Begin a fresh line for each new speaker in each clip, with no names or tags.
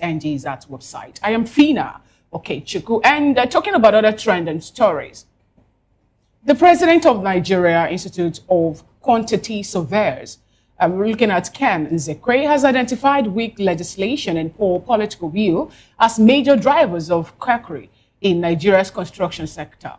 is that website. I am Fina, okay, Chuku, and talking about other trends and stories. The president of Nigeria Institute of Quantity Surveyors, we're looking at Ken Nzekwe, has identified weak legislation and poor political will as major drivers of quackery in Nigeria's construction sector.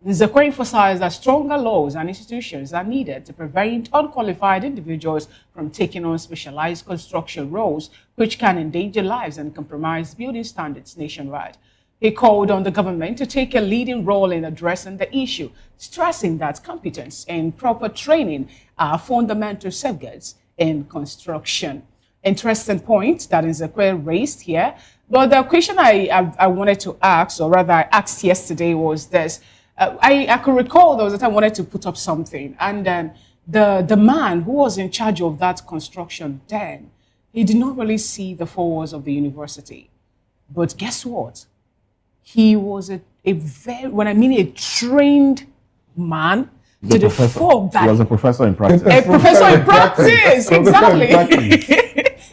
Nzekwe emphasized that stronger laws and institutions are needed to prevent unqualified individuals from taking on specialized construction roles, which can endanger lives and compromise building standards nationwide. He called on the government to take a leading role in addressing the issue, stressing that competence and proper training are fundamental safeguards in construction. Interesting point that Nzekwe raised here. But the question I wanted to ask, or rather I asked yesterday, was this. I could recall there was a time I wanted to put up something, and then the man who was in charge of that construction then, he did not really see the four walls of the university. But guess what? He was a very, when I mean a trained man, to the fact that
he was a professor in practice.
A professor in practice, exactly.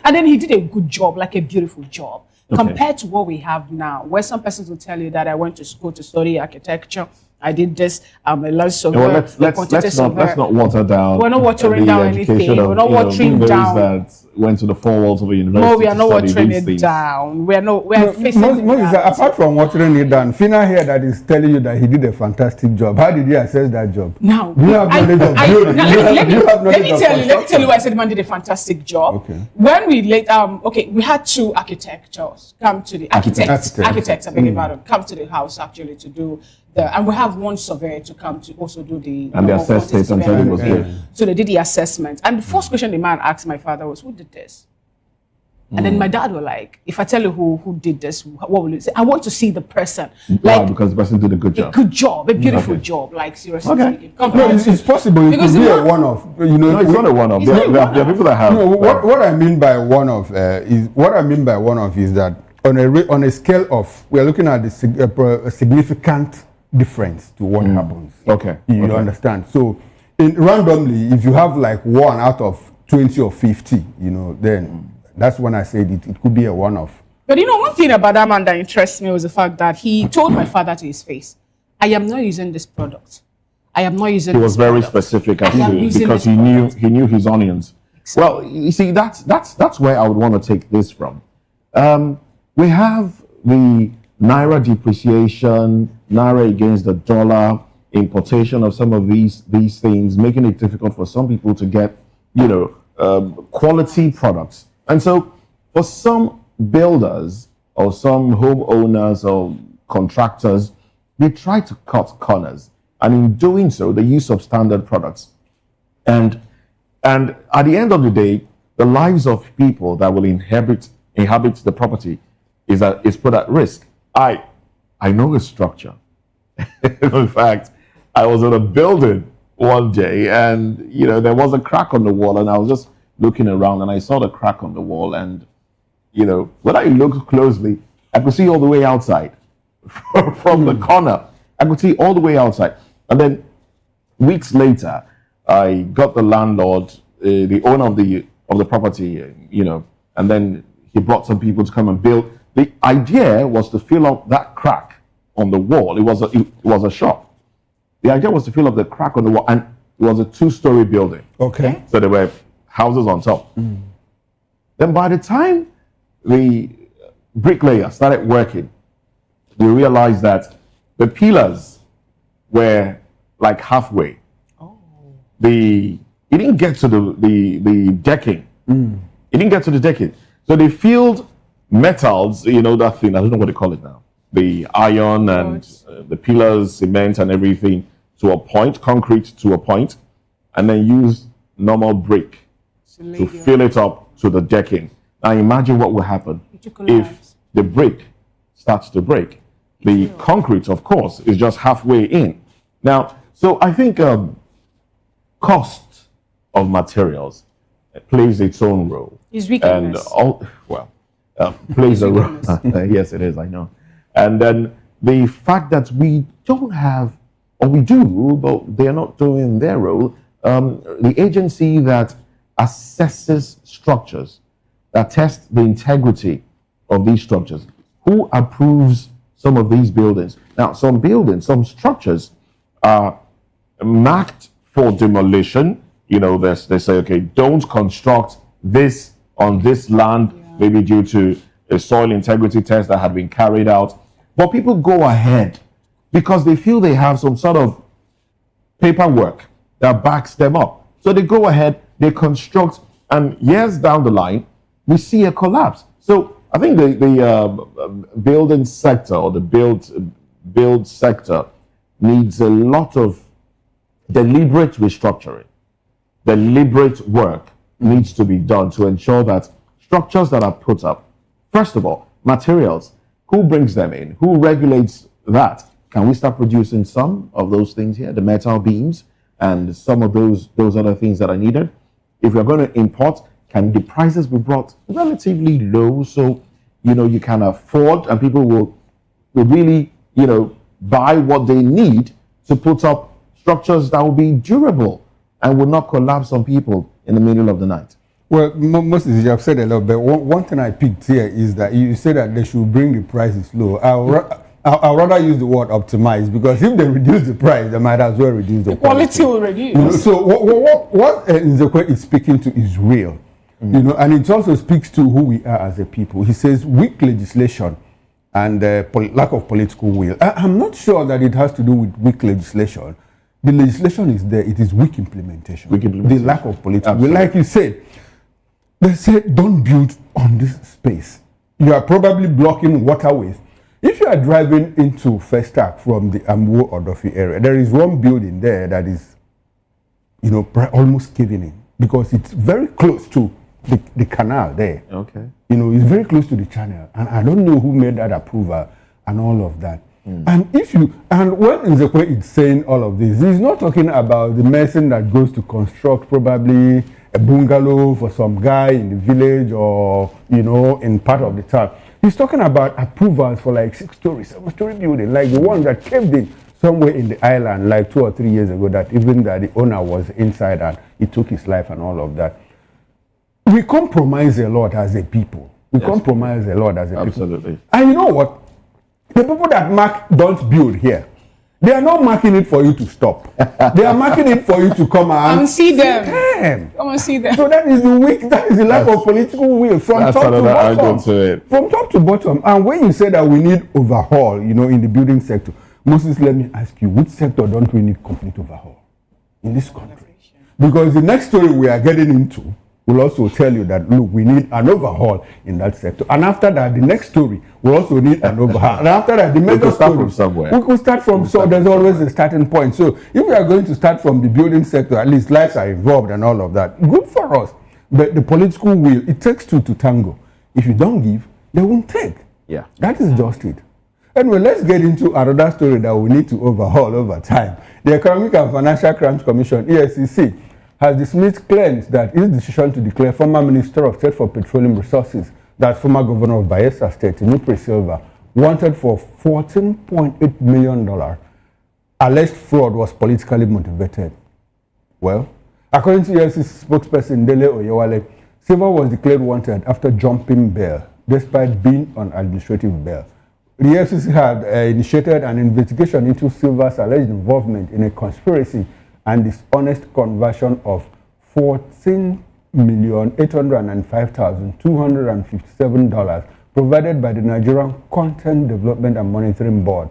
And then he did a good job, like a beautiful job, compared to what we have now, where some persons will tell you that I went to school to study architecture. I did this. I'm a land surveyor.
Well, let's not water down.
We're not watering down anything. We're not watering down.
That went to the four walls of a university.
No, we are not watering it down. We are not. We are facing
apart from watering it down, Fina here that is telling you that he did a fantastic job. How did he assess that job?
Now,
do you have knowledge of building?
Let me tell you why I said the man did a fantastic job.
Okay.
When we we had two architects come to the architects. I beg your pardon. Come to the house actually to do. And we have one surveyor to come to also do the...
And they assessed it and said it was good.
So they did the assessment. And the first question the man asked my father was, who did this? And then my dad was like, if I tell you who did this, what will you say? I want to see the person. Like,
because the person did a good job.
A good job, a beautiful job. Like, seriously.
Okay. No, it's possible. It could be a one-off.
No, it's not a one-off. There are people that have...
No, what I mean by one-off is that on a scale of... We are looking at a significant difference to what happens.
Okay.
You understand? So randomly, if you have like 1 out of 20 or 50, then that's when I said it could be a one-off.
But one thing about that man that interests me was the fact that he told my father to his face, I am not using this product. I am not using this product. He was
very specific because he knew his onions. Exactly. Well, you see, that's where I would want to take this from. We have the Naira depreciation, Naira against the dollar, importation of some of these things, making it difficult for some people to get, quality products. And so for some builders or some homeowners or contractors, they try to cut corners. And in doing so, the use of standard products. And at the end of the day, the lives of people that will inhabit the property is put at risk. I know a structure. In fact, I was in a building one day and, there was a crack on the wall and I was just looking around and I saw the crack on the wall and, when I looked closely, I could see all the way outside from the corner. I could see all the way outside. And then weeks later, I got the landlord, the owner of the property, and then he brought some people to come and build. The idea was to fill up that crack on the wall. It was a shop. The idea was to fill up the crack on the wall, and it was a 2-story building.
Okay.
So there were houses on top. Then by the time the bricklayer started working, we realized that the pillars were like halfway. It didn't get to the decking. It didn't get to the decking. So they filled metals, that thing, I don't know what they call it now. The iron and the pillars, cement and everything to a point, concrete to a point, and then use normal brick to fill it up to the decking. Now imagine what will happen if the brick starts to break. The concrete, of course, is just halfway in. Now, so I think cost of materials plays its own role.
His weakness.
Plays a role. Yes, it is, I know. And then the fact that we don't have, or we do, but they are not doing their role, the agency that assesses structures, that tests the integrity of these structures? Who approves some of these buildings? Now, some buildings, some structures are marked for demolition. You know, they say, okay, don't construct this on this land, maybe due to a soil integrity test that had been carried out. But people go ahead because they feel they have some sort of paperwork that backs them up. So they go ahead, they construct, and years down the line, we see a collapse. So I think the building sector or the build sector needs a lot of deliberate restructuring. Deliberate work needs to be done to ensure that structures that are put up, first of all, materials, who brings them in? Who regulates that? Can we start producing some of those things here, the metal beams and some of those other things that are needed? If we're going to import, can the prices be brought relatively low so, you know, you can afford and people will really, you know, buy what they need to put up structures that will be durable and will not collapse on people in the middle of the night?
Well, Moses, you have said a lot, but one thing I picked here is that you said that they should bring the prices low. I'll rather use the word optimize, because if they reduce the price, they might as well reduce the
quality will reduce.
You know, so what Nzekwe is speaking to is real, you know, and it also speaks to who we are as a people. He says weak legislation and lack of political will. I'm not sure that it has to do with weak legislation. The legislation is there, it is weak implementation. The lack of political will. Like you said, they said don't build on this space. You are probably blocking waterways. If you are driving into Festac from the Amwo or Dofi area, there is one building there that is, you know, almost caving in because it's very close to the canal there.
Okay.
You know, it's very close to the channel. And I don't know who made that approval and all of that. And when Nzekwe is saying all of this, he's not talking about the mason that goes to construct probably a bungalow for some guy in the village or, you know, in part of the town. He's talking about approvals for like 6-story, 7-story building, like the one that caved in somewhere in the island like 2 or 3 years ago, that even that the owner was inside and he took his life and all of that. We compromise a lot as a people. We compromise a lot as a people.
Absolutely.
And you know what? The people that mark don't build here, they are not marking it for you to stop. They are marking it for you to come and
see them. Come and see them.
So that is the lack of political will from top to bottom. From top to bottom. And when you say that we need overhaul, you know, in the building sector, Moses, let me ask you, which sector don't we need complete overhaul in this country? Because the next story we are getting into will also tell you that, look, we need an overhaul in that sector. And after that, the next story will also need an overhaul. And after that, the major
start from somewhere.
We could start from, so there's always a starting point. So if we are going to start from the building sector, at least lives are involved and all of that, good for us. But the political will, it takes two to tango. If you don't give, they won't take.
Yeah.
That is just it. Anyway, let's get into another story that we need to overhaul over time. The Economic and Financial Crimes Commission, EFCC, has dismissed claims that its decision to declare former Minister of State for Petroleum Resources, that former Governor of Bayelsa State, Tinubu Silva, wanted for $14.8 million, alleged fraud was politically motivated. Well, according to EFCC spokesperson Dele Oyewale, Silva was declared wanted after jumping bail, despite being on administrative bail. The EFCC had initiated an investigation into Silva's alleged involvement in a conspiracy and dishonest conversion of $14,895,257 provided by the Nigerian Content Development and Monitoring Board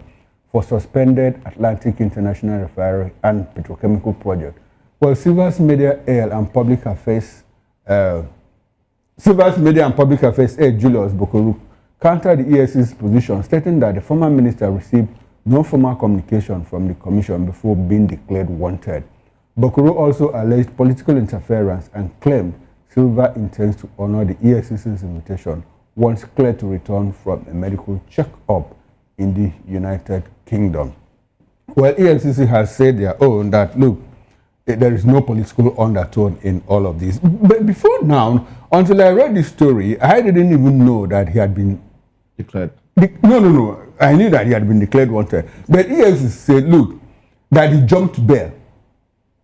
for suspended Atlantic International Refinery and Petrochemical Project. Well, Silva's Media and Public Affairs aide Julius Bokoru countered the EFCC's position, stating that the former minister received no formal communication from the commission before being declared wanted. Bokoru also alleged political interference and claimed Silva intends to honor the EFCC's invitation once cleared to return from a medical check-up in the United Kingdom. Well, EFCC has said their own that, look, there is no political undertone in all of this. But before now, until I read this story, I didn't even know that he had been
declared.
No. I knew that he had been declared wanted. But EFCC said, look, that he jumped bail.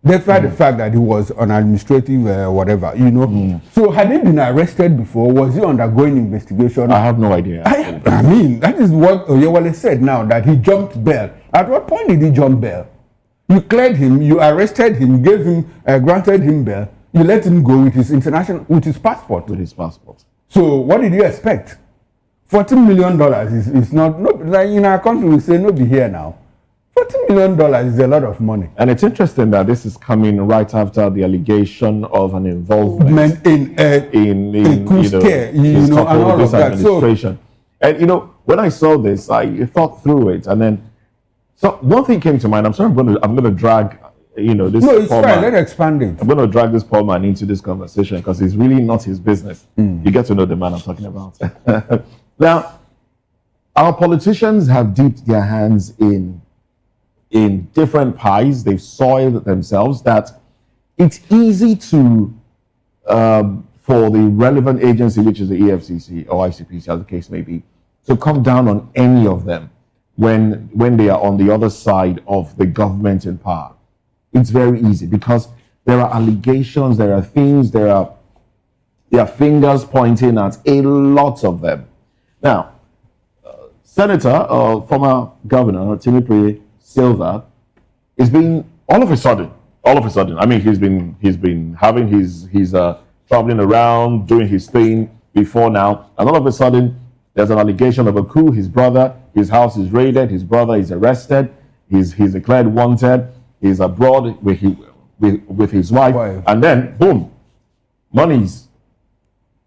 despite the fact that he was on administrative whatever, you know. So had he been arrested before? Was he undergoing investigation?
I have no idea.
I mean, that is what Oyewale said now, that he jumped bail. At what point did he jump bail? You cleared him, you arrested him, gave him, granted him bail, you let him go with his passport.
With his passport.
So what did you expect? $14 million is not, like in our country we say, no be here now. $40 million is a lot of money.
And it's interesting that this is coming right after the allegation of an involvement
in Kuske,
and all
of that.
Administration. And when I saw this, I thought through it, and then one thing came to mind. I'm sorry, I'm going to drag this.
No, it's fine. Let's expand it.
I'm going to drag this poor man into this conversation because it's really not his business. You get to know the man I'm talking about. Now, our politicians have dipped their hands in different pies. They've soiled themselves. That it's easy to for the relevant agency, which is the EFCC or ICPC, as the case may be, to come down on any of them when they are on the other side of the government in power. It's very easy because there are allegations, there are things, there are fingers pointing at a lot of them. Now, Senator, former Governor Timothy Silva is being all of a sudden. I mean, he's been having his traveling around, doing his thing before now, and all of a sudden there's an allegation of a coup. His brother, his house is raided. His brother is arrested. He's declared wanted. He's abroad with his wife, and then boom,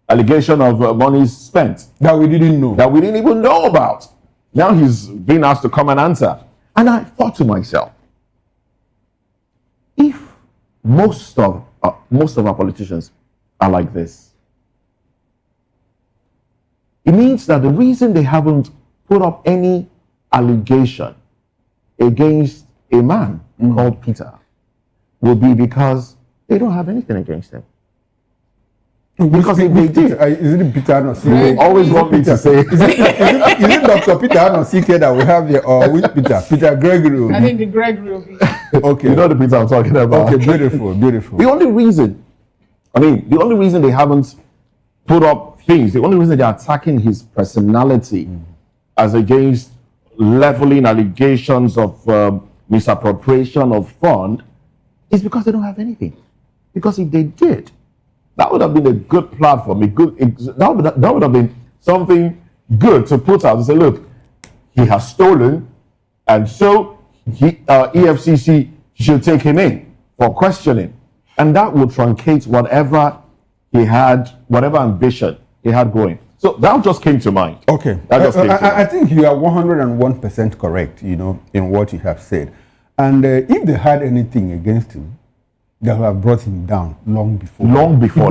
allegation of monies spent
that we didn't
even know about. Now he's being asked to come and answer. And I thought to myself, if most of our politicians are like this, it means that the reason they haven't put up any allegation against a man called Peter will be because they don't have anything against him. Because if they did,
is it Peter no CK?
They always want me to say.
Is it Dr. Peter no CK that we have here, or with Peter? Peter Gregory.
I think the Gregory will be.
Okay. You know the Peter I'm talking about.
Okay, beautiful.
The only reason they haven't put up things, the only reason they're attacking his personality as against leveling allegations of misappropriation of fund is because they don't have anything. Because if they did, that would have been a good platform. That would have been something good to put out and say, look, he has stolen, and so EFCC should take him in for questioning. And that would truncate whatever ambition he had going. So that just came to mind.
Okay. I think you are 101% correct, in what you have said. And if they had anything against him, they would have brought him down long before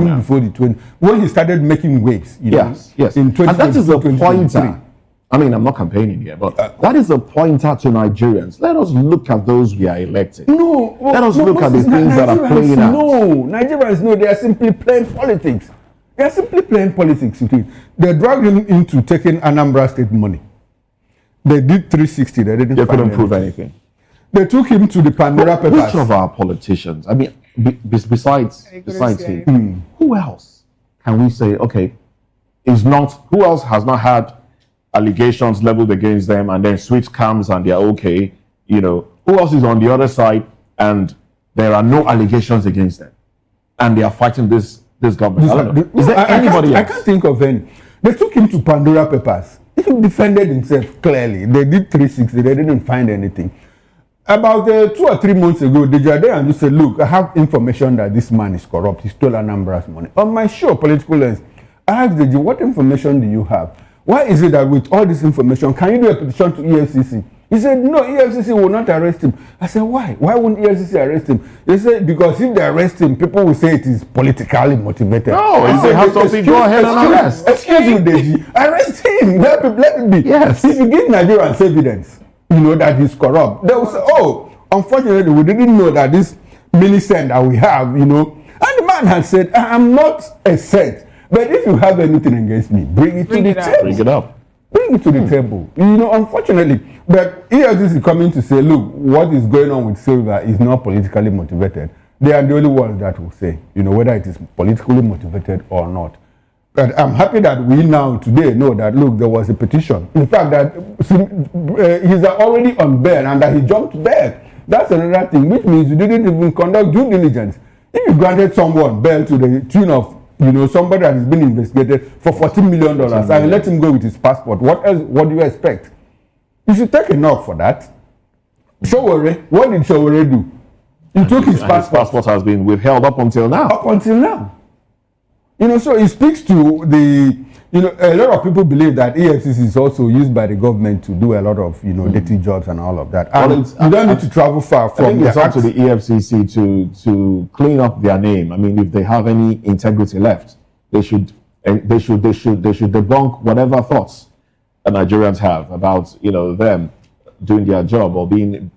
the 20, when he started making waves.
Yes.
In 20,
and that is a pointer. I mean, I'm not campaigning here, but that is a pointer to Nigerians. Let us look at those we are elected. Let us look at the things that are playing out.
No, Nigerians know they are simply playing politics. They dragged him into taking Anambra State money. They did 360. They
couldn't prove anything.
They took him to the Pandora Papers.
Which of our politicians, I mean, besides him, who else can we say, okay, who else has not had allegations leveled against them and then switch cams and they're okay? Who else is on the other side and there are no allegations against them and they are fighting this government? Is there anybody else?
I can't think of any. They took him to Pandora Papers. He defended himself clearly. They did 360. They didn't find anything. About 2 or 3 months ago, they were there and just said, look, I have information that this man is corrupt. He stole Anambra's money. On my show, Political Lens, I asked Deji, what information do you have? Why is it that with all this information, can you do a petition to EFCC? He said, no, EFCC will not arrest him. I said, why? Why wouldn't EFCC arrest him? They said, because if they arrest him, people will say it is politically motivated.
No, if they have something, go ahead and arrest.
Excuse me, Deji. Arrest him. Let it be.
Yes.
If you give Nigerians evidence, that he's corrupt, they will say, oh, unfortunately, we didn't know that this Millicent that we have, And the man has said, I'm not a saint, but if you have anything against me, bring it to the table.
Bring it up.
Bring it to the table. You know, unfortunately, but EFCC is coming to say, look, what is going on with silver is not politically motivated. They are the only ones that will say, you know, whether it is politically motivated or not. But I'm happy that we now today know that, look, there was a petition. In fact, that he's already on bail and that he jumped bail. That's another thing, which means you didn't even conduct due diligence. If you granted someone bail to the tune of, you know, somebody that has been investigated for $14 million and let him go with his passport, what else? What do you expect? You should take a knock for that. Showore, what did Showore do? He took his passport.
His passport has been withheld up until now.
Up until now. You know, so it speaks to the, you know, a lot of people believe that EFCC is also used by the government to do a lot of, you know, dirty jobs and all of that. And you don't need to travel far from.
I think it's up to the EFCC to clean up their name. I mean, if they have any integrity left, they should debunk whatever thoughts the Nigerians have about, you know, them doing their job or being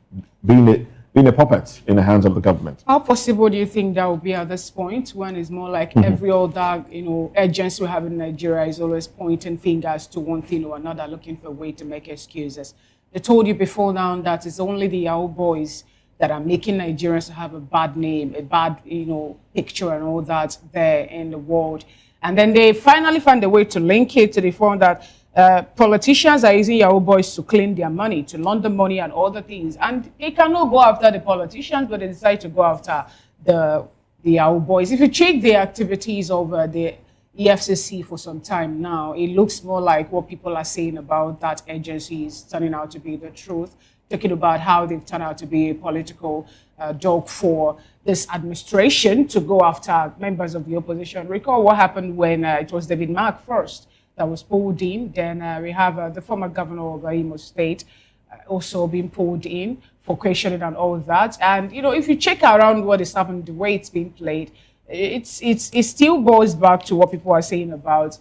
a puppet in the hands of the government.
How possible do you think that will be at this point when it's more like every other, you know, agency we have in Nigeria is always pointing fingers to one thing or another, looking for a way to make excuses? They told you before now that it's only the Yahoo boys that are making Nigerians have a bad name, a bad, you know, picture and all that there in the world. And then they finally found a way to link it to the fact that politicians are using Yahoo boys to clean their money, to launder money and other things. And they cannot go after the politicians, but they decide to go after the Yahoo boys. If you check the activities of the EFCC for some time now, it looks more like what people are saying about that agency is turning out to be the truth, talking about how they've turned out to be a political dog for this administration to go after members of the opposition. Recall what happened when it was David Mark first that was pulled in. Then we have the former governor of Imo State also being pulled in for questioning and all that. And, you know, if you check around what is happening, the way it's being played, it still boils back to what people are saying about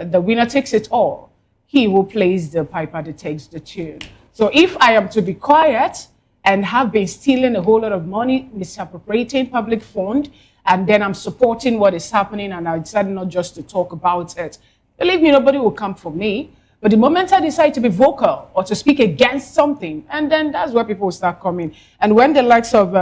the winner takes it all. He who plays the piper that takes the tune. So if I am to be quiet and have been stealing a whole lot of money, misappropriating public fund, and then I'm supporting what is happening and I decided not just to talk about it, believe me, nobody will come for me. But the moment I decide to be vocal or to speak against something, and then that's where people will start coming. And when the likes of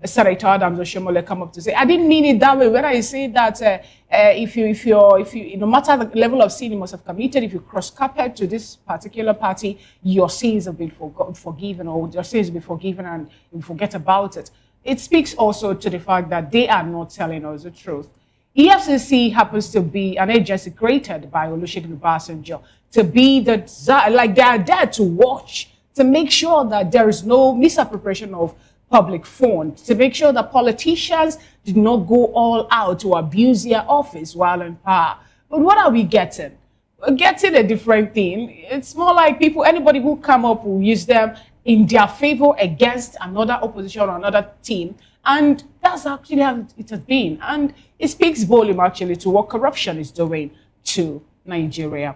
Senator Adams or Shemole come up to say, I didn't mean it that way. When I say that if you, no matter the level of sin you must have committed, if you cross carpet to this particular party, your sins have been forgiven, or your sins have been forgiven and you forget about it. It speaks also to the fact that they are not telling us the truth. EFCC happens to be an agency created by Olusegun Obasanjo to be like they are there to watch, to make sure that there is no misappropriation of public funds, to make sure that politicians did not go all out to abuse their office while in power. But what are we getting? We're getting a different thing. It's more like anybody who come up will use them in their favor against another opposition or another team. And that's actually how it has been. And it speaks volume actually to what corruption is doing to Nigeria.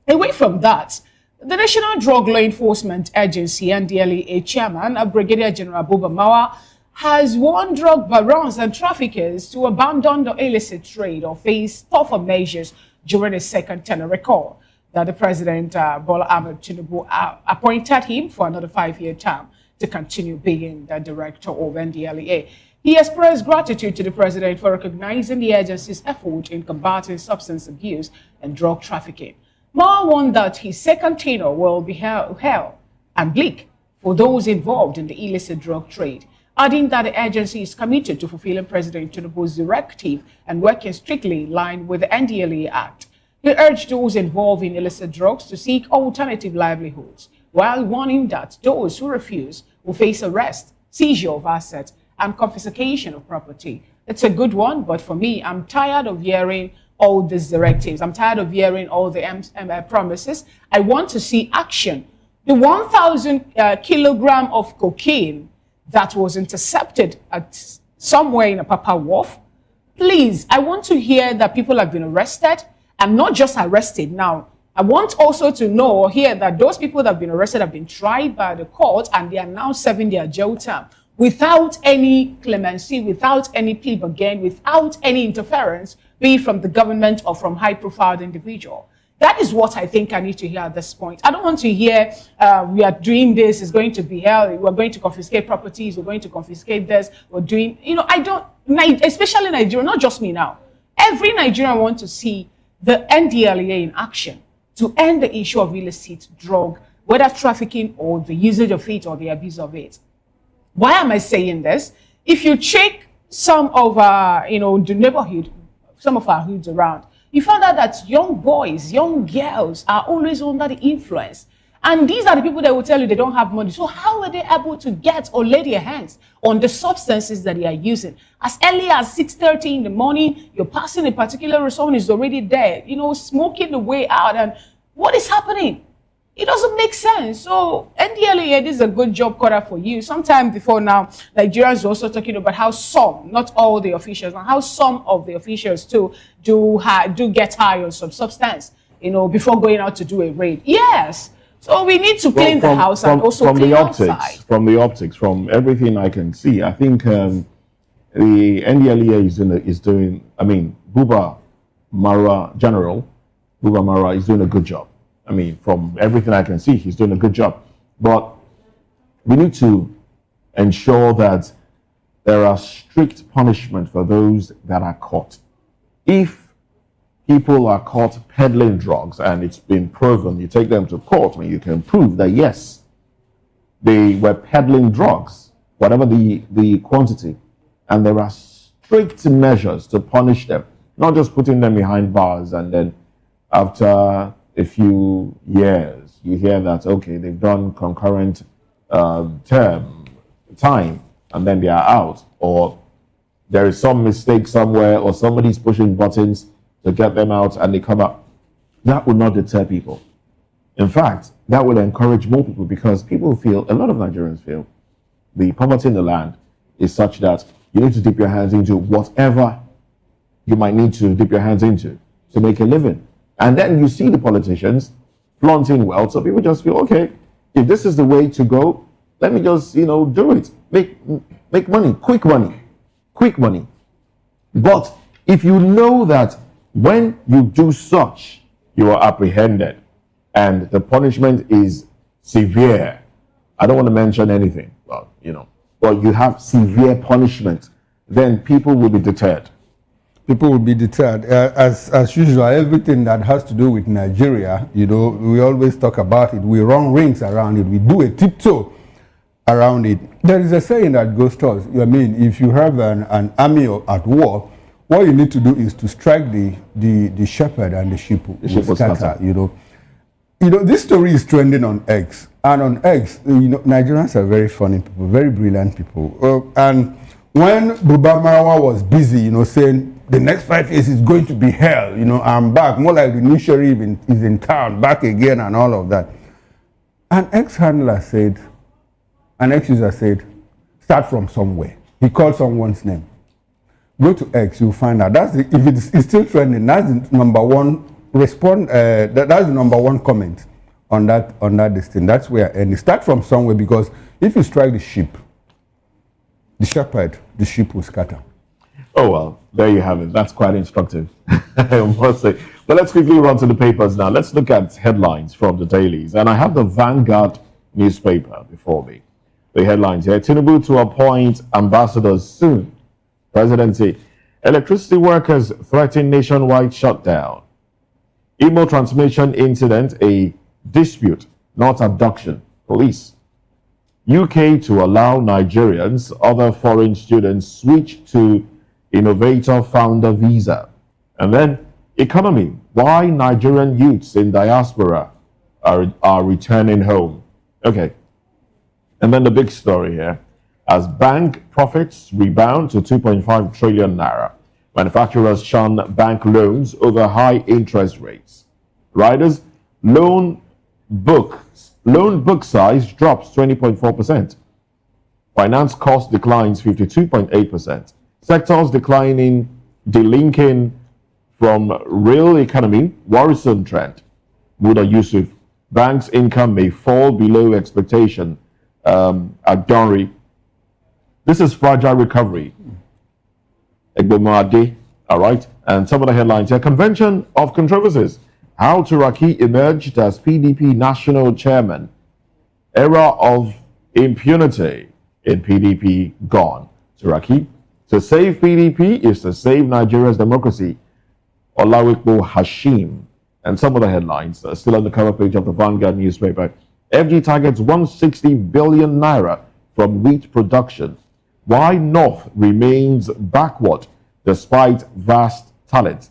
Away from that, the National Drug Law Enforcement Agency, NDLEA Chairman, Brigadier General Buba Mawa, has warned drug barons and traffickers to abandon the illicit trade or face tougher measures during his second tenure. Recall that the President, Bola Ahmed Tinubu, appointed him for another 5-year term to continue being the director of NDLEA. He expressed gratitude to the President for recognizing the agency's effort in combating substance abuse and drug trafficking. Ma warned that his second tenure will be hell and bleak for those involved in the illicit drug trade, adding that the agency is committed to fulfilling President Tinubu's directive and working strictly in line with the NDLEA Act. He urged those involved in illicit drugs to seek alternative livelihoods, while warning that those who refuse will face arrest, seizure of assets, and confiscation of property. It's a good one, but for me, I'm tired of hearing all these directives. I'm tired of hearing all the promises. I want to see action. The 1,000 kilogram of cocaine that was intercepted at somewhere in a Papa Wharf, please, I want to hear that people have been arrested, and not just arrested now. I want also to know or hear that those people that have been arrested have been tried by the court and they are now serving their jail term without any clemency, without any plea bargain, without any interference, be it from the government or from high-profile individual. That is what I think I need to hear at this point. I don't want to hear we are doing this, it's going to be hell, we're going to confiscate properties, we're going to confiscate this, we're doing, I don't, especially Nigeria, not just me now. Every Nigerian wants to see the NDLEA in action to end the issue of illicit drug, whether trafficking or the usage of it or the abuse of it. Why am I saying this? If you check some of the neighborhood, some of our hoods around, you find out that young boys, young girls are always under the influence. And these are the people that will tell you they don't have money. So how are they able to get or lay their hands on the substances that they are using? As early as 6:30 in the morning, you're passing a particular road, someone is already there, smoking the way out. And what is happening? It doesn't make sense. So NDLEA, this is a good job quarter for you. Sometime before now, Nigerians are also talking about how some, not all the officials, and how some of the officials too do get high on some substance, before going out to do a raid. Yes. So we need to clean the house and also clean outside.
From the optics, from everything I can see, I think the NDLEA is doing. I mean, General Buba Marwa is doing a good job. I mean, from everything I can see, he's doing a good job. But we need to ensure that there are strict punishment for those that are caught. If people are caught peddling drugs and it's been proven, you take them to court and you can prove that, yes, they were peddling drugs, whatever the quantity, and there are strict measures to punish them, not just putting them behind bars and then after a few years, you hear that, okay, they've done concurrent time, and then they are out, or there is some mistake somewhere, or somebody's pushing buttons to get them out, and they come up. That will not deter people. In fact, that will encourage more people, because people feel, a lot of Nigerians feel, the poverty in the land is such that you need to dip your hands into whatever you might need to dip your hands into to make a living. And then you see the politicians flaunting wealth, so people just feel, okay, if this is the way to go, let me just, do it. Make money, quick money. But if you know that when you do such, you are apprehended, and the punishment is severe. I don't want to mention anything, but you have severe punishment, then people will be deterred.
People will be deterred. As usual, everything that has to do with Nigeria, we always talk about it. We run rings around it. We do a tiptoe around it. There is a saying that goes to us. I mean, if you have an army at war, what you need to do is to strike the shepherd and the sheep will scatter. This story is trending on X. And on X, Nigerians are very funny people, very brilliant people. And when Buba Marwa was busy, saying, the next 5 years is going to be hell, I'm back, more like the new sheriff is in town, back again and all of that. An ex-user said, start from somewhere. He called someone's name. Go to X, you'll find out. If it's still trending, that's the number one that's the number one comment on that thing. That's where, and start from somewhere, because if you strike the sheep, the shepherd, the sheep will scatter.
Oh, well, there you have it. That's quite instructive, I must say. But let's quickly run to the papers now. Let's look at headlines from the dailies. And I have the Vanguard newspaper before me. The headlines here: Tinubu to appoint ambassadors soon. Presidency. Electricity workers threaten nationwide shutdown. Imo transmission incident, a dispute, not abduction. Police. UK to allow Nigerians, other foreign students switch to innovator founder visa. And then economy, why Nigerian youths in diaspora are returning home. Okay. And then the big story here, as bank profits rebound to 2.5 trillion naira, manufacturers shun bank loans over high interest rates. Riders, loan book size drops 20.4%. Finance cost declines 52.8%. Sectors delinking from real economy, worrisome trend. Muda Yusuf, banks' income may fall below expectation at Donry. This is fragile recovery. Egbemade, all right? And some of the headlines here: Convention of Controversies. How Turaki emerged as PDP national chairman. Era of impunity in PDP gone. Turaki, to save PDP is to save Nigeria's democracy. Olawikbo Hashim. And some of the headlines are still on the cover page of the Vanguard newspaper. FG targets 160 billion naira from wheat production. Why North remains backward despite vast talent.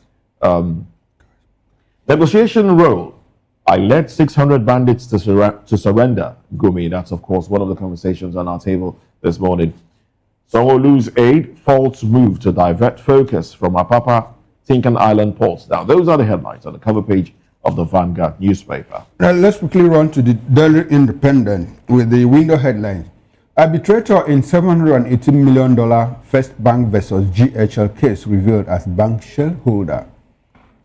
Negotiation role. I led 600 bandits to surrender. Gumi, that's of course one of the conversations on our table this morning. Sanwo-Olu's aid, false move to divert focus from Apapa, Tinkan Island ports. Now, those are the headlines on the cover page of the Vanguard newspaper.
Now, let's quickly run to the Daily Independent with the window headlines. Arbitrator in $718 million First Bank versus GHL case revealed as bank shareholder.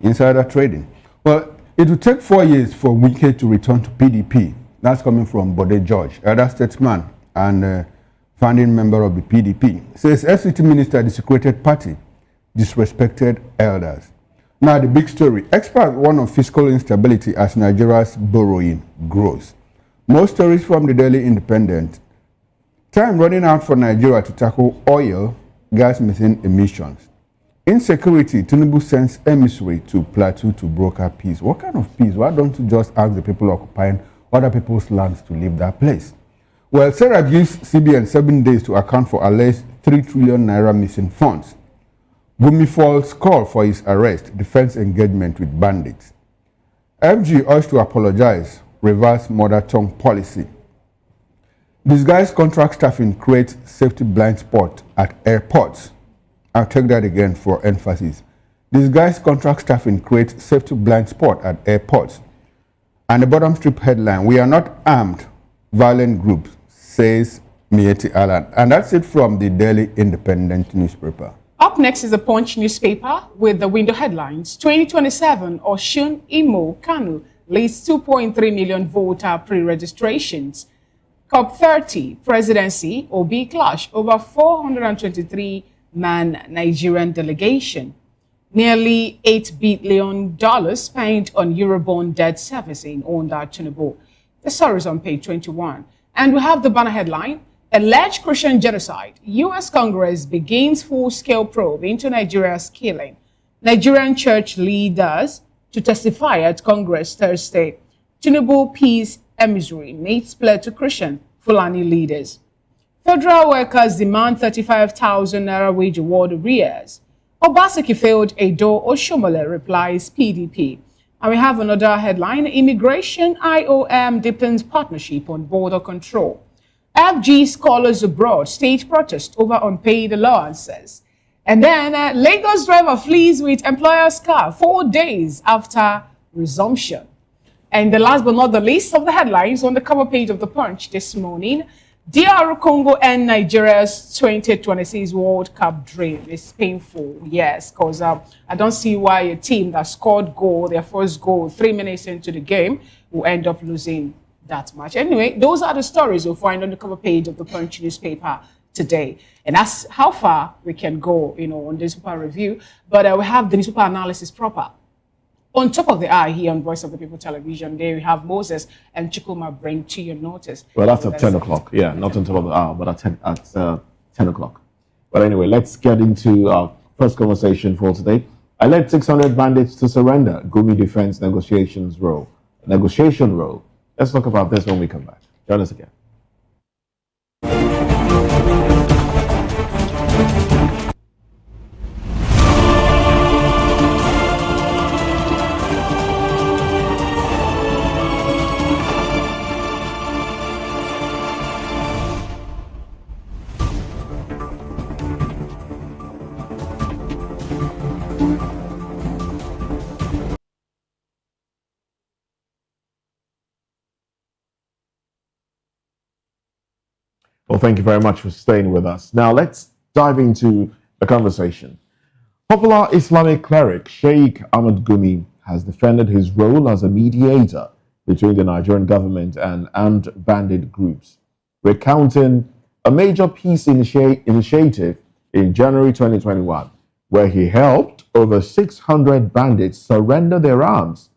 Insider trading. Well, it will take 4 years for Wike to return to PDP. That's coming from Bode George, elder statesman and founding member of the PDP. Says FCT minister desecrated party, disrespected elders. Now the big story. Experts warn of fiscal instability as Nigeria's borrowing grows. More stories from the Daily Independent. Time running out for Nigeria to tackle oil, gas methane emissions. Insecurity, Tinubu sends emissary to Plateau to broker peace. What kind of peace? Why don't you just ask the people occupying other people's lands to leave that place? Well, Sarah gives CBN 7 days to account for alleged 3 trillion naira missing funds. Gumi Falls call for his arrest, defense engagement with bandits. FG urged to apologize, reverse mother tongue policy. Disguised contract staffing creates safety blind spot at airports. I'll take that again for emphasis. Disguised contract staffing creates safety blind spot at airports. And the bottom strip headline, we are not armed violent groups, says Mieti Alan. And that's it from the Daily Independent newspaper.
Up next is the Punch newspaper with the window headlines. 2027, Osun, Imo, Kanu leads 2.3 million voter pre-registrations. COP30 presidency, Obi clash over 423-man Nigerian delegation. Nearly $8 billion spent on Eurobond debt servicing under Tinubu. The story is on page 21. And we have the banner headline, Alleged Christian genocide. U.S. Congress begins full-scale probe into Nigeria's killing. Nigerian church leaders to testify at Congress Thursday. Tinubu peace emissary meets Plateau Christian Fulani leaders. Federal workers demand 35,000 naira wage award arrears. Obaseki failed Edo Oshomole replies PDP. And we have another headline, Immigration IOM deepens partnership on border control. FG scholars abroad stage protest over unpaid allowances. And then Lagos driver flees with employer's car 4 days after resumption. And the last but not the least of the headlines on the cover page of the Punch this morning, DR Congo and Nigeria's 2026 World Cup dream is painful. Yes, because I don't see why a team that scored their first goal 3 minutes into the game, will end up losing that much. Anyway, those are the stories you'll find on the cover page of the Punch newspaper today. And that's how far we can go, on the newspaper review. But we have the newspaper analysis proper. On top of the eye here on Voice of the People Television, there we have Moses and Chukuma bring to your notice.
Well, that's at 10 o'clock. Yeah, not on top of the hour, but at 10 o'clock. But anyway, let's get into our first conversation for today. I led 600 bandits to surrender. Gumi defense negotiation role. Let's talk about this when we come back. Join us again. Well, thank you very much for staying with us. Now, let's dive into the conversation. Popular Islamic cleric Sheikh Ahmed Gumi has defended his role as a mediator between the Nigerian government and armed bandit groups, recounting a major peace initiative in January 2021, where he helped over 600 bandits surrender their arms.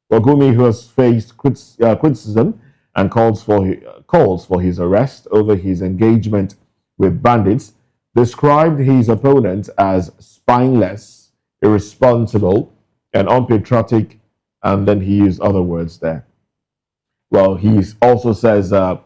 Well, Gumi, who has faced criticism and calls for his arrest over his engagement with bandits, described his opponent as spineless, irresponsible, and unpatriotic, and then he used other words there. Well, he also says that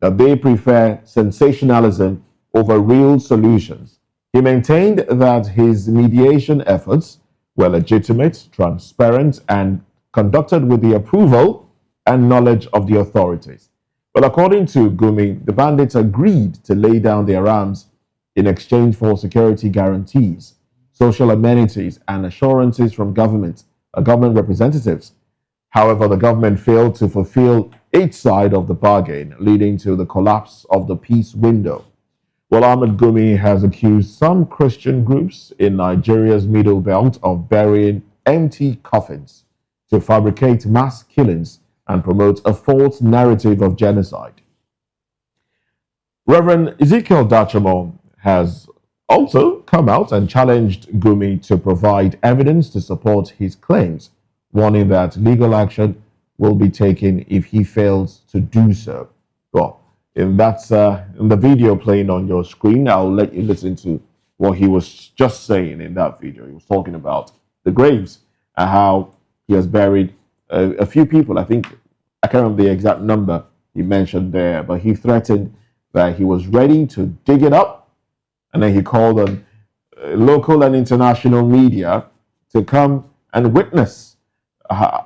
they prefer sensationalism over real solutions. He maintained that his mediation efforts were legitimate, transparent, and conducted with the approval and knowledge of the authorities. But according to Gumi, the bandits agreed to lay down their arms in exchange for security guarantees, social amenities, and assurances from government representatives. However, the government failed to fulfill its side of the bargain, leading to the collapse of the peace window. Well, Ahmed Gumi has accused some Christian groups in Nigeria's Middle Belt of burying empty coffins to fabricate mass killings and promote a false narrative of genocide. Reverend Ezekiel Dachamo has also come out and challenged Gumi to provide evidence to support his claims, warning that legal action will be taken if he fails to do so. Well, if that's in the video playing on your screen, I'll let you listen to what he was just saying in that video. He was talking about the graves and how he has buried a few people. I can't remember the exact number he mentioned there, but he threatened that he was ready to dig it up, and then he called on local and international media to come and witness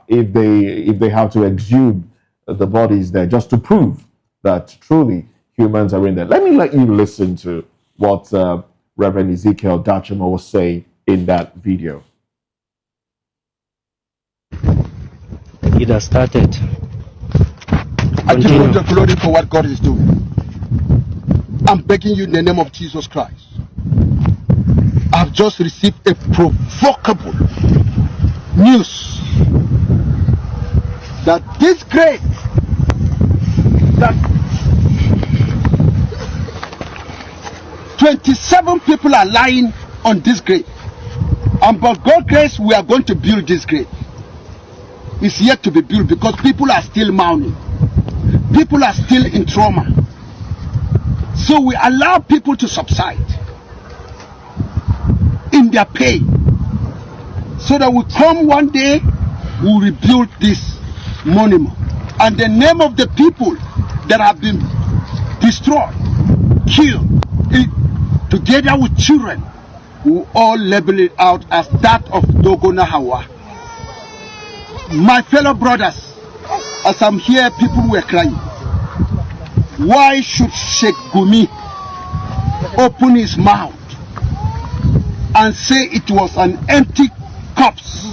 if they have to exhume the bodies there, just to prove that truly humans are in there. Let you listen to what Reverend Ezekiel Dachamo was saying in that video.
It has started.
I give you the glory for what God is doing. I'm begging you in the name of Jesus Christ. I've just received a provocable news that this grave that 27 people are lying on this grave, and by God's grace we are going to build this grave. It's yet to be built because people are still mourning. People are still in trauma. So we allow people to subside in their pain, so that we come one day, we'll rebuild this monument, and the name of the people that have been destroyed, killed, together with children, we all label it out as that of Dogona Hawa. My fellow brothers, as I'm here, people were crying. Why should Sheikh Gumi open his mouth and say it was an empty corpse?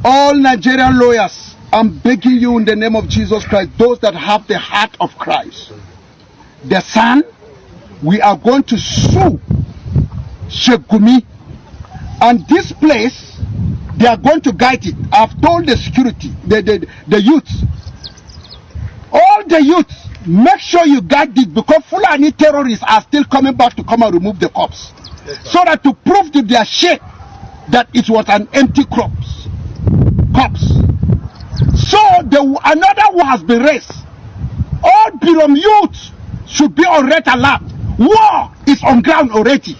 All Nigerian lawyers, I'm begging you in the name of Jesus Christ, those that have the heart of Christ, the Son, we are going to sue Sheikh Gumi, and this place, they are going to guide it. I've told the security, the youth, all the youth, make sure you guide it, because Fulani terrorists are still coming back to come and remove the corpse, so that to prove to their sheikh that it was an empty corpse. So another one has been raised. All Birom youth should be on red alert. War is on ground already.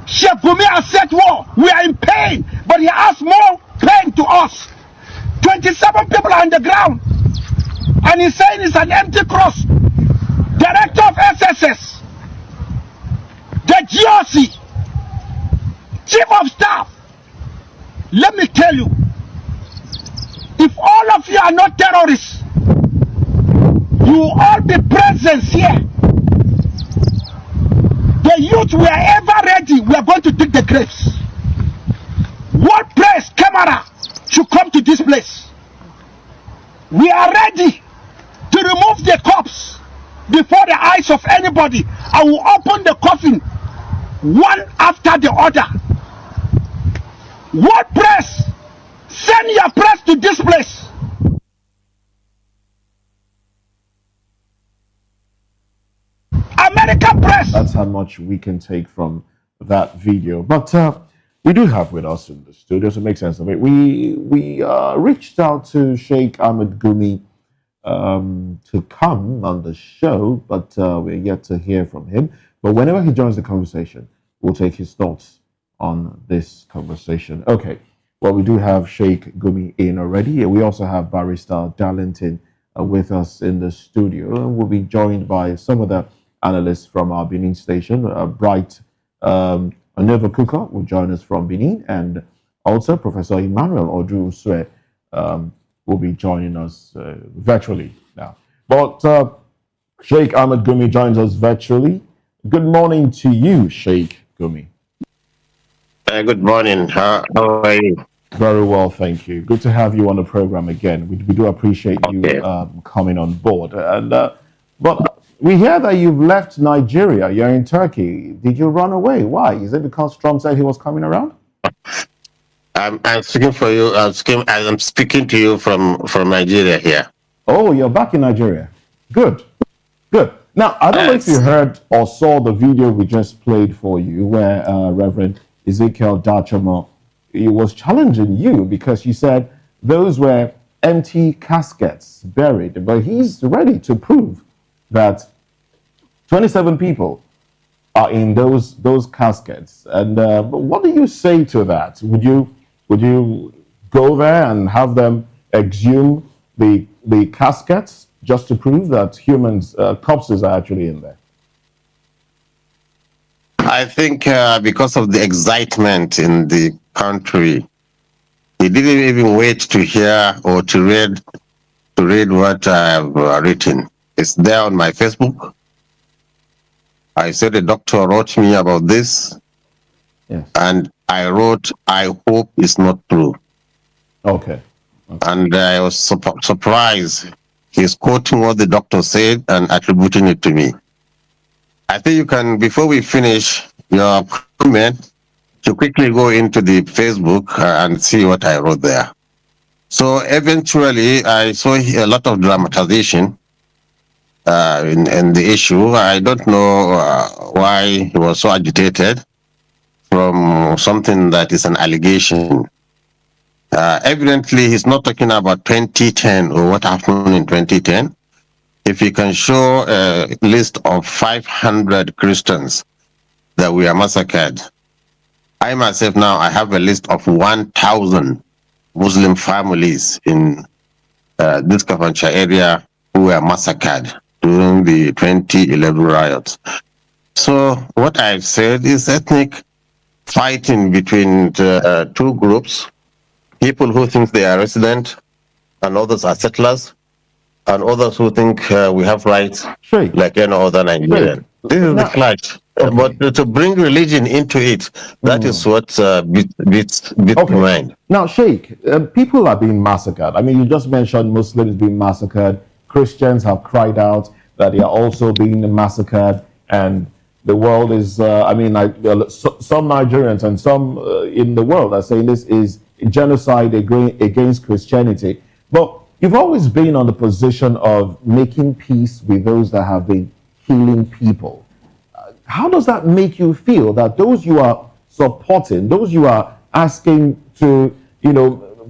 Sheikh Gumi has said war. We are in pain, but he has more pain to us. 27 people are on the ground, and he's saying it's an empty cross. Director of SSS, the GOC, Chief of Staff. Let me tell you, if all of you are not terrorists, you will all be present here. The youth, we are ever ready. We are going to dig the graves. World press, camera should come to this place. We are ready to remove the corpse before the eyes of anybody. I will open the coffin one after the other. World press, send your press to this place. American press.
That's how much we can take from that video. But we do have with us in the studio to make sense of it. We reached out to Sheikh Ahmed Gumi to come on the show, but we're yet to hear from him. But whenever he joins the conversation, we'll take his thoughts on this conversation. Okay, well, we do have Sheikh Gumi in already. We also have Barrister Darlington with us in the studio, and we'll be joined by some of the analysts from our Benin station. Bright Oneva Kuka will join us from Benin, and also Professor Emmanuel Odu Uswe will be joining us virtually now. But Sheikh Ahmed Gumi joins us virtually. Good morning to you, Sheikh Gumi.
Good morning. How are you?
Very well, thank you. Good to have you on the program again. We do appreciate you coming on board. And but we hear that you've left Nigeria. You're in Turkey. Did you run away? Why? Is it because Trump said he was coming around?
I'm speaking for you. I'm speaking to you from Nigeria here.
Oh, you're back in Nigeria. Good. Now, I don't know if you heard or saw the video we just played for you where Reverend Ezekiel Dachamo, he was challenging you because you said those were empty caskets buried, but he's ready to prove that 27 people are in those caskets. And what do you say to that? Would you go there and have them exhume the caskets just to prove that corpses are actually in there?
I think because of the excitement in the country, he didn't even wait to hear or to read what I have written. It's there on my Facebook. I said a doctor wrote me about this,
yes.
And I wrote, I hope it's not true.
Okay.
And I was surprised. He's quoting what the doctor said and attributing it to me. I think you can, before we finish your comment, to quickly go into the Facebook and see what I wrote there. So eventually, I saw a lot of dramatization in the issue. I don't know why he was so agitated from something that is an allegation. Evidently, he's not talking about 2010 or what happened in 2010. If you can show a list of 500 Christians that were massacred, I myself now, I have a list of 1,000 Muslim families in this Kafancha area who were massacred during the 2011 riots. So what I've said is ethnic fighting between two groups, people who think they are resident and others are settlers, and others who think we have rights like any other Nigerian. This is the clash. Okay. But to bring religion into it, that is what beats mind.
Now, Sheikh, people are being massacred. I mean, you just mentioned Muslims being massacred. Christians have cried out that they are also being massacred. And the world is, some Nigerians and some in the world are saying this is genocide against Christianity. But you've always been on the position of making peace with those that have been killing people. How does that make you feel that those you are supporting, those you are asking to,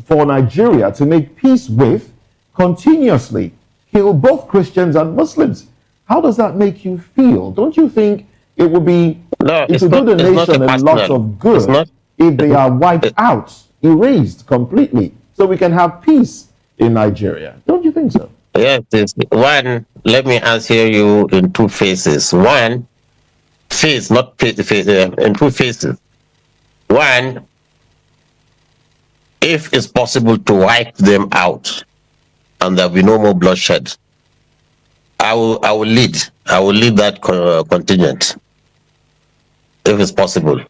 for Nigeria to make peace with, continuously kill both Christians and Muslims? How does that make you feel? Don't you think it would be, it would do the nation a lot of good if they are wiped out, erased completely, so we can have peace in Nigeria? Don't you think so?
Yes. One, let me answer you in two phases. One, phase, not phase, in two phases. One, if it's possible to wipe them out and there'll be no more bloodshed, I will lead that contingent. If it's possible.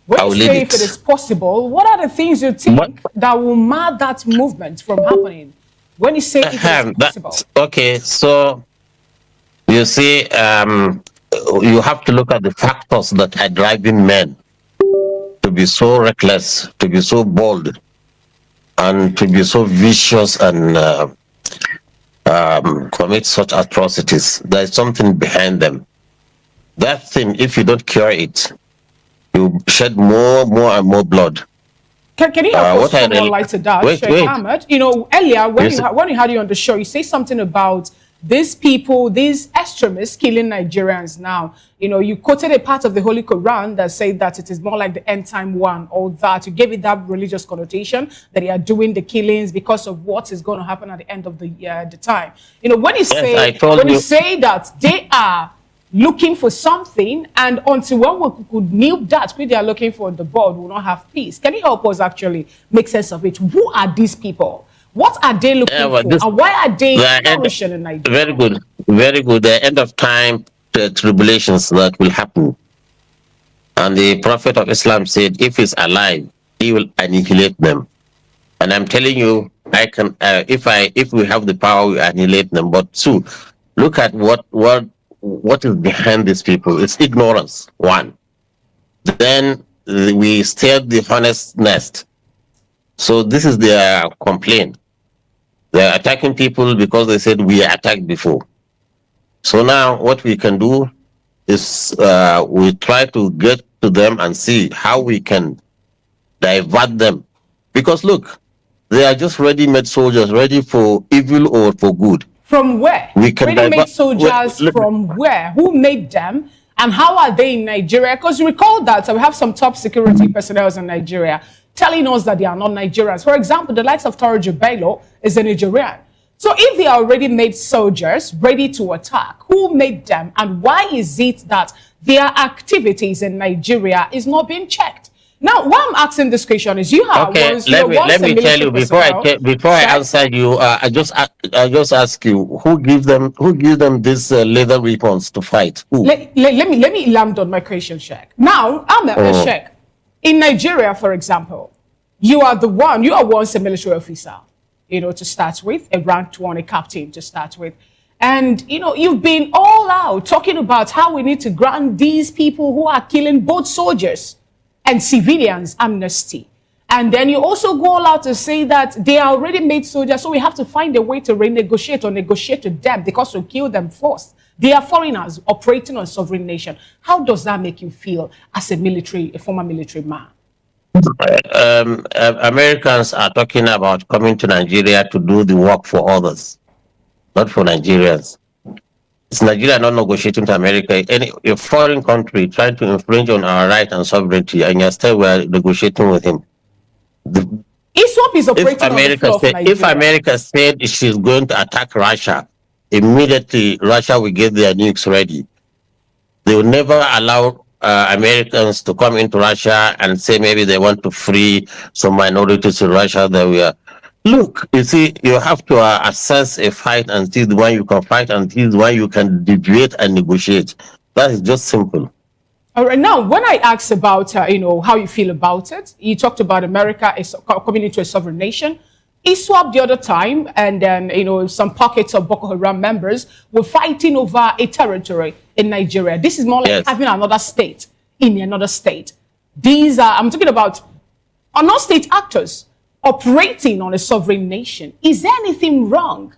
When you say if it is possible, what are the things you think that will mar that movement from happening? When you say if it is possible.
Okay, so you see, you have to look at the factors that are driving men to be so reckless, to be so bold, and to be so vicious and commit such atrocities. There is something behind them. That thing, if you don't cure it, you shed more and more blood.
Can you help us shed more light to that, Sheikh Ahmed? You know, earlier when you had you on the show, you say something about these people, these extremists killing Nigerians now. You know, you quoted a part of the Holy Quran that said that it is more like the end time one, or that you gave it that religious connotation that they are doing the killings because of what is going to happen at the end of the time. You know, when you say you say that they are looking for something, and until when we could kneel that which they are looking for on the board, we will not have peace. Can you help us actually make sense of it? Who are these people? What are they looking for? And why are they flourishing in Nigeria?
Very good. Very good. The end of time tribulations that will happen. And the Prophet of Islam said, if he's alive, he will annihilate them. And I'm telling you, I can, if we have the power, we annihilate them. But two, look at what is behind these people. It's ignorance, one. Then we stirred the honest nest. So this is their complaint. They're attacking people because they said we attacked before. So now what we can do is we try to get to them and see how we can divert them. Because look, they are just ready-made soldiers, ready for evil or for good.
From where? Ready-made soldiers from where? Who made them? And how are they in Nigeria? Because recall that we have some top security personnel in Nigeria telling us that they are not Nigerians. For example, the likes of Torjo Bello is a Nigerian. So if they are already made soldiers ready to attack, who made them? And why is it that their activities in Nigeria is not being checked? Now, why I'm asking this question is you have
let me tell you before I answer you. I just ask you who gives them this leather weapons to fight? Who?
Let me land on my question, Sheikh. Now, I'm a Sheikh. In Nigeria, for example, you are once a military officer, you know, to start with, a ranked one, a captain to start with. And, you know, you've been all out talking about how we need to grant these people who are killing both soldiers and civilians amnesty. And then you also go all out to say that they are already made soldiers, so we have to find a way to renegotiate or negotiate with them because we kill them first. They are foreigners operating on a sovereign nation. How does that make you feel as a former military man?
Americans are talking about coming to Nigeria to do the work for others, not for Nigerians. It's Nigeria not negotiating to America. A foreign country trying to infringe on our right and sovereignty, and yet still we're negotiating with him.
ISWAP is operating on the floor of Nigeria.
If America said she's going to attack Russia, immediately Russia will get their nukes ready. They will never allow Americans to come into Russia and say maybe they want to free some minorities in Russia that we are. Look, you see, you have to assess a fight and see the one you can fight and see the one you can debate and negotiate. That is just simple.
All right. Now, when I asked about, you know, how you feel about it, you talked about America is coming into a sovereign nation. ISWAP the other time, and then, you know, some pockets of Boko Haram members were fighting over a territory in Nigeria. This is more like having another state in another state. These are, I'm talking about, are not state actors operating on a sovereign nation. Is there anything wrong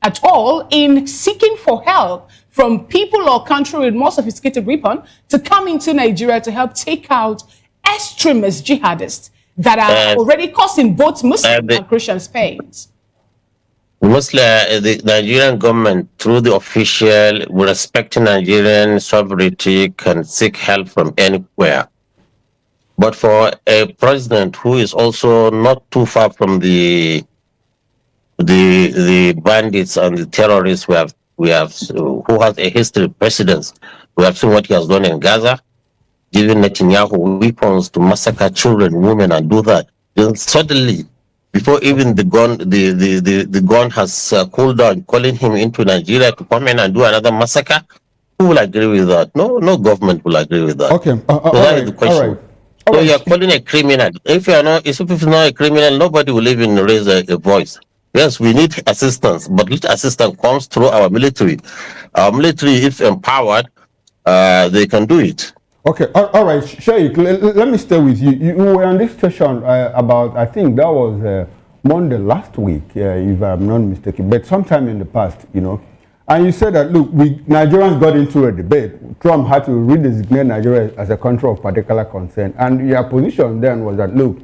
at all in seeking for help from people or country with more sophisticated weapons to come into Nigeria to help take out extremist jihadists that are already causing both Muslim and Christian pains?
The Nigerian government, through the official, respecting Nigerian sovereignty, can seek help from anywhere. But for a president who is also not too far from the bandits and the terrorists who has a history of precedence, we have seen what he has done in Gaza, giving Netanyahu weapons to massacre children, women, and do that. Then suddenly, before even the gun has cooled down, calling him into Nigeria to come in and do another massacre, who will agree with that? No government will agree with that.
Okay,
so that is the question. So you are calling a criminal. If you are not, if it's not a criminal, nobody will even raise a voice. Yes, we need assistance, but this assistance comes through our military. Our military, if empowered, they can do it.
Okay, all right, Sheikh, let me stay with you. You were on this session about, I think that was Monday last week, if I'm not mistaken, but sometime in the past, you know, And you said that, look, Nigerians got into a debate. Trump had to redesignate Nigeria as a country of particular concern. And your position then was that, look,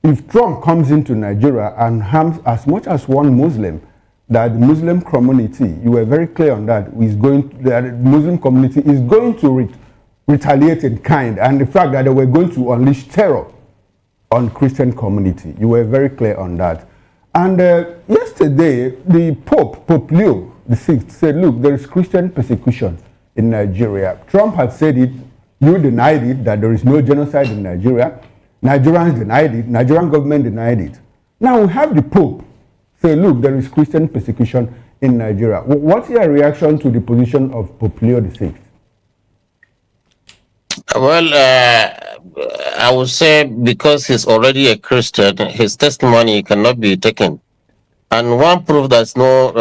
if Trump comes into Nigeria and harms as much as one Muslim, that the Muslim community, you were very clear on that, the Muslim community is going to retaliate in kind. And the fact that they were going to unleash terror on Christian community. You were very clear on that. And yesterday, the Pope Leo VI said, look, there is Christian persecution in Nigeria. Trump had said it, you denied it, that there is no genocide in Nigeria. Nigerians denied it, Nigerian government denied it. Now we have the Pope say, look, there is Christian persecution in Nigeria. What's your reaction to the position of Pope Leo VI?
Well, I would say because he's already a Christian, his testimony cannot be taken. And one proof that's no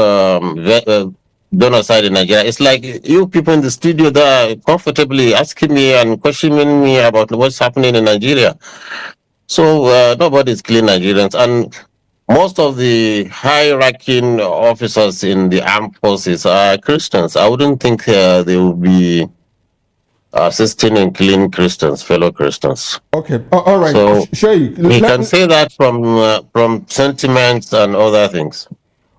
genocide in Nigeria, it's like you people in the studio that are comfortably asking me and questioning me about what's happening in Nigeria. So nobody's killing Nigerians. And most of the high-ranking officers in the armed forces are Christians. I wouldn't think they will be assisting in killing Christians, fellow Christians.
Okay, all right.
So
Sheikh,
we can say that from sentiments and other things.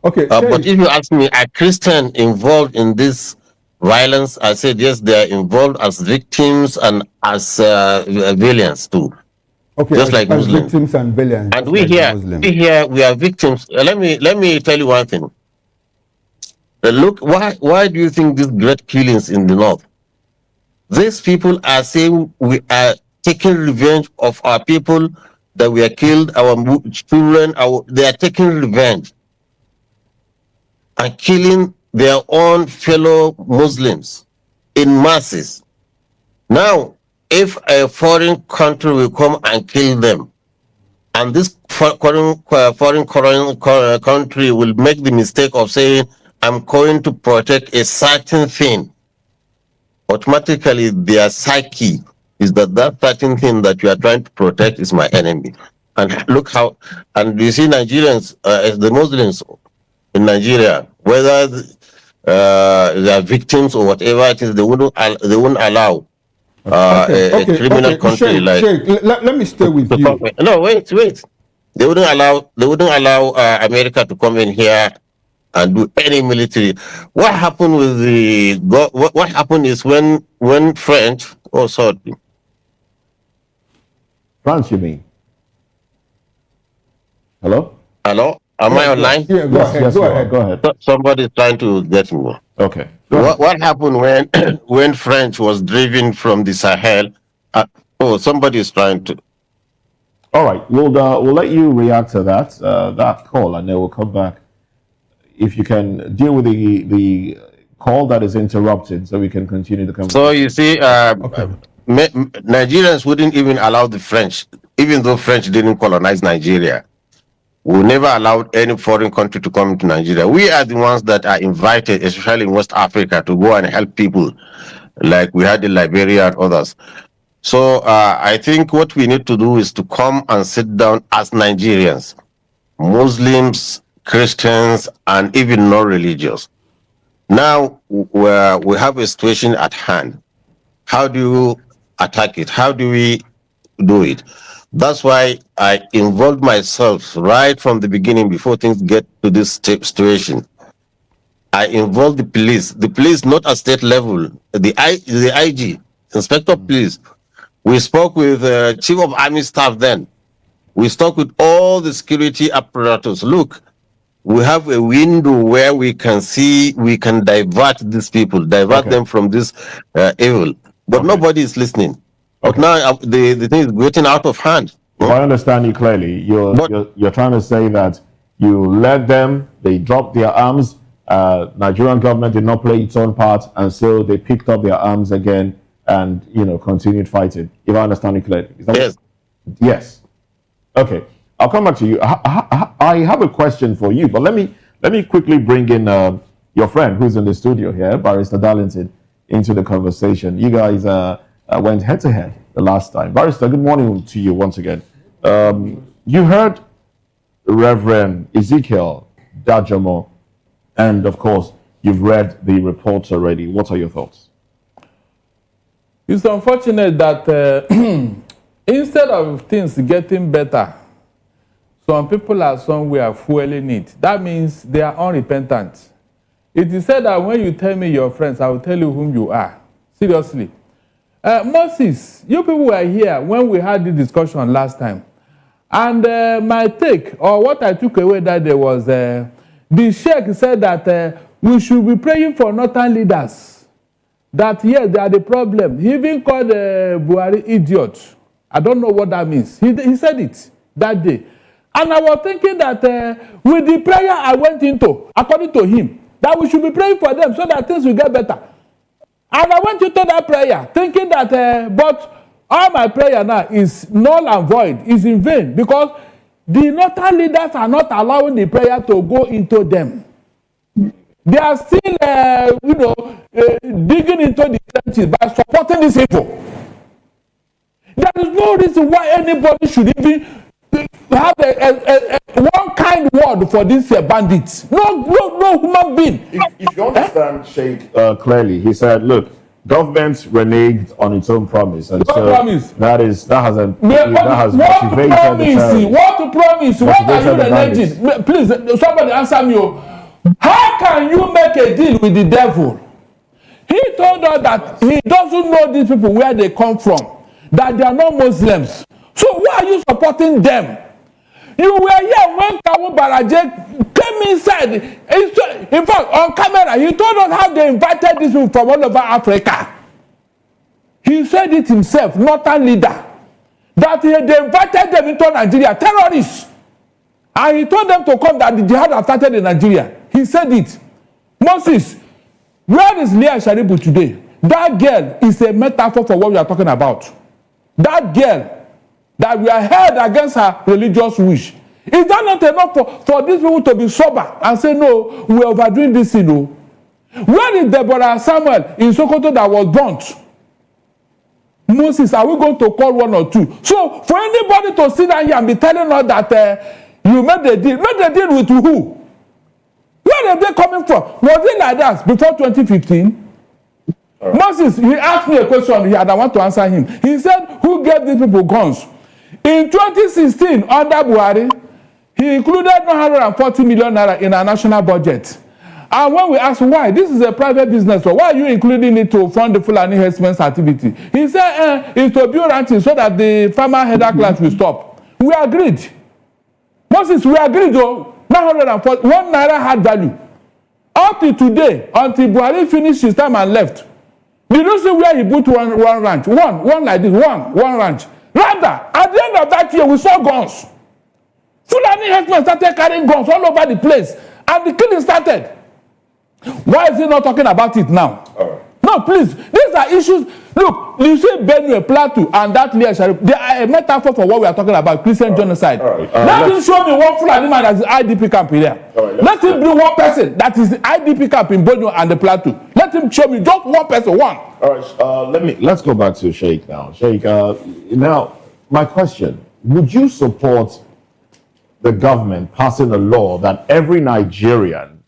Okay,
but if you ask me, are Christians involved in this violence? I said yes, they are involved as victims and as villains too.
Okay,
just like
as
Muslims.
victims and villains.
And we are victims. Let me tell you one thing. Look, why do you think these great killings in the north? These people are saying we are taking revenge of our people that we are killed, our children. They are taking revenge and killing their own fellow Muslims in masses. Now, if a foreign country will come and kill them, and this foreign country will make the mistake of saying, I'm going to protect a certain thing, automatically their psyche is that certain thing that you are trying to protect is my enemy. And look how, and you see Nigerians, the Muslims in Nigeria, whether they are victims or whatever it is, they wouldn't allow a criminal country
Sheikh,
like.
Sheikh, let me stay with you.
No, wait. They wouldn't allow America to come in here and do any military. What happened with what happened is when French. Oh, sorry.
France, you mean? Hello?
Hello? Am I online?
Yeah, go ahead.
Go ahead.
Somebody is trying to get me.
Okay.
What happened when French was driven from the Sahel? Somebody is trying to.
All right. We'll let you react to that call, and then we'll come back. If you can deal with the call that is interrupted, so we can continue the conversation.
So you see, Nigerians wouldn't even allow the French, even though French didn't colonize Nigeria. We never allowed any foreign country to come to Nigeria. We are the ones that are invited, especially in West Africa, to go and help people, like we had in Liberia and others. So I think what we need to do is to come and sit down as Nigerians, Muslims, Christians, and even non-religious. Now we have a situation at hand. How do you attack it? How do we do it? That's why I involved myself right from the beginning before things get to this situation. I involved the police not at state level, the IG, Inspector of Police. We spoke with Chief of Army Staff then. We spoke with all the security apparatus. Look, we have a window where we can see, we can divert these people, them from this evil. But nobody is listening. But now the thing is getting out of hand.
If I understand you clearly, you're trying to say that you led them, they dropped their arms, Nigerian government did not play its own part, and so they picked up their arms again and continued fighting. If I understand you clearly.
Yes.
Yes. Okay. I'll come back to you. I have a question for you, but let me quickly bring in your friend who's in the studio here, Barrister Darlington, into the conversation. You guys went head to head the last time. Barrister, good morning to you once again. You heard Reverend Ezekiel Dajomo and, of course, You've read the reports already. What are your thoughts?
It's unfortunate that instead of things getting better, some people are somewhere fueling it. That means they are unrepentant. It is said that when you tell me your friends, I will tell you whom you are. Seriously. Moses, you people were here when we had the discussion last time. And my take, or what I took away that day was, the Sheikh said that we should be praying for northern leaders. That, yes, they are the problem. He even called Buhari idiot. I don't know what that means. He said it that day. And I was thinking that with the prayer I went into, according to him, that we should be praying for them so that things will get better. And I went into that prayer thinking that, but all my prayer now is null and void, is in vain, because the northern leaders are not allowing the prayer to go into them. They are still, digging into the trenches by supporting these people. There is no reason why anybody should even have one kind word for these bandits. No human being.
If you understand Sheikh clearly, he said, look, government reneged on its own promise. And
what
so
promise?
That has motivated
What to promise? What are you reneging? Please, somebody answer me. How can you make a deal with the devil? He told us that he doesn't know these people where they come from, that they are not Muslims. So why are you supporting them? You were here when Kawu Baraje came inside. In fact, on camera, he told us how they invited these people from all over Africa. He said it himself, northern leader, that they invited them into Nigeria, terrorists. And he told them to come, that the jihad has started in Nigeria. He said it. Moses, where is Leah Sharibu today? That girl is a metaphor for what we are talking about. That girl that we are held against her religious wish. Is that not enough for these people to be sober and say, no, we are overdoing this, you know? Where is Deborah Samuel in Sokoto that was burnt? Moses, are we going to call one or two? So for anybody to sit down here and be telling us that you made a deal with who? Where are they coming from? Was it like that before 2015? Right. Moses, he asked me a question here and I want to answer him. He said, who gave these people guns? In 2016, under Buhari, he included 940 million naira in our national budget. And when we asked why, this is a private business, so why are you including it to fund the Fulani herdsmen's activity? He said, it's to build ranches so that the farmer header class will stop. We agreed. Moses, we agreed though. 940, 1 naira had value. Up to today, until Buhari finished his time and left, did you see where he put one ranch? One like this, one ranch. Rather, at the end of that year, we saw guns. Fulani herdsmen started carrying guns all over the place, and the killing started. Why is he not talking about it now? No, please. These are issues. Look, you see Benue, Plateau, and that Leah Sharif, they are a metaphor for what we are talking about, Christian genocide. Let him show me one Fulani man that is IDP camp here. Let him bring one person that is the IDP camp in Benue and the Plateau. Let him show me just one person, one.
All right, let's go back to Sheikh now. Sheikh, now, my question, would you support the government passing a law that every Nigerian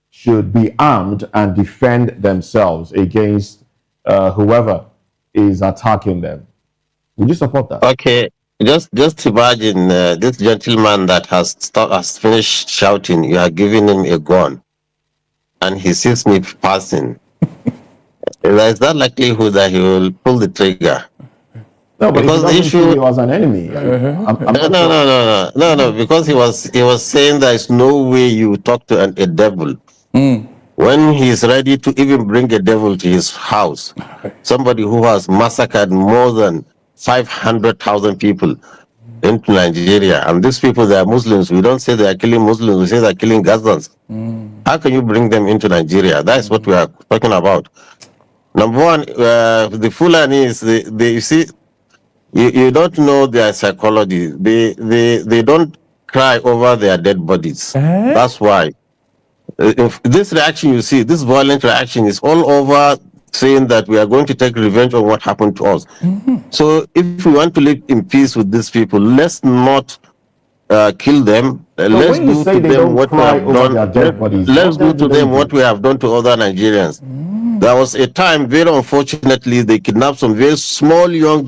should be armed and defend themselves against whoever is attacking them? Would you support that?
Okay, just imagine this gentleman that has finished shouting. You are giving him a gun, and he sees me passing. There is that likelihood that he will pull the trigger.
No, but because the issue, he was an enemy.
No. Because he was saying there is no way you talk to a devil. When he is ready to even bring a devil to his house, somebody who has massacred more than 500,000 people into Nigeria, and these people, they are Muslims. We don't say they are killing Muslims, we say they are killing Gazans. How can you bring them into Nigeria? That's what we are talking about. Number one, the Fulanis, you see, you don't know their psychology. They don't cry over their dead bodies. That's why. If this reaction you see, this violent reaction is all over saying that we are going to take revenge on what happened to us. So if we want to live in peace with these people, let's not kill them. let's
when you
do
say
to
they
them
don't
what we
cry
have
over their
done.
dead bodies,
Let's
what
do to
do they
them
do?
what we have done to other Nigerians. There was a time, very unfortunately, they kidnapped some very small young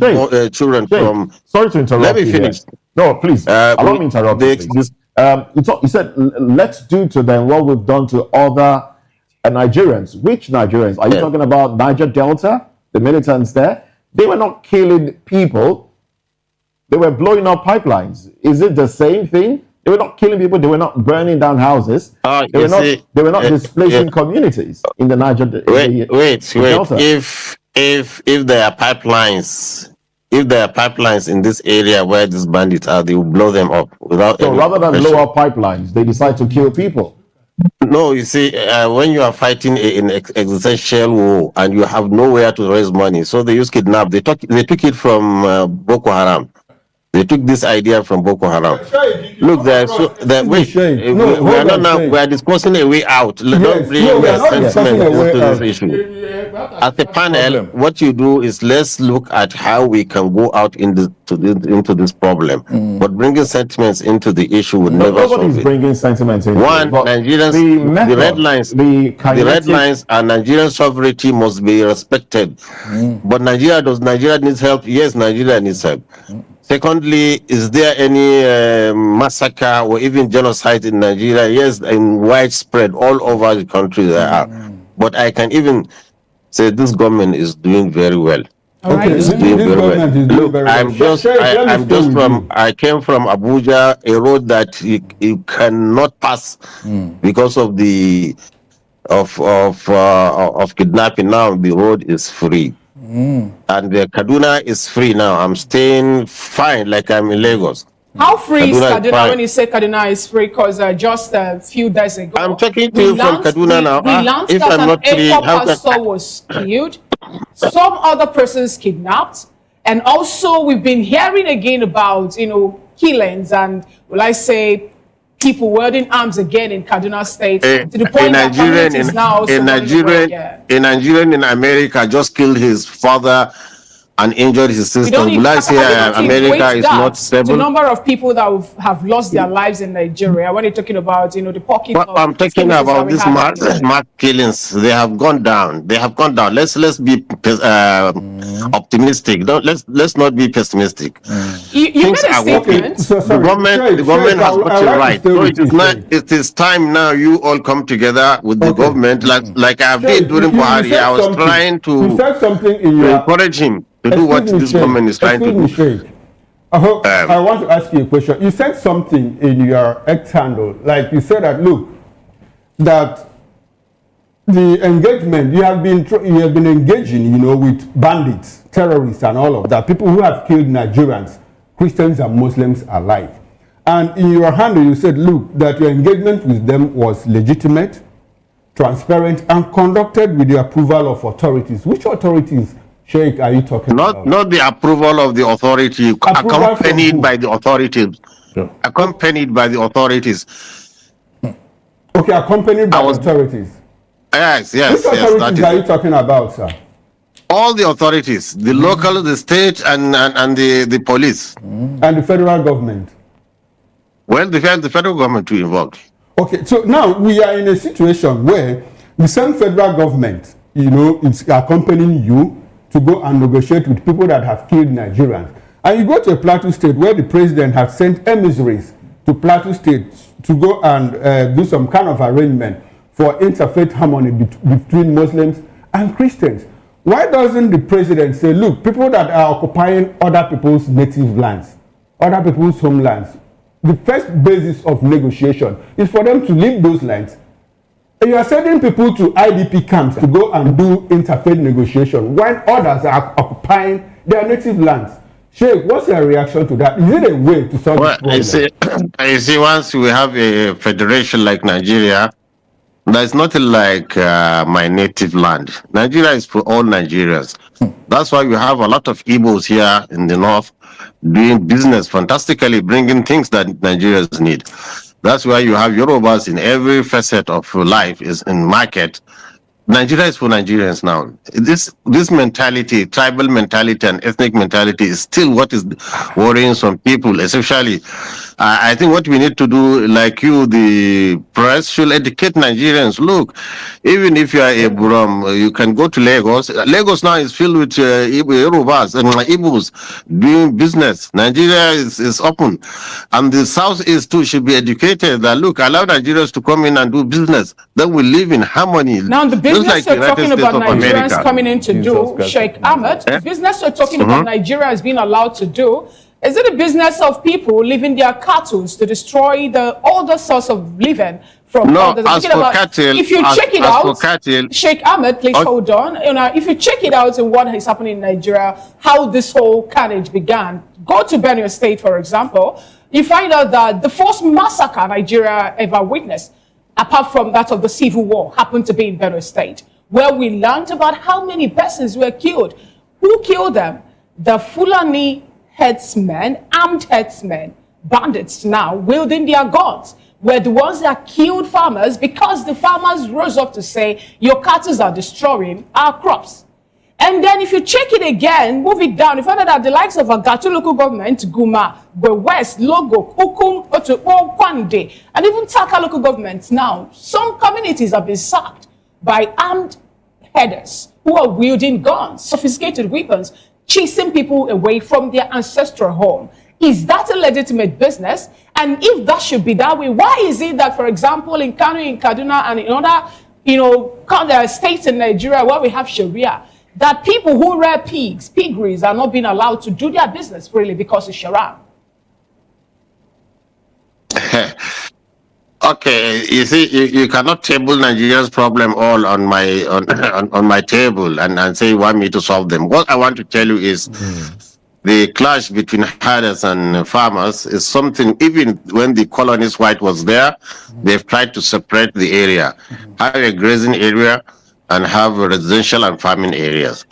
children from.
Sorry to interrupt
Let me
you
finish.
there. No, please. Allow me to interrupt you, please. You said, let's do to them what we've done to other Nigerians. Which Nigerians? Are you talking about Niger Delta, the militants there? They were not killing people. They were blowing up pipelines. Is it the same thing? They were not killing people. They were not burning down houses. They were not displacing communities in the Niger Delta.
If there are pipelines, in this area where these bandits are, they will blow them up without.
So rather than blow up pipelines, they decide to kill people.
No, you see, when you are fighting an existential war and you have nowhere to raise money, so they use kidnap. They took it from Boko Haram. They took this idea from Boko Haram. Look, we are discussing a way out. Don't bring sentiment into this issue. As a panel, what you do is let's look at how we can go out into this problem. But bringing sentiments into the issue would never solve it.
Nobody's bringing sentiments into
it. Nigerians, the red lines and Nigerian sovereignty must be respected. But Nigeria needs help? Yes, Nigeria needs help. Secondly, is there any massacre or even genocide in Nigeria? Yes, and widespread all over the country there are. But I can even say this government is doing very well.
Okay, this government is doing very well.
I came from Abuja, a road that you cannot pass because of the of kidnapping. Now the road is free. And the Kaduna is free now. I'm staying fine, like I'm in Lagos.
How free is Kaduna when you say Kaduna is free? Because just a few days ago,
I'm talking to you from Kaduna now.
If I'm not free, how can was killed, some other persons kidnapped, and also we've been hearing again about killings and will I say people wielding arms again in Kaduna State to the point that communities now also
a Nigerian in America just killed his father and injured his sister. Will I say America is not stable?
The number of people that have lost their lives in Nigeria, when you're talking about, the pocket.
I'm talking about these mass killings. They have gone down. Let's be optimistic. Let's not be pessimistic.
You made a statement.
The government has got it right. So it is time now you all come together with the government, like I did during Buhari. I was trying to encourage him to do what this government is trying to do.
I want to ask you a question. You said something in your X handle, like you said that that the engagement you have been engaging, with bandits, terrorists, and all of that, people who have killed Nigerians, Christians and Muslims alike. And in your handle, you said, that your engagement with them was legitimate, transparent, and conducted with the approval of authorities. Which authorities, Sheikh, are you talking about?
Not the approval of the authority, accompanied by the authorities. Sure. Accompanied by the authorities.
Okay, accompanied by authorities.
Yes.
Which authorities are you talking about, sir?
All the authorities, the local, the state, and the police.
And the federal government?
Well, the federal government too involved.
Okay, so now we are in a situation where the same federal government, is accompanying you to go and negotiate with people that have killed Nigerians. And you go to a Plateau State where the president has sent emissaries to Plateau State to go and do some kind of arrangement for interfaith harmony between Muslims and Christians. Why doesn't the president say, people that are occupying other people's native lands, other people's homelands, the first basis of negotiation is for them to leave those lands. And you are sending people to IDP camps to go and do interfaith negotiation while others are occupying their native lands. Sheikh, what's your reaction to that? Is it a way to solve this problem?
I see once we have a federation like Nigeria, there's nothing like my native land. Nigeria is for all Nigerians. That's why we have a lot of Igbos here in the north doing business fantastically, bringing things that Nigerians need. That's why you have Yorubas in every facet of life is in market. Nigeria is for Nigerians now. This mentality, tribal mentality and ethnic mentality is still what is worrying some people, especially I think what we need to do, like you, the press, should educate Nigerians. Look, even if you are a Buram, you can go to Lagos. Lagos now is filled with Yorubas and Igbos doing business. Nigeria is open. And the Southeast too should be educated that, look, allow Nigerians to come in and do business. Then we live in harmony.
Now, the business
like
you're talking about Nigerians
America.
coming in to do, Sheikh Ahmed, the business you're talking about Nigeria has been allowed to do, is it a business of people leaving their cattle to destroy the older source of living from others?
As for cattle,
if you check it out,
cattle,
Sheikh Ahmed, please hold on. You know, if you check it out and what is happening in Nigeria, how this whole carnage began, go to Benue State, for example, you find out that the first massacre Nigeria ever witnessed, apart from that of the civil war, happened to be in Benue State, where we learned about how many persons were killed. Who killed them? The Fulani headsmen, armed headsmen, bandits now, wielding their guns, were the ones that killed farmers because the farmers rose up to say, your cattle are destroying our crops. And then if you check it again, move it down, you find out that the likes of Agatu local government, Guma, the West, Logo, Kukum, Otuo, Kwande, and even Taka local governments now, some communities have been sacked by armed headers who are wielding guns, sophisticated weapons, chasing people away from their ancestral home. Is that a legitimate business? And if that should be that way, why is it that, for example, in Kano, in Kaduna, and in other states in Nigeria where we have Sharia, that people who rear pigs, piggeries, are not being allowed to do their business freely because of Sharia?
Okay, you see, you cannot table Nigeria's problem all on my on my table and say you want me to solve them. What I want to tell you is the clash between herders and farmers is something, even when the colonist white was there, they've tried to separate the area, have a grazing area and have residential and farming areas.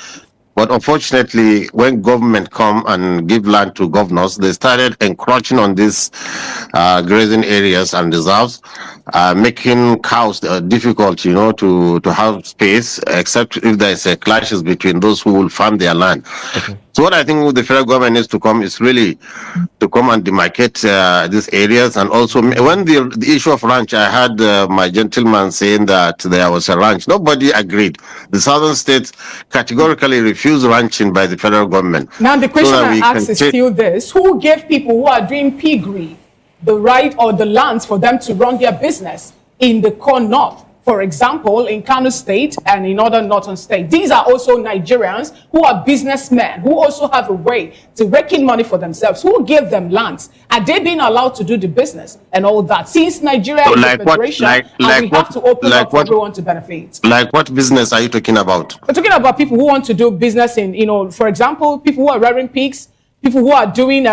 But unfortunately, when government come and give land to governors, they started encroaching on these grazing areas and reserves, making cows difficult, to have space, except if there is a clashes between those who will farm their land. Okay. So what I think the federal government needs to come is really to come and demarcate these areas. And also, when the issue of ranch, I had my gentleman saying that there was a ranch. Nobody agreed. The southern states categorically refused ranching by the federal government.
Now the question I ask is still this: who gave people who are doing piggery the right or the lands for them to run their business in the core north? For example, in Kano State and in other northern states. These are also Nigerians who are businessmen, who also have a way to rake in money for themselves. Who gave them lands? Are they being allowed to do the business and all that? Since Nigeria is a federation, we have to open up for everyone to benefit. Like
what business are you talking about?
We're talking about people who want to do business in, for example, people who are rearing pigs, people who are doing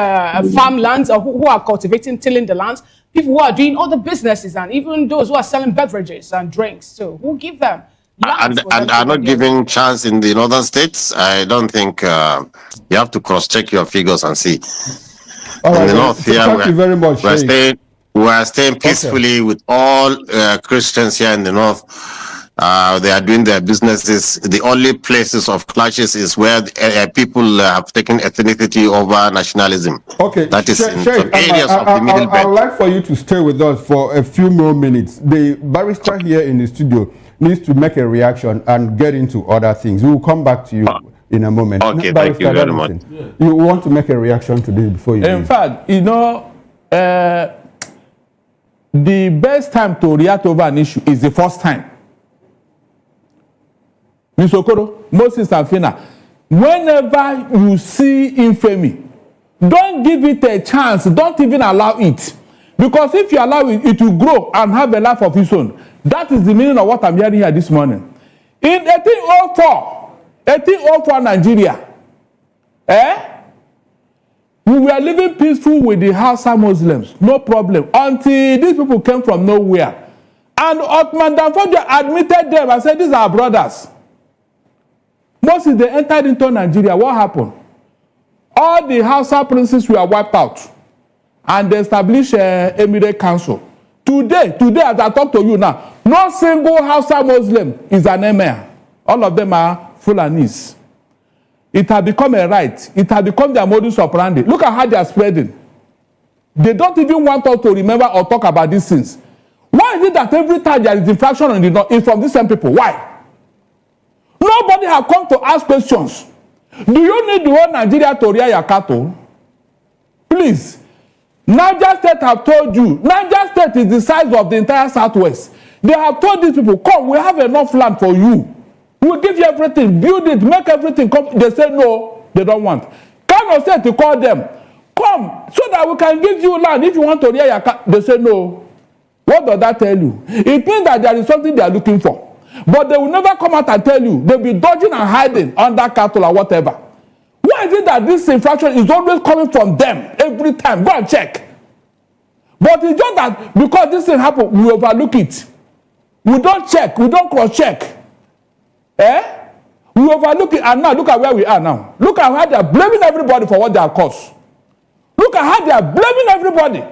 farmlands or who are cultivating, tilling the lands, people who are doing other businesses, and even those who are selling beverages and drinks. So who give them
and are not giving chance in the northern states? I don't think you have to cross-check your figures and see.
All right,
in the north here,
thank you very much.
We are staying peacefully with all Christians here in the north. They are doing their businesses. The only places of clashes is where people have taken ethnicity over nationalism.
Okay,
that is in some areas of the middle belt.
I would like for you to stay with us for a few more minutes. The barrister here in the studio needs to make a reaction and get into other things. We will come back to you in a moment.
Okay, thank you very much.
You want to make a reaction to this before you
leave? In fact, the best time to react over an issue is the first time. Ms. Okoro, Moses and Fina, whenever you see infamy, don't give it a chance. Don't even allow it. Because if you allow it, it will grow and have a life of its own. That is the meaning of what I'm hearing here this morning. In 1804 Nigeria, we were living peaceful with the Hausa Muslims, no problem, until these people came from nowhere. And Ottoman Danfodio admitted them and said, these are brothers. Once they entered into Nigeria, what happened? All the Hausa princes were wiped out, and they established Emirate Council. Today, as I talk to you now, no single Hausa Muslim is an emir. All of them are Fulanis. It has become a right. It has become their modus operandi. Look at how they are spreading. they don't even want us to remember or talk about these things. Why is it that every time there is infraction on the north, it's from these same people? Why? Nobody has come to ask questions. Do you need the whole Nigeria to rear your cattle? Please. Niger State have told you. Niger State is the size of the entire Southwest. They have told these people, come, we have enough land for you. We'll give you everything, build it, make everything come. They say no, they don't want. Kano State to call them, come, so that we can give you land if you want to rear your cattle. They say no. What does that tell you? It means that there is something they are looking for. But they will never come out and tell you. They'll be dodging and hiding under cattle or whatever. Why is it that this infraction is always coming from them every time? Go and check. But it's just that because this thing happened, we overlook it. We don't check. We don't cross-check. We overlook it. And now, look at where we are now. Look at how they are blaming everybody for what they are caused. Look at how they are blaming everybody.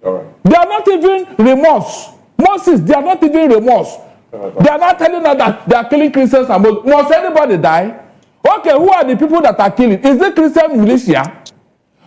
All right.
They are not even remorse. Moses, they are not even remorse. They are not telling us that they are killing Christians and Muslims. Must anybody die? Okay, who are the people that are killing? Is it Christian militia?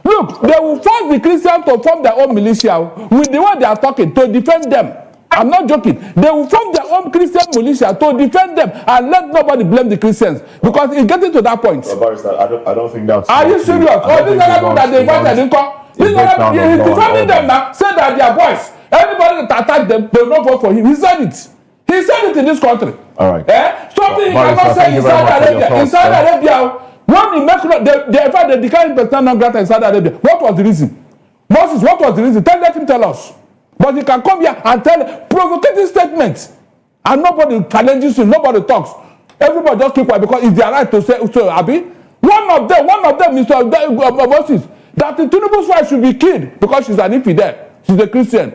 Look, they will force the Christians to form their own militia with the way they are talking to defend them. I'm not joking. They will form their own Christian militia to defend them and let nobody blame the Christians because it's getting to that point.
I don't think that's.
Are you serious? Oh, these are people that they invited in court. He's defending them now. Say that they are boys. Everybody that attacked them, they will not vote for him. He said it. He said it in this country.
All right.
Something he cannot say in Saudi Arabia. In Saudi Arabia, when he make in fact they declared him persona non grata in Saudi Arabia. What was the reason? Moses, what was the reason? Let him tell us. But he can come here and tell provocative statements, and nobody challenges him. Nobody talks. Everybody just keep quiet because it's their right to say so. Abi, one of them, Mr. Moses, that the Tinubu's wife should be killed because she's an infidel. She's a Christian.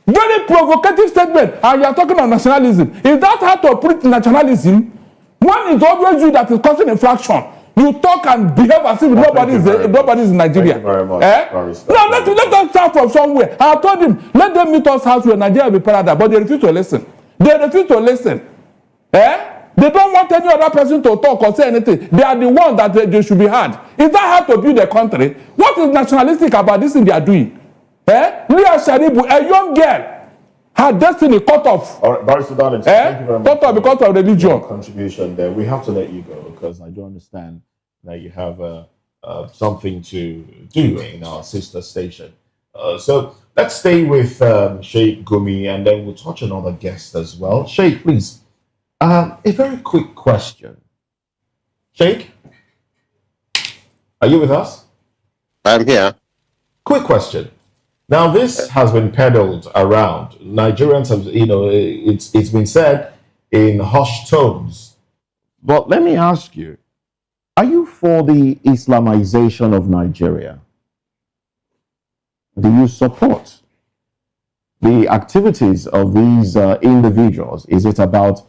Very provocative statement, and you are talking about nationalism. Is that how to preach nationalism? When it's always you that is causing infraction, you talk and behave as if nobody is in Nigeria.
Thank you very much.
No, let us start from somewhere. I told him, let them meet us house where Nigeria will be paradise, but they refuse to listen. They refuse to listen. They don't want any other person to talk or say anything. They are the ones that they should be heard. Is that how to build a country? What is nationalistic about this thing they are doing? Leah Sharibu, a young girl, her destiny cut off.
All right, Barrister Darlington, thank you very much.
Cut off because of religion.
Your contribution there. We have to let you go because I do understand that you have something to do in our sister station. So let's stay with Sheikh Gumi and then we'll touch on other guests as well. Sheikh, please, a very quick question. Sheikh, are you with us?
I'm here.
Quick question. Now, this has been peddled around. Nigerians have, it's been said in hushed tones. But let me ask you, are you for the Islamization of Nigeria? Do you support the activities of these individuals? Is it about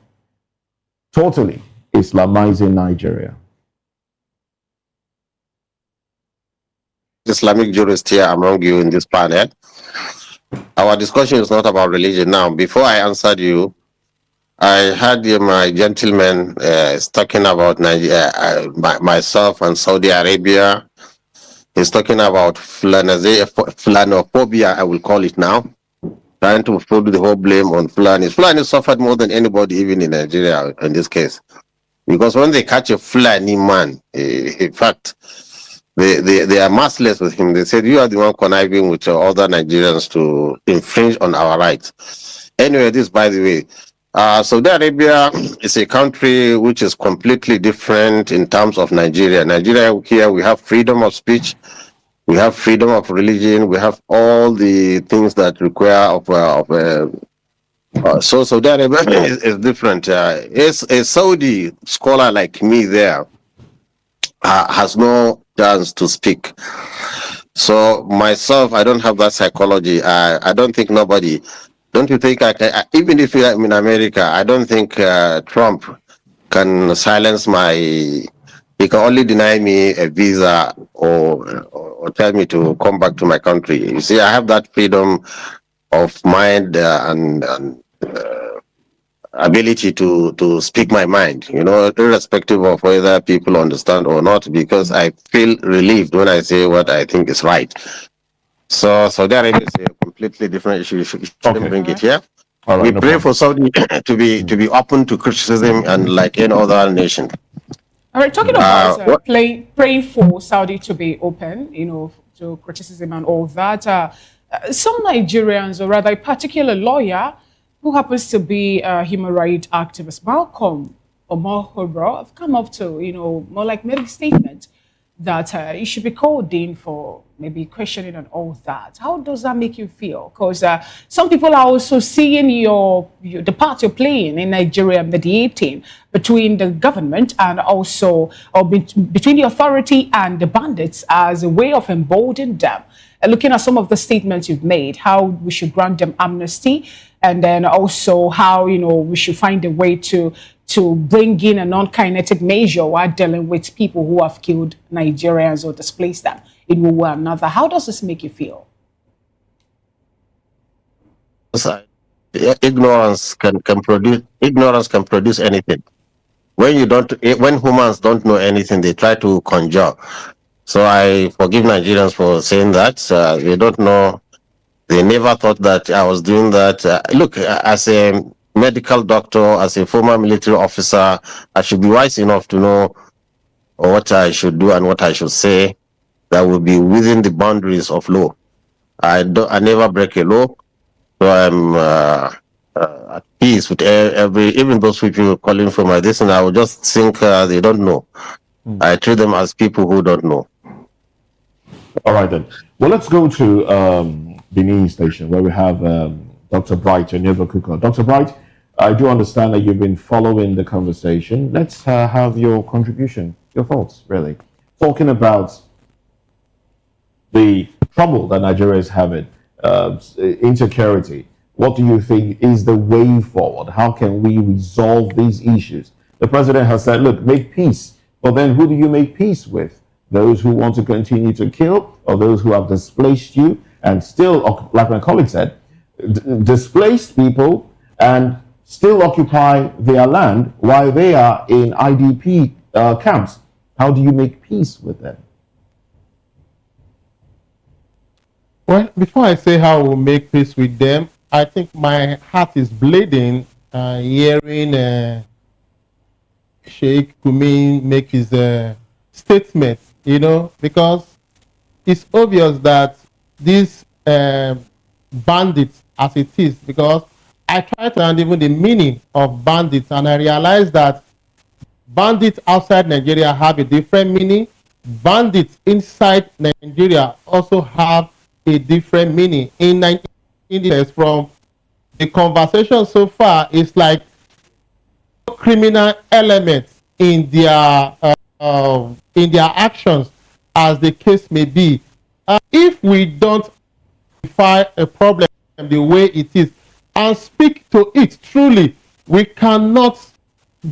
totally Islamizing Nigeria?
Islamic jurist here among you in this panel. Our discussion is not about religion now. Before I answered you, I heard my gentleman talking about myself and Saudi Arabia. He's talking about Fulanophobia, I will call it now. Trying to put the whole blame on Fulani. Fulani suffered more than anybody, even in Nigeria in this case. Because when they catch a Fulani man, in fact, they are merciless with him. They said, you are the one conniving with other Nigerians to infringe on our rights. Anyway, this, by the way, Saudi Arabia is a country which is completely different in terms of Nigeria. Nigeria, here we have freedom of speech, we have freedom of religion, we have all the things that require so Saudi Arabia is different. A Saudi scholar like me there has no chance to speak. So myself, I don't have that psychology. I don't think nobody. Don't you think even if I'm in America, I don't think Trump can silence my. He can only deny me a visa or tell me to come back to my country. You see, I have that freedom of mind and ability to speak my mind, irrespective of whether people understand or not, because I feel relieved when I say what I think is right. So Saudi Arabia is a completely different issue. You shouldn't bring it here.
All right,
We
no
pray
problem.
for Saudi to be open to criticism and like any other nation.
All right, talking about praying for Saudi to be open, to criticism and all that. Some Nigerians, or rather a particular lawyer who happens to be a human rights activist, Malcolm Omohoro, have come up to, more like made a statement that you should be called in for maybe questioning and all that. How does that make you feel? Because some people are also seeing the part you're playing in Nigeria, mediating between the government and also between the authority and the bandits as a way of emboldening them. Looking at some of the statements you've made, how we should grant them amnesty, and then also how we should find a way to bring in a non-kinetic measure while dealing with people who have killed Nigerians or displaced them in one way or another. How does this make you feel?
Ignorance can produce anything. When humans don't know anything, they try to conjure. So I forgive Nigerians for saying that. They don't know. They never thought that I was doing that. Look, as a medical doctor, as a former military officer, I should be wise enough to know what I should do and what I should say that will be within the boundaries of law. I never break a law, so I'm at peace with even those people calling for my this, and I will just think they don't know. I treat them as people who don't know.
All right then. Well, let's go to Benin Station where we have Dr. Bright and Kuka. Dr. Bright, I do understand that you've been following the conversation. Let's have your contribution, your thoughts, really. Talking about the trouble that Nigeria is having, insecurity. What do you think is the way forward? How can we resolve these issues? The president has said, look, make peace. But then who do you make peace with? Those who want to continue to kill, or those who have displaced you and still, like my colleague said, displaced people and still occupy their land while they are in IDP camps? How do you make peace with them?
Well, before I say how we'll make peace with them, I think my heart is bleeding hearing Sheikh Gumi make his statement, because it's obvious that these bandits, as it is, because I tried to understand even the meaning of bandits, and I realized that bandits outside Nigeria have a different meaning. Bandits inside Nigeria also have a different meaning. In Nigeria, from the conversation so far, it's like criminal elements in their actions, as the case may be. If we don't identify a problem the way it is and speak to it truly, we cannot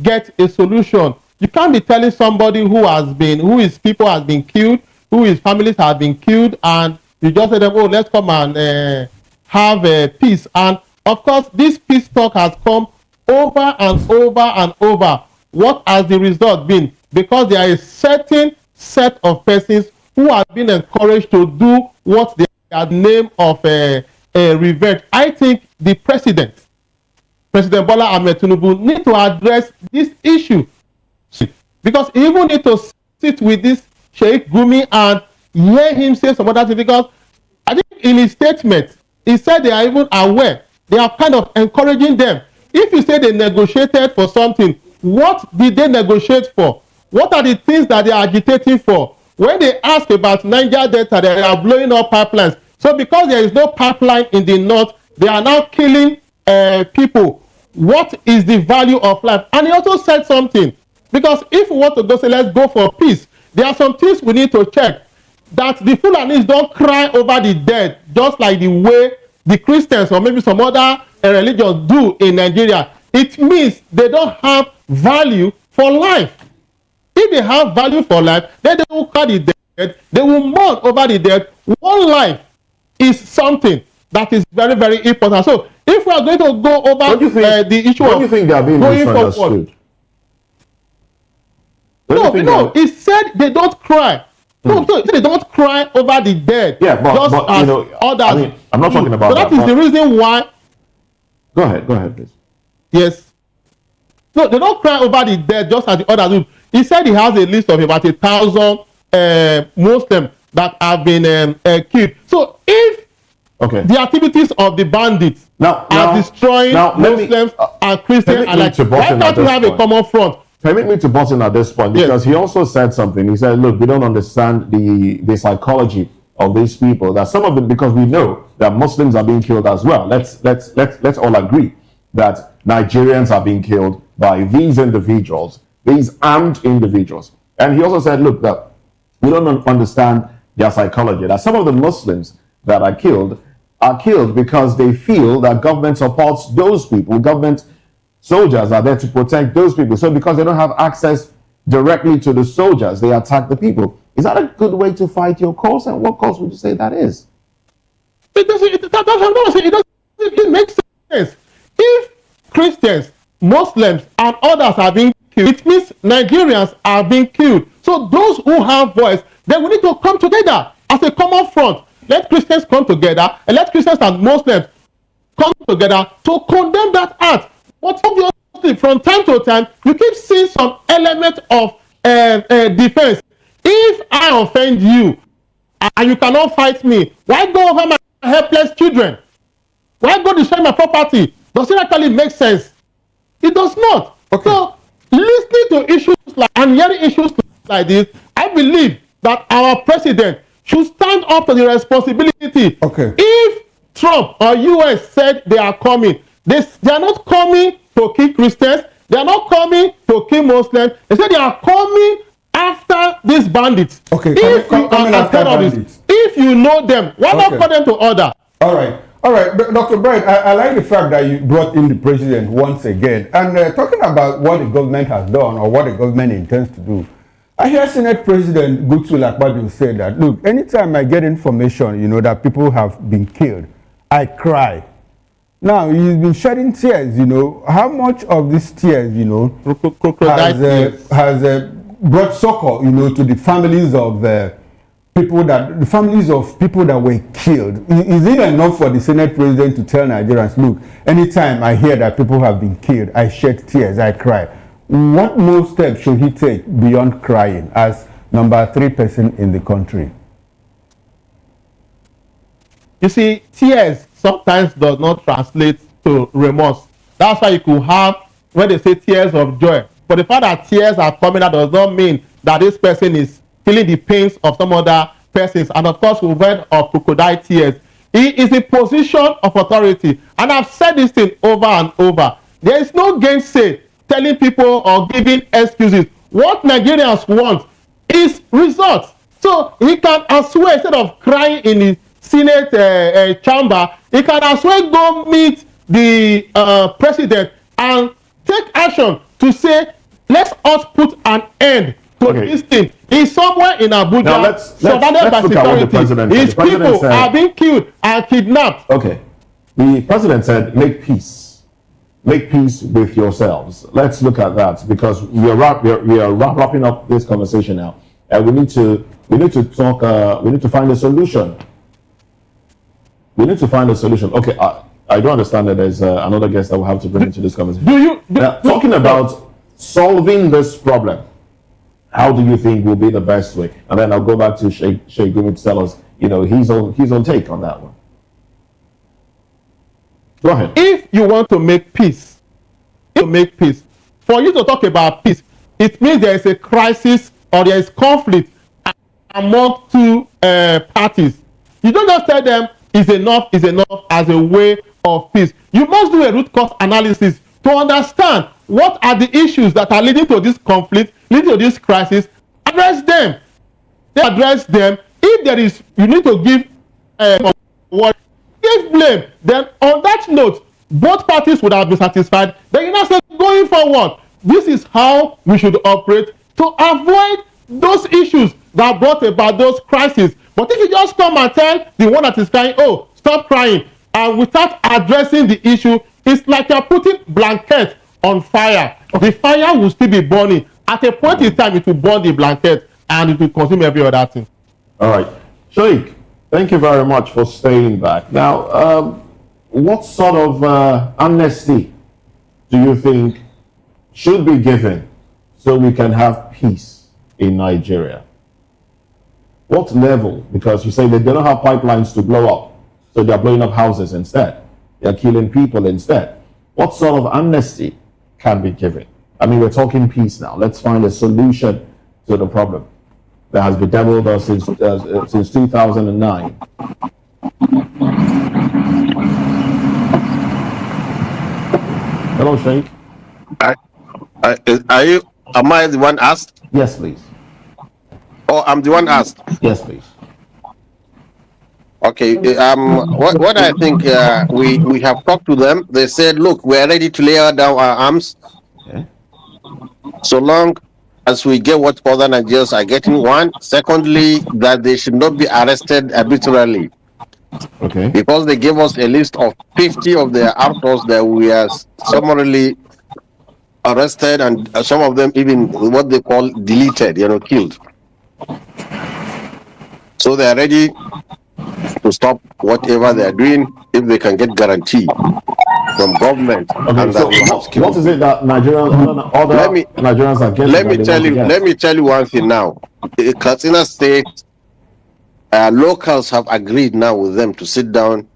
get a solution. You can't be telling somebody whose people has been killed, whose families have been killed, and you just say them, oh, let's come and have a peace. And of course, this peace talk has come over and over and over. What has the result been? Because there is a certain set of persons who have been encouraged to do what they are name of a revenge. I think the President Bola Ahmed Tinubu, need to address this issue, because he even need to sit with this Sheikh Gumi and hear him say some other things, because I think in his statement, he said they are even aware. They are kind of encouraging them. If you say they negotiated for something, what did they negotiate for? What are the things that they are agitating for? When they ask about Niger Delta, they are blowing up pipelines. So because there is no pipeline in the north, they are now killing people. What is the value of life? And he also said something, because if we want to go say, let's go for peace, there are some things we need to check. That the Fulanis don't cry over the dead, just like the way the Christians or maybe some other religions do in Nigeria. It means they don't have value for life. If they have value for life, then they will cry the dead, they will mourn over the dead. One life is something that is very, very important. So if we are going to go over the issue of,
do you think they are being misunderstood?
No, he said they don't cry. So they don't cry over the dead.
Yeah, but you know,
others.
I mean, I'm not talking about
so that. That is the reason why.
Go ahead, please.
Yes. No, they don't cry over the dead just as the others do. He said he has a list of about 1,000 Muslims that have been killed. So if the activities of the bandits are destroying Muslims and Christians, and like, why can't we have a common front?
Permit me to butt in at this point, because he also said something. He said, look, we don't understand the psychology of these people. That some of them, because we know that Muslims are being killed as well. Let's all agree that Nigerians are being killed by these individuals, these armed individuals. And he also said, look, that we don't understand their psychology. That some of the Muslims that are killed because they feel that government supports those people. Government soldiers are there to protect those people. So because they don't have access directly to the soldiers, they attack the people. Is that a good way to fight your cause? And what cause would you say that is?
It makes sense. If Christians, Muslims, and others are being killed, it means Nigerians are being killed. So those who have voice, then we need to come together as a common front. Let Christians come together, and let Christians and Muslims come together to condemn that act. But obviously, from time to time, you keep seeing some element of defense. If I offend you and you cannot fight me, why go over my helpless children? Why go destroy my property? Does it actually make sense? It does not. Okay. So, listening to issues and hearing issues like this, I believe that our president should stand up to the responsibility. Okay. If Trump or US said they are coming, they are not coming to kill Christians. They are not coming to kill Muslims. They said they are coming after these bandits. Okay. If you are terrorists, if you know them, why not call them to order? All right. But Dr. Bright, I like the fact that you brought in the president once again. And talking about what the government has done or what the government intends to do, I hear Senate President Goodluck Jonathan say that, look, anytime I get information, you know, that people have been killed, I cry. Now, he's been shedding tears, you know. How much of these tears, you know, has brought succor, you know, to the families of people that were killed? Is it enough for the Senate President to tell Nigerians, look, anytime I hear that people have been killed, I shed tears, I cry? What more steps should he take beyond crying as number 3 person in the country? You see, tears sometimes does not translate to remorse. That's why you could have, when they say tears of joy. But the fact that tears are coming, that does not mean that this person is feeling the pains of some other persons. And of course, we've heard of crocodile tears. He is a position of authority. And I've said this thing over and over. There is no gainsay telling people or giving excuses. What Nigerians want is results. So he can as well, instead of crying in the Senate chamber, he can as well go meet the president and take action to say, let us put an end to this thing. He's somewhere in Abuja, surrounded by security. His people are being killed and kidnapped. Okay. The president said, make peace. Make peace with yourselves. Let's look at that, because we are wrapping up this conversation now, and we need to talk. We need to find a solution. Okay, I do understand that there's another guest that we'll have to bring into this conversation. Talking about solving this problem, how do you think will be the best way? And then I'll go back to Sheikh Gumi to tell us, you know, his own take on that one. Go ahead. If you want to make peace, for you to talk about peace, it means there is a crisis or there is conflict among two parties. You don't just tell them is enough as a way of peace. You must do a root cause analysis to understand what are the issues that are leading to this conflict, leading to this crisis. Address them. If there is, you need to give give blame. Then on that note, both parties would have been satisfied. Then you now say, going forward, this is how we should operate to avoid those issues that brought about those crises. But if you just come and tell the one that is crying, oh, stop crying, and without addressing the issue, it's like you're putting blanket on fire. The fire will still be burning. At a point in time, it will burn the blanket and it will consume every other thing.
All right. Sheikh, thank you very much for staying back. Now, what sort of amnesty do you think should be given so we can have peace in Nigeria? What level? Because you say that they don't have pipelines to blow up, so they're blowing up houses instead. They're killing people instead. What sort of amnesty can be given? I mean, we're talking peace now. Let's find a solution to the problem that has bedeviled us since 2009. Hello, Sheikh.
Am I the one asked?
Yes, please.
Oh, I'm the one asked.
Yes, please.
Okay. What I think we have talked to them. They said, look, we are ready to lay down our arms.
Okay.
So long as we get what other Nigerians are getting. One. Secondly, that they should not be arrested arbitrarily.
Okay.
Because they gave us a list of 50 of their actors that we are summarily arrested, and some of them even what they call deleted, killed. So they are ready to stop whatever they are doing if they can get guarantee from government.
Okay,
and
so what is it that Nigerians, other Nigerians are getting?
Let me tell you one thing now. Katsina State locals have agreed now with them to sit down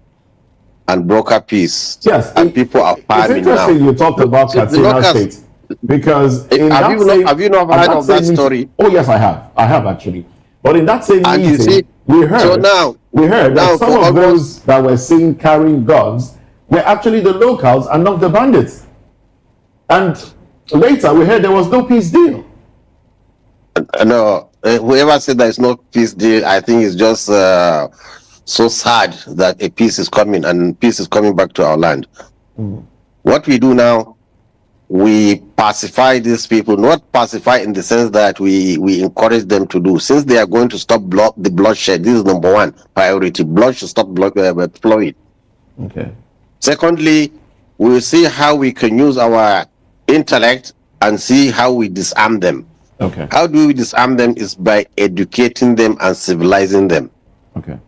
and broker peace.
Yes,
and people are farming now.
It's interesting you talked about Katsina State, because
have you not heard of that story?
Oh yes, I have actually. But in that same meeting, we heard that some of those that were seen carrying guns were actually the locals and not the bandits. And later we heard there was no peace deal.
No, whoever said there is no peace deal, I think it's just so sad that a peace is coming, and peace is coming back to our land. What we do now, we pacify these people, not pacify in the sense that we encourage them to do. Since they are going to stop the bloodshed, this is number one priority. Blood should stop flowing.
Okay.
Secondly, we will see how we can use our intellect and see how we disarm them.
Okay.
How do we disarm them is by educating them and civilizing them.
Okay.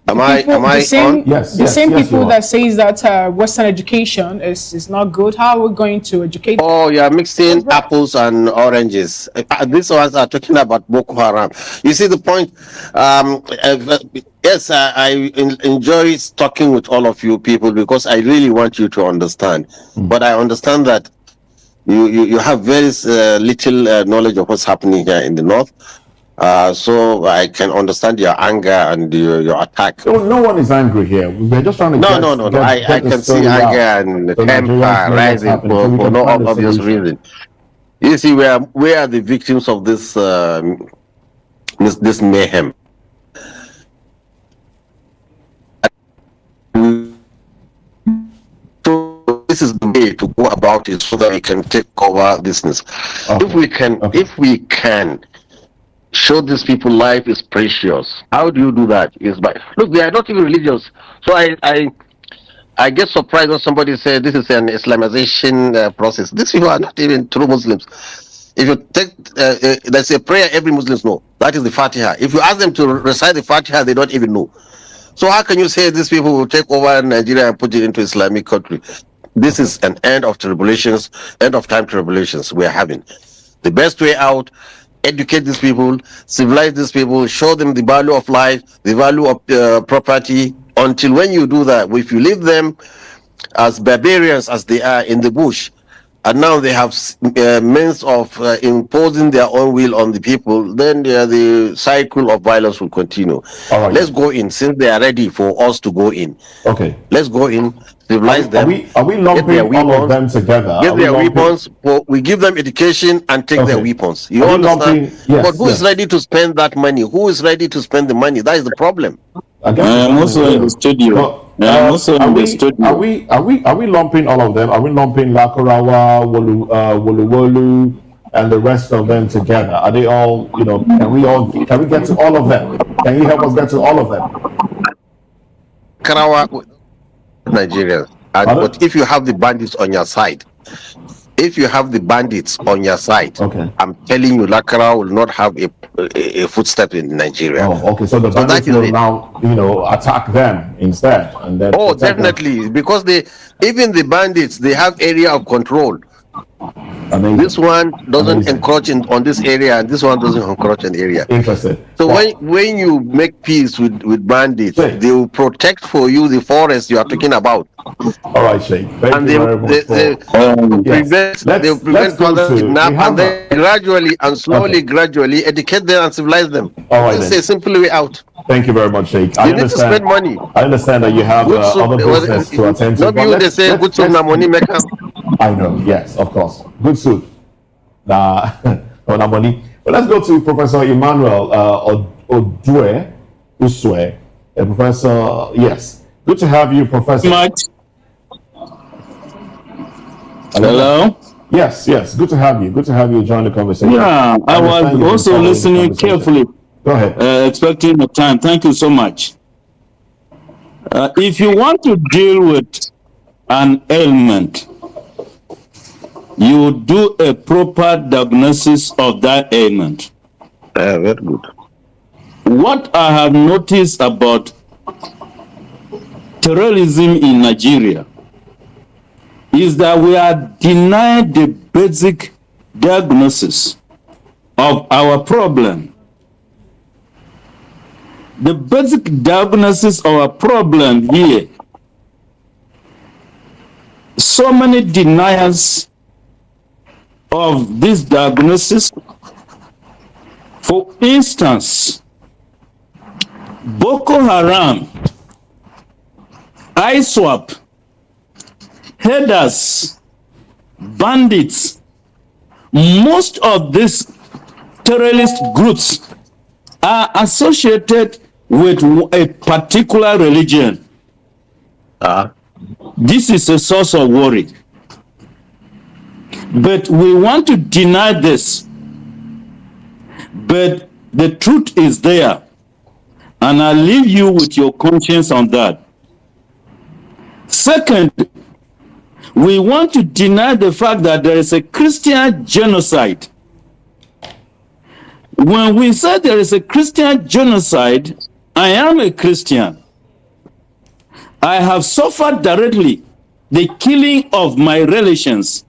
Am I on?
Yes.
The same people that says that Western education is not good. How are we going to educate?
Oh, you are mixing apples and oranges. These ones are talking about Boko Haram. You see the point? Yes, I enjoy talking with all of you people because I really want you to understand. But I understand that you have very little knowledge of what's happening here in the north. So I can understand your anger and your attack.
No one is angry here. We're just trying to
No. I can see anger and temper rising for no obvious reason. You see, we are the victims of this this mayhem. So this is the way to go about it, so that we can take over business. Okay. If we can show these people life is precious. How do you do that? Is by look, they are not even religious. So I get surprised when somebody says this is an Islamization process. These people are not even true Muslims. If you take there's a prayer every Muslims know. That is the Fatiha. If you ask them to recite the Fatiha, they don't even know. So how can you say these people will take over Nigeria and put it into Islamic country? This is an end of tribulations, end of time tribulations we are having. The best way out: educate these people, civilize these people, show them the value of life, the value of property. Until when you do that, if you leave them as barbarians as they are in the bush, and now they have means of imposing their own will on the people, then the cycle of violence will continue.
All right.
Let's go in, since they are ready for us to go in.
Okay.
Let's go in, civilize them.
Are we lumping all of them together?
Get their weapons. We give them education and take their weapons. You understand?
Yes,
but who is ready to spend that money? Who is ready to spend the money? That is the problem.
I am also in the studio.
Are we lumping all of them? Are we lumping Lakurawa, Wolu, and the rest of them together? Are they all, can we get to all of them? Can you help us get to all of them?
Karawa, Nigeria. But if you have the bandits on your side, if you have the bandits on your side,
Okay.
I'm telling you, Lakara will not have a footstep in Nigeria.
Oh, okay. So the bandits
that is
will
it.
now, attack them instead, and then.
Oh,
protect them.
definitely, because even the bandits, they have area of control.
Amazing.
This one doesn't
Amazing.
encroach on this area, and this one doesn't encroach on the area.
Interesting.
So when you make peace with bandits,
Sheikh,
they will protect for you the forest you are talking about.
all right, Sheikh. Thank
And
you very much.
they will prevent other kidnap, and then gradually and slowly, gradually educate them and civilize them.
All right,
It's
then.
a simple way out.
Thank you very much, Sheikh.
You need to spend money.
I understand that you have
Good soup,
other business to attend to.
not
but
you, they
let's-
say
let's-
good soup na
let's-
money maker.
I know, yes, of course. Good suit. On money. But let's go to Professor Emmanuel Uswe. Professor, yes. Good to have you, Professor.
Much. Hello?
Yes, good to have you. Good to have you join the conversation.
Yeah, I
understand you've
was
been
also
following the
listening
conversation.
carefully,
Go ahead.
expecting the time. Thank you so much. If you want to deal with an ailment, you do a proper diagnosis of that ailment.
Very good.
What I have noticed about terrorism in Nigeria is that we are denied the basic diagnosis of our problem. The basic diagnosis of our problem here, so many deniers of this diagnosis. For instance, Boko Haram, ISWAP, headers, bandits, most of these terrorist groups are associated with a particular religion. This is a source of worry. But we want to deny this. But the truth is there. And I leave you with your conscience on that. Second, we want to deny the fact that there is a Christian genocide. When we say there is a Christian genocide, I am a Christian. I have suffered directly the killing of my relations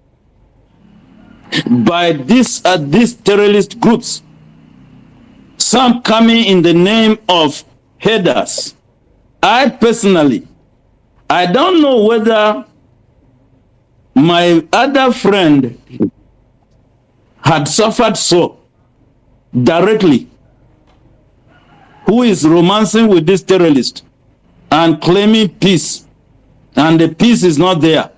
by these terrorist groups. Some coming in the name of headers. I personally, I don't know whether my other friend had suffered so directly, who is romancing with this terrorist and claiming peace, and the peace is not there.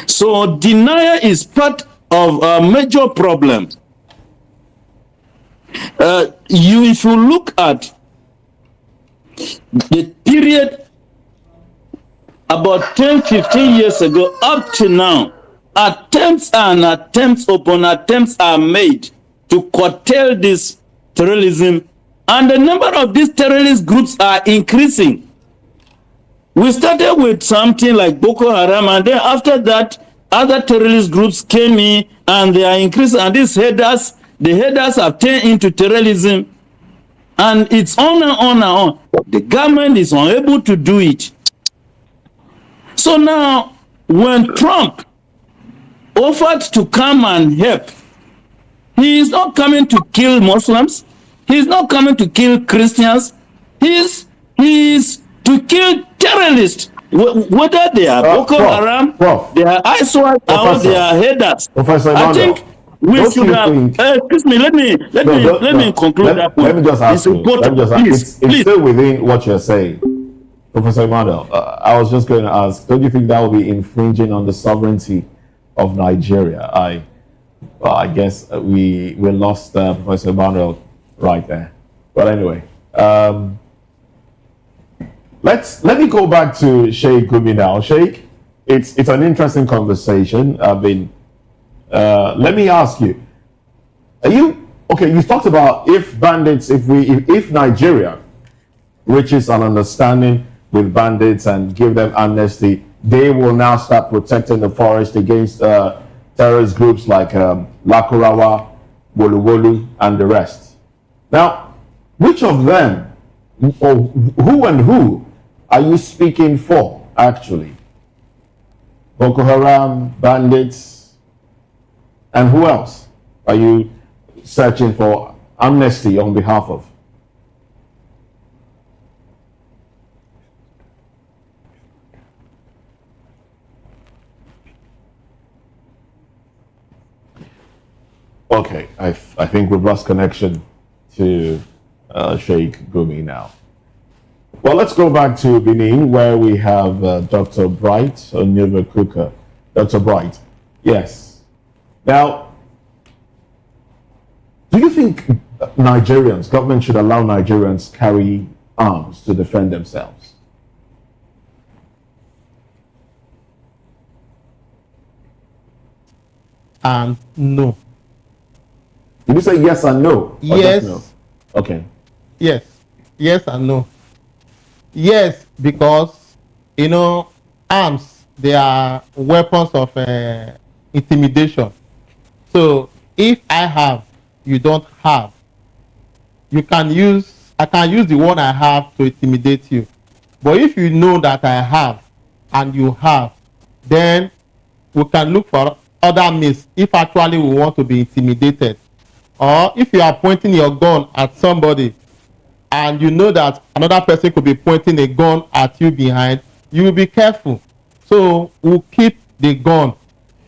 So denial is part of a major problem. If you look at the period about 10-15 years ago up to now, attempts upon attempts are made to curtail this terrorism, and the number of these terrorist groups are increasing. We started with something like Boko Haram, and then after that, other terrorist groups came in and they are increasing, and these headers, the headers have turned into terrorism, and it's on and on and on. The government is unable to do it. So now, when Trump offered to come and help, he is not coming to kill Muslims. He is not coming to kill Christians. He is to kill terrorists, whether they are Boko Haram, they are ISWAP, or they are headers.
Professor
I
Emmanuel,
think we should have. Excuse me. Let me conclude that point.
Let me just ask you. Let me just ask.
Please.
It's still within what you're saying, Professor Emmanuel. I was just going to ask. Don't you think that would be infringing on the sovereignty of Nigeria? I guess we lost Professor Emmanuel right there. But anyway, let me go back to Sheikh Gumi now. Sheikh, it's an interesting conversation. Let me ask you, are you okay? You talked about if Nigeria reaches an understanding with bandits and give them amnesty, they will now start protecting the forest against terrorist groups like Lakurawa, Wolu, and the rest. Now, which of them, or who and who, are you speaking for, actually? Boko Haram, bandits, and who else are you searching for amnesty on behalf of? Okay, I think we've lost connection to Sheikh Gumi now. Well, let's go back to Benin, where we have Dr. Bright Onyevakuka. Dr. Bright, yes. Now, do you think government should allow Nigerians carry arms to defend themselves?
No.
Did you say yes and no?
Yes.
No? Okay.
Yes. Yes and no. Yes, because, arms, they are weapons of intimidation. So if I have, you don't have, I can use the one I have to intimidate you. But if you know that I have and you have, then we can look for other means if actually we want to be intimidated. Or if you are pointing your gun at somebody and you know that another person could be pointing a gun at you behind, you will be careful. So we'll keep the gun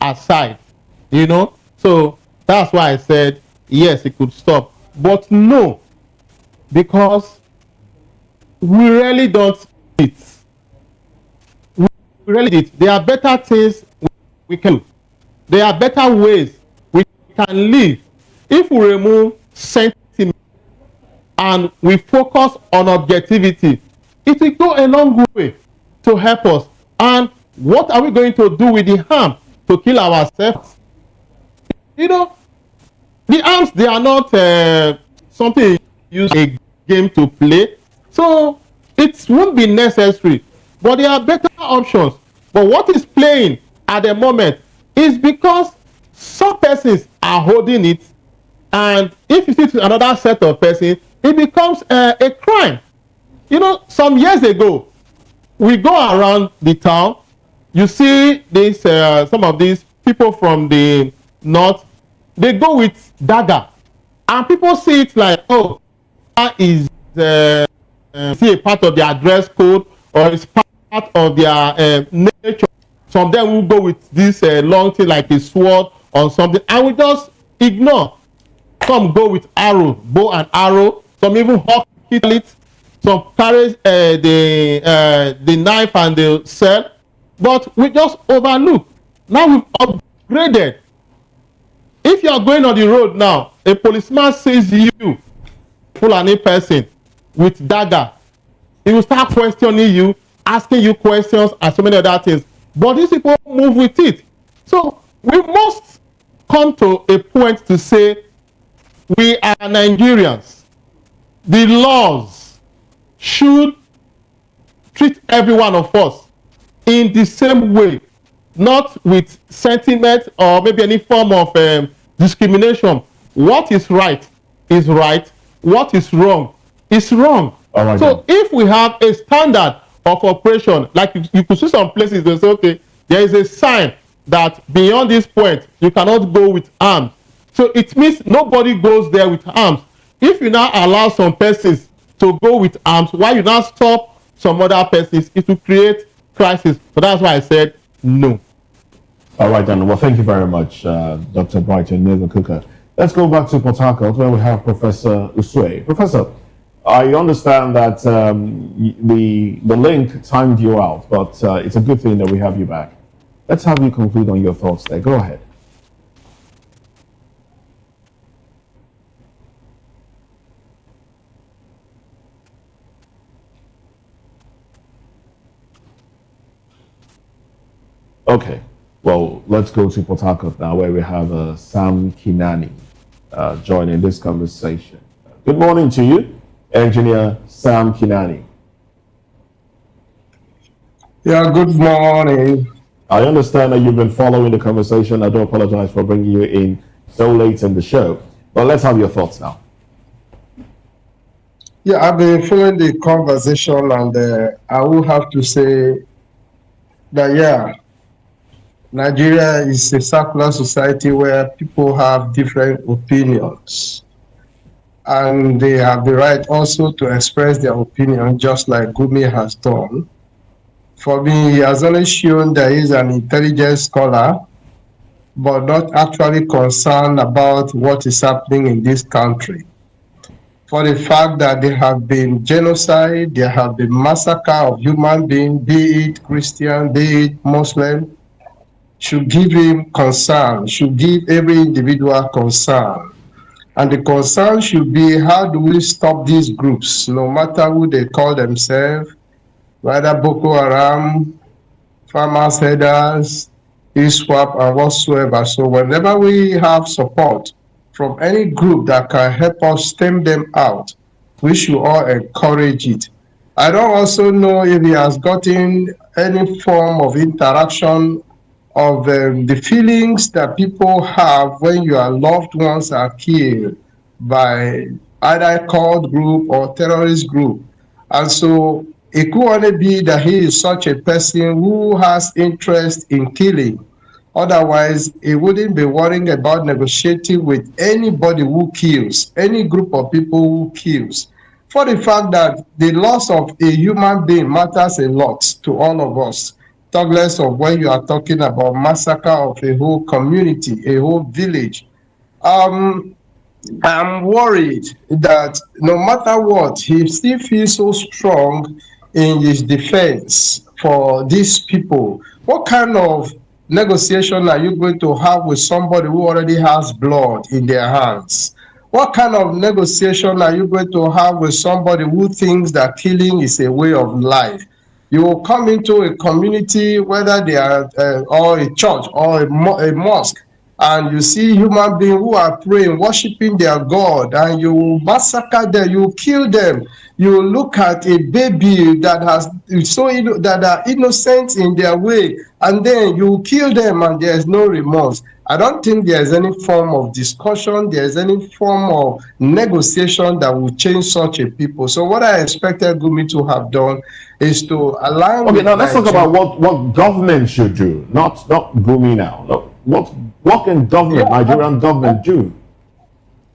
aside, So that's why I said, yes, it could stop. But no, because we really don't it. We really did. There are better things we can do. There are better ways we can live. If we remove sentiment and we focus on objectivity, it will go a long way to help us. And what are we going to do with the harm to kill ourselves? The arms, they are not something you use a game to play. So it won't be necessary. But there are better options. But what is playing at the moment is because some persons are holding it. And if you see to another set of persons, it becomes a crime. Some years ago, we go around the town, you see this, some of these people from the north, they go with dagger. And people see it like, oh, that is see a part of their dress code or it's part of their nature. Some of them will go with this long thing like a sword or something, and we just ignore. Some go with arrow, bow and arrow. Some even hawk it. Some carry the knife and the sword. But we just overlook. Now we've upgraded. If you are going on the road now, a policeman sees you, Fulani person, with dagger, he will start questioning you, asking you questions and so many other things. But these people move with it. So we must come to a point to say, we are Nigerians. The laws should treat every one of us in the same way, not with sentiment or maybe any form of discrimination. What is right is right. What is wrong is wrong.
All right,
so if we have a standard of operation, like you could see some places, they say, okay, there is a sign that beyond this point, you cannot go with arms. So it means nobody goes there with arms. If you now allow some persons to go with arms, why you now stop some other persons, it will create crisis. So that's why I said no.
All right, then. Well, thank you very much, Dr. Brighton Onyevakuka. Let's go back to Port Harcourt, where we have Professor Usue. Professor, I understand that the link timed you out, but it's a good thing that we have you back. Let's have you conclude on your thoughts there. Go ahead. Okay, well, let's go to Port Harcourt now, where we have Sam Kinani joining this conversation. Good morning to you, Engineer Sam Kinani.
Yeah, good morning.
I understand that you've been following the conversation. I do apologize for bringing you in so late in the show. But let's have your thoughts now.
Yeah, I've been following the conversation, and I will have to say that, yeah, Nigeria is a secular society where people have different opinions, and they have the right also to express their opinion, just like Gumi has done. For me, he has only shown that he's an intelligent scholar, but not actually concerned about what is happening in this country. For the fact that there have been genocide, there have been massacre of human beings, be it Christian, be it Muslim, should give him concern, should give every individual concern. And the concern should be, how do we stop these groups, no matter who they call themselves, whether Boko Haram, farmers, headers, ISWAP, and whatsoever. So whenever we have support from any group that can help us stem them out, we should all encourage it. I don't also know if he has gotten any form of interaction of the feelings that people have when your loved ones are killed by either cult group or terrorist group. And so it could only be that he is such a person who has interest in killing. Otherwise, he wouldn't be worrying about negotiating with anybody who kills, any group of people who kills. For the fact that the loss of a human being matters a lot to all of us, talk less of when you are talking about massacre of a whole community, a whole village. I'm worried that no matter what, he still feels so strong in his defense for these people. What kind of negotiation are you going to have with somebody who already has blood in their hands? What kind of negotiation are you going to have with somebody who thinks that killing is a way of life? You will come into a community, whether they are or a church or a mosque, and you see human beings who are praying, worshiping their God, and you massacre them, you kill them. You look at a baby that that are innocent in their way, and then you kill them, and there is no remorse. I don't think there is any form of discussion, there is any form of negotiation that will change such a people. So what I expected Gumi to have done is to align.
Okay, now let's talk about what government should do, not Gumi now. What can government, Nigerian government, do?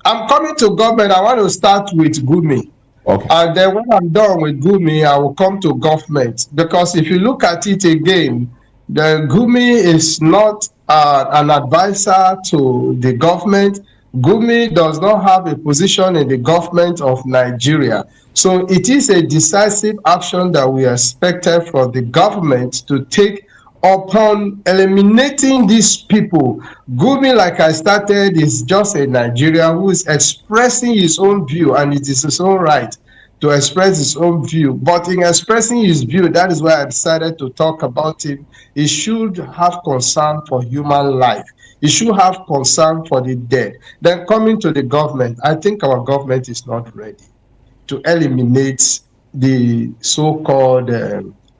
I'm coming to government. I want to start with Gumi.
Okay.
And then when I'm done with Gumi, I will come to government. Because if you look at it again, the Gumi is not an advisor to the government. Gumi does not have a position in the government of Nigeria. So it is a decisive action that we expected from the government to take upon eliminating these people. Gumi, like I started, is just a Nigerian who is expressing his own view, and it is his own right to express his own view. But in expressing his view, that is why I decided to talk about him. He should have concern for human life. He should have concern for the dead. Then coming to the government, I think our government is not ready to eliminate the so-called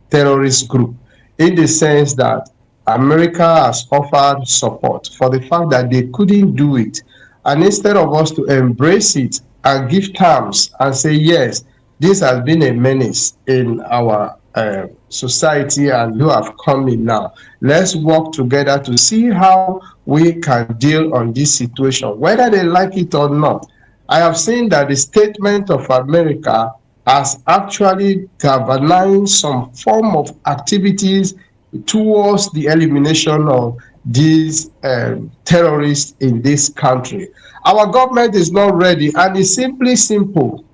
terrorist group, in the sense that America has offered support for the fact that they couldn't do it. And instead of us to embrace it and give terms and say, yes, this has been a menace in our society and you have come in now. Let's work together to see how we can deal on this situation, whether they like it or not. I have seen that the statement of America has actually galvanized some form of activities towards the elimination of these terrorists in this country. Our government is not ready, and it's simply simple.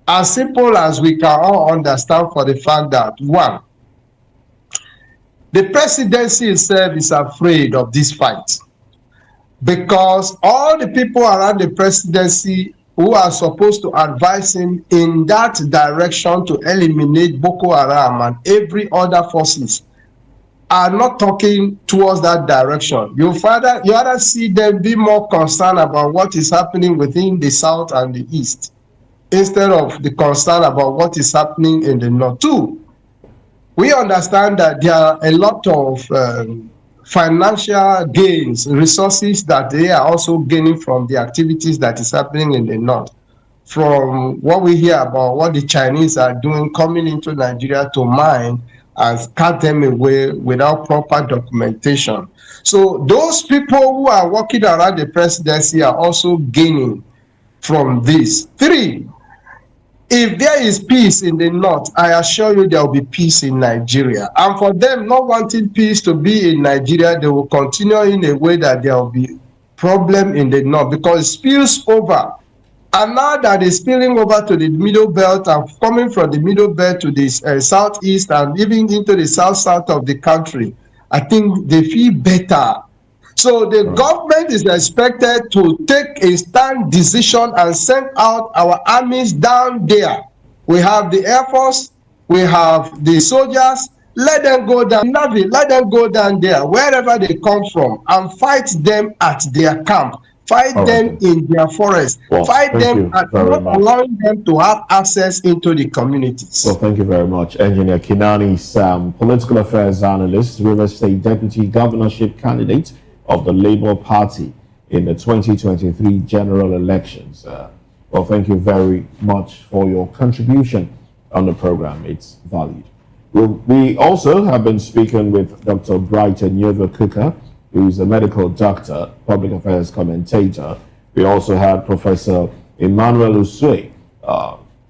As simple as we can all understand, for the fact that, one, the presidency itself is afraid of this fight, because all the people around the presidency who are supposed to advise him in that direction to eliminate Boko Haram and every other forces are not talking towards that direction. You rather see them be more concerned about what is happening within the south and the east, instead of the concern about what is happening in the north. Two, we understand that there are a lot of financial gains, resources that they are also gaining from the activities that is happening in the north. From what we hear about what the Chinese are doing, coming into Nigeria to mine and cut them away without proper documentation. So those people who are working around the presidency are also gaining from this. 3, if there is peace in the north, I assure you there will be peace in Nigeria. And for them not wanting peace to be in Nigeria, they will continue in a way that there will be problem in the north because it spills over. And now that is spilling over to the middle belt and coming from the middle belt to the southeast and even into the south of the country, I think they feel better. So the government is expected to take a stand decision and send out our armies down there. We have the Air Force, we have the soldiers, let them go down, Navy, let them go down there, wherever they come from, and fight them at their camp. Fight them in their forest. Fight them and not allowing them to have access into the communities.
Well, thank you very much. Engineer Kinani Sam, political affairs analyst, Rivers State Deputy Governorship candidate of the Labour Party in the 2023 general elections. Well, thank you very much for your contribution on the program. It's valued. We also have been speaking with Dr. Brighton Nyova-Kuka, who is a medical doctor, public affairs commentator. We also had Professor Emmanuel Usue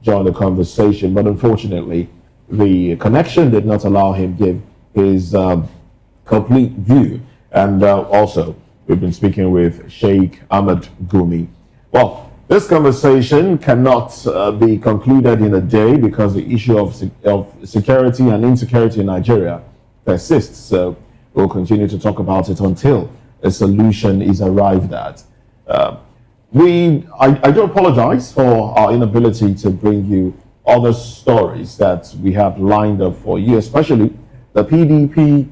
join the conversation, but unfortunately, the connection did not allow him to give his complete view. And also, we've been speaking with Sheikh Ahmed Gumi. Well, this conversation cannot be concluded in a day because the issue of security and insecurity in Nigeria persists. So we'll continue to talk about it until a solution is arrived at. I do apologize for our inability to bring you other stories that we have lined up for you, especially the PDP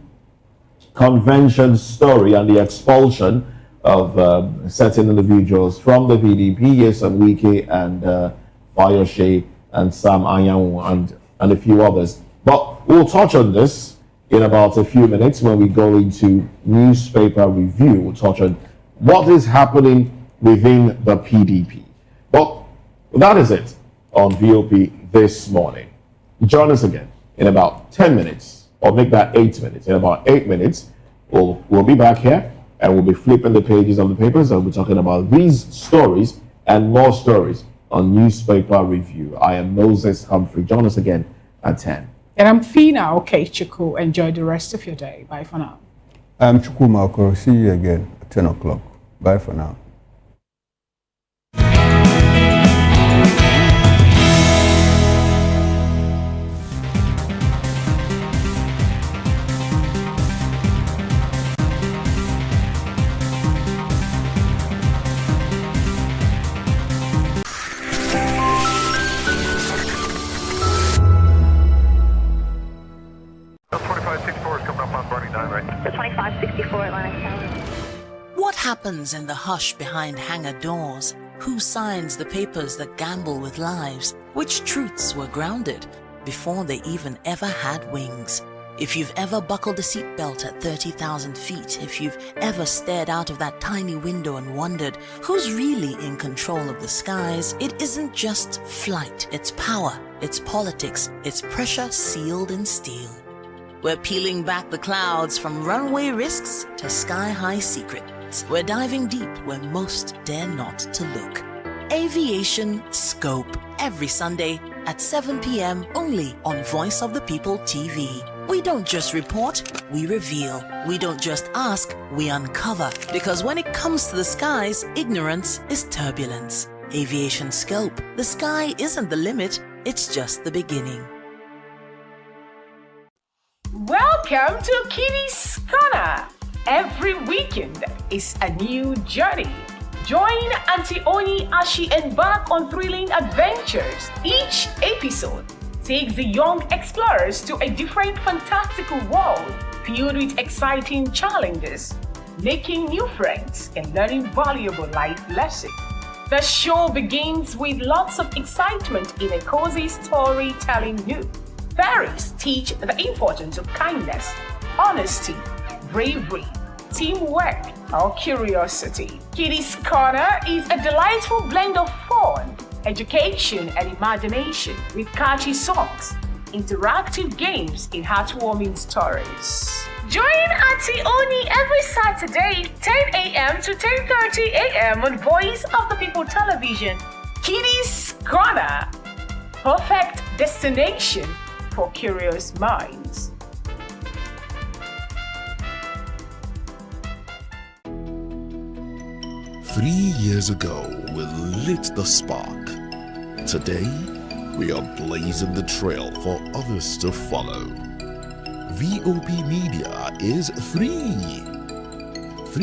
convention story and the expulsion of certain individuals from the PDP, Yeson Wike and Fayose and Sam Anyanwu and a few others. But we'll touch on this in about a few minutes when we go into newspaper review. We'll touch on what is happening within the PDP. But that is it on VOP this morning. Join us again in about 10 minutes, or make that 8 minutes. In about 8 minutes, we'll be back here and we'll be flipping the pages of the papers and we'll be talking about these stories and more stories on newspaper review. I am Moses Humphrey. Join us again at 10.
And I'm Fina Okechukwu. Enjoy the rest of your day. Bye for now.
I'm Chukwu Makoro. See you again at 10 o'clock. Bye for now.
What happens in the hush behind hangar doors? Who signs the papers that gamble with lives? Which truths were grounded before they even ever had wings? If you've ever buckled a seatbelt at 30,000 feet, if you've ever stared out of that tiny window and wondered who's really in control of the skies, it isn't just flight, it's power, it's politics, it's pressure sealed in steel. We're peeling back the clouds from runway risks to sky-high secrets. We're diving deep where most dare not to look. Aviation Scope, every Sunday at 7 p.m. only on Voice of the People TV. We don't just report, we reveal. We don't just ask, we uncover. Because when it comes to the skies, ignorance is turbulence. Aviation Scope, the sky isn't the limit, it's just the beginning.
Welcome to Kitty's Corner. Every weekend is a new journey. Join Auntie Oni as she embarks on thrilling adventures. Each episode takes the young explorers to a different fantastical world filled with exciting challenges, making new friends and learning valuable life lessons. The show begins with lots of excitement in a cozy storytelling mood. Fairies teach the importance of kindness, honesty, bravery, teamwork, or curiosity. Kiddies Corner is a delightful blend of fun, education, and imagination with catchy songs, interactive games, and heartwarming stories. Join Auntie Oni every Saturday, 10 a.m. to 10:30 a.m. on Voice of the People Television. Kiddies Corner, perfect destination for curious minds.
Three years ago, we lit the spark. Today, we are blazing the trail for others to follow. VOP Media is 3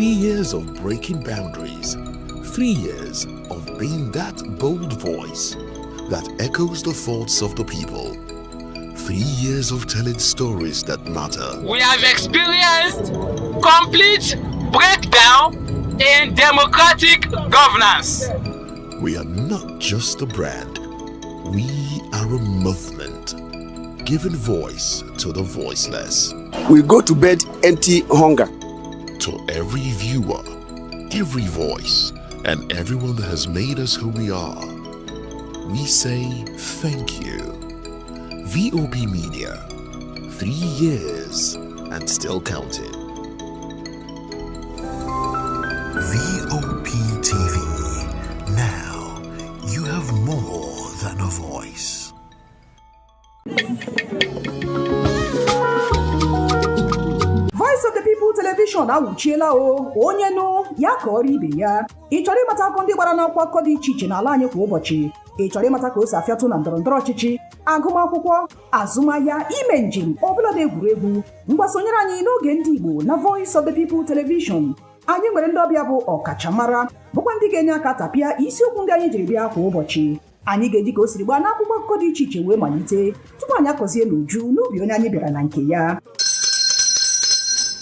years of breaking boundaries. 3 years of being that bold voice that echoes the thoughts of the people. 3 years of telling stories that matter.
We have experienced complete breakdown in democratic governance.
We are not just a brand. We are a movement, giving voice to the voiceless.
We go to bed empty hunger.
To every viewer, every voice, and everyone that has made us who we are, we say thank you. VOP Media, 3 years and still counting. VOP TV. Now you have more than a voice.
Voice of the People Television awuchiela o onye nụ ya ka ọrụ ibe ya. Ị chọrọ ịmata akụkọ ndị gbara n'akwụkwọ akụkọ dị iche iche n'ala anyị kwa ụbọchị. Ị chọrọ ịmata ka o si afịatụ na ndọrọndọrọ ọchịchị, agụmakwụkwọ, azụmahịa, ime njem, ọbụladị egwuregwu. Mgbasonyere anyị n'oge ndị Igbo na Voice of the People Television. Anyị nwere ndị ọbịa bụ ọkachamara bụkwa ndị ga-enye aka tapịa isiokwu ndị anyị jiri bịa kwa ụbọchị. Anyị ga-eji ka o siri gbaa n'akwụkwọ akụkọ dị iche iche wee malite tupu anyị akọzie n'uju n'ubi onye anyị bịara na nke ya.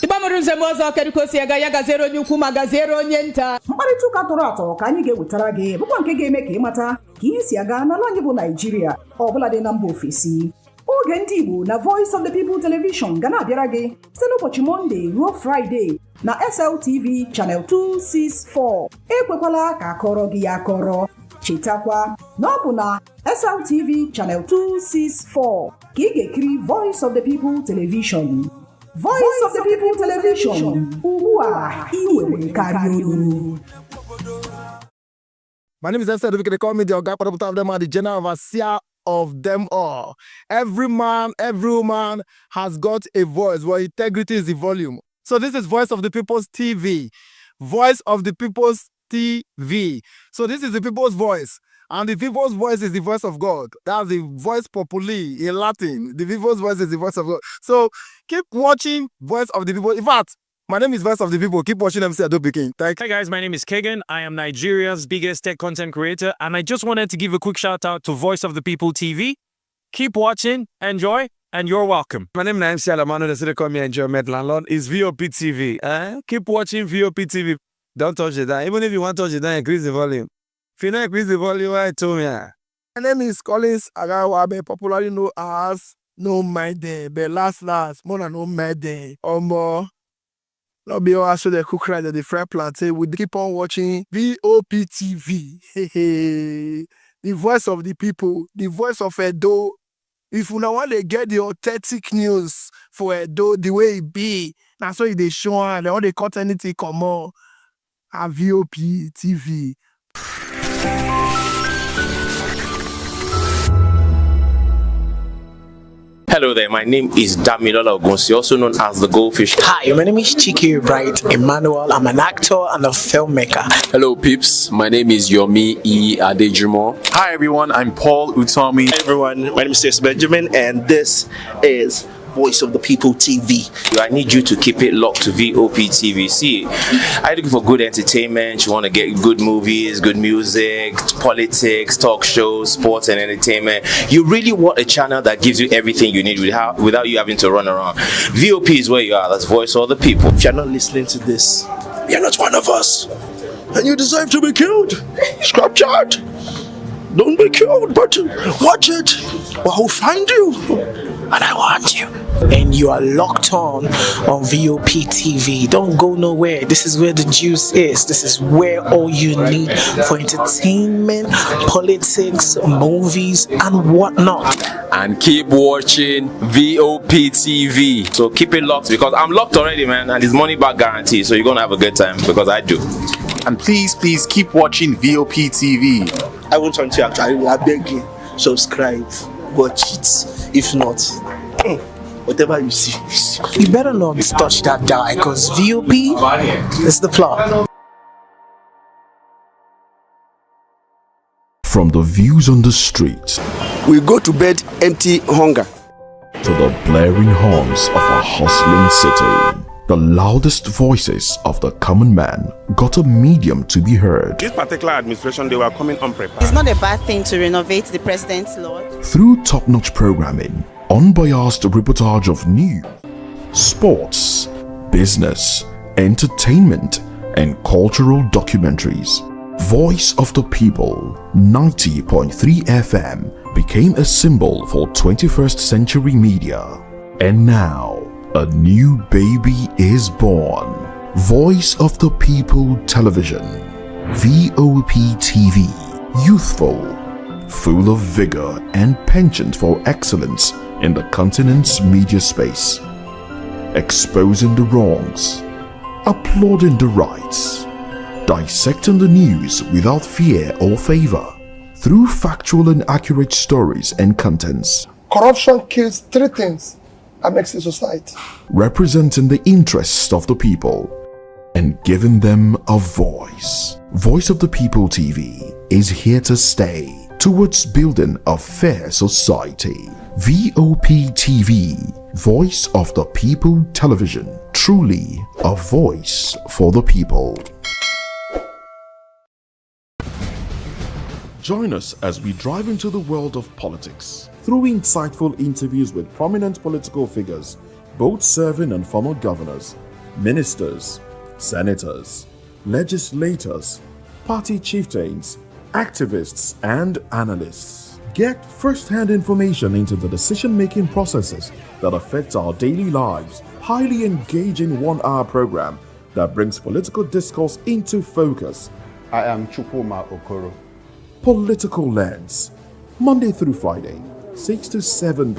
Ịgbamụrụ nzem ọzọ kedụkosi aga ya gaziere onye ukwu ma gaziere onye nta.
Mkparịta ụka tọrọ atọ ka anyị ga-ewetara gị bụkwa nke ga-eme ka ịmata ka ihe si aga n'ala anyị bụ Naịjirịa ọbụladị na mba ofesi. Oge ndị Igbo na Voice of the People Television ga na-abịara gị site n'ụbọchị Mọnde ruo Fraịde na SLTV Channel 264. Ekwekwala ka akọrọ gị ya akọrọ. Chetakwa na ọ bụ na SLTV Channel 264 ka ị ga-ekiri Voice of the People Television. Voice of the People Television. Ugbu a ị nwere karịa olu.
My name is MC. They call me the Oga Parapata of them and the general overseer of them all. Every man, every woman has got a voice where integrity is the volume. So this is Voice of the People's TV. Voice of the People's TV. So this is the people's voice. And the people's voice is the voice of God. That's the voice populi in Latin. The people's voice is the voice of God. So keep watching Voice of the People. In fact, my name is Voice of the People. Keep watching MC Adobe King.
Hi guys, my name is Kegan. I am Nigeria's biggest tech content creator. And I just wanted to give a quick shout out to Voice of the People TV. Keep watching, enjoy, and you're welcome.
My name is MC Alamano. They call me Enjoyment Landlord. It's VOP TV. Keep watching VOP TV. Don't touch it down. Even if you want to touch it down, increase the volume. If you don't increase the volume, I told me. My name is Collins Agawabe, popularly known as No Mide, but last, more than No Mide. Or more. Not be all so the cook right at the fry plantain. We keep on watching VOP TV. The voice of the people, the voice of Edo. If you want to get the authentic news for Edo, the way it be, that's why they show and all the content anything come on. A VOP TV.
Hello there, my name is Damilola Ogunsi, also known as the Goldfish.
Hi, my name is Chiki Bright Emmanuel. I'm an actor and a filmmaker.
Hello peeps, my name is Yomi E. Adejumo.
Hi everyone, I'm Paul Utomi.
Hi everyone, my name is Stacey Benjamin and this is Voice of the People TV.
I need you to keep it locked to VOP TV. See, I'm looking for good entertainment. You want to get good movies, good music, politics, talk shows, sports and entertainment. You really want a channel that gives you everything you need without you having to run around. VOP is where you are. That's Voice of the People.
If you're not listening to this, you're not one of us. And you deserve to be killed. Scrap chat. Don't be killed, but watch it. Or I'll find you.
and I want you. And you are locked on VOP TV. Don't go nowhere. This is where the juice is. This is where all you need for entertainment, politics, movies, and whatnot.
And keep watching VOP TV.
So keep it locked because I'm locked already, man, and it's money back guarantee. So you're gonna have a good time because I do.
And please keep watching VOP TV.
I want you to actually, I beg you, subscribe, watch it. If not, whatever you see.
You better not touch that dial because VOP is the plot.
From the views on the street
We go to bed empty hunger.
to the blaring horns of a hustling city, the loudest voices of the common man got a medium to be heard.
This particular administration, they were coming unprepared.
It's not a bad thing to renovate the president's lawn.
Through top-notch programming, unbiased reportage of news, sports, business, entertainment, and cultural documentaries, Voice of the People 90.3 FM became a symbol for 21st century media. And now, a new baby is born. Voice of the People Television, VOP TV, youthful, full of vigor and penchant for excellence in the continent's media space, exposing the wrongs, applauding the rights, dissecting the news without fear or favor, through factual and accurate stories and contents.
Corruption kills three things and makes a society.
Representing the interests of the people and giving them a voice. Voice of the People TV is here to stay towards building a fair society. VOP TV, Voice of the People Television, truly a voice for the people. Join us as we drive into the world of politics through insightful interviews with prominent political figures, both serving and former governors, ministers, senators, legislators, party chieftains, activists, and analysts. Get first-hand information into the decision-making processes that affect our daily lives. Highly engaging one-hour program that brings political discourse into focus.
I am Chukwuma Okoro.
Political Lens, Monday through Friday, 6 to 7.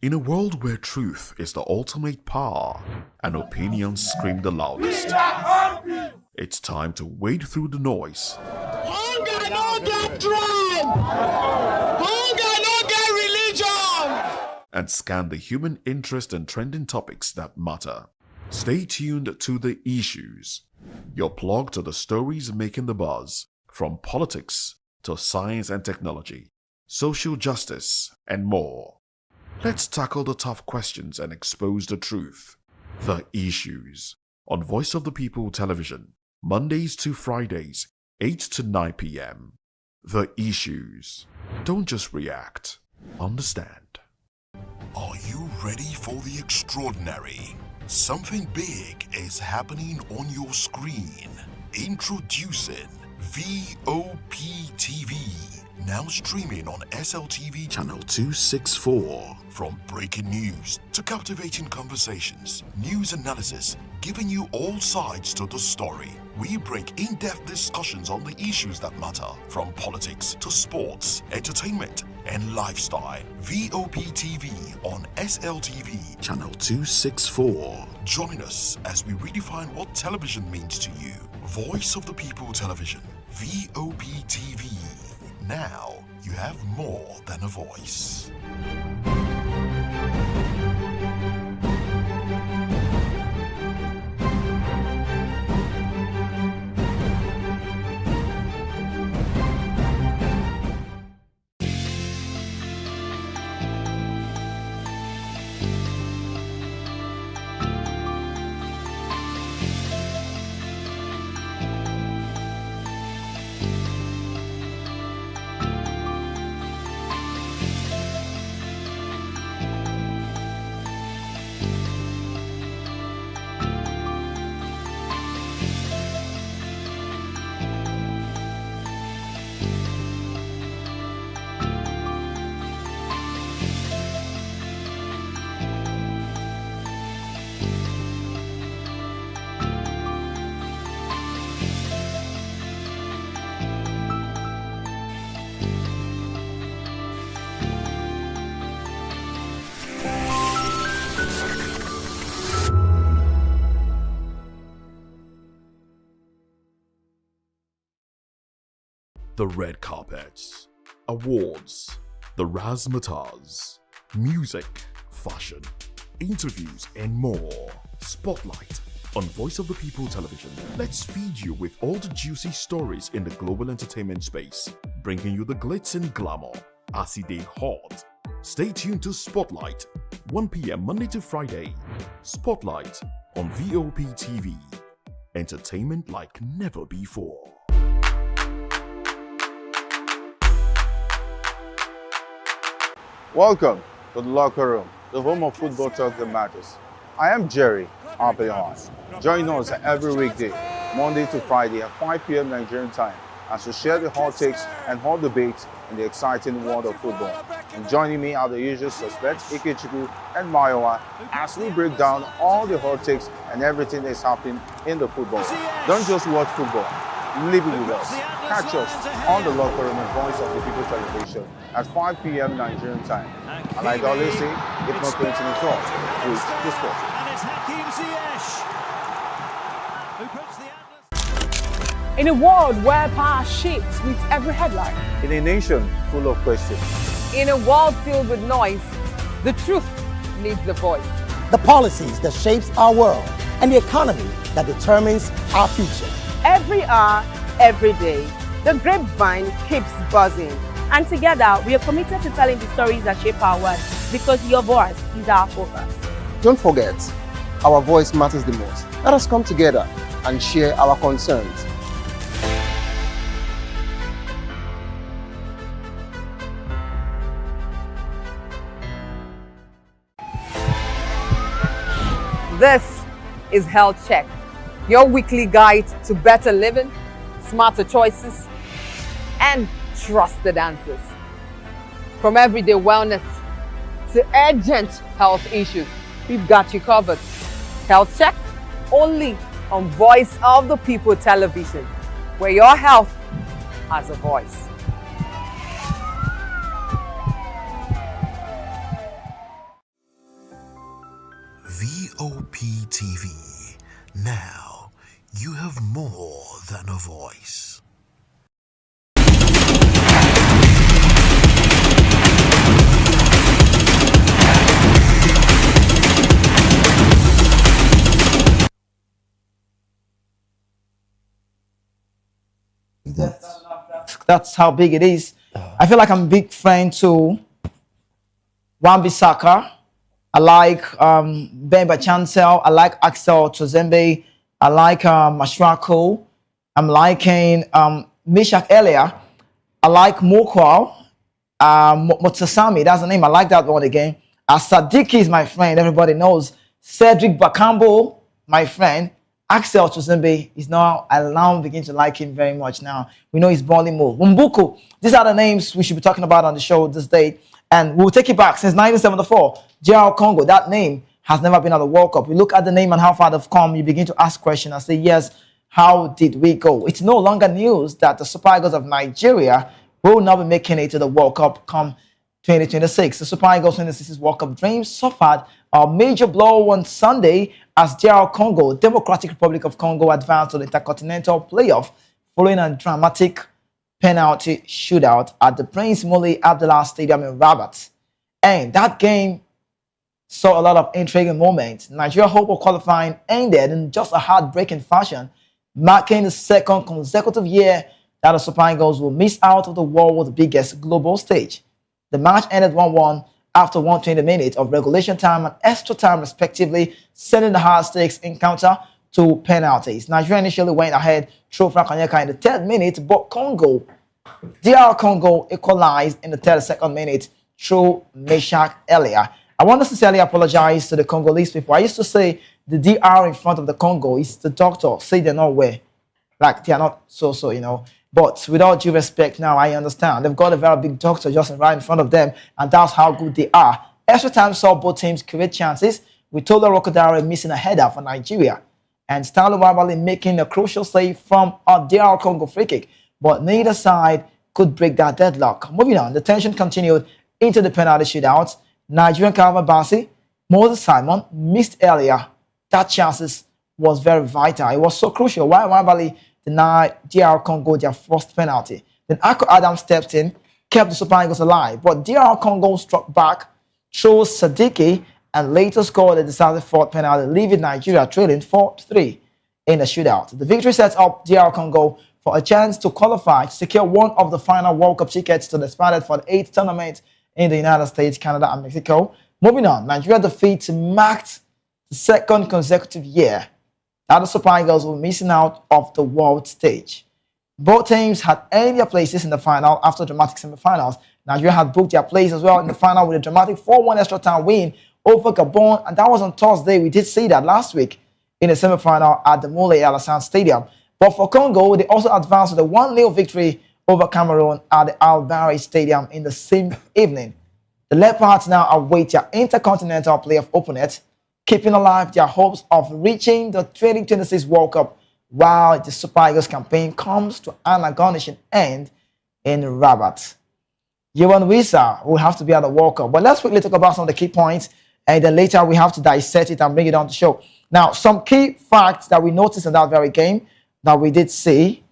In a world where truth is the ultimate power and opinions scream the loudest, it's time to wade through the noise.
Hunger no get tribe! Hunger no get religion!
And scan the human interest and trending topics that matter. Stay tuned to The Issues, your plug to the stories making the buzz. From politics to science and technology, social justice, and more. Let's tackle the tough questions and expose the truth. The Issues on Voice of the People Television, Mondays to Fridays, 8 to 9 p.m. The Issues. Don't just react, understand.
Are you ready for the extraordinary? Something big is happening on your screen. Introducing VOP TV, now streaming on SLTV channel 264. From breaking news to captivating conversations, news analysis, giving you all sides to the story. We bring in-depth discussions on the issues that matter, from politics to sports, entertainment, and lifestyle. VOP TV on SLTV channel 264. Join us as we redefine what television means to you. Voice of the People Television, VOP TV. Now you have more than a voice.
the red carpets, awards, the razzmatazz, music, fashion, interviews, and more. Spotlight on Voice of the People Television. Let's feed you with all the juicy stories in the global entertainment space, bringing you the glitz and glamour as it is hot. Stay tuned to Spotlight, 1 p.m. Monday to Friday. Spotlight on VOP TV. Entertainment like never before.
Welcome to the locker room, the home of football talk that matters. I am Jerry Appeon. Join us every weekday, Monday to Friday at 5 p.m. Nigerian time, as we share the hot takes and hot debates in the exciting world of football. And joining me are the usual suspects, Ikechukwu and Mayowa, as we break down all the hot takes and everything that's happening in the football. Don't just watch football, live it with us. Catch us on the locker room and Voice of the People Television at 5 p.m. Nigerian time. And like I always say, if not 20 minutes off, with the sport.
In a world where power shifts with every headline.
In a nation full of questions.
In a world filled with noise, the truth needs a voice.
The policies that shapes our world and the economy that determines our future.
Every hour, every day, the grapevine keeps buzzing. And together, we are committed to telling the stories that shape our world, because your voice is our focus.
Don't forget, our voice matters the most. Let us come together and share our concerns.
This is Health Check, your weekly guide to better living, smarter choices, and trusted answers. From everyday wellness to urgent health issues, we've got you covered. Health Check, only on Voice of the People Television, where your health has a voice.
VOP TV. Now you have more than a voice.
That's how big it is. I feel like I'm a big fan to Wan-Bissaka. I like Bemba Chancel. I like Axel Tozembe. I like Mashrako. I'm liking Mishak Elia. I like Mokwal. Motsasami, that's the name. I like that one again. Sadiki is my friend. Everybody knows. Cedric Bakambo, my friend. Axel Tozembe is now, I now begin to like him very much now. We know his balling move. Mbuku, these are the names we should be talking about on the show this day. And we'll take it back since 1974. JR Congo, that name has never been at the World Cup. We look at the name and how far they've come. You begin to ask questions and say, yes, how did we go? It's no longer news that the Super Eagles of Nigeria will not be making it to the World Cup come 2026. The Super Eagles 2026 World Cup dreams suffered a major blow on Sunday as DR Congo, Democratic Republic of Congo, advanced to the Intercontinental Playoff following a dramatic penalty shootout at the Prince Moulay Abdullah Stadium in Rabat. And that game saw a lot of intriguing moments. Nigeria's hope of qualifying ended in just a heartbreaking fashion, marking the second consecutive year that the Super Eagles will miss out of the world's biggest global stage. The match ended 1-1 after 120 minutes of regulation time and extra time respectively, sending the high-stakes encounter to penalties. Nigeria initially went ahead through Frank Onyeka in the 3rd minute, but DR Congo equalized in the 32nd minute through Meshach Elia. I want to sincerely apologize to the Congolese people. I used to say the DR in front of the Congo is the doctor. Say they're not where. Like they are not so, you know. But with all due respect now, I understand. They've got a very big doctor just right in front of them, and that's how good they are. Extra time saw both teams create chances, with Tola Rokodare missing a header for Nigeria, and Stanley Wabali making a crucial save from a DR Congo free kick. But neither side could break that deadlock. Moving on, the tension continued into the penalty shootouts. Nigerian Calvin Bassey, Moses Simon missed earlier. That chances was very vital. It was so crucial. Why Wabali denied DR Congo their first penalty. Then Akko Adams stepped in, kept the Super Eagles alive. But DR Congo struck back, chose Sadiki, and later scored a decisive fourth penalty, leaving Nigeria trailing 4-3 in the shootout. The victory sets up DR Congo for a chance to qualify to secure one of the final World Cup tickets to the spotted for the 8th tournament in the United States, Canada, and Mexico. Moving on, Nigeria defeat marked the second consecutive year that the Super Eagles were missing out of the world stage. Both teams had earned their places in the final after dramatic semi-finals. Nigeria had booked their place as well in the final with a dramatic 4-1 extra time win over Gabon, and that was on Thursday. We did see that last week in the semi-final at the Moulay Alassane Stadium. But for Congo, they also advanced with a 1-0 victory over Cameroon at the Al Bahri Stadium in the same evening. The Leopards now await their intercontinental playoff opponent, keeping alive their hopes of reaching the 2026 World Cup while the Super Eagles campaign comes to an astonishing end in Rabat. Yohan Wissa will have to be at the World Cup. But let's quickly talk about some of the key points, and then later we have to dissect it and bring it on the show. Now, some key facts that we noticed in that very game that we did see.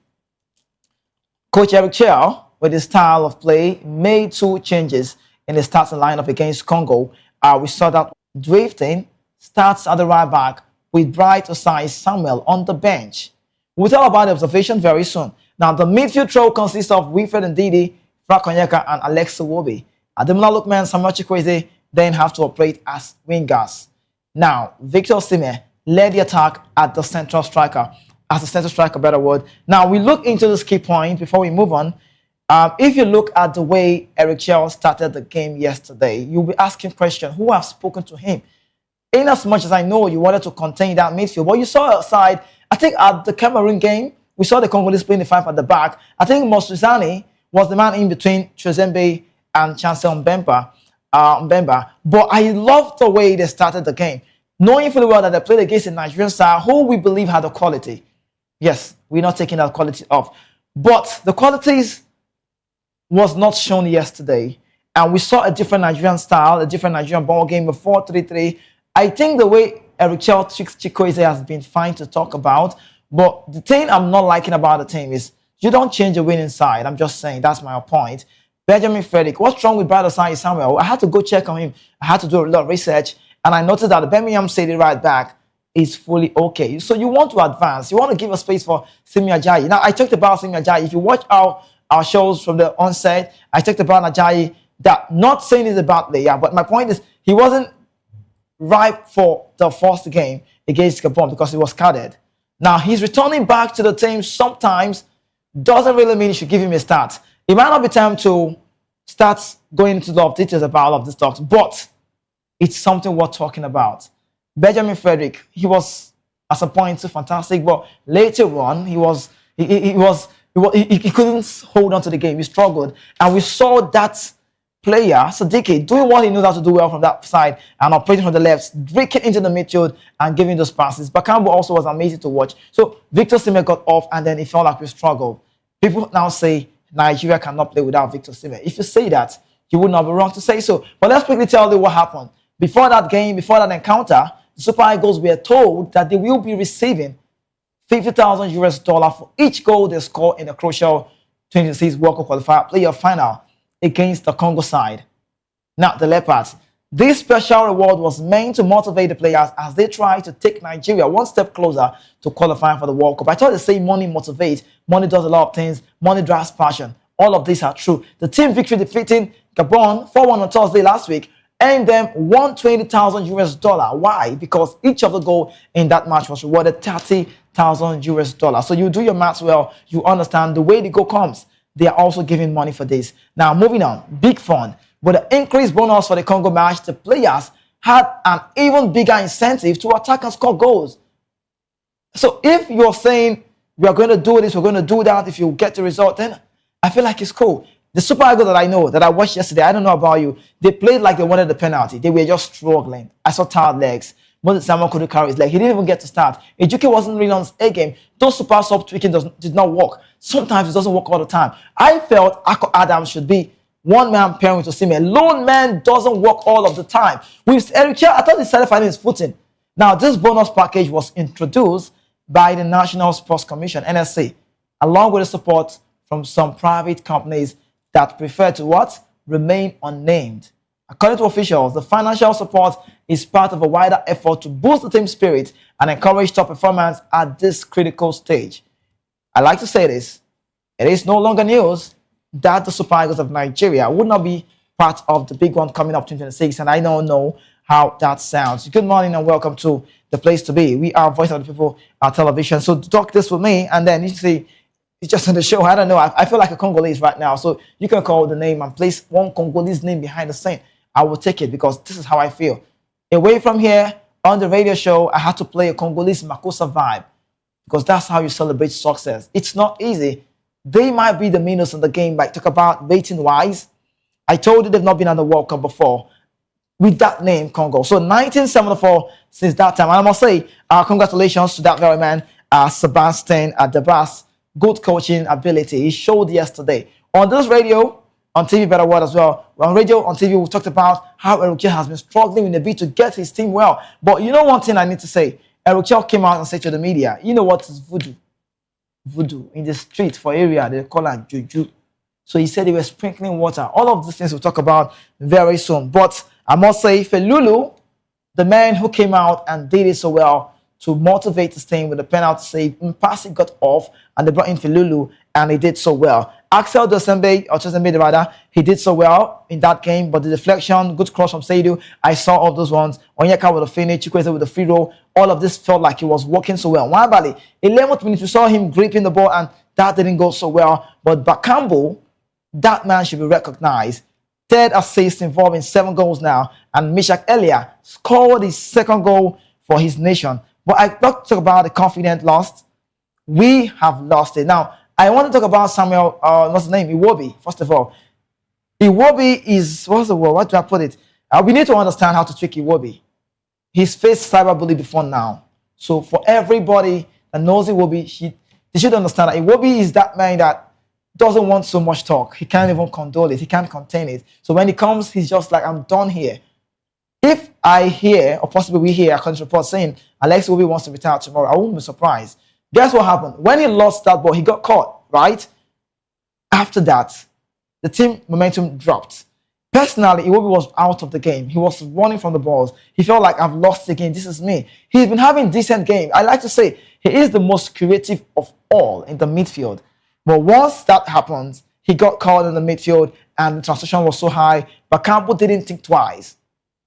Coach Eric Chell, with his style of play, made 2 changes in the starting lineup against Congo. We saw that Drifting starts at the right back with Bright Osai Samuel on the bench. We'll tell about the observation very soon. Now, the midfield throw consists of Wilfred Ndidi, Frank Onyeka, and Alex Iwobi. Ademola Lookman, Samuel Chukwueze then have to operate as wingers. Now, Victor Osimhen led the attack at the central striker, as a central striker, better word. Now, we look into this key point before we move on. If you look at the way Eric Chell started the game yesterday, you'll be asking questions, who have spoken to him? In as much as I know you wanted to contain that midfield, but you saw outside, I think at the Cameroon game, we saw the Congolese playing the 5 at the back. I think Mosuzani was the man in between Trezembe and Chancel Mbemba. But I love the way they started the game, knowing fully well that they played against a Nigerian side who we believe had the quality. Yes, we're not taking that quality off. But the qualities was not shown yesterday. And we saw a different Nigerian style, a different Nigerian ball game, a 4-3-3. I think the way Eric Chell treats Chukwueze has been fine to talk about. But the thing I'm not liking about the team is you don't change the winning side. I'm just saying, that's my point. Benjamin Frederick, what's wrong with Bright Osai Samuel? I had to go check on him. I had to do a lot of research. And I noticed that the Birmingham City right back is fully okay. So you want to advance. You want to give a space for Simi Ajayi. Now, I talked about Simi Ajayi. If you watch our shows from the onset, I talked about Ajayi. That, not saying he's a bad player, but my point is he wasn't ripe for the first game against Gabon because he was carded. Now, he's returning back to the team sometimes. Doesn't really mean you should give him a start. It might not be time to start going into a lot of details about all of these talks, but it's something worth talking about. Benjamin Frederick, he was at some point so fantastic, but later on he couldn't hold on to the game. He struggled, and we saw that player Sadiki doing what he knows how to do well from that side and operating from the left, breaking into the midfield and giving those passes. Bakambu also was amazing to watch. So Victor Osimhen got off, and then it felt like we struggled. People now say Nigeria cannot play without Victor Osimhen. If you say that, you would not be wrong to say so. But let's quickly tell you what happened. Before that game, before that encounter, the Super Eagles were told that they will be receiving $50,000 for each goal they score in the crucial 2026 World Cup qualifier playoff final against the Congo side. Now, the Leopards. This special reward was meant to motivate the players as they try to take Nigeria one step closer to qualifying for the World Cup. I thought they say money motivates, money does a lot of things, money drives passion. All of these are true. The team victory defeating Gabon 4-1 on Thursday last week earned them $120,000. Why? Because each of the goals in that match was rewarded $30,000. So you do your maths well, you understand the way the goal comes. They are also giving money for this. Now, moving on, big fun. With the increased bonus for the Congo match, the players had an even bigger incentive to attack and score goals. So if you're saying, we are going to do this, we're going to do that, if you get the result, then I feel like it's cool. The Super Eagles that I know, that I watched yesterday, I don't know about you, they played like they wanted the penalty. They were just struggling. I saw tired legs. Moses Simon couldn't carry his leg. He didn't even get to start. Ejuke wasn't really on his A game. Those super sub tweaking did not work. Sometimes it doesn't work all the time. I felt Akko Adams should be one man pairing with Osimhen. Lone man doesn't work all of the time. With Eric Chell, I thought he started finding his footing. Now, this bonus package was introduced by the National Sports Commission, NSC, along with the support from some private companies that prefer to what? Remain unnamed. According to officials, the financial support is part of a wider effort to boost the team spirit and encourage top performance at this critical stage. I like to say this, it is no longer news that the Super Eagles of Nigeria would not be part of the big one coming up 2026, and I don't know how that sounds. Good morning and welcome to the place to be. We are Voice of the People, our television. So talk this with me, and then you see it's just on the show. I don't know. I feel like a Congolese right now. So you can call the name and place one Congolese name behind the scene. I will take it because this is how I feel. Away from here, on the radio show, I had to play a Congolese Makosa vibe because that's how you celebrate success. It's not easy. They might be the meanest in the game, like talk about rating-wise. I told you they've not been on the World Cup before with that name, Congo. So 1974 since that time. And I must say, congratulations to that very man, Sebastian Debas. Good coaching ability. He showed yesterday. On this radio, on TV, better word as well. On radio, on TV, we talked about how Eric has been struggling in the bid to get his team well. But you know one thing I need to say? Eric came out and said to the media, you know what is voodoo? Voodoo. In the street for area, they call it juju. So he said they were sprinkling water. All of these things we'll talk about very soon. But I must say, Felulu, the man who came out and did it so well to motivate his team with a penalty save, Mpasi got off, and they brought in Felulu, and he did so well. Axel Tosembe rather, he did so well in that game, but the deflection, good cross from Seidu, I saw all those ones. Onyeka with a finish, Chukwueze with a free roll, all of this felt like he was working so well. Wabali, 11th minute, we saw him gripping the ball, and that didn't go so well. But Bakambu, that man should be recognized. Third assist involving 7 goals now, and Mishak Elia scored his second goal for his nation. But I talk about the confident lost. We have lost it. Now, I want to talk about Samuel, what's his name? Iwobi, first of all. Iwobi is, what's the word? What do I put it? We need to understand how to trick Iwobi. He's faced cyberbullying before now. So for everybody that knows Iwobi, they should understand that Iwobi is that man that doesn't want so much talk. He can't even condole it. He can't contain it. So when he comes, he's just like, I'm done here. If I hear, or possibly we hear a country report saying Alex Iwobi wants to retire tomorrow, I won't be surprised. Guess what happened? When he lost that ball, he got caught, right? After that, the team momentum dropped. Personally, Iwobi was out of the game. He was running from the balls. He felt like, I've lost the game. This is me. He's been having decent game. I like to say he is the most creative of all in the midfield. But once that happened, he got caught in the midfield and the transition was so high, but Campbell didn't think twice.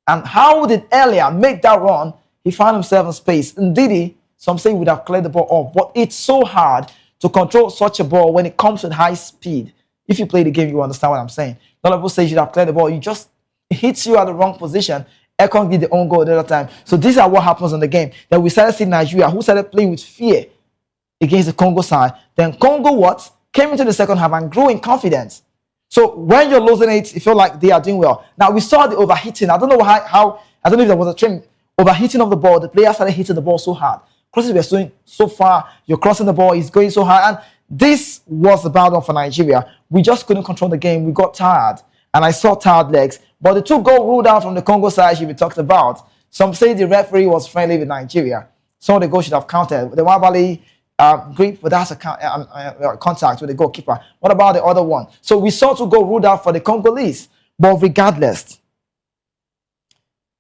And how did Elia make that run? He found himself in space. Indeed, some say he would have cleared the ball off, but it's so hard to control such a ball when it comes with high speed. If you play the game, you understand what I'm saying. A lot of people say you should have cleared the ball. It hits you at the wrong position. Ekong did the own goal the other time. So these are what happens in the game. Then we started seeing Nigeria, who started playing with fear against the Congo side. Then Congo came into the second half and grew in confidence. So when you're losing it, you feel like they are doing well. Now we saw the overheating. I don't know how I don't know if there was a trend. Overheating of the ball. The players started hitting the ball so hard. Crosses were going so far. You're crossing the ball. It's going so hard. And this was the bad one for Nigeria. We just couldn't control the game. We got tired. And I saw tired legs. But the 2-goal ruled out from the Congo side should be talked about. Some say the referee was friendly with Nigeria. Some of the goals should have counted. The Wabali grip, but that's a contact with the goalkeeper. What about the other one? So we saw 2-goal ruled out for the Congolese. But regardless,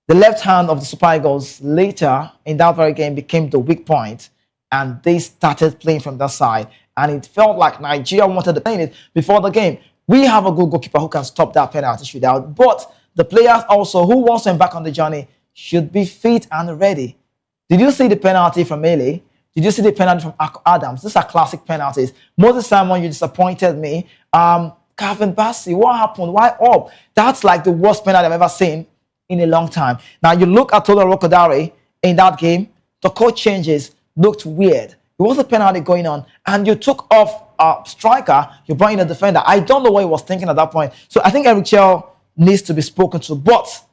the left hand of the Super Eagles later in that very game became the weak point, and they started playing from that side. And it felt like Nigeria wanted to play it before the game. We have a good goalkeeper who can stop that penalty shootout, but the players also who wants to embark on the journey should be fit and ready. Did you see the penalty from Mele? Did you see the penalty from Adams? These are classic penalties. Moses Simon, you disappointed me. Calvin Bassey, what happened? Why up? That's like the worst penalty I've ever seen in a long time. Now you look at Tola Rokodare in that game, the coach changes, looked weird. There was a penalty going on, and you took off a striker, you brought in a defender. I don't know what he was thinking at that point. So I think Eric needs to be spoken to. But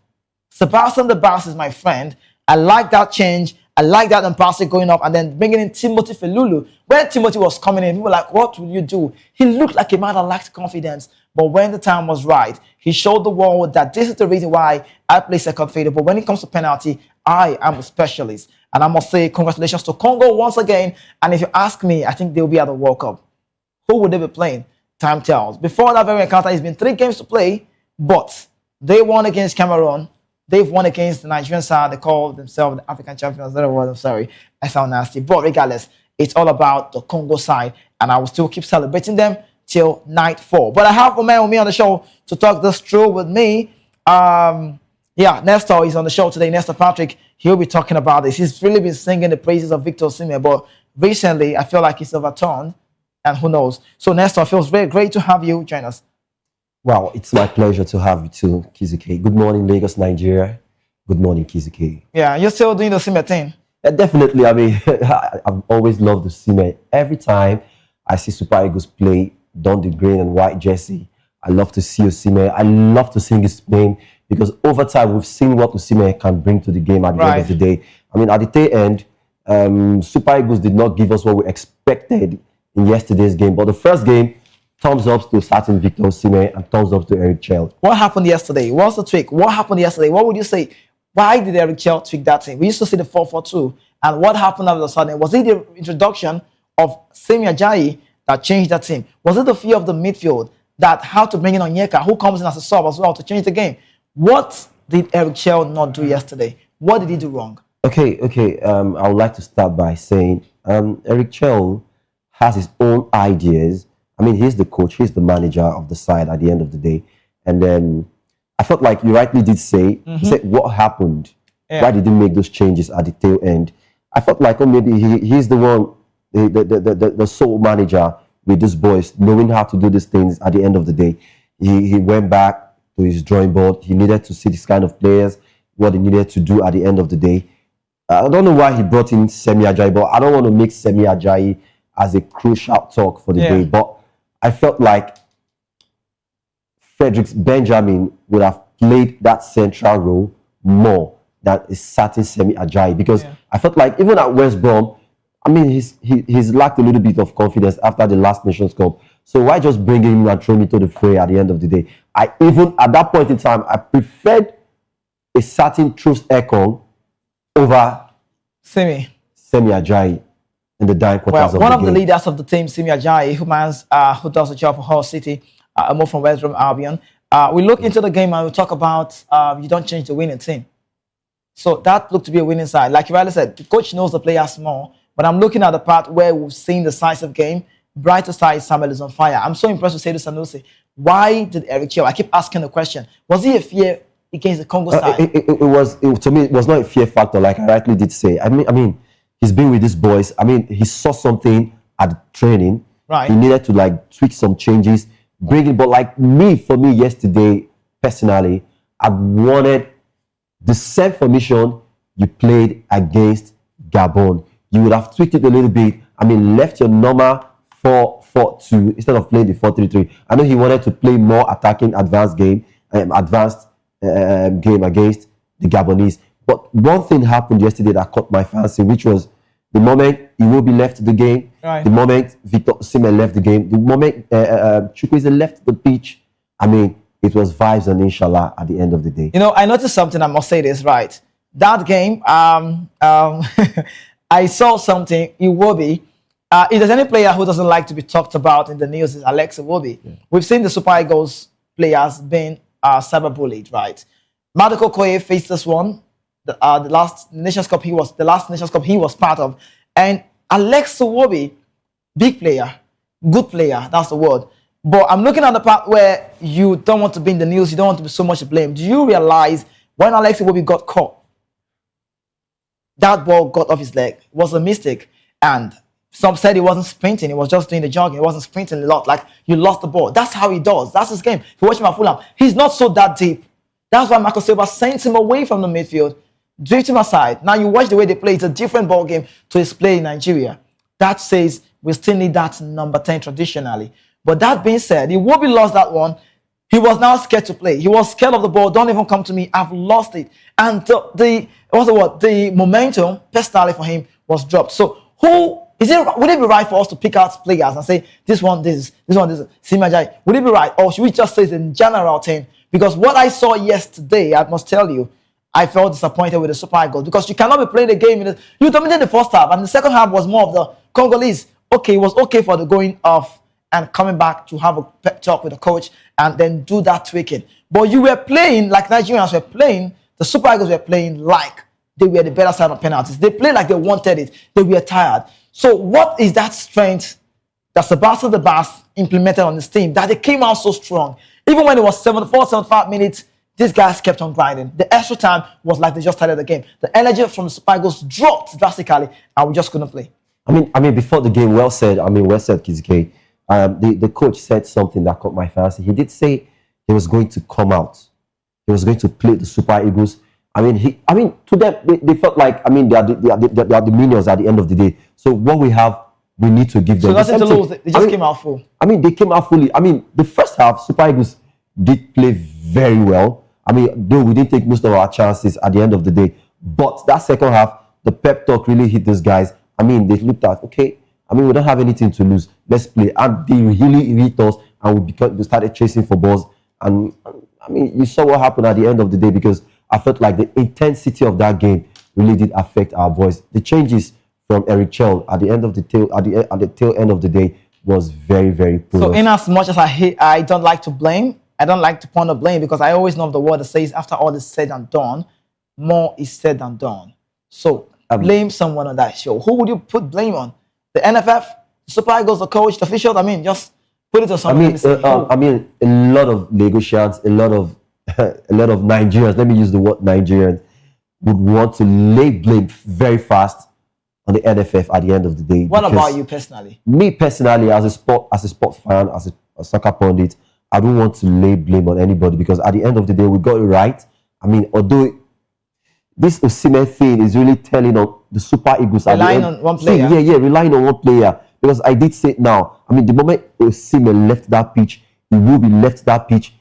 Sebastian Debas is my friend. I like that change. I like that Mpasi going up and then bringing in Timothy Felulu. When Timothy was coming in, people were like, what will you do? He looked like a man that lacked confidence. But when the time was right, he showed the world that this is the reason why I play second fiddle. But when it comes to penalty, I am a specialist. And I must say congratulations to Congo once again. And if you ask me, I think they'll be at the World Cup. Who would they be playing? time tells. Before that very encounter, it's been 3 games to play, but they won against Cameroon. They've won against the Nigerian side. They call themselves the African champions. I'm sorry, I sound nasty. But regardless, it's all about the Congo side, and I will still keep celebrating them till nightfall. But I have a man with me on the show to talk this through with me. Nestor is on the show today. Nestor Patrick, he'll be talking about this. He's really been singing the praises of Victor Osimhen, but recently I feel like he's overturned, and who knows. So Nestor, it feels very great to have you join us.
Wow, it's my pleasure to have you too, Kizuke. Good morning, Lagos, Nigeria. Good morning, Kizuke.
Yeah, you're still doing the Osimhen thing.
Definitely. I mean, I've always loved the Osimhen. Every time I see Super Eagles play, don the green and white jersey, I love to see Osimhen. I love to sing his name because over time we've seen what Osimhen can bring to the game at the end of the day. I mean, at the tail end, Super Eagles did not give us what we expected in yesterday's game. But the first game, thumbs up to starting Victor Osimhen and thumbs up to Eric Chell.
What happened yesterday? What's the tweak? What happened yesterday? What would you say? Why did Eric Chell tweak that team? We used to see the 4-4-2. And what happened all of a sudden? Was it the introduction of Semi Ajayi that changed that team? Was it the fear of the midfield that had to bring in Onyeka, who comes in as a sub as well, to change the game? What did Eric Chell not do yesterday? What did he do wrong?
Okay. I would like to start by saying Eric Chell has his own ideas. I mean, he's the coach, he's the manager of the side at the end of the day. And then I felt like you rightly did say, he said, what happened? Yeah. Why did he make those changes at the tail end? I felt like, maybe he's the one, the sole manager with these boys, knowing how to do these things at the end of the day. He went back to his drawing board. He needed to see this kind of players, what he needed to do at the end of the day. I don't know why he brought in Semi Ajayi, but I don't want to make Semi Ajayi as a crucial talk for the day. But I felt like Frederick Benjamin would have played that central role more than a certain Semi Ajayi, because I felt like even at West Brom, I mean, he's lacked a little bit of confidence after the last Nations Cup. So why just bring him and throw me to the fray at the end of the day? I even, at that point in time, I preferred a certain Troost Ekong over Semi Ajayi in the dying quarters of the game.
One of the leaders of the team, Semi Ajayi, who does the job for Hull City, a move from West Brom Albion. We look into the game and we talk about you don't change the winning team. So that looked to be a winning side. Like you rightly said, the coach knows the players more. But I'm looking at the part where we've seen the decisive game. Brighter side, Samuel is on fire. I'm so impressed with Seydou Sanusi. Why did Eric Chell? I keep asking the question. Was he a fear against the Congo side?
To me, it was not a fear factor, like I rightly did say. I mean, he's been with these boys. I mean, he saw something at training.
Right.
He needed to tweak some changes, bring it. But for me yesterday, personally, I wanted the same formation you played against Gabon. You would have tweaked it a little bit. I mean, left your normal 4-4-2 instead of playing the 4-3-3. I know he wanted to play more attacking, advanced game against the Gabonese. But one thing happened yesterday that caught my fancy, which was the moment Iwobi left the game, the moment Victor Osimhen left the game, the moment Chukwueze left the pitch. I mean, it was vibes and inshallah at the end of the day.
You know, I noticed something. I must say this, right? That game, I saw something. Iwobi. If there's any player who doesn't like to be talked about in the news, is Alex Iwobi. Yeah. We've seen the Super Eagles players being cyberbullied, right? Madoko Koye faced this one. The last Nations Cup he was part of, and Alex Iwobi, big player, good player. That's the word. But I'm looking at the part where you don't want to be in the news. You don't want to be so much blamed. Do you realize when Alex Iwobi got caught, that ball got off his leg? It was a mistake, and some said he wasn't sprinting. He was just doing the jogging. He wasn't sprinting a lot. Like, you lost the ball. That's how he does. That's his game. If you watch him at Fulham, he's not so that deep. That's why Marco Silva sent him away from the midfield, drift him aside. Now you watch the way they play. It's a different ball game to his play in Nigeria. That says we still need that number 10 traditionally. But that being said, he will be lost that one. He was now scared to play. He was scared of the ball. Don't even come to me. I've lost it. And the momentum, personally for him, was dropped. So would it be right for us to pick out players and say, this one, this one, Semi Ajayi? Would it be right? Or should we just say it's a general thing? Because what I saw yesterday, I must tell you, I felt disappointed with the Super Eagles, because you cannot be playing the game. You dominated the first half, and the second half was more of the Congolese. Okay, it was okay for the going of and coming back to have a pep talk with the coach and then do that tweaking. But you were playing like Nigerians were playing, the Super Eagles were playing like they were the better side of penalties. They played like they wanted it. They were tired. So what is that strength that Sebastian the Bass implemented on his team that they came out so strong? Even when it was 74, 75 minutes, these guys kept on grinding. The extra time was like they just started the game. The energy from the Super Eagles dropped drastically and we just couldn't play.
I mean, before the game, well said, Kizike. The coach said something that caught my fancy. He did say he was going to come out. He was going to play the Super Eagles. To them, they felt like, they are the minions at the end of the day. So what we have, we need to give them.
So nothing to lose. They just came out full.
They came out fully. The first half, Super Eagles did play very well. Though we didn't take most of our chances at the end of the day. But that second half, the pep talk really hit those guys. They looked at, okay, we don't have anything to lose. Let's play. And they really hit us and we started chasing for balls. And you saw what happened at the end of the day because I felt like the intensity of that game really did affect our boys. The changes from Eric Chell at the end of the tail end of the day was very, very poor.
So in as much as I don't like to blame, I don't like to point the blame because I always know the word that says after all is said and done, more is said than done. So blame someone on that show. Who would you put blame on? The NFF, the Super Eagles, the coach, the officials? Just put it on someone.
A lot of Lagosians, a lot of Nigerians, let me use the word Nigerians, would want to lay blame very fast on the NFF at the end of the day.
What about you personally?
Me personally, as a sports fan, as a soccer pundit, I don't want to lay blame on anybody because at the end of the day, we got it right. Although this Osimhen thing is really telling on the Super Eagles.
Relying on one player.
Relying on one player. Because I did say it now. The moment Osimhen left that pitch, he will be left that pitch.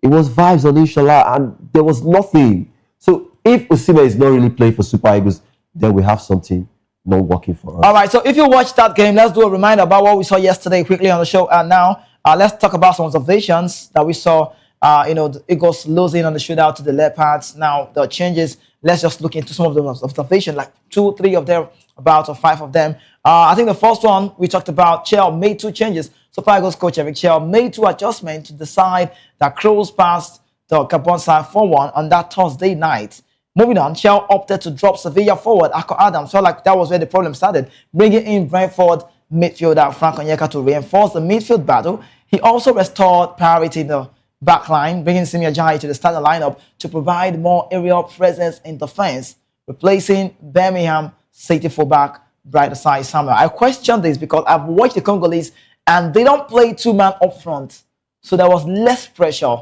It was vibes on Inshallah and there was nothing. So if Osimhen is not really playing for Super Eagles, then we have something not working for us.
All right, so if you watched that game, let's do a reminder about what we saw yesterday quickly on the show. And now let's talk about some observations that we saw. The Eagles losing on the shootout to the Leopards. Now the changes. Let's just look into some of those observations, like 2, 3 of them, about or 5 of them. I think the first one we talked about, Chell made 2 changes. Super Eagles coach Eric Chell made 2 adjustments to decide that Crows passed the Gabon side 4-1 on that Thursday night. Moving on, Chell opted to drop Sevilla forward. Akko Adams felt like that was where the problem started, bringing in Brentford midfielder Frank Onyeka to reinforce the midfield battle. He also restored priority in the backline, bringing Simi Ajayi to the starting lineup to provide more aerial presence in defense, replacing Birmingham City fullback Bright Asai Samuel. I question this because I've watched the Congolese and they don't play 2-man up front, so there was less pressure.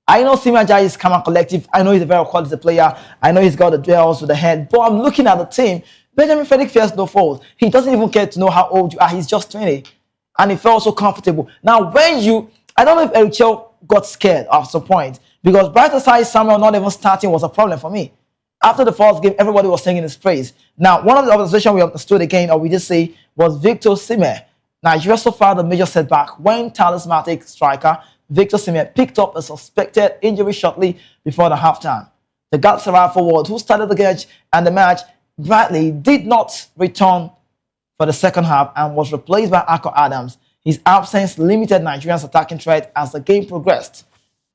I know Simi Ajayi is calm and collective. I know he's a very quality player. I know he's got the duels with the head, but I'm looking at the team. Benjamin Frederick fears no fault. He doesn't even care to know how old you are. He's just 20, and he felt so comfortable. Now, I don't know if Eric Chell got scared at some point because Bright Asai Samuel not even starting was a problem for me. After the first game, everybody was singing his praise. Now, one of the observations we understood again, or we did see, was Victor Osimhen. Nigeria so far the major setback when talismanic striker Victor Osimhen picked up a suspected injury shortly before the halftime. The Galatasaray forward who started the game and the match brightly did not return for the second half and was replaced by Akko Adams. His absence limited Nigeria's attacking threat as the game progressed.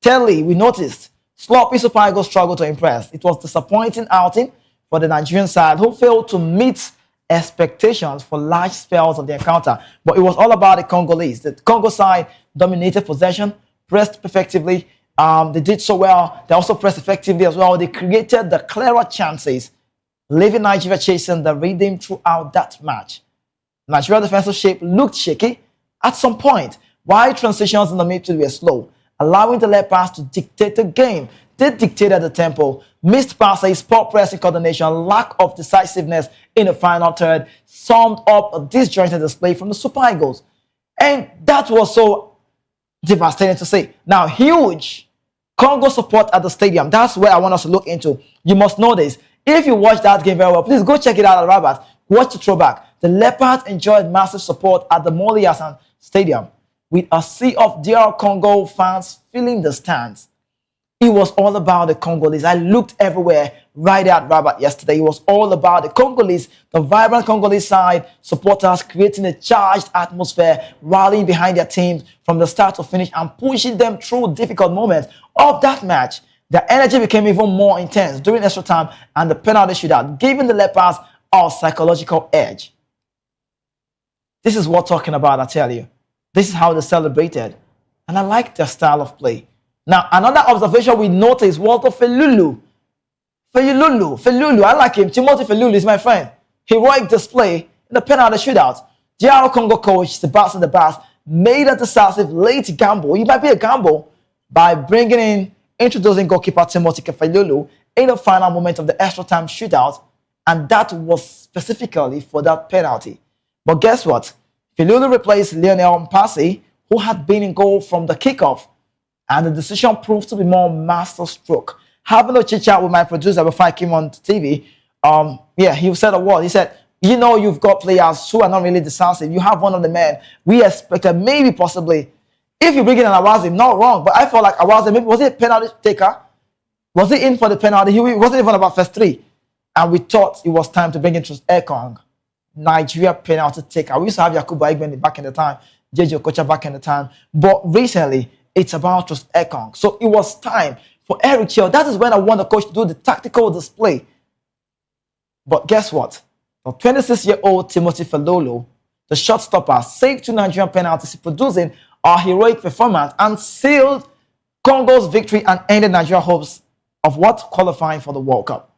Thirdly, we noticed sloppy Super Eagles struggled to impress. It was disappointing outing for the Nigerian side who failed to meet expectations for large spells of the encounter. But it was all about the Congolese. The Congo side dominated possession, pressed effectively. They did so well. They also pressed effectively as well. They created the clearer chances, leaving Nigeria chasing the rhythm throughout that match. Nigeria's defensive shape looked shaky at some point, while transitions in the midfield were slow, allowing the Leopards to dictate the game. They dictated the tempo. Missed passes, poor pressing coordination, lack of decisiveness in the final third summed up a disjointed display from the Super Eagles. And that was so devastating to see. Now, huge Congo support at the stadium. That's where I want us to look into. You must know this. If you watch that game very well, please go check it out at Rabat. Watch the throwback. The Leopards enjoyed massive support at the Moli Hassan Stadium, with a sea of DR Congo fans filling the stands. It was all about the Congolese. I looked everywhere right at Rabat yesterday. It was all about the Congolese, the vibrant Congolese side, supporters creating a charged atmosphere, rallying behind their teams from the start to finish and pushing them through difficult moments of that match. Their energy became even more intense during extra time and the penalty shootout, giving the Leopards a psychological edge. This is what talking about, I tell you. This is how they celebrated. And I like their style of play. Now, another observation we noticed was the Felulu. Felulu, I like him. Timothy Felulu is my friend. Heroic display in the penalty shootout. DR Congo coach Sebastian De Bass made a decisive late gamble. It might be a gamble by introducing goalkeeper Timothy Felulu in the final moment of the extra time shootout, and that was specifically for that penalty. But guess what? Felulu replaced Lionel Mpasi, who had been in goal from the kickoff, and the decision proved to be more masterstroke. Having a chit chat with my producer before I came on TV, he said a word. He said, you know, you've got players who are not really decisive. You have one of the men we expected, maybe possibly, if you bring in an Awazi, not wrong, but I felt like Awazi, maybe was he a penalty taker? Was he in for the penalty? He wasn't even about first three. And we thought it was time to bring in Ekong, Nigeria penalty taker. We used to have Yakubu Aigbeni back in the time, JJ Okocha back in the time, but recently, it's about just Ekong. So it was time for Eric Chell. That is when I want the coach to do the tactical display. But guess what? The 26-year-old Timothy Felulu, the shot stopper, saved 2 Nigerian penalties, producing a heroic performance and sealed Congo's victory and ended Nigeria's hopes of what? Qualifying for the World Cup.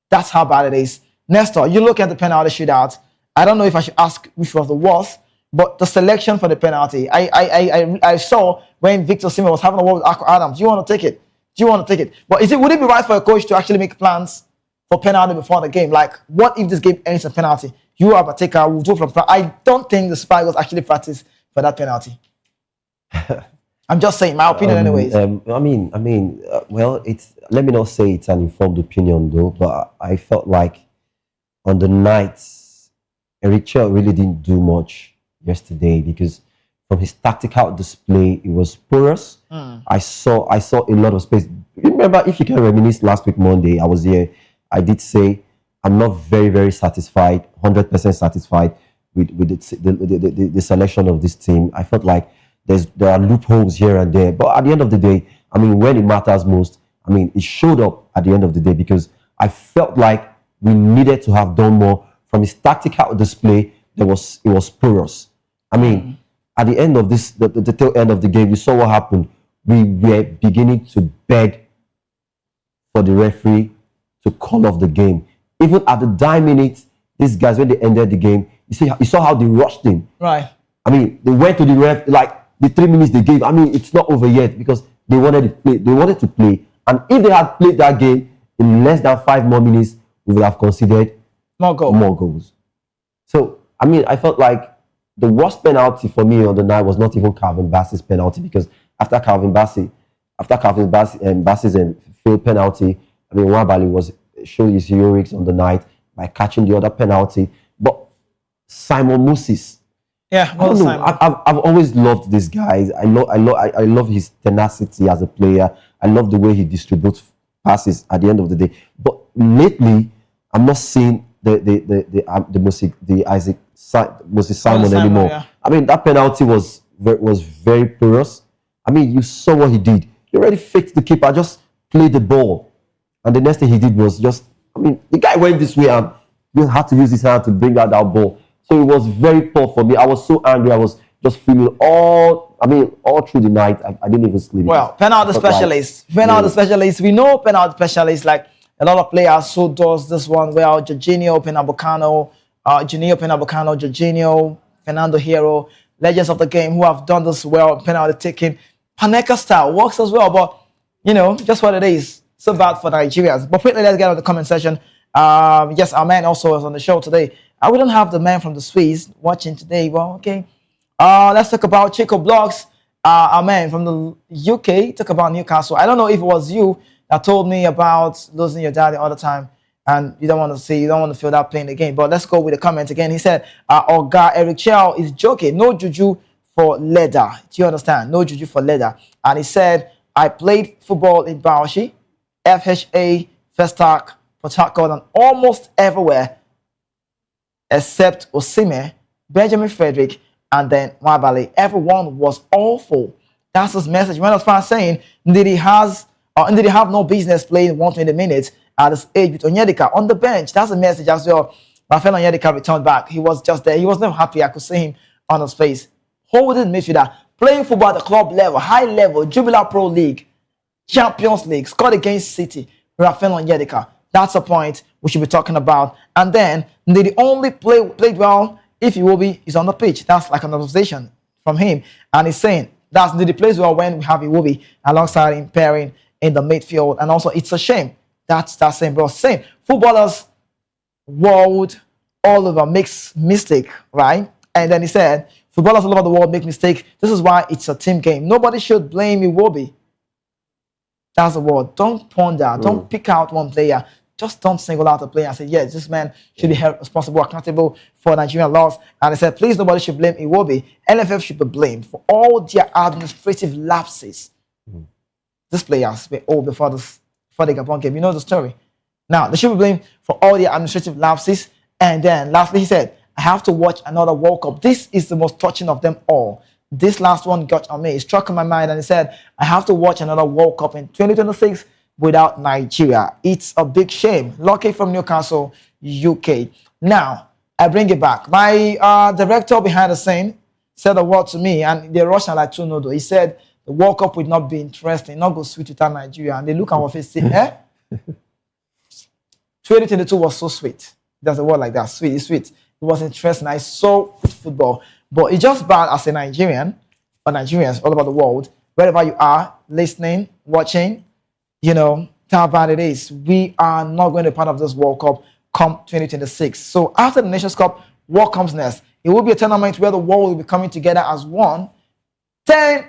That's how bad it is. Nestor, you look at the penalty shootout. I don't know if I should ask which was the worst, but the selection for the penalty, I saw when Victor Osimhen was having a word with Akko Adams. Do you want to take it? But would it be right for a coach to actually make plans for penalty before the game? Like, what if this game ends a penalty? You are a taker, we'll do from. I don't think the Super Eagles actually practice for that penalty. I'm just saying my opinion, anyways.
Well, let me not say it's an informed opinion though, but I felt like on the nights, Eric Chell really didn't do much yesterday because from his tactical display, it was porous. I saw a lot of space. Remember, if you can reminisce, last week Monday, I was here. I did say I'm not very, very satisfied, 100% satisfied with the selection of this team. I felt like there are loopholes here and there, but at the end of the day, when it matters most, it showed up at the end of the day because I felt like we needed to have done more. From his tactical display, it was porous. At the end of the tail end of the game, you saw what happened. We were beginning to beg for the referee to call off the game. Even at the dying minute, these guys, when they ended the game, you saw how they rushed him.
Right.
They went to the ref, like the 3 minutes they gave. It's not over yet because they wanted to play. They wanted to play. And if they had played that game in less than 5 more minutes, we would have considered more goals. So, I felt like the worst penalty for me on the night was not even Calvin Bassey's penalty because after Calvin Bassey's failed penalty, Nwabali was showing his heroics on the night by catching the other penalty. But Simon Moses, I've always loved this guy. I love his tenacity as a player. I love the way he distributes passes at the end of the day. But lately, I'm not seeing the Isaac Moses Simon anymore. Yeah.
That
penalty was very porous. You saw what he did. He already faked the keeper, just played the ball. And the next thing he did was the guy went this way and he had to use his hand to bring out that ball. So it was very poor for me. I was so angry. I was just feeling all through the night. I didn't even sleep.
Well, penalty specialists. We know penalty specialists, like a lot of players who does this one well. Jorginho Pernambucano, Jorginho, Fernando Hierro, legends of the game who have done this well, penalty taking. Paneka style works as well, but just what it is. So bad for Nigerians. But quickly, let's get on the comment section. Yes, our man also is on the show today. We don't have the man from the Swiss watching today. Well, okay. Let's talk about Chico Blogs. Our man from the UK, talk about Newcastle. I don't know if it was you that told me about losing your dad the other time, and you don't want to feel that pain again. But let's go with the comment again. He said, Oga Eric Chell is joking. No juju for leather. Do you understand? No juju for leather. And he said, I played football in Bauchi, FHA, Festac, Port Harcourt, and almost everywhere except Osime, Benjamin Frederick, and then Mabale. Everyone was awful. That's his message. When as far as saying indeed he have no business playing 120 minutes at his age with Onyedika on the bench. That's the message as well. Rafael Onyedika returned back. He was just there. He was never happy. I could see him on his face. Holding midfielder, playing football at the club level, high level, Jubilee Pro League, Champions League, scored against City. Rafael Onyedika. That's a point we should be talking about. And then the only played well if Iwobi is on the pitch. That's like an observation from him. And he's saying that's the plays well when we have Iwobi alongside him pairing in the midfield. And also it's a shame. That's that same bro saying footballers world all over makes mistake, right? And then he said footballers all over the world make mistake. This is why it's a team game. Nobody should blame Iwobi. That's the word. Don't ponder. Don't pick out one player. Just don't single out a player and say, yes, this man should be held responsible, accountable for Nigerian laws. And I said, please, nobody should blame Iwobi. NFF should be blamed for all their administrative lapses. These players were all before the Gabon game. You know the story. Now, they should be blamed for all their administrative lapses. And then, lastly, he said, I have to watch another World Cup. This is the most touching of them all. This last one got on me. It struck in my mind, and he said, I have to watch another World Cup in 2026 without Nigeria. It's a big shame. Lucky from Newcastle, UK. Now, I bring it back. My director behind the scene said a word to me, and they rushed like two noodles. He said, the World Cup would not be interesting, not go sweet without Nigeria. And they look at our face and say, 2022 was so sweet. There's a word like that, sweet, it's sweet. It was interesting. I saw football. But it's just bad as a Nigerian, or Nigerians all over the world, wherever you are, listening, watching, you know, how bad it is. We are not going to be part of this World Cup come 2026. So after the Nations Cup, what comes next? It will be a tournament where the world will be coming together as one. 10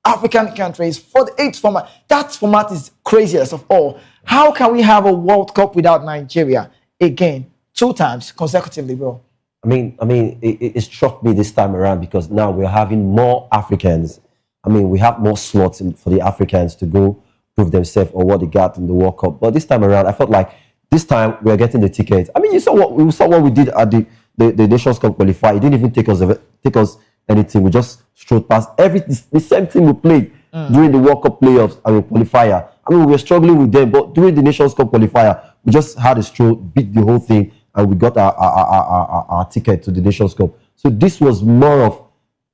African countries for the 8th format. That format is craziest of all. How can we have a World Cup without Nigeria? Again, 2 times consecutively, bro.
I mean, it struck me this time around because now we're having more Africans. I mean, we have more slots for the Africans to go prove themselves or what they got in the World Cup. But this time around, I felt like this time we're getting the tickets. I mean, you saw what we did at the Nations Cup qualifier. It didn't even take us anything. We just strode past the same thing we played during the World Cup playoffs and the qualifier. I mean, we were struggling with them, but during the Nations Cup qualifier, we just had a stroll, beat the whole thing, and we got our ticket to the Nations Cup. So this was more of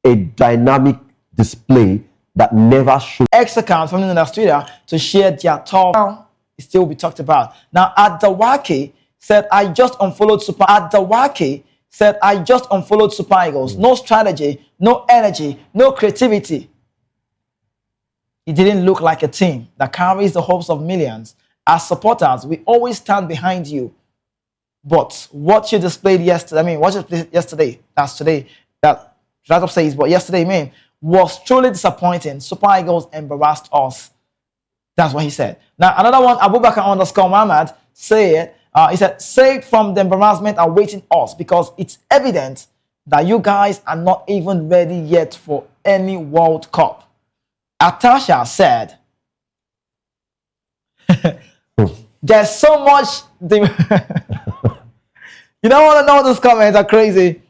a dynamic display that never showed.
X account from in Australia to share their talk. Now, it still will be talked about. Now, Adawake said, I just unfollowed Super. Adawake said, I just unfollowed Super Eagles. No strategy, no energy, no creativity. It didn't look like a team that carries the hopes of millions. As supporters, we always stand behind you. But what you displayed yesterday, I mean, what you displayed yesterday, that's today, that Ratop says, but yesterday, man, was truly disappointing. Super Eagles embarrassed us. That's what he said. Now, another one, Abubakar_Muhammad said, he said, saved from the embarrassment awaiting us because it's evident that you guys are not even ready yet for any World Cup. Atasha said, there's so much. You don't want to know those comments are crazy.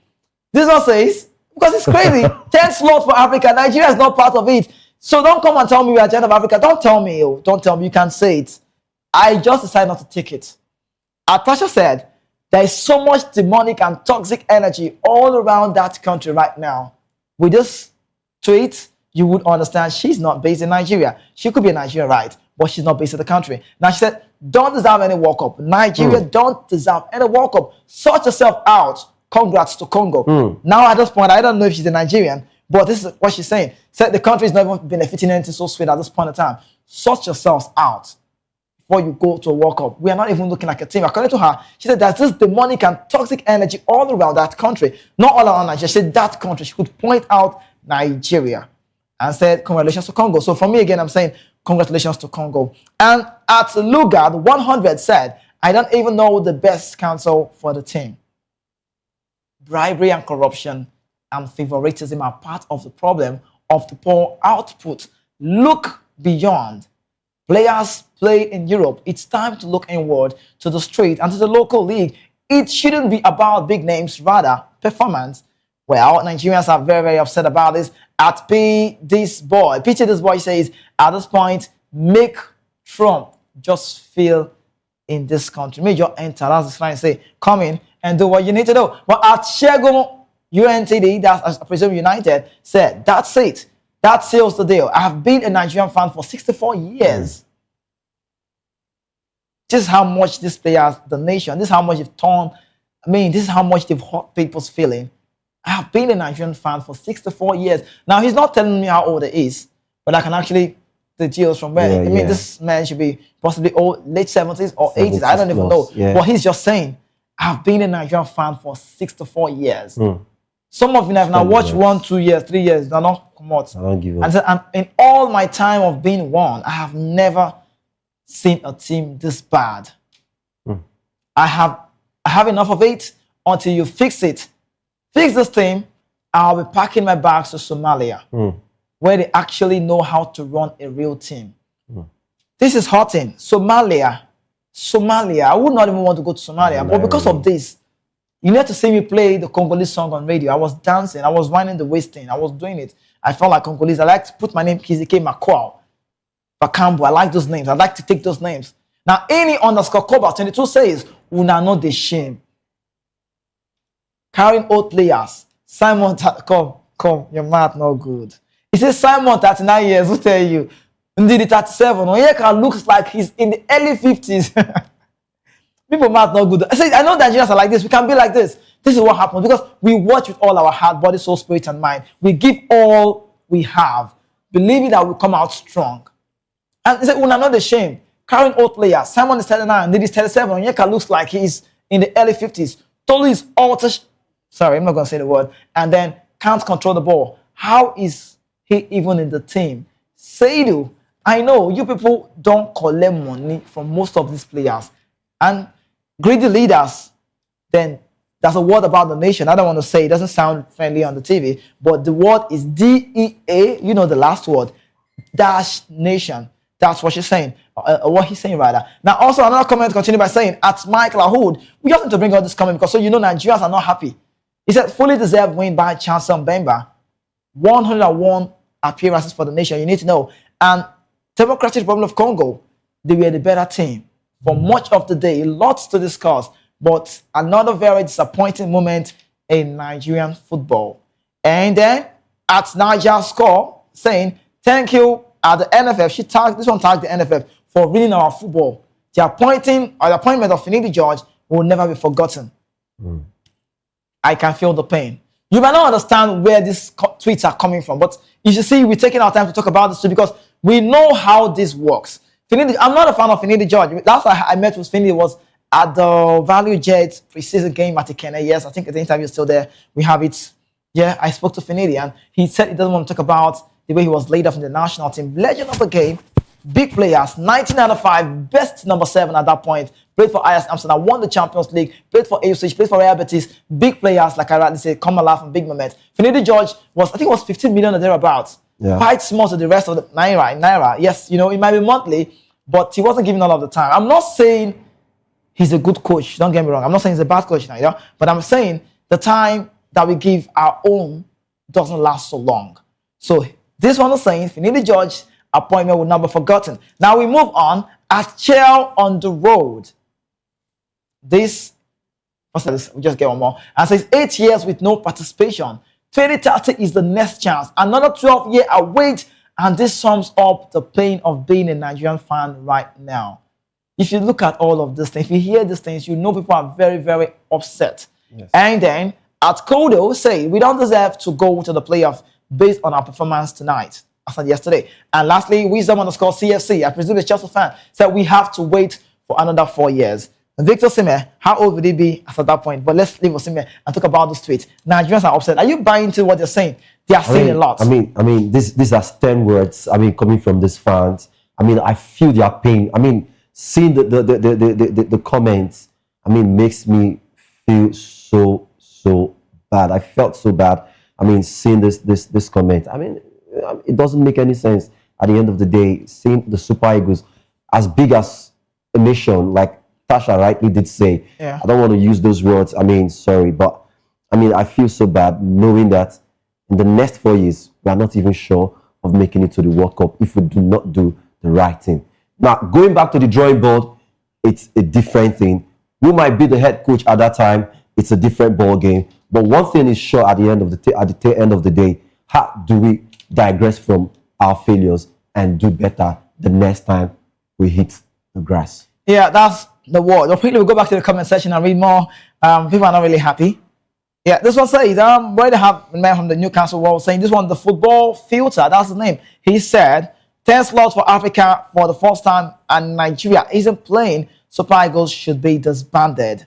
This one says, because it's crazy, 10 slots for Africa. Nigeria is not part of it. So don't come and tell me we are 10 of Africa. Don't tell me. Oh, don't tell me. You can't say it. I just decided not to take it. Atasha said, there is so much demonic and toxic energy all around that country right now. With this tweet, you would understand she's not based in Nigeria. She could be in Nigeria, right? But she's not based in the country. Now she said, don't deserve any World Cup. Nigeria don't deserve any World Cup. Sort yourself out. Congrats to Congo. Now at this point, I don't know if she's a Nigerian, but this is what she's saying. Said the country is not even benefiting anything so sweet at this point in time. Sort yourselves out before you go to a World Cup. We are not even looking like a team. According to her, she said there's this demonic and toxic energy all around that country. Not all around Nigeria. She said that country. She could point out Nigeria and said, congratulations to Congo. So for me, again, I'm saying, congratulations to Congo. And at Lugard, 100 said, I don't even know the best counsel for the team. Bribery and corruption and favoritism are part of the problem of the poor output. Look beyond. Players play in Europe. It's time to look inward to the street and to the local league. It shouldn't be about big names, rather performance. Well, Nigerians are very, very upset about this. At P this boy says, at this point, make Trump just feel in this country. May your enter. That's the line say, come in and do what you need to do. But at Shegun UNTD, that's I presume United, said, that's it. That seals the deal. I have been a Nigerian fan for 64 years. This is how much these players, the nation, this is how much they've torn. This is how much they've hurt people's feeling. I have been a Nigerian fan for 64 years. Now, he's not telling me how old he is, but I can actually deduce from where. This man should be possibly old, late 70s or 80s. I don't even know. But he's just saying, I've been a Nigerian fan for 64 years. Some of you have now watched 1, 2 years, 3 years. They're not come out.
I don't give up.
And so, in all my time of being one, I have never seen a team this bad. I have enough of it until you fix it. Fix this team, I'll be packing my bags to Somalia, where they actually know how to run a real team. This is hurting. Somalia. I would not even want to go to Somalia, but because of this, you need to see me play the Congolese song on radio. I was dancing, I was winding the waist thing, I was doing it. I felt like Congolese. I like to put my name Kizike Makwao, Bakambu. I like those names. I like to take those names. Now, any underscore Koba 22 says, una not the shame. Carrying old players. Simon, come, your math not good. He says Simon, 39 years, who tell you? Indeed, 37. Onyeka looks like he's in the early 50s. People math not good. I know Nigerians are like this. We can be like this. This is what happens because we watch with all our heart, body, soul, spirit, and mind. We give all we have, believing that we come out strong. And he said, we're not ashamed. Carrying old players. Simon is 39, Ndidi is 37. Onyeka looks like he's in the early 50s. Tolu is sorry, I'm not going to say the word. And then can't control the ball. How is he even in the team? Seidu, I know you people don't collect money from most of these players. And greedy leaders, then there's a word about the nation. I don't want to say, it doesn't sound friendly on the TV, but the word is DEA, you know the last word, dash nation. That's what she's saying, what he's saying rather. Now also another comment continue by saying, at Mike Lahoud, we just need to bring out this comment because so you know Nigerians are not happy. He said, fully deserved win by Chancellor Mbemba. 101 appearances for the nation, you need to know. And Democratic Republic of Congo, they were the better team. For much of the day, lots to discuss, but another very disappointing moment in Nigerian football. And then, at Niger Score, saying, thank you at the NFF. This one tagged the NFF for winning our football. The appointment of Finidi George will never be forgotten. I can feel the pain. You might not understand where these tweets are coming from, but you should see we're taking our time to talk about this too because we know how this works. Finidi, I'm not a fan of Finidi George. Last time I met with Finidi was at the Value Jet preseason game at Ikene. Yes, I think the interview is still there. We have it. Yeah, I spoke to Finidi and he said he doesn't want to talk about the way he was laid off in the national team. Legend of the game, big players, 1995, best number 7 at that point. Played for Ajax Amsterdam, won the Champions League, played for AUC, played for Real Betis. Big players, like I rightly say, come alive and big moment. Finidi George was, I think it was 15 million or thereabouts. Yeah. Quite small to the rest of the Naira. Yes, you know, it might be monthly, but he wasn't giving all of the time. I'm not saying he's a good coach, don't get me wrong. I'm not saying he's a bad coach now, you know? But I'm saying the time that we give our own doesn't last so long. So this one is saying Finidi George appointment will not be forgotten. Now we move on. At Chel on the road. This, we just get one more. And says 8 years with no participation. 2030 is the next chance. Another 12-year await. And this sums up the pain of being a Nigerian fan right now. If you look at all of this things, if you hear these things, you know people are very, very upset. Yes. And then at Kodo say we don't deserve to go to the playoff based on our performance tonight. I said yesterday. And lastly, Wisdom _ CFC, I presume a Chelsea fan, said we have to wait for another 4 years. Victor Sime, how old would he be at that point? But let's leave Osimhen and talk about this tweet. Nigerians are upset. Are you buying into what they're saying? They are saying a lot.
I mean, these are stern words. I mean, coming from these fans. I mean, I feel their pain. I mean, seeing the comments, I mean, makes me feel so bad. I felt so bad. I mean, seeing this comment. I mean, it doesn't make any sense. at the end of the day, seeing the Super Eagles as big as a nation, like Tasha rightly did say.
Yeah.
I don't want to use those words. I mean, sorry, but I mean, I feel so bad knowing that in the next 4 years, we are not even sure of making it to the World Cup if we do not do the right thing. Now, going back to the drawing board, it's a different thing. Who might be the head coach at that time? It's a different ball game. But one thing is sure at the end of the end of the day, how do we digress from our failures and do better the next time we hit the grass?
Yeah, that's the word. Quickly, we'll go back to the comment section and read more. People are not really happy. Yeah, this one says, where they have a man from the Newcastle World saying this one, the football filter, that's the name. He said, 10 slots for Africa for the first time and Nigeria isn't playing. Super Eagles should be disbanded.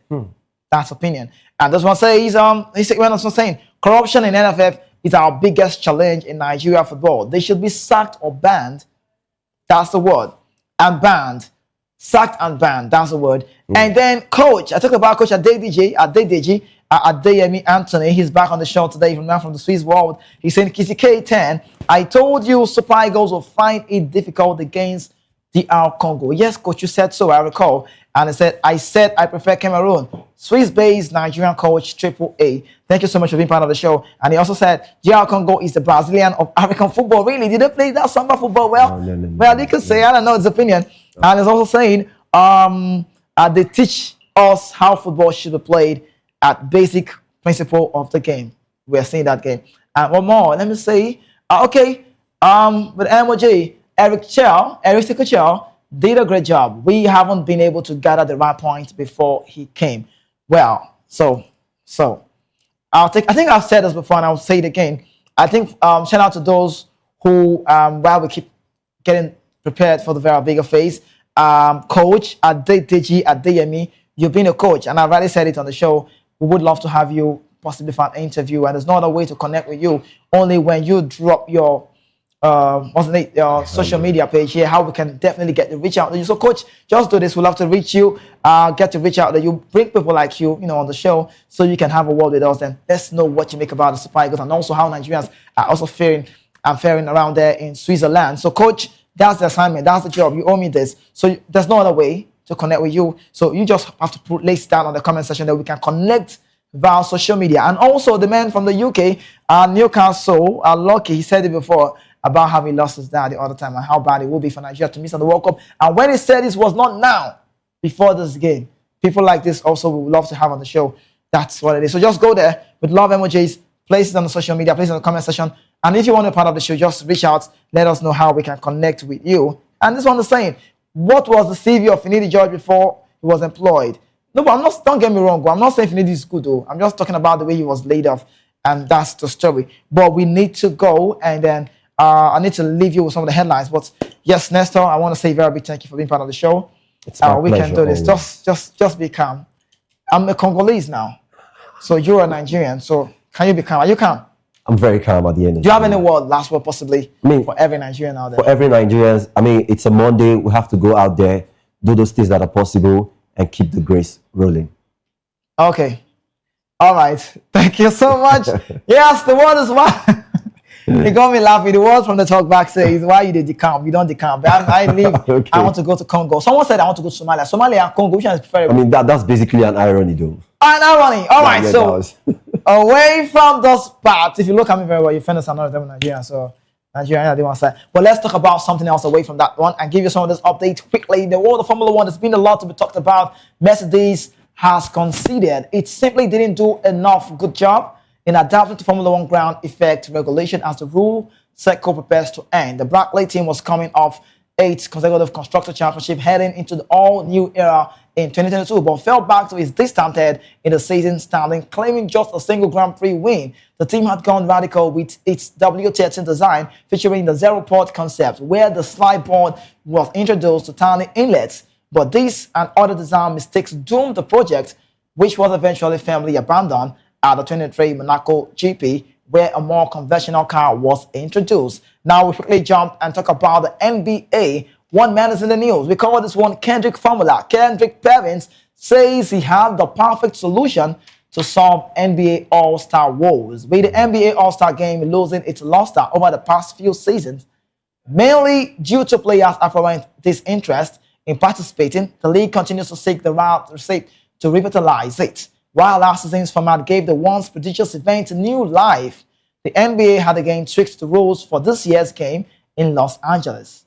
That's opinion. And this one says, he's saying, corruption in NFF is our biggest challenge in Nigeria football. They should be sacked or banned. That's the word. And banned. Sacked and banned. That's the word. And then coach, I talk about Coach Adedeji, Adeyemi Anthony. He's back on the show today from the Swiss world. He's saying, Kisi K10, I told you Super Eagles will find it difficult against DR Congo. Yes, coach, you said so, I recall. And I said I prefer Cameroon. Swiss-based Nigerian coach, Triple A. Thank you so much for being part of the show. And he also said, DR Congo is the Brazilian of African football. Really? Did they play that samba football well? No. Well, they could say, I don't know, it's opinion. And he's also saying, they teach us how football should be played at basic principle of the game. We are seeing that game. And one more, let me say, with MOJ, Eric Sekachel did a great job. We haven't been able to gather the right points before he came. Well, so I think I've said this before and I'll say it again. I think shout out to those who while we keep getting prepared for the very bigger phase. Coach Adedeji Adeyemi, you've been a coach, and I've already said it on the show. We would love to have you possibly for an interview, and there's no other way to connect with you only when you drop your social media page here, how we can definitely get to reach out to you. So coach, just do this. We'll love to reach you, get to reach out to you, bring people like you, on the show so you can have a word with us. Then let's know what you make about the Super Eagles and also how Nigerians are also faring around there in Switzerland. So coach, that's the assignment. That's the job. You owe me this. So there's no other way to connect with you. So you just have to put links down on the comment section that we can connect via social media. And also the man from the UK, Newcastle, Lucky, he said it before about how he lost his dad the other time and how bad it will be for Nigeria to miss on the World Cup. And when he said this was not now, before this game, people like this also we would love to have on the show. That's what it is. So just go there with love emojis, place it on the social media, place it in the comment section. And if you want to be part of the show, just reach out, let us know how we can connect with you. And this one is saying, what was the CV of Finidi George before he was employed? No, but don't get me wrong. I'm not saying Finidi is good though. I'm just talking about the way he was laid off. And that's the story. But we need to go, and then I need to leave you with some of the headlines. But yes, Nestor, I want to say very big thank you for being part of the show.
It's my
we can do this.
Always.
Just be calm. I'm a Congolese now. So you're a Nigerian. So can you be calm? Are you calm?
I'm very calm at the end of the day.
Do you have any last word possibly for every Nigerian out there?
For every Nigerian, it's a Monday. We have to go out there, do those things that are possible, and keep the grace rolling.
Okay. All right. Thank you so much. Yes, the word is why. He got me laughing. The word from the talk back says, why you did decamp? You don't decamp. I leave. Okay. I want to go to Congo. Someone said I want to go to Somalia. Somalia and Congo, which one is preferable?
That's basically an irony though.
An irony. All right. So away from those parts, if you look at me very well, you find us another time in Nigeria. So Nigeria, I didn't want to say. But let's talk about something else away from that one and give you some of this update quickly. The world of Formula One, there's been a lot to be talked about. Mercedes has conceded. It simply didn't do enough good job in adapting to Formula One ground effect regulation as the rule cycle prepares to end. The Brackley team was coming off 8 consecutive constructor championship heading into the all-new era in 2022, but fell back to its distant head in the season standing, claiming just a single Grand Prix win. The team had gone radical with its W13 design featuring the zero-port concept, where the slide board was introduced to tiny inlets. But this and other design mistakes doomed the project, which was eventually firmly abandoned at the 2023 Monaco GP, where a more conventional car was introduced. Now we quickly jump and talk about the NBA. One man is in the news. We call this one Kendrick Formula. Kendrick Perkins says he had the perfect solution to solve NBA All-Star woes. With the NBA All-Star game losing its luster over the past few seasons, Mainly due to players' apparent disinterest in participating, the league continues to seek the route to revitalize it. While last season's format gave the once prodigious event new life, the NBA had again tweaked the rules for this year's game in Los Angeles.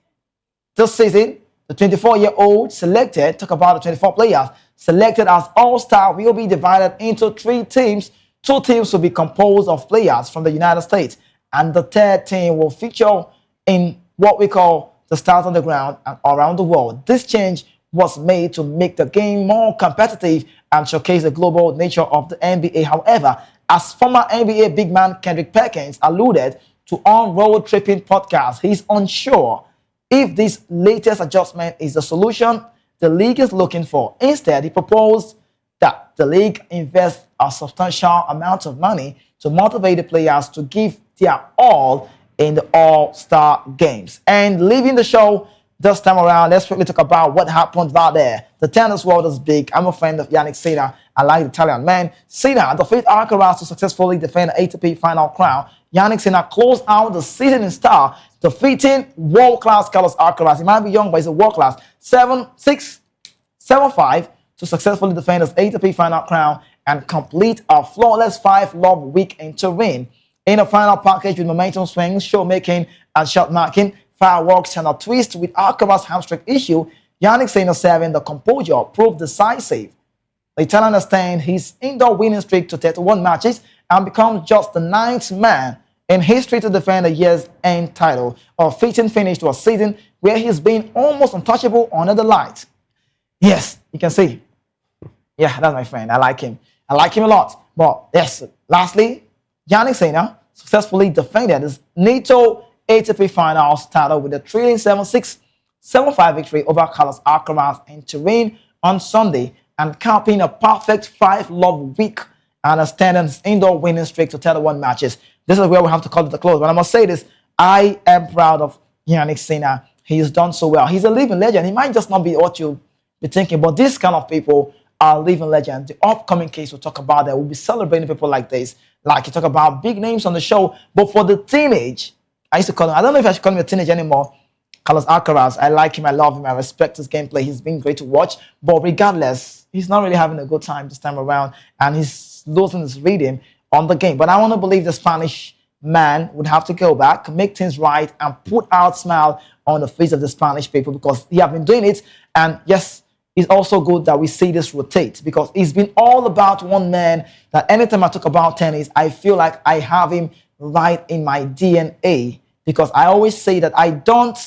This season, the 24-year-old selected, talk about the 24 players, selected as All-Star will be divided into 3 teams. 2 teams will be composed of players from the United States, and the third team will feature in what we call the stars on the ground and around the world. This change was made to make the game more competitive and showcase the global nature of the NBA. However, as former NBA big man Kendrick Perkins alluded to on Road Tripping podcast, he's unsure if this latest adjustment is the solution the league is looking for. Instead, he proposed that the league invest a substantial amount of money to motivate the players to give their all in the All-Star games. And leaving the show this time around, let's quickly talk about what happened out there. The tennis world is big. I'm a friend of Yannick Sinner. I like the Italian man. Sinner, the 5th Alcaraz to successfully defend the ATP final crown. Yannick Sinner closed out the season in style, defeating world-class Carlos Alcaraz. He might be young, but he's a world-class 7-6, 7-5 to successfully defend his ATP final crown and complete a flawless 5-love week in Turin. In a final package with momentum swings, showmaking and shot marking, fireworks and a twist with Alcaraz's hamstring issue, Yannick Sinner serving the composure proved decisive. The Italian extended his indoor winning streak to 31 matches and becomes just the 9th man in history to defend a year's end title, a fitting finish to a season where he's been almost untouchable under the light. Yes, you can see. Yeah, that's my friend. I like him. I like him a lot. But yes, lastly, Yannick Sinner successfully defended his NATO ATP Finals title with a thrilling 7-6, 7-5 victory over Carlos Alcaraz in Turin on Sunday and capping a perfect 5-love week and extending his indoor winning streak to 31 matches. This is where we have to call it a close. But I must say this, I am proud of Yannick Sinner. He has done so well. He's a living legend. He might just not be what you be thinking, but these kind of people are living legends. The upcoming case we'll talk about that, we'll be celebrating people like this. Like you talk about big names on the show, but for the teenage, I used to call him, I don't know if I should call him a teenage anymore, Carlos Alcaraz. I like him, I love him, I respect his gameplay. He's been great to watch, but regardless, he's not really having a good time this time around, and he's losing his rhythm on the game. But I want to believe the Spanish man would have to go back, make things right, and put out smile on the face of the Spanish people because he have been doing it. And yes, it's also good that we see this rotate because it's been all about one man that anytime I talk about tennis, I feel like I have him right in my DNA because I always say that I don't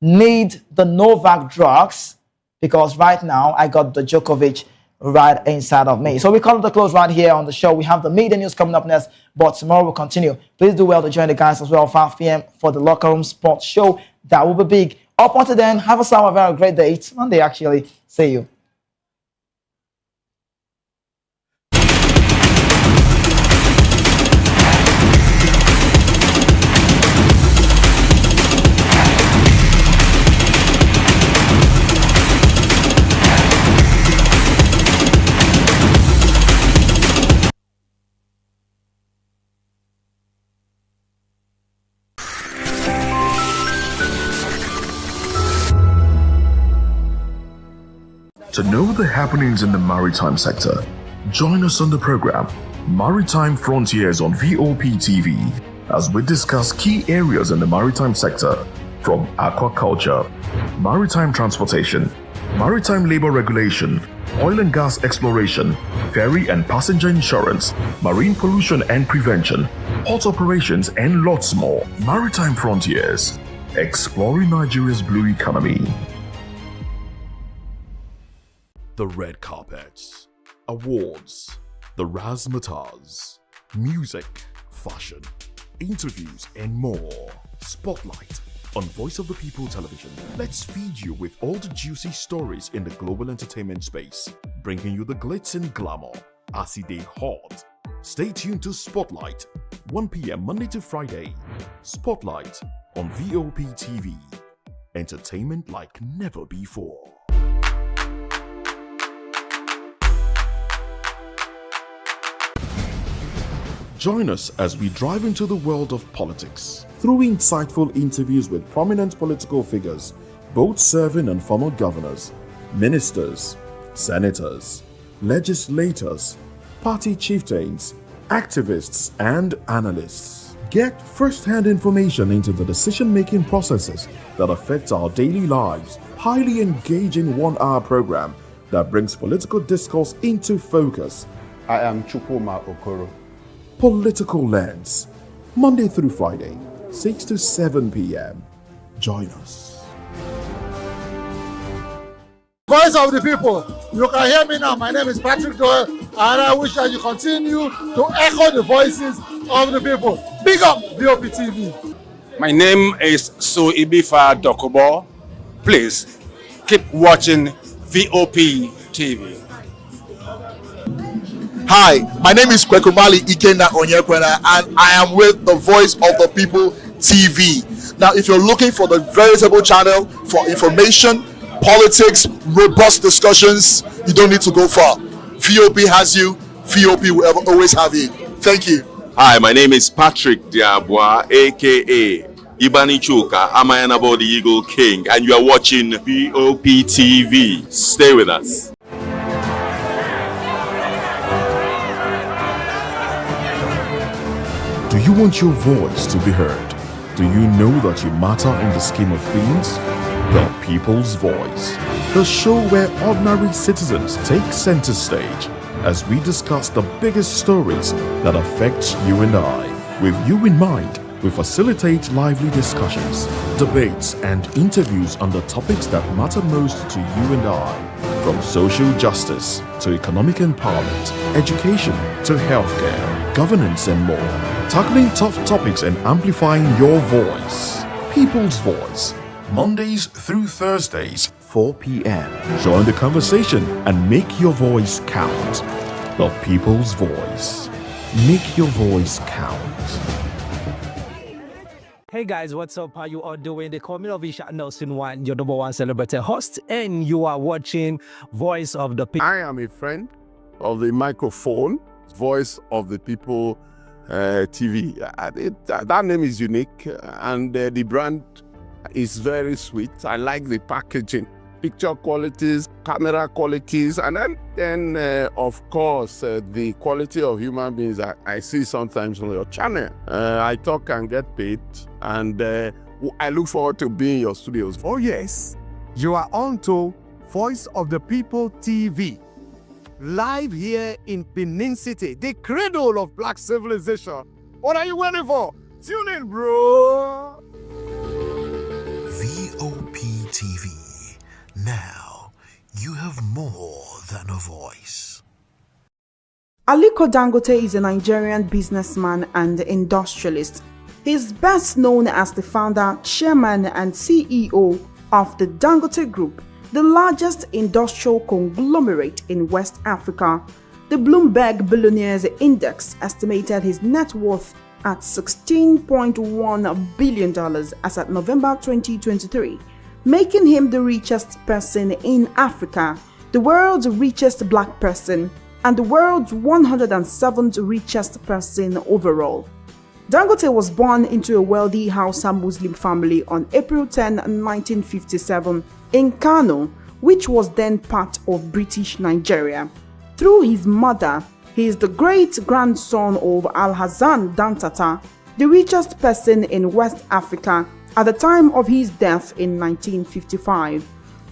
need the Novak drugs because right now I got the Djokovic right inside of me. So we come to the close right here on the show. We have the media news coming up next, but tomorrow we'll continue. Please do well to join the guys as well, 5 p.m. for the Locker Room Sports Show. That will be big. Up until then, have a very great day. It's Monday, actually. See you.
To know the happenings in the maritime sector, join us on the program Maritime Frontiers on VOP TV as we discuss key areas in the maritime sector from aquaculture, maritime transportation, maritime labor regulation, oil and gas exploration, ferry and passenger insurance, marine pollution and prevention, port operations and lots more. Maritime Frontiers, exploring Nigeria's blue economy. The red carpets, awards, the razzmatazz, music, fashion, interviews, and more. Spotlight on Voice of the People Television. Let's feed you with all the juicy stories in the global entertainment space, bringing you the glitz and glamour as it is hot. Stay tuned to Spotlight, 1 p.m. Monday to Friday. Spotlight on VOP TV. Entertainment like never before. Join us as we drive into the world of politics through insightful interviews with prominent political figures, both serving and former governors, ministers, senators, legislators, party chieftains, activists, and analysts. Get first-hand information into the decision-making processes that affect our daily lives. Highly engaging one-hour program that brings political discourse into focus.
I am Chukwuma Okoro.
Political Lens, Monday through Friday, 6 to 7 p.m. Join us.
Voice of the people. You can hear me now. My name is Patrick Doyle, and I wish that you continue to echo the voices of the people. Big up VOP TV.
My name is Suibifa Dokubo. Please keep watching VOP TV.
Hi, my name is Kwekumali Ikenda Onyekwena, and I am with the Voice of the People TV. Now, if you're looking for the veritable channel for information, politics, robust discussions, you don't need to go far. VOP has you. VOP will always have you. Thank you.
Hi, my name is Patrick Diabwa, aka Ibani Chuka, Amayanabo the Eagle King, and you are watching VOP TV. Stay with us.
Do you want your voice to be heard? Do you know that you matter in the scheme of things? The People's Voice, the show where ordinary citizens take center stage as we discuss the biggest stories that affect you and I. With you in mind, we facilitate lively discussions, debates, and interviews on the topics that matter most to you and I, from social justice to economic empowerment, education to healthcare, governance, and more. Tackling tough topics and amplifying your voice. People's Voice, Mondays through Thursdays, 4 p.m. Join the conversation and make your voice count. The People's Voice. Make your voice count.
Hey guys, what's up? How you all doing? They call me Aviation Nelson One, your number one celebrity host, and you are watching Voice of the People.
I am a friend of the microphone, Voice of the People TV. That name is unique, and the brand is very sweet. I like the packaging, picture qualities, camera qualities, and then of course, the quality of human beings that I see sometimes on your channel. I talk and get paid, and I look forward to being in your studios.
Oh yes, you are on to Voice of the People TV. Live here in Benin City, the cradle of black civilization. What are you waiting for? Tune in, bro.
VOP TV. Now, you have more than a voice.
Aliko Dangote is a Nigerian businessman and industrialist. He is best known as the founder, chairman, and CEO of the Dangote Group, the largest industrial conglomerate in West Africa. The Bloomberg Billionaires Index estimated his net worth at $16.1 billion as at November 2023, making him the richest person in Africa, the world's richest black person, and the world's 107th richest person overall. Dangote was born into a wealthy Hausa Muslim family on April 10, 1957 in Kano, which was then part of British Nigeria. Through his mother, he is the great-grandson of Alhassan Dantata, the richest person in West Africa at the time of his death in 1955.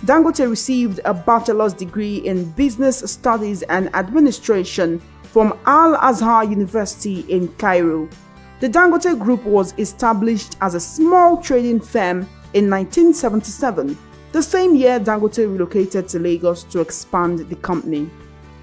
Dangote received a bachelor's degree in business studies and administration from Al-Azhar University in Cairo. The Dangote Group was established as a small trading firm in 1977. The same year, Dangote relocated to Lagos to expand the company.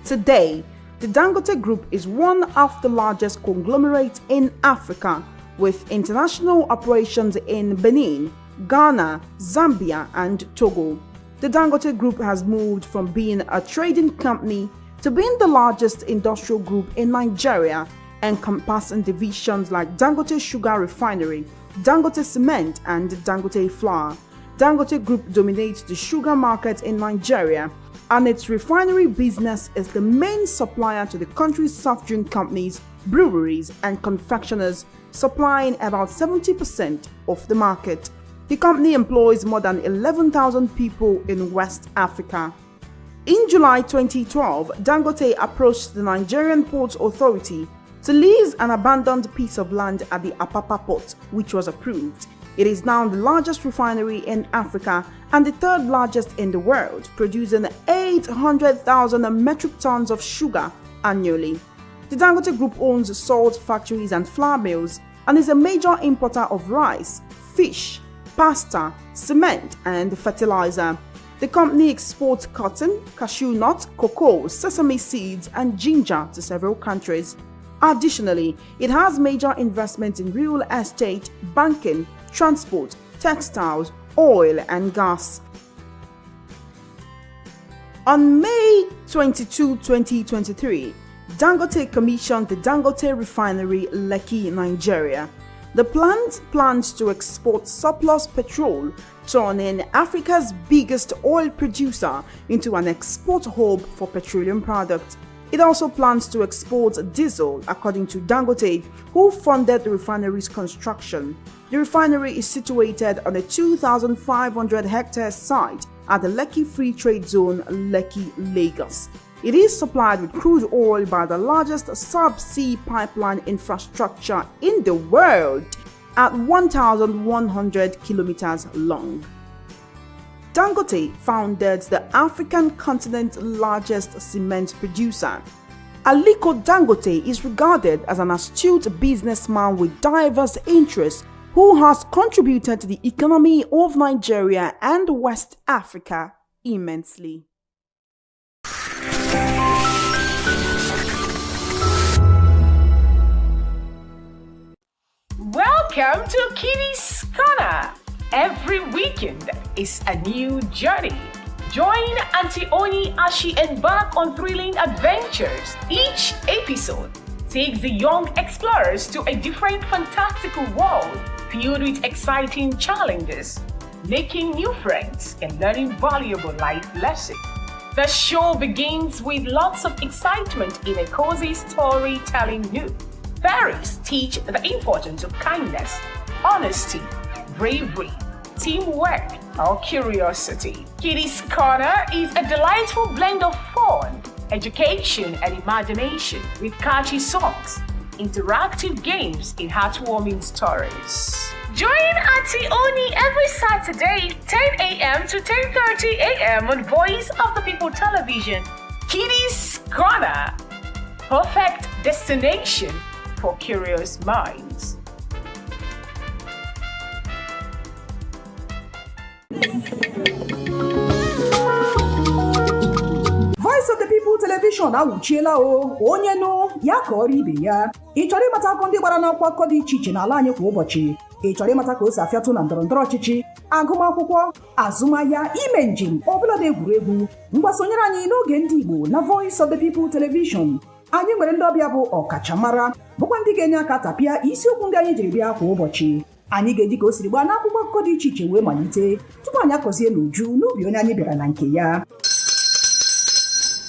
Today, the Dangote Group is one of the largest conglomerates in Africa, with international operations in Benin, Ghana, Zambia, and Togo. The Dangote Group has moved from being a trading company to being the largest industrial group in Nigeria, encompassing divisions like Dangote Sugar Refinery, Dangote Cement, and Dangote Flour. Dangote Group dominates the sugar market in Nigeria, and its refinery business is the main supplier to the country's soft drink companies breweries, and confectioners, supplying about 70% of the market. The company employs more than 11,000 people in West Africa. In July 2012, Dangote approached the Nigerian Ports Authority to lease an abandoned piece of land at the Apapa port, which was approved. It is now the largest refinery in Africa and the third largest in the world, producing 800,000 metric tons of sugar annually. The Dangote Group owns salt factories and flour mills and is a major importer of rice, fish, pasta, cement, and fertilizer. The company exports cotton, cashew nut, cocoa, sesame seeds, and ginger to several countries. Additionally, it has major investments in real estate, banking, transport, textiles, oil, and gas. On May 22, 2023, Dangote commissioned the Dangote Refinery, Lekki, Nigeria. The plant plans to export surplus petrol, turning Africa's biggest oil producer into an export hub for petroleum products. It also plans to export diesel, according to Dangote, who funded the refinery's construction. The refinery is situated on a 2,500-hectare site at the Lekki Free Trade Zone, Lekki, Lagos. It is supplied with crude oil by the largest subsea pipeline infrastructure in the world at 1,100 kilometers long. Dangote founded the African continent's largest cement producer. Aliko Dangote is regarded as an astute businessman with diverse interests who has contributed to the economy of Nigeria and West Africa immensely.
Welcome to Kitty's Corner. Every weekend is a new journey. Join Auntie Oni as she embarks on thrilling adventures. Each episode takes the young explorers to a different fantastical world filled with exciting challenges, making new friends and learning valuable life lessons. The show begins with lots of excitement in a cozy storytelling mood. Fairies teach the importance of kindness, honesty, bravery, teamwork, or curiosity. Kitty's Corner is a delightful blend of fun, education, and imagination with catchy songs, interactive games, and heartwarming stories. Join Auntie Oni every Saturday, 10 a.m. to 10:30 a.m. on Voice of the People Television. Kitty's Corner, perfect destination for curious minds.
Voice of the People Television awuchiela o onye nụ ya ka ọrụ ibe ya. Ị chọrọ ịmata akụkọ ndị gbara n'akwụkwọ akụkọ dị iche iche n'ala anyị kwa ụbọchị. Ị chọrọ ịmata ka o si afịatụ na ndọrọndọrọ ọchịchị, agụmakwụkwọ, azụmahịa, ime njem, ọbụladị egwuregwu. Ngwa sonyere anyị n'oge ndị Igbo na Voice of the People Television. Anyị nwere ndị ọbịa bụ ọkachamara, bụkwa ndị ga-enye aka tapịa isiokwu ndị anyị jiri bịa kwa ụbọchị. Anyị ga-eji ka o siri gbaa n'akwụkwọ akụkọ dị iche iche wee malite tupu anyị akọzie n'uju n'ubi onye anyị bịara na nke ya.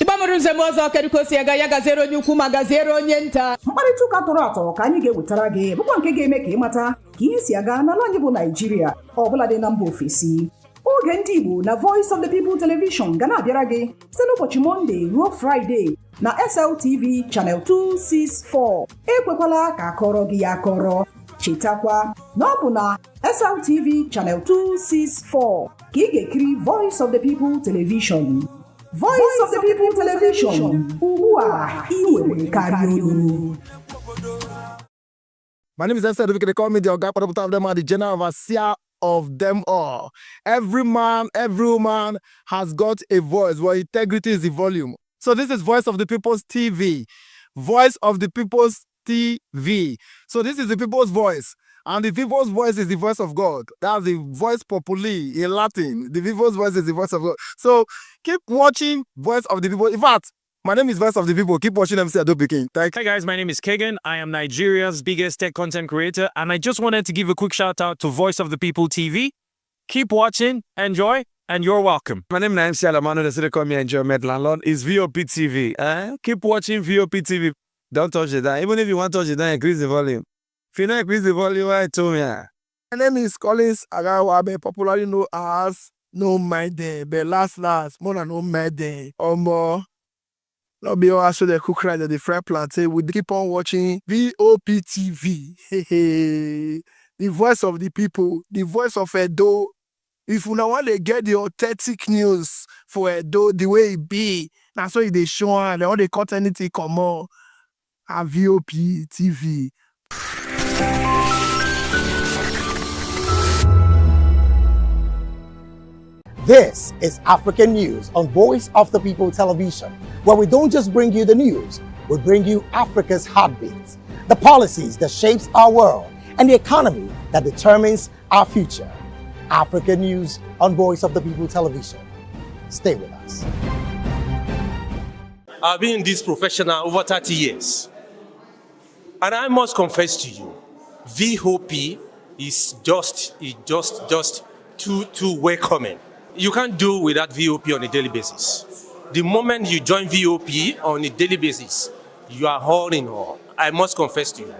Ịgbamụrụ nzem ọzọ kedụkosi aga ya gaziere onye ukwu ma gaziere onye nta.
Mkparịta ụka tọrọ atọ ka anyị ga-ewetara gị bụkwa nke ga-eme ka ịmata ka ihe si aga n'ala anyị bụ Naịjirịa ọbụladị na mba ofesi. Oge ndị Igbo na Voice of the People Television ga na-abịara gị site n'ụbọchị Mọnde ruo Fraịde na SLTV Channel 264. Ekwekwala ka akọrọ gị ya akọrọ. Chetakwa na ọ bụ na SLTV Channel 264 ka ị ga-ekiri Voice of the People Television. Voice of the People Television. Ugbu a ị nwere karịa olu.
My name is Esther. They call me the Oga of them are the general overseer of them all. Every man, every woman has got a voice where integrity is the volume. So this is Voice of the People's TV. Voice of the People's TV. So this is the people's voice. And the people's voice is the voice of God. That's the voice populi in Latin. The people's voice is the voice of God. So keep watching Voice of the People. In fact, my name is Voice of the People. Keep watching MC Adobe King. Thank you.
Hi guys, my name is Kagan. I am Nigeria's biggest tech content creator. And I just wanted to give a quick shout out to Voice of the People TV. Keep watching, enjoy, and you're welcome.
My name is MC Alamano. They say they call me Enjoyment Landlord. It's VOP TV. Keep watching VOP TV.
Don't touch the dial. Even if you want to touch the dial, increase the volume. If you don't increase the volume, I told me.
My name is Collins Agawabe, popularly known as No Mede, but last, more than No Mede, or more. Not be also the cook right at the fry plantain. We keep on watching VOP TV. The voice of the people, the voice of Edo. If you want to get the authentic news for Edo, the way it be, that's why they show and all the content it come on at VOP TV.
This is African News on Voice of the People Television, where we don't just bring you the news, we bring you Africa's heartbeats, the policies that shapes our world, and the economy that determines our future. African News on Voice of the People Television. Stay with us.
I've been in this profession over 30 years. And I must confess to you, VOP is just too welcoming. You can't do without VOP on a daily basis. The moment you join VOP on a daily basis, you are all in all. I must confess to you.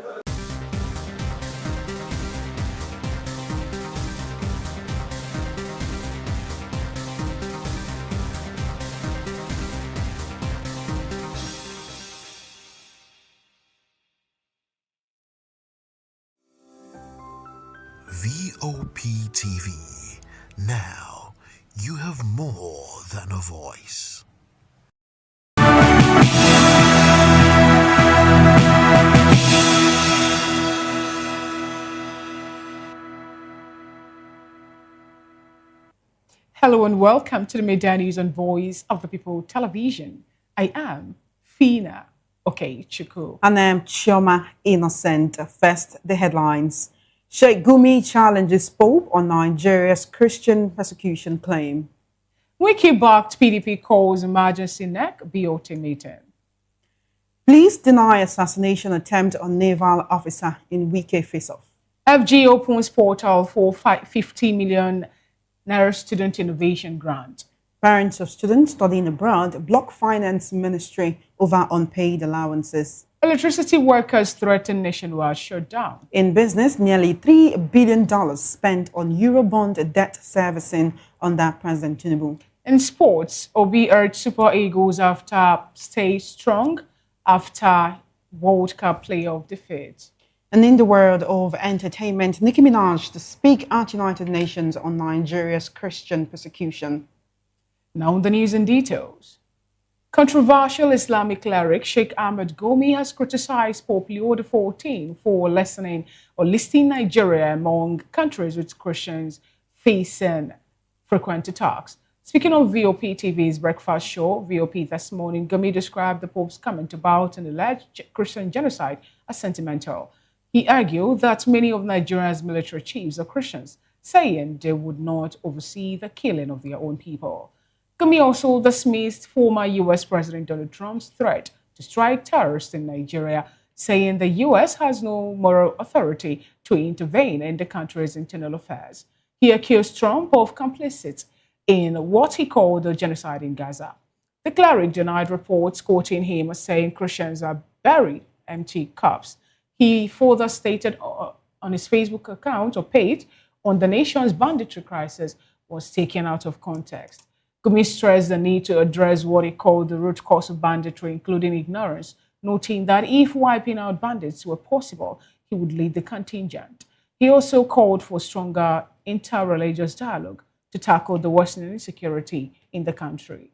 VOP TV. Now, you have more than a voice.
Hello and welcome to the Media News on Voice of the People Television. I am Fina Okechukwu.
And I'm Chioma Innocent. First, the headlines. Sheikh Gumi challenges Pope on Nigeria's Christian persecution claim.
Wiki-backed PDP calls emergency INEC BOT meeting.
Police deny assassination attempt on naval officer in Wike face-off.
FG opens portal for 50 million Naira student innovation grant.
Parents of students studying abroad block finance ministry over unpaid allowances.
Electricity workers threaten nationwide shutdown.
In business, nearly $3 billion spent on Eurobond debt servicing under President Tinubu.
In sports, Obi urged Super Eagles after stay strong after World Cup playoff defeat.
And in the world of entertainment, Nicki Minaj to speak at United Nations on Nigeria's Christian persecution.
Now the news in details. Controversial Islamic cleric Sheikh Ahmed Gumi has criticized Pope Leo XIV for listing Nigeria among countries with Christians facing frequent attacks. Speaking on VOP TV's breakfast show, VOP this morning, Gumi described the Pope's comment about an alleged Christian genocide as sentimental. He argued that many of Nigeria's military chiefs are Christians, saying they would not oversee the killing of their own people. Gumi also dismissed former U.S. President Donald Trump's threat to strike terrorists in Nigeria, saying the U.S. has no moral authority to intervene in the country's internal affairs. He accused Trump of complicity in what he called the genocide in Gaza. The cleric denied reports quoting him as saying Christians are buried empty cups. He further stated on his Facebook account or page on the nation's banditry crisis was taken out of context. Gumi stressed the need to address what he called the root cause of banditry, including ignorance, noting that if wiping out bandits were possible, he would lead the contingent. He also called for stronger inter-religious dialogue to tackle the worsening insecurity in the country.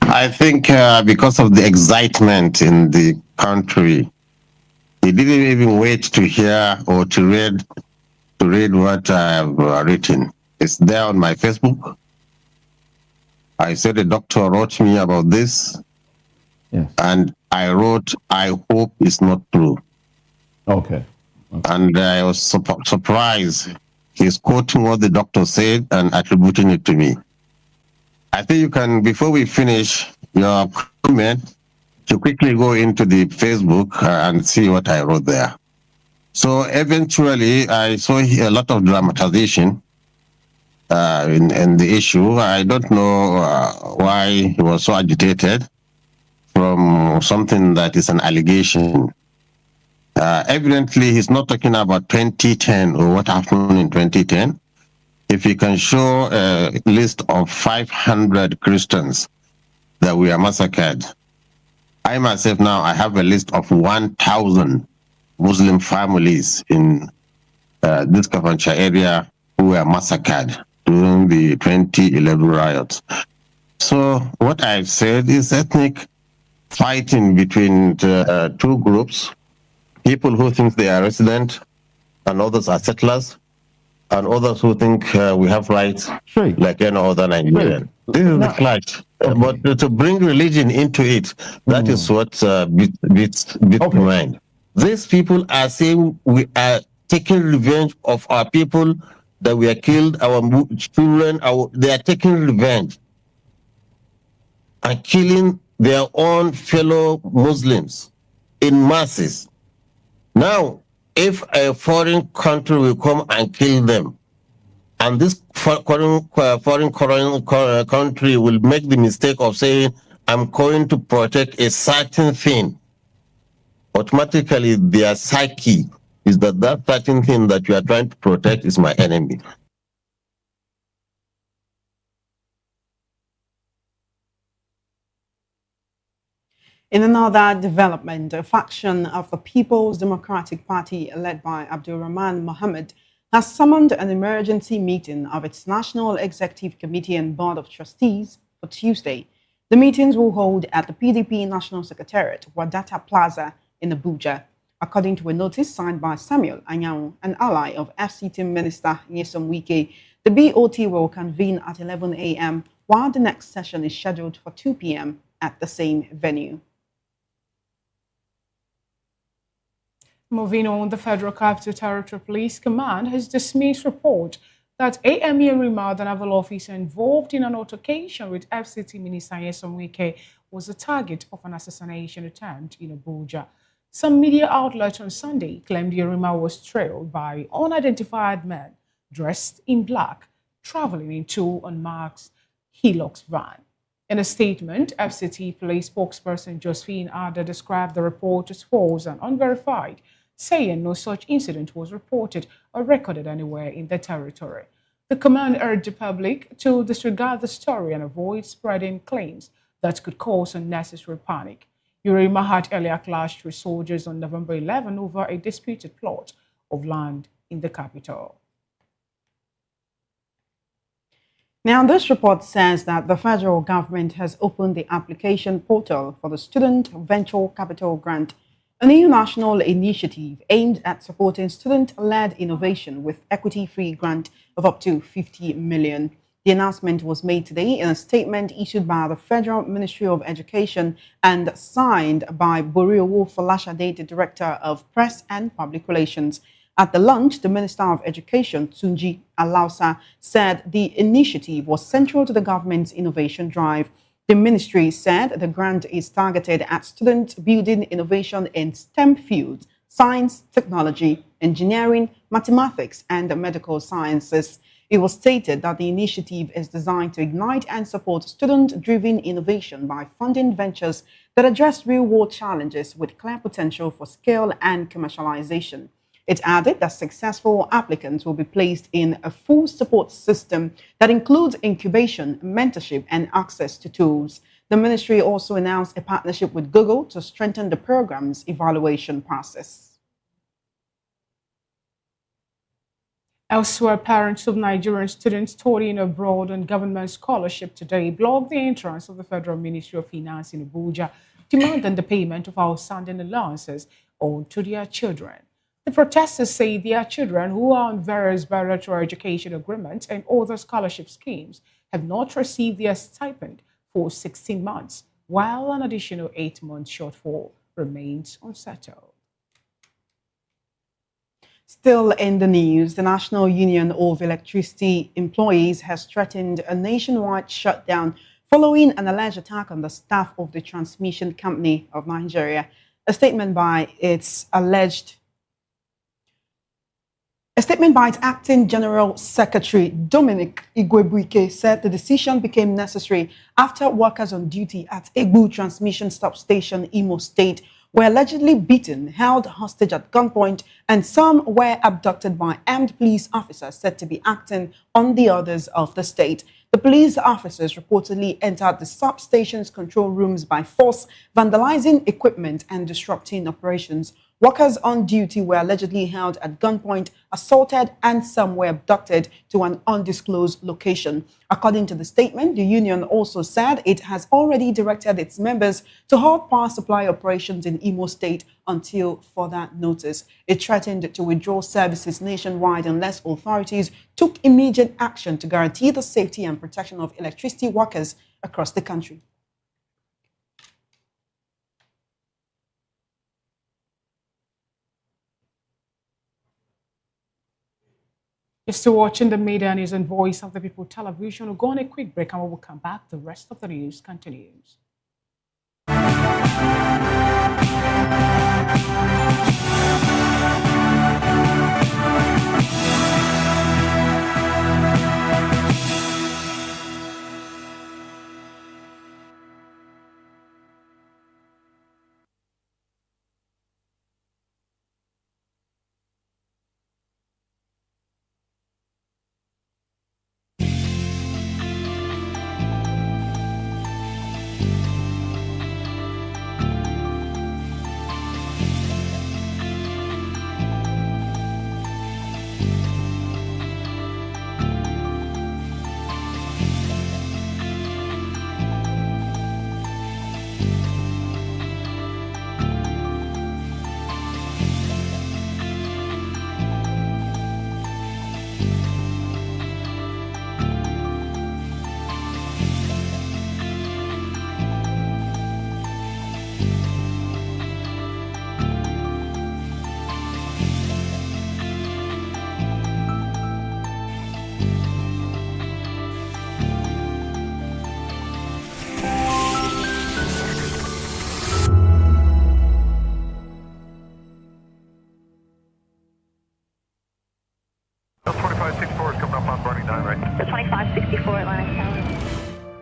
I think because of the excitement in the country, he didn't even wait to hear or to read what I have written. It's there on my Facebook. I said a doctor wrote me about this, and I wrote, I hope it's not true.
Okay.
And I was surprised. He's quoting what the doctor said and attributing it to me. I think you can, before we finish your comment, to quickly go into the Facebook and see what I wrote there. So eventually, I saw a lot of dramatization in the issue. I don't know why he was so agitated. from something that is an allegation. Evidently, he's not talking about 2010 or what happened in 2010. If he can show a list of 500 Christians that were massacred, I myself now, I have a list of 1,000 Muslim families in this Kafancha area who were massacred during the 2011 riots. So what I've said is ethnic fighting between two groups, people who think they are resident and others are settlers, and others who think we have rights like any other Nigerian. This is the clash. But to bring religion into it, that is what beats my mind. These people are saying we are taking revenge of our people that we are killed, our children, they are taking revenge and killing their own fellow Muslims in masses. Now, if a foreign country will come and kill them, and this foreign country will make the mistake of saying, I'm going to protect a certain thing, automatically their psyche is that that certain thing that you are trying to protect is my enemy.
In another development, a faction of the People's Democratic Party led by Abdulrahman Mohammed has summoned an emergency meeting of its National Executive Committee and Board of Trustees for Tuesday. The meetings will hold at the PDP National Secretariat, Wadata Plaza in Abuja. According to a notice signed by Samuel Anyanwu, an ally of FCT Minister Nyesom Wike, the BOT will convene at 11 a.m., while the next session is scheduled for 2 p.m. at the same venue.
Moving on, the Federal Capital Territory Police Command has dismissed report that AME Rima, the naval officer involved in an altercation with FCT Minister Nyesom Wike, was the target of an assassination attempt in Abuja. Some media outlets on Sunday claimed Yerima was trailed by unidentified men dressed in black, traveling in two unmarked Hilux van. In a statement, FCT police spokesperson Josephine Ada described the report as false and unverified, saying no such incident was reported or recorded anywhere in the territory. The command urged the public to disregard the story and avoid spreading claims that could cause unnecessary panic. Yerima had earlier clashed with soldiers on November 11 over a disputed plot of land in the capital.
Now, this report says that the federal government has opened the application portal for the Student Venture Capital Grant, a new national initiative aimed at supporting student-led innovation with equity-free grant of up to 50 million. The announcement was made today in a statement issued by the Federal Ministry of Education and signed by Boriowo Folashade, the Director of Press and Public Relations. At the launch, the Minister of Education, Tunji Alausa, said the initiative was central to the government's innovation drive. The ministry said the grant is targeted at students building innovation in STEM fields, science, technology, engineering, mathematics, and medical sciences. It was stated that the initiative is designed to ignite and support student-driven innovation by funding ventures that address real-world challenges with clear potential for scale and commercialization. It added that successful applicants will be placed in a full support system that includes incubation, mentorship, and access to tools. The ministry also announced a partnership with Google to strengthen the program's evaluation process.
Elsewhere, parents of Nigerian students studying abroad on government scholarship today blocked the entrance of the Federal Ministry of Finance in Abuja, demanding the payment of outstanding allowances owed to their children. The protesters say their children, who are on various bilateral education agreements and other scholarship schemes, have not received their stipend for 16 months, while an additional 8-month shortfall remains unsettled.
Still in the news, the National Union of Electricity Employees has threatened a nationwide shutdown following an alleged attack on the staff of the Transmission Company of Nigeria. A statement by its alleged A statement by its acting General Secretary, Dominic Igwebuike, said the decision became necessary after workers on duty at Egbu Transmission Substation, Imo State, were allegedly beaten, held hostage at gunpoint, and some were abducted by armed police officers said to be acting on the orders of the state. The police officers reportedly entered the substation's control rooms by force, vandalizing equipment and disrupting operations. Workers on duty were allegedly held at gunpoint, assaulted, and some were abducted to an undisclosed location. According to the statement, the union also said it has already directed its members to halt power supply operations in Imo State until further notice. It threatened to withdraw services nationwide unless authorities took immediate action to guarantee the safety and protection of electricity workers across the country.
You're still watching the Media News and Voice of the People television. We'll go on a quick break and we will come back. The rest of the news continues.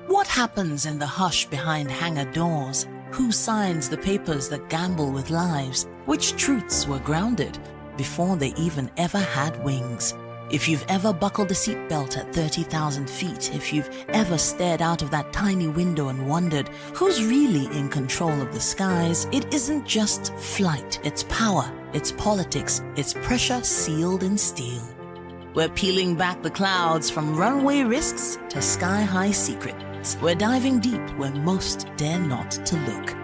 What happens in the hush behind hangar doors? Who signs the papers that gamble with lives? Which truths were grounded before they even ever had wings? If you've ever buckled a seatbelt at 30,000 feet, if you've ever stared out of that tiny window and wondered who's really in control of the skies, it isn't just flight, it's power, it's politics, it's pressure sealed in steel. We're peeling back the clouds from runway risks to sky-high secrets. We're diving deep where most dare not to look.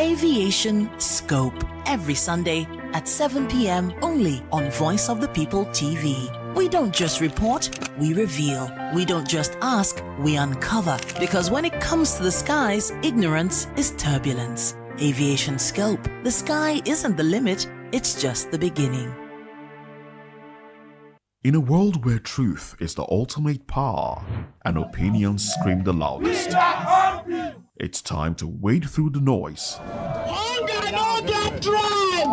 Aviation Scope, every Sunday at 7 p.m. only on Voice of the People TV. We don't just report, we reveal. We don't just ask, we uncover. Because when it comes to the skies, ignorance is turbulence. Aviation Scope, the sky isn't the limit, it's just the beginning.
In a world where truth is the ultimate power and opinions scream the loudest, it's time to wade through the noise.
Hunger no get tribe!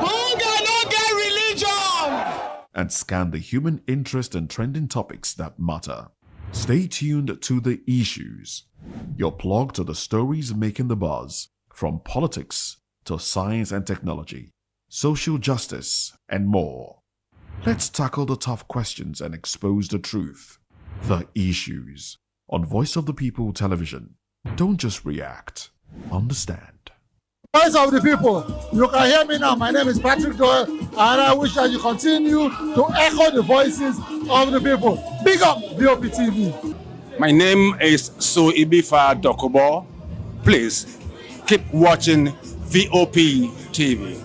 Hunger no get religion!
And scan the human interest and trending topics that matter. Stay tuned to The Issues, your plug to the stories making the buzz, from politics to science and technology, social justice, and more. Let's tackle the tough questions and expose the truth. The Issues on Voice of the People television. Don't just react, understand.
Voice of the people, you can hear me now. My name is Patrick Doyle, and I wish that you continue to echo the voices of the people. Big up VOP TV.
My name is Ibifa Dokobo. Please keep watching VOP TV.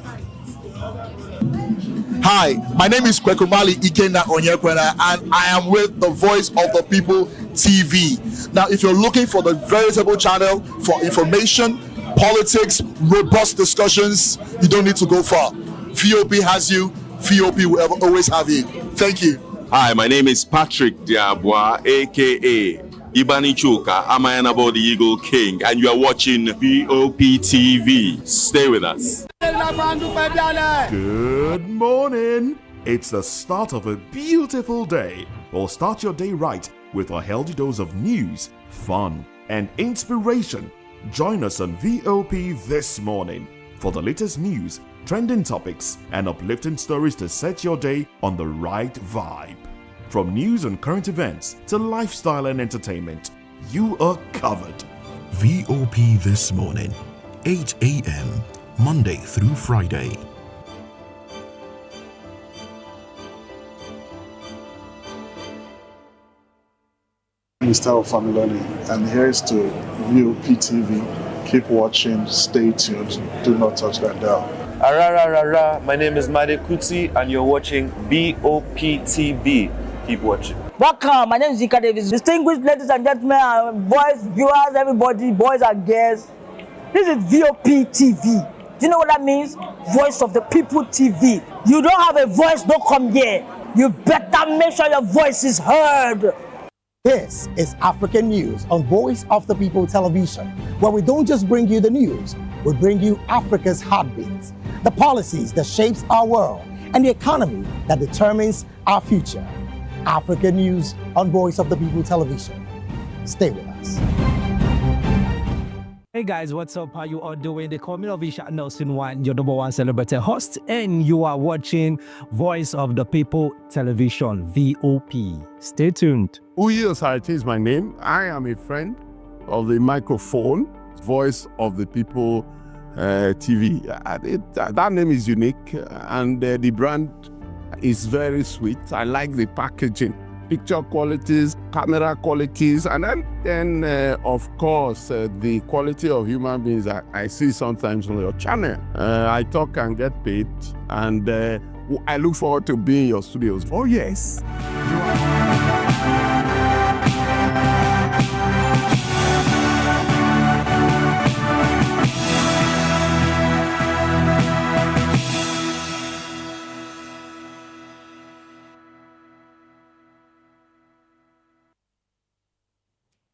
Hi, my name is Kwekumali Ikenna Onyekwena, and I am with the Voice of the People TV. Now, if you're looking for the veritable channel for information, politics, robust discussions, you don't need to go far. VOP has you. VOP will always have you. Thank you.
Hi, my name is Patrick Diabwa, aka Ibani Chuka, Amayanabo the Eagle King, and you are watching VOP TV. Stay with us.
Good morning. It's the start of a beautiful day. Well, start your day right with a healthy dose of news, fun, and inspiration. Join us on VOP this morning for the latest news, trending topics, and uplifting stories to set your day on the right vibe. From news and current events to lifestyle and entertainment, you are covered.
VOP This Morning, 8 a.m., Monday through Friday.
Mr. Familoni, and here's to VOP TV. Keep watching, stay tuned, do not touch that dial.
My name is Made Kuti, and you're watching VOP TV. Keep watching.
Welcome, my name is Zika Davis. Distinguished ladies and gentlemen, boys, viewers, everybody, boys and girls. This is VOP TV. Do you know what that means? Voice of the People TV. You don't have a voice, don't come here. You better make sure your voice is heard.
This is African News on Voice of the People Television, where we don't just bring you the news, we bring you Africa's heartbeat, the policies that shapes our world, and the economy that determines our future. African News on Voice of the People Television. Stay with us.
Hey guys, what's up? How you all doing? They call me Aviation, your number one celebrity host, and you are watching Voice of the People Television, VOP. Stay tuned.
Uyi Osarite is my name. I am a friend of the microphone, Voice of the People TV. That name is unique, and the brand is very sweet. I like the packaging, picture qualities, camera qualities, and then of course, the quality of human beings that I see sometimes on your channel. I talk and get paid, and I look forward to being in your studios. Oh yes.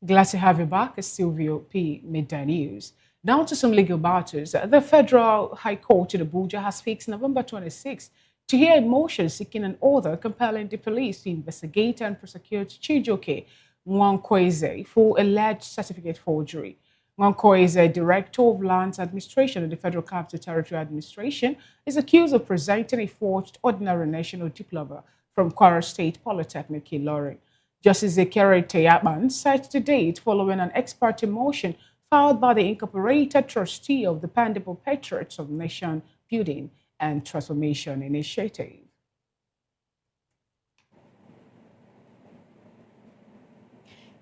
Glad to have you back. It's still VOP Midday News. Now to some legal matters. The Federal High Court in Abuja has fixed November 26 to hear a motion seeking an order compelling the police to investigate and prosecute Chijioke Nwankweze for alleged certificate forgery. Nwankweze, Director of Lands Administration of the Federal Capital Territory Administration, is accused of presenting a forged ordinary national diploma from Kwara State Polytechnic, Ilorin. Justice Zekere Teyaban set the date following an ex parte motion filed by the incorporated trustee of the Dependable Patriots of Nation Building and Transformation Initiative.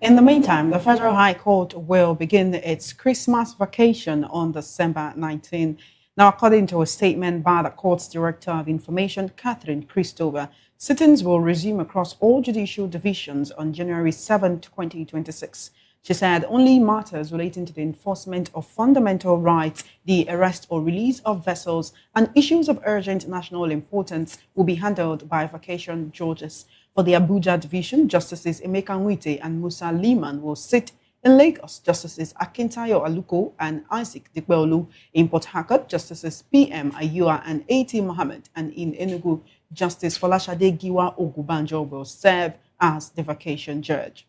In the meantime, the Federal High Court will begin its Christmas vacation on December 19. Now, according to a statement by the court's Director of Information, Catherine Christopher, sittings will resume across all judicial divisions on January 7, 2026. She said only matters relating to the enforcement of fundamental rights, the arrest or release of vessels, and issues of urgent national importance will be handled by vacation judges. For the Abuja division, Justices Emeka Nwite and Musa Liman will sit. In Lagos, Justices Akintayo Aluko and Isaac Dikbeolu. In Port Harcourt, Justices PM Ayua and A.T. Mohammed. And in Enugu, Justice Folashade Giwa Ogubanjo will serve as the vacation judge.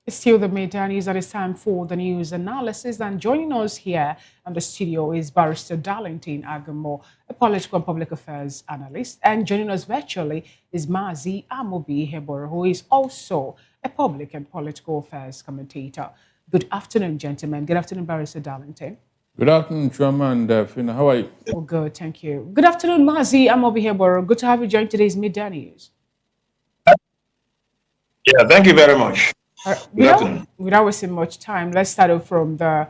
It's still the midday news. It's time for the news analysis. And joining us here in the studio is Barrister Darlington Agamo, a political and public affairs analyst. And joining us virtually is Mazi Amobi Heboro, who is also a public and political affairs commentator. Good afternoon, gentlemen. Good afternoon, Barrister Darlington.
Good afternoon, Chairman and Fina. How are you?
Oh, good. Thank you. Good afternoon, Mazi Amobi Heboro. Good to have you join today's midday news.
Yeah, thank you very much.
Without wasting much time, let's start off from the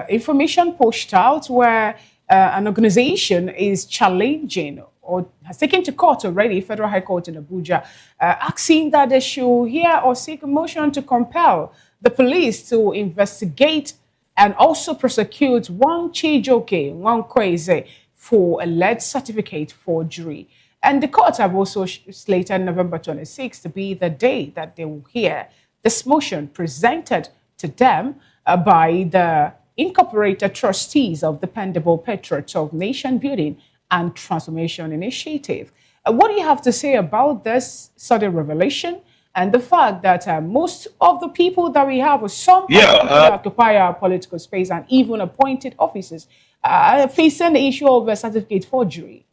information pushed out where an organization is challenging or has taken to court already, Federal High Court in Abuja, asking that they should hear or seek a motion to compel the police to investigate and also prosecute one Chijioke Nwankweze for alleged certificate forgery. And the courts have also slated November 26 to be the day that they will hear this motion presented to them by the Incorporated Trustees of Dependable Patriots of Nation Building and Transformation Initiative. What do you have to say about this sudden revelation and the fact that most of the people that we have, or some of the people that occupy our political space and even appointed offices, are facing the issue of certificate forgery?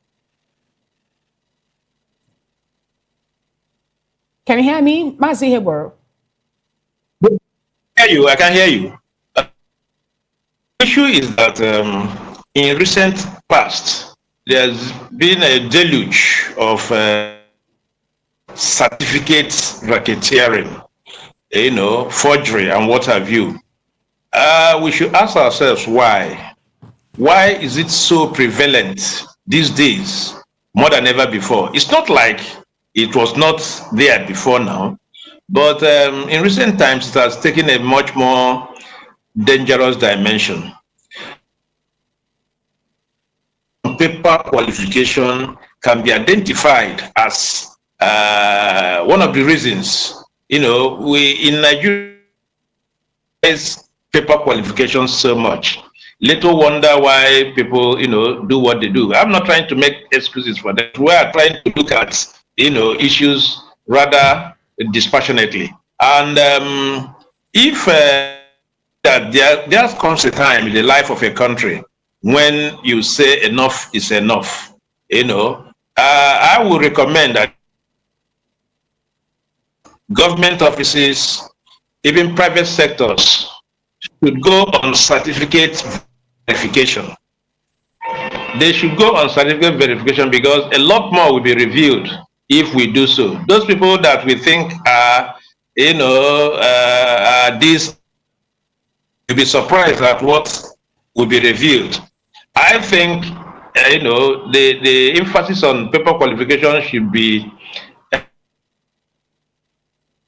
Can you hear me, Mazi Hebor?
I can hear you. The issue is that in recent past, there's been a deluge of certificates racketeering, forgery and what have you. We should ask ourselves why. Why is it so prevalent these days more than ever before? It's not like it was not there before now, but in recent times it has taken a much more dangerous dimension. Paper qualification can be identified as one of the reasons, we in Nigeria is paper qualification so much. Little wonder why people, do what they do. I'm not trying to make excuses for that. We are trying to look at, issues rather dispassionately. And if there comes a time in the life of a country when you say enough is enough, I would recommend that government offices, even private sectors, should go on certificate verification. They should go on certificate verification because a lot more will be revealed if we do so. Those people that we think are, these, will be surprised at what will be revealed. I think, the emphasis on paper qualification should be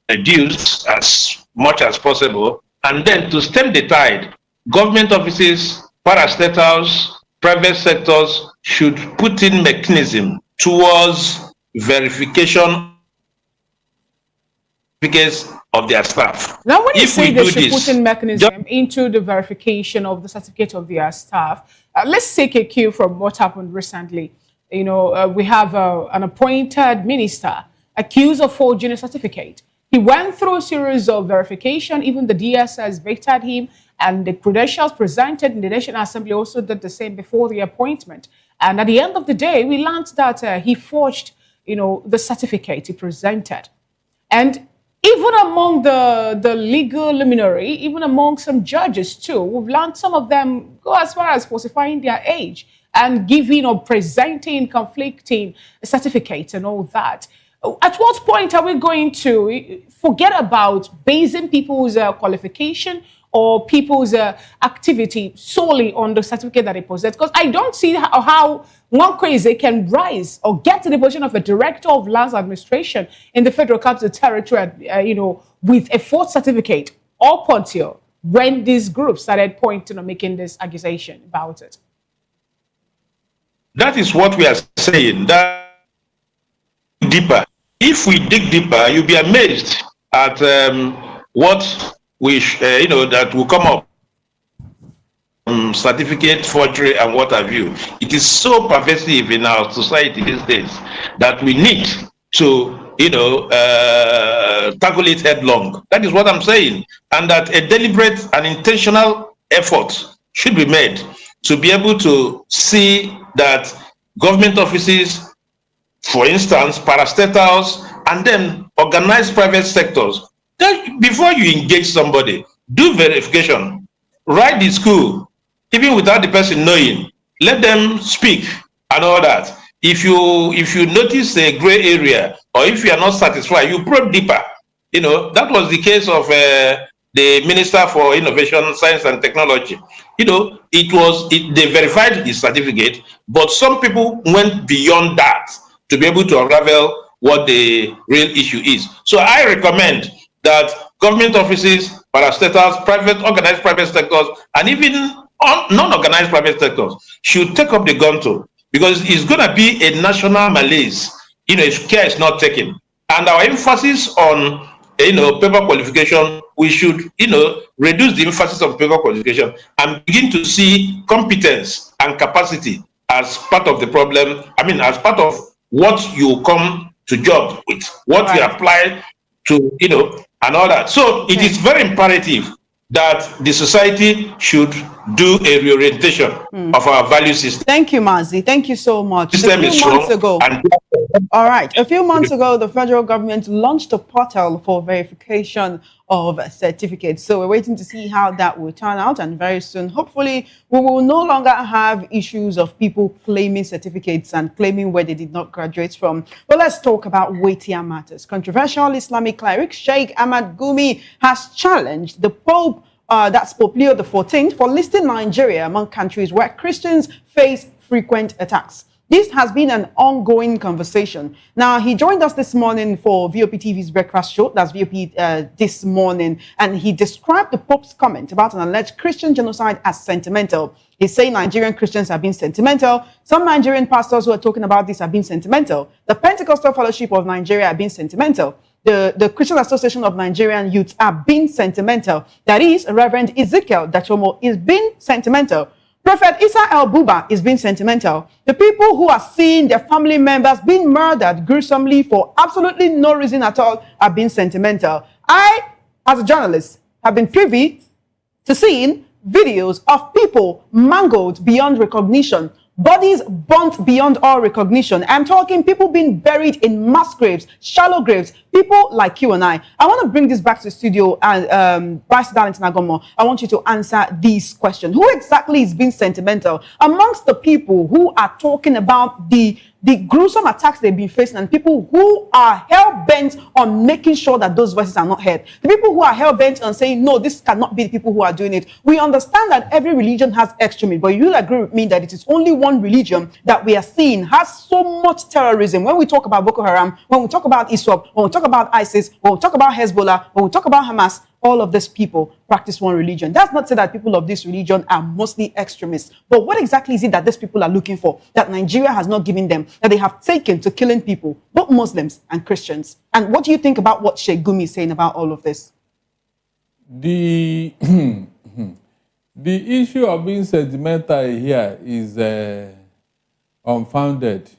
reduced as much as possible, and then to stem the tide, government offices, parastatals, private sectors should put in mechanism towards verification of their staff.
Now, when you say they should put in mechanism into the verification of the certificate of their staff, let's take a cue from what happened recently. We have an appointed minister accused of forging a certificate. He went through a series of verification. Even the DSS vetted him, and the credentials presented in the National Assembly also did the same before the appointment. And at the end of the day, we learned that he forged, the certificate he presented. And even among the legal luminary, even among some judges too, we've learned some of them go as far as falsifying their age and giving or presenting conflicting certificates and all that. At what point are we going to forget about basing people's qualification or people's activity solely on the certificate that they possess? Because I don't see how one crazy can rise or get to the position of a director of lands administration in the Federal Capital Territory, with a fourth certificate up until when these groups started pointing or making this accusation about it.
That is what we are saying. That deeper. If we dig deeper, you'll be amazed at what we, that will come up. Certificate forgery and what have you. It is so pervasive in our society these days that we need to, tackle it headlong. That is what I'm saying. And that a deliberate and intentional effort should be made to be able to see that government offices, for instance, parastatals, and then organized private sectors, before you engage somebody, do verification, write the school, even without the person knowing, let them speak and all that. If you notice a gray area, or if you are not satisfied, you probe deeper. That was the case of the Minister for Innovation, Science and Technology. They verified his certificate, but some people went beyond that to be able to unravel what the real issue is. So I recommend that government offices, parastatals, organized private sectors, and even non-organized private sectors should take up the gunto, because it's going to be a national malaise, if care is not taken. And our emphasis on, paper qualification we should, reduce the emphasis on paper qualification and begin to see competence and capacity as part of the problem. I mean, as part of what you come to job with, what you apply to, and all that. So it is very imperative that the society should do a reorientation of our value system.
Thank you, Mazi. Thank you so much.
System is strong.
All right. A few months ago, the federal government launched a portal for verification of certificates. So we're waiting to see how that will turn out. And very soon, hopefully, we will no longer have issues of people claiming certificates and claiming where they did not graduate from. But let's talk about weightier matters. Controversial Islamic cleric Sheikh Ahmad Gumi has challenged the Pope, that's Pope Leo XIV, for listing Nigeria among countries where Christians face frequent attacks. This has been an ongoing conversation. Now, he joined us this morning for VOP TV's breakfast show, that's VOP This Morning, and he described the Pope's comment about an alleged Christian genocide as sentimental. He's saying Nigerian Christians have been sentimental. Some Nigerian pastors who are talking about this have been sentimental. The Pentecostal Fellowship of Nigeria have been sentimental. The Christian Association of Nigerian Youths are being sentimental. That is, Reverend Ezekiel Dachomo is being sentimental. Prophet Isa El-Buba is being sentimental. The people who are seeing their family members being murdered gruesomely for absolutely no reason at all are being sentimental. I, as a journalist, have been privy to seeing videos of people mangled beyond recognition, bodies burnt beyond all recognition. I'm talking people being buried in mass graves, shallow graves, people like you and I. I want to bring this back to the studio, and Vice Darlington Agomo, I want you to answer this question. Who exactly is being sentimental amongst the people who are talking about the gruesome attacks they've been facing and people who are hell-bent on making sure that those voices are not heard? The people who are hell-bent on saying, no, this cannot be the people who are doing it. We understand that every religion has extremism, but you will agree with me that it is only one religion that we are seeing has so much terrorism. When we talk about Boko Haram, when we talk about ISWAP, when we talk about ISIS, when we talk about Hezbollah, when we talk about Hamas, all of these people practice one religion. That's not to say that people of this religion are mostly extremists. But what exactly is it that these people are looking for, that Nigeria has not given them, that they have taken to killing people, both Muslims and Christians? And what do you think about what Sheikh Gumi is saying about all of this?
The issue of being sentimental here is unfounded.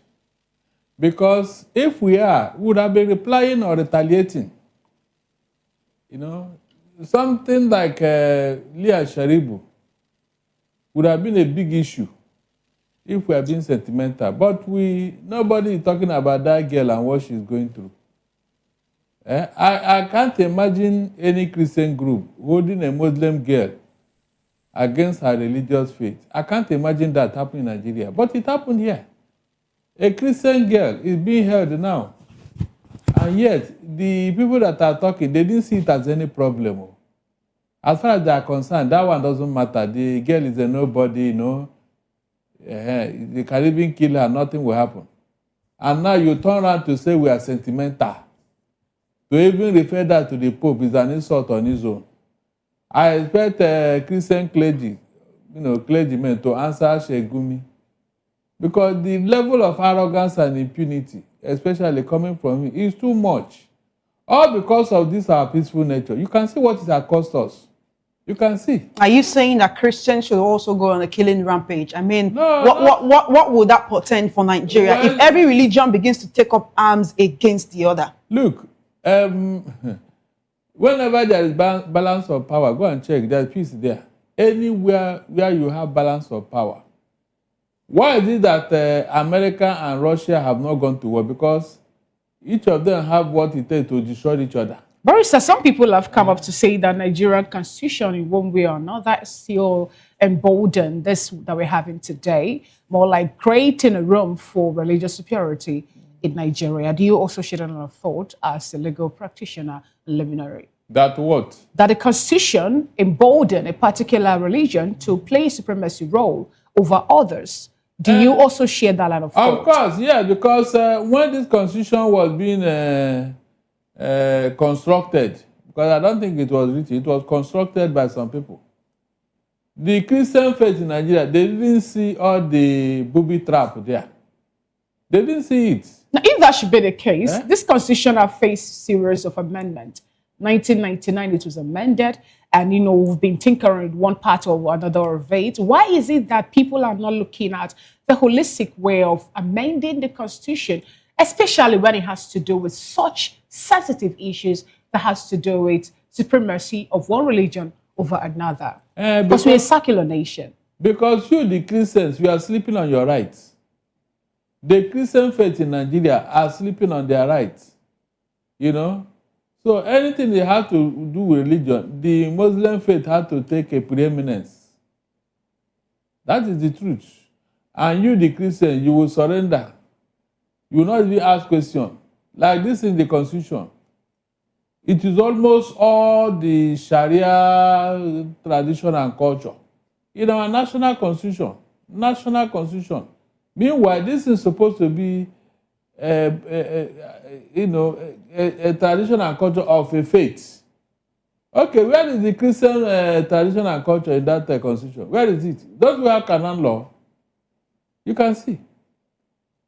Because if we would have been replying or retaliating. Something like Leah Sharibu would have been a big issue if we had been sentimental. But nobody is talking about that girl and what she's going through. I can't imagine any Christian group holding a Muslim girl against her religious faith. I can't imagine that happening in Nigeria. But it happened here. A Christian girl is being held now. And yet, the people that are talking, they didn't see it as any problem. As far as they are concerned, that one doesn't matter. The girl is a nobody, They can even kill her, nothing will happen. And now you turn around to say we are sentimental. To even refer that to the Pope is an insult on his own. I expect Christian clergymen to answer Sheikh Gumi. Because the level of arrogance and impunity, especially coming from him, is too much. All because of this our peaceful nature. You can see what it has cost us. You can see. Are you saying that Christians should also go on a killing rampage? I mean, what would that portend for Nigeria if every religion begins to take up arms against the other? Look, whenever there is balance of power, go and check. There's peace there. Anywhere where you have balance of power. Why is it that America and Russia have not gone to war? Because each of them have what it takes to destroy each other. Barrister, some people have come up to say that Nigerian constitution in one way or another still emboldened this that we're having today, more like creating a room for religious superiority in Nigeria. Do you also share that thought as a legal practitioner and luminary? That what? That the constitution emboldened a particular religion to play a supremacy role over others. Do you also share that line of thought? Of course, yeah, because when this constitution was being constructed, because I don't think it was written, it was constructed by some people. The Christian faith in Nigeria, they didn't see all the booby trap there. They didn't see it. Now, if that should be the case, this constitution has faced series of amendments.
1999, it was amended. And, you know, we've been tinkering with one part or another of it. Why is it that people are not looking at the holistic way of amending the Constitution, especially when it has to do with such sensitive issues that has to do with supremacy of one religion over another? Because we're a secular nation.
Because you, the Christians, you are sleeping on your rights. The Christian faith in Nigeria are sleeping on their rights. You know? So anything they have to do with religion, the Muslim faith had to take a preeminence. That is the truth. And you, the Christian, you will surrender. You will not even ask questions. Like this in the Constitution. It is almost all the Sharia tradition and culture in our national constitution. National constitution. Meanwhile, this is supposed to be a tradition and culture of a faith. Okay, where is the Christian tradition and culture in that constitution? Where is it? Don't we have canon law? You can see.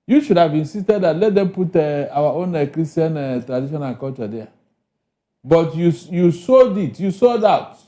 You should have insisted that let them put our own Christian tradition and culture there. But you sold it. You sold out.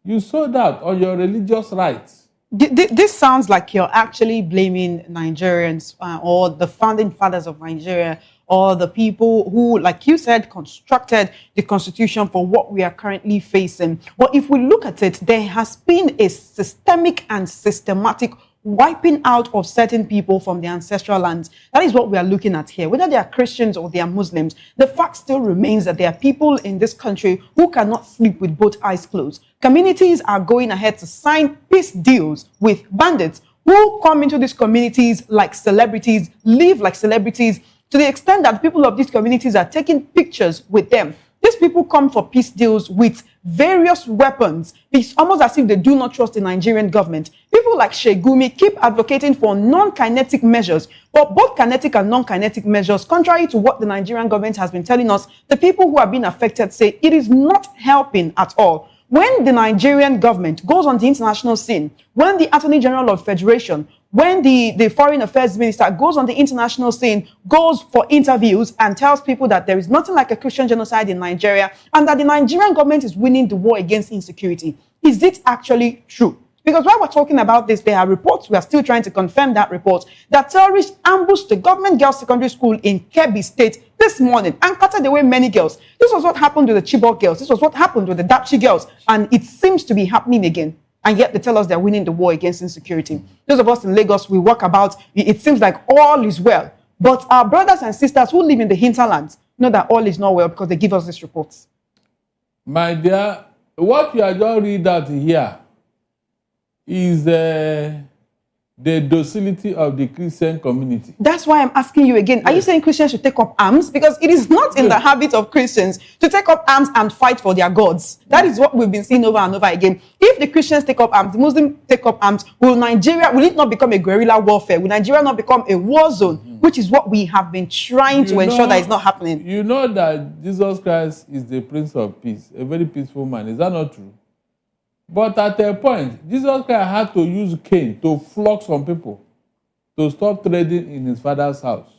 You sold out on your religious rights.
This sounds like you're actually blaming Nigerians or the founding fathers of Nigeria or the people who, like you said, constructed the Constitution for what we are currently facing. But if we look at it, there has been a systemic and systematic wiping out of certain people from the ancestral lands. That is what we are looking at here. Whether they are Christians or they are Muslims, the fact still remains that there are people in this country who cannot sleep with both eyes closed. Communities are going ahead to sign peace deals with bandits who come into these communities like celebrities, live like celebrities, to the extent that people of these communities are taking pictures with them. These people come for peace deals with various weapons. It's almost as if they do not trust the Nigerian government. People like Shegumi keep advocating for non-kinetic measures, but both kinetic and non-kinetic measures, contrary to what the Nigerian government has been telling us, the people who have been affected say it is not helping at all. When the Nigerian government goes on the international scene, when the Attorney General of Federation, when the Foreign Affairs Minister goes on the international scene, goes for interviews and tells people that there is nothing like a Christian genocide in Nigeria and that the Nigerian government is winning the war against insecurity, is it actually true? Because while we're talking about this, there are reports, we are still trying to confirm that report, that terrorists ambushed the government girls' secondary school in Kebbi State this morning and cutted away many girls. This was what happened with the Chibok girls. This was what happened with the Dapchi girls. And it seems to be happening again. And yet they tell us they're winning the war against insecurity. Those of us in Lagos, we walk about, it seems like all is well. But our brothers and sisters who live in the hinterlands know that all is not well because they give us these reports.
My dear, what you are just reading out here is the docility of the Christian community.
That's why I'm asking you again. Are you saying Christians should take up arms? Because it is not in the habit of Christians to take up arms and fight for their gods. That is what we've been seeing over and over again. If the Christians take up arms, the Muslims take up arms, will it not become a guerrilla warfare? Will Nigeria not become a war zone? Which is what we have been trying to ensure that it's not happening.
You know that Jesus Christ is the Prince of Peace, a very peaceful man. Is that not true? But at a point, Jesus Christ had to use cane to flog some people to stop trading in his father's house.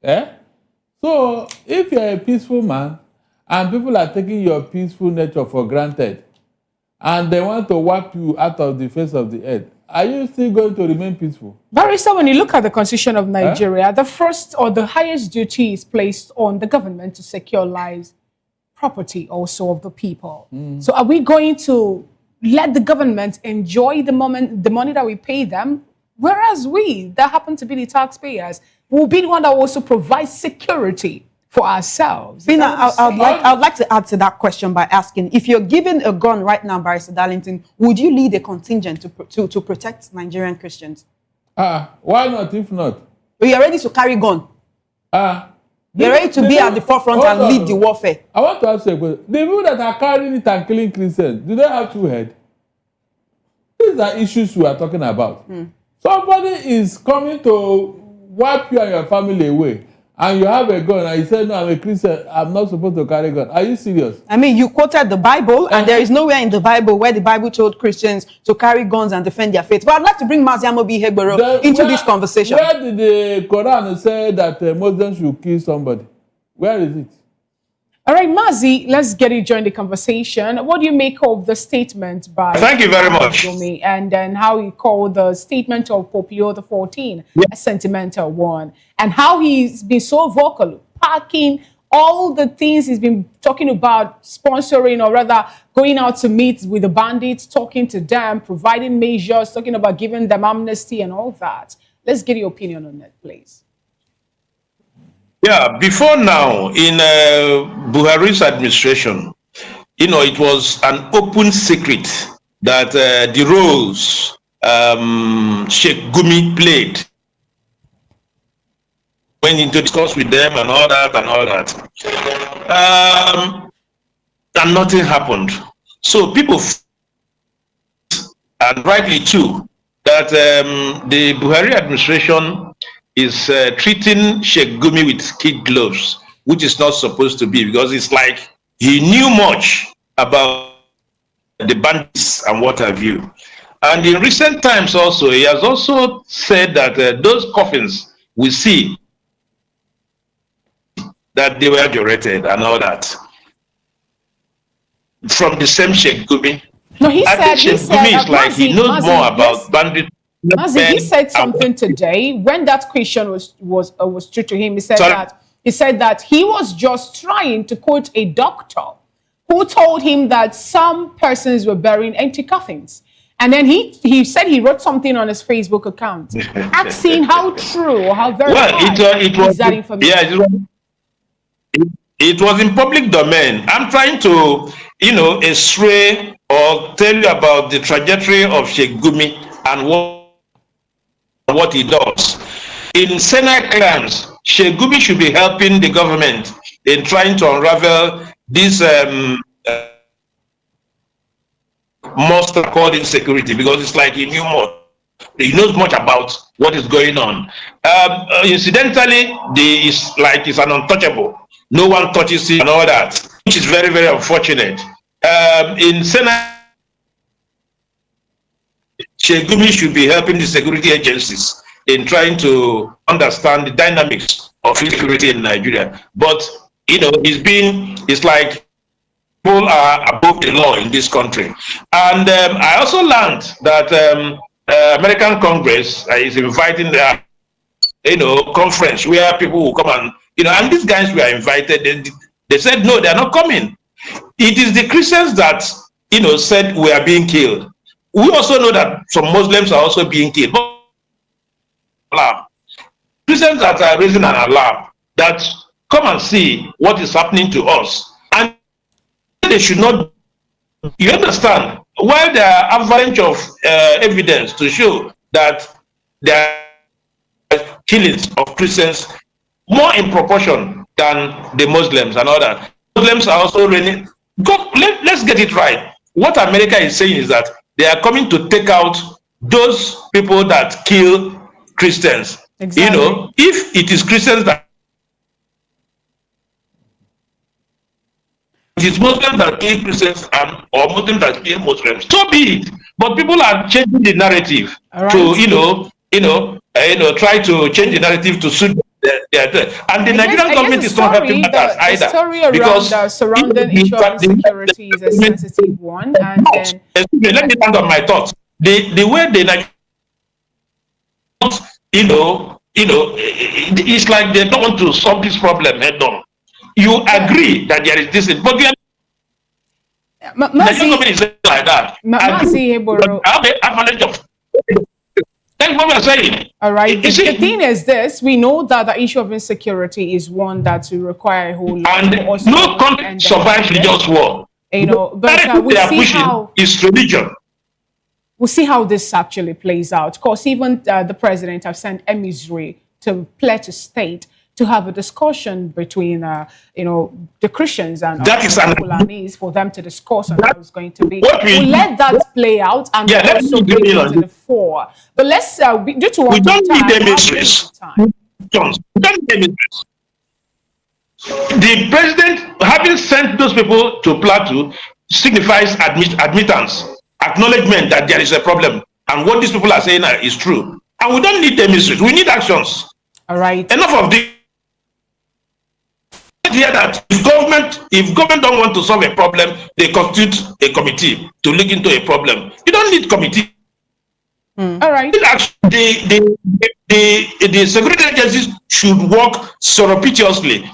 So, if you're a peaceful man and people are taking your peaceful nature for granted and they want to wipe you out of the face of the earth, are you still going to remain peaceful?
Barrister, when you look at the Constitution of Nigeria, the first or the highest duty is placed on the government to secure lives, property also of the people. So are we going to let the government enjoy the money that we pay them, whereas we, that happen to be the taxpayers, will be the one that will also provide security for ourselves?
Bina, I would like to add to that question by asking, if you're given a gun right now, Barrister Darlington, would you lead a contingent to protect Nigerian Christians?
Why not, if not?
You're ready to carry gun? You're ready to be at the forefront and lead the warfare.
I want to ask you a question. The people that are carrying it and killing Christians, do they have two heads? These are issues we are talking about. Somebody is coming to wipe you and your family away, and you have a gun, and you say, no, I'm a Christian, I'm not supposed to carry a gun. Are you serious?
I mean, you quoted the Bible, and there is nowhere in the Bible where the Bible told Christians to carry guns and defend their faith. But I'd like to bring Maziamobi Hegbero into this conversation.
Where did the Quran say that Muslims should kill somebody? Where is it?
All right, Mazi, let's get you join the conversation. What do you make of the statement by
Thank you very much.
Gumi, and then how he called the statement of Pope Leo XIV a sentimental one, and how he's been so vocal, packing all the things he's been talking about, sponsoring, or rather going out to meet with the bandits, talking to them, providing measures, talking about giving them amnesty and all that. Let's get your opinion on that, please.
Yeah, before now, in Buhari's administration, it was an open secret that the roles Sheikh Gumi played went into discuss with them and all that and nothing happened. So people, and rightly too, that the Buhari administration is treating Sheikh Gumi with kid gloves, which is not supposed to be, because it's like he knew much about the bandits and what have you. And in recent times also, he has also said that those coffins we see, that they were generated and all that from the same Sheikh Gumi.
No, he said
Gumi is like he knows more about bandits.
Mazi, he said something today when that question was true to him. He said that he was just trying to quote a doctor who told him that some persons were burying empty coffins. And then he said he wrote something on his Facebook account asking how true or how verified is that information.
Yeah, it was in public domain. I'm trying to, astray or tell you about the trajectory of Sheikh Gumi and what he does. In Senate crimes, Sheikh Gumi should be helping the government in trying to unravel this monster called insecurity, because it's like he knew more. He knows much about what is going on. Incidentally, it's an untouchable. No one touches him and all that, which is very, very unfortunate. In Senate, Sheikh Gumi should be helping the security agencies in trying to understand the dynamics of security in Nigeria. But, it's like people are above the law in this country. And I also learned that American Congress is inviting their, conference where people will come and these guys were invited. They said, no, they're not coming. It is the Christians that, said we are being killed. We also know that some Muslims are also being killed. But Christians that are raising an alarm that come and see what is happening to us, and they should not. You understand? While there are avalanche of evidence to show that there are killings of Christians more in proportion than the Muslims and all that. Muslims are also reigning. Let's get it right. What America is saying is that they are coming to take out those people that kill Christians. Exactly. If it is Christians that it is Muslims that kill Christians or Muslims that kill Muslims, so be it. But people are changing the narrative to try to change the narrative to suit and the Nigerian government is not helping that either.
The story around the surrounding issue of insecurity is a sensitive one. And then,
let me land on my thoughts. The way they it's like they don't want to solve this problem head on. You agree that there is this, but the Nigerian government is like that. That's what we're saying.
All right. The thing is this: we know that the issue of insecurity is one that will require a whole lot.
And no country survives religious war.
But we see how
is religion.
We'll see how this actually plays out. Of course, even the president have sent emissary to pledge a state to have a discussion between, the Christians and the Fulanis for them to discuss on how it's going to be. We'll let that play out and also bring it to the fore. But let's due to
we don't need emissaries. The president having sent those people to Plateau signifies admittance, acknowledgement that there is a problem, and what these people are saying is true. And we don't need emissaries. We need actions.
All right.
Enough of this. hear that if government don't want to solve a problem, they constitute a committee to look into a problem. You don't need committee.
All right.
The security agencies should work surreptitiously,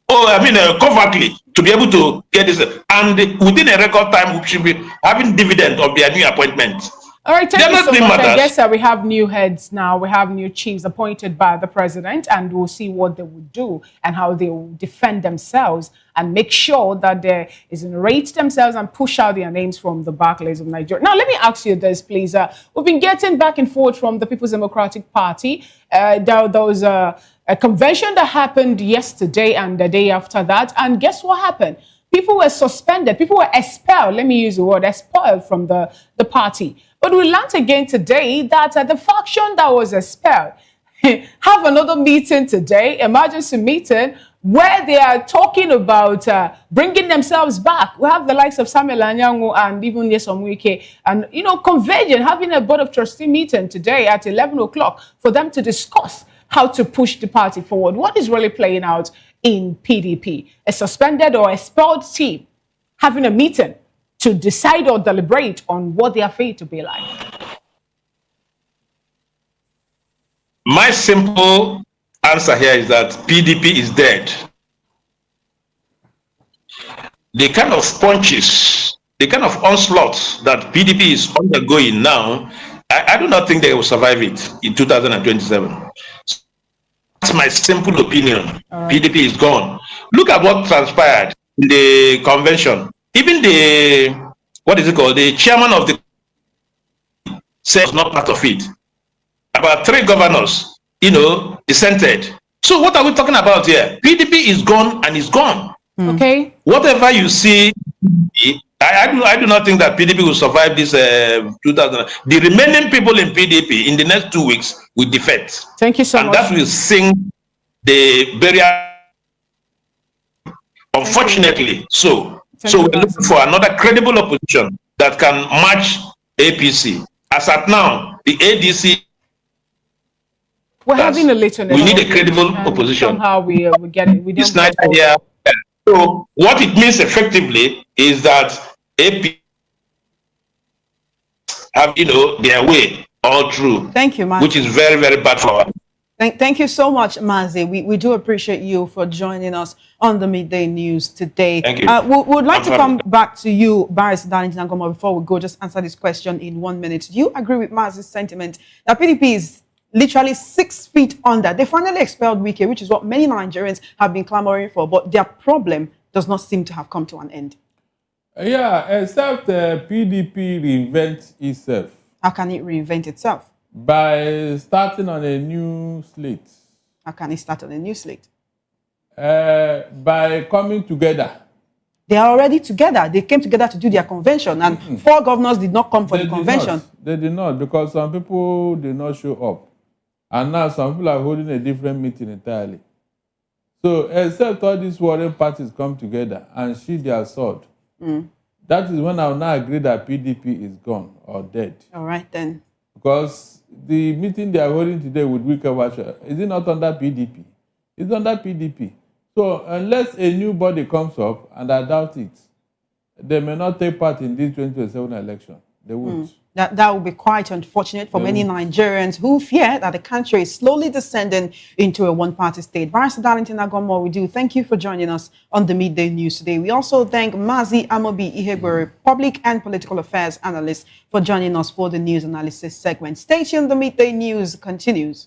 covertly, to be able to get this. And within a record time, we should be having dividend of their new appointments.
All right, thank you so much.
Matters.
I guess we have new heads now. We have new chiefs appointed by the president, and we'll see what they will do and how they will defend themselves and make sure that they exonerate themselves and push out their names from the backlash of Nigeria. Now, let me ask you this, please. We've been getting back and forth from the People's Democratic Party. There was a convention that happened yesterday and the day after that, and guess what happened? People were suspended. People were expelled. Let me use the word expelled from the party. But we learned again today that the faction that was expelled have another meeting today, emergency meeting, where they are talking about bringing themselves back. We have the likes of Samuel Anyanwu and even Nyesom Wike, and converging, having a board of trustee meeting today at 11 o'clock for them to discuss how to push the party forward. What is really playing out in PDP? A suspended or expelled team having a meeting to decide or deliberate on what their fate to be like.
My simple answer here is that PDP is dead. The kind of punches, the kind of onslaught that PDP is undergoing now, I do not think they will survive it in 2027. That's my simple opinion. Right. PDP is gone. Look at what transpired in the convention. Even the chairman of the said was not part of it. About 3 governors, dissented. So what are we talking about here? PDP is gone and is gone.
Okay.
Whatever you see, I do not think that PDP will survive this 2000. The remaining people in PDP in the next 2 weeks will defect.
Thank you so much.
And that will sing the burial. Unfortunately, so we're looking for another credible opposition that can match APC. As at now, the ADC.
We're having a little.
We need a credible opposition.
Somehow we get it. We don't.
It's not here. So what it means effectively is that AP have their way all through.
Thank you, Mazi.
Which is very, very bad for us.
Thank you so much, Mazi. We do appreciate you for joining us on the Midday News today.
Thank you.
We would like to come back to you, Barrister Darlington Angoma, before we go. Just answer this question in 1 minute. Do you agree with Mazi's sentiment that PDP is literally 6 feet under? They finally expelled Wike, which is what many Nigerians have been clamoring for, but their problem does not seem to have come to an end.
Yeah, except PDP reinvents itself.
How can it reinvent itself?
By starting on a new slate.
How can it start on a new slate?
By coming together.
They are already together. They came together to do their convention, and 4 governors did not come for the convention.
They did not, because some people did not show up. And now some people are holding a different meeting entirely. So, except all these warring parties come together and sheath their sword, that is when I will now agree that PDP is gone or dead.
All right, then.
Because the meeting they are holding today with Wike Washer, is it not under PDP? It's under PDP. So unless a new body comes up, and I doubt it, they may not take part in this 2027 election. They won't.
That would be quite unfortunate for many Nigerians who fear that the country is slowly descending into a one-party state. Barrister Darlington Angoma, we do thank you for joining us on the Midday News today. We also thank Mazi Amobi Ihegwere, public and political affairs analyst, for joining us for the news analysis segment. Stay tuned, the Midday News continues.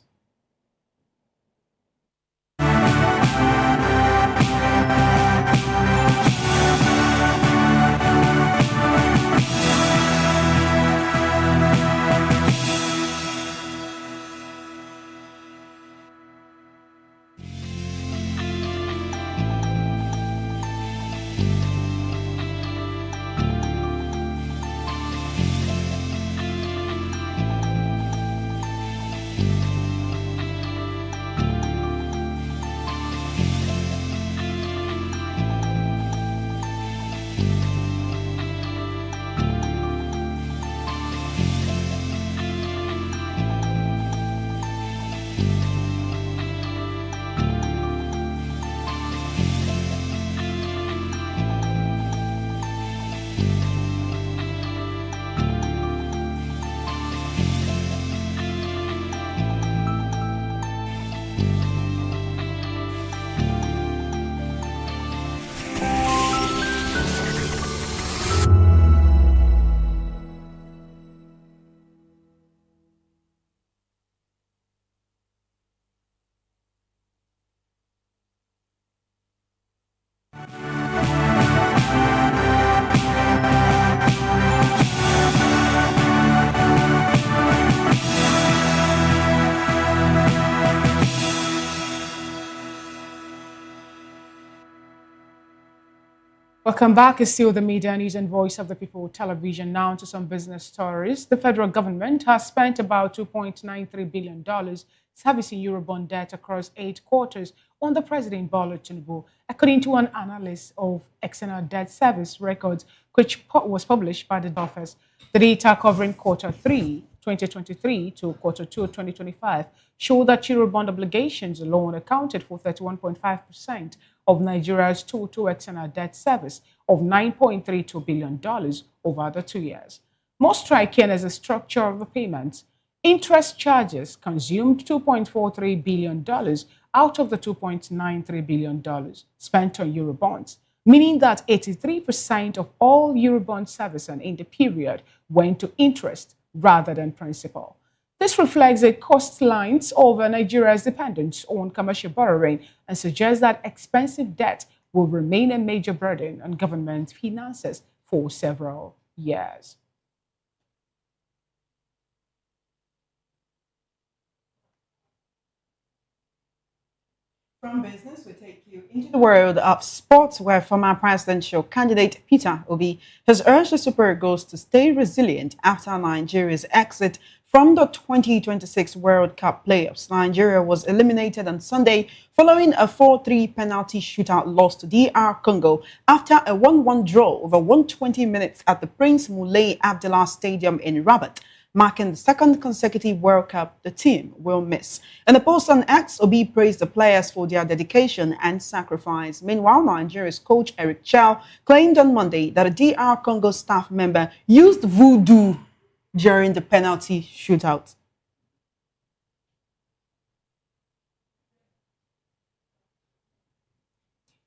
Welcome back. It's still the media news and voice of the people television. Now to some business stories. The federal government has spent about $2.93 billion servicing Eurobond debt across 8 quarters under President Bola Tinubu, according to an analysis of external debt service records, which was published by the office. The data covering quarter 3, 2023 to quarter 2, 2025 show that Eurobond obligations alone accounted for 31.5% of Nigeria's total external debt service of $9.32 billion over the 2 years. Most striking is the structure of the payments. Interest charges consumed $2.43 billion out of the $2.93 billion spent on Eurobonds, meaning that 83% of all Eurobond servicing in the period went to interest rather than principal. This reflects the coastlines of Nigeria's dependence on commercial borrowing and suggests that expensive debt will remain a major burden on government finances for several years.
From business, we take you into the world of sports, where former presidential candidate Peter Obi has urged the Super Eagles to stay resilient after Nigeria's exit from the 2026 World Cup playoffs. Nigeria was eliminated on Sunday following a 4-3 penalty shootout loss to DR Congo after a 1-1 draw over 120 minutes at the Prince Moulay Abdallah Stadium in Rabat, marking the second consecutive World Cup the team will miss. In a post on X, Obi praised the players for their dedication and sacrifice. Meanwhile, Nigeria's coach Eric Chow claimed on Monday that a DR Congo staff member used voodoo during the penalty shootout.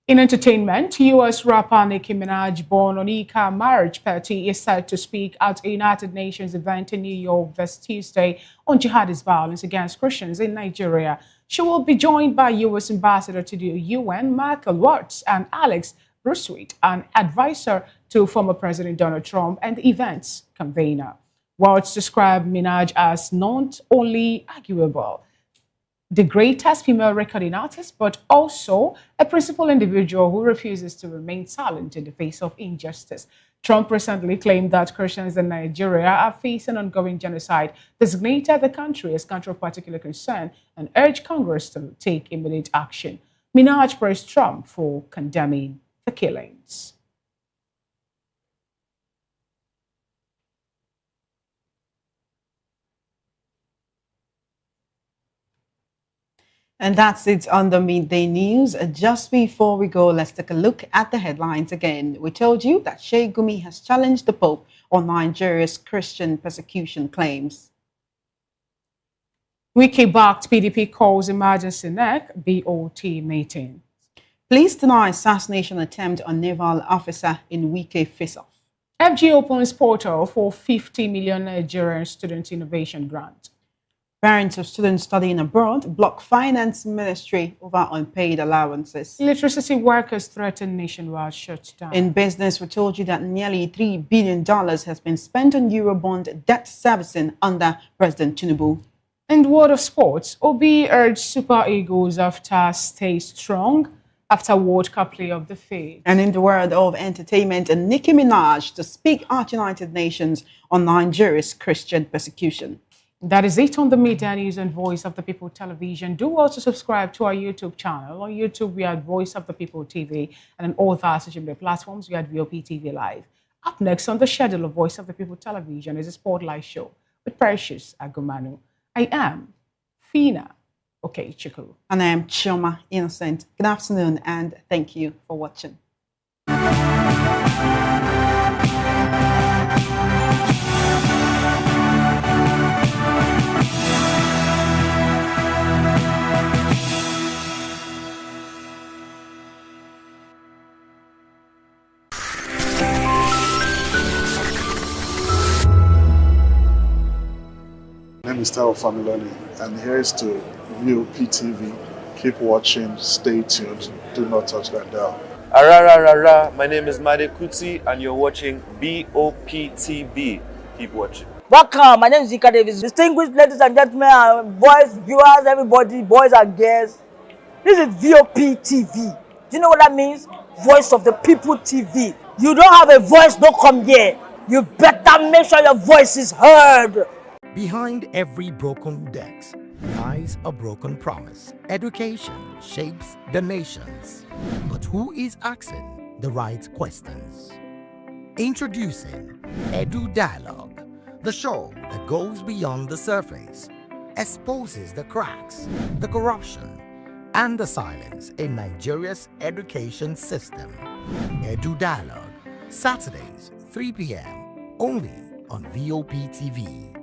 In entertainment, U.S. rapper Nicki Minaj, born on Ika marriage party, is set to speak at a United Nations event in New York this Tuesday on jihadist violence against Christians in Nigeria. She will be joined by U.S. Ambassador to the UN, Michael Watts, and Alex Brucewitt, an advisor to former President Donald Trump and the event's convener. Watts described Minaj as not only arguable, the greatest female recording artist, but also a principled individual who refuses to remain silent in the face of injustice. Trump recently claimed that Christians in Nigeria are facing ongoing genocide, designated the country as country of particular concern, and urged Congress to take immediate action. Minaj praised Trump for condemning the killings.
And that's it on the Midday News. Just before we go, let's take a look at the headlines again. We told you that Sheikh Gumi has challenged the Pope on Nigeria's Christian persecution claims.
Wiki-backed PDP calls emergency INEC BOT meeting.
Police deny assassination attempt on naval officer in Wiki face-off.
FG opens portal for 50 million Nigerian student innovation grant.
Parents of students studying abroad block finance ministry over unpaid allowances.
Electricity workers threaten nationwide shutdown.
In business, we told you that nearly $3 billion has been spent on Eurobond debt servicing under President Tinubu.
In the world of sports, Obi urged Super Eagles after stay strong after World Cup play of the fate.
And in the world of entertainment, Nicki Minaj to speak at United Nations on Nigeria's Christian persecution.
That is it on the Media News and Voice of the People television. Do also subscribe to our YouTube channel. On YouTube, we are Voice of the People TV, and on all of our social media platforms, we are VOP TV Live. Up next on the schedule of Voice of the People television is a Spotlight show with Precious Agumanu. I am Fina Okechukwu.
And I am Chioma Innocent. Good afternoon, and thank you for watching.
My name is Tao Familoni, and here is to VOP TV. Keep watching, stay tuned, do not touch that dial.
Arararara, my name is Made Kuti, and you're watching BOP TV. Keep watching.
Welcome, my name is Zika Davis. Distinguished ladies and gentlemen, boys, viewers, everybody, boys and girls. This is VOP TV. Do you know what that means? Voice of the People TV. You don't have a voice, don't come here. You better make sure your voice is heard.
Behind every broken desk lies a broken promise. Education shapes the nations. But who is asking the right questions? Introducing Edu Dialogue, the show that goes beyond the surface, exposes the cracks, the corruption, and the silence in Nigeria's education system. Edu Dialogue, Saturdays, 3 p.m., only on VOP TV.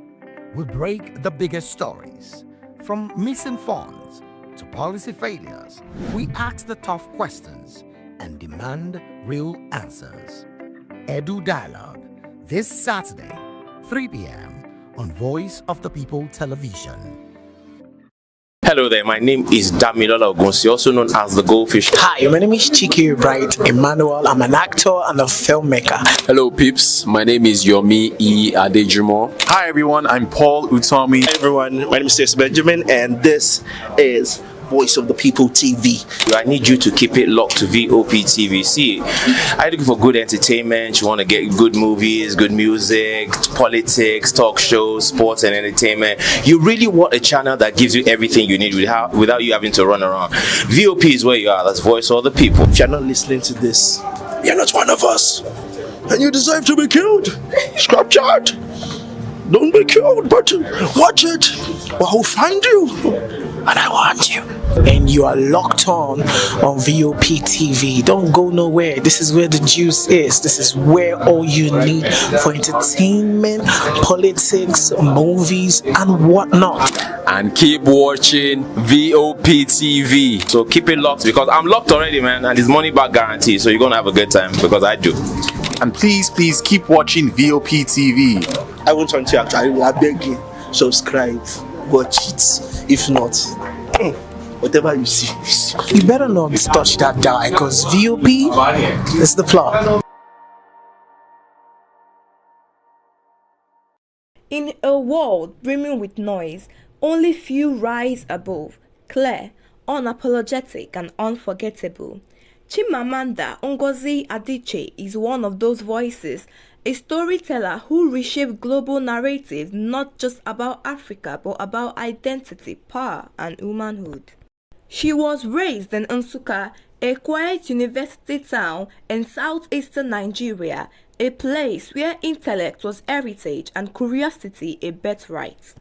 We break the biggest stories, from missing funds to policy failures. We ask the tough questions and demand real answers. Edu Dialogue, this Saturday, 3 p.m. on Voice of the People Television.
Hello there, my name is Damilola Ogunsi, also known as the Goldfish.
Hi, my name is Chiki Bright Emmanuel. I'm an actor and a filmmaker.
Hello peeps, my name is Yomi E. Adejimo.
Hi everyone, I'm Paul Utomi.
Hi everyone, my name is Stacey Benjamin and this is Voice of the People TV.
I need you to keep it locked to VOP TV. See, I'm looking for good entertainment. You want to get good movies, good music, politics, talk shows, sports and entertainment. You really want a channel that gives you everything you need without you having to run around. VOP is where you are. That's Voice of the People.
If you're not listening to this, you're not one of us. And you deserve to be killed. Scrap chat. Don't be killed, but watch it. Or I'll find you. And I want you.
And you are locked on VOP TV. Don't go nowhere. This is where the juice is. This is where all you need for entertainment, politics, movies, and whatnot.
And keep watching VOP TV.
So keep it locked because I'm locked already, man. And it's money back guarantee. So you're going to have a good time because I do.
And please keep watching VOP TV.
I won't want you actually. I beg you, subscribe, watch it. If not, whatever you see.
You better not touch that dial because VOP is the plot.
In a world brimming with noise, only few rise above, clear, unapologetic, and unforgettable. Chimamanda Ngozi Adichie is one of those voices, a storyteller who reshaped global narratives not just about Africa but about identity, power, and womanhood. She was raised in Nsukka, a quiet university town in southeastern Nigeria, a place where intellect was heritage and curiosity a birthright.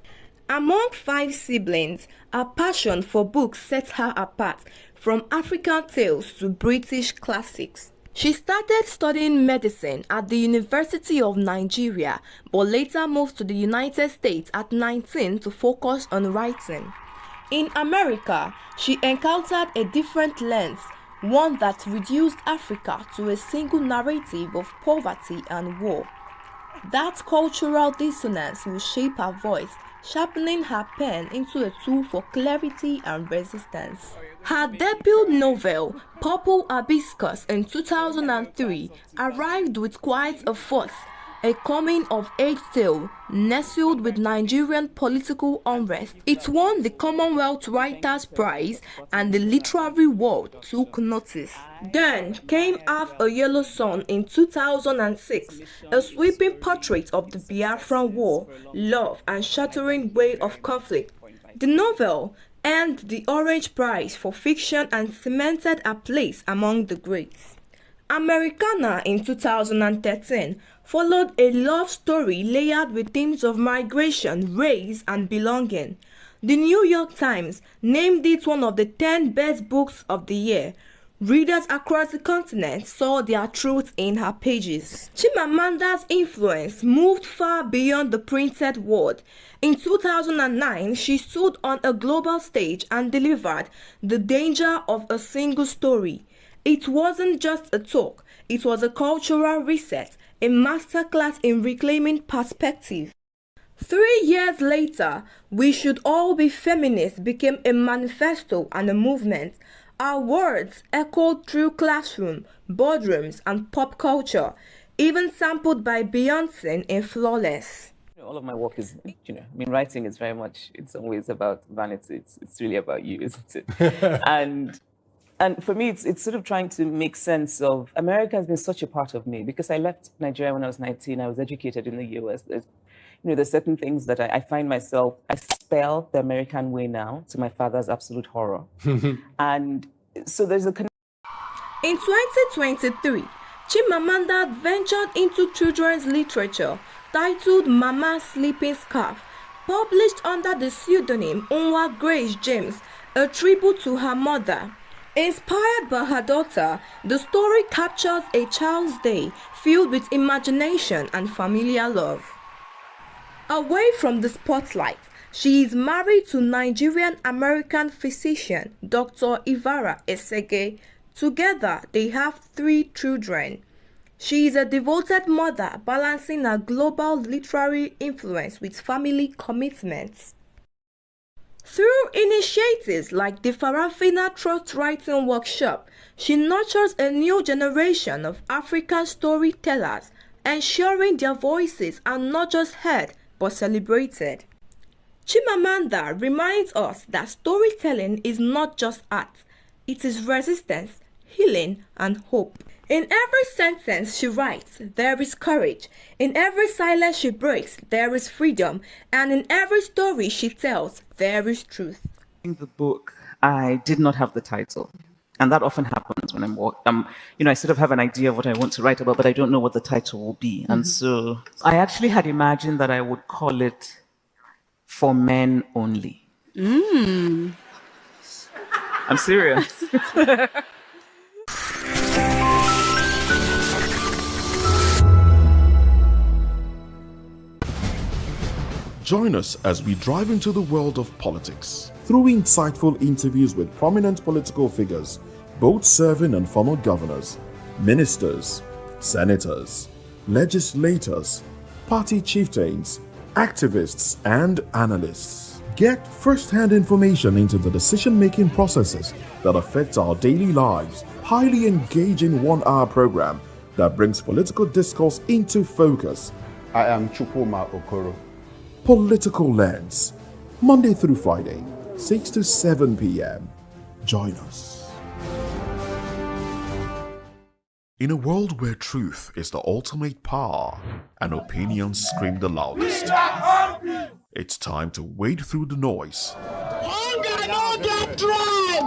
Among 5 siblings, her passion for books set her apart, from African tales to British classics. She started studying medicine at the University of Nigeria, but later moved to the United States at 19 to focus on writing. In America, she encountered a different lens, one that reduced Africa to a single narrative of poverty and war. That cultural dissonance will shape her voice, sharpening her pen into a tool for clarity and resistance. Her debut novel, Purple Hibiscus, in 2003, arrived with quite a fuss, a coming-of-age tale nestled with Nigerian political unrest. It won the Commonwealth Writers' Prize and the literary world took notice. Then came Half a Yellow Sun in 2006, a sweeping portrait of the Biafran War, love, and shattering way of conflict. The novel earned the Orange Prize for fiction and cemented a place among the greats. Americana in 2013 followed a love story layered with themes of migration, race, and belonging. The New York Times named it one of the 10 best books of the year. Readers across the continent saw their truth in her pages. Chimamanda's influence moved far beyond the printed word. In 2009, she stood on a global stage and delivered The Danger of a Single Story. It wasn't just a talk, it was a cultural reset, a masterclass in reclaiming perspective. 3 years later, We Should All Be Feminists became a manifesto and a movement. Our words echoed through classrooms, boardrooms, and pop culture, even sampled by Beyonce in Flawless.
All of my work is, writing is very much, in some ways, about vanity. It's really about you, isn't it? And And for me, it's sort of trying to make sense of America has been such a part of me because I left Nigeria when I was 19. I was educated in the US. There's certain things that I find myself, I spell the American way now to my father's absolute horror. And so there's a connection.
In 2023, Chimamanda ventured into children's literature titled Mama's Sleeping Scarf, published under the pseudonym Unwa Grace James, a tribute to her mother. Inspired by her daughter, the story captures a child's day filled with imagination and familiar love. Away from the spotlight, she is married to Nigerian-American physician Dr. Ivara Esege. Together, they have 3 children. She is a devoted mother, balancing her global literary influence with family commitments. Through initiatives like the Farafina Trust Writing Workshop, she nurtures a new generation of African storytellers, ensuring their voices are not just heard but celebrated. Chimamanda reminds us that storytelling is not just art, it is resistance, healing, and hope. In every sentence she writes, there is courage. In every silence she breaks, there is freedom. And in every story she tells, there is truth.
In the book, I did not have the title. And that often happens when I sort of have an idea of what I want to write about, but I don't know what the title will be. And so I actually had imagined that I would call it For Men Only. I'm serious.
Join us as we drive into the world of politics through insightful interviews with prominent political figures, both serving and former governors, ministers, senators, legislators, party chieftains, activists, and analysts. Get first-hand information into the decision-making processes that affect our daily lives. Highly engaging 1-hour program that brings political discourse into focus.
I am Chukwuma Okoro.
Political Lens, Monday through Friday, 6 to 7 p.m. Join us. In a world where truth is the ultimate power and opinions scream the loudest, it's time to wade through the noise.
Hunger no get tribe!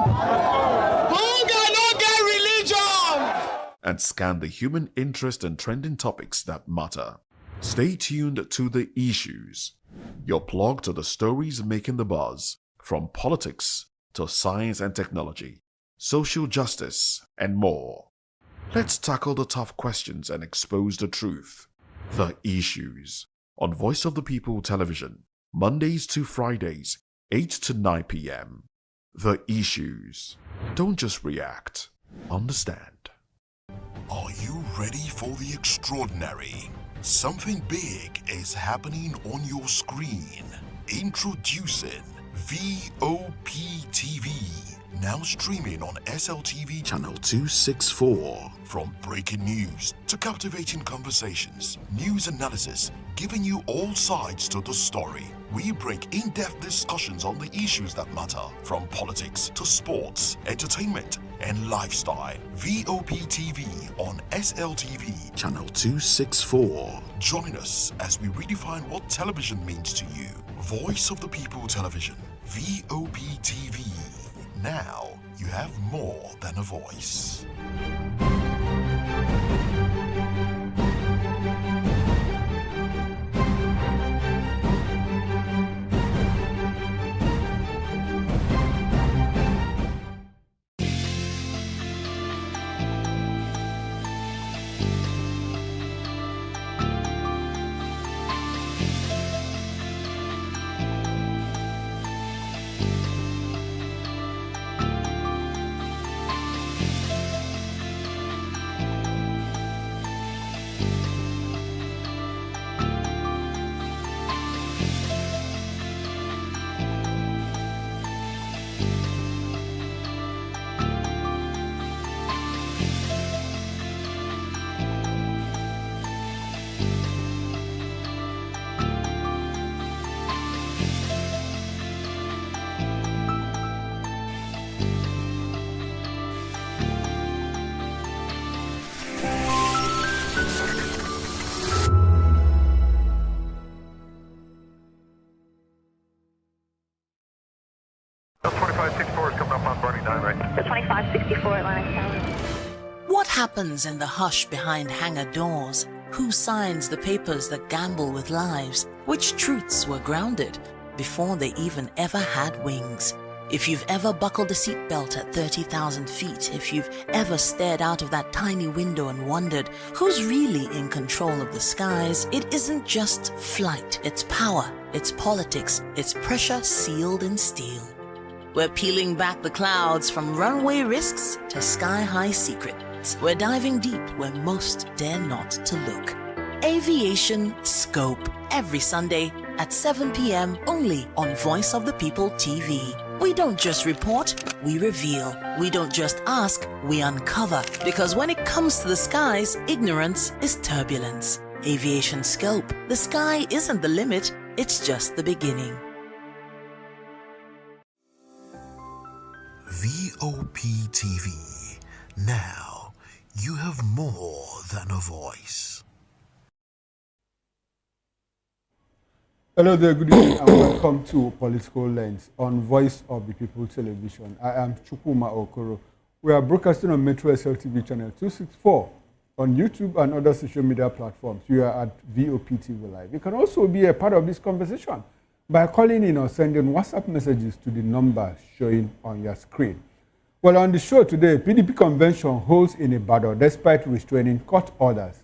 Hunger no get religion!
And scan the human interest and trending topics that matter. Stay tuned to The Issues, your plug to the stories making the buzz, from politics to science and technology, social justice, and more. Let's tackle the tough questions and expose the truth. The Issues, on Voice of the People Television, Mondays to Fridays, 8 to 9 p.m. The Issues. Don't just react, understand.
Are you ready for the extraordinary? Something big is happening on your screen. Introducing VOP TV. Now streaming on SLTV channel 264. From breaking news to captivating conversations, news analysis, giving you all sides to the story. We break in-depth discussions on the issues that matter, from politics to sports, entertainment, and lifestyle. VOP TV on SLTV channel 264. Join us as we redefine what television means to you. Voice of the People Television, VOP TV. Now you have more than a voice.
2564 is coming up on 29, right?
The 2564 Atlantic Tower.
What happens in the hush behind hangar doors? Who signs the papers that gamble with lives? Which truths were grounded before they even ever had wings? If you've ever buckled a seatbelt at 30,000 feet, if you've ever stared out of that tiny window and wondered who's really in control of the skies, it isn't just flight, it's power, it's politics, it's pressure sealed in steel. We're peeling back the clouds from runway risks to sky-high secrets. We're diving deep where most dare not to look. Aviation Scope, every Sunday at 7 p.m. only on Voice of the People TV. We don't just report, we reveal. We don't just ask, we uncover. Because when it comes to the skies, ignorance is turbulence. Aviation Scope, the sky isn't the limit, it's just the beginning.
VOP TV. Now, you have more than a voice.
Hello there, good evening, and welcome to Political Lens on Voice of the People Television. I am Chukwuma Okoro. We are broadcasting on Metro SL TV channel 264 on YouTube and other social media platforms. You are at VOP TV Live. You can also be a part of this conversation by calling in or sending WhatsApp messages to the number showing on your screen. Well, on the show today, PDP convention holds in Ibadan despite restraining court orders.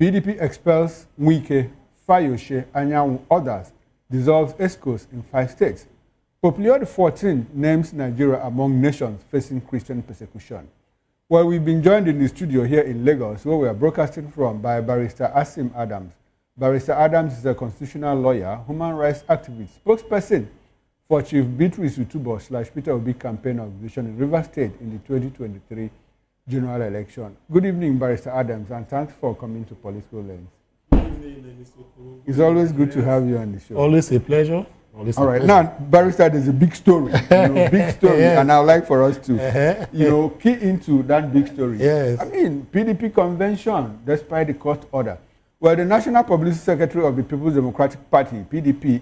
PDP expels Wike, Fayose, Anyanwu, others, dissolves ESCOs in 5 states. Pope Leo XIV names Nigeria among nations facing Christian persecution. Well, we've been joined in the studio here in Lagos, where we are broadcasting from, by Barrister Asim Adams. Barrister Adams is a constitutional lawyer, human rights activist, spokesperson for Chief Beatrice Utubo/Peter Obi campaign organization in Rivers State in the 2023 general election. Good evening, Barrister Adams, and thanks for coming to Political Lens. It's always good to have you on the show.
Always a pleasure.
All right, now, Barrister, there's a big story, big story, yes. And I'd like for us to, key into that big story.
Yes.
I mean, PDP convention, despite the court order. Well, the National Publicity Secretary of the People's Democratic Party, PDP,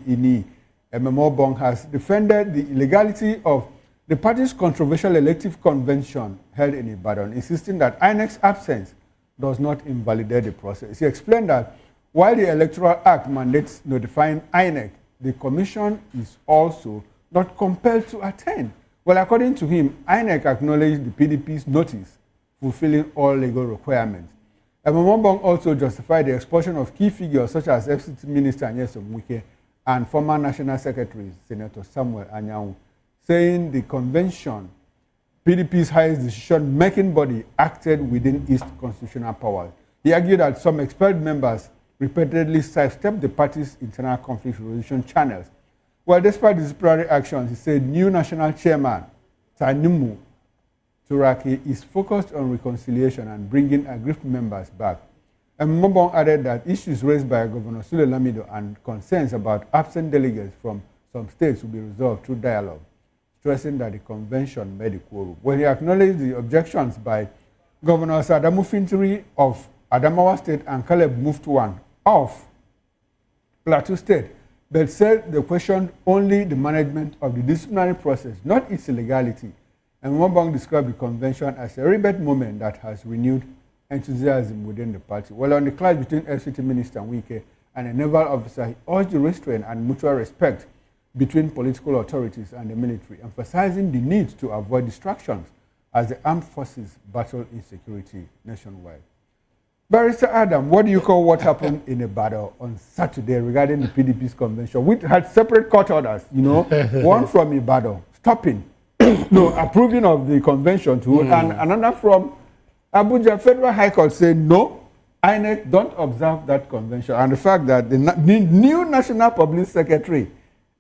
INEC, Bong, has defended the illegality of the party's controversial elective convention held in Ibadan, insisting that INEC's absence does not invalidate the process. He explained that while the Electoral Act mandates notifying INEC, the Commission is also not compelled to attend. Well, according to him, INEC acknowledged the PDP's notice, fulfilling all legal requirements. Bong also justified the expulsion of key figures such as FCT Minister Nyesom Wike and former National Secretary Senator Samuel Anyanwu, saying the convention, PDP's highest decision-making body, acted within its constitutional powers. He argued that some expelled members repeatedly sidestepped the party's internal conflict resolution channels. Well, despite disciplinary actions, he said new national chairman, Tanimu Turaki, is focused on reconciliation and bringing aggrieved members back. And Mbong added that issues raised by Governor Sule Lamido and concerns about absent delegates from some states will be resolved through dialogue, stressing that the convention made a quorum. Well, he acknowledged the objections by Governors Adamu Fintiri of Adamawa State and Caleb Muftuan of Plateau State, but said they questioned only the management of the disciplinary process, not its illegality. And Mbong described the convention as a rebate moment that has renewed enthusiasm within the party. Well, on the clash between FCT Minister Wike and a naval officer, he urged the restraint and mutual respect between political authorities and the military, emphasizing the need to avoid distractions as the armed forces battle insecurity nationwide. Barrister Adam, what do you call what happened in Ibadan on Saturday regarding the PDP's convention? We had separate court orders, one from Ibadan, stopping, approving of the convention to and another from Abuja Federal High Court saying, no, INEC don't observe that convention. And the fact that the new National Public Secretary,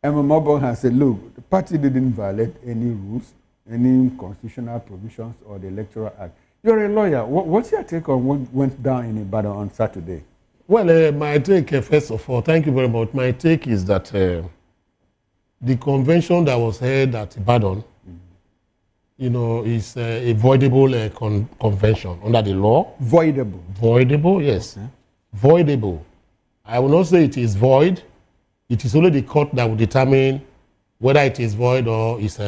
Mbong, has said, look, the party didn't violate any rules, any constitutional provisions or the Electoral Act. You're a lawyer. What's your take on what went down in Ibadan on Saturday?
Well, my take, first of all, thank you very much. My take is that the convention that was held at Ibadan, is a voidable convention under the law.
Voidable?
Voidable, yes. Okay. Voidable. I will not say it is void. It is only the court that will determine whether it is void or is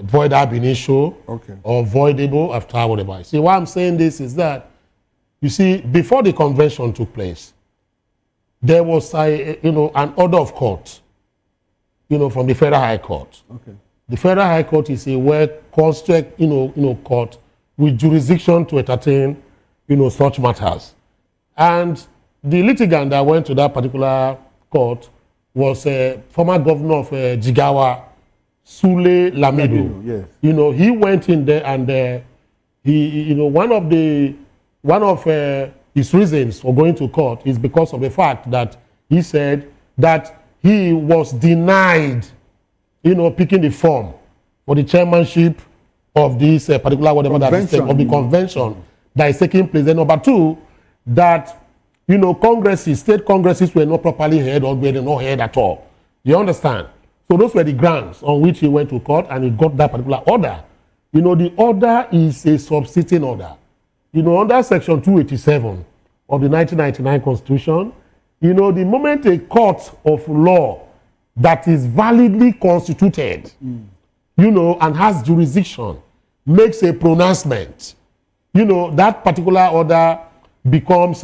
void ab initio or voidable after whatever. See, why I'm saying this is that, you see, before the convention took place, there was an order of court, from the Federal High Court.
Okay.
The Federal High Court is a well-constructed, court with jurisdiction to entertain, such matters. And the litigant that went to that particular court was a former governor of Jigawa, Sule Lamido.
Yes.
He went in there and one of his reasons for going to court is because of the fact that he said that he was denied, picking the form for the chairmanship of this particular whatever that is of the convention that is taking place. And number two, that state congresses were not properly held or were not held at all. You understand? So those were the grounds on which he went to court and he got that particular order. The order is a subsisting order. Under Section 287 of the 1999 Constitution, the moment a court of law that is validly constituted, and has jurisdiction, makes a pronouncement, that particular order becomes,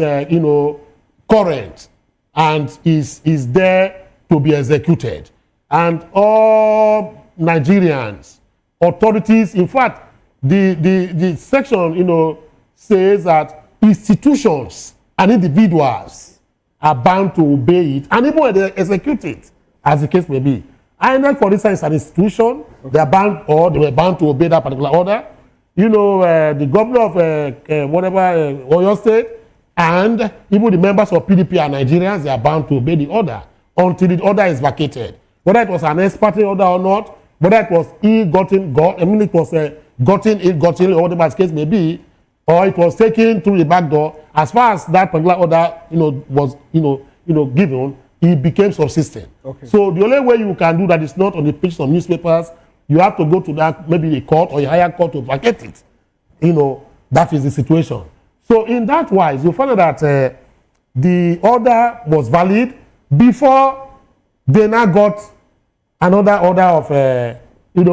current and is there to be executed. And all Nigerians, authorities, in fact, the section, says that institutions and individuals are bound to obey it and even execute it, as the case may be. INEC, for instance, is an institution. They are bound, or they were bound to obey that particular order. The governor of Oyo State and even the members of PDP are Nigerians. They are bound to obey the order until the order is vacated. Whether it was an ex parte order or not, whether it was gotten, or whatever the case may be, or it was taken through the back door, as far as that particular order, was, given, it became subsistent. Okay. So the only way you can do that is not on the pages of newspapers. You have to go to that, maybe the court or a higher court to vacate it. That is the situation. So in that wise, you find out that the order was valid before they now got another order of,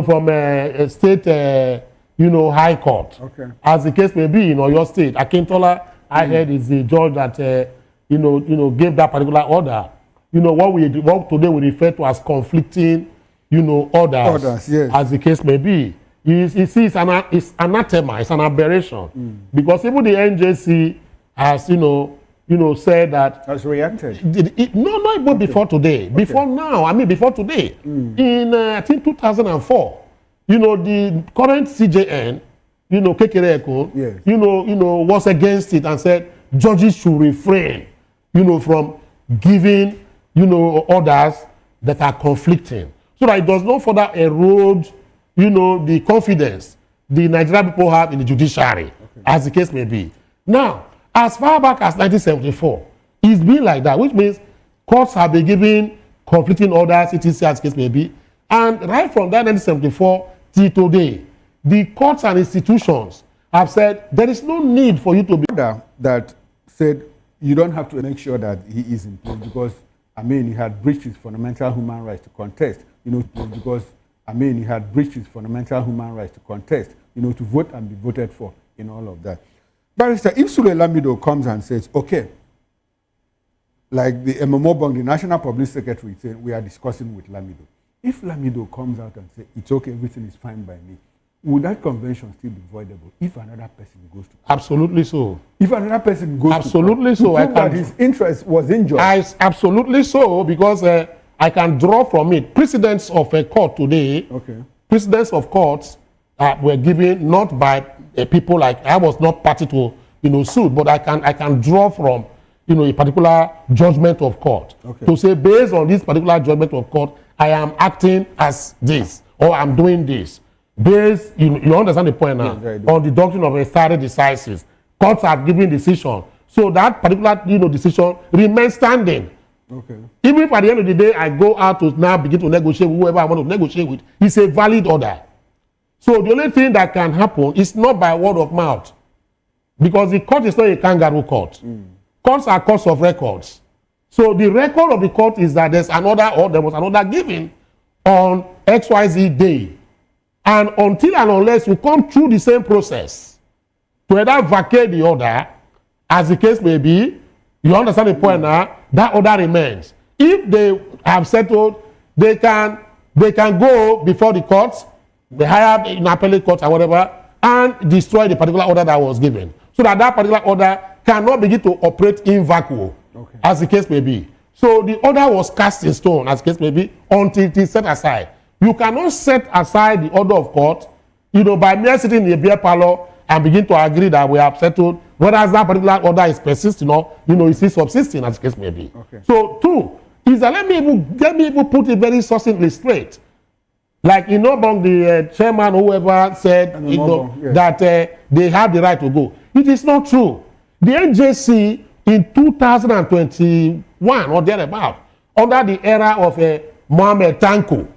from a state, high court. Okay. As the case may be in Oyo State, Akintola, I heard, is the judge that, gave that particular order. What today we refer to as conflicting, orders, yes. As the case may be. You see, it's anathema, it's an aberration. Because even the NJC has, said that...
Has reacted.
Not even before today. Okay. Before now, before today. In, I think, 2004, the current CJN, Kekere Eko, yes. Was against it and said judges should refrain, from giving, orders that are conflicting. So that it does not further erode, the confidence the Nigerian people have in the judiciary, as the case may be. Now, as far back as 1974, it's been like that, which means courts have been giving conflicting orders, etc., as the case may be. And right from that 1974 till today, the courts and institutions have said there is no need for you to be...
That said, you don't have to make sure that he is in place because, he had breached his fundamental human rights to contest, because, he had breached his fundamental human rights to contest, to vote and be voted for in all of that. Barrister, if Sule Lamido comes and says, okay, like the MMO Bong, the National Public Secretary, saying we are discussing with Lamido. If Lamido comes out and says, it's okay, everything is fine by me, would that convention still be voidable if another person goes to court?
Absolutely so.
If another person goes
absolutely
to court,
so.
That his interest was injured.
Absolutely so, because I can draw from it. Precedents of a court today, precedents of courts were given not by people like, I was not party to suit, but I can draw from a particular judgment of court to say, based on this particular judgment of court, I am acting as this, or I'm doing this. Based, you understand the point now, on the doctrine of stare decisis. Courts have given decision. So that particular decision remains standing. Okay. Even if at the end of the day, I go out to now begin to negotiate with whoever I want to negotiate with, it's a valid order. So the only thing that can happen is not by word of mouth. Because the court is not a kangaroo court. Courts are courts of records. So the record of the court is that there was an order given on XYZ day. And until and unless you come through the same process to either vacate the order, as the case may be, you understand the point now, that order remains. If they have settled, they can go before the courts, the higher in appellate court or whatever, and destroy the particular order that was given. So that particular order cannot begin to operate in vacuum, as the case may be. So the order was cast in stone, as the case may be, until it is set aside. You cannot set aside the order of court, by mere sitting in a beer parlor and begin to agree that we have settled, whether that particular order is persisting or, is still subsisting, as the case may be. So, two, is that let me even put it very succinctly straight. Like, among the chairman, whoever said, that they have the right to go. It is not true. The NJC in 2021 or thereabout, under the era of Mohammed Tanko,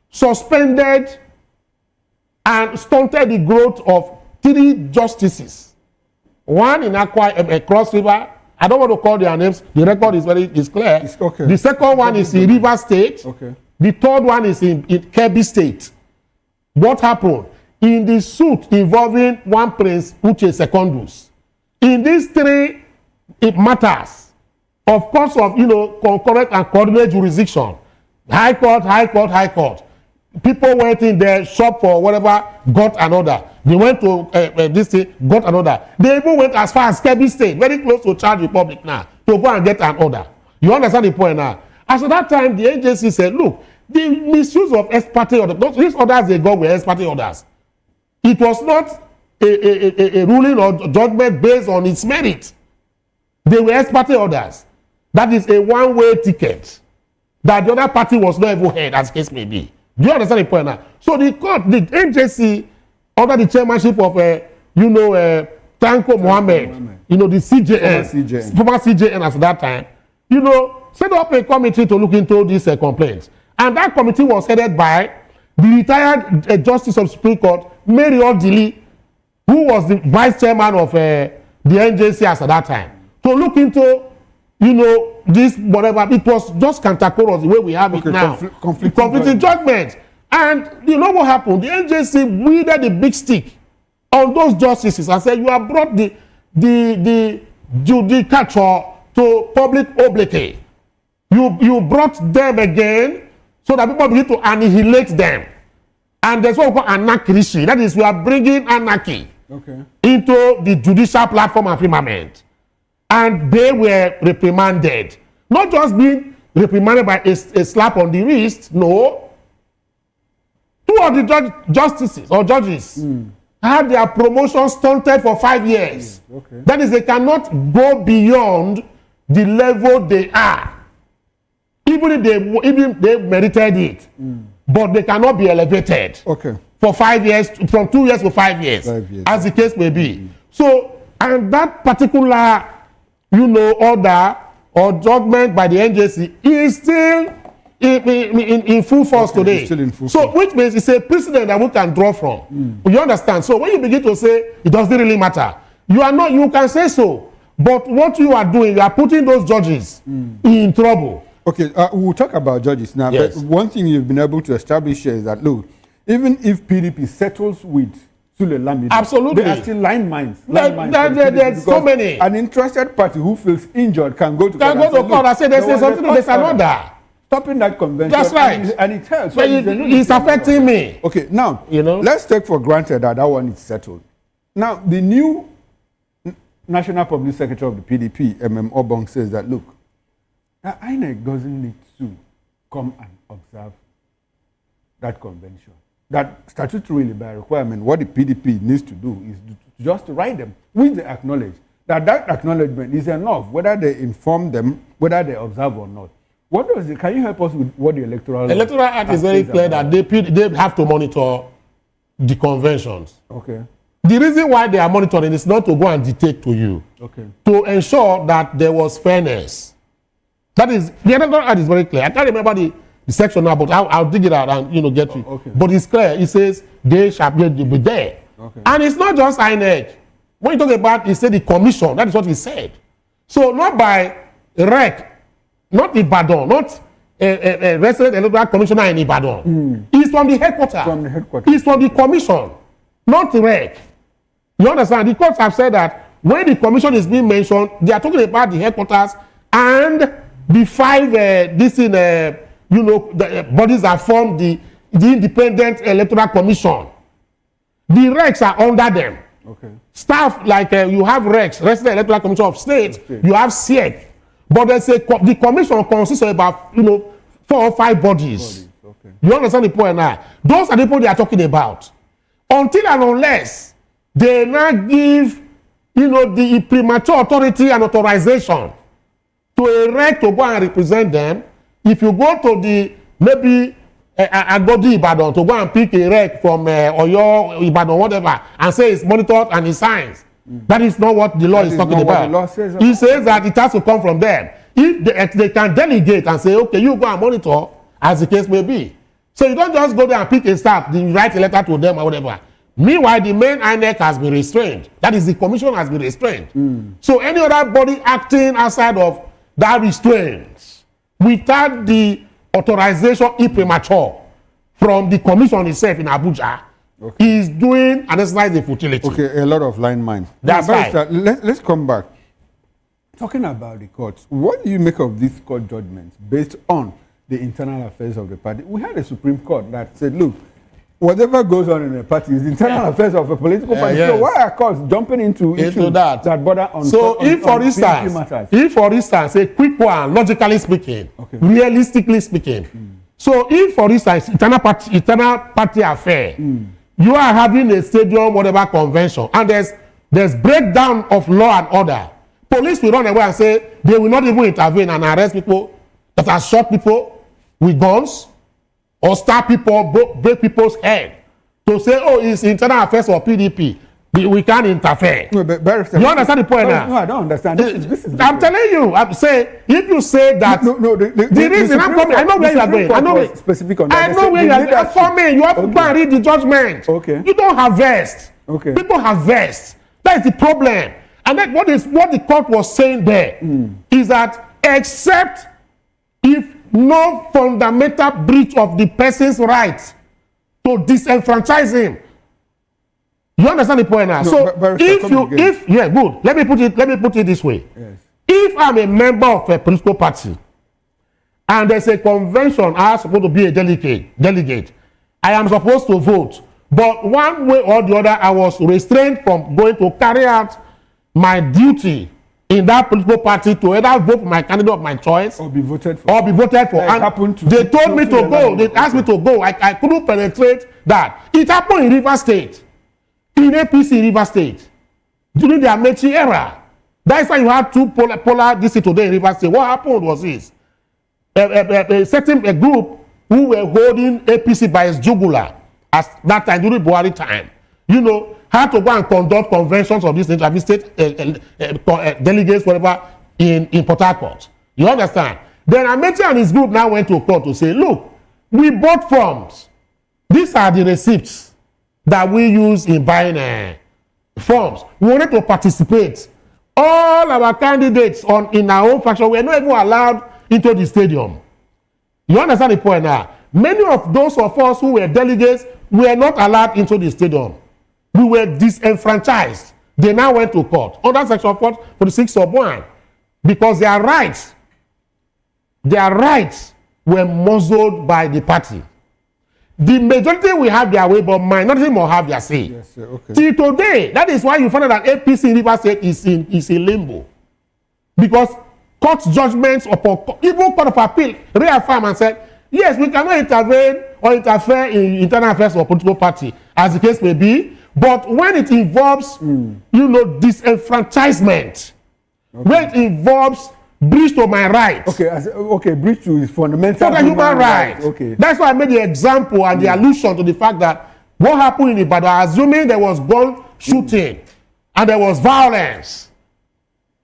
suspended and stunted the growth of 3 justices. One in Cross River. I don't want to call their names. The record is clear. The second one is in River State. The third one is in Kebbi State. What happened? In the suit involving one Prince Uche Secondus, in these 3 matters, of course, of concurrent and coordinate jurisdiction, High Court. People went in there, shop for whatever, got an order. They went to this thing, got an order. They even went as far as Kebbi State, very close to Chad Republic now, to go and get an order. You understand the point now? As at that time, the agency said, look, the misuse of ex parte orders, these orders they got were ex parte orders. It was not a ruling or judgment based on its merit. They were ex parte orders. That is a one-way ticket that the other party was not even heard, as case may be. Do you understand the point now? So the court, the NJC, under the chairmanship of, Tanko Mohammed, the CJN, former CJN at that time, set up a committee to look into these complaints. And that committee was headed by the retired Justice of Supreme Court, Mary Odili, who was the vice chairman of the NJC at that time, to look into, this whatever. It was just cantankerous the way we have it now. Conflicting judgment. And you know what happened? The NJC wielded the big stick on those justices and said, you have brought the judicature to public obliquity. You brought them again so that people begin to annihilate them. And there's what we call anarchy. That is, we are bringing anarchy into the judicial platform and firmament. And they were reprimanded. Not just being reprimanded by a slap on the wrist, no. 2 of the justices or judges had their promotion stunted for 5 years. That is, they cannot go beyond the level they are. Even if they merited it. But they cannot be elevated for 5 years, from 2 years to 5 years, as the case may be. So, and that particular, order or judgment by the NJC is still in full force today. So, which means it's a precedent that we can draw from. You understand? So, when you begin to say it doesn't really matter, you can say so. But what you are doing, you are putting those judges in trouble.
Okay, we'll talk about judges now. Yes. But one thing you've been able to establish here is that, look, even if PDP settles with Sule Lamido,
absolutely,
there are still line mines.
There's so many.
An interested party who feels injured can go to court
and say, there's another.
Stopping that convention.
That's right.
And it helps.
So it's affecting me.
Okay, now, let's take for granted that one is settled. Now, the new National Public Secretary of the PDP, Obong, says that, look, INEC doesn't need to come and observe that convention. That statutorily, by requirement, what the PDP needs to do is just to write them, which they acknowledge. That acknowledgement is enough, whether they inform them, whether they observe or not. What does it? Can you help us with what the electoral
act is very clear that they have to monitor the conventions.
Okay.
The reason why they are monitoring is not to go and dictate to you.
Okay.
To ensure that there was fairness. That is, the electoral act is very clear. I can't remember the section now, but I'll dig it out and get to it.
Okay.
But it's clear. It says they shall be there.
Okay.
And it's not just INEC. When you talk about, he said the commission. That is what he said. So not by REC, not Ibadan, not a resident electoral commissioner in Ibadan. It's from the headquarters.
From the headquarters.
It's from the commission, not the REC. You understand? The courts have said that when the commission is being mentioned, they are talking about the headquarters and the 5 bodies that form the Independent Electoral Commission. The RECs are under them.
Okay.
Staff like you have RECs, Resident Electoral Commission of State, you have SIEC, but there's the commission consists of about 4 or 5 bodies.
Okay.
You understand the point now? Those are the people they are talking about. Until and unless they now give the premature authority and authorization to a REC to go and represent them. If you go to the maybe Agodi Ibadan to go and pick a REC from Oyo Ibadan, whatever, and say it's monitored and it's signs. That is not what the law is talking about. He says that it has to come from them. If they can delegate and say, okay, you go and monitor, as the case may be. So you don't just go there and pick a staff, write a letter to them or whatever. Meanwhile, the main INEC has been restrained. That is, the commission has been restrained. So any other body acting outside of that restraint, without the authorization imprimatur from the commission itself in Abuja, is doing an exercise in futility.
Okay, a lot of line minds.
That's right.
Let's come back. Talking about the courts, what do you make of these court judgments based on the internal affairs of the party? We had a Supreme Court that said, look, whatever goes on in a party is the internal affairs of a political party.
Yes.
So why are courts jumping into issues that border on
so
on,
if, for instance, a quick one, logically speaking, realistically speaking, so if, for instance, internal party affair, you are having a stadium, whatever convention, and there's breakdown of law and order, police will run away and say they will not even intervene and arrest people that have shot people with guns, or stab people, break people's head, to say, oh, it's internal affairs of PDP. We can't interfere.
No, but
you understand the point now?
No, I don't understand. This is
I'm telling you, I'm saying, if you say that, the reason I'm coming, I know where you are going. I know
specific on that.
I know where you are going. For me, you have to go and read the judgment.
Okay.
You don't have vests.
Okay.
People have vests. That is the problem. And that what the court was saying there is that except if no fundamental breach of the person's right to disenfranchise him. You understand the point now? So good. Let me put it this way.
Yes.
If I'm a member of a political party and there's a convention, I'm supposed to be a delegate, I am supposed to vote. But one way or the other, I was restrained from going to carry out my duty in that political party to either vote for my candidate of my choice
or be voted for.
And they told me to go. They asked me to go. I couldn't penetrate that. It happened in River State, in APC River State, during the Amechi era. That's why you had two polar DC today in River State. What happened was this: a certain group who were holding APC by its jugular at that time during Buhari time, had to go and conduct conventions of this state delegates, whatever, in Port Harcourt. You understand? Then Amechi and his group now went to court to say, look, we bought forms. These are the receipts that we use in buying forms. We wanted to participate. All our candidates in our own faction were not even allowed into the stadium. You understand the point now? Many of those of us who were delegates were not allowed into the stadium. We were disenfranchised. They now went to court under Section 46 of 1 because their rights were muzzled by the party. The majority will have their way, but minority will have their say.
Yes, sir. Okay.
Till today, that is why you find out that APC in River State is in limbo. Because court judgments upon even Court of Appeal reaffirmed and said, yes, we cannot intervene or interfere in internal affairs of a political party, as the case may be. But when it involves, disenfranchisement, when it involves breach to my rights.
Breach to his fundamental
human rights.
Okay.
That's why I made the example and the allusion to the fact that what happened in Ibadan, assuming there was gun shooting and there was violence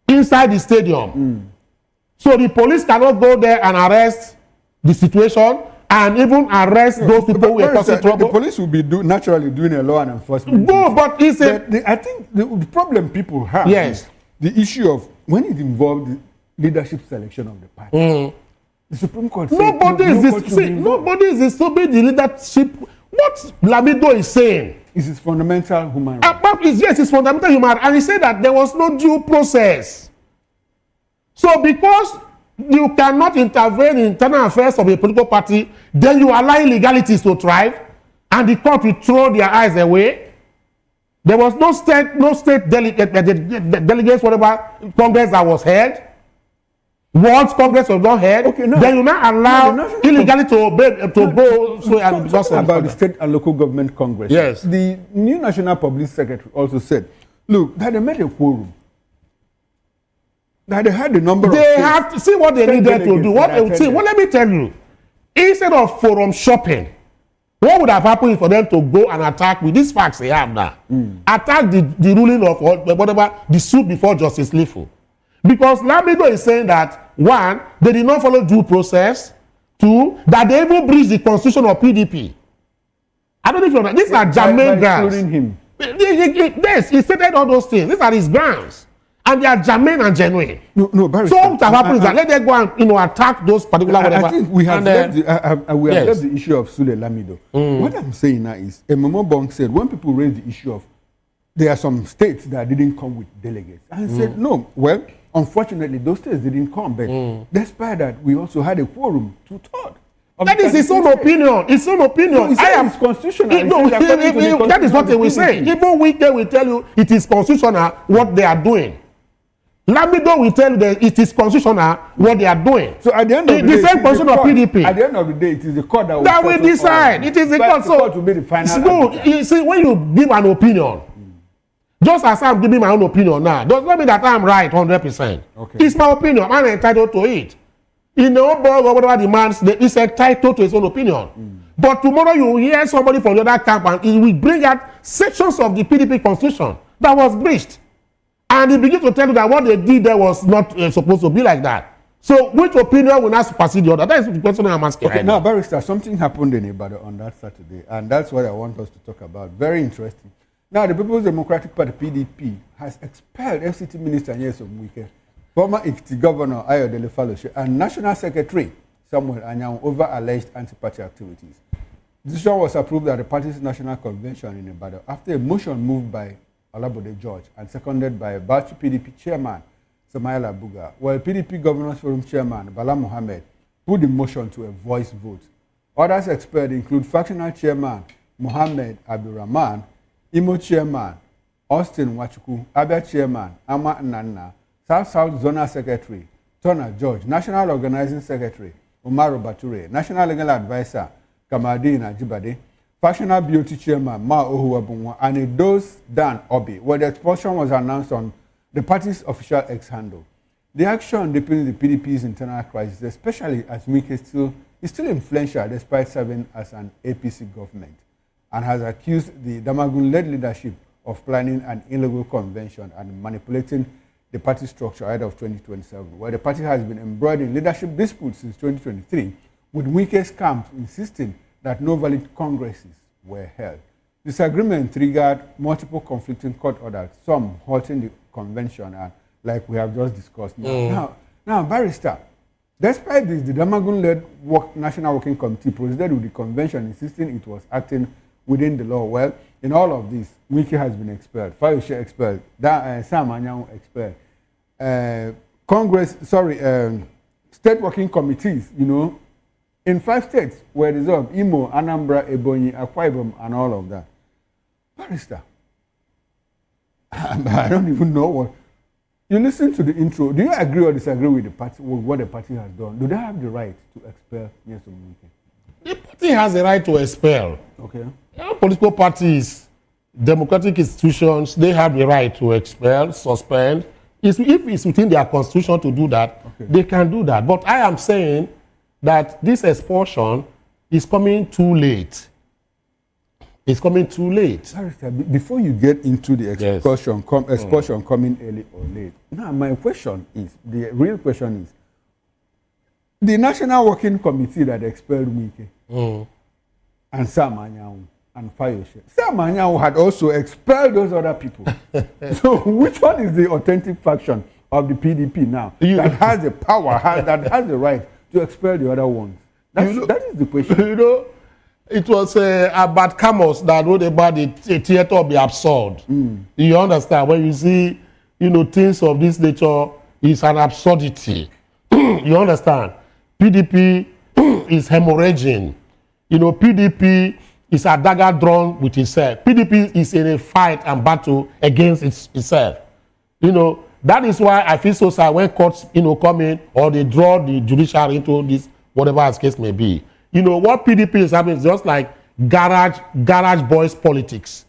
inside the stadium. So the police cannot go there and arrest the situation and even arrest those people who are causing trouble.
The police will be naturally doing a law and enforcement.
No, but it's
I think the problem people have is the issue of when it involved the leadership selection of the party. The Supreme Court
nobody is disobeying the leadership. What Lamido is saying
is his fundamental human right.
Yes, it's fundamental human right. And he said that there was no due process. So because you cannot intervene in internal affairs of a political party, then you allow illegalities to thrive, and the court will throw their eyes away. There was no state delegates, whatever Congress that was held. Once Congress was not held, then you not allow illegality to go. So and
talking about the state and local government Congress.
Yes.
The new National Public Secretary also said, look, that they made a quorum. That they had the number
they have to see what they needed to do. Well, let me tell you, instead of forum shopping, what would have happened for them to go and attack with these facts they have now? Attack the ruling of whatever the suit before Justice Lifu. Because Lamido is saying that, one, they did not follow due process. Two, that they even breached the constitution of PDP. I don't know if you know that. These are germane grounds.
Him.
Yes, he stated all those things. These are his grounds. And they are germane and genuine.
No, Barrister,
so what happens is that let them go and attack those particular whatever.
I think we have left the issue of Sule Lamido. What I'm saying now is, Ememo Bong said when people raise the issue of there are some states that didn't come with delegates, and said no, well, unfortunately those states didn't come, but despite that we also had a quorum 2/3.
That is his own opinion. His own opinion.
No, I am constitutional.
That is what they will say. Even we will tell you it is constitutional what they are doing. Lamido will tell you that it is constitutional what they are doing.
So at the end of the day,
same constitution of PDP.
At the end of the day, it is the court
that will decide. It is the court. So
court will be the final.
You see, when you give an opinion, just as I'm giving my own opinion now, does not mean that I'm right 100%. Okay. It's my opinion. I'm entitled to it. In the own board or whatever demands, it's entitled to his own opinion. But tomorrow you will hear somebody from the other camp and he will bring out sections of the PDP constitution that was breached. And he begins to tell you that what they did there was not supposed to be like that. So which opinion will not supersede the other? That is the question I'm asking.
Okay, now, Barrister, something happened in Ibadan on that Saturday, and that's what I want us to talk about. Very interesting. Now, the People's Democratic Party, PDP, has expelled FCT Minister Nyesom Wike, former Ekiti Governor Ayodele Fellowship, and National Secretary Samuel Anyang over alleged anti-party activities. The decision was approved at the party's national convention in Ibadan after a motion moved by Olabode George and seconded by Bauchi PDP Chairman Samaila Buga, while PDP Governors Forum Chairman Bala Mohammed put the motion to a voice vote. Others expelled include Factional Chairman Mohammed Abdurrahman, Imo Chairman Austin Wachuku, Abia Chairman Ama Nana, South Zonal Secretary Tona George, National Organizing Secretary Umaru Bature, National Legal Advisor Kamadin Ajibade, Factional Beauty Chairman Ma Ohuwabunwa, and a dose Dan Obi, where the expulsion was announced on the party's official X-handle. The action deepens the PDP's internal crisis, especially as Wike is still influential despite serving as an APC government, and has accused the Damagun-led leadership of planning an illegal convention and manipulating the party structure ahead of 2027, where the party has been embroiled in leadership disputes since 2023, with Wike's camp insisting that no valid congresses were held. Disagreement triggered multiple conflicting court orders, some halting the convention, and like we have just discussed now. Now, Barrister, despite this, the Damagun-led National Working Committee proceeded with the convention, insisting it was acting within the law. Well, in all of this, Wike has been expelled, Fayoshe expelled, Sam Anyang expelled. State working committees, in 5 states were dissolved: Imo, Anambra, Ebonyi, Akwa Ibom, and all of that. Barrister, I don't even know what. You listen to the intro. Do you agree or disagree with the party, with what the party has done? Do they have the right to expel Nyesom Wike?
The party has the right to expel.
Okay.
Political parties, democratic institutions, they have the right to expel, suspend. If it's within their constitution to do that, they can do that. But I am saying that this expulsion is coming too late. It's coming too late.
Before you get into the expulsion, expulsion coming early or late, now my question is, the real question is, the National Working Committee that expelled Wike and Sam Anyang and Fayoshe, Sam Anyang had also expelled those other people. So which one is the authentic faction of the PDP now that has the power, that has the right to expel the other ones? That is the question.
You know, it was about Camus that wrote about the theater of the absurd. You understand? When you see, you know, things of this nature, it's an absurdity. You understand? PDP is hemorrhaging. You know, PDP is a dagger drawn with itself. PDP is in a fight and battle against itself. You know, that is why I feel so sad when courts, you know, come in or they draw the judiciary into this, whatever its case may be. You know, what PDP is having is just like garage boys politics.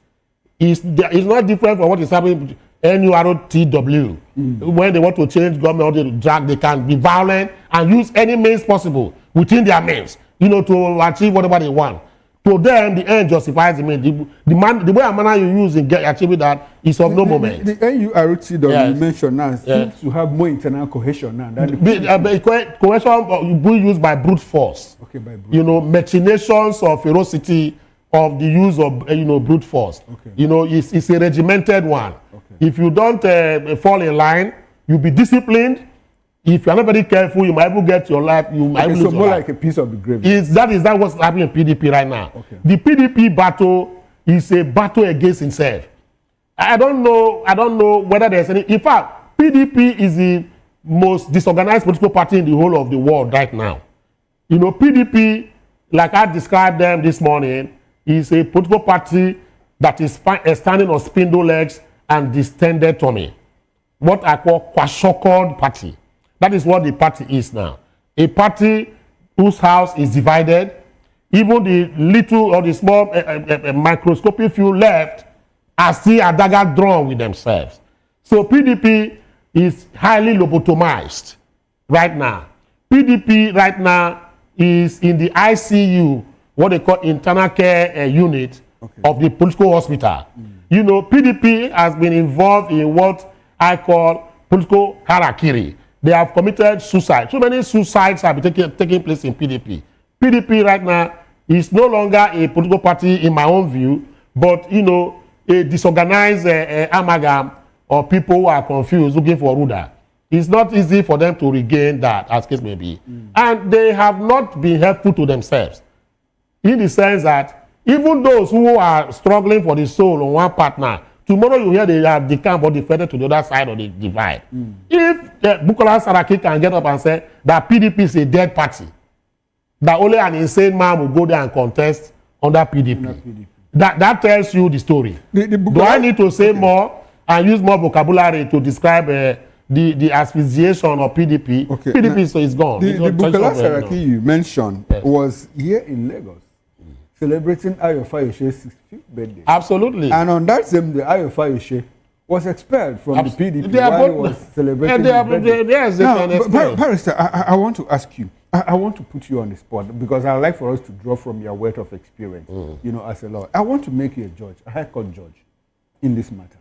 It's not different from what is happening NURTW. When they want to change government or they drag, they can be violent and use any means possible within their means, you know, to achieve whatever they want. To them, the end justifies the means. The way and manner you use in achieving that is of no moment.
The NURTW you mentioned now seems to have more internal cohesion now. Cohesion will used by brute force. Okay, by brute. You know, machinations of ferocity of the use of you know, brute force. Okay. You know, it's a regimented one. Okay. If you don't fall in line, you'll be disciplined. If you're not very careful, you might even get your life. You might lose your life. Like a piece of the grave. That is what's happening in PDP right now. Okay. The PDP battle is a battle against itself. I don't know whether there's any. In fact, PDP is the most disorganized political party in the whole of the world right now. You know, PDP, like I described them this morning, is a political party that is standing on spindle legs and distended tummy. What I call kwashiorkor party. That is what the party is now. A party whose house is divided. Even the little or the small microscopic few left are still a dagger drawn with themselves. So PDP is highly lobotomized right now. PDP right now is in the ICU, what they call internal care unit of the political hospital. You know, PDP has been involved in what I call political harakiri. They have committed suicide. So many suicides have been taking place in PDP. PDP right now is no longer a political party in my own view, but, you know, a disorganized amalgam of people who are confused looking for Ruda. It's not easy for them to regain that, as case may be. And they have not been helpful to themselves, in the sense that even those who are struggling for the soul on one partner, tomorrow you hear they have decamped or defected to the other side of the divide. If Bukola Saraki can get up and say that PDP is a dead party, that only an insane man will go there and contest under PDP. That tells you the story. Do I need to say more and use more vocabulary to describe the asphyxiation of PDP? Okay. PDP is gone. The Bukola Saraki you mentioned was here in Lagos, celebrating Ayo Fayoshe's 65th birthday. Absolutely. And on that same day, Ayo Fayoshe was expelled from the PDP while he was celebrating his birthday. Barrister, I want to ask you, I want to put you on the spot because I'd like for us to draw from your wealth of experience, you know, as a lawyer. I want to make you a judge, a high court judge in this matter.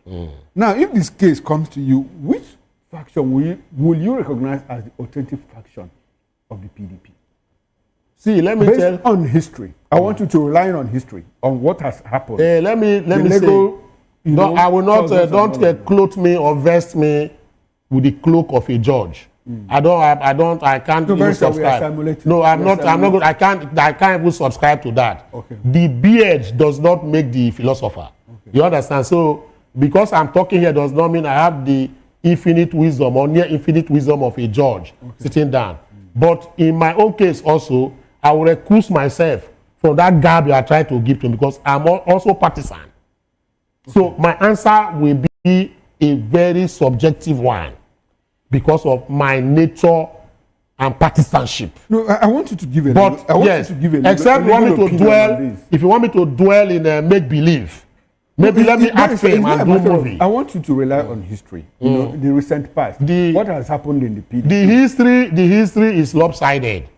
Now, if this case comes to you, which faction will you recognize as the authentic faction of the PDP? See, let me based on history. I want you to rely on history, on what has happened. Let me say, I will not, don't clothe me or vest me with the cloak of a judge. I can't even subscribe. No, I'm not good. I can't even subscribe to that. Okay. The beard does not make the philosopher. Okay. You understand? So, because I'm talking here does not mean I have the infinite wisdom or near infinite wisdom of a judge sitting down. But in my own case also, I will recuse myself from that garb you are trying to give to me because I'm also partisan. So my answer will be a very subjective one because of my nature and partisanship. No, I want you to give a except you want me to dwell, if you want me to dwell in make-believe, maybe let me act fame and do movie. I want you to rely on history, you know, the recent past, what has happened in the PDP. The history is lopsided.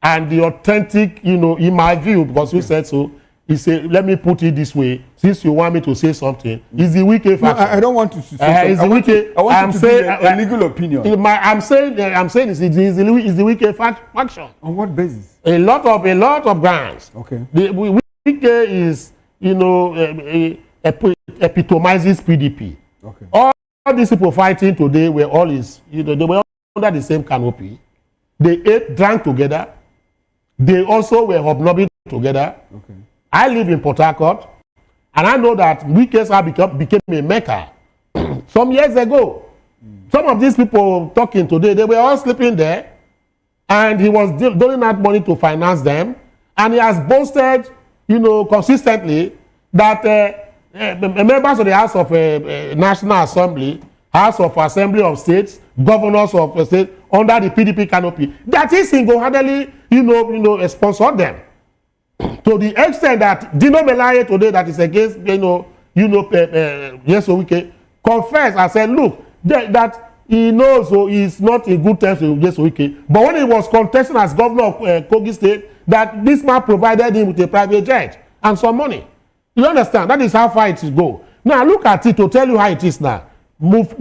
And the authentic, you know, in my view, because you said so, he said, let me put it this way, since you want me to say something, is the wicked faction. No, I don't want to say something. I want you to give a legal opinion. I'm saying is the wicked faction. On what basis? A lot of grounds. Okay. The wicked is, you know, epitomizes PDP. Okay. All these people fighting today were all they were under the same canopy.
They ate, drank together. They also were hobnobbing together.
Okay.
I live in Port Harcourt, and I know that Wike's became a mecca some years ago. Some of these people talking today, they were all sleeping there, and he was doling out money to finance them, and he has boasted, consistently that members of the House of National Assembly, House of Assembly of States, governors of states under the PDP canopy, that he single-handedly, sponsored them. To the extent that Dino Melaye today, that is against, Yes Owike, confessed and said, look, that he knows he's not in good terms with Yes Owike. But when he was contesting as governor of Kogi State, that this man provided him with a private jet and some money. You understand? That is how far it is go. Now look at it to tell you how it is now. Move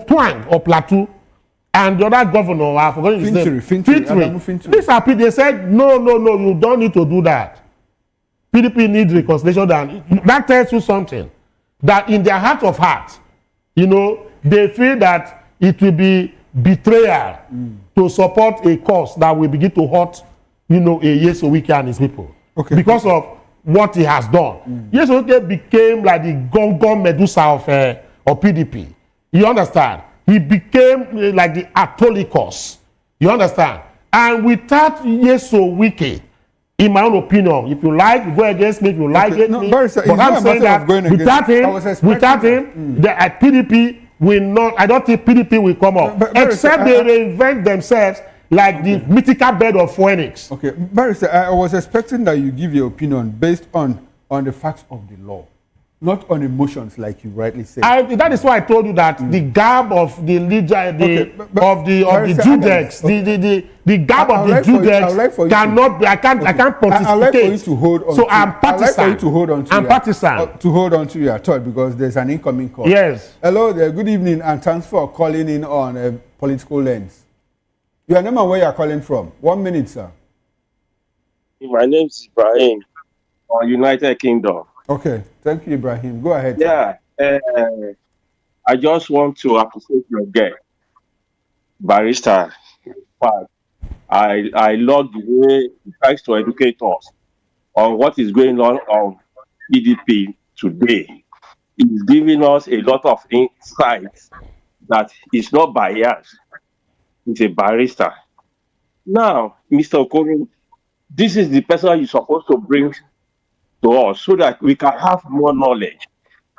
Twang or Plateau and the other governor, I forgot his name. Fintri. These are people, they said, no, you don't need to do that. PDP needs reconciliation. That tells you something. That in their heart of hearts, they feel that it will be betrayal to support a cause that will begin to hurt, a Yes Owike and his people.
Okay.
Because of what he has done. Yes Owike became like the Gongon Medusa of PDP. You understand? He became like the Autolycus. You understand? And without Yes Owike, in my own opinion, if you like, you go against me. If you like it, me. But I'm saying that without him, the PDP will not. I don't think PDP will come up, except they reinvent themselves like the mythical bird of Phoenix.
Okay, Barrister, I was expecting that you give your opinion based on the facts of the law, not on emotions, like you rightly said.
That is why I told you that the garb of the Judex, the garb of the Judex cannot be. I can't participate.
I'd like for you to hold on.
So I'm partisan.
I'd like for you to hold on to.
I'm partisan.
To hold on to your thought because there's an incoming call.
Yes.
Hello there. Good evening, and thanks for calling in on a political lens. Your name and where you are calling from. 1 minute, sir.
My name is Ibrahim, United Kingdom.
Okay, thank you, Ibrahim. Go ahead.
Yeah, I just want to appreciate your guest, Barrister. I love the way he tries to educate us on what is going on PDP today. He's giving us a lot of insights that is not biased. He's a barrister. Now, Mr. Okoro, this is the person you're supposed to bring to us so that we can have more knowledge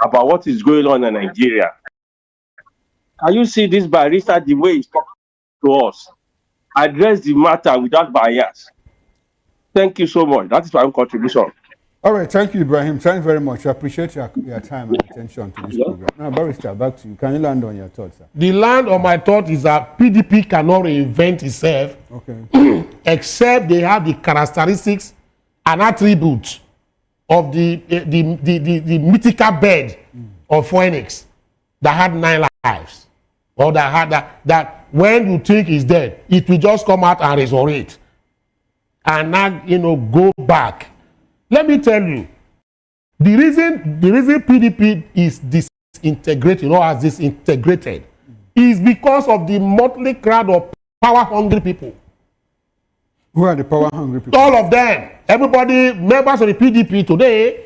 about what is going on in Nigeria. Can you see this barrister the way he's talking to us? Address the matter without bias. Thank you so much. That is my own contribution.
All right, thank you, Ibrahim. Thanks very much. I appreciate your time and attention to this program. Now, Barrister, back to you. Can you land on your thoughts, sir?
The land on my thought is that PDP cannot reinvent itself, except they have the characteristics and attributes of the mythical bird of Phoenix that had 9 lives, or that had that when you think he's dead, it will just come out and resurrect, and now go back. Let me tell you, the reason PDP is disintegrated or has disintegrated is because of the motley crowd of power-hungry people.
Who are the power-hungry people?
All of them. Everybody, members of the PDP today,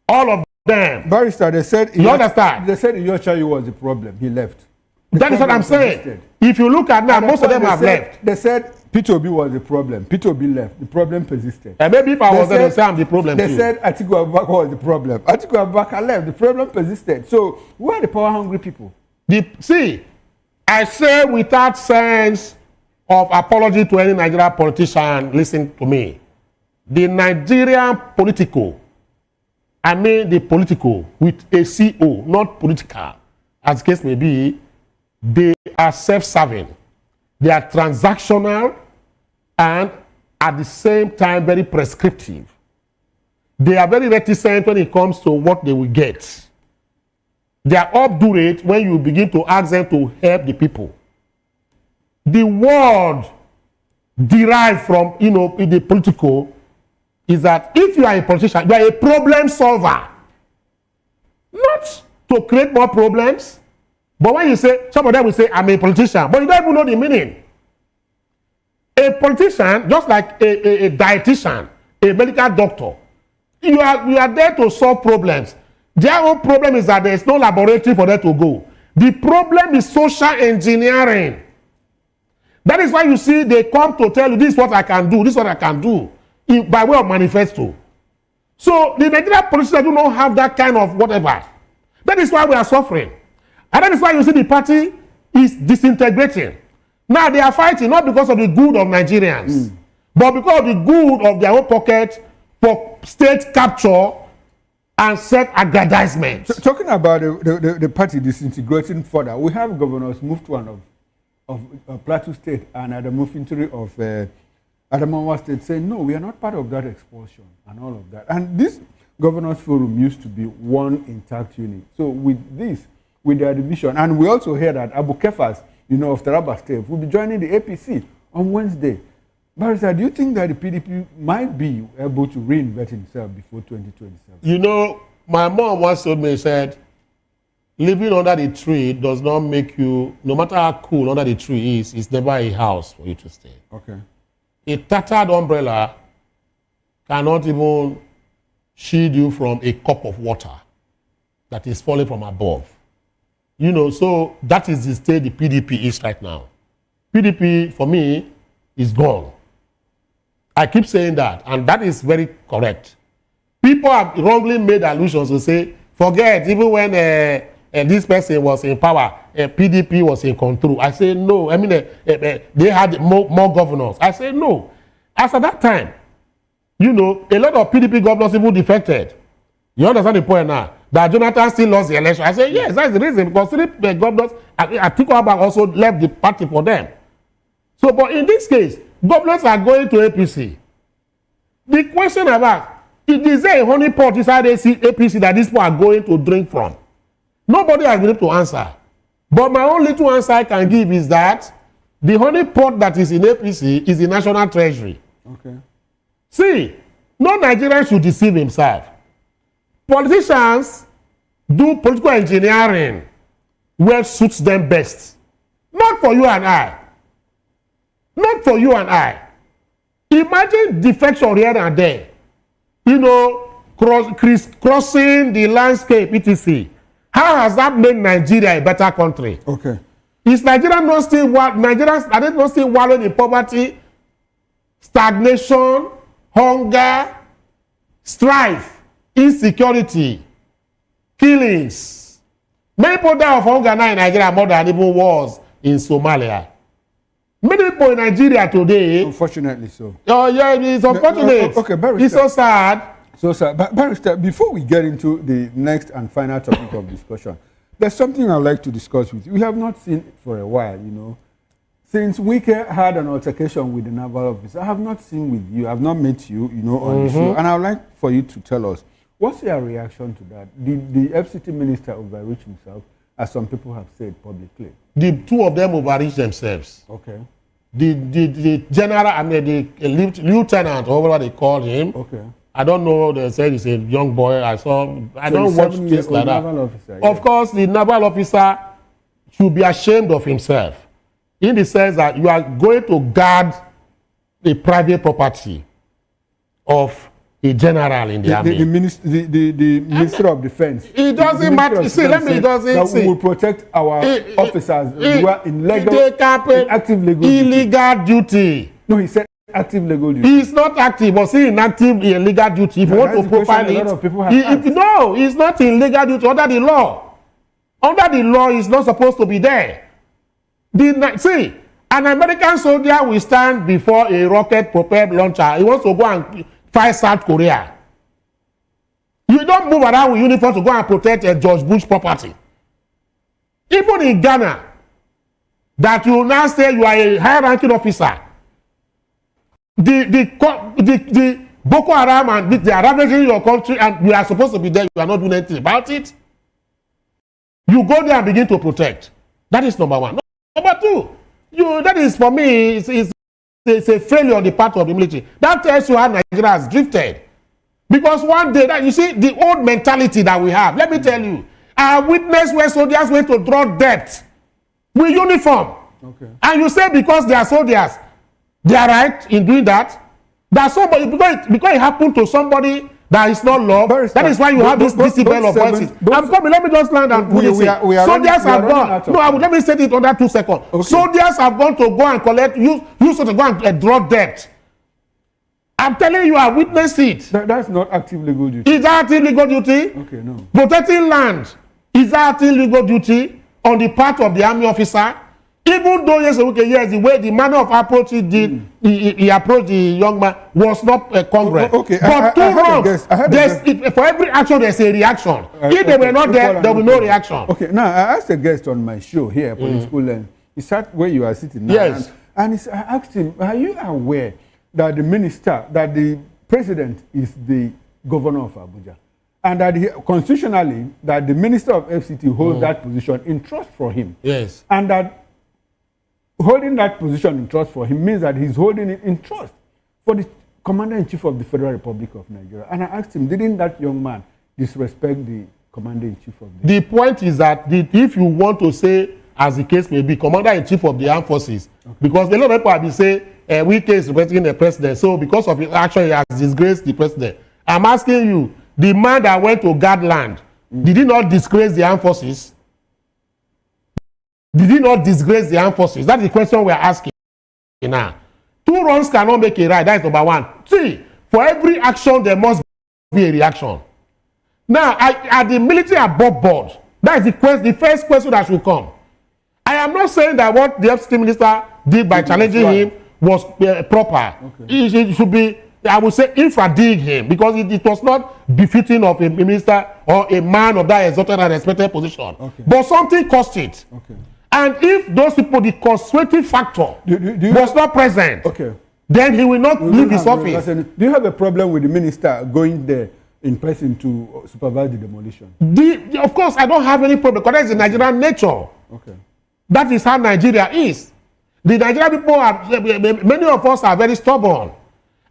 all of them.
Barrister, they said...
You understand?
They said Iyorchia was the problem. He left.
That is what I'm saying. If you look at now, most of them have left.
They said P2B was the problem. P2B left. The problem persisted.
And maybe if I was there, they say I'm the problem
too.
They
said Atiku Abubakar was the problem. Atiku Abubakar left. The problem persisted. So, who are the power-hungry people?
See, I say without sense of apology to any Nigerian politician, listen to me. The Nigerian political, I mean the political with a CO, not political, as the case may be, they are self-serving. They are transactional and at the same time very prescriptive. They are very reticent when it comes to what they will get. They are obdurate when you begin to ask them to help the people. The word derived from in the political is that if you are a politician, you are a problem solver. Not to create more problems. But when you say, some of them will say, I'm a politician, but you don't even know the meaning. A politician, just like a dietitian, a medical doctor, you are there to solve problems. Their own problem is that there is no laboratory for them to go. The problem is social engineering. That is why you see they come to tell you this is what I can do, this is what I can do, by way of manifesto. So the Nigerian politicians do not have that kind of whatever. That is why we are suffering. And that is why you see the party is disintegrating. Now they are fighting not because of the good of Nigerians, but because of the good of their own pocket for state capture and self-aggrandizement.
So, talking about the party disintegrating further, we have Governors Muftuan of Plateau State and Adamu Fintiri of Adamawa State saying, no, we are not part of that expulsion and all of that. And this Governors Forum used to be one intact unit. So with this, with their division, and we also hear that Abu Kefas, of Taraba State, will be joining the APC on Wednesday. Barrister, do you think that the PDP might be able to reinvent himself before 2027?
My mom once told me, said, living under the tree does not make you, no matter how cool under the tree is, it's never a house for you to stay.
Okay.
A tattered umbrella cannot even shield you from a cup of water that is falling from above. So that is the state the PDP is right now. PDP, for me, is gone. I keep saying that, and that is very correct. People have wrongly made allusions to say, forget, even when this person was in power, PDP was in control. I say no. I mean, they had more governors. I say no. As at that time, a lot of PDP governors even defected. You understand the point now? That Jonathan still lost the election. I say yes, that's the reason. Because the governors, Atiku Abubakar also left the party for them. So, but in this case, governors are going to APC. The question about, is there a honey pot inside APC that these people are going to drink from? Nobody has been able to answer. But my only little answer I can give is that the honey pot that is in APC is the National Treasury.
Okay.
See, no Nigerian should deceive himself. Politicians do political engineering where suits them best. Not for you and I. Not for you and I. Imagine defection here and there. Crossing the landscape, etc. How has that made Nigeria a better country?
Okay.
Is Nigeria not still Nigerians are they not still wallowing in poverty, stagnation, hunger, strife, insecurity, killings? Many people die of hunger now in Nigeria more than even wars in Somalia. Many people in Nigeria today.
Unfortunately so.
Oh yeah, it's unfortunate.
Okay, Barrister.
It's so sad.
So, sir, Barrister, before we get into the next and final topic of discussion, there's something I'd like to discuss with you. We have not seen it for a while, Since Wike had an altercation with the naval officer, I have not seen with you. I have not met you, on the show. And I would like for you to tell us, what's your reaction to that? Did the FCT minister overreach himself, as some people have said publicly?
The two of them overreached themselves.
Okay.
The general, the lieutenant, or whatever they call him.
Okay.
I don't know, they said he's a young boy. I don't watch things like that.
Officer,
Of course, the naval officer should be ashamed of himself in the sense that you are going to guard the private property of a general in the army.
The Minister of Defense.
It doesn't matter. See, let me
that we will protect our officers who are in active legal
illegal duty.
No, he said active legal duty.
He's not active, but see inactive illegal duty. If you want to profile it, no, he's not in legal duty under the law. Under the law, he's not supposed to be there. See, an American soldier will stand before a rocket-propelled launcher. He wants to go and fight South Korea. You don't move around with uniform to go and protect a George Bush property. Even in Ghana, that you now say you are a high-ranking officer. The Boko Haram and they are ravaging your country, and you are supposed to be there. You are not doing anything about it. You go there and begin to protect. That is number one. Number two, that is for me, it's a failure on the part of the military. That tells you how Nigeria has drifted. Because one day, you see, the old mentality that we have, let me tell you, I witnessed where soldiers went to draw debt with uniform.
Okay.
And you say because they are soldiers, They are right in doing that. That somebody, because it happened to somebody that is not loved, that is why you have this decibel of voices. I'm coming, let me just land and put this in. Soldiers have gone. No, let me say it under 2 seconds. Okay. Soldiers have gone to go and collect, use to go and draw debt. I'm telling you, I witnessed it.
That's not active legal duty.
Is that active legal duty? Okay, no. Protecting land, is that active legal duty on the part of the army officer? Even though yes, the way the manner of approach he did, he approached the young man was not congruent.
Okay,
but two wrongs. For every action, there's a reaction. If they were not there, there will be no reaction.
Okay, now I asked a guest on my show here, Political Lens. He sat where you are sitting now.
Yes.
And I asked him, are you aware that the president is the governor of Abuja? And that constitutionally, that the minister of FCT holds that position in trust for him.
Yes.
And that holding that position in trust for him means that he's holding it in trust for the Commander-in-Chief of the Federal Republic of Nigeria. And I asked him, didn't that young man disrespect the Commander-in-Chief of the...
The point is that if you want to say, as the case may be, Commander-in-Chief of the Armed Forces, because a lot of people have been saying, Wike is representing the president, so because of his action, he has disgraced the president. I'm asking you, the man that went to guard land, did he not disgrace the armed forces? Did he not disgrace the armed forces? That's the question we're asking now. 2 wrongs cannot make a right. That is number 1. See, for every action, there must be a reaction. Now, at the military above board, that is the first question that should come. I am not saying that what the FCT minister did by challenging him was proper. Okay. It should be, I would say, infra-dig him, because it was not befitting of a minister or a man of that exalted and respected position. Okay. But something cost it. Okay. And if those people, the constitutive factor was not present, then he will not leave his office.
Do you have a problem with the minister going there in person to supervise the demolition?
Of course, I don't have any problem, because that is the Nigerian nature. Okay. That is how Nigeria is. The Nigerian people, many of us are very stubborn.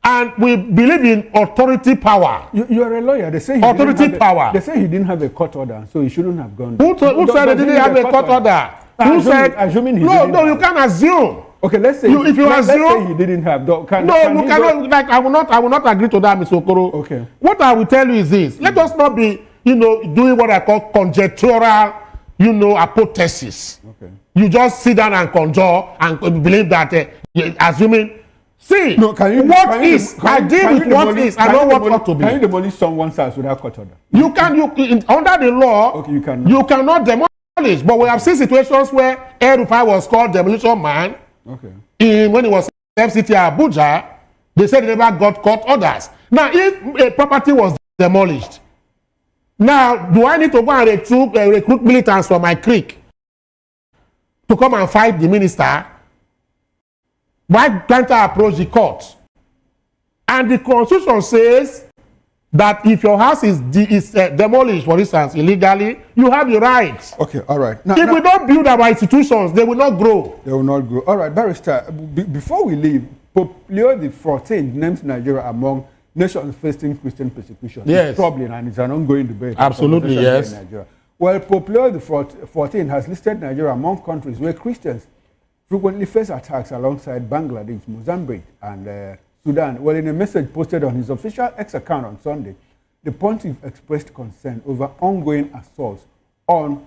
And we believe in authority power.
You are a lawyer. They say
authority power.
They say he didn't have a court order, so he shouldn't have gone.
Who said he didn't have a court order? Who said?
Assuming he
no, you can't assume.
Okay, let's say
if you assume,
let's say he didn't have.
You cannot. Like I will not agree to that, Mr. Okoro.
Okay.
What I will tell you is this: let us not be, doing what I call conjectural, hypothesis. Okay. You just sit down and conjure and believe that, assuming. See, I deal with what is. I know what ought to be.
Can you demolish someone's house without court order?
You can. Under the law,
okay, you
cannot demolish. But we have seen situations where El-Rufai was called demolition man. Okay. When he was FCT Abuja, they said they never got court orders. Now, if a property was demolished, now do I need to go and recruit militants from my creek to come and fight the minister? Why can't I approach the court? And the Constitution says that if your house is demolished, for instance, illegally, you have the rights.
Okay, all right.
If we don't build our institutions, they will not grow.
They will not grow. All right, Barrister, before we leave, Pope Leo XIV names Nigeria among nations facing Christian persecution.
Yes.
It's troubling, and it's an ongoing debate.
Absolutely, yes.
In Nigeria. Well, Pope Leo XIV has listed Nigeria among countries where Christians frequently face attacks alongside Bangladesh, Mozambique, and Sudan. Well, in a message posted on his official X account on Sunday, the pontiff expressed concern over ongoing assaults on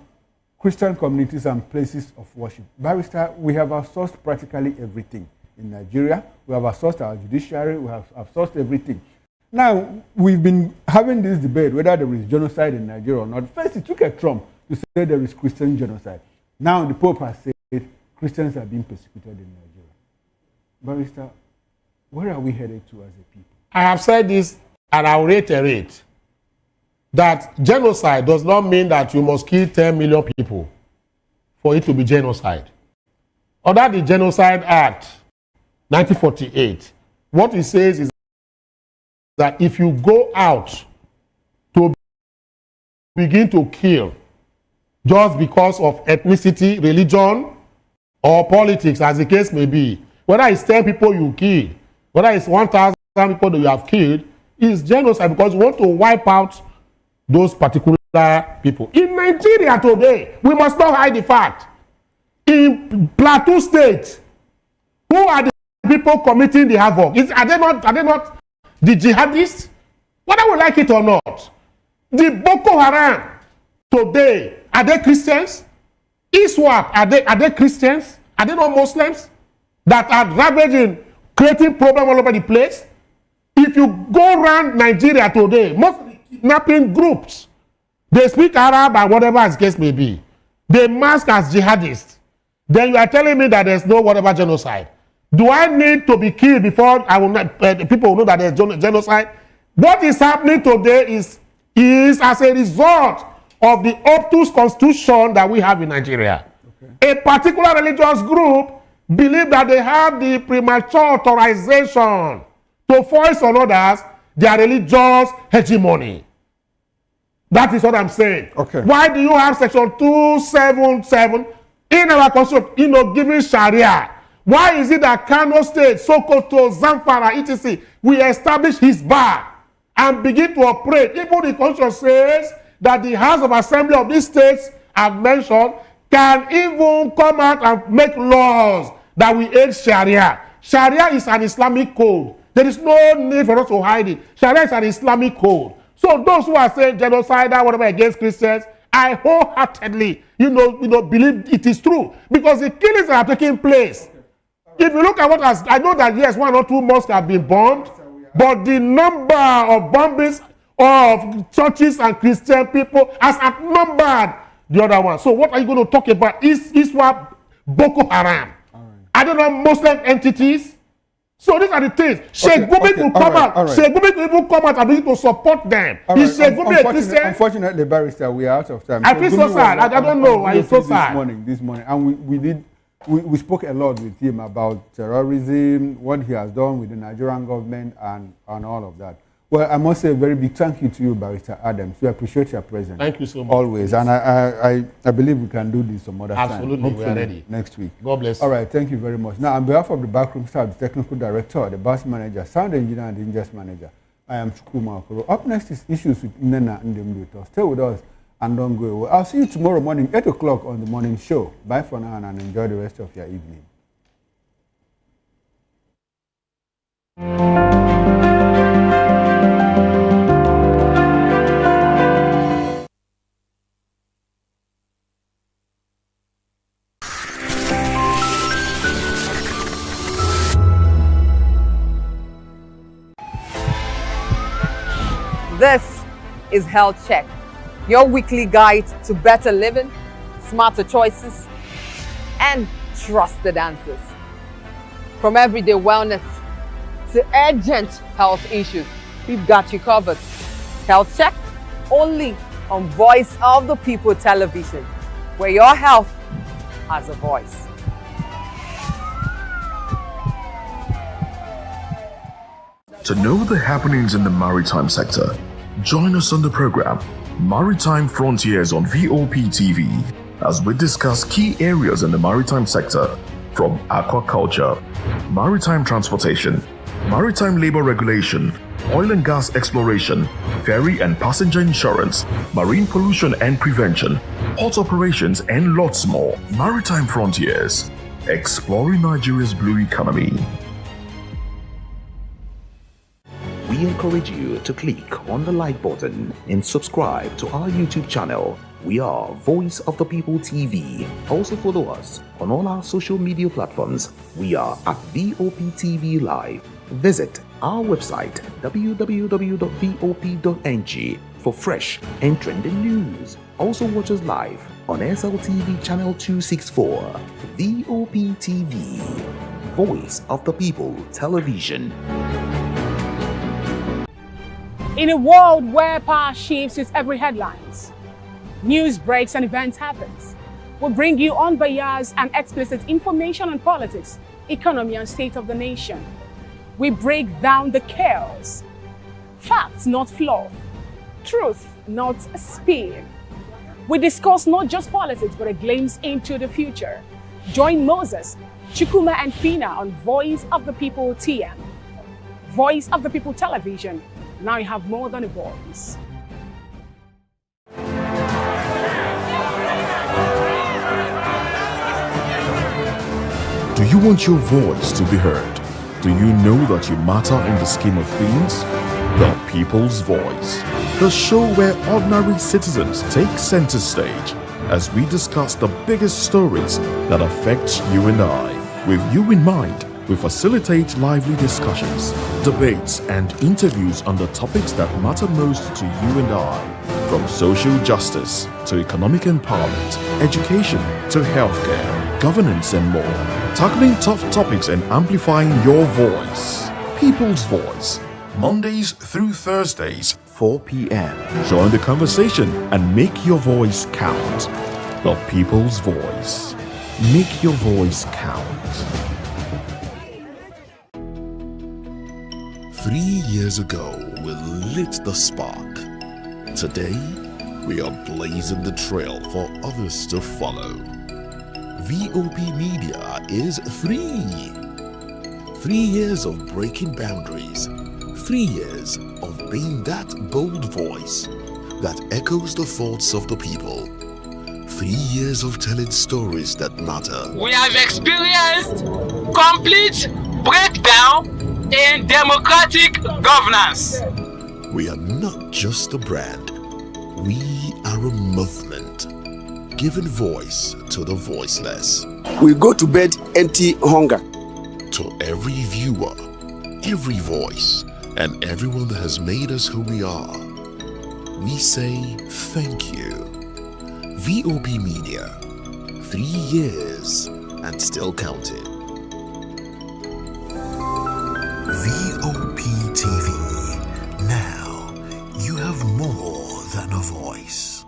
Christian communities and places of worship. Barrister, we have outsourced practically everything in Nigeria. We have outsourced our judiciary. We have outsourced everything. Now, we've been having this debate whether there is genocide in Nigeria or not. First, it took a Trump to say there is Christian genocide. Now, the Pope has said Christians are being persecuted in Nigeria. Barrister, where are we headed to as a people?
I have said this, and I will reiterate that genocide does not mean that you must kill 10 million people for it to be genocide. Under the Genocide Act, 1948, what it says is that if you go out to begin to kill just because of ethnicity, religion, or politics, as the case may be, whether it's 10 people you killed, whether it's 1,000 people that you have killed, it's genocide, because you want to wipe out those particular people. In Nigeria today, we must not hide the fact. In Plateau State, who are the people committing the havoc? Are they not the jihadists? Whether we like it or not, the Boko Haram today, are they Christians? ISWAP, are they Christians? Are they not Muslims that are ravaging, creating problems all over the place? If you go around Nigeria today, most kidnapping groups, they speak Arab and whatever as case may be. They mask as jihadists. Then you are telling me that there's no whatever genocide. Do I need to be killed before I will not, people will know that there's genocide? What is happening today is as a result of the obtuse constitution that we have in Nigeria. Okay. A particular religious group believe that they have the premature authorization to force on others their religious hegemony. That is what I'm saying. Okay. Why do you have section 277 in our constitution, giving Sharia? Why is it that Kano State, Sokoto, Zamfara, etc., we establish his bar and begin to operate? Even the constitution says that the House of Assembly of these states I've mentioned can even come out and make laws that will aid Sharia. Sharia is an Islamic code. There is no need for us to hide it. Sharia is an Islamic code. So those who are saying genocide or whatever against Christians, I wholeheartedly, believe it is true. Because the killings that are taking place, if you look at what has, I know that yes, 1 or 2 mosques have been bombed, but the number of bombings of churches and Christian people has outnumbered the other one. So what are you going to talk about? Is what Boko Haram? I don't know, Muslim entities. So these are the things. Sheikh Gumi will come out. Sheikh Gumi will even come out and begin to support them. Is Sheikh Gumi a Christian? Unfortunately, Barrister, we are out of time. I feel so sad. I don't know. I feel so sad. This morning, and we spoke a lot with him about terrorism, what he has done with the Nigerian government, and all of that. Well, I must say a very big thank you to you, Barrister Adams. We appreciate your presence. Thank you so much. Always. And I believe we can do this some other time. Absolutely, we are ready. Next week. God bless. All right, thank you very much. Now, on behalf of the backroom staff, the technical director, the bus manager, sound engineer, and the ingest manager, I am Chukwuma Okoro. Up next is Issues with Nena Ndemluto. Stay with us and don't go away. I'll see you tomorrow morning, 8 o'clock on the morning show. Bye for now and enjoy the rest of your evening.
This is Health Check, your weekly guide to better living, smarter choices, and trusted answers. From everyday wellness to urgent health issues, we've got you covered. Health Check, only on Voice of the People television, where your health has a voice.
To know the happenings in the maritime sector, join us on the program Maritime Frontiers on VOP TV as we discuss key areas in the maritime sector from aquaculture, maritime transportation, maritime labor regulation, oil and gas exploration, ferry and passenger insurance, marine pollution and prevention, port operations, and lots more. Maritime Frontiers, exploring Nigeria's blue economy.
We encourage you to click on the like button and subscribe to our YouTube channel. We are Voice of the People TV. Also follow us on all our social media platforms. We are at VOP TV Live. Visit our website www.vop.ng for fresh and trending news. Also watch us live on SLTV channel 264. VOP TV, Voice of the People Television.
In a world where power shifts with every headlines, news breaks and events happens, we bring you unbiased and explicit information on politics, economy, and state of the nation. We break down the chaos. Facts, not fluff. Truth, not spin. We discuss not just politics, but a glimpse into the future. Join Moses, Chukuma, and Fina on Voice of the People TM. Voice of the People Television. Now you have more than a voice.
Do you want your voice to be heard? Do you know that you matter in the scheme of things? The People's Voice, the show where ordinary citizens take center stage as we discuss the biggest stories that affect you and I. With you in mind, we facilitate lively discussions, debates, and interviews on the topics that matter most to you and I. From social justice to economic empowerment, education to healthcare, governance, and more. Tackling tough topics and amplifying your voice. People's Voice. Mondays through Thursdays, 4 p.m. Join the conversation and make your voice count. The People's Voice. Make your voice count.
3 years ago, we lit the spark. Today, we are blazing the trail for others to follow. VOP Media is free. 3 years of breaking boundaries. 3 years of being that bold voice that echoes the thoughts of the people. 3 years of telling stories that matter.
We have experienced complete breakdown in democratic governance.
We are not just a brand, we are a movement, giving voice to the voiceless.
We go to bed anti-hunger.
To every viewer, every voice, and everyone that has made us who we are, we say thank you. VOP Media, 3 years and still counting. VOP TV. Now you have more than a voice.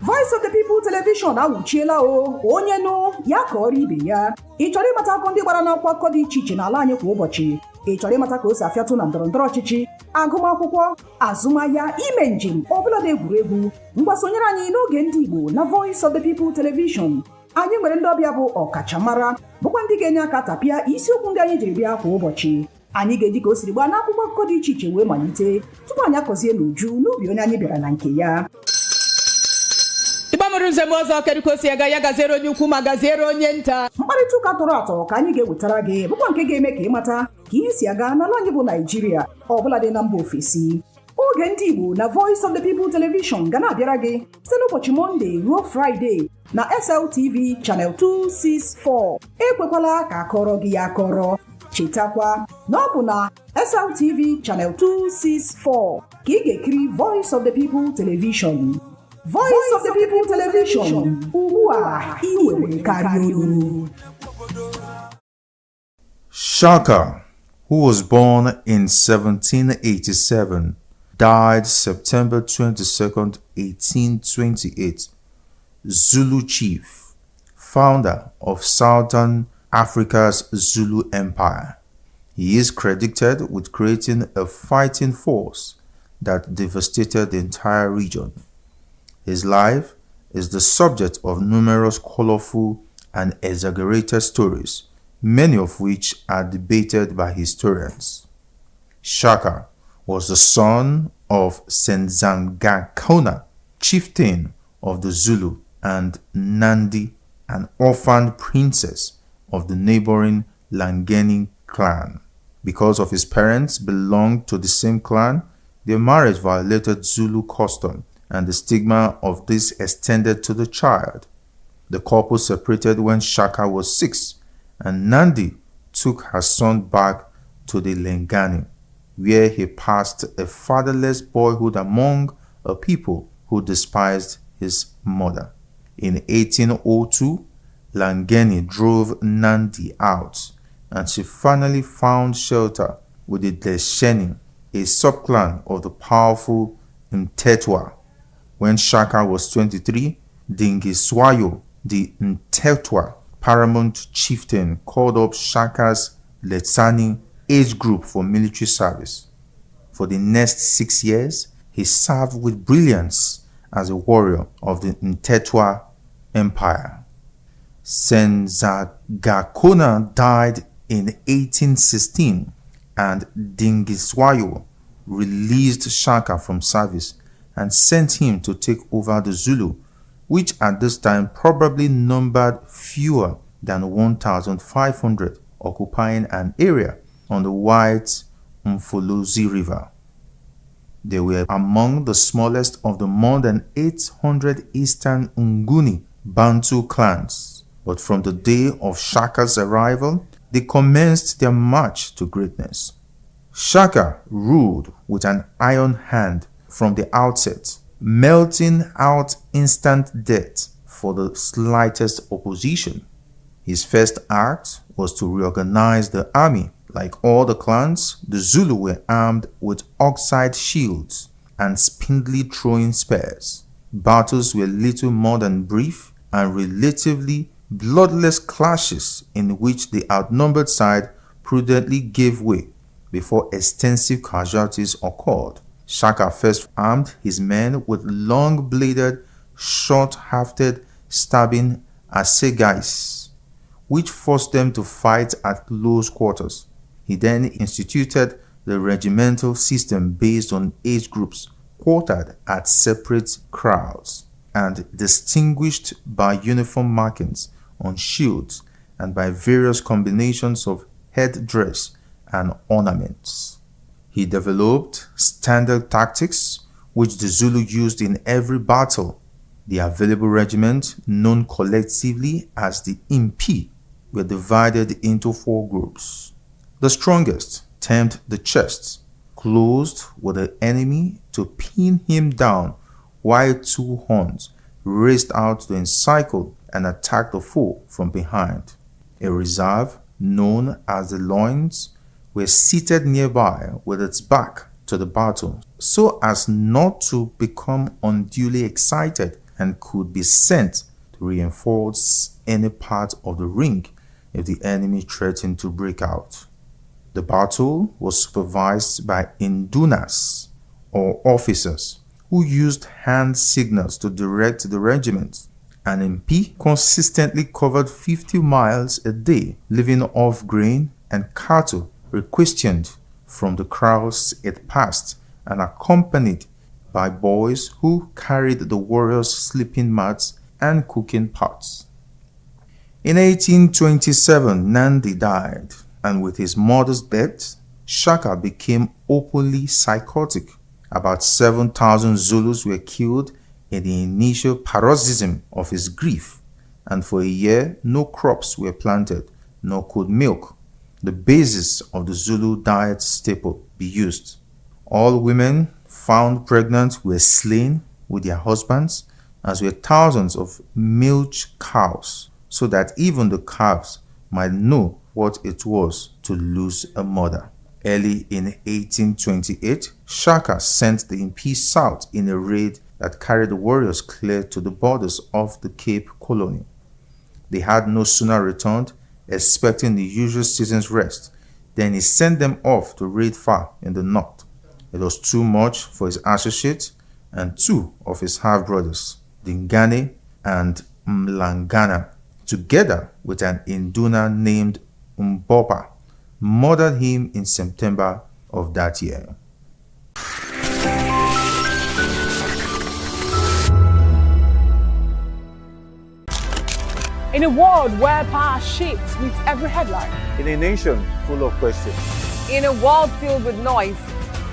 Voice of the People Television awuchiela o onye nụ ya ka ọrụ ibe ya. Ị chọrọ ịmata akụkọ ndị gbara n'akwụkwọ akụkọ dị iche iche n'ala anyị kwa ụbọchị. Ị chọrọ ịmata ka o si afịatụ na ndọrọndọrọ ọchịchị, agụmakwụkwọ, azụmahịa, ime njem, ọbụladị egwuregwu. Mgbasonyere anyị n'oge ndị Igbo na Voice of the People Television. Anyị nwere ndị ọbịa bụ ọkachamara bụkwa ndị ga-enye aka tapịa isiokwu ndị anyị jiri bịa kwa ụbọchị. Anyị ga-eji ka o siri gbaa n'akwụkwọ akụkọ dị iche iche wee malite tupu anyị akọzie n'uju n'ubi onye anyị bịara na nke ya. Ịgbamụrụ nzem ọzọ kerikosi ya gaziere onye ukwu ma gaziere onye nta. Mkparịta ụka tọrọ atọ ka anyị ga-ewetara gị bụkwa nke ga-eme ka ịmata ka ihe si aga n'ala anyị bụ Naịjirịa ọbụladị na mba ofesi. Oge ndị Igbo na Voice of the People Television ga na-abịara gị site n'ụbọchị Mọnde ruo Fraịde na SLTV Channel 264. Ekwekwala ka akọrọ gị ya akọrọ. Chetakwa na ọ bụ na SLTV Channel 264 ka ị ga-ekiri Voice of the People Television. Voice of the People Television. Ugbu a ị nwere karịa olu.
Shaka, who was born in 1787, died September 22nd, 1828. Zulu chief, founder of Southern Africa's Zulu Empire. He is credited with creating a fighting force that devastated the entire region. His life is the subject of numerous colorful and exaggerated stories, many of which are debated by historians. Shaka was the son of Senzangakona, chieftain of the Zulu, and Nandi, an orphaned princess of the neighboring Langeni clan. Because of his parents belonged to the same clan, their marriage violated Zulu custom, and the stigma of this extended to the child. The couple separated when Shaka was 6, and Nandi took her son back to the Lengani, where he passed a fatherless boyhood among a people who despised his mother. In 1802, Langeni drove Nandi out, and she finally found shelter with the Desheni, a subclan of the powerful Mtetwa. When Shaka was 23, Dingiswayo, the Mtetwa paramount chieftain, called up Shaka's Letsani age group for military service. For the next 6 years, he served with brilliance as a warrior of the Mtetwa Empire. Senzangakona died in 1816, and Dingiswayo released Shaka from service and sent him to take over the Zulu, which at this time probably numbered fewer than 1,500, occupying an area on the White Mfolozi River. They were among the smallest of the more than 800 Eastern Nguni Bantu clans, but from the day of Shaka's arrival, they commenced their march to greatness. Shaka ruled with an iron hand from the outset, melting out instant death for the slightest opposition. His first act was to reorganize the army. Like all the clans, the Zulu were armed with oxide shields and spindly throwing spears. Battles were little more than brief and relatively bloodless clashes in which the outnumbered side prudently gave way before extensive casualties occurred. Shaka first armed his men with long-bladed, short-hafted, stabbing assegais, which forced them to fight at close quarters. He then instituted the regimental system based on age groups quartered at separate crowds and distinguished by uniform markings on shields and by various combinations of headdress and ornaments. He developed standard tactics which the Zulu used in every battle. The available regiments, known collectively as the Impi, were divided into 4 groups. The strongest, termed the chest, closed with the enemy to pin him down, while 2 horns raced out to encircle and attack the foe from behind. A reserve, known as the loins, were seated nearby with its back to the battle so as not to become unduly excited and could be sent to reinforce any part of the ring if the enemy threatened to break out. The battle was supervised by indunas, or officers, who used hand signals to direct the regiments. An MP consistently covered 50 miles a day, living off grain and cattle requisitioned from the crowds it passed and accompanied by boys who carried the warriors' sleeping mats and cooking pots. In 1827, Nandi died, and with his mother's death, Shaka became openly psychotic. About 7,000 Zulus were killed in the initial paroxysm of his grief, and for a year no crops were planted, nor could milk, the basis of the Zulu diet staple, be used. All women found pregnant were slain with their husbands, as were thousands of milch cows, so that even the calves might know what it was to lose a mother. Early in 1828, Shaka sent the Impi south in a raid that carried the warriors clear to the borders of the Cape Colony. They had no sooner returned, expecting the usual season's rest, than he sent them off to raid far in the north. It was too much for his associates and 2 of his half-brothers, Dingane and Mlangana, together with an Induna named Mbopa, murdered him in September of that year.
In a world where power shifts with every headline.
In a nation full of questions.
In a world filled with noise,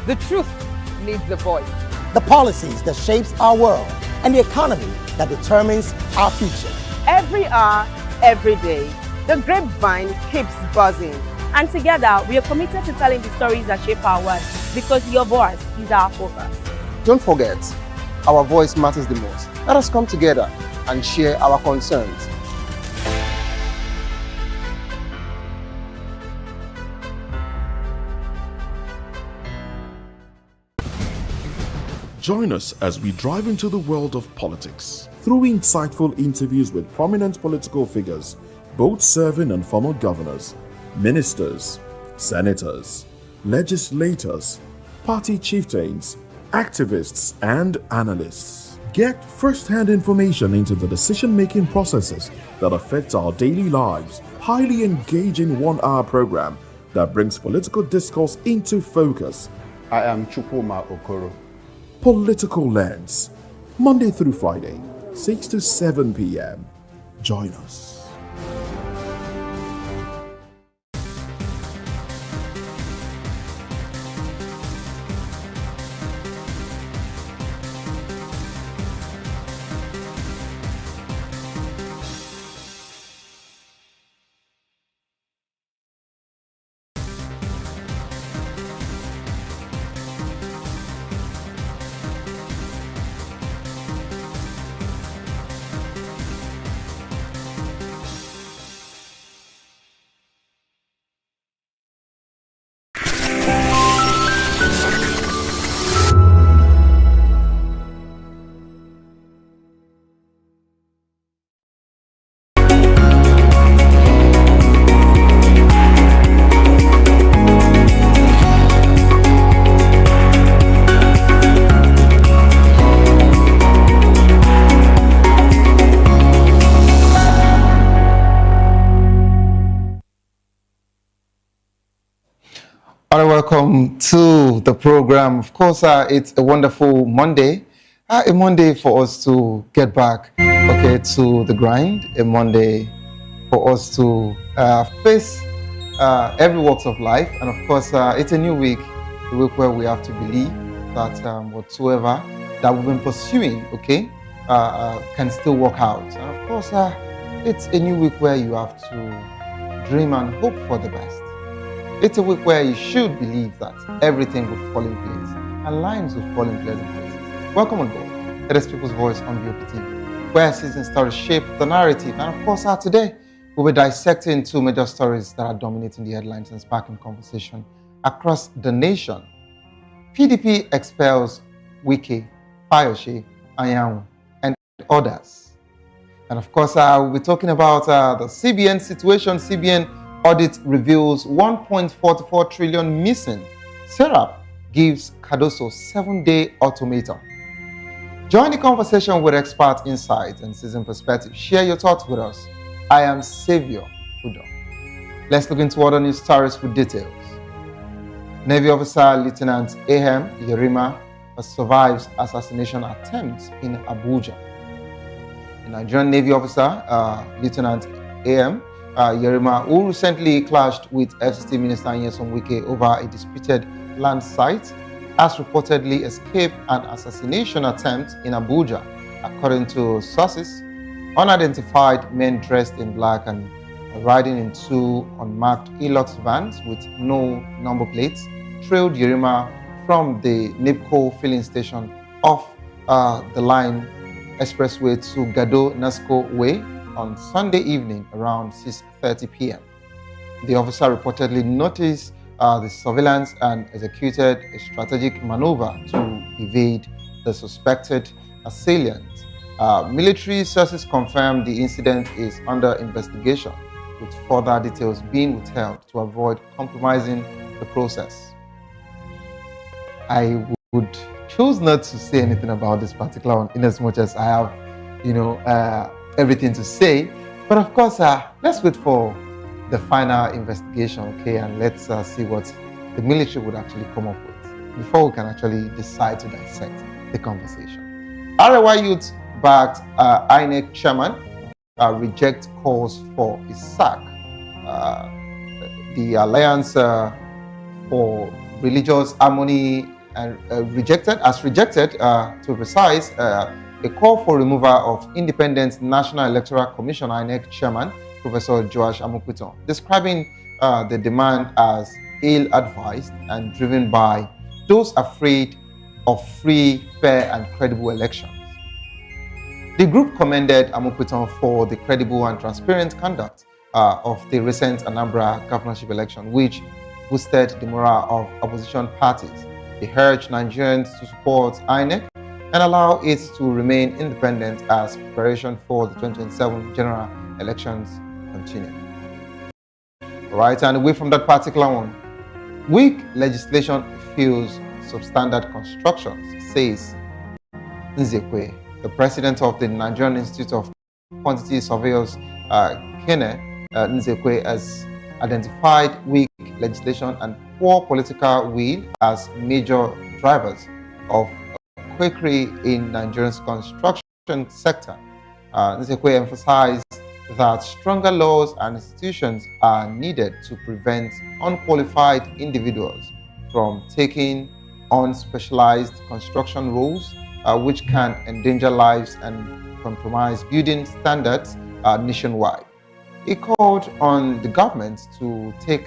the truth needs a voice.
The policies that shapes our world and the economy that determines our future.
Every hour, every day, the grapevine keeps buzzing.
And together, we are committed to telling the stories that shape our world, because your voice is our focus.
Don't forget, our voice matters the most. Let us come together and share our concerns.
Join us as we drive into the world of politics through insightful interviews with prominent political figures, both serving and former governors, ministers, senators, legislators, party chieftains, activists, and analysts. Get first-hand information into the decision-making processes that affect our daily lives. Highly engaging 1-hour program that brings political discourse into focus.
I am Chukwuma Okoro.
Political Lens, Monday through Friday, 6 to 7 p.m. Join us.
All right, welcome to the program. Of course, it's a wonderful Monday. A Monday for us to get back, okay, to the grind. A Monday for us to face every walks of life. And of course, it's a new week, a week where we have to believe that whatsoever that we've been pursuing, okay, can still work out. And of course, it's a new week where you have to dream and hope for the best. It's a week where you should believe that everything will fall in place and lines will fall in pleasant places. Welcome on board. It is People's Voice on VOP TV, where season stories shape the narrative. And of course, today we'll be dissecting two major stories that are dominating the headlines and sparking conversation across the nation. PDP expels Wike, Fayose, Anyanwu, and others. And of course, we'll be talking about the CBN situation. CBN audit reveals 1.44 trillion missing. Serap gives Cardoso 7-day ultimatum. Join the conversation with expert insights and seasoned perspective. Share your thoughts with us. I am Savior Udo. Let's look into other news stories with details. Navy officer Lieutenant Ahem Yerima survives assassination attempt in Abuja. The Nigerian Navy officer Lieutenant Ahem Yerima, who recently clashed with FCT Minister Nyesom Wike over a disputed land site, has reportedly escaped an assassination attempt in Abuja. According to sources, unidentified men dressed in black and riding in two unmarked Hilux vans with no number plates trailed Yerima from the NIPCO filling station off the line expressway to Gado Nasco Way on Sunday evening around 6:30 p.m. The officer reportedly noticed the surveillance and executed a strategic maneuver to evade the suspected assailant. Military sources confirmed the incident is under investigation, with further details being withheld to avoid compromising the process. I would choose not to say anything about this particular one, in as much as I have, everything to say. But of course, let's wait for the final investigation, okay, and let's see what the military would actually come up with before we can actually decide to dissect the conversation. RY Youth backed INEC Chairman reject calls for his sack. The Alliance for Religious Harmony rejected, to be precise, a call for removal of Independent National Electoral Commission INEC Chairman Professor Joash Amokuton, describing the demand as ill-advised and driven by those afraid of free, fair, and credible elections. The group commended Amokuton for the credible and transparent conduct of the recent Anambra governorship election, which boosted the morale of opposition parties. They urged Nigerians to support INEC and allow it to remain independent as preparation for the 2027 general elections continue. All right, and away from that particular one, weak legislation fuels substandard constructions, says Nzekwe, the president of the Nigerian Institute of Quantity Surveyors, Kene Nzekwe, has identified weak legislation and poor political will as major drivers of quackery in Nigeria's construction sector. Nsekwe emphasized that stronger laws and institutions are needed to prevent unqualified individuals from taking on specialized construction roles, which can endanger lives and compromise building standards nationwide. He called on the government to take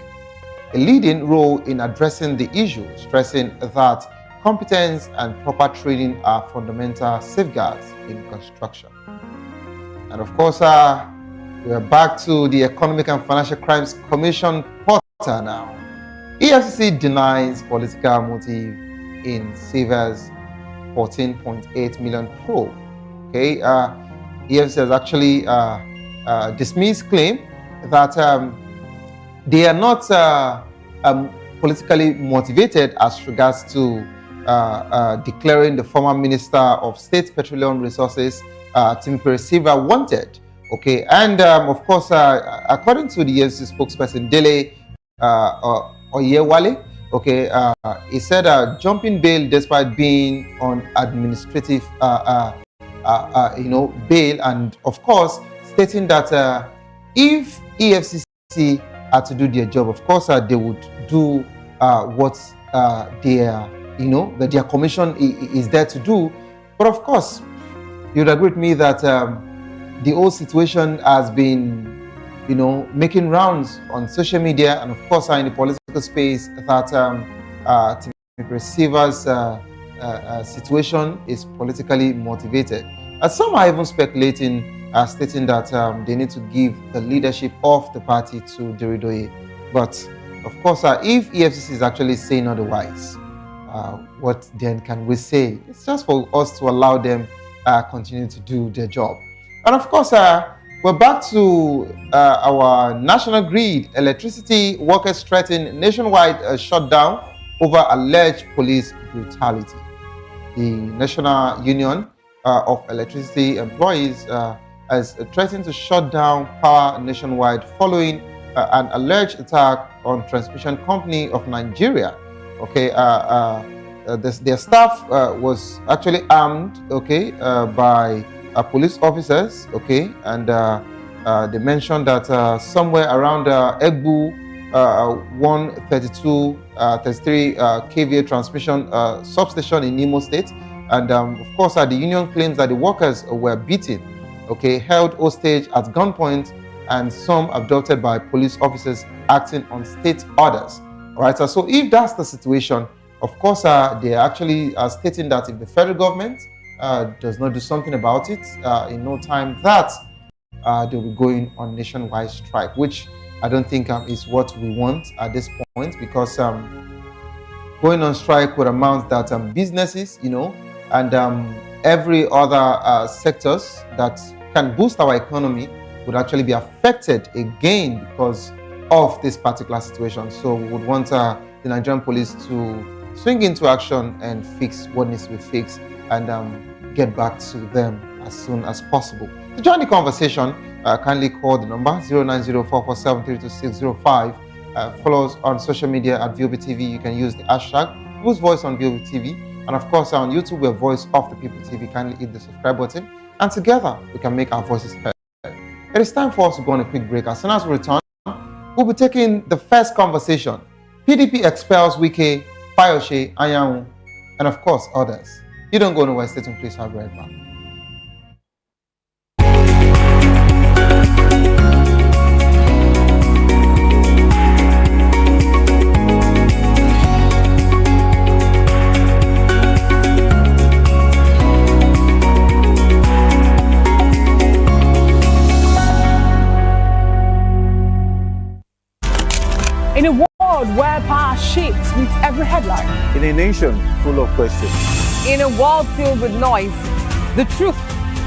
a leading role in addressing the issue, stressing that competence and proper training are fundamental safeguards in construction. And of course, we are back to the Economic and Financial Crimes Commission portal now. EFCC denies political motive in Savers 14.8 million probe. Okay, EFCC has actually dismissed claim that they are not politically motivated as regards to declaring the former Minister of State Petroleum Resources, Timothy Silva, wanted. Okay, and of course, according to the EFCC spokesperson Dele Oyewale, okay, he said jumping bail despite being on administrative, bail, and of course, stating that if EFCC had to do their job, of course, they would do what their commission is there to do. But of course, you'd agree with me that the whole situation has been, making rounds on social media and of course in the political space that receiver's situation is politically motivated. Some are even speculating, stating that they need to give the leadership of the party to Deridoye. But of course, if EFCC is actually saying otherwise, what then can we say? It's just for us to allow them continue to do their job. And of course, we're back to our national grid. Electricity workers threaten nationwide shutdown over alleged police brutality. The National Union of Electricity Employees has threatened to shut down power nationwide following an alleged attack on Transmission Company of Nigeria. Okay, their staff was actually armed, okay, by police officers, okay, and they mentioned that somewhere around Egbu 132-33 kVA transmission substation in Imo State, and of course, the union claims that the workers were beaten, okay, held hostage at gunpoint, and some abducted by police officers acting on state orders. All right, so if that's the situation, of course, they are actually stating that if the federal government does not do something about it, in no time that they'll be going on nationwide strike, which I don't think is what we want at this point, because going on strike would amount that businesses, and every other sectors that can boost our economy would actually be affected again because of this particular situation. So we would want the Nigerian police to swing into action and fix what needs to be fixed and get back to them as soon as possible. To join the conversation, kindly call the number 09044732605. Follow us on social media at VOBTV. You can use the hashtag Whose Voice on VOBTV. And of course, on YouTube, we're Voice of the People TV. Kindly hit the subscribe button. And together, we can make our voices heard. It is time for us to go on a quick break. As soon as we return, we'll be taking the first conversation. PDP expels Wike, Fayose, Anyanwu, and of course, others. You don't go nowhere. Stay tuned, please. I'll be right back.
In a world where power shifts with every headline.
In a nation full of questions.
In a world filled with noise, the truth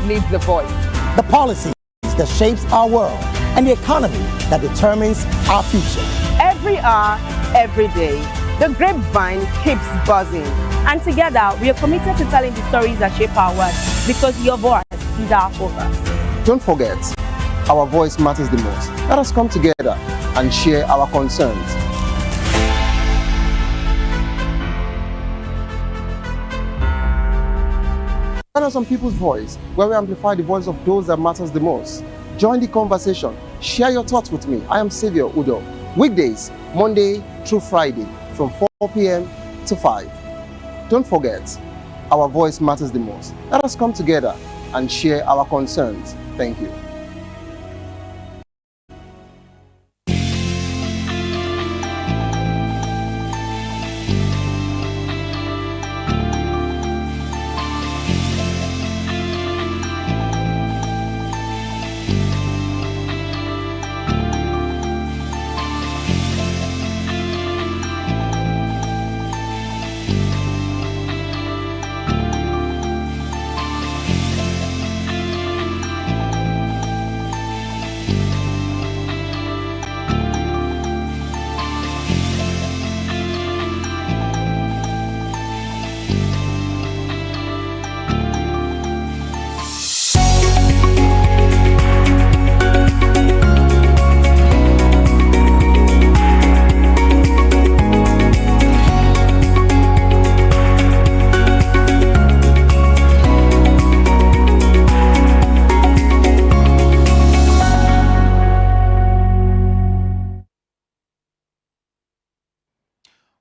needs a voice.
The policies that shapes our world and the economy that determines our future.
Every hour, every day, the grapevine keeps buzzing.
And together, we are committed to telling the stories that shape our world, because your voice is our focus.
Don't forget, our voice matters the most. Let us come together and share our concerns. us on People's Voice, where we amplify the voice of those that matters the most. Join the conversation. Share your thoughts with me. I am Xavier Udo. Weekdays, Monday through Friday, from 4 p.m. to 5. Don't forget, our voice matters the most. Let us come together and share our concerns. Thank you.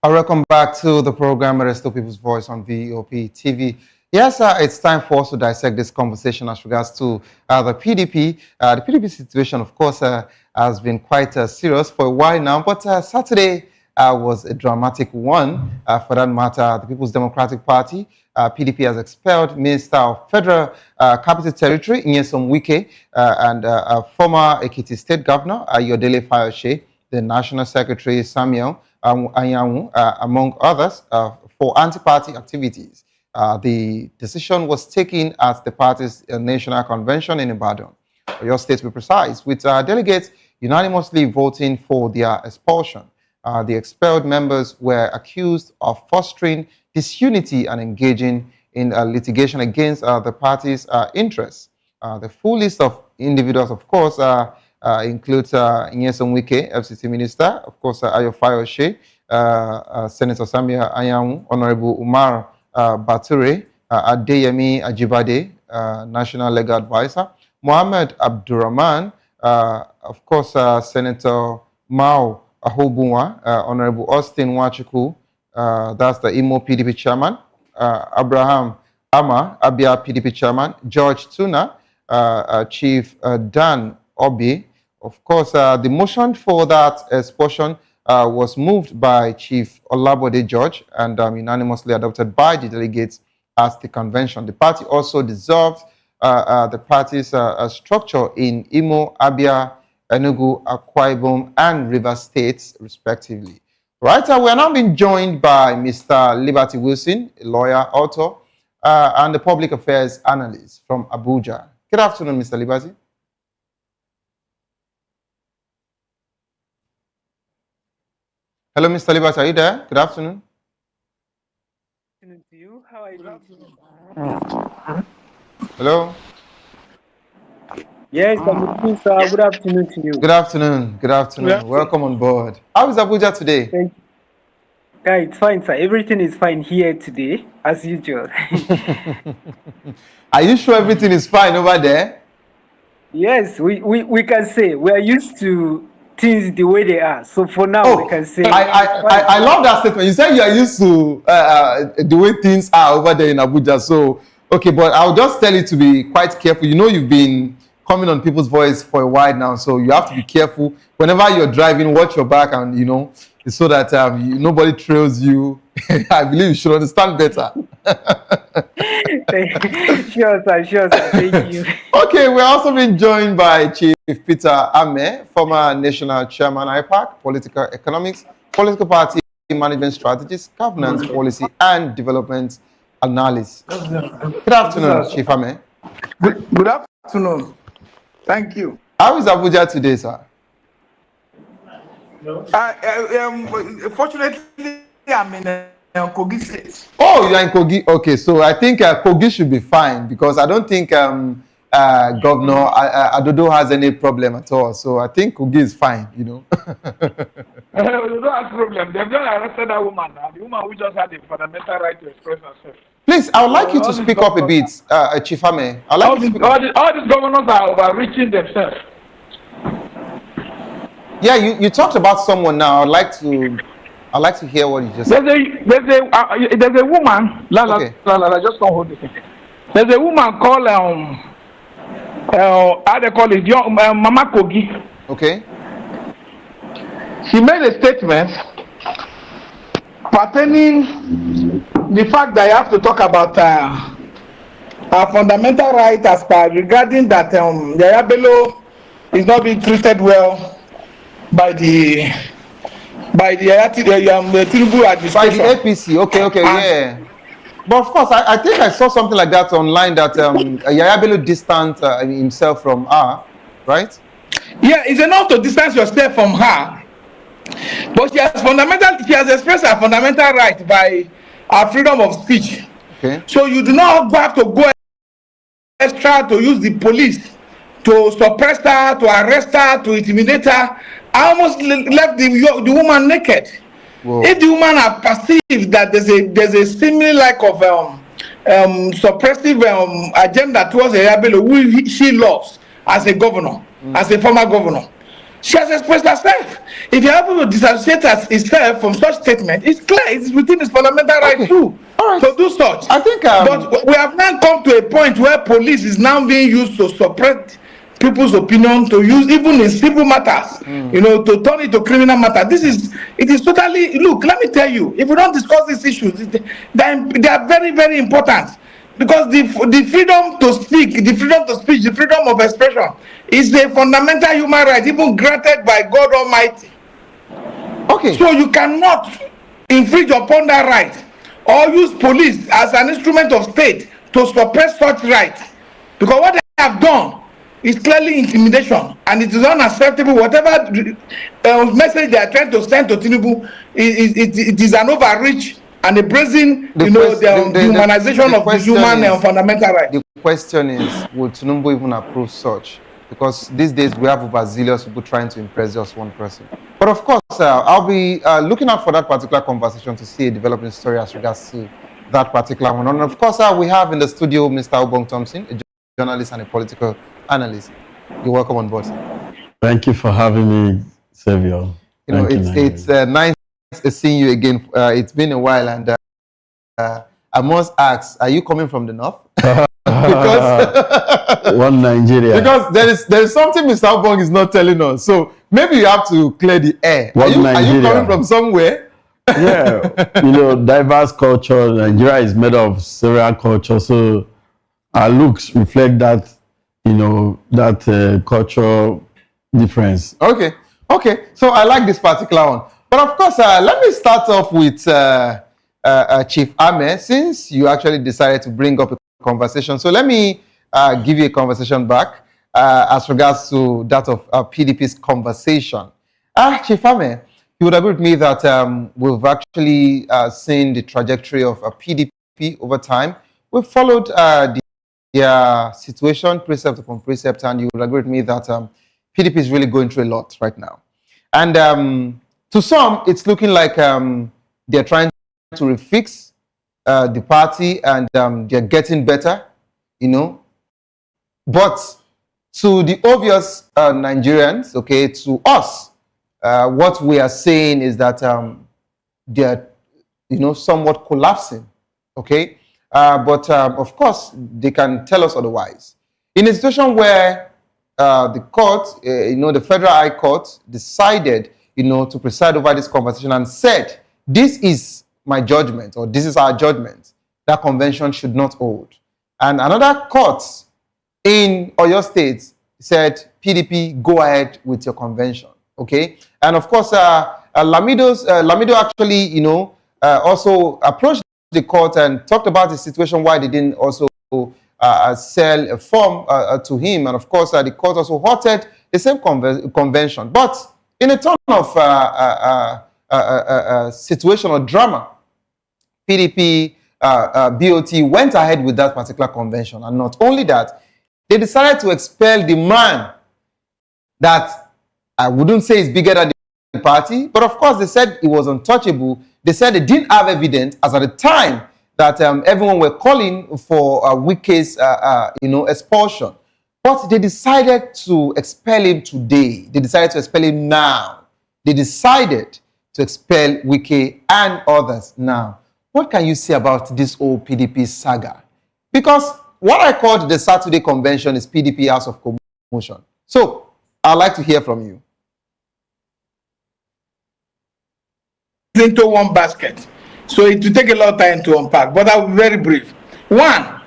Welcome back to the program, Resto People's Voice on VOP TV. Yes, it's time for us to dissect this conversation as regards to the PDP. The PDP situation, of course, has been quite serious for a while now, but Saturday was a dramatic one. For that matter, the People's Democratic Party, PDP, has expelled Minister of Federal Capital Territory, Nyesom Wike, and former Ekiti State Governor, Ayodele Fayose, the National Secretary, Samuel Anyanwu, among others, for anti-party activities. The decision was taken at the party's national convention in Ibadan, your state to be precise, with delegates unanimously voting for their expulsion. The expelled members were accused of fostering disunity and engaging in litigation against the party's interests. The full list of individuals, of course, includes Nyesom Wike, FCT Minister, of course, Ayo Fayose, Senator Samia Anyanwu, Honorable Umar Bature, Adeyemi Ajibade, National Legal Advisor, Mohammed Abdurrahman, of course, Senator Mao Ahobunwa, Honorable Austin Wachuku, that's the Imo PDP Chairman, Abraham Ama, Abia PDP Chairman, George Tuna, Chief Dan Obi. Of course, the motion for that expulsion was moved by Chief Olabode George and unanimously adopted by the delegates at the convention. The party also dissolved the party's structure in Imo, Abia, Enugu, Akwa Ibom, and Rivers States, respectively. Right, we are now being joined by Mr. Liberty Wilson, a lawyer, author, and the public affairs analyst from Abuja. Good afternoon, Mr. Liberty. Hello, Mr. Liberty, are you there? Good afternoon.
Good afternoon to you. How are you doing?
Hello.
Yes, I'm sir. Good afternoon to you.
Good afternoon. Good afternoon.
Yeah.
Welcome on board. How is Abuja today?
Thank you. Yeah, it's fine, sir. Everything is fine here today, as usual.
Are you sure everything is fine over there?
Yes, we can say we are used to things the way they are. So for now, we can say.
I love that statement. You said you are used to the way things are over there in Abuja. So, okay, but I'll just tell you to be quite careful. You know, you've been coming on People's Voice for a while now, so you have to be careful. Whenever you're driving, watch your back and, you know, so that nobody trails you. I believe you should understand better.
Sure, sir. Thank you.
Okay, we're also being joined by Chief Peter Ame, former National Chairman, IPAC, Political Economics, Political Party Management Strategies, Governance Policy, and Development Analysis. Good afternoon, Chief Ame.
Good afternoon. Thank you.
How is Abuja today, sir?
Fortunately, I'm in Kogi State.
Oh, you're in Kogi. Okay, so I think Kogi should be fine because I don't think Governor Adodo has any problem at all. So I think Kogi is fine, you know.
They don't have problem. They've just arrested that woman now. The woman who just had the fundamental right to express herself.
Please, I would like you to speak up a bit, Chief Ame.
All these governors are overreaching themselves.
Yeah, you talked about someone now. I'd like to hear what you just said.
There's a woman. Just don't hold this. There's a woman called how they call it, Mama Kogi.
Okay.
She made a statement pertaining the fact that you have to talk about our fundamental right as per regarding that Yaya Bello is not being treated well by the Tinubu administration.
By the APC, okay, yeah. But of course, I think I saw something like that online that Yaya Bello distanced himself from her, right?
Yeah, it's enough to distance yourself from her. But she has expressed her fundamental right by her freedom of speech.
Okay.
So you do not have to go extra to use the police to suppress her, to arrest her, to intimidate her. I almost left the woman naked. Whoa. If the woman had perceived that there's a similar lack of suppressive agenda towards Yaya Bello, who she loves as a governor, as a former governor, she has expressed herself. If you are able to disassociate herself from such statement, it's clear it's within his fundamental right too to do such.
I think,
but we have now come to a point where police is now being used to suppress people's opinion, to use even in civil matters, you know, to turn it to criminal matter. It is totally, look, let me tell you, if we don't discuss these issues, they are very, very important. Because the freedom to speak, the freedom to speech, the freedom of expression is a fundamental human right, even granted by God Almighty.
Okay.
So you cannot infringe upon that right or use police as an instrument of state to suppress such rights. Because what they have done is clearly intimidation, and it is unacceptable. Whatever message they are trying to send to Tinubu, it is an overreach and a brazen, the humanization of the human fundamental right.
The question is, would Tinubu even approve such? Because these days we have overzealous people trying to impress just one person. But of course, I'll be looking out for that particular conversation to see a developing story as regards to that particular one. And of course, we have in the studio Mr. Obong Thompson, a journalist and a political analyst. You're welcome on board, sir.
Thank you for having me, Xavier.
It's nice seeing you again. It's been a while, and I must ask, are you coming from the north? Because
one Nigeria.
Because there is something Mr. Obong is not telling us. So maybe you have to clear the air. Are you coming from somewhere?
Yeah, diverse culture. Nigeria is made of several cultures, so our looks reflect that, that cultural difference.
Okay. So I like this particular one. But of course, let me start off with Chief Ame, since you actually decided to bring up a conversation. So let me give you a conversation back as regards to that of PDP's conversation. Chief Ame, you would agree with me that we've actually seen the trajectory of PDP over time. We've followed their situation precept upon precept, and you would agree with me that PDP is really going through a lot right now. And to some, it's looking like they're trying to refix the party, and they're getting better, But to the obvious Nigerians, okay, to us, what we are saying is that they're, somewhat collapsing, okay? But of course, they can tell us otherwise. In a situation where the court, the Federal High Court decided, to preside over this conversation and said, this is my judgment, or this is our judgment, that convention should not hold. And another court in Oyo State said, PDP, go ahead with your convention, okay? And of course, Lamido actually, also approached the court and talked about the situation why they didn't also sell a form to him. And of course, the court also halted the same convention. But in a ton of situation or drama, PDP BOT went ahead with that particular convention. And not only that, They decided to expel the man that I wouldn't say is bigger than the party, but of course they said he was untouchable. They said they didn't have evidence as at the time that everyone were calling for Wike's expulsion. But they decided to expel him today. They decided to expel him now. They decided to expel Wike and others now. What can you say about this whole PDP saga? Because what I called the Saturday convention is PDP House of Commotion. So I'd like to hear from you.
Into one basket. So it will take a lot of time to unpack, but I'll be very brief. One,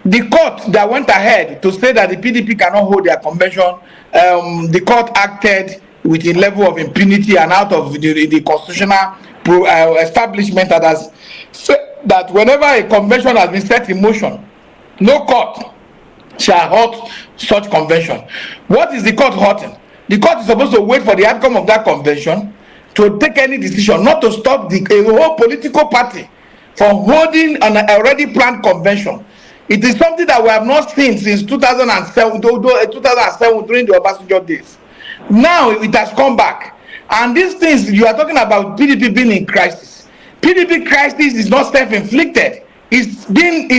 the court that went ahead to say that the PDP cannot hold their convention, the court acted with a level of impunity and out of the constitutional establishment that has said that whenever a convention has been set in motion, no court shall halt such convention. What is the court halting? The court is supposed to wait for the outcome of that convention to take any decision, not to stop the whole political party from holding an already planned convention. It is something that we have not seen since 2007 during the Obasanjo days. Now it has come back. And these things, you are talking about PDP being in crisis. PDP crisis is not self-inflicted. It's being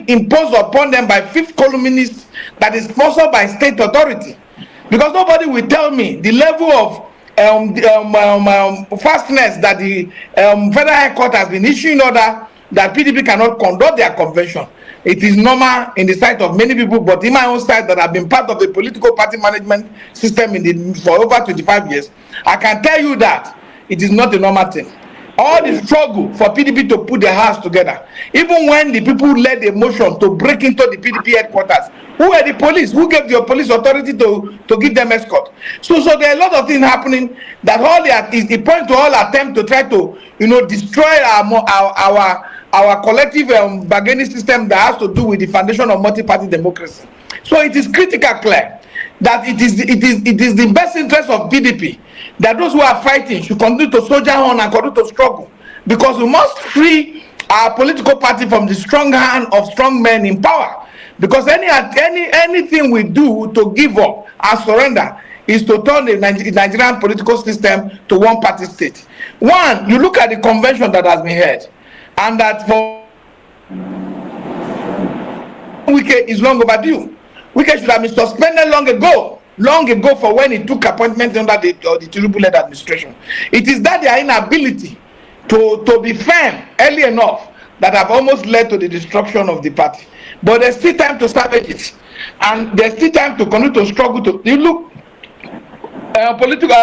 imposed upon them by fifth columnists that is sponsored by state authority. Because nobody will tell me the level of fastness that the Federal High Court has been issuing order that PDP cannot conduct their convention. It is normal in the sight of many people, but in my own side that have been part of the political party management system for over 25 years, I can tell you that it is not a normal thing. All the struggle for PDP to put their house together, even when the people led a motion to break into the PDP headquarters, who were the police? Who gave the police authority to give them escort? So there are a lot of things happening that it points to all attempt to try to destroy our collective bargaining system that has to do with the foundation of multi-party democracy. So it is critical, clear, that it is the best interest of PDP that those who are fighting should continue to soldier on and continue to struggle, because we must free our political party from the strong hand of strong men in power. Because anything we do to give up and surrender is to turn the Nigerian political system to one party state. One, you look at the convention that has been held, and that for Wike is long overdue. Wike should have been suspended long ago for when he took appointment under the Tinubu-led administration. It is that their inability to be firm early enough that have almost led to the destruction of the party. But there's still time to salvage it, and there's still time to continue to struggle to. You look, political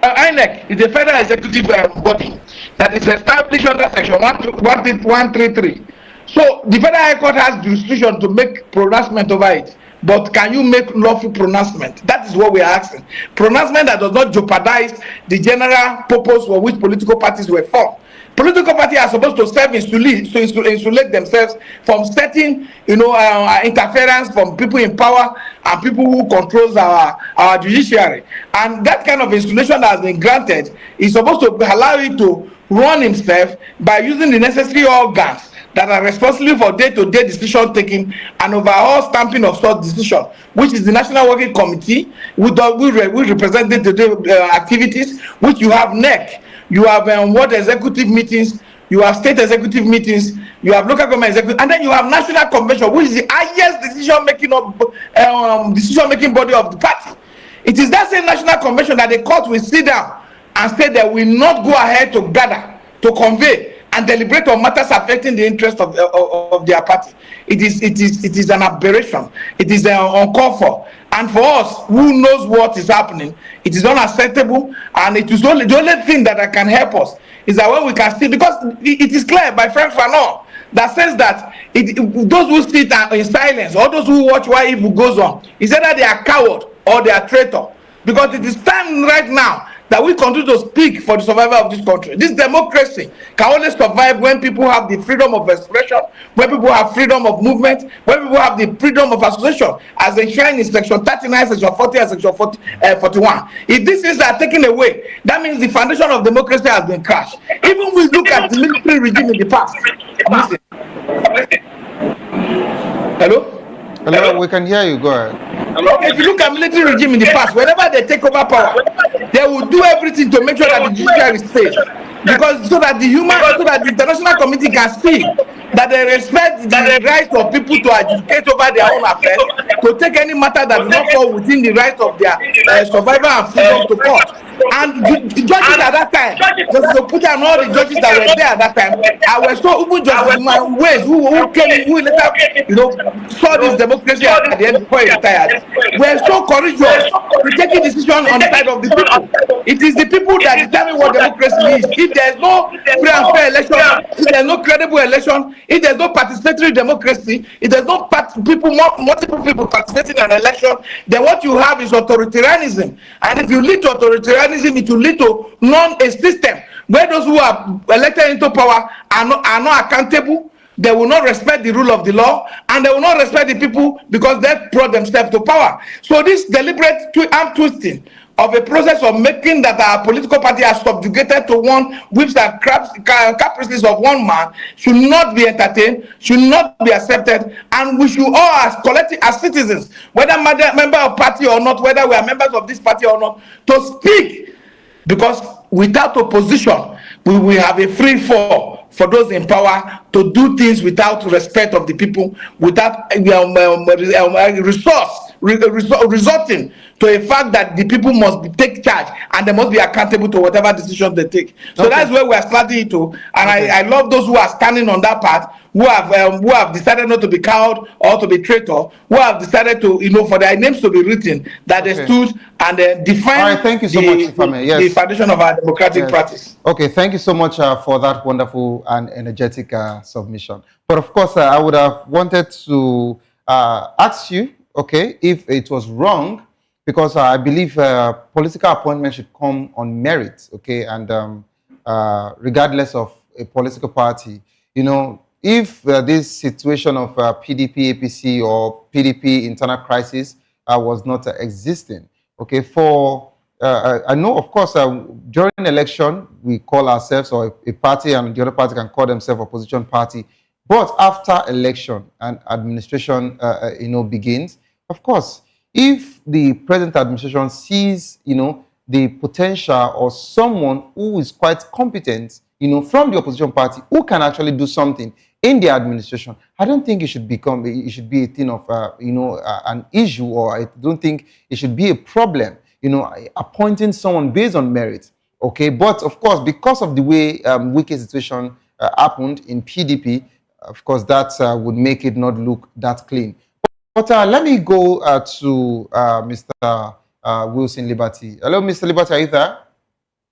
INEC is a federal executive body that is established under Section 133. So the Federal High Court has jurisdiction to make pronouncement over it. But can you make lawful pronouncement? That is what we are asking. Pronouncement that does not jeopardize the general purpose for which political parties were formed. Political parties are supposed to serve to insulate themselves from certain, interference from people in power and people who controls our judiciary. And that kind of insulation that has been granted is supposed to allow it to run himself by using the necessary organs that are responsible for day-to-day decision taking and overall stamping of such decision, which is the National Working Committee, which represent day-to-day activities, which you have NEC, you have ward executive meetings, you have state executive meetings, you have local government executive, and then you have National Convention, which is the highest decision-making body of the party. It is that same National Convention that the court will sit down and say they will not go ahead to gather, to convey, and deliberate on matters affecting the interest of their party. It is an aberration. It is uncalled for. And for us, who knows what is happening, it is unacceptable. And it is the only thing that can help us is that when we can see, because it is clear by Frank Fanon that says that those who sit in silence or those who watch while evil goes on, is either they are coward or they are traitor. Because it is time right now that we continue to speak for the survival of this country. This democracy can only survive when people have the freedom of expression, when people have freedom of movement, when people have the freedom of association, as enshrined in Section 39, Section 40, and Section 41. If these things are taken away, that means the foundation of democracy has been crushed. Even we look at the military regime in the past. Listen. Hello?
Hello, we can hear you. Go ahead.
If you look at military regime in the past, whenever they take over power, they will do everything to make sure that the judiciary is safe, because so that the international community can see that they respect the right of people to adjudicate over their own affairs, to take any matter that does not fall within the right of their survival and freedom to court. And the judges at that time, Justice Oputa and all the judges that were there at that time, I was so even Justice Ways who came, who later, saw this democracy at the end before he retired, were so courageous to taking decision on the side of the people. It is the people that determine what democracy is. If there is no free and fair election, if there is no credible election, if there is no participatory democracy, if there is no multiple people participating in an election, then what you have is authoritarianism. And if you lead to authoritarianism, it will lead to a system where those who are elected into power are not accountable. They will not respect the rule of the law, and they will not respect the people because they brought themselves to power. So this deliberate arm twisting of a process of making that our political party are subjugated to one whips and caprices of one man should not be entertained, should not be accepted, and we should all, as collective, as citizens, whether member of party or not, whether we are members of this party or not, to speak, because without opposition, we will have a free fall for those in power to do things without respect of the people, without resorting to a fact that the people must take charge and they must be accountable to whatever decision they take. So that's where we are starting into, and I love those who are standing on that path, who have decided not to be cowed or to be traitor, who have decided to, for their names to be written, that they stood and defined
thank you so much, Ifame. Yes.
The foundation of our democratic practice.
Okay, thank you so much for that wonderful and energetic submission. But of course, I would have wanted to ask you, okay, if it was wrong, because I believe political appointment should come on merit, okay, and regardless of a political party, if this situation of PDP, APC, or PDP internal crisis was not existing, okay, I know, of course, during election, we call ourselves, or a party and the other party can call themselves opposition party, but after election and administration, begins, of course, if the present administration sees, the potential or someone who is quite competent, from the opposition party who can actually do something in the administration, I don't think it should be a thing of, an issue, or I don't think it should be a problem, appointing someone based on merit, okay? But of course, because of the way Wike's situation happened in PDP, of course, that would make it not look that clean. But let me go to Mr. Wilson Liberty. Hello, Mr. Liberty, are you there?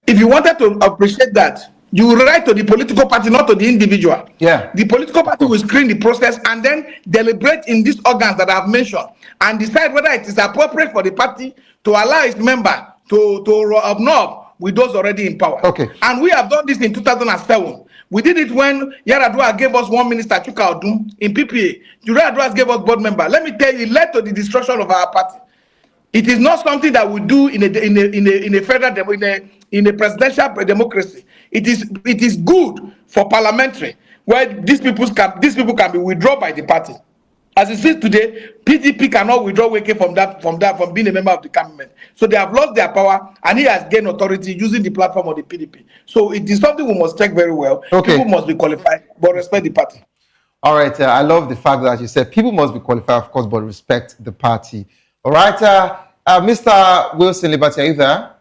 If you wanted to appreciate that, you will write to the political party, not to the individual.
Yeah.
The political party will screen the process and then deliberate in these organs that I've mentioned and decide whether it is appropriate for the party to allow its member to obnob with those already in power.
Okay.
And we have done this in 2007. We did it when Yaradua gave us one minister, Chuka Odum, in PPA. Yaradua gave us board member. Let me tell you, it led to the destruction of our party. It is not something that we do in a federal in a presidential democracy. It is good for parliamentary, where these people can be withdrawn by the party. As it is today, PDP cannot withdraw Wike from being a member of the cabinet. So they have lost their power, and he has gained authority using the platform of the PDP. So it is something we must check very well.
Okay.
People must be qualified, but respect the party.
All right. I love the fact that you said people must be qualified, of course, but respect the party. All right. Mr. Wilson Liberty, are you there?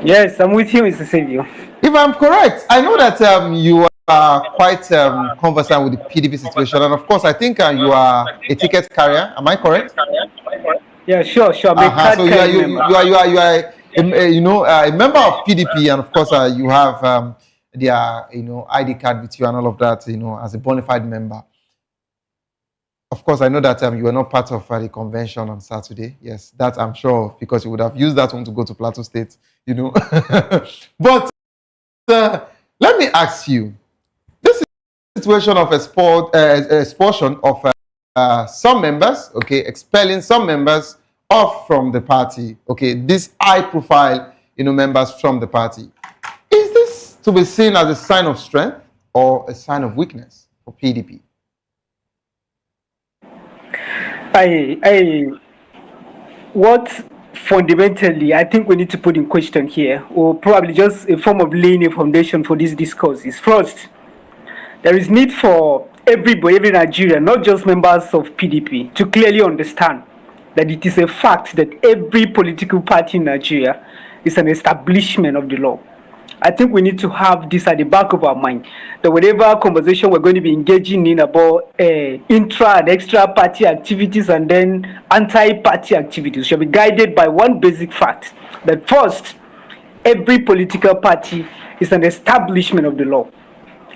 Yes, I'm with you, Mr. Silvio.
If I'm correct, I know that you are quite conversant with the PDP situation, and of course, I think you are a ticket carrier. Am I correct?
Yeah, sure. So
you are a member of PDP, and of course, you have their ID card with you and all of that, as a bona fide member. Of course, I know that you were not part of the convention on Saturday. Yes, that I'm sure of, because you would have used that one to go to Plateau State, But let me ask you, this situation of expulsion of some members, okay, expelling some members off from the party, okay, this high-profile, members from the party, is this to be seen as a sign of strength or a sign of weakness for PDP?
What fundamentally I think we need to put in question here, or probably just a form of laying a foundation for this discourse, is first, there is need for everybody, every Nigerian, not just members of PDP, to clearly understand that it is a fact that every political party in Nigeria is an establishment of the law. I think we need to have this at the back of our mind, that whatever conversation we're going to be engaging in about intra and extra party activities and then anti-party activities shall be guided by one basic fact, that first, every political party is an establishment of the law.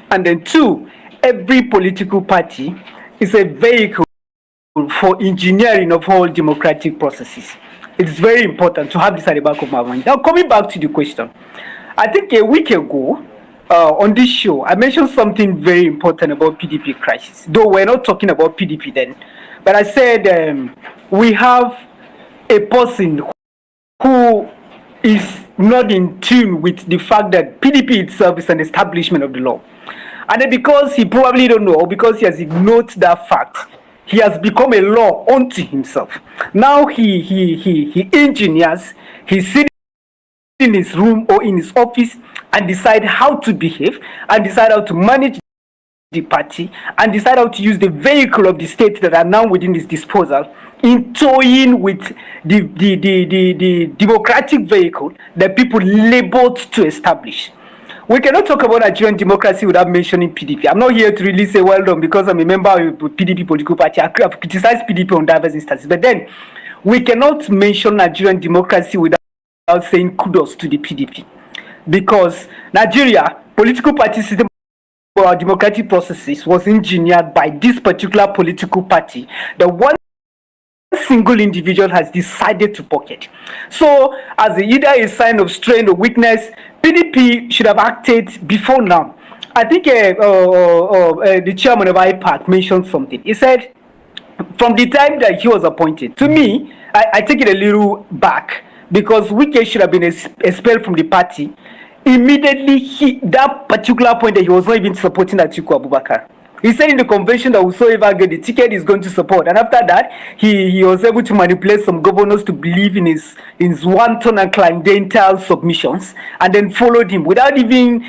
And then two, every political party is a vehicle for engineering of all democratic processes. It's very important to have this at the back of my mind. Now, coming back to the question, I think a week ago on this show, I mentioned something very important about PDP crisis, though we're not talking about PDP then. But I said we have a person who is not in tune with the fact that PDP itself is an establishment of the law. And then because he probably don't know, or because he has ignored that fact, he has become a law unto himself. Now he engineers, he sits in his room or in his office and decide how to behave and decide how to manage the party and decide how to use the vehicle of the state that are now within his disposal in toying with the democratic vehicle that people labored to establish. We cannot talk about Nigerian democracy without mentioning PDP. I'm not here to really say well done because I'm a member of the PDP political party. I've criticized PDP on diverse instances. But then we cannot mention Nigerian democracy without saying kudos to the PDP. Because Nigeria, political party system for our democratic processes was engineered by this particular political party. The one single individual has decided to pocket. So, as either a sign of strength or weakness, PDP should have acted before now. I think the chairman of IPAC mentioned something. He said, from the time that he was appointed, to me, I take it a little back because Wike should have been expelled from the party. Immediately, that particular point that he was not even supporting Atiku Abubakar. He said in the convention that whosoever get the ticket is going to support. And after that, he was able to manipulate some governors to believe in his wanton and cliental submissions and then followed him without even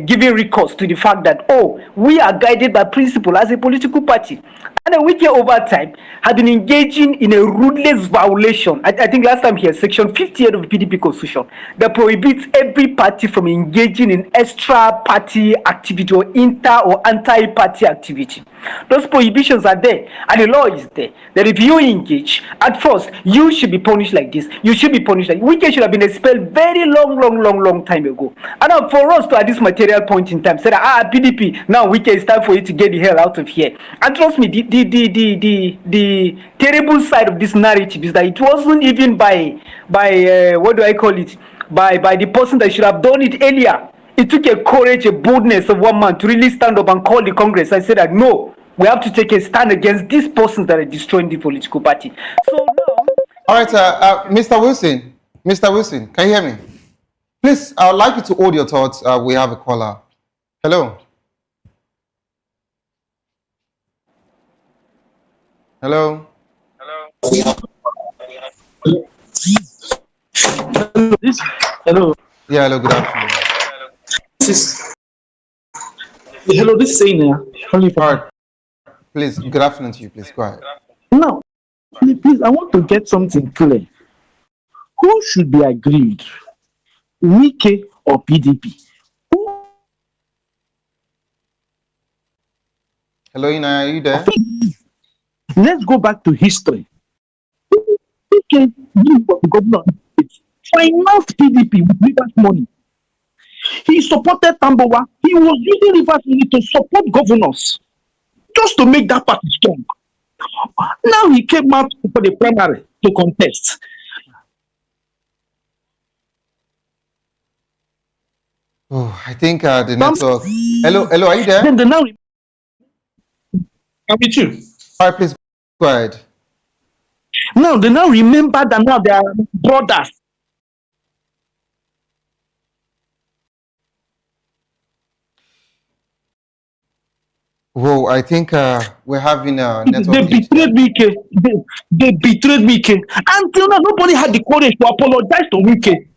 giving recourse to the fact that, oh, we are guided by principle as a political party. And then Wike over time had been engaging in a ruthless violation. I think last time here, section 58 of the PDP constitution that prohibits every party from engaging in extra party activity or inter or anti-party activity. Those prohibitions are there and the law is there that if you engage, at first you should be punished like this. You should be punished like Wike should have been expelled very long time ago. And now for us to at this material point in time say that PDP, now Wike, it's time for you to get the hell out of here. And trust me, the terrible side of this narrative is that it wasn't even by what do I call it, by the person that should have done it earlier. It took a courage, a boldness of one man to really stand up and call the Congress and say that no, we have to take a stand against these persons that are destroying the political party. So now,
all right, Mr. Wilson, can you hear me? Please, I would like you to hold your thoughts. We have a caller. Hello. Hello.
Hello.
Yeah, hello, good afternoon.
Hello, this is Ina.
Please, good afternoon to you. Please, go ahead.
Now, please, I want to get something clear. Who should be aggrieved? Wike or PDP?
Hello, Ina, are you there?
Let's go back to history. Wike, the governor, financed PDP with Rivers money. He supported Tambowa. He was using Rivers money to support governors, just to make that party strong. Now he came out for the primary to contest.
Oh, I think the network. Hello, are you there?
Then now, I'm with you.
All right, please go ahead.
Now they now remember that now they are brothers.
Well, I think we're having a network.
They betrayed Wike. They betrayed Wike. Until now, nobody had the courage to apologize to Wike.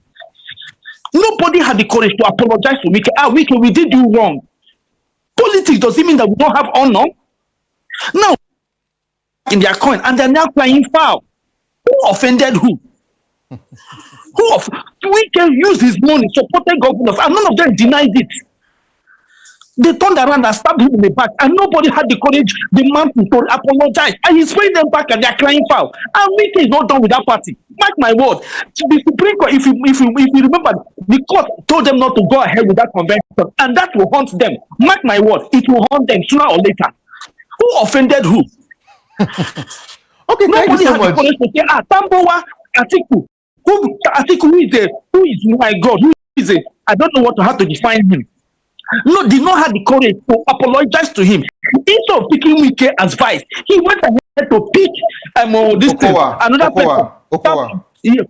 Nobody had the courage to apologize to Wike. Wike, we did you wrong. Politics doesn't mean that we don't have honor. Now, in their coin, and they're now crying foul. Who offended who? Wike used his money, supported governors, and none of them denied it. They turned around and stabbed him in the back, and nobody had the courage, the man to apologize. And he's paying them back, and they're crying foul. And Wike is not done with that party. Mark my word. The Supreme Court, if you remember, the court told them not to go ahead with that convention, and that will haunt them. Mark my word, it will haunt them sooner or later. Who offended who?
Okay,
nobody
thank you so
had
much.
the courage to say, Tambowa, Atiku. Atiku, who is my God? Who is it? I don't know how to define him. No, did not have the courage to apologize to him. Instead of picking Wike as vice, he went ahead to pick this thing, another person.
Okowa.
Yeah.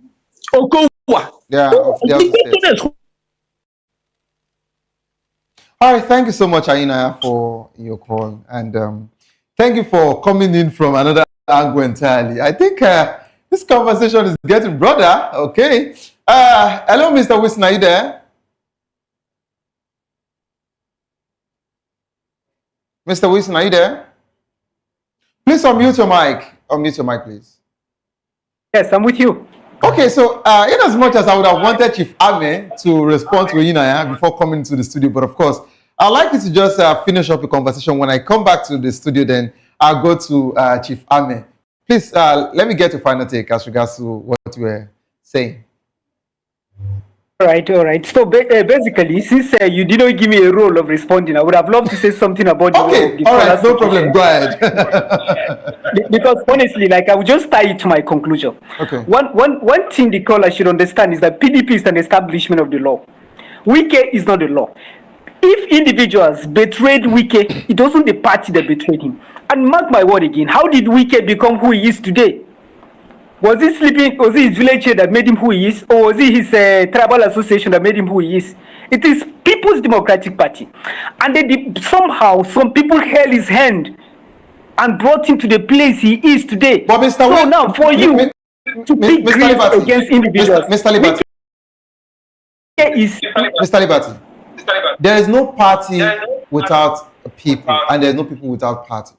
Okowa.
Yeah, of the state. All right, thank you so much, Aina, for your call. And thank you for coming in from another angle entirely. I think this conversation is getting broader. Okay. Hello, Mr. Wilson, are you there? Mr. Wilson, are you there? Please unmute your mic. Unmute your mic, please.
Yes, I'm with you.
Okay, so in as much as I would have wanted Chief Ame to respond to Inaya before coming to the studio, but of course, I'd like you to just finish up the conversation. When I come back to the studio, then I'll go to Chief Ame. Please, let me get your final take as regards to what you were saying.
All right. So basically, since you didn't give me a role of responding, I would have loved to say something about the role of the
all right, no problem. Go ahead.
Because honestly, I would just tie it to my conclusion.
Okay.
One thing the caller should understand is that PDP is an establishment of the law. Wike is not the law. If individuals betrayed Wike, it wasn't the party that betrayed him. And mark my word again, how did Wike become who he is today? Was he sleeping? Was it his village that made him who he is? Or was it his tribal association that made him who he is? It is People's Democratic Party. And then somehow, some people held his hand and brought him to the place he is today.
But Mr.
So now, for you to pick grades against individuals,
Mr. Liberty. Mr. Liberty, there is no party without people, and there is no people without party.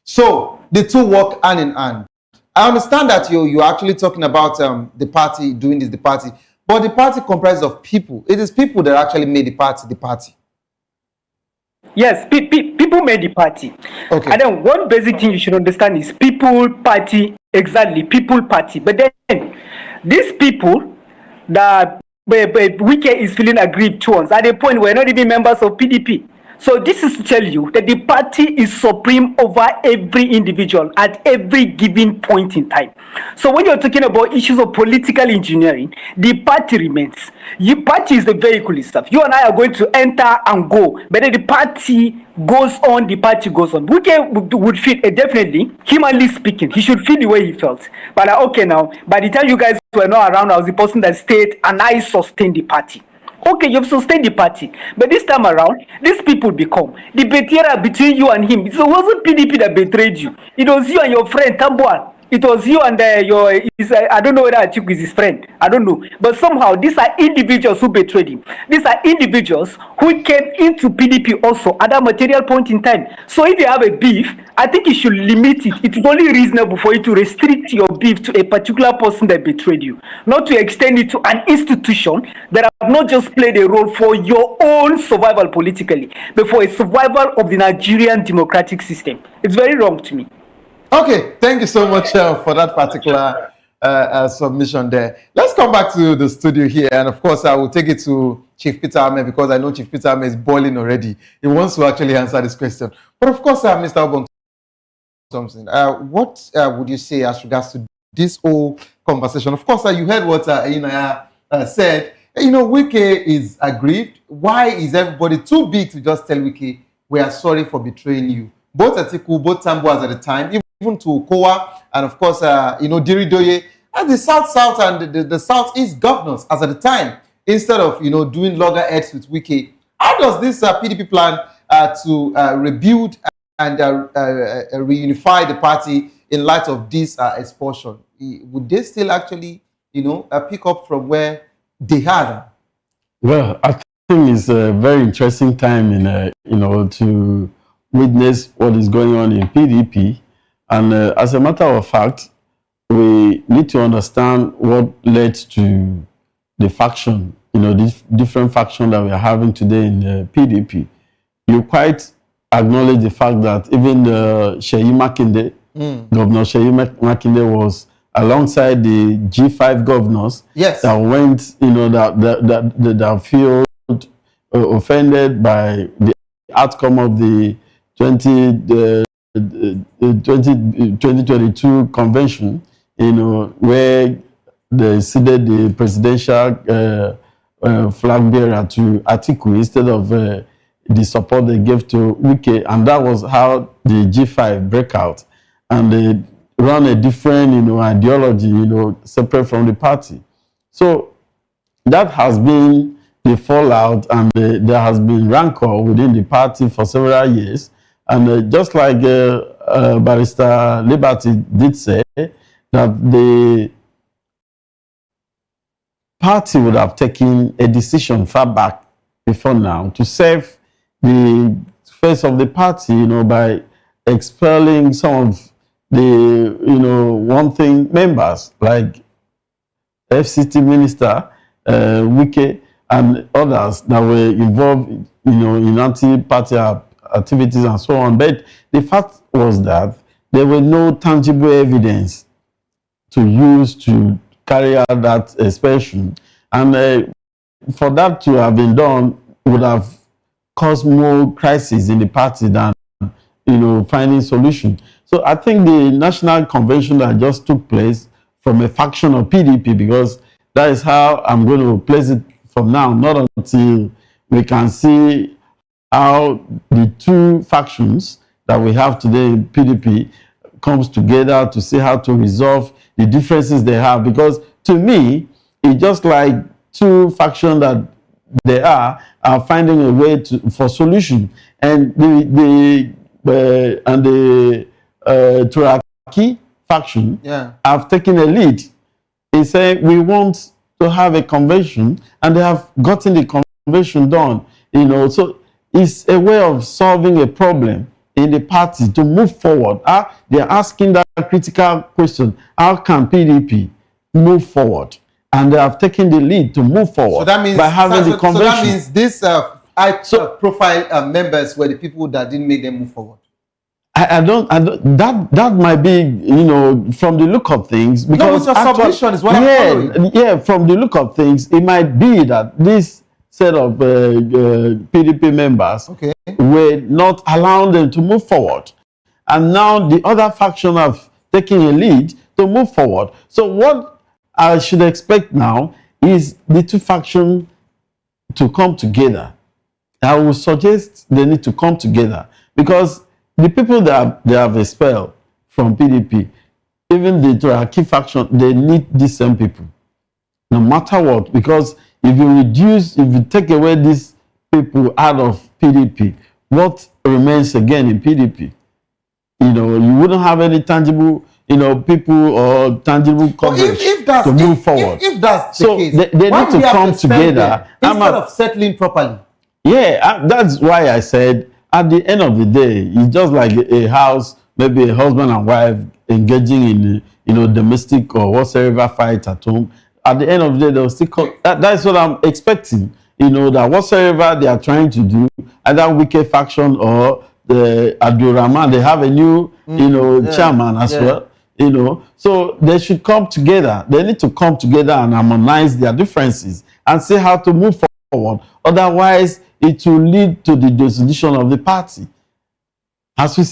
So the two work hand in hand. I understand that you're actually talking about the party doing this, the party, but the party comprises of people. It is people that actually made the party the party.
Yes, people made the party.
Okay.
And then one basic thing you should understand is people party, exactly, people party. But then these people that Wike is feeling aggrieved towards, at a point we're not even members of PDP. So this is to tell you that the party is supreme over every individual at every given point in time. So when you're talking about issues of political engineering, the party remains. Your party is the vehicle stuff. You and I are going to enter and go, but then the party goes on, the party goes on. Wike would feel, definitely, humanly speaking, he should feel the way he felt. But okay, now, by the time you guys were not around, I was the person that stayed and I sustained the party. Okay, you've sustained the party, but this time around, these people become the betrayer between you and him. It wasn't PDP that betrayed you. It was you and your friend Tambuan. It was you and I don't know whether Atiku is his friend. I don't know. But somehow, these are individuals who betrayed him. These are individuals who came into PDP also at that material point in time. So if you have a beef, I think you should limit it. It is only reasonable for you to restrict your beef to a particular person that betrayed you, not to extend it to an institution that have not just played a role for your own survival politically, but for a survival of the Nigerian democratic system. It's very wrong to me.
Okay, thank you so much for that particular submission there. Let's come back to the studio here, and of course, I will take it to Chief Peter Ahmed because I know Chief Peter Ahmed is boiling already. He wants to actually answer this question. But of course, Mr. Obong Thompson, what would you say as regards to this whole conversation? Of course, you heard what Inaya said. You know, Wike is aggrieved. Why is everybody too big to just tell Wike, we are sorry for betraying you? Both Atiku, both Tambuas at the time, even to Okowa, and of course, Diridoye, and the South and the Southeast governors as at the time, instead of, doing loggerheads with Wike. How does this PDP plan to rebuild and reunify the party in light of this expulsion? Would they still actually, pick up from where they had?
Well, I think it's a very interesting time to witness what is going on in PDP. And as a matter of fact, we need to understand what led to the faction, this different faction that we are having today in PDP. You quite acknowledge the fact that even Seyi Makinde, Governor Seyi Makinde, was alongside the G5 governors that went, that feel offended by the outcome of the 2022 convention, where they ceded the presidential flag bearer to Atiku instead of the support they gave to Wike, and that was how the G5 break out, and they run a different, ideology, separate from the party. So that has been the fallout, and there has been rancor within the party for several years. And just like Barrister Liberty did say, that the party would have taken a decision far back before now to save the face of the party, by expelling some of the, one thing members like FCT Minister Wike and others that were involved, in anti-party activities and so on. But the fact was that there were no tangible evidence to use to carry out that expulsion, and for that to have been done would have caused more crisis in the party than finding solution. So I think the national convention that just took place from a faction of PDP, because that is how I'm going to place it from now, not until we can see how the two factions that we have today in PDP comes together to see how to resolve the differences they have. Because to me, it's just like two factions that they are finding a way for solution, and the Turaki faction have taken a lead in saying we want to have a convention, and they have gotten the convention done. So it's a way of solving a problem in the party to move forward. They are asking that critical question: how can PDP move forward? And they have taken the lead to move forward.
So that means
by having the convention.
So that means these high-profile members were the people that didn't make them move forward.
I don't. That might be, from the look of things. Because
no, it's a submission is what I'm following.
Yeah, from the look of things, it might be that this set of PDP members were not allowing them to move forward, and now the other faction have taken a lead to move forward. So what I should expect now is the two factions to come together. I will suggest they need to come together, because the people that they have expelled from PDP, even the Turaki faction, they need these same people, no matter what. Because if you take away these people out of PDP, what remains again in PDP? You wouldn't have any tangible, people or tangible coverage to move forward.
If that's
so
the case,
they need to come together
instead of settling properly.
Yeah, that's why I said at the end of the day, it's just like a house, maybe a husband and wife engaging in domestic or whatsoever fight at home. At the end of the day, they'll still come. That's what I'm expecting. That whatsoever they are trying to do, either wicked faction or the Abdul Rahman, they have a new chairman as well. So they should come together. They need to come together and harmonize their differences and see how to move forward. Otherwise, it will lead to the dissolution of the party as we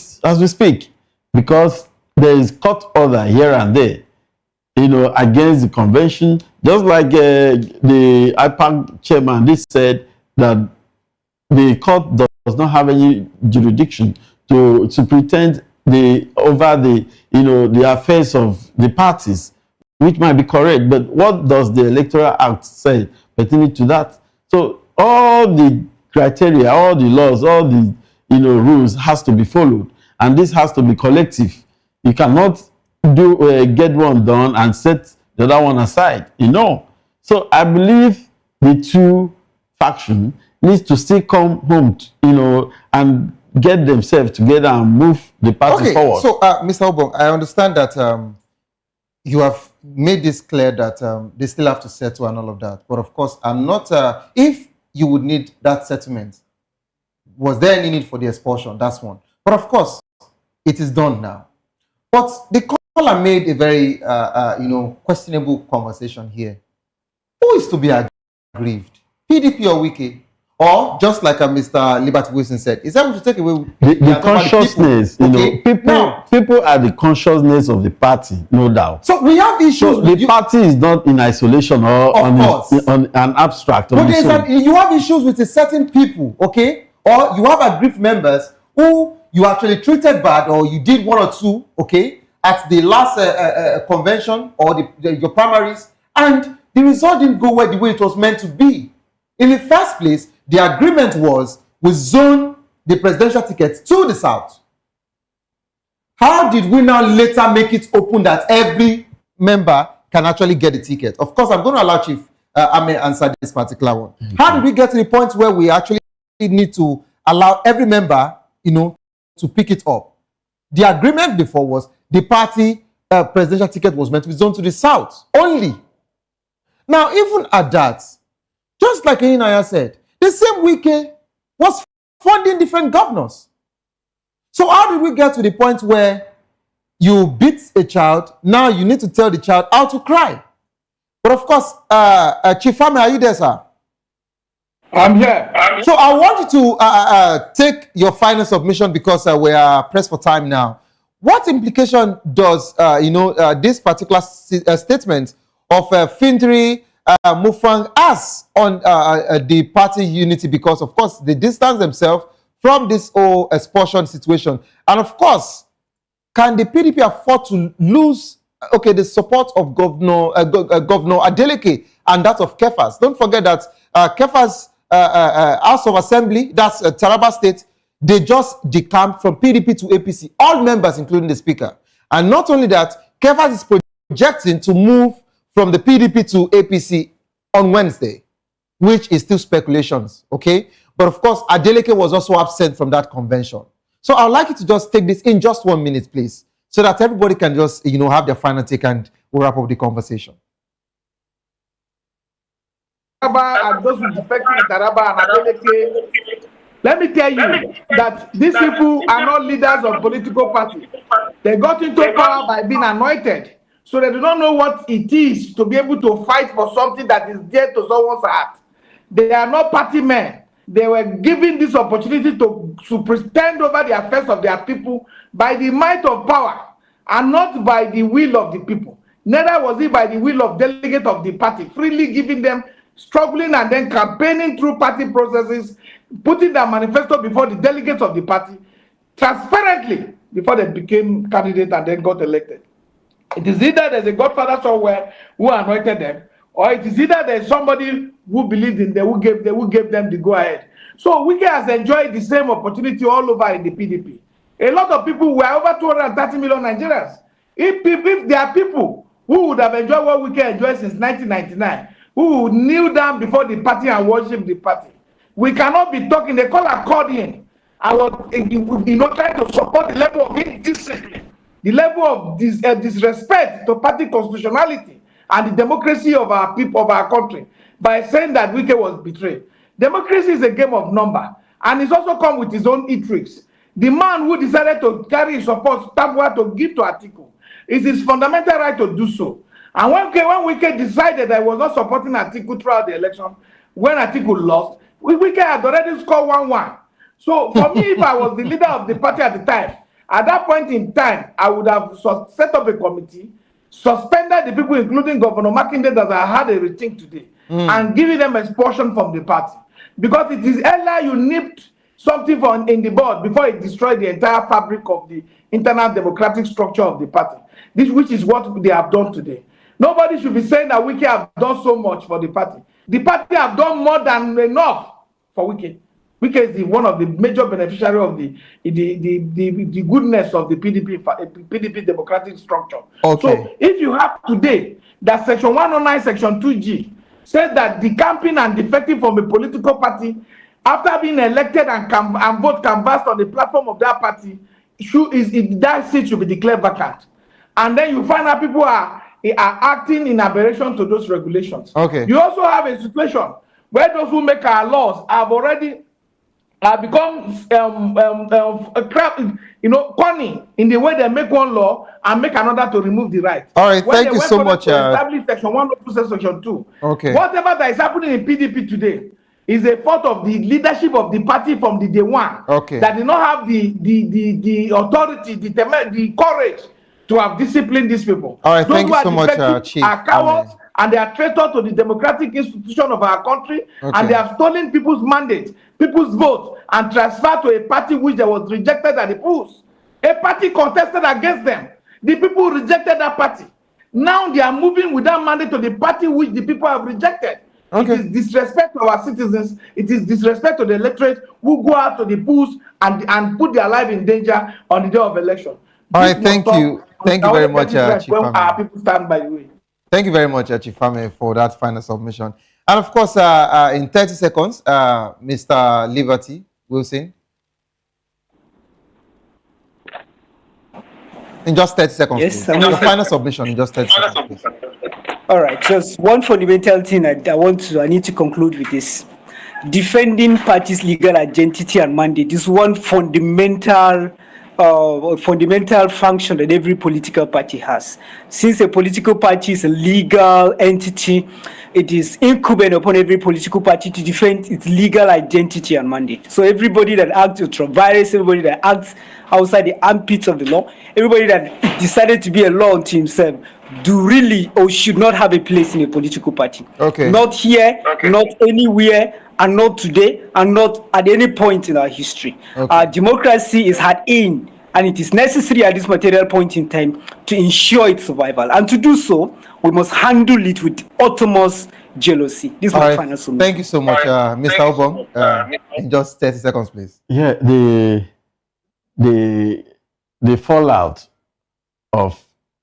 speak, because there is court order here and there, against the convention. Just like the IPAC chairman, they said that the court does not have any jurisdiction to pretend over the affairs of the parties, which might be correct. But what does the Electoral Act say pertaining to that? So all the criteria, all the laws, all the rules has to be followed, and this has to be collective. You cannot get one done and set the other one aside. So I believe the two factions needs to still come home, and get themselves together and move the party forward.
So, Mr. Obong, I understand that you have made this clear that they still have to settle and all of that. But of course, I'm not. If you would need that settlement, was there any need for the expulsion? That's one. But of course, it is done now. But the caller made a very, questionable conversation here. Who is to be aggrieved? PDP or Wike? Or just like Mr. Liberty Wilson said, is that what to take away
the consciousness? People are the consciousness of the party, no doubt.
So we have issues.
So the party is not in isolation or on an abstract.
But you have issues with a certain people, okay? Or you have aggrieved members who you actually treated bad, or you did one or two, okay, at the last convention or your primaries, and the result didn't go the way it was meant to be. In the first place, the agreement was we zone the presidential tickets to the south. How did we now later make it open that every member can actually get the ticket? Of course, I'm going to allow Chief Ame answer this particular one. Mm-hmm. How did we get to the point where we actually need to allow every member, to pick it up? The agreement before was the party presidential ticket was meant to be zoned to the south only. Now, even at that, just like Inaya said, the same Wike was funding different governors. So how did we get to the point where you beat a child, now you need to tell the child how to cry? But of course, Chief Ame, are you there, sir?
I'm here.
So I want you to take your final submission because we are pressed for time now. What implication does this particular statement of Fintri Mufang has on the party unity? Because of course they distance themselves from this whole expulsion situation, and of course, can the PDP afford to lose the support of Governor Adeleke and that of Kefas? Don't forget that Kefas House of Assembly, that's Taraba State, they just decamped from PDP to APC, all members including the Speaker. And not only that, Kefas is projecting to move from the PDP to APC on Wednesday, which is still speculations, okay? But of course, Adeleke was also absent from that convention. So I'd like you to just take this in just 1 minute, please, so that everybody can just, have their final take and we'll wrap up the conversation.
And those who defected in Taraba and Adeleke, let me tell you that these people are not leaders of political parties. They got into power by being anointed. So they do not know what it is to be able to fight for something that is dear to someone's heart. They are not party men. They were given this opportunity to stand over the affairs of their people by the might of power and not by the will of the people. Neither was it by the will of delegates of the party, freely giving them, struggling and then campaigning through party processes, putting their manifesto before the delegates of the party, transparently, before they became candidates and then got elected. It is either there's a godfather somewhere who anointed them, or it is either there's somebody who believed in them, who gave them the go-ahead. So Wike has enjoyed the same opportunity all over in the PDP. A lot of people were over 230 million Nigerians. If there are people who would have enjoyed what Wike enjoyed since 1999, who would kneel down before the party and worship the party, we cannot be talking. They call accordion. I was, trying to support the level of indiscipline, the level of disrespect to party constitutionality and the democracy of our people, of our country, by saying that Wike was betrayed. Democracy is a game of number, and it's also come with its own tricks. The man who decided to carry his support, Tabua, to give to Atiku, is his fundamental right to do so. And when Wike decided that he was not supporting Atiku throughout the election, when Atiku lost, Wike had already scored 1-1. So for me, if I was the leader of the party at the time, at that point in time, I would have set up a committee, suspended the people, including Governor Makinde, that I had a rethink today, and giving them expulsion from the party. Because it is earlier you nipped something in the bud before it destroyed the entire fabric of the internal democratic structure of the party, which is what they have done today. Nobody should be saying that Wike have done so much for the party. The party have done more than enough for Wike. Wike is one of the major beneficiaries of the goodness of the PDP democratic structure.
Okay.
So if you have today that Section 109, Section 2G says that the campaign and defecting from a political party after being elected and vote canvassed on the platform of that party, that seat should be declared vacant. And then you find out people are acting in aberration to those regulations.
Okay.
You also have a situation where those who make our laws have already become corny in the way they make one law and make another to remove the right.
All right, thank you so much.
Establish Section 102, Section 2.
Okay.
Whatever that is happening in PDP today is a fault of the leadership of the party from the day one.
Okay.
That did not have the authority, the courage to have disciplined these people.
All right, thank you so much, Chief.
Are cowards and they are traitors to the democratic institution of our country, and they have stolen people's mandate, people's vote, and transferred to a party which they was rejected at the polls. A party contested against them. The people rejected that party. Now they are moving with that mandate to the party which the people have rejected. Okay. It is disrespect to our citizens. It is disrespect to the electorate who go out to the polls and put their life in danger on the day of election.
All right, thank you. Thank you very much, Chief
when
Ame.
our people stand by the way.
Thank you very much, Chief Ame, for that final submission. And of course, in 30 seconds, Mr. Liberty Wilson. In just 30 seconds,
yes,
please. Your final submission in just 30 seconds, please.
All right, just one fundamental thing I need to conclude with this. Defending parties' legal identity and mandate is one fundamental function that every political party has. Since a political party is a legal entity, it is incumbent upon every political party to defend its legal identity and mandate. So everybody that acts ultra-virus, everybody that acts outside the armpits of the law, everybody that decided to be a law unto himself, do really or should not have a place in a political party.
Okay.
Not here, not anywhere, and not today, and not at any point in our history.
Okay.
Democracy is hard in, and it is necessary at this material point in time to ensure its survival. And to do so, we must handle it with utmost jealousy. This is my final submission.
Thank you so much, Mr. Obong. In just 30 seconds, please.
Yeah, the fallout of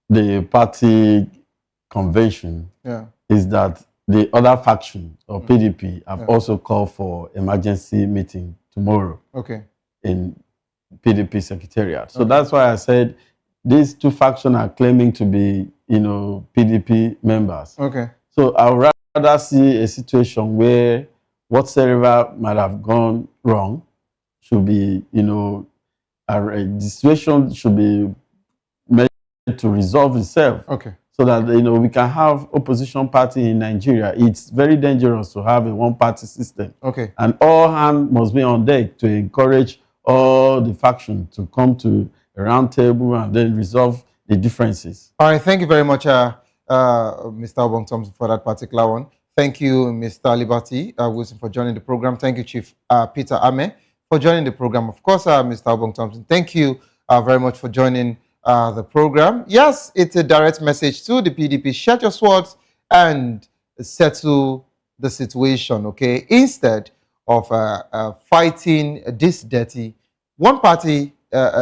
the party convention is that the other faction of PDP have also called for emergency meeting tomorrow in PDP secretariat. So that's why I said these two factions are claiming to be, PDP members. So I would rather see a situation where whatsoever might have gone wrong should be, the situation should be made to resolve itself. So that we can have opposition party in Nigeria. It's very dangerous to have a one-party system. And all hands must be on deck to encourage all the factions to come to a round table and then resolve the differences.
All right, thank you very much, Mr. Obong Thompson, for that particular one. Thank you, Mr. Liberty Wilson, for joining the program. Thank you, Chief Peter Ame, for joining the program. Of course, Mr. Obong Thompson, thank you very much for joining the program. Yes, it's a direct message to the PDP. Shut your swords and settle the situation, okay? Instead of fighting this dirty one-party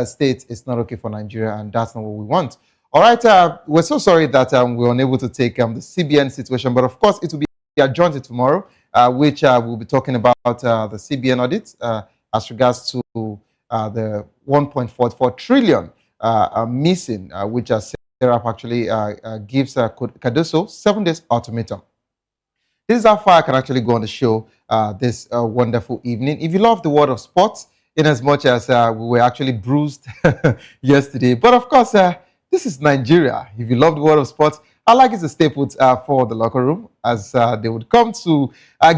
state is not okay for Nigeria, and that's not what we want. All right, we're so sorry that we're unable to take the CBN situation, but of course it will be adjourned to tomorrow, which we'll be talking about the CBN audit as regards to the 1.44 trillion missing, which Serap actually gives Cardoso 7 days ultimatum. This is how far I can actually go on the show this wonderful evening. If you love the world of sports, in as much as we were actually bruised yesterday, but of course, this is Nigeria. If you love the world of sports, I'd like you to stay put for the locker room as they would come to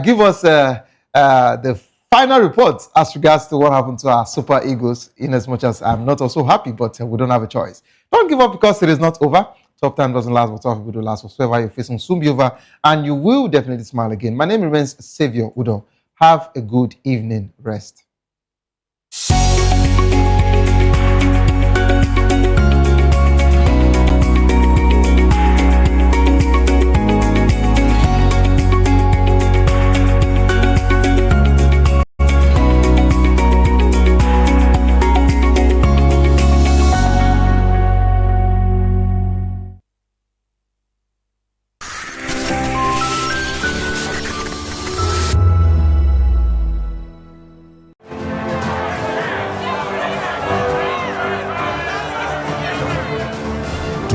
give us the final report as regards to what happened to our Super Eagles, in as much as I'm not also happy, but we don't have a choice. Don't give up because it is not over. Tough time doesn't last, but tough people do last. Whatsoever you're facing soon be over, and you will definitely smile again. My name remains Savior Udo. Have a good evening rest.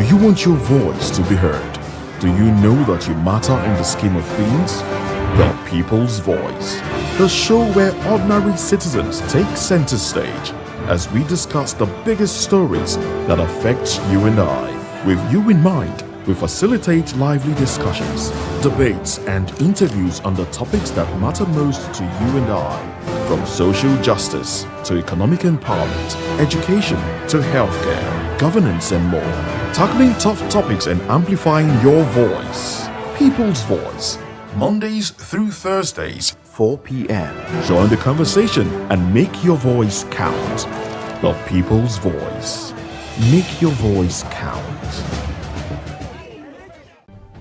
you want your voice to be heard? Do you know that you matter in the scheme of things? The People's Voice, the show where ordinary citizens take center stage as we discuss the biggest stories that affect you and I. With you in mind, we facilitate lively discussions, debates, and interviews on the topics that matter most to you and I, from social justice to economic empowerment, education to healthcare, governance, and more. Tackling tough topics and amplifying your voice. People's Voice, Mondays through Thursdays, 4 p.m. Join the conversation and make your voice count. The People's Voice. Make your voice count.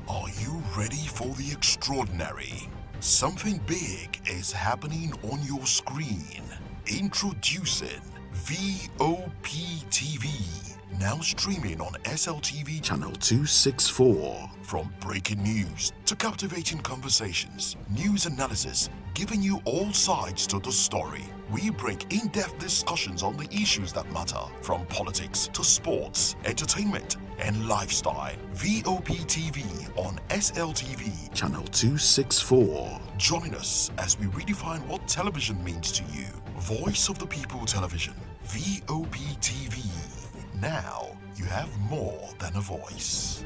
Are you ready for the extraordinary? Something big is happening on your screen. Introducing VOP TV. Now streaming on SLTV channel 264. From breaking news to captivating conversations, news analysis, giving you all sides to the story. We break in-depth discussions on the issues that matter, from politics to sports, entertainment, and lifestyle. VOP TV on SLTV channel 264. Join us as we redefine what television means to you. Voice of the People Television, VOP TV. Now you have more than a voice.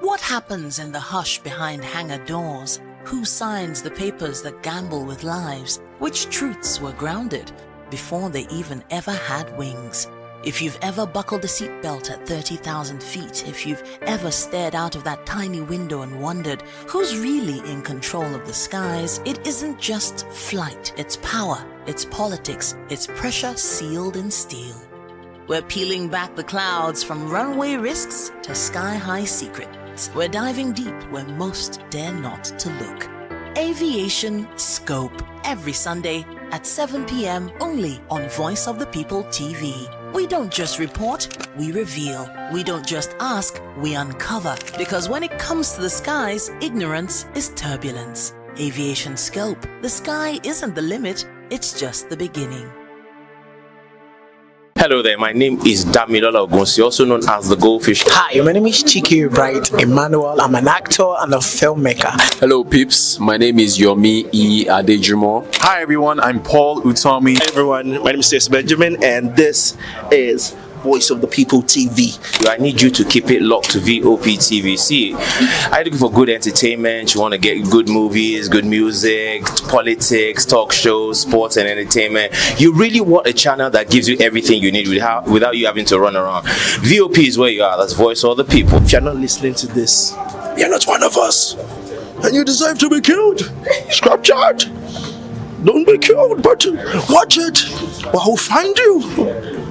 What happens in the hush behind hangar doors? Who signs the papers that gamble with lives? Which truths were grounded before they even ever had wings? If you've ever buckled a seatbelt at 30,000 feet, if you've ever stared out of that tiny window and wondered who's really in control of the skies, it isn't just flight, it's power, it's politics, it's pressure sealed in steel. We're peeling back the clouds from runway risks to sky-high secrets. We're diving deep where most dare not to look. Aviation Scope, every Sunday at 7 p.m. only on Voice of the People TV. We don't just report, we reveal. We don't just ask, we uncover. Because when it comes to the skies, ignorance is turbulence. Aviation Scope, the sky isn't the limit, it's just the beginning.
Hello there, my name is Damilola Ogunsi, also known as the Goldfish.
Hi, my name is Chiki Bright Emmanuel. I'm an actor and a filmmaker.
Hello peeps, my name is Yomi E. Adejimo.
Hi everyone, I'm Paul Utomi.
Hi everyone, my name is Stacey Benjamin and this is Voice of the People TV.
I need you to keep it locked to VOP TV. See, I'm looking for good entertainment. You want to get good movies, good music, politics, talk shows, sports and entertainment. You really want a channel that gives you everything you need without you having to run around. VOP is where you are. That's Voice of the People.
If you're not listening to this, you're not one of us. And you deserve to be killed. Scrap chat. Don't be killed, but watch it. Or I'll find you.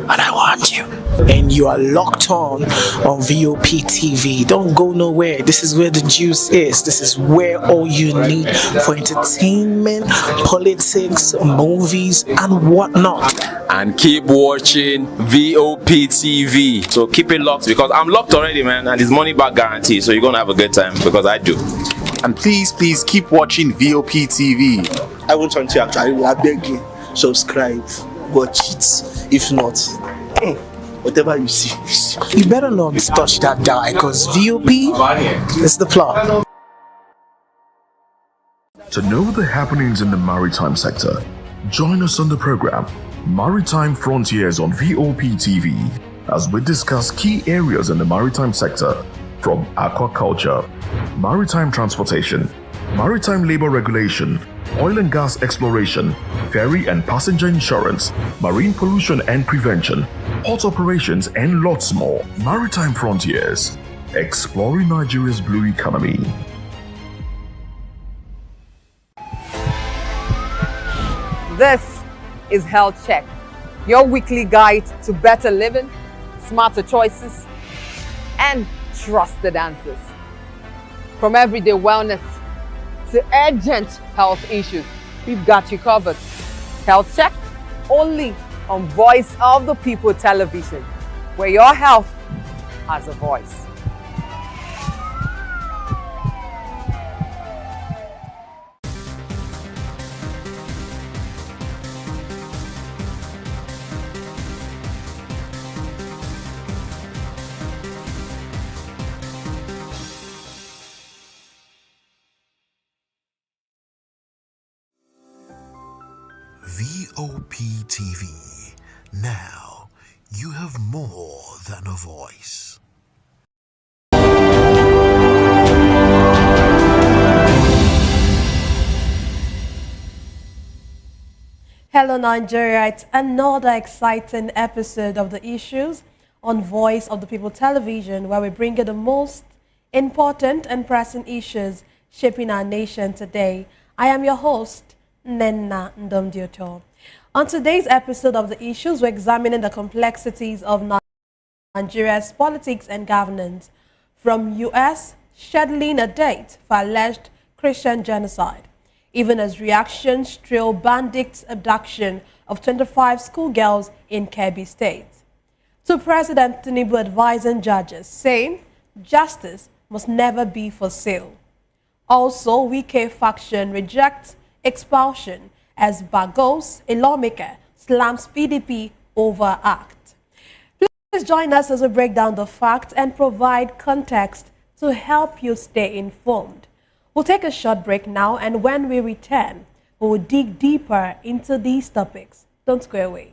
And I want you. And you are locked on VOP TV. Don't go nowhere. This is where the juice is. This is where all you need for entertainment, politics, movies, and whatnot.
And keep watching VOP TV.
So keep it locked because I'm locked already, man. And it's money back guarantee. So you're going to have a good time because I do.
And please keep watching VOP TV.
I won't want to actually, I beg you, subscribe, watch it. If not, Whatever you see, you see.
You better not touch that die, because VOP is the plot.
To know the happenings in the maritime sector, join us on the program Maritime Frontiers on VOP TV as we discuss key areas in the maritime sector from aquaculture, maritime transportation, maritime labor regulation, oil and gas exploration, ferry and passenger insurance, marine pollution and prevention, port operations, and lots more. Maritime Frontiers, exploring Nigeria's blue economy.
This is Health Check, your weekly guide to better living, smarter choices, and trusted answers. From everyday wellness to urgent health issues, we've got you covered. Health Check, only on Voice of the People television, where your health has a voice.
VOP TV. Now, you have more than a voice.
Hello Nigeria, it's another exciting episode of the issues on Voice of the People television, where we bring you the most important and pressing issues shaping our nation today. I am your host, Nenna Ndomdioto. On today's episode of the issues, we're examining the complexities of Nigeria's politics and governance, from U.S. scheduling a date for alleged Christian genocide, even as reactions trail bandits' abduction of 25 schoolgirls in Kebbi State, to President Tinubu advising judges, saying justice must never be for sale. Also, Wike faction rejects expulsion as Bagos, a lawmaker, slams PDP over act. Please join us as we break down the facts and provide context to help you stay informed. We'll take a short break now, and when we return, we will dig deeper into these topics. Don't go away.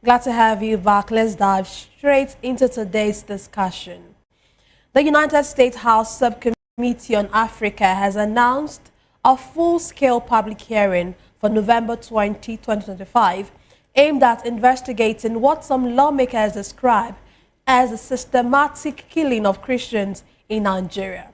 Glad to have you back. Let's dive straight into today's discussion. The United States House Subcommittee on Africa has announced a full-scale public hearing for November 20, 2025, aimed at investigating what some lawmakers describe as a systematic killing of Christians in Nigeria.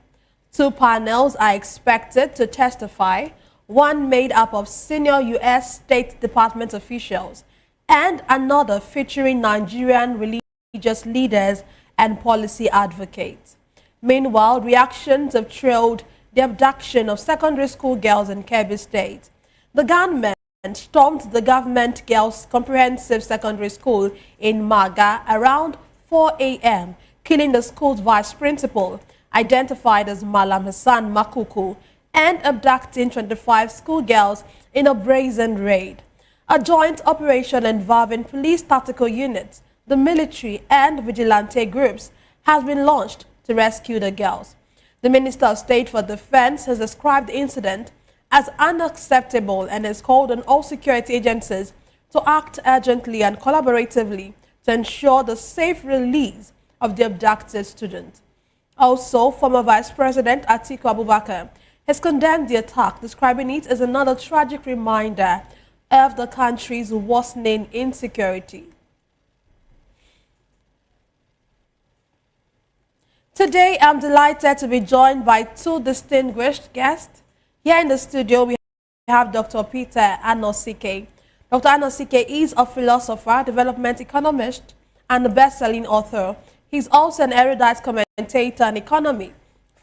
Two panels are expected to testify, one made up of senior U.S. State Department officials and another featuring Nigerian religious leaders and policy advocates. Meanwhile, reactions have trailed the abduction of secondary school girls in Kebbi State. The gunmen stormed the government girls' comprehensive secondary school in Maga around 4 a.m., killing the school's vice principal, identified as Malam Hassan Makuku, and abducting 25 schoolgirls in a brazen raid. A joint operation involving police tactical units, the military, and vigilante groups has been launched to rescue the girls. The Minister of State for Defense has described the incident as unacceptable and has called on all security agencies to act urgently and collaboratively to ensure the safe release of the abducted students. Also, former Vice President Atiku Abubakar has condemned the attack, describing it as another tragic reminder of the country's worsening insecurity. Today, I'm delighted to be joined by two distinguished guests. Here in the studio, we have Dr. Peter Anosike. Dr. Anosike is a philosopher, development economist, and a best-selling author. He's also an erudite commentator on economy,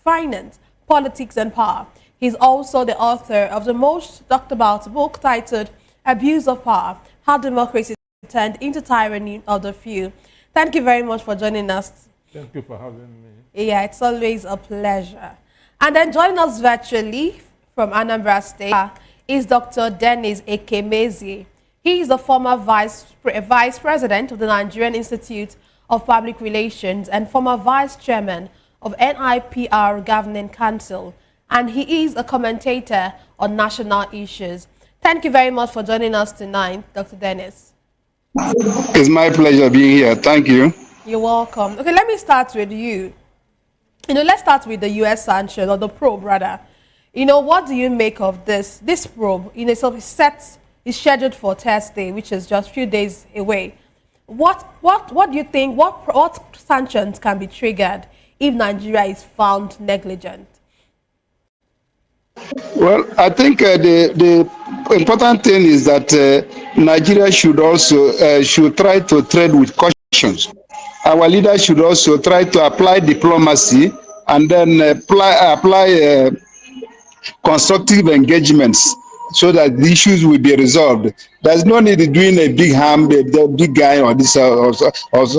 finance, politics, and power. He's also the author of the most talked about book titled abuse of power, how democracy turned into tyranny of the few. Thank you very much for joining us.
Thank you for having me.
Yeah, it's always a pleasure. And then joining us virtually from Anambra State is Dr. Dennis Ekemezi. He is the former vice president of the Nigerian Institute of Public Relations and former vice chairman of NIPR Governing Council. And he is a commentator on national issues. Thank you very much for joining us tonight, Dr. Dennis.
It's my pleasure being here. Thank you.
You're welcome. Okay, let me start with you. Let's start with the U.S. sanction, or the probe, rather. What do you make of this? This probe, so it's scheduled for Thursday, which is just a few days away. What do you think, what sanctions can be triggered if Nigeria is found negligent?
Well, I think the important thing is that Nigeria should also should try to tread with caution. Our leaders should also try to apply diplomacy and then apply constructive engagements so that the issues will be resolved. There's no need of doing a big harm, the big guy or this or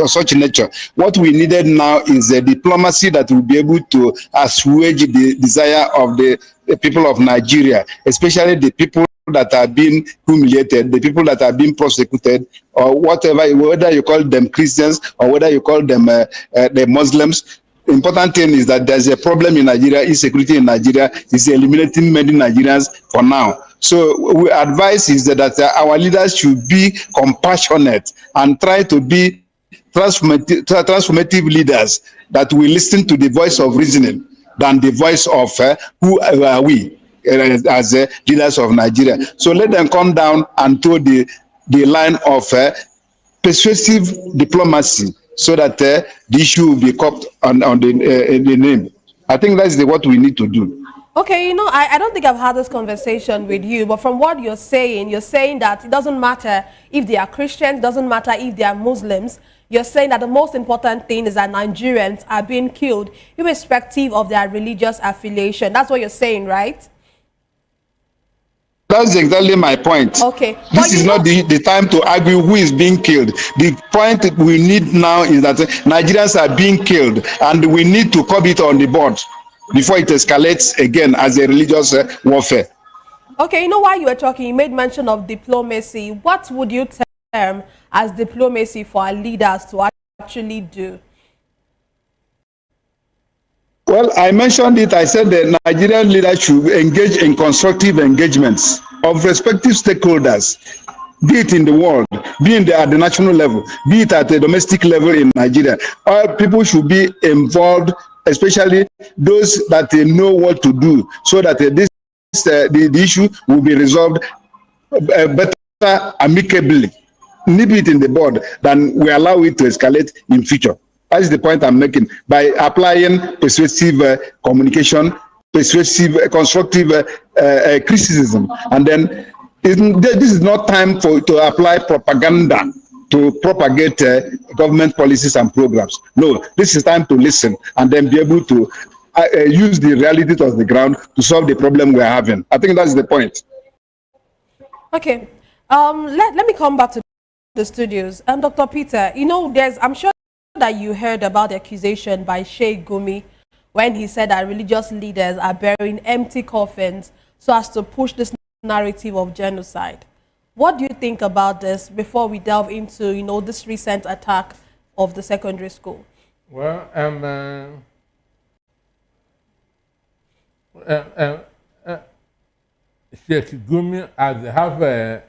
such nature. What we needed now is a diplomacy that will be able to assuage the desire of the people of Nigeria, especially the people that are being humiliated, the people that are being prosecuted, or whatever, whether you call them Christians or whether you call them the Muslims. The important thing is that there's a problem in Nigeria, insecurity in Nigeria is eliminating many Nigerians for now. So we advise is that our leaders should be compassionate and try to be transformative leaders that will listen to the voice of reasoning than the voice of who are we as leaders of Nigeria. So let them come down and toe the line of persuasive diplomacy so that the issue will be kept on the name. I think that's what we need to do.
Okay, I don't think I've had this conversation with you, but from what you're saying that it doesn't matter if they are Christians, doesn't matter if they are Muslims. You're saying that the most important thing is that Nigerians are being killed irrespective of their religious affiliation. That's what you're saying, right?
That's exactly my point.
Okay.
This is not the time to argue who is being killed. The point that we need now is that Nigerians are being killed, and we need to curb it on the board before it escalates again as a religious warfare.
Okay, while you were talking, you made mention of diplomacy. What would you term as diplomacy for our leaders to actually do?
Well, I mentioned it. I said the Nigerian leaders should engage in constructive engagements of respective stakeholders, be it in the world, be it at the national level, be it at the domestic level in Nigeria. All people should be involved, especially those that know what to do, so that the issue will be resolved better amicably. Nip it in the bud than we allow it to escalate in future. That's the point I'm making. By applying persuasive communication, persuasive, constructive criticism, and then this is not time to apply propaganda to propagate government policies and programs. No, this is time to listen and then be able to use the realities of the ground to solve the problem we're having. I think that's the point.
Okay, let me come back to the studios. Dr. Peter, I'm sure that you heard about the accusation by Sheikh Gumi when he said that religious leaders are burying empty coffins so as to push this narrative of genocide. What do you think about this before we delve into, this recent attack of the secondary school?
Well, Sheikh Gumi, as they have a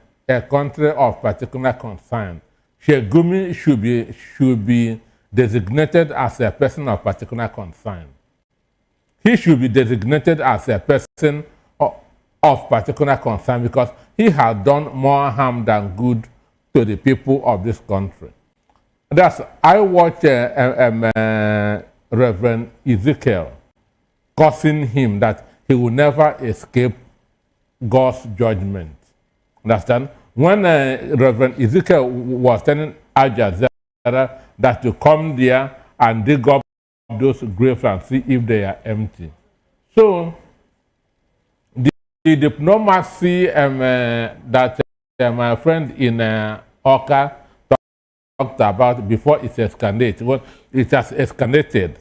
country of particular concern, Sheikh Gumi should be designated as a person of particular concern. He should be designated as a person of particular concern because he has done more harm than good to the people of this country. I watched Reverend Ezekiel cursing him that he will never escape God's judgment. Understand? When Reverend Ezekiel was telling Al Jazeera that to come there and dig up those graves and see if they are empty. So, the diplomacy that my friend in Oka talked about before it escalated. Well, it has escalated.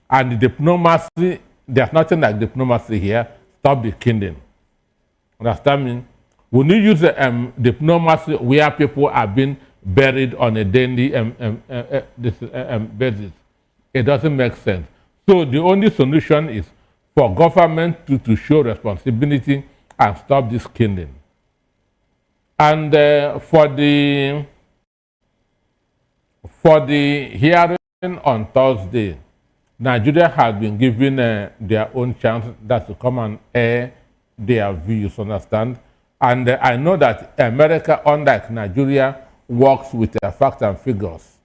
And diplomacy, there's nothing like diplomacy here. Stop the killing. Understand me? When you use diplomacy where people are being buried on a daily basis, it doesn't make sense. So the only solution is for government to show responsibility and stop this killing. And for the hearing on Thursday, Nigeria has been given their own chance that to come and air their views, understand? And I know that America, unlike Nigeria, works with facts and figures.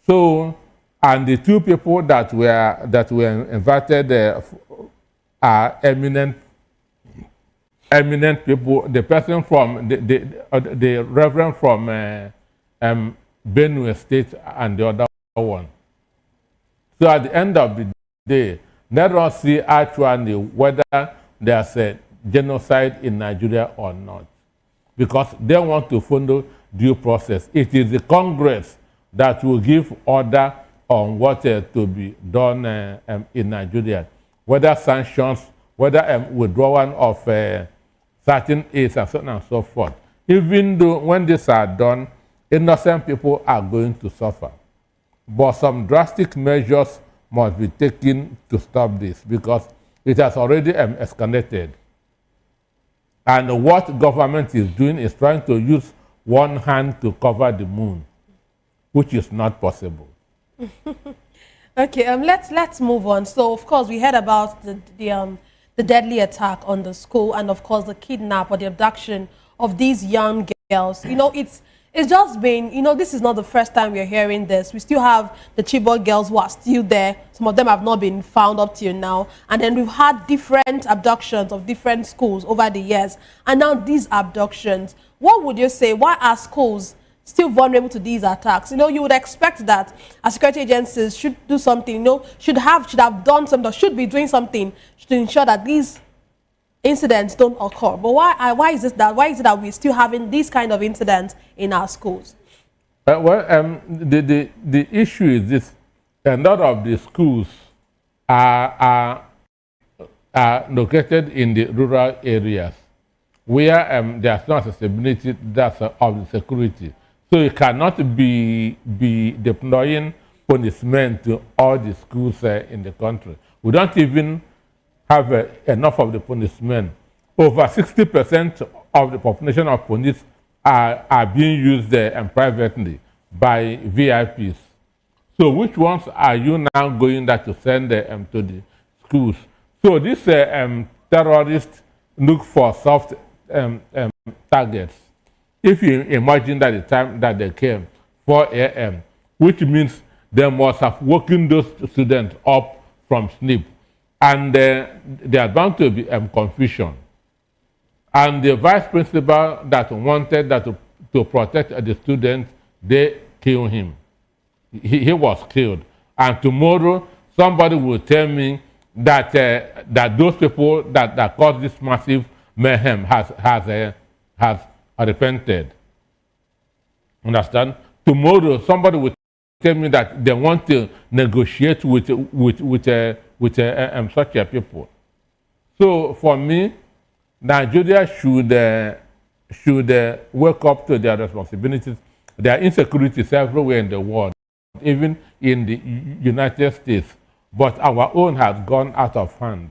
So, and the two people that were invited are eminent people. The person from the reverend from Benue State and the other one. So at the end of the day, let us see actually whether there's a genocide in Nigeria or not, because they want to follow due process. It is the Congress that will give order on what to be done in Nigeria, whether sanctions, whether withdrawal of certain aids and so on and so forth. Even though when these are done, innocent people are going to suffer. But some drastic measures must be taken to stop this, because it has already escalated. And what government is doing is trying to use one hand to cover the moon, which is not possible.
Okay, let's move on. So, of course, we heard about the deadly attack on the school, and of course the kidnap or the abduction of these young girls. You know, it's just been, you know, this is not the first time we're hearing this. We still have the Chibok girls who are still there. Some of them have not been found up till now. And then we've had different abductions of different schools over the years. And now these abductions, what would you say? Why are schools still vulnerable to these attacks? You know, you would expect that our security agencies should do something, you know, should have done something, or should be doing something to ensure that these incidents don't occur. But why is it that we're still having these kind of incidents in our schools?
The issue is this: a lot of the schools are located in the rural areas where there's no accessibility of the security. So you cannot be deploying policemen to all the schools in the country. We don't even have enough of the policemen. Over 60% of the population of police are being used privately by VIPs. So which ones are you now going to send to the schools? So these terrorists look for soft targets. If you imagine that the time that they came, 4 a.m., which means they must have woken those students up from sleep. And there are bound to be confusion. And the vice principal that wanted to protect the students, they killed him. He was killed. And tomorrow, somebody will tell me that that those people that caused this massive mayhem has repented. Understand? Tomorrow, somebody will tell me that they want to negotiate with such a people. So for me, Nigeria should wake up to their responsibilities. There are insecurities everywhere in the world, even in the United States. But our own has gone out of hand.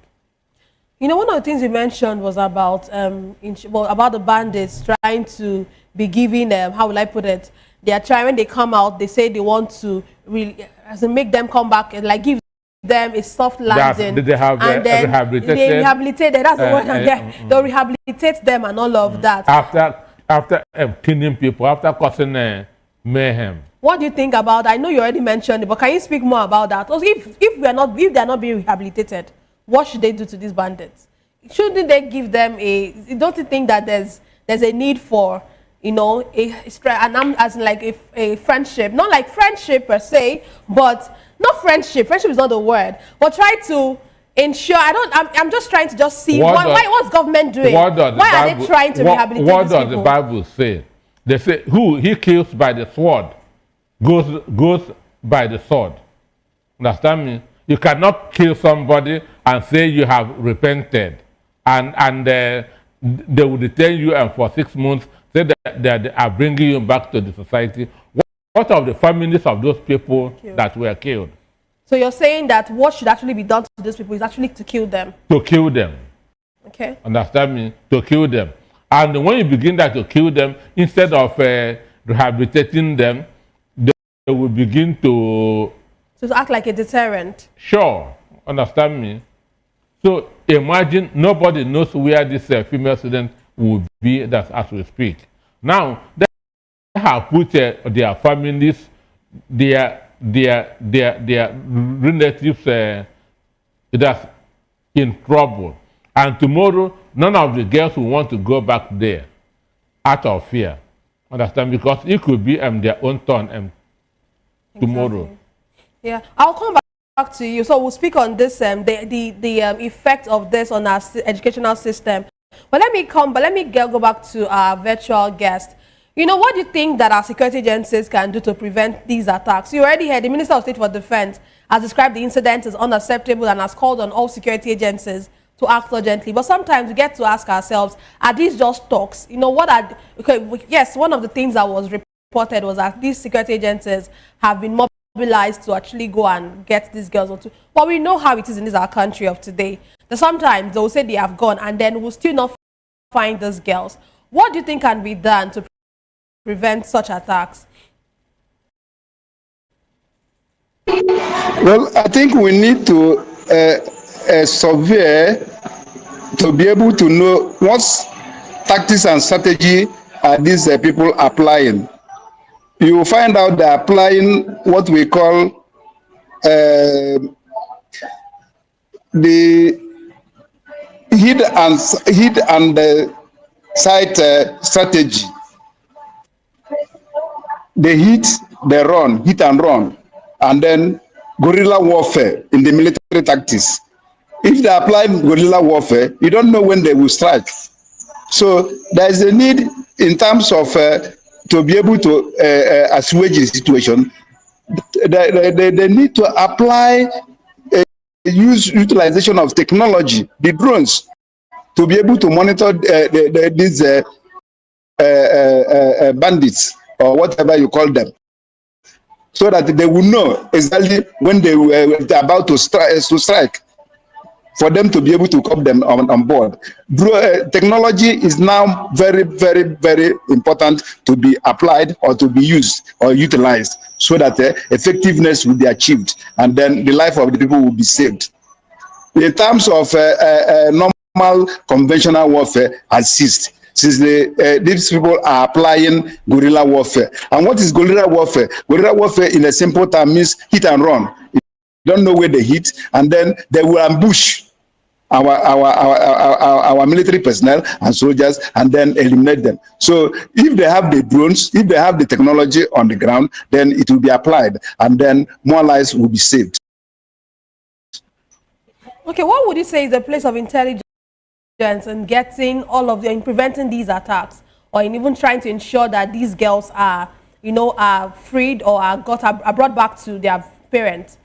You know, one of the things you mentioned was about about the bandits trying to be giving how will I put it? They are trying, when they come out, they say they want to make them come back and like give them a soft landing.
They have
and then
rehabilitated.
They rehabilitated. That's the word. They'll rehabilitate them and all of that.
After killing people, after causing mayhem.
What do you think about that? I know you already mentioned it, but can you speak more about that? Also, if they're not being rehabilitated, what should they do to these bandits? Shouldn't they give them don't you think that there's a need for, you know, a friendship, not like friendship per se, but not friendship. Friendship is not the word, but try to ensure? I'm just trying to just see what's government doing? Why are they trying to rehabilitate these people?
What does the Bible say? They say, who he kills by the sword goes by the sword. Understand me? You cannot kill somebody and say you have repented, and they will detain you and for 6 months say that they are bringing you back to the society. What of the families of those people that were killed?
So you're saying that what should actually be done to those people is actually to kill them?
To kill them.
Okay.
Understand me? To kill them. And when you begin to kill them, instead of rehabilitating them, they will begin to
act like a deterrent.
Sure. Understand me? So imagine nobody knows where this female student will be as we speak. Now, they have put their families, their relatives that's in trouble. And tomorrow, none of the girls will want to go back there out of fear. Understand? Because it could be their own turn tomorrow.
Exactly. Yeah, I'll come back to you. So we'll speak on this, the effect of this on our educational system. But let me go back to our virtual guest. You know, what do you think that our security agencies can do to prevent these attacks? You already heard the Minister of State for Defense has described the incident as unacceptable and has called on all security agencies to act urgently. But sometimes we get to ask ourselves, are these just talks? You know, yes, one of the things that was reported was that these security agencies have been mobilized to actually go and get these girls onto. But we know how it is in our country of today. That sometimes they will say they have gone and then we'll still not find those girls. What do you think can be done to prevent such attacks?
Well, I think we need to survey to be able to know what tactics and strategy are these people applying. You will find out they're applying what we call the hit and sight strategy. They hit and run, and then guerrilla warfare in the military tactics. If they apply guerrilla warfare, you don't know when they will strike. So there is a need in terms of to be able to assuage the situation. They need to apply utilization of technology, the drones, to be able to monitor these bandits or whatever you call them, so that they will know exactly when they were about to strike, for them to be able to come them on board. Technology is now very, very, very important to be applied or to be used or utilized, so that effectiveness will be achieved and then the life of the people will be saved. In terms of normal conventional warfare has ceased, since these people are applying guerrilla warfare. And what is guerrilla warfare? Guerrilla warfare, in a simple term, means hit and run. You don't know where they hit, and then they will ambush our military personnel and soldiers and then eliminate them. So if they have the drones, if they have the technology on the ground, then it will be applied, and then more lives will be saved.
Okay, what would you say is the place of intelligence in getting in preventing these attacks, or in even trying to ensure that these girls are, are freed or are brought back to their parents?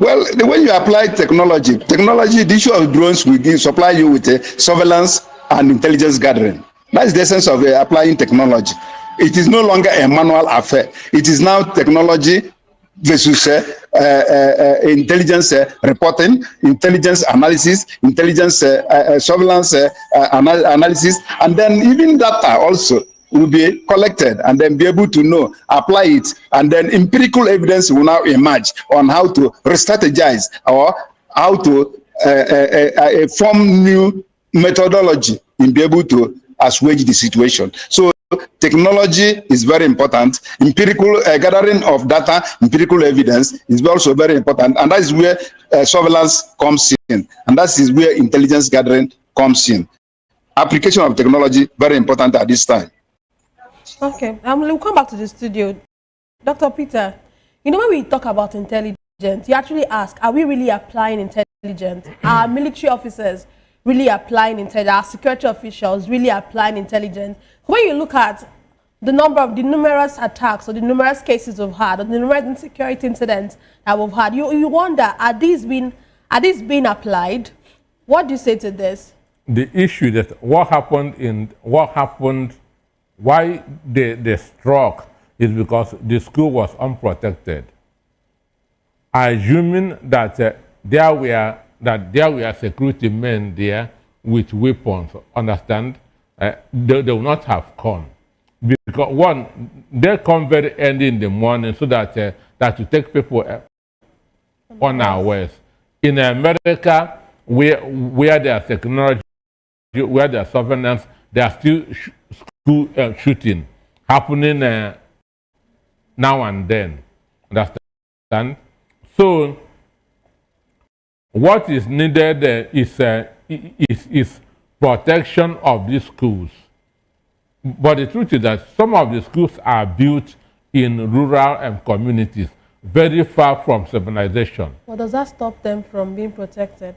Well, when you apply technology, the issue of drones will supply you with surveillance and intelligence gathering. That's the essence of applying technology. It is no longer a manual affair. It is now technology versus intelligence reporting, intelligence analysis, intelligence surveillance analysis, and then even data also will be collected and then be able to know, apply it, and then empirical evidence will now emerge on how to re-strategize or how to form new methodology and be able to assuage the situation. So technology is very important. Empirical gathering of data, empirical evidence is also very important, and that is where surveillance comes in, and that is where intelligence gathering comes in. Application of technology very important at this time.
Okay, we'll come back to the studio. Dr. Peter, when we talk about intelligence You actually ask, are we really applying intelligence? Are military officers really applying intelligence? Are security officials really applying intelligence? When you look at the numerous attacks or the numerous cases we've had, or the numerous insecurity incidents that we've had, you wonder, are these being applied? What do you say to this?
The issue that why they struck is because the school was unprotected. Assuming that there were security men there with weapons, understand, they will not have come. Because one, they come very early in the morning so that to take people unawares. In America, where there's technology, where there's surveillance, there's still school shooting happening now and then. Understand? So, what is needed is protection of these schools. But the truth is that some of the schools are built in rural communities, very far from civilization.
Well, does that stop them from being protected?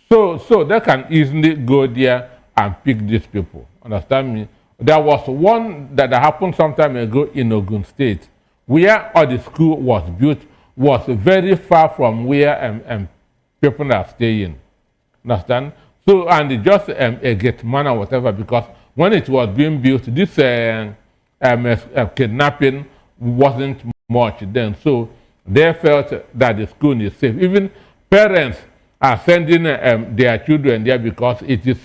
So they can easily go there and pick these people. Understand me? There was one that happened some time ago in Ogun State, where all the school was built was very far from where people are staying. Understand? So, and just a gate man or whatever, because when it was being built, this kidnapping wasn't much then. So they felt that the school is safe. Even parents are sending their children there because it is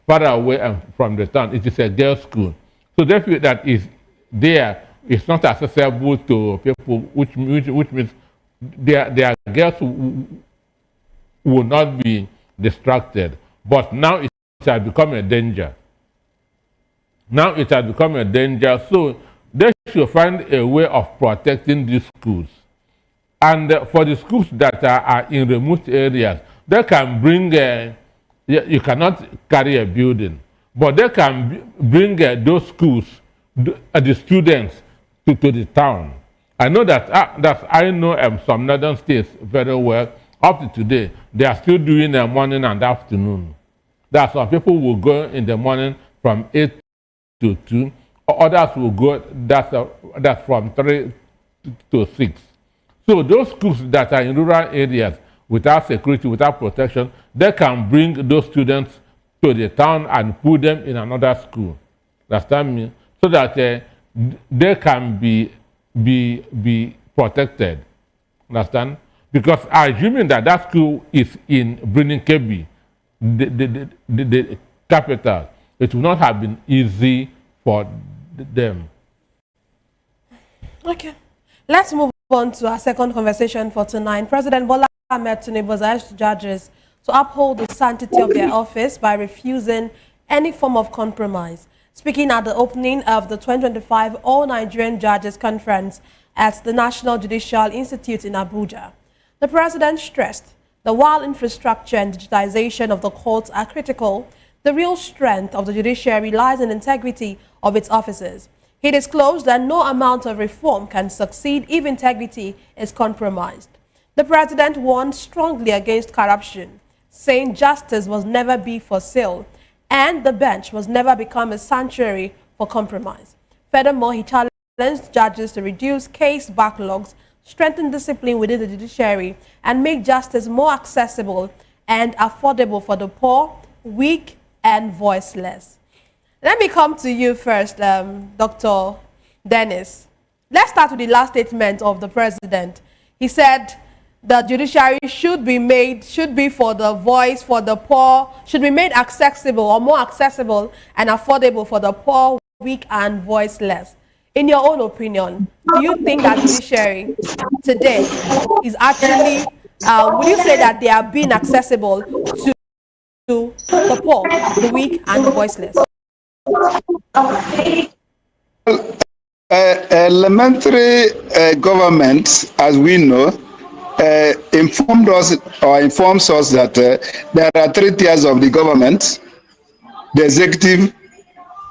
far away from the town. It is a girls' school. So they feel that it's not accessible to people, which means their girls will not be distracted. But now it has become a danger. Now it has become a danger, so they should find a way of protecting these schools. And for the schools that are in remote areas, they can bring, you cannot carry a building, but they can bring those schools, the students, to the town. I know that I know some northern states very well. Up to today, they are still doing morning and afternoon. There are some people who will go in the morning from 8 to 2. Others will go, that's from 3 to 6. So those schools that are in rural areas without security, without protection, they can bring those students to the town and put them in another school. Understand me? So that they can be protected. Understand? Because assuming that school is in Birnin-Kebbi, the capital, it would not have been easy for them.
Okay. Let's move on to our second conversation for tonight. President Bola Ahmed Tinubu has urged judges to uphold the sanctity of their office by refusing any form of compromise. Speaking at the opening of the 2025 All Nigerian Judges Conference at the National Judicial Institute in Abuja, the president stressed that while infrastructure and digitization of the courts are critical, the real strength of the judiciary lies in integrity of its officers. He disclosed that no amount of reform can succeed if integrity is compromised. The president warned strongly against corruption, saying justice must never be for sale and the bench must never become a sanctuary for compromise. Furthermore, he challenged judges to reduce case backlogs, strengthen discipline within the judiciary, and make justice more accessible and affordable for the poor, weak, and voiceless. Let me come to you first, Dr. Dennis. Let's start with the last statement of the president. He said the judiciary should be for the voice, for the poor, should be made accessible or more accessible and affordable for the poor, weak, and voiceless. In your own opinion, do you think that judiciary today is actually, would you say that they are being accessible to the poor, the weak, and the voiceless?
Elementary government, as we know, informs us that there are 3 tiers of the government: the executive,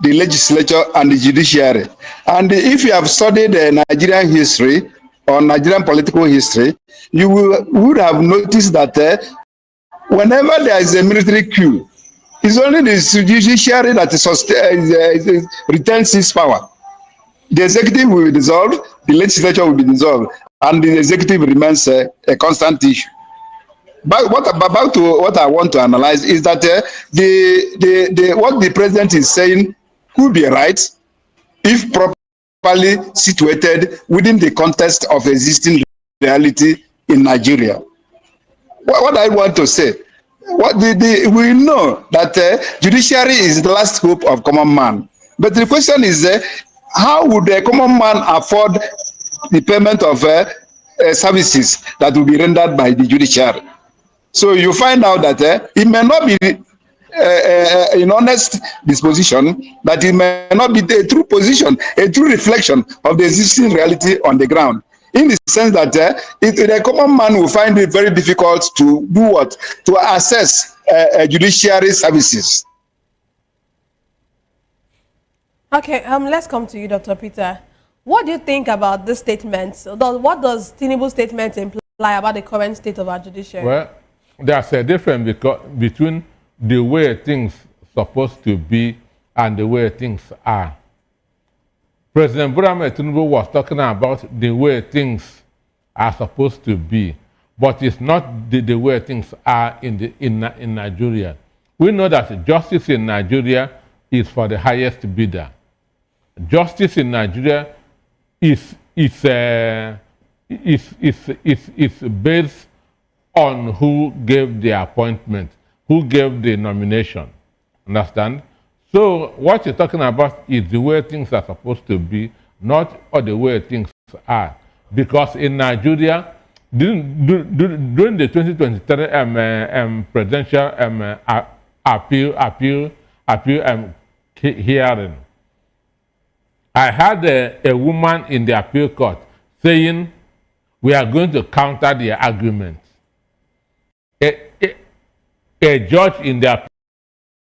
the legislature, and the judiciary. And if you have studied Nigerian history, on Nigerian political history, you would have noticed that whenever there is a military coup, it's only the judiciary that retains its power. The executive will be dissolved, the legislature will be dissolved, and the executive remains a constant issue. But what I want to analyze is that what the president is saying could be right if properly situated within the context of existing reality in Nigeria. What I want to say, we know that judiciary is the last hope of common man. But the question is, how would a common man afford the payment of services that will be rendered by the judiciary? So you find out that it may not be in honest disposition, that it may not be a true position, a true reflection of the existing reality on the ground. In the sense that the common man will find it very difficult to do what? To access judiciary services.
Okay, let's come to you, Dr. Peter. What do you think about this statement? What does Tinubu's statement imply about the current state of our judiciary?
Well, there's a difference between the way things are supposed to be and the way things are. President Bola Ahmed Tinubu was talking about the way things are supposed to be, but it's not the way things are in Nigeria. We know that justice in Nigeria is for the highest bidder. Justice in Nigeria is based on who gave the appointment, who gave the nomination. Understand? So what you're talking about is the way things are supposed to be, not the way things are. Because in Nigeria, during the 2023 presidential appeal hearing, I had a woman in the appeal court saying, we are going to counter their argument. A judge in the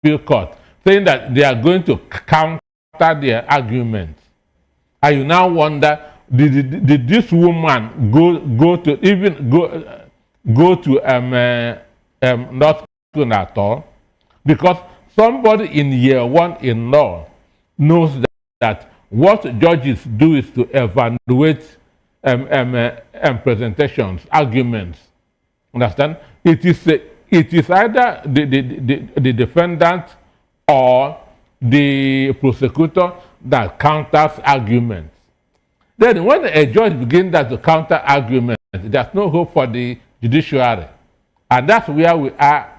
appeal court saying that they are going to counter their argument. And you now wonder, did this woman go to not school at all? Because somebody in year one in law knows that what judges do is to evaluate presentations, arguments. Understand? It is either the defendant or the prosecutor that counters arguments. Then when a judge begins to counter arguments, there's no hope for the judiciary. And that's where we are.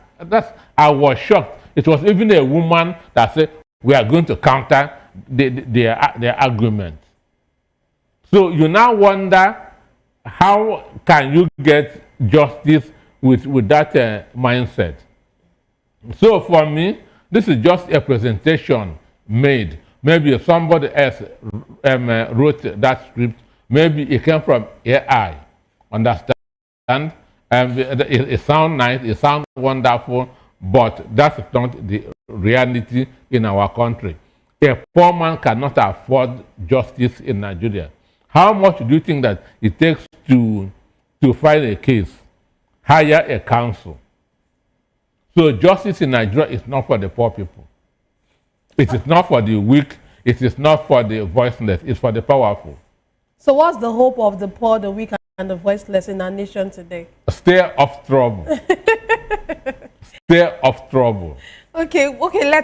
I was shocked. It was even a woman that said, we are going to counter their argument. So you now wonder, how can you get justice with that mindset? So for me, this is just a presentation made. Maybe somebody else wrote that script. Maybe it came from AI. Understand? It sounds nice, it sounds wonderful, but that's not the reality in our country. A poor man cannot afford justice in Nigeria. How much do you think that it takes to file a case? Hire a counsel. So justice in Nigeria is not for the poor people. It is not for the weak. It is not for the voiceless. It's for the powerful.
So what's the hope of the poor, the weak, and the voiceless in our nation today?
Stay off trouble. Stay off trouble.
Okay.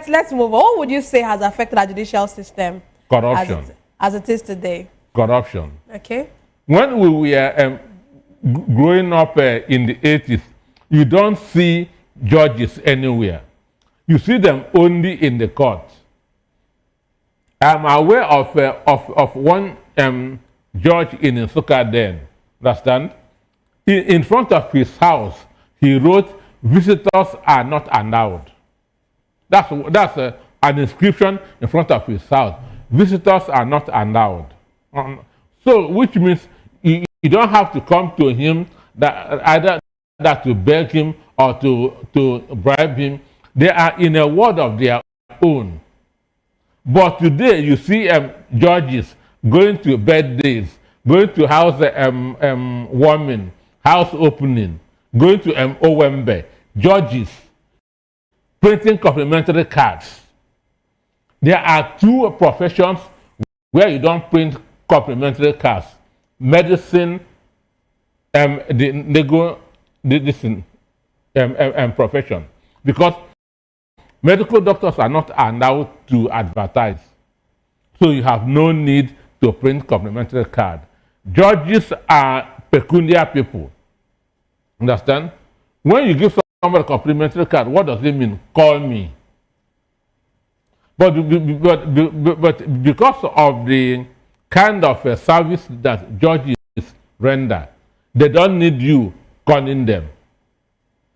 Let's move on. What would you say has affected our judicial system?
Corruption.
As it is today.
Corruption.
Okay.
When we were growing up in the 80s, you don't see judges anywhere. You see them only in the court. I'm aware of one judge in Nsukka then. Understand? In front of his house, he wrote, "Visitors are not allowed." That's an inscription in front of his house. Visitors are not allowed. So, which means you don't have to come to him either to beg him or to bribe him. They are in a world of their own. But today you see judges going to birthdays, going to house warming, house opening, going to Owembe, judges, printing complimentary cards. There are two professions where you don't print complimentary cards. Medicine, profession. Because medical doctors are not allowed to advertise. So you have no need to print complimentary card. Judges are peculiar people. Understand? When you give somebody a complimentary card, what does it mean? Call me. But because of the kind of service that judges render, they don't need you calling them.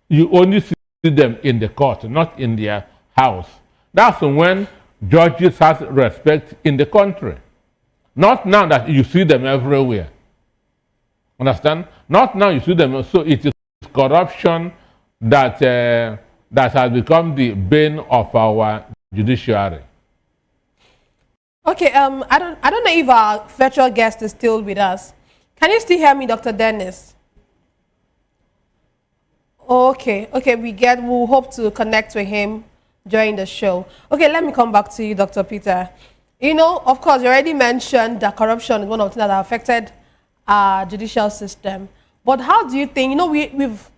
You only see them in the court, not in their house. That's when judges have respect in the country. Not now that you see them everywhere. Understand? Not now you see them. So it is corruption that has become the bane of our judiciary.
Okay, I don't know if our virtual guest is still with us. Can you still hear me, Dr. Dennis? Okay, we'll hope to connect with him during the show. Okay, let me come back to you, Dr. Peter. You know, of course, you already mentioned that corruption is one of the things that have affected our judicial system. But how do you think, you know, we've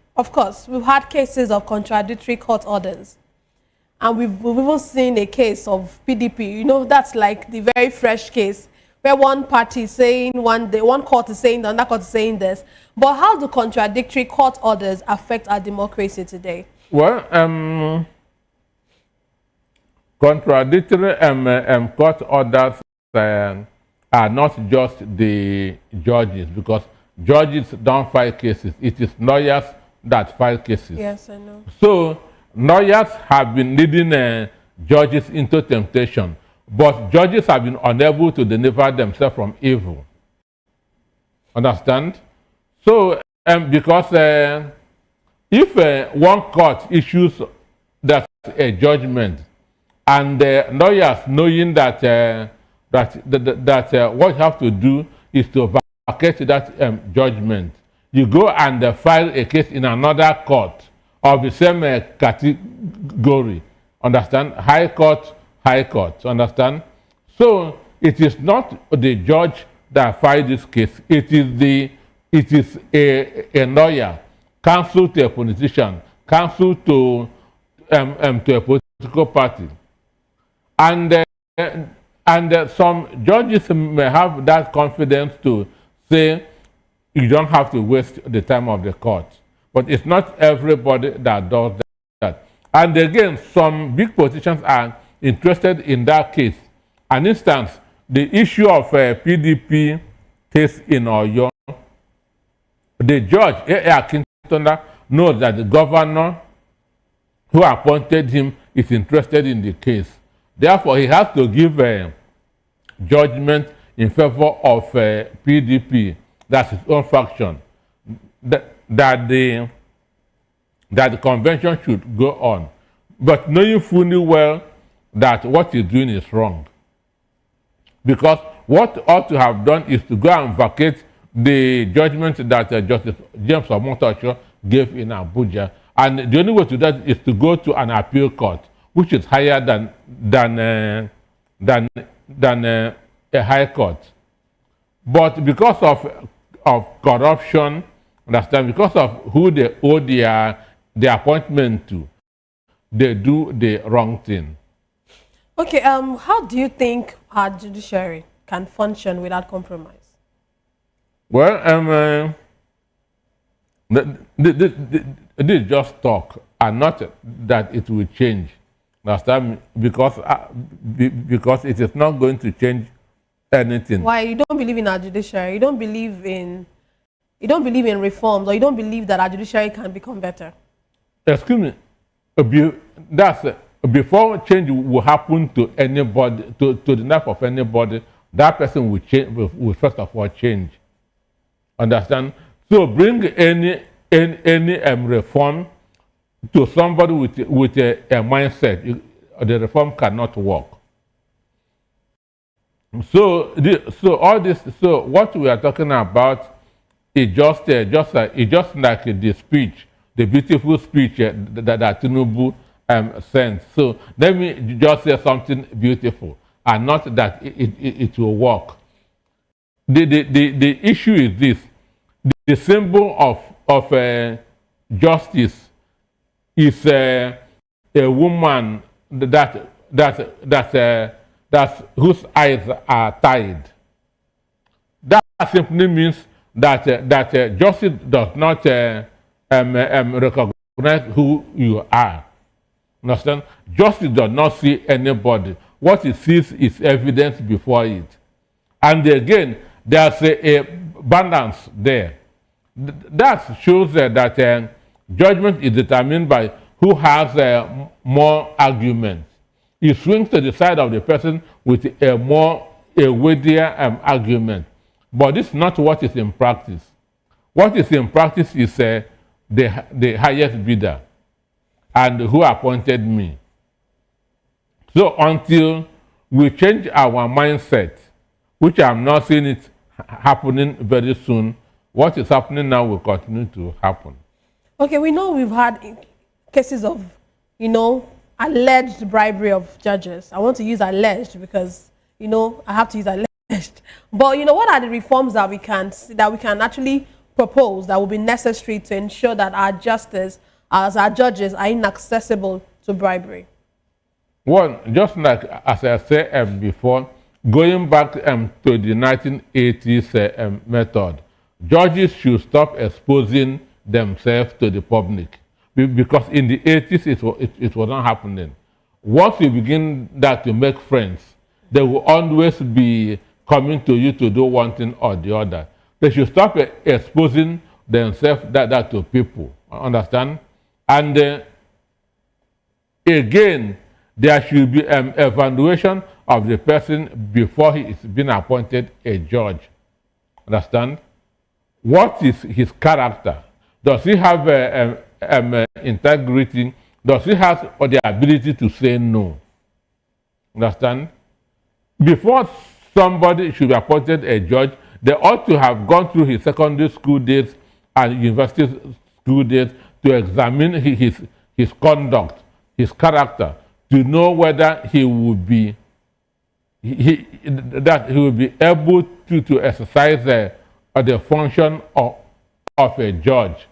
had cases of contradictory court orders. And we've even seen a case of PDP. You know, that's like the very fresh case where one party is saying one day, one court is saying that, another court is saying this. But how do contradictory court orders affect our democracy today?
Well, contradictory court orders are not just the judges, because judges don't file cases. It is lawyers that file cases.
Yes, I know.
So lawyers have been leading judges into temptation, but judges have been unable to deliver themselves from evil. Understand? So, because if one court issues that a judgment, and lawyers knowing that what you have to do is to vacate that judgment, you go and file a case in another court of the same category. Understand? High court, understand? So it is not the judge that files this case. It is a lawyer, counsel to a politician, counsel to a political party. And some judges may have that confidence to say, you don't have to waste the time of the court. But it's not everybody that does that. And again, some big politicians are interested in that case. An instance, the issue of a PDP case in Oyo, the judge, A.R. Kintoner, knows that the governor who appointed him is interested in the case. Therefore, he has to give a judgment in favor of PDP, that's his own faction, that the convention should go on. But knowing fully well that what he's doing is wrong. Because what ought to have done is to go and vacate the judgment that Justice James Omotosho gave in Abuja. And the only way to do that is to go to an appeal court, which is higher than a high court. But because of corruption, understand, because of who they owe their appointment to, they do the wrong thing.
Okay, how do you think our judiciary can function without compromise?
Well, they just talk, and not that it will change. Understand? Because it is not going to change anything.
Why? You don't believe in our judiciary? You don't believe in reforms, or you don't believe that our judiciary can become better?
Excuse me. Before change will happen to anybody, to the life of anybody, that person will change. Will first of all change. Understand? So bring any reform to somebody with a mindset. The reform cannot work. So, so what we are talking about is just like the speech, the beautiful speech that Tinubu sent. So let me just say something beautiful, and not that it will work. The issue is this: the symbol of justice is a woman that whose eyes are tied. That simply means that justice does not recognize who you are. Understand? Justice does not see anybody. What it sees is evidence before it. And again, there's a balance there. That shows that judgment is determined by who has more arguments. It swings to the side of the person with a weightier argument. But this is not what is in practice. What is in practice is the highest bidder and who appointed me. So until we change our mindset, which I'm not seeing it happening very soon, what is happening now will continue to happen.
Okay, we know we've had cases of, alleged bribery of judges. I want to use alleged because, I have to use alleged. But, what are the reforms that we can actually propose that will be necessary to ensure that our justice, as our judges, are inaccessible to bribery?
One, just like as I said before, going back to the 1980s method, judges should stop exposing themselves to the public, because in the 80s it was not happening. Once you begin that to make friends, they will always be coming to you to do one thing or the other. They should stop exposing themselves that to people. Understand? And again, there should be an evaluation of the person before he is being appointed a judge. Understand? What is his character? Does he have integrity? Does he have the ability to say no? Understand? Before somebody should be appointed a judge, they ought to have gone through his secondary school days and university school days to examine his conduct, his character, to know whether he would be able to exercise the function of a judge.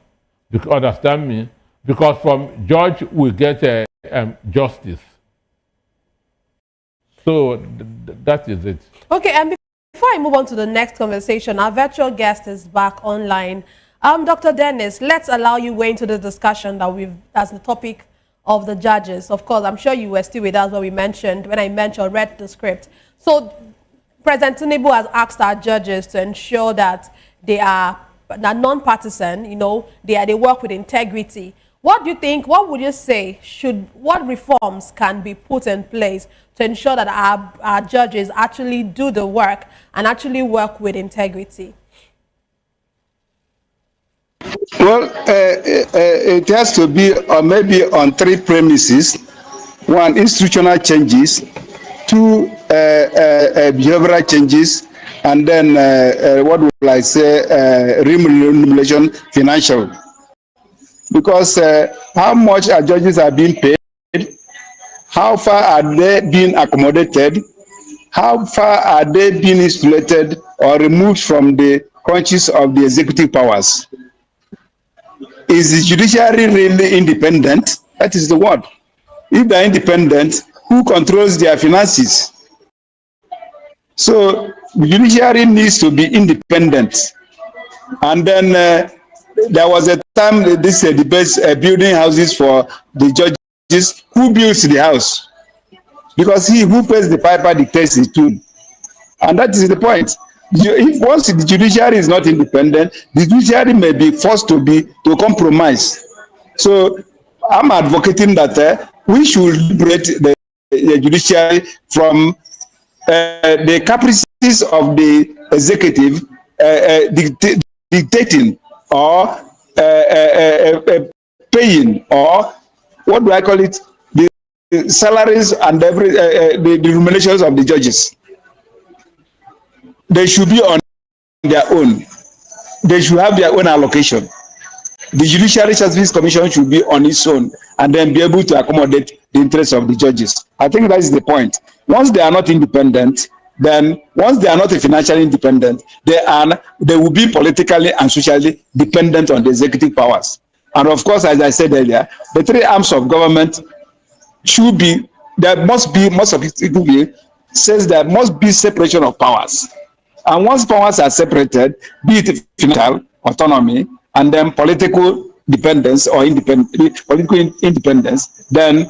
Because, understand me? Because from judge we get justice. So that is it.
Okay, and before I move on to the next conversation, our virtual guest is back online. Dr. Dennis, let's allow you way into the discussion that's the topic of the judges. Of course, I'm sure you were still with us when I read the script. So President Tinubu has asked our judges to ensure that they are non-partisan, they work with integrity. What do you think, what would you say, what reforms can be put in place to ensure that our judges actually do the work and actually work with integrity?
Well, it has to be maybe on three premises. One, institutional changes. Two, behavioral changes. And then, what will I say, remuneration financial. Because how much our judges are being paid, how far are they being accommodated, how far are they being insulated or removed from the crunches of the executive powers. Is the judiciary really independent? That is the word. If they're independent, who controls their finances? So the judiciary needs to be independent. And then there was a time this debate building houses for the judges. Who builds the house? Because he who pays the piper dictates the tune. And that is the point. If once the judiciary is not independent, the judiciary may be forced to compromise. So I'm advocating that we should liberate the judiciary from the caprices of the executive dictating or paying, or what do I call it, the salaries and the remunerations of the judges. they should be on their own. They should have their own allocation. The Judiciary Service Commission should be on its own and then be able to accommodate the interests of the judges. I think that is the point. Once they are not independent, then once they are not financially independent, they will be politically and socially dependent on the executive powers. And of course, as I said earlier, the three arms of government should be, there must be, most of it says there must be separation of powers. And once powers are separated, be it financial autonomy and then political dependence or political independence, then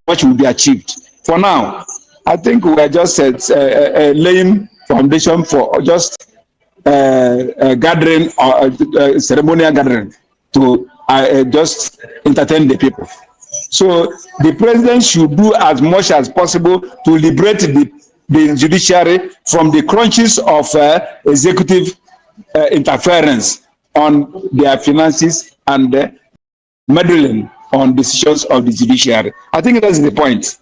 much will be achieved. For now, I think we are just laying foundation for just gathering or ceremonial gathering to just entertain the people. So the president should do as much as possible to liberate the judiciary from the crunches of executive interference on their finances and meddling on decisions of the judiciary. I think that's the point.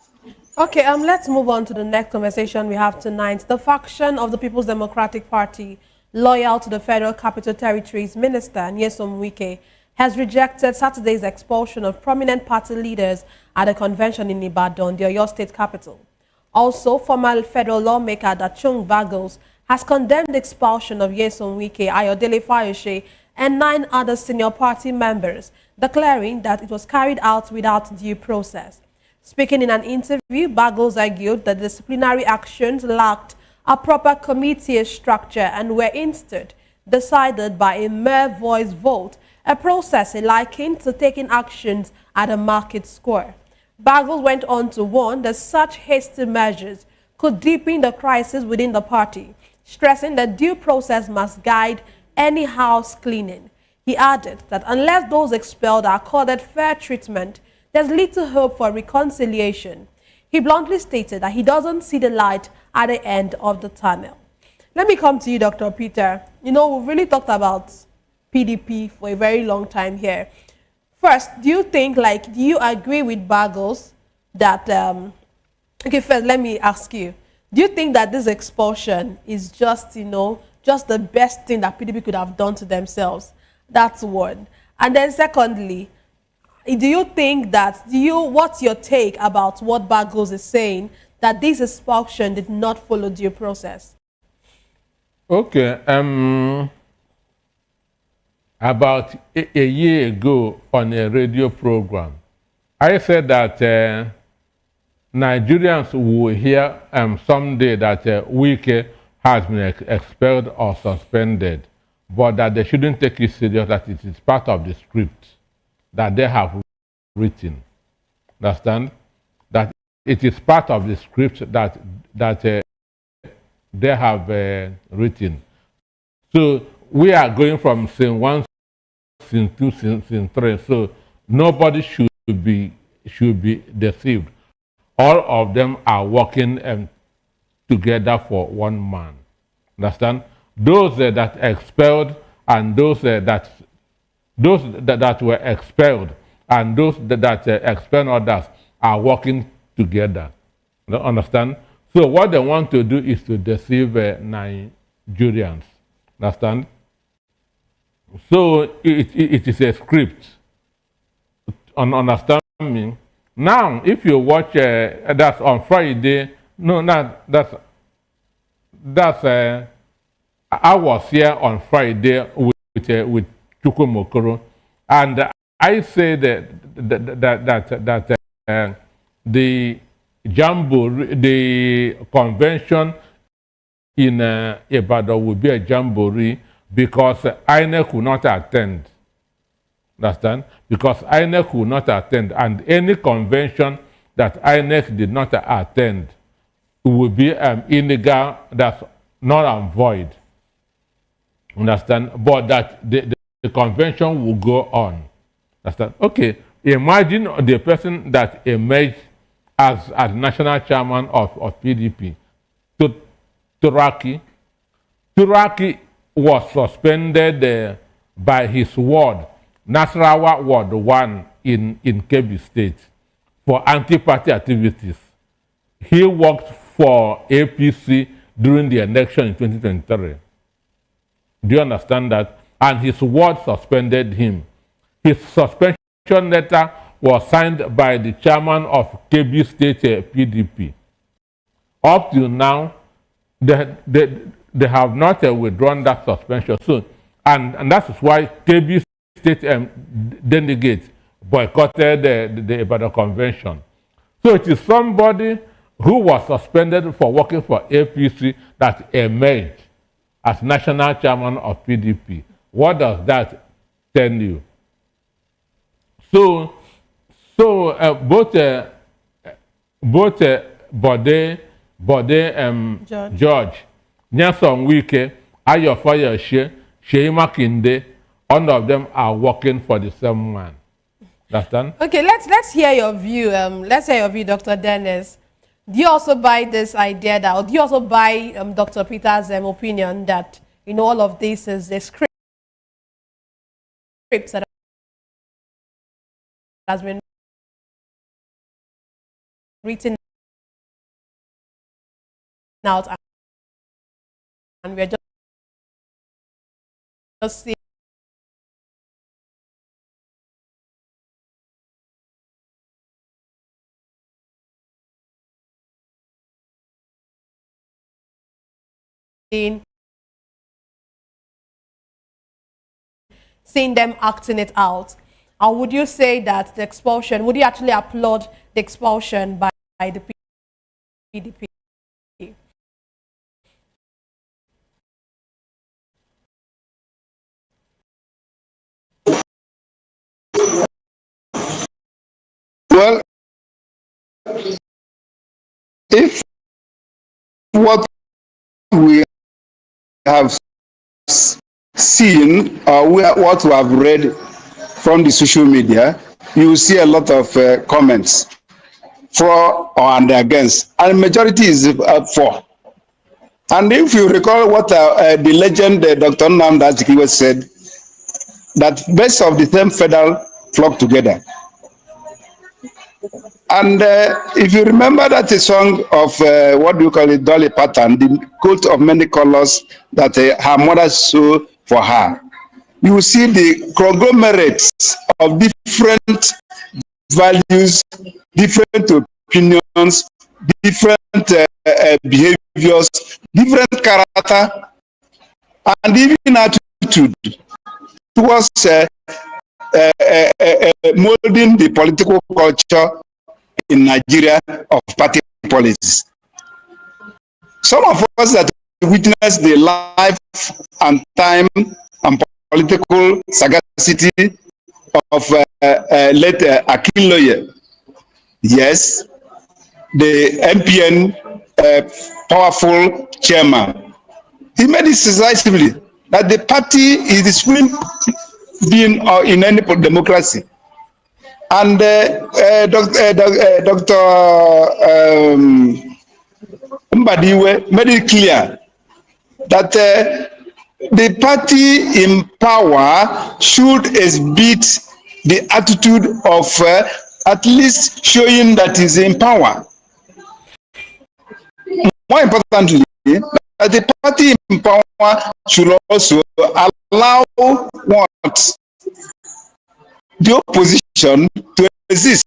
Okay, let's move on to the next conversation we have tonight. The faction of the People's Democratic Party, loyal to the Federal Capital Territories Minister Nyesom Wike, has rejected Saturday's expulsion of prominent party leaders at a convention in Ibadan, the Oyo State capital. Also, former federal lawmaker Dachung Bagos has condemned the expulsion of Nyesom Wike, Ayodele Fayose, and 9 other senior party members, declaring that it was carried out without due process. Speaking in an interview, Bagos argued that disciplinary actions lacked a proper committee structure and were instead decided by a mere voice vote, a process likened to taking actions at a market square. Bagos went on to warn that such hasty measures could deepen the crisis within the party, stressing that due process must guide any house cleaning. He added that unless those expelled are accorded fair treatment, there's little hope for reconciliation. He bluntly stated that he doesn't see the light at the end of the tunnel. Let me come to you, Dr. Peter. You know, we've really talked about PDP for a very long time here. First, do you agree with Bagos that, okay, first, let me ask you, do you think that this expulsion is just, just the best thing that PDP could have done to themselves? That's one. And then secondly, do you think that, what's your take about what Bagos is saying, that this expulsion did not follow due process?
Okay, about a year ago on a radio program, I said that Nigerians will hear someday that Wike has been expelled or suspended, but that they shouldn't take it serious, that it is part of the script that they have written. Understand? That it is part of the script that they have written. So we are going from scene 1, scene 2, scene 3. So nobody should be deceived. All of them are working together for one man. Understand? Those that expelled and those that were expelled and those that expel others are working together. Understand? So what they want to do is to deceive Nigerians. Understand? So it is a script. Understand me? Now, if you watch, that's on Friday. No, I was here on Friday with Chukwumokoro, and I say that the jamboree, the convention in Ibadan will be a jamboree because INEC will not attend. Understand? Because INEC will not attend, and any convention that INEC did not attend will be illegal, that's not and void. Understand? But that the convention will go on. Understand? Okay, imagine the person that emerged as national chairman of PDP, Turaki. Turaki was suspended by his ward, Nasarawa Ward 1 in Kebbi State, for anti-party activities. He worked for APC during the election in 2023. Do you understand that? And his ward suspended him. His suspension letter was signed by the chairman of Kebbi State PDP. Up till now, they have not withdrawn that suspension. So, and that is why Kebbi State delegates boycotted the Ibadan Convention. So it is somebody who was suspended for working for APC that emerged as national chairman of PDP. What does that tell you? So both Bode George, Nyason Wike, Ayofoye Sheyi Makinde, all of them are working for the same man. Understand?
Okay, let's hear your view. Let's hear your view, Dr. Dennis. Do you also buy this idea that, or do you also buy Dr. Peter's opinion that all of this is the script that has been written out, and we're just seeing seeing them acting it out? Or would you say that the expulsion, would you actually applaud the expulsion by the PDP?
Well, if what we have seen or what we have read from the social media, you will see a lot of comments for and against, and majority is for. And if you recall what the legend Dr. Nnamdi Azikiwe said, that best of the same feather flock together. And if you remember that a song of what do you call it, Dolly Parton, the coat of many colors that her mother sewed for her, you will see the conglomerates of different values, different opinions, different behaviors, different character, and even attitude towards molding the political culture in Nigeria of party politics. Some of us that witnessed the life and time and political sagacity of late Akinloye. Yes, the MPN powerful chairman. He made it decisively that the party is the supreme being in any democracy. And Dr. Mbadiwe made it clear that the party in power should exhibit the attitude of at least showing that is in power. More importantly, that the party in power should also allow what? The opposition to exist.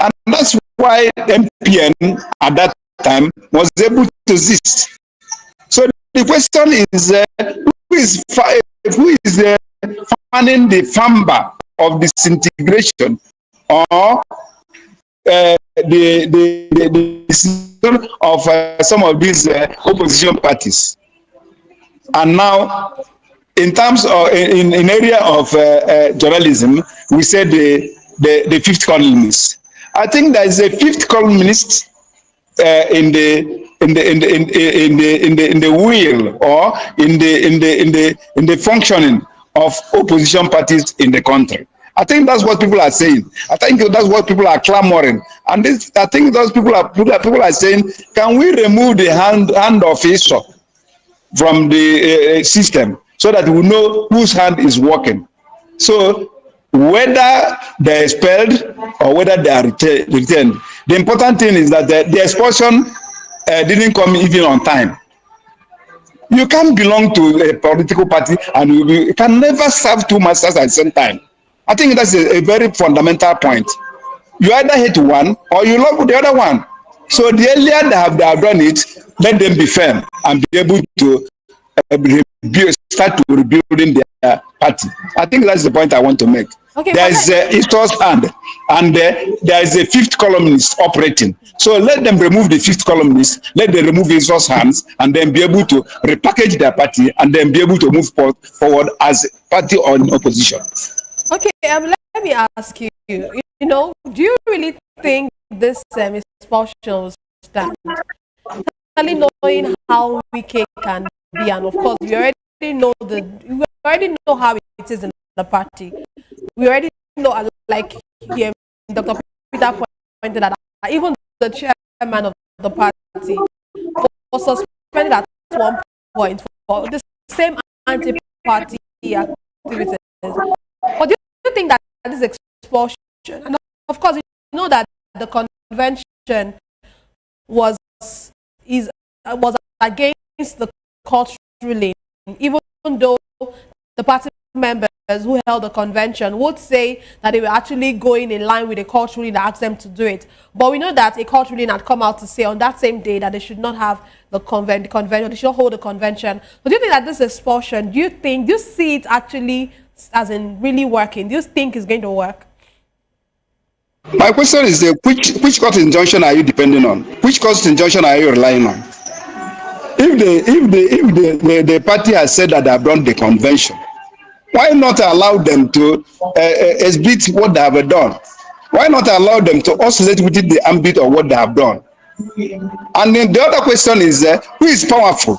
And that's why MPN at that time was able to exist. So the question is, who is fanning the famba of disintegration, or the decision of some of these opposition parties? And now, in terms of in area of journalism, we said the fifth columnist. I think there is a fifth columnist in the wheel or in the functioning of opposition parties in the country. I think that's what people are saying. I think that's what people are clamoring. And this, I think those people are saying, can we remove the hand of Esau from the system so that we know whose hand is working? So whether they're expelled or whether they are returned, the important thing is that the expulsion didn't come even on time. You can't belong to a political party and you can never serve two masters at the same time. I think that's a very fundamental point. You either hate one or you love the other one. So the earlier they have done it, let them be firm and be able to start to rebuilding their party. I think that's the point I want to make. Okay, there is Easter's hand, and there is a fifth columnist operating. So let them remove the fifth columnist, let them remove Easter's hands, and then be able to repackage their party, and then be able to move forward as a party or in opposition.
Okay, let me ask you, you know, do you really think this expulsion will stand? Really knowing how weak it can be, and of course, we already know how it is in the party. We already know, like here, Dr. Peter pointed out, even the chairman of the party was suspended at one point for the same anti-party activities. But do you think that this expulsion, and of course, you know that the convention was against the court ruling, even though the party members who held the convention would say that they were actually going in line with the court ruling that asked them to do it. But we know that a court ruling had come out to say on that same day that they should not have the convention, they should not hold the convention. But do you think that this expulsion, do you see it actually as in really working? Do you think it's going to work?
My question is which court injunction are you depending on? Which court injunction are you relying on? If the party has said that they have done the convention, why not allow them to exhibit what they have done? Why not allow them to oscillate within the ambit of what they have done? And then the other question is, who is powerful?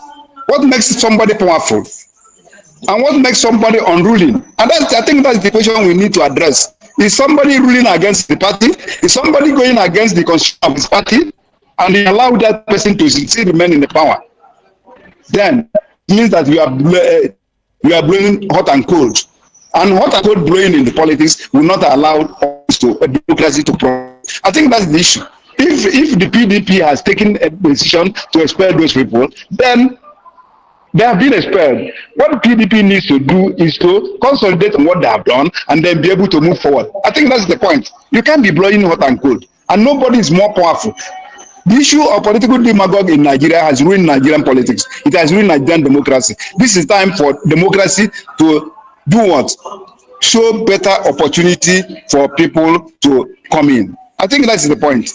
What makes somebody powerful? And what makes somebody unruly? And I think that's the question we need to address. Is somebody ruling against the party? Is somebody going against the constitution of his party? And they allow that person to still remain in the power? Then it means that we are blowing hot and cold. And hot and cold blowing in the politics will not allow us to democracy to progress. I think that's the issue. If the PDP has taken a decision to expel those people, then they have been expelled. What the PDP needs to do is to consolidate on what they have done and then be able to move forward. I think that's the point. You can't be blowing hot and cold. And nobody is more powerful. The issue of political demagogue in Nigeria has ruined Nigerian politics. It has ruined Nigerian democracy. This is time for democracy to do what? Show better opportunity for people to come in. I think that's the point.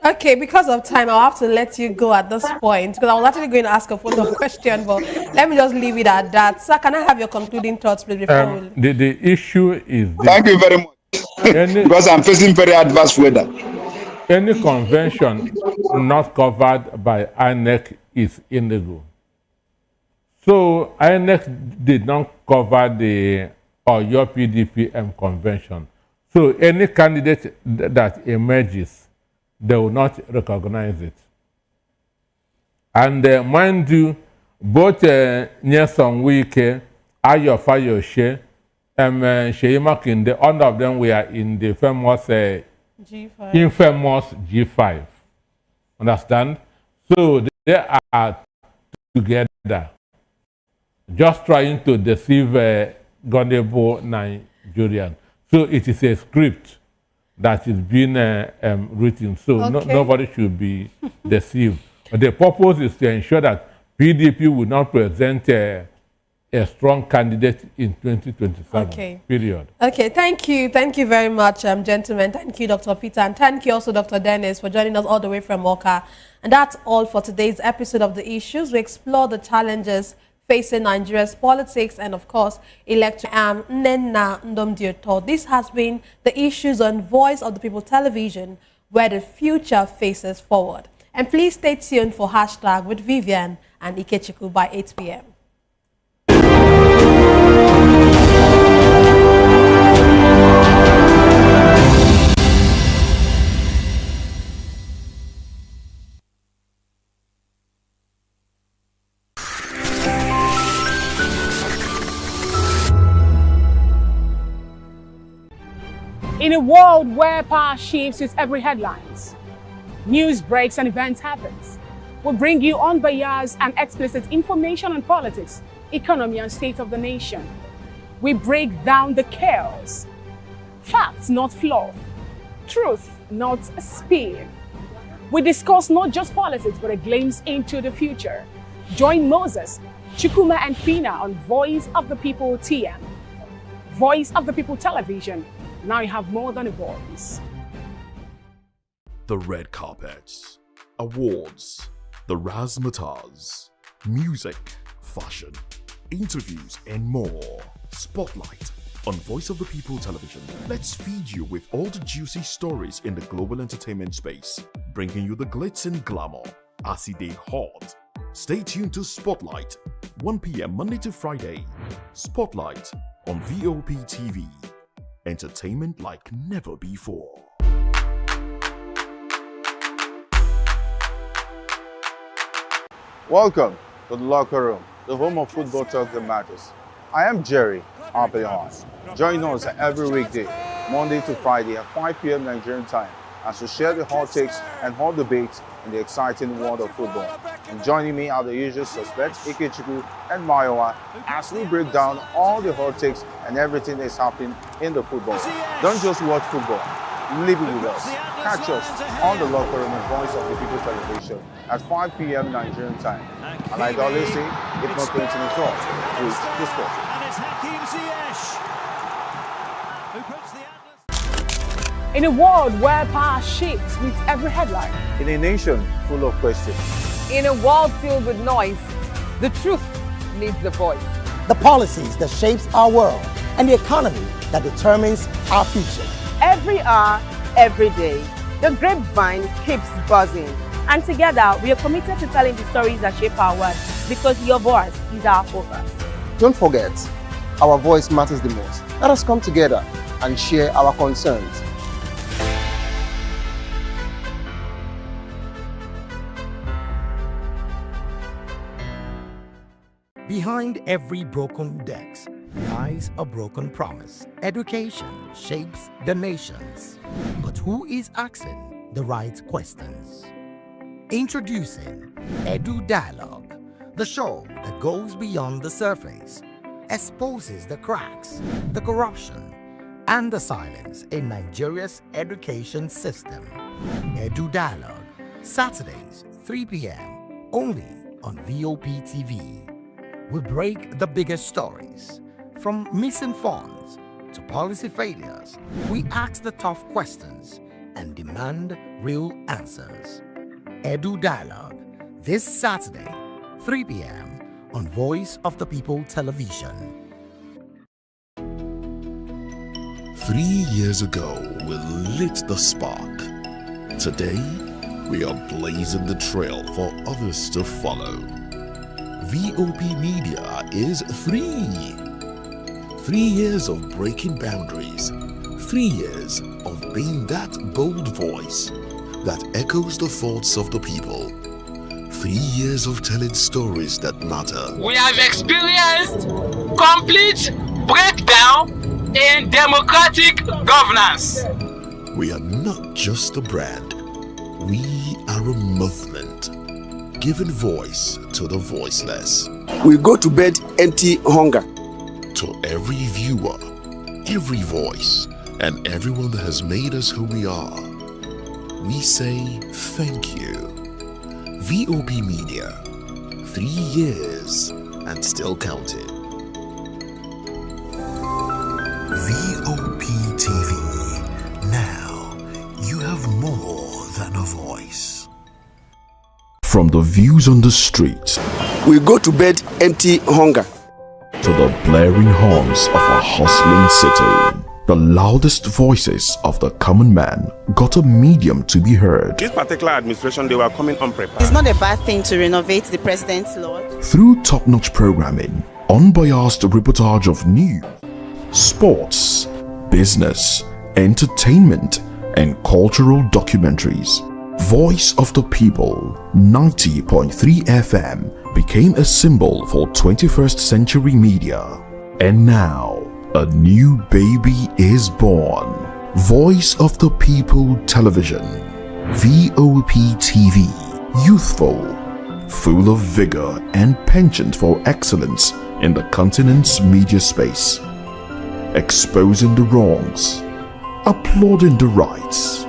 Okay, because of time, I'll have to let you go at this point, because I was actually going to ask a follow-up question, but let me just leave it at that. Sir, can I have your concluding thoughts, please, before
the issue is this.
Thank you very much. Because I'm facing very adverse weather.
Any convention not covered by INEC is illegal. So INEC did not cover the your PDPM convention. So any candidate that emerges, they will not recognize it. And mind you, both Nyesom Wike, Ayo Fayoshe, and Sheyi Makinde, all of them were in the famous G5. Infamous G5. Understand? So they are together, just trying to deceive gullible Nigerian. So it is a script that is being written. So nobody should be deceived. But the purpose is to ensure that PDP will not present a strong candidate in 2027. Okay. Period.
Okay, thank you very much, gentlemen. Thank you, Dr. Peter, and thank you also, Dr. Dennis, for joining us all the way from Oka. And that's all for today's episode of The Issues. We explore the challenges facing Nigeria's politics and, of course, electoral. This has been The Issues on Voice of the People Television, where the future faces forward. And please stay tuned for Hashtag with Vivian and Ikechukwu by 8 p.m.
In a world where power shifts with every headlines, news breaks and events happens, We bring you unbiased and explicit information on politics, economy, and state of the nation. We break down the chaos. Facts, not fluff. Truth, not a spin. We discuss not just politics, but a glimpse into the future. Join Moses, Chukuma, and Fina on Voice of the People TM. Voice of the People Television. Now you have more than a voice.
The red carpets, awards, the razzmatazz, music, fashion, interviews, and more. Spotlight on Voice of the People Television. Let's feed you with all the juicy stories in the global entertainment space, bringing you the glitz and glamour as it is hot. Stay tuned to Spotlight, 1 p.m. Monday to Friday. Spotlight on VOP TV. Entertainment like never before.
Welcome to the locker room, the home of football talk that matters. I am Jerry Arpelon. Join us every weekday, Monday to Friday at 5 p.m. Nigerian time, as we share the hot takes and hot debates in the exciting world of football. And joining me are the usual suspects, Ikechukwu and Mayowa, as we break down all the hot takes and everything that's happening in the football. Don't just watch football, live it with us. Catch us on the locker room and Voice of the People Television at 5 p.m. Nigerian time. And like I always say, if not going to the talk, please discuss.
In a world where power shifts with every headline.
In a nation full of questions.
In a world filled with noise, the truth needs a voice.
The policies that shapes our world and the economy that determines our future.
Every hour, every day, the grapevine keeps buzzing. And together, we are committed to telling the stories that shape our world, because your voice is our focus.
Don't forget, our voice matters the most. Let us come together and share our concerns.
Behind every broken desk lies a broken promise. Education shapes the nations. But who is asking the right questions? Introducing Edu Dialogue, the show that goes beyond the surface, exposes the cracks, the corruption, and the silence in Nigeria's education system. Edu Dialogue, Saturdays, 3 p.m., only on VOP TV. We break the biggest stories, from missing funds to policy failures. We ask the tough questions and demand real answers. Edu Dialogue, this Saturday, 3 p.m. on Voice of the People Television.
3 years ago, we lit the spark. Today, we are blazing the trail for others to follow. VOP Media is 3 years of breaking boundaries. 3 years of being that bold voice that echoes the thoughts of the people. 3 years of telling stories that matter.
We have experienced complete breakdown in democratic governance.
We are not just a brand. We are a movement, giving voice to the voiceless.
We go to bed empty hunger.
To every viewer, every voice, and everyone that has made us who we are, we say thank you. VOP Media, 3 years and still counting.
VOP TV. Now you have more than a voice.
From the views on the streets,
we go to bed empty hunger,
to the blaring horns of a hustling city, the loudest voices of the common man got a medium to be heard.
This particular administration, they were coming unprepared.
It's not a bad thing to renovate the president's law.
Through top-notch programming, unbiased reportage of news, sports, business, entertainment, and cultural documentaries, Voice of the People 90.3 FM became a symbol for 21st century media. And now, a new baby is born. Voice of the People Television, VOP TV, youthful, full of vigor and penchant for excellence in the continent's media space, exposing the wrongs, applauding the rights,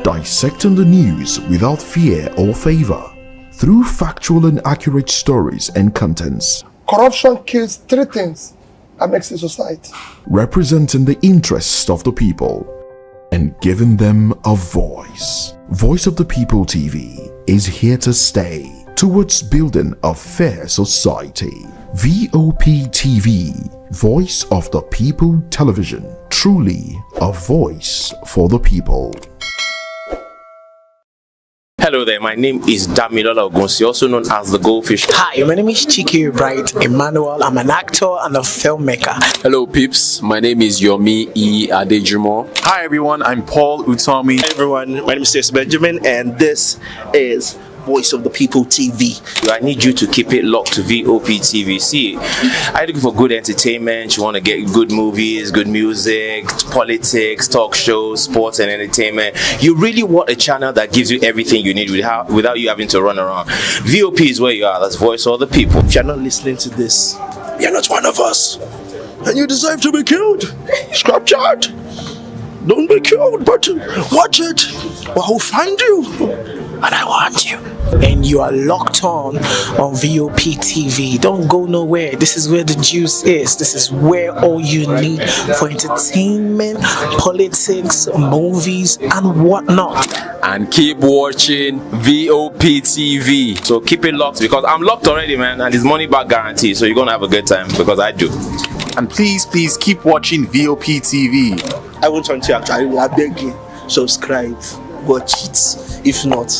dissecting the news without fear or favor, through factual and accurate stories and contents.
Corruption kills three things that makes a society.
Representing the interests of the people and giving them a voice. Voice of the People TV is here to stay towards building a fair society. VOP TV, Voice of the People Television, truly a voice for the people.
Hello there, my name is Damilola Ogunsi, also known as the Goldfish.
Hi, my name is Chiki Bright Emmanuel. I'm an actor and a filmmaker.
Hello, peeps. My name is Yomi E. Adejumo.
Hi everyone, I'm Paul Utomi.
Hi everyone, my name is Stacey Benjamin, and this is Voice of the People TV.
I need you to keep it locked to VOP TV. See, are you looking for good entertainment? You want to get good movies, good music, politics, talk shows, sports and entertainment. You really want a channel that gives you everything you need without you having to run around. VOP is where you are. That's Voice of the People.
If you're not listening to this,
You're not one of us, and you deserve to be killed. Scrap chat. Don't be killed, but watch it, or I'll find you, and I want you.
And you are locked on VOP TV. Don't go nowhere. This is where the juice is. This is where all you need for entertainment, politics, movies, and whatnot.
And keep watching VOP TV.
So keep it locked, because I'm locked already, man, and it's money back guarantee. So you're gonna have a good time, because I do.
And please keep watching VOP TV.
I won't want to actually, I beg you, subscribe, watch it. If not,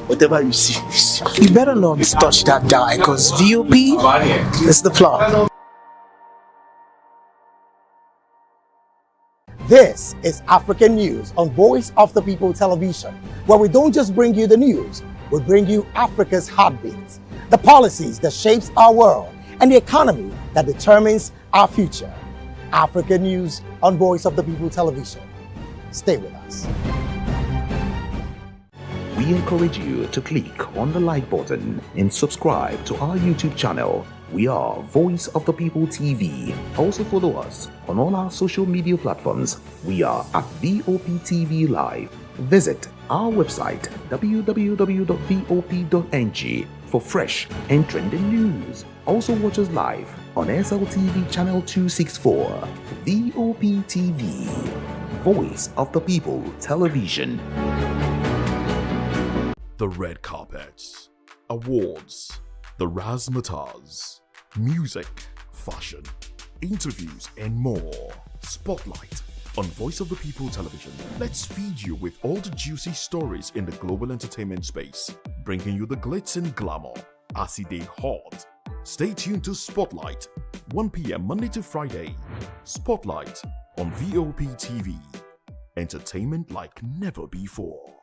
whatever you see.
You better not touch that dial, because VOP is the plot.
This is African News on Voice of the People Television, where we don't just bring you the news, we bring you Africa's heartbeat, the policies that shapes our world, and the economy that determines our future. African News on Voice of the People Television. Stay with us.
We encourage you to click on the like button and subscribe to our YouTube channel. We are Voice of the People TV. Also follow us on all our social media platforms. We are at VOP TV Live. Visit our website www.vop.ng for fresh and trending news. Also watch us live on SLTV channel 264. VOP TV, Voice of the People Television.
The red carpets, awards, the razzmatazz, music, fashion, interviews, and more. Spotlight on Voice of the People Television. Let's feed you with all the juicy stories in the global entertainment space, bringing you the glitz and glamour as they hot. Stay tuned to Spotlight, 1 p.m. Monday to Friday. Spotlight on VOP TV. Entertainment like never before.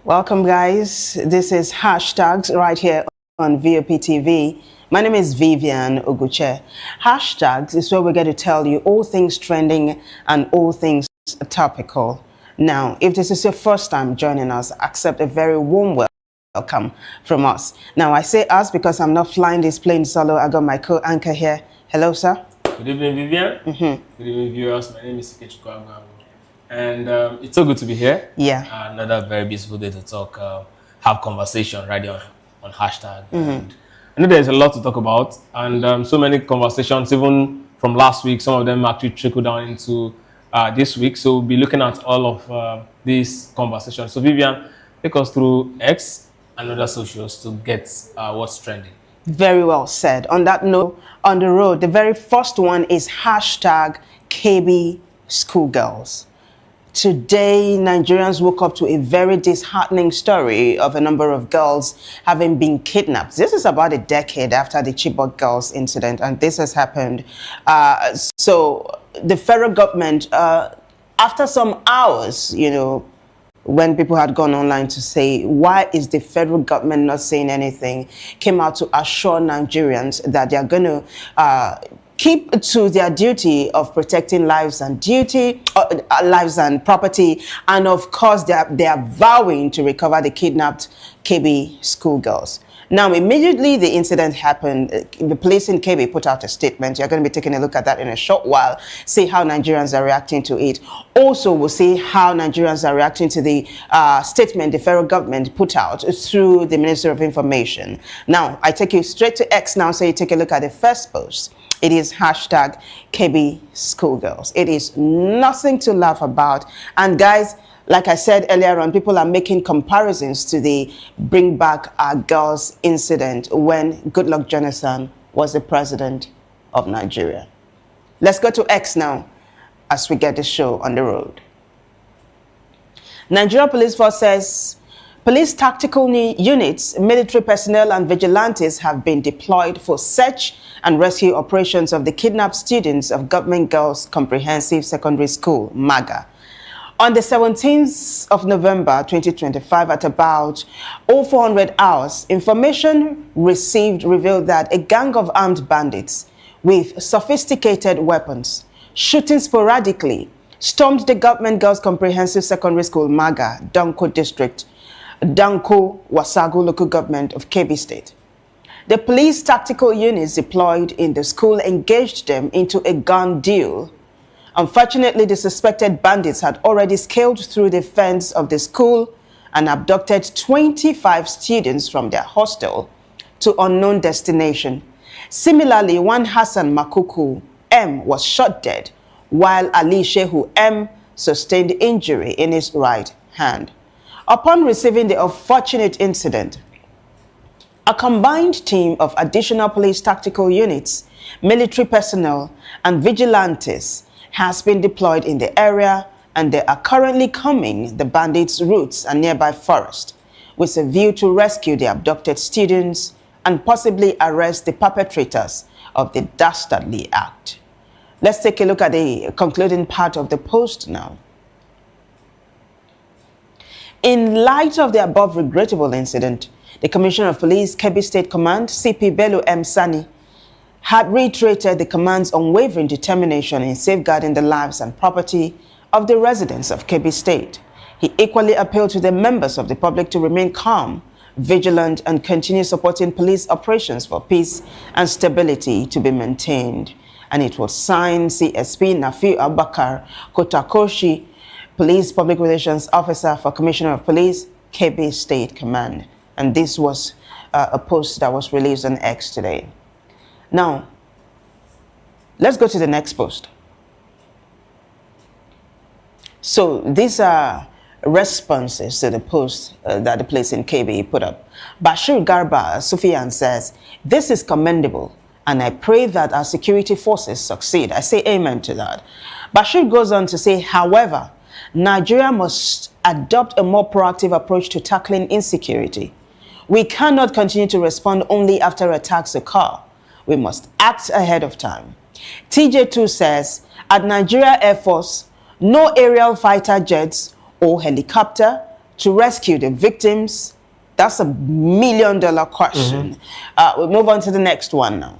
Welcome, guys. This is Hashtags right here on VOP TV. My name is Vivian Oguche. Hashtags is where we get to tell you all things trending and all things topical. Now, if this is your first time joining us, accept a very warm welcome from us. Now, I say us because I'm not flying this plane solo. I got my co-anchor here. Hello, sir.
Good evening, Vivian. Good evening, viewers. My name is Ikechukwu Agwagwu. And it's so good to be here.
Yeah.
Another very beautiful day to talk, have conversation right there on Hashtag. And I know there's a lot to talk about, and so many conversations, even from last week, some of them actually trickle down into this week. So we'll be looking at all of these conversations. So Vivian, take us through X. and other socials to get what's trending.
Very well said. On that note, on the road, the very first one is hashtag KB Schoolgirls. Today, Nigerians woke up to a very disheartening story of a number of girls having been kidnapped. This is about a decade after the Chibok girls incident, and this has happened. So the federal government, after some hours, you know, when people had gone online to say, why is the federal government not saying anything, came out to assure Nigerians that they are going to keep to their duty of protecting lives and lives and property, and of course they are vowing to recover the kidnapped KB schoolgirls. Now, immediately the incident happened, the police in KB put out a statement. You're going to be taking a look at that in a short while, see how Nigerians are reacting to it. Also, we'll see how Nigerians are reacting to the statement the federal government put out through the Ministry of Information. Now, I take you straight to X now, so you take a look at the first post. It is hashtag KB Schoolgirls. It is nothing to laugh about. And guys, like I said earlier on, people are making comparisons to the Bring Back Our Girls incident when Goodluck Jonathan was the president of Nigeria. Let's go to X now as we get the show on the road. Nigeria Police Force says police tactical units, military personnel and vigilantes have been deployed for search and rescue operations of the kidnapped students of Government Girls Comprehensive Secondary School, MAGA. On the 17th of November 2025 at about 0400 hours, information received revealed that a gang of armed bandits with sophisticated weapons, shooting sporadically, stormed the Government Girls Comprehensive Secondary School, MAGA, Danko District, Danko Wasagu Local Government of Kebbi State. The police tactical units deployed in the school engaged them into a gun duel. Unfortunately, the suspected bandits had already scaled through the fence of the school and abducted 25 students from their hostel to unknown destination. Similarly, one Hassan Makuku M was shot dead, while Ali Shehu M sustained injury in his right hand. Upon receiving the unfortunate incident, a combined team of additional police tactical units, military personnel, and vigilantes has been deployed in the area, and they are currently combing the bandits' routes and nearby forest with a view to rescue the abducted students and possibly arrest the perpetrators of the dastardly act. Let's take a look at the concluding part of the post now. In light of the above regrettable incident, the Commissioner of Police, Kebbi State Command, CP Bello M. Sani, had reiterated the command's unwavering determination in safeguarding the lives and property of the residents of Kebbi State. He equally appealed to the members of the public to remain calm, vigilant, and continue supporting police operations for peace and stability to be maintained. And it was signed CSP Nafi Abakar Kotakoshi, Police Public Relations Officer for Commissioner of Police, Kebbi State Command. And this was a post that was released on X today. Now, let's go to the next post. So these are responses to the post that the police in KB put up. Bashir Garba Sufian says, this is commendable, and I pray that our security forces succeed. I say amen to that. Bashir goes on to say, however, Nigeria must adopt a more proactive approach to tackling insecurity. We cannot continue to respond only after attacks occur. We must act ahead of time. TJ2 says, at Nigeria Air Force, no aerial fighter jets or helicopter to rescue the victims. That's $1 million question. We'll move on to the next one now.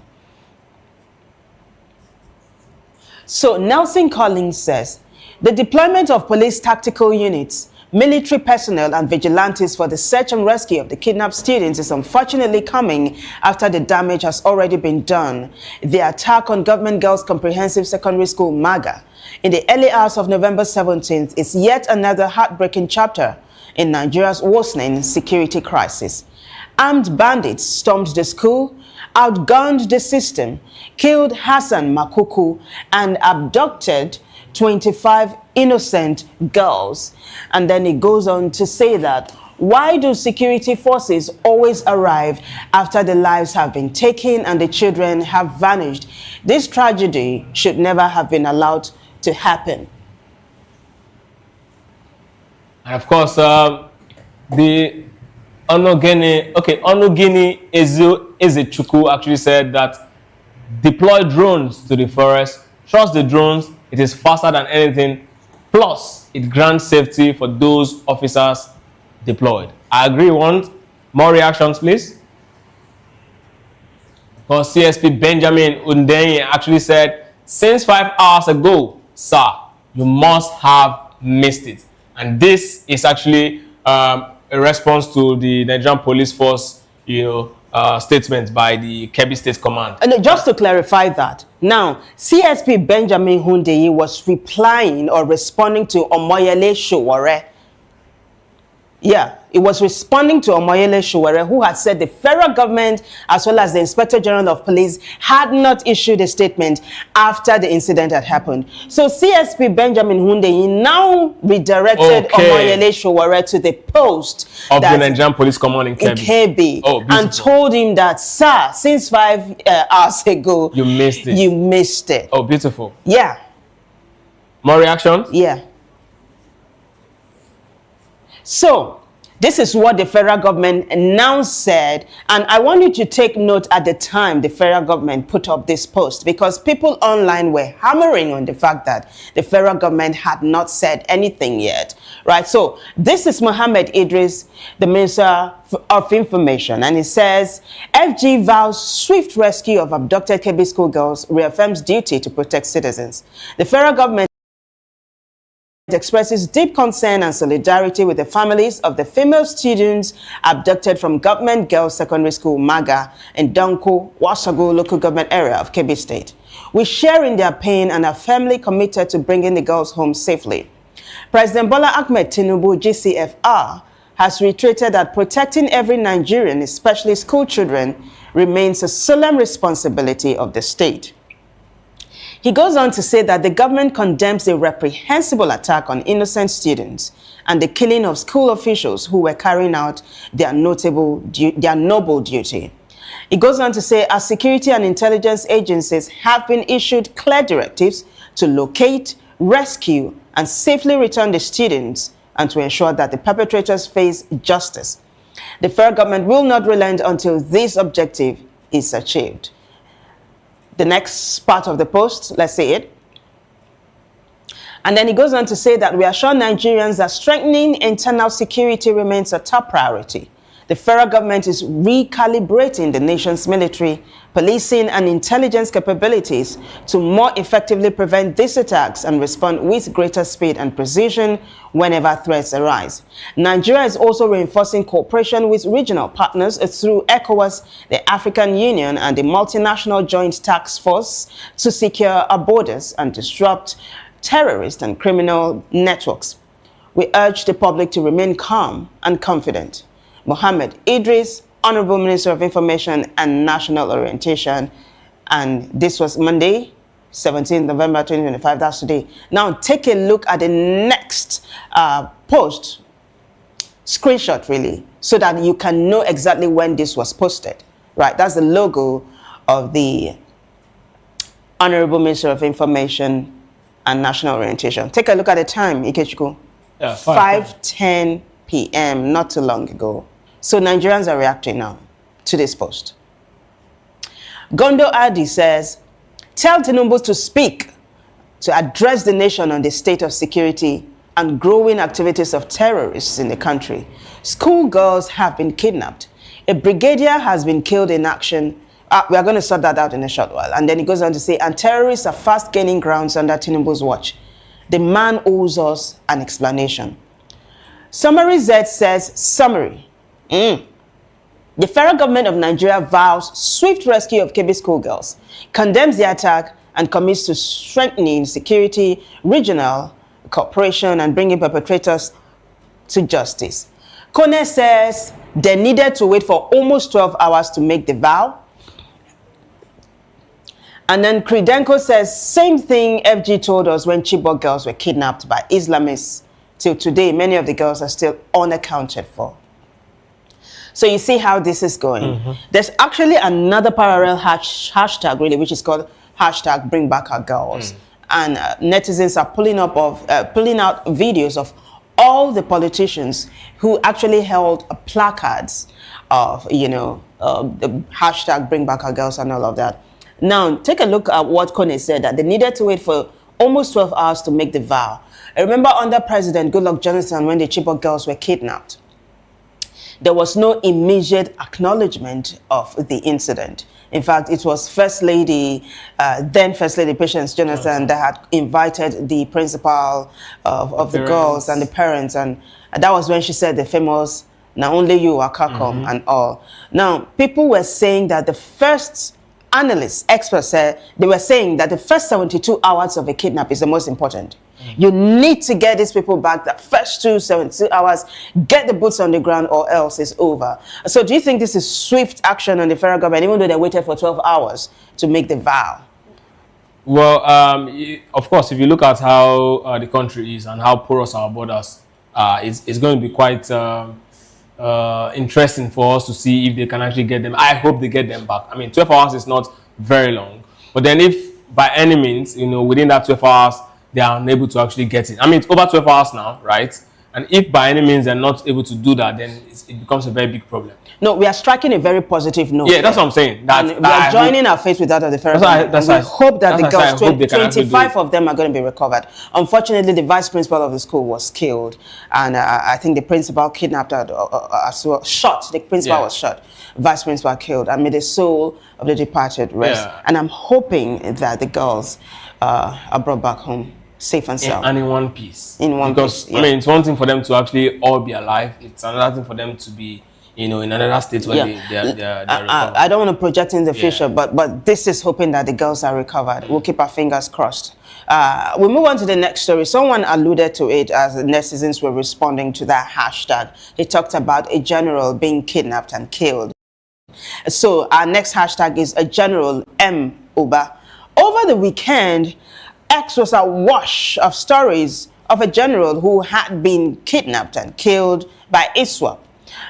So Nelson Collins says, the deployment of police tactical units, military personnel and vigilantes for the search and rescue of the kidnapped students is unfortunately coming after the damage has already been done. The attack on Government Girls Comprehensive Secondary School, MAGA, in the early hours of November 17th is yet another heartbreaking chapter in Nigeria's worsening security crisis. Armed bandits stormed the school, outgunned the system, killed Hassan Makuku, and abducted 25 innocent girls. And then it goes on to say that Why do security forces always arrive after the lives have been taken and the children have vanished? This tragedy should never have been allowed to happen.
And of course, the Onugini Ezechukwu actually said that deploy drones to the forest, trust the drones, it is faster than anything, plus it grants safety for those officers deployed. I agree. Want more reactions, please? Because CSP Benjamin Undenyi actually said, since 5 hours ago, sir, you must have missed it. And this is actually a response to the Nigerian Police Force, statement by the Kebbi State Command.
And just to clarify that, now, CSP Benjamin Hundeyi was replying or responding to Omoyele Sowore. Yeah, it was responding to Omoyele Sowore, who had said the federal government, as well as the Inspector General of Police, had not issued a statement after the incident had happened. So CSP Benjamin Hundeyi now redirected Omoyele Sowore to the post
of the Nigerian Police Command in Kebbi.
And told him that, sir, since 5 hours ago,
you missed it.
You missed it.
Oh, beautiful.
Yeah.
More reactions?
Yeah. So, this is what the federal government now said, and I want you to take note at the time the federal government put up this post, because people online were hammering on the fact that the federal government had not said anything yet, right? So, this is Mohammed Idris, the Minister of Information, and he says, FG vows swift rescue of abducted Kebbi schoolgirls, reaffirms duty to protect citizens. The federal government expresses deep concern and solidarity with the families of the female students abducted from Government Girls Secondary School, Maga, in Danko, Wasago local government area of Kebbi State. We share in their pain and are firmly committed to bringing the girls home safely. President Bola Ahmed Tinubu, GCFR, has reiterated that protecting every Nigerian, especially school children, remains a solemn responsibility of the state. He goes on to say that the government condemns the reprehensible attack on innocent students and the killing of school officials who were carrying out their noble duty. He goes on to say, as security and intelligence agencies have been issued clear directives to locate, rescue, and safely return the students and to ensure that the perpetrators face justice. The federal government will not relent until this objective is achieved. The next part of the post, let's see it. And then he goes on to say that we assure Nigerians that strengthening internal security remains a top priority. The federal government is recalibrating the nation's military, policing, and intelligence capabilities to more effectively prevent these attacks and respond with greater speed and precision whenever threats arise. Nigeria is also reinforcing cooperation with regional partners through ECOWAS, the African Union, and the Multinational Joint Task Force to secure our borders and disrupt terrorist and criminal networks. We urge the public to remain calm and confident. Mohammed Idris, Honorable Minister of Information and National Orientation, and this was Monday, 17th November 2025, that's today. Now take a look at the next post, screenshot really, so that you can know exactly when this was posted, right? That's the logo of the Honorable Minister of Information and National Orientation. Take a look at the time, Ikechukwu.
Yeah,
5:10 p.m., not too long ago. So Nigerians are reacting now to this post. Gondo Adi says, tell Tinubu to speak to address the nation on the state of security and growing activities of terrorists in the country. Schoolgirls have been kidnapped. A brigadier has been killed in action. We are going to sort that out in a short while. And then he goes on to say, and terrorists are fast gaining grounds under Tinubu's watch. The man owes us an explanation. Summary Z says, summary. The federal government of Nigeria vows swift rescue of Kebbi schoolgirls, condemns the attack, and commits to strengthening security, regional cooperation, and bringing perpetrators to justice. Kone says they needed to wait for almost 12 hours to make the vow. And then Credenco says, same thing FG told us when Chibok girls were kidnapped by Islamists. Till today, many of the girls are still unaccounted for. So you see how this is going. There's actually another parallel hashtag really, which is called hashtag Bring Back Our Girls. And netizens are pulling out videos of all the politicians who actually held placards of, you know, the hashtag Bring Back Our Girls and all of that. Now, take a look at what Kone said, that they needed to wait for almost 12 hours to make the vow. I remember under President Goodluck Jonathan, when the Chibok girls were kidnapped, there was no immediate acknowledgement of the incident. In fact, it was First Lady, then First Lady Patience Jonathan, that had invited the principal of the girls and the parents. And that was when she said the famous, "Now only you are Kakom," and all. Now, people were saying that the first analysts, experts said, they were saying that the first 72 hours of a kidnap is the most important. You need to get these people back that first 72 hours, get the boots on the ground, or else it's over. So do you think this is swift action on the federal government, even though they waited for 12 hours to make the vow?
Well, of course, if you look at how the country is and how porous our borders, it's going to be quite interesting for us to see if they can actually get them. I hope they get them back. I mean, 12 hours is not very long. But then if by any means, you know, within that 12 hours, they are unable to actually get it. I mean, it's over 12 hours now, right? And if by any means they're not able to do that, then it becomes a very big problem.
No, we are striking a very positive note.
Yeah, that's what I'm saying.
And we are joining our faith with that of the federal government. We hope that the girls, 25 of them are going to be recovered. Unfortunately, the vice principal of the school was killed. And I think the principal kidnapped her, as well, shot. The principal was shot. Vice principal killed. And may the soul of the departed rest. And I'm hoping that the girls are brought back home safe and sound.
And in one piece.
In one
piece. Because, I mean, it's one thing for them to actually all be alive. It's another thing for them to be, you know, in another state where they're
I don't want to project in the future, but this is hoping that the girls are recovered. We'll keep our fingers crossed. We'll move on to the next story. Someone alluded to it as the netizens were responding to that hashtag. They talked about a general being kidnapped and killed. So our next hashtag is a General M. Uba. Over the weekend, X was awash of stories of a general who had been kidnapped and killed by ISWAP.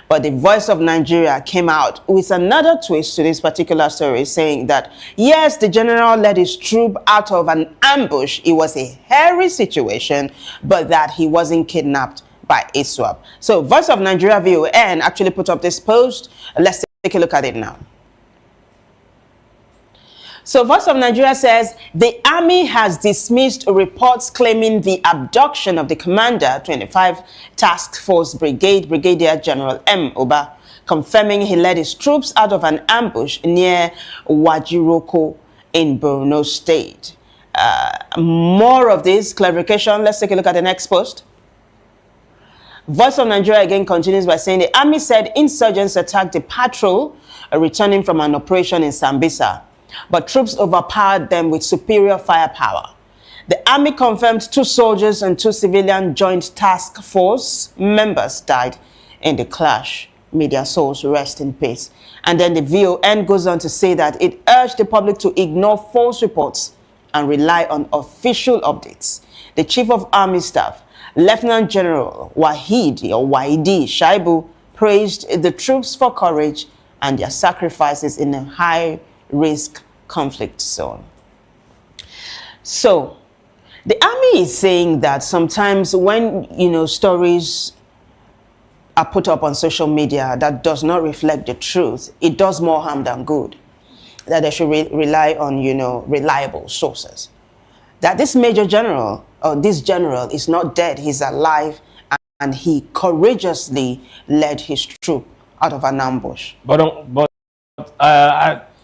But the Voice of Nigeria came out with another twist to this particular story, saying that, yes, the general led his troop out of an ambush. It was a hairy situation, but that he wasn't kidnapped by ISWAP. So Voice of Nigeria VON actually put up this post. Let's take a look at it now. So Voice of Nigeria says the army has dismissed reports claiming the abduction of the commander, 25 Task Force Brigade, Brigadier General M. Uba, confirming he led his troops out of an ambush near Wajiroko in Borno State. More of this clarification. Let's take a look at the next post. Voice of Nigeria again continues by saying the army said insurgents attacked a patrol returning from an operation in Sambisa, but troops overpowered them with superior firepower. The army confirmed 2 soldiers and 2 civilian joint task force members died in the clash. May their souls rest in peace. And then the VON goes on to say that it urged the public to ignore false reports and rely on official updates. The Chief of Army Staff, Lieutenant General Wahidi Shaibu, praised the troops for courage and their sacrifices in a high-risk conflict zone. So, the army is saying that sometimes when, you know, stories are put up on social media that does not reflect the truth, it does more harm than good. That they should rely on, you know, reliable sources. That this major general, or this general, is not dead, he's alive, and he courageously led his troop out of an ambush.
But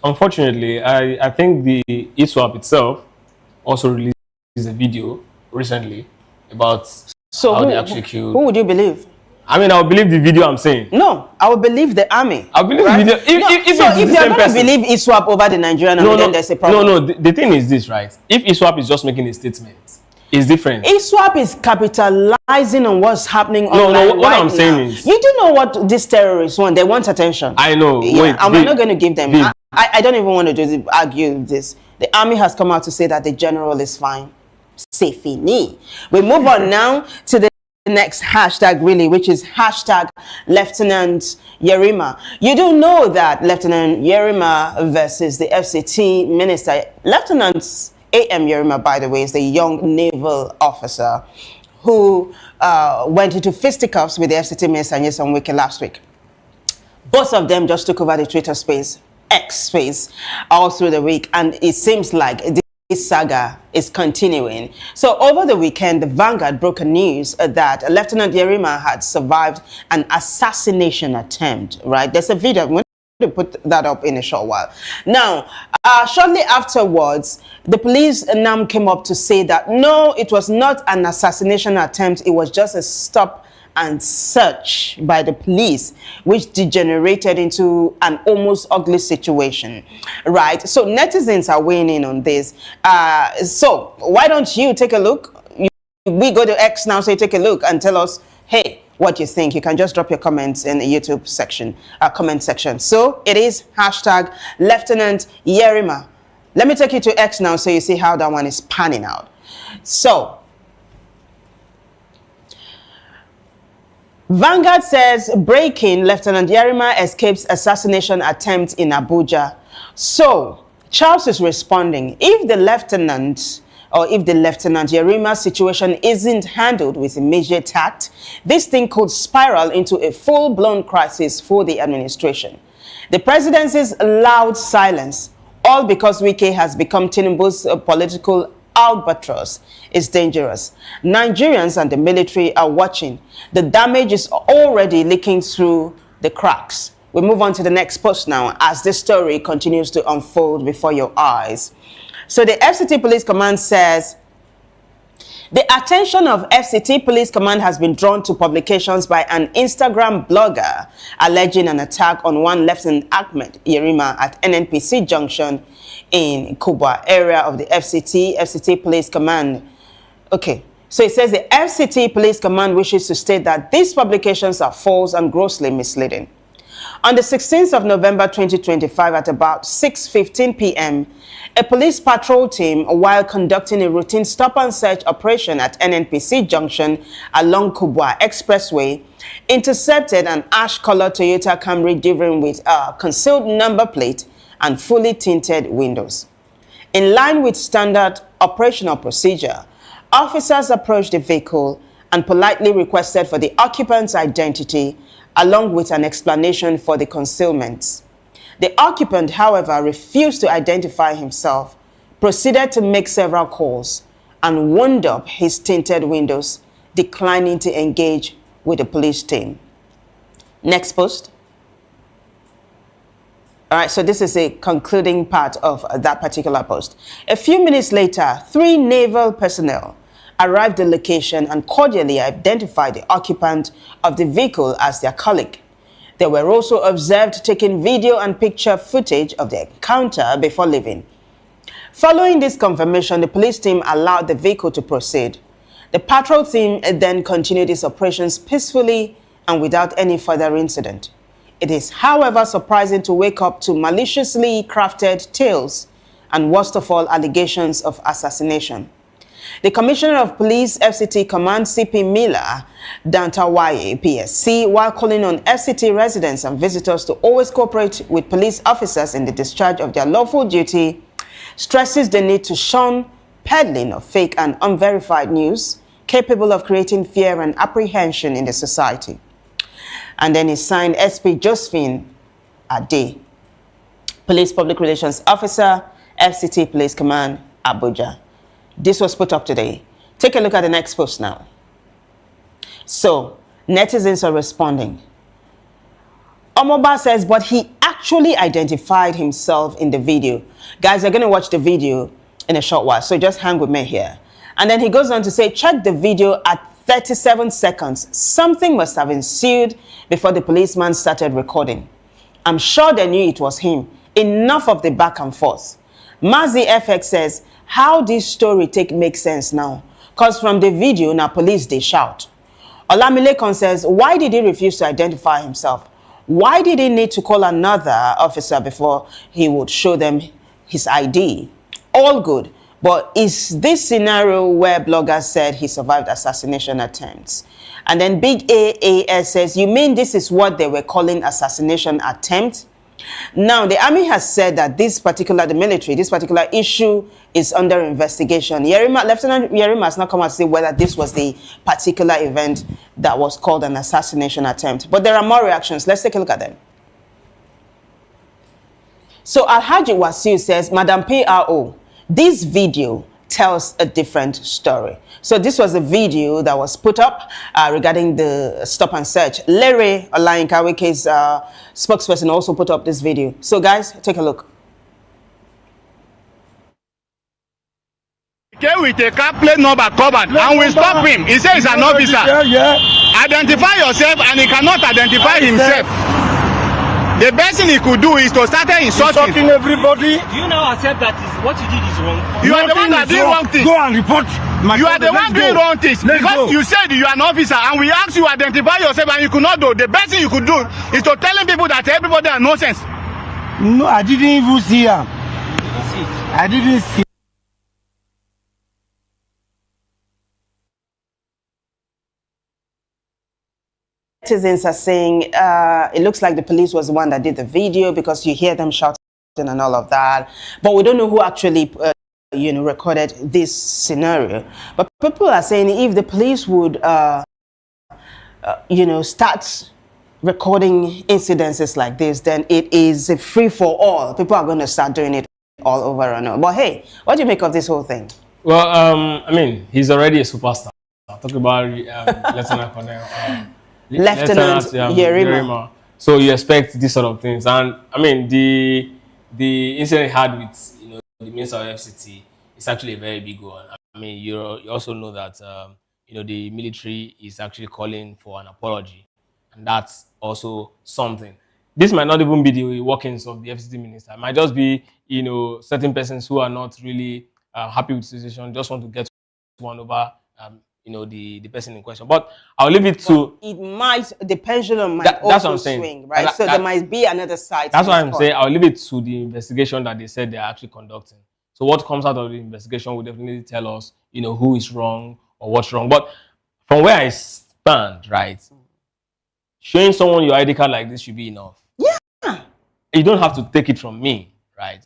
unfortunately, I think the ISWAP itself also released a video recently about how they actually killed.
Who would you believe?
I mean, I would believe the video I'm saying.
No, I would believe the army.
I believe the video. If
you're going to believe ISWAP over the Nigerian army, then there's a problem.
No, the thing is this, right? If ISWAP is just making a statement, it's different.
ISWAP is capitalizing on what's happening online
what I'm saying is...
You do know what these terrorists want. They want attention.
I know.
Yeah, wait, and we're not going to give them... I don't even want to argue this. The army has come out to say that the general is fine. C'est fini. We move on now to the next hashtag really, which is hashtag Lieutenant Yerima. You do know that Lieutenant Yerima versus the FCT minister. Lieutenant A.M. Yerima, by the way, is the young naval officer who went into fisticuffs with the FCT minister Nyesom Wike last week. Both of them just took over the Twitter space, X space, all through the week, and it seems like this saga is continuing. So over the weekend, the Vanguard broke news that Lieutenant Yerima had survived an assassination attempt, right? There's a video. I'm going to put that up in a short while. Now, shortly afterwards, the police now came up to say that no, it was not an assassination attempt. It was just a stop and search by the police, which degenerated into an almost ugly situation, right? So netizens are weighing in on this. So why don't you take a look? We go to X now, so you take a look and tell us, hey, what you think. You can just drop your comments in the YouTube section, comment section. So it is hashtag Lieutenant Yerima. Let me take you to X now so you see how that one is panning out. So Vanguard says, breaking, Lieutenant Yerima escapes assassination attempt in Abuja. So, Charles is responding, if the Lieutenant Yerima situation isn't handled with immediate tact, this thing could spiral into a full-blown crisis for the administration. The presidency's loud silence, all because Wike has become Tinubu's political albatross, is dangerous. Nigerians and the military are watching. The damage is already leaking through the cracks. We move on to the next post now as this story continues to unfold before your eyes. So the FCT Police Command says, the attention of FCT Police Command has been drawn to publications by an Instagram blogger alleging an attack on one Lieutenant Ahmed Yerima at NNPC Junction in Kubwa area of the FCT Police Command. Okay, so it says the FCT Police Command wishes to state that these publications are false and grossly misleading. On the 16th of November 2025 at about 6:15 p.m., a police patrol team, while conducting a routine stop and search operation at NNPC Junction along Kubwa Expressway, intercepted an ash-colored Toyota Camry driven with a concealed number plate and fully tinted windows. In line with standard operational procedure, officers approached the vehicle and politely requested for the occupant's identity along with an explanation for the concealments. The occupant, however, refused to identify himself, proceeded to make several calls, and wound up his tinted windows, declining to engage with the police team. Next post. All right, so this is a concluding part of that particular post. A few minutes later, 3 naval personnel arrived at the location and cordially identified the occupant of the vehicle as their colleague. They were also observed taking video and picture footage of the encounter before leaving. Following this confirmation, the police team allowed the vehicle to proceed. The patrol team then continued its operations peacefully and without any further incident. It is, however, surprising to wake up to maliciously crafted tales and, worst of all, allegations of assassination. The Commissioner of Police FCT Command CP Miller Dantawaye PSC, while calling on FCT residents and visitors to always cooperate with police officers in the discharge of their lawful duty, stresses the need to shun peddling of fake and unverified news capable of creating fear and apprehension in the society. And then he signed SP Josephine Ade, Police Public Relations Officer, FCT Police Command, Abuja. This was put up today. Take a look at the next post now. So, netizens are responding. Omoba says, but he actually identified himself in the video. Guys, you're going to watch the video in a short while, so just hang with me here. And then he goes on to say, check the video at 37 seconds. Something must have ensued before the policeman started recording. I'm sure they knew it was him. Enough of the back and forth. Mazi FX says, how this story makes sense now? Because from the video, now police, they shout. Olamilekon says, why did he refuse to identify himself? Why did he need to call another officer before he would show them his ID? All good. But is this scenario where bloggers said he survived assassination attempts? And then Big AAS says, you mean this is what they were calling assassination attempt? Now, the army has said that the military, this particular issue is under investigation. Lieutenant Yerima has not come out to say whether this was the particular event that was called an assassination attempt. But there are more reactions. Let's take a look at them. So Alhaji Wasiu says, Madam PRO, this video tells a different story. So this was a video that was put up regarding the stop and search. Larry Olayinka Wike's spokesperson also put up this video. So guys, take a look.
Came with a car plate number covered and we stop him. He says he's an officer. Identify yourself, and he cannot identify himself. The best thing he could do is to start insulting everybody.
Do you now accept that what you did is wrong?
You are the one that did wrong things.
Go and report.
You are the one doing wrong things because you said you are an officer and we asked you to identify yourself and you could not do. The best thing you could do is to telling people that everybody are nonsense.
No, I didn't even see him. I didn't see.
Citizens are saying it looks like the police was the one that did the video because you hear them shouting and all of that. But we don't know who actually, recorded this scenario. But people are saying if the police would, start recording incidences like this, then it is a free for all. People are going to start doing it all over and over. But hey, what do you make of this whole thing?
Well, I mean, he's already a superstar. Talk about Lieutenant Colonel.
Lieutenant Yerima.
So you expect this sort of things, and I mean the incident he had with the Minister of FCT is actually a very big one. I mean you also know that the military is actually calling for an apology, and that's also something. This might not even be the workings of the FCT minister. It might just be certain persons who are not really happy with the situation, just want to get one over. The person in question. But I'll leave it to...
the pendulum might also swing, right? So there might be another side.
That's why I'm saying I'll leave it to the investigation that they said they're actually conducting. So what comes out of the investigation will definitely tell us, who is wrong or what's wrong. But from where I stand, right, showing someone your ID card like this should be enough.
Yeah.
You don't have to take it from me, right?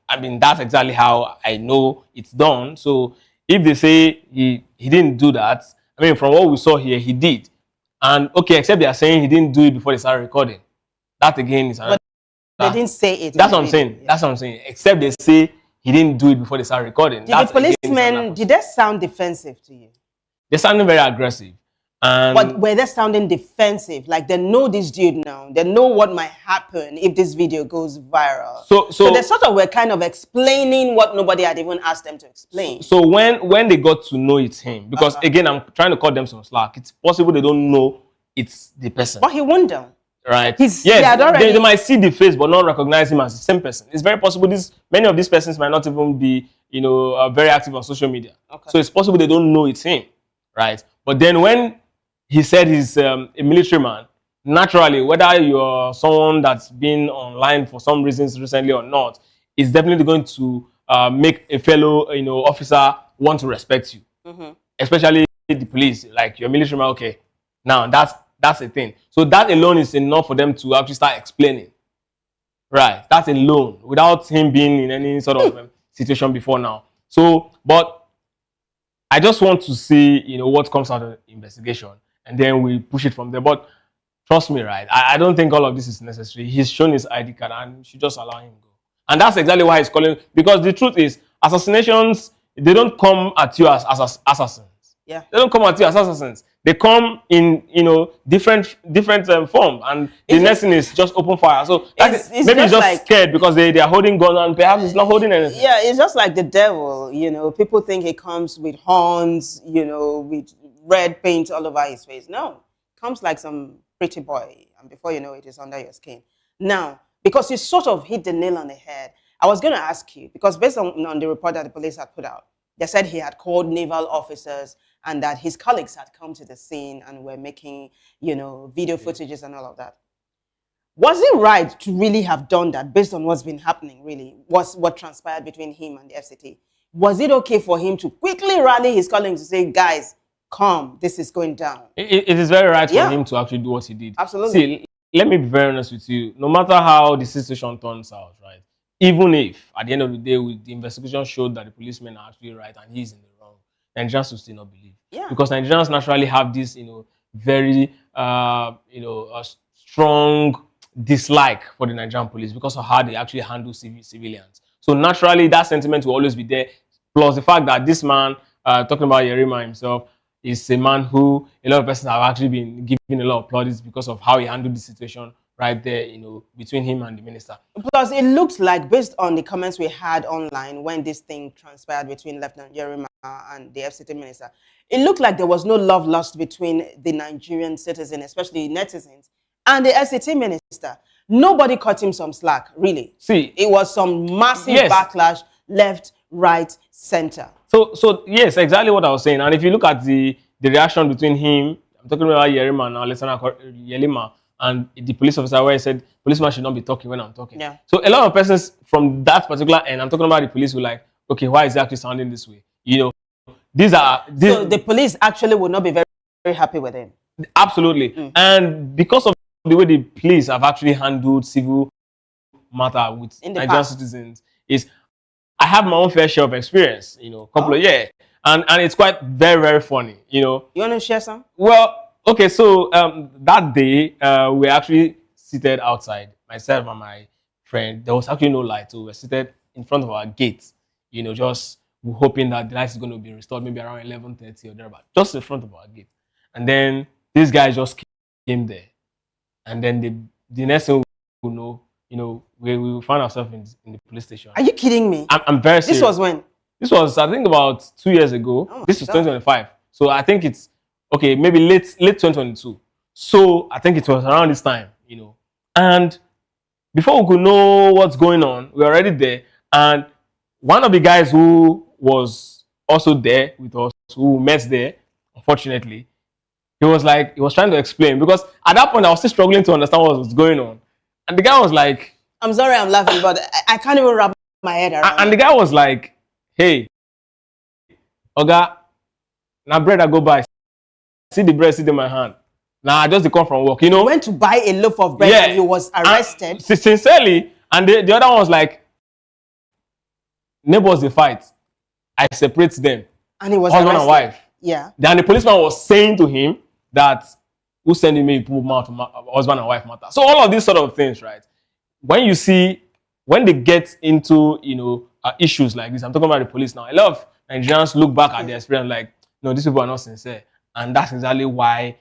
I mean, that's exactly how I know it's done. So if they say he didn't do that, I mean, from what we saw here, he did. And okay, except they are saying he didn't do it before they started recording. That again is another.
They didn't say it.
That's what I'm saying. Yeah. That's what I'm saying. Except they say he didn't do it before they started recording.
Did the policemen, did they sound defensive to you?
They're sounding very aggressive.
But were they sounding defensive? Like they know this dude now. They know what might happen if this video goes viral. So they sort of were kind of explaining what nobody had even asked them to explain.
So when they got to know it's him, because again, I'm trying to cut them some slack. It's possible they don't know it's the person.
But he wonder.
Right. Yes, they might see the face but not recognize him as the same person. It's very possible many of these persons might not even be, very active on social media. Okay. So it's possible they don't know it's him. Right. But then when he said he's a military man, naturally, whether you're someone that's been online for some reasons recently or not, it's definitely going to make a fellow officer want to respect you. Mm-hmm. Especially the police, like you're a military man, okay. Now that's a thing. So that alone is enough for them to actually start explaining. Right, that's alone, without him being in any sort of situation before now. So, but I just want to see, what comes out of the investigation. And then we push it from there. But trust me, right? I don't think all of this is necessary. He's shown his ID card and you should just allow him go. And that's exactly why he's calling. Because the truth is, assassinations, they don't come at you as assassins.
Yeah.
They don't come at you as assassins. They come in, different form. And the next thing is just open fire. So maybe he's just like, scared because they are holding guns and perhaps he's not holding anything.
Yeah, it's just like the devil. People think he comes with horns, with red paint all over his face. No, comes like some pretty boy, and before you know it, it's under your skin. Now, because you sort of hit the nail on the head, I was going to ask you, because based on the report that the police had put out, they said he had called naval officers and that his colleagues had come to the scene and were making, video footages and all of that. Was it right to really have done that based on what's been happening, really? What transpired between him and the FCT? Was it okay for him to quickly rally his colleagues to say, guys, calm, this is going down.
It is very right for him to actually do what he did.
Absolutely.
See, let me be very honest with you. No matter how the situation turns out, right? Even if at the end of the day, the investigation showed that the policemen are actually right and he's in the wrong, Nigerians will still not believe.
Yeah.
Because Nigerians naturally have this, very, a strong dislike for the Nigerian police because of how they actually handle civilians. So naturally, that sentiment will always be there. Plus the fact that this man, talking about Yerima himself, is a man who a lot of persons have actually been giving a lot of plaudits because of how he handled the situation right there, between him and the minister.
Plus, it looks like, based on the comments we had online when this thing transpired between Lieutenant Yerima and the FCT minister, it looked like there was no love lost between the Nigerian citizen, especially netizens, and the FCT minister. Nobody cut him some slack, really.
See,
it was some massive backlash, left, right, center.
So yes, exactly what I was saying. And if you look at the reaction between him, I'm talking about Yerima now, Lieutenant Yerima, and the police officer, where he said, policeman should not be talking when I'm talking.
Yeah.
So a lot of persons from that particular end, I'm talking about the police, were like, okay, why is he actually sounding this way?
So the police actually would not be very, very happy with him.
Absolutely. And because of the way the police have actually handled civil matter with Nigerian citizens, is I have my own fair share of experience, couple of and it's quite very, very funny, You
want to share some?
Well, okay, so that day we were actually seated outside, myself and my friend. There was actually no light, so we were seated in front of our gate, just hoping that the light is going to be restored maybe around 11:30 or thereabout, just in front of our gate. And then these guys just came there, and then the next thing we know, we found ourselves in the police station.
Are you kidding me?
I'm very serious.
This was when?
This was, I think, about 2 years ago.
Oh,
this is 2025. So I think it's, okay, maybe late 2022. So I think it was around this time, And before we could know what's going on, we were already there. And one of the guys who was also there with us, who met there, unfortunately, he was trying to explain. Because at that point, I was still struggling to understand what was going on. And the guy was like...
I'm sorry I'm laughing, but I can't even wrap my head around
And the guy was like, hey, Oga, now bread I go buy. See the bread sit in my hand. Now I just come from work,
He went to buy a loaf of bread and he was arrested.
Sincerely. And the other one was like, neighbors they fight. I separate them.
And he was
husband
arrested.
and wife.
Yeah.
Then the policeman was saying to him that who sending me people mouth husband and wife matter. So all of these sort of things, right? When they get into issues like this, I'm talking about the police now. A lot of Nigerians look back at their experience like, no, these people are not sincere, and that's exactly why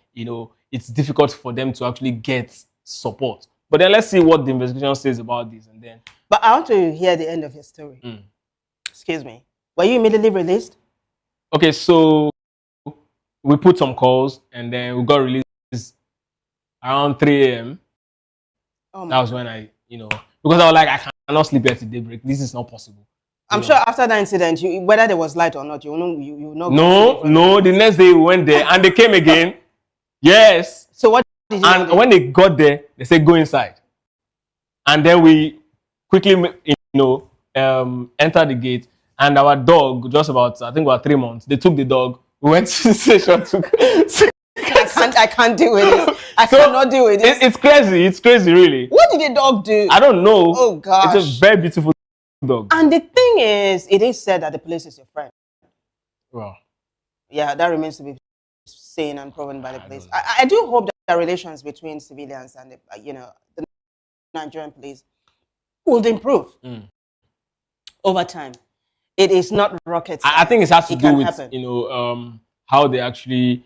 it's difficult for them to actually get support. But then let's see what the investigation says about this, and then.
But I want to hear the end of your story. Excuse me. Were you immediately released?
Okay, so we put some calls, and then we got released around 3 a.m.
Oh
that was when I, because I was like, I cannot sleep at daybreak. This is not possible.
I'm sure after that incident, whether there was light or not, you know.
No. The next day we went there, and they came again. Yes.
So what did you do?
And when they got there, they said go inside, and then we quickly, entered the gate. And our dog, just about, I think about 3 months, they took the dog. We went to the station
I can't deal with it. I cannot deal with it.
It's crazy. It's crazy, really.
What did the dog do?
I don't know.
Oh, gosh.
It's a very beautiful dog.
And the thing is, it is said that the police is your friend.
Well.
Yeah, that remains to be seen and proven by the police. I do hope that the relations between civilians and the Nigerian police will improve over time. It is not rocket science.
I think it has to do with
happen.
how they actually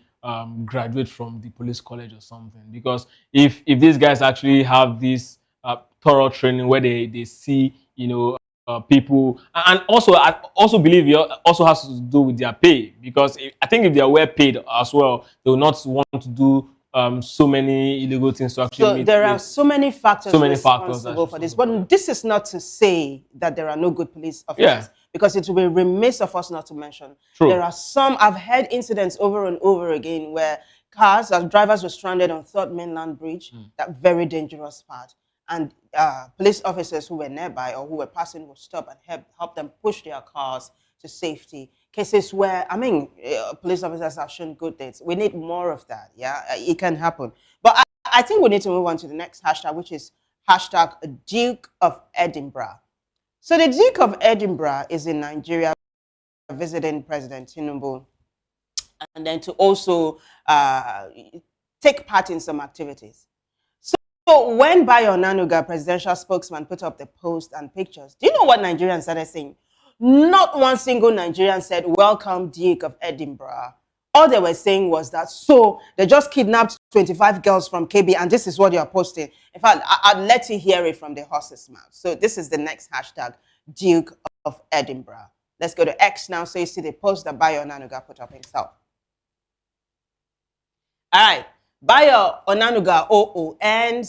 graduate from the police college or something. Because if these guys actually have this thorough training where they see people, and also I also believe it also has to do with their pay, because I think if they are well paid as well, they will not want to do so many illegal things to actually.
So there are so many factors responsible for this. But this is not to say that there are no good police officers, because it will be remiss of us not to mention.
True.
There are some. I've heard incidents over and over again where drivers were stranded on 3rd Mainland Bridge, that very dangerous part, and police officers who were nearby or who were passing would stop and help them push their cars to safety. Cases where, I mean, police officers have shown good deeds. We need more of that. Yeah, it can happen. But I think we need to move on to the next hashtag, which is hashtag Duke of Edinburgh. So the Duke of Edinburgh is in Nigeria visiting President Tinubu, and then to also take part in some activities. So when Bayo Onanuga, presidential spokesman, put up the post and pictures, do you know what Nigerians started saying? Not one single Nigerian said, welcome Duke of Edinburgh. All they were saying was that, so they just kidnapped 25 girls from KB and this is what you're posting. In fact, I'd let you hear it from the horse's mouth. So this is the next hashtag, Duke of Edinburgh. Let's go to X now so you see the post that Bayo Onanuga put up himself. All right. Bayo Onanuga, OONCON,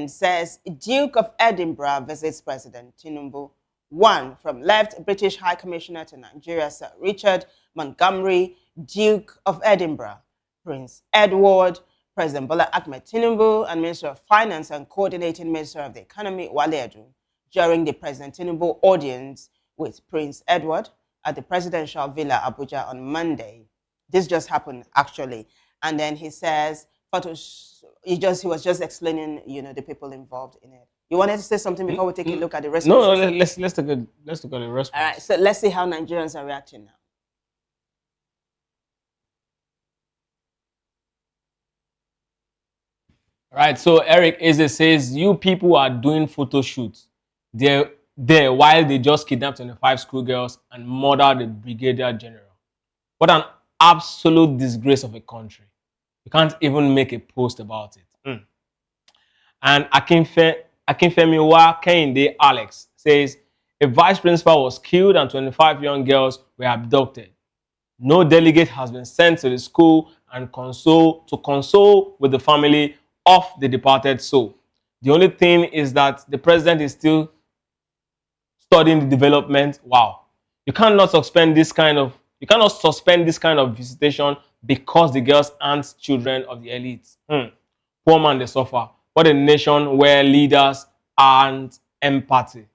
says Duke of Edinburgh visits President Tinubu. 1. From left, British High Commissioner to Nigeria, Sir Richard Montgomery, Duke of Edinburgh. Prince Edward, President Bola Ahmed Tinubu, and Minister of Finance and Coordinating Minister of the Economy, Wale Edun, during the President Tinubu audience with Prince Edward at the Presidential Villa, Abuja on Monday. This just happened, actually. And then he says, photos, he was just explaining, the people involved in it. You wanted to say something before we take a look at the response?
No, let's look at the response.
All right, so let's see how Nigerians are reacting now.
All right, so Eric Eze says, you people are doing photo shoots there while they just kidnapped 25 schoolgirls and murdered the Brigadier General. What an absolute disgrace of a country. You can't even make a post about it. And Akinfemi Wa Kehinde Alex says, a vice principal was killed and 25 young girls were abducted. No delegate has been sent to the school and console with the family of the departed soul. The only thing is that the president is still studying the development. Wow. You cannot suspend this kind of visitation because the girls aren't children of the elites. Poor man, they suffer. What a nation where leaders aren't empathy.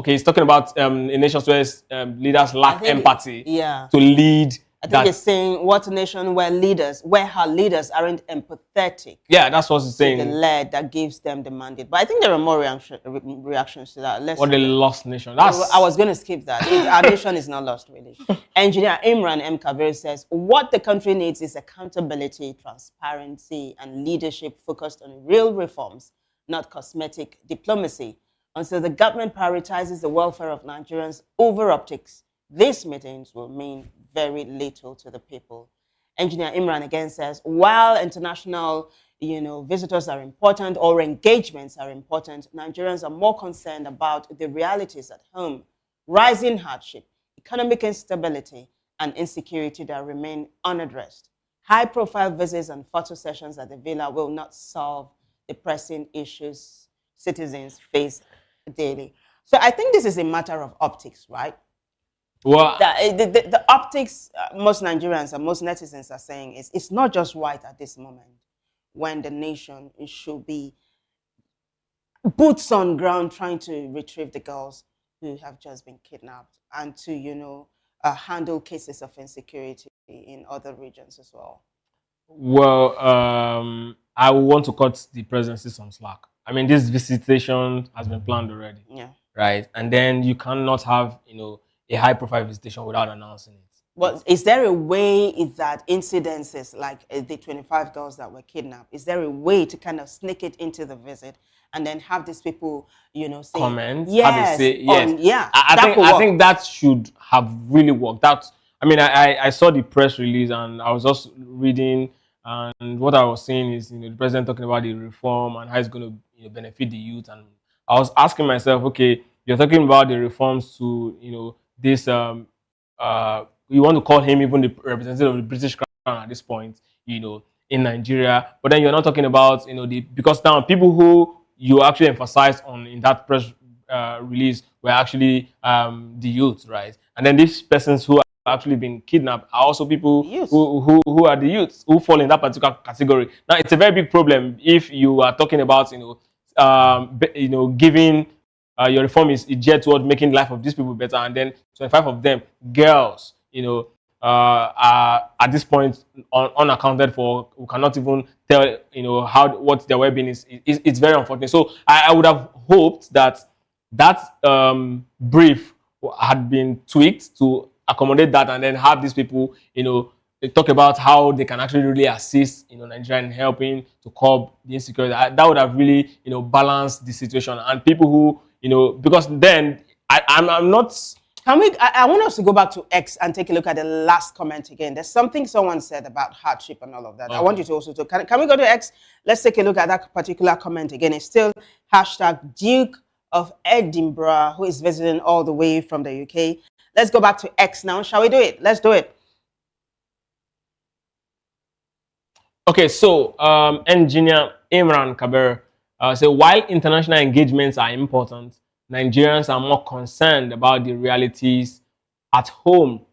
He's talking about a nation where leaders lack empathy to lead.
I think he's saying what nation where her leaders aren't empathetic.
Yeah, that's what he's saying.
The lead that gives them the mandate. But I think there are more reactions to that.
What a lost nation.
I was going to skip that. Our nation is not lost, really. Engineer Imran M. Kabir says, what the country needs is accountability, transparency, and leadership focused on real reforms, not cosmetic diplomacy. Until the government prioritizes the welfare of Nigerians over optics, these meetings will mean very little to the people. Engineer Imran again says, while international visitors are important or engagements are important, Nigerians are more concerned about the realities at home, rising hardship, economic instability, and insecurity that remain unaddressed. High-profile visits and photo sessions at the villa will not solve the pressing issues citizens face daily. So I think this is a matter of optics, right?
Well,
the optics most Nigerians and most netizens are saying is it's not just right at this moment when the nation should be boots on ground trying to retrieve the girls who have just been kidnapped and to handle cases of insecurity in other regions as well.
Well, I want to cut the presidency some slack. I mean, this visitation has been planned already.
Yeah.
Right? And then you cannot have, a high-profile visitation without announcing it.
But is there a way that incidences like the 25 girls that were kidnapped, is there a way to kind of sneak it into the visit and then have these people, say,
comment,
yes,
have a say, yes.
I
think that should have really worked. I saw the press release and I was just reading, and what I was saying is, the president talking about the reform and how it's going to benefit the youth. And I was asking myself, okay, you're talking about the reforms to, this, you want to call him even the representative of the British Crown at this point, in Nigeria. But then you're not talking about, because now people who you actually emphasized on in that press release were actually the youth, right? And then these persons who have actually been kidnapped are also people who are the youths who fall in that particular category. Now, it's a very big problem if you are talking about, giving your reform is geared toward making life of these people better, and then 25 of them, girls, are at this point unaccounted for. We cannot even tell, what their well-being is. It's very unfortunate. So I would have hoped that brief had been tweaked to accommodate that, and then have these people, they talk about how they can actually really assist, Nigeria in helping to curb the insecurity. That would have really, balanced the situation. And people who, because then I'm not.
I want us to go back to X and take a look at the last comment again. There's something someone said about hardship and all of that.
Okay.
I want you to also can we go to X? Let's take a look at that particular comment again. It's still hashtag Duke of Edinburgh, who is visiting all the way from the UK. Let's go back to X now. Shall we do it? Let's do it.
Okay, so engineer Imran Kabir said, while international engagements are important, Nigerians are more concerned about the realities at home,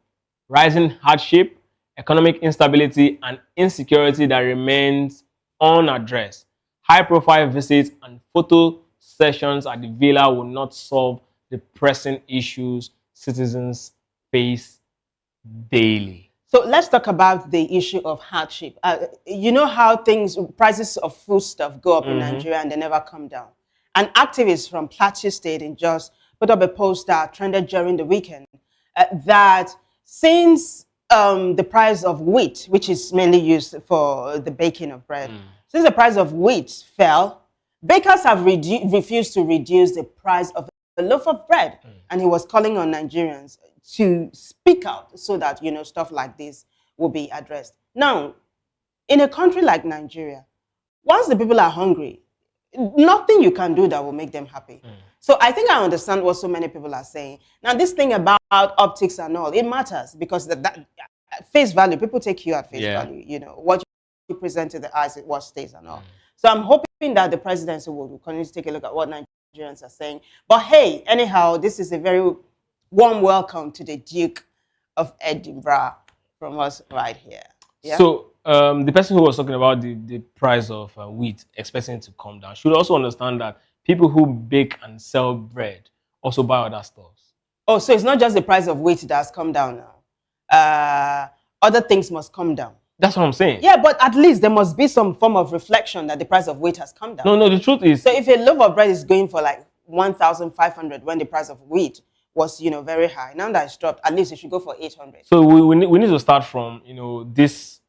rising hardship, economic instability, and insecurity that remains unaddressed. High-profile visits and photo sessions at the villa will not solve the pressing issues citizens face daily.
So let's talk about the issue of hardship. You know how prices of foodstuff go up in Nigeria and they never come down. An activist from Plateau State in Jos put up a post that trended during the weekend that since the price of wheat, which is mainly used for the baking of bread, since the price of wheat fell, bakers have refused to reduce the price of a loaf of bread. And he was calling on Nigerians to speak out so that, stuff like this will be addressed. Now, in a country like Nigeria, once the people are hungry, nothing you can do that will make them happy. So I think I understand what so many people are saying. Now, this thing about optics and all, it matters because that face value, people take you at face value. What you present to the eyes is what stays and all. So I'm hoping that the presidency will continue to take a look at what Nigerians are saying. But hey, anyhow, this is a very warm welcome to the Duke of Edinburgh from us right here. Yeah?
So the person who was talking about the price of wheat expecting it to come down should also understand that people who bake and sell bread also buy other stuffs.
Oh, so it's not just the price of wheat that has come down now. Other things must come down.
That's what I'm saying.
Yeah, but at least there must be some form of reflection that the price of wheat has come down.
No, the truth is...
So if a loaf of bread is going for like 1,500 when the price of wheat was, very high, now that it's dropped, at least it should go for 800.
So we need to start from, this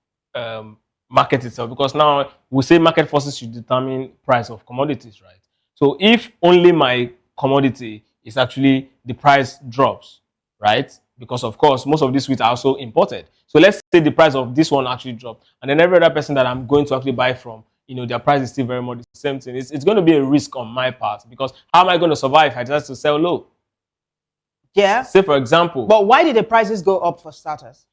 market itself, because now we say market forces should determine price of commodities, right? So if only my commodity is actually the price drops, right? Because of course, most of these wheat are also imported. So let's say the price of this one actually dropped, and then every other person that I'm going to actually buy from, their price is still very much the same thing. It's going to be a risk on my part, because how am I going to survive if I just to sell low?
Yeah.
Say for example.
But why did the prices go up for starters?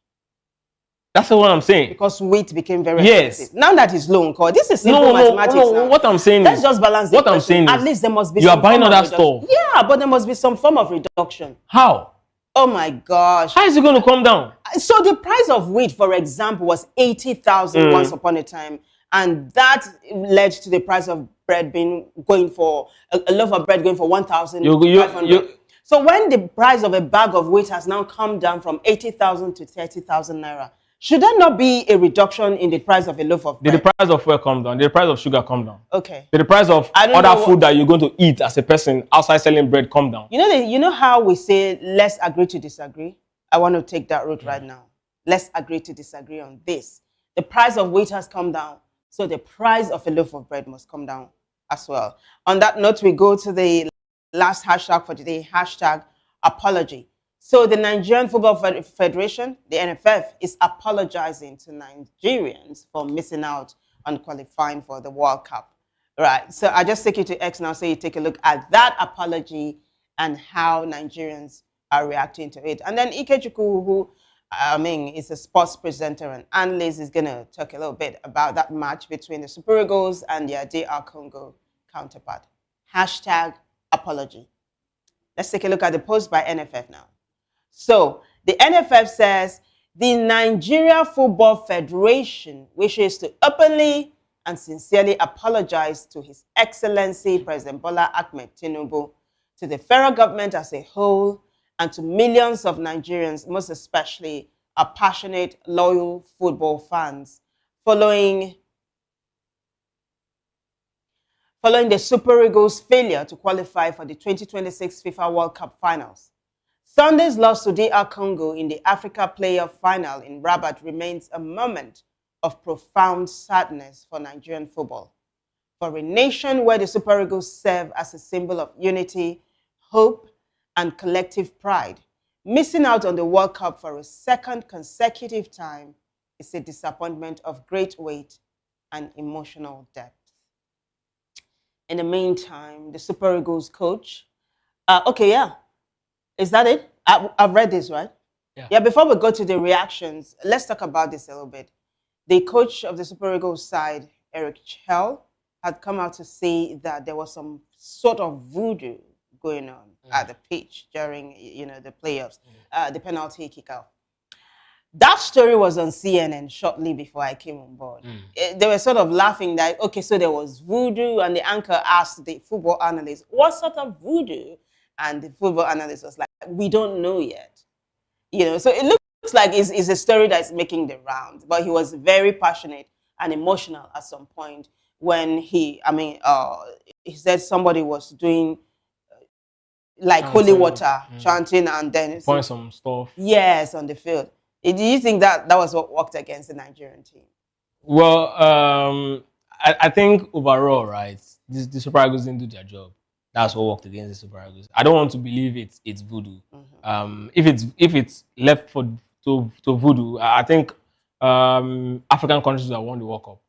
That's what I'm saying.
Because wheat became very expensive. Now that it's low, this is simple mathematics.
No, what I'm saying
Let's just balance the
what I'm saying
At
is
least there must be
you
some
are buying
form
other
of
stuff.
Yeah, but there must be some form of reduction.
How?
Oh my gosh.
How is it going to come down?
So the price of wheat, for example, was 80,000 once upon a time. And that led to the price of bread going for, a loaf of bread going for 1,500. So when the price of a bag of wheat has now come down from 80,000 to 30,000 naira, should there not be a reduction in the price of a loaf of bread?
Did the price of fuel come down? Did the price of sugar come down?
Okay.
Did the price of other food that you're going to eat as a person outside selling bread come down?
You know how we say, let's agree to disagree? I want to take that route right now. Let's agree to disagree on this. The price of wheat has come down, so the price of a loaf of bread must come down as well. On that note, we go to the last hashtag for today, hashtag apology. So the Nigerian Football Federation, the NFF, is apologizing to Nigerians for missing out on qualifying for the World Cup. Right. So I just take you to X now so you take a look at that apology and how Nigerians are reacting to it. And then Ikechukwu, who is a sports presenter and analyst, is going to talk a little bit about that match between the Super Eagles and their DR Congo counterpart. Hashtag apology. Let's take a look at the post by NFF now. So the NFF says the Nigeria Football Federation wishes to openly and sincerely apologize to His Excellency President Bola Ahmed Tinubu to the federal government as a whole, and to millions of Nigerians, most especially our passionate, loyal football fans, following the Super Eagles' failure to qualify for the 2026 FIFA World Cup finals. Sunday's loss to DR Congo in the Africa Playoff Final in Rabat remains a moment of profound sadness for Nigerian football. For a nation where the Super Eagles serve as a symbol of unity, hope, and collective pride, missing out on the World Cup for a second consecutive time is a disappointment of great weight and emotional depth. In the meantime, the Super Eagles coach, is that it? I've read this, right? Yeah, before we go to the reactions, let's talk about this a little bit. The coach of the Super Eagles side, Eric Chell, had come out to say that there was some sort of voodoo going on at the pitch during, the playoffs, the penalty kick-out. That story was on CNN shortly before I came on board. They were sort of laughing that, okay, so there was voodoo, and the anchor asked the football analyst, what sort of voodoo? And the football analyst was like, we don't know yet. So it looks like it's a story that's making the rounds, but he was very passionate and emotional at some point when he said somebody was doing like holy water, chanting, and then
pouring some stuff.
Yes, on the field. Do you think that was what worked against the Nigerian team?
Well, I think overall, right, the Super Eagles didn't do their job. That's what worked against the Super Eagles. I don't want to believe it's voodoo. If it's left to voodoo, I think African countries that won the World Cup.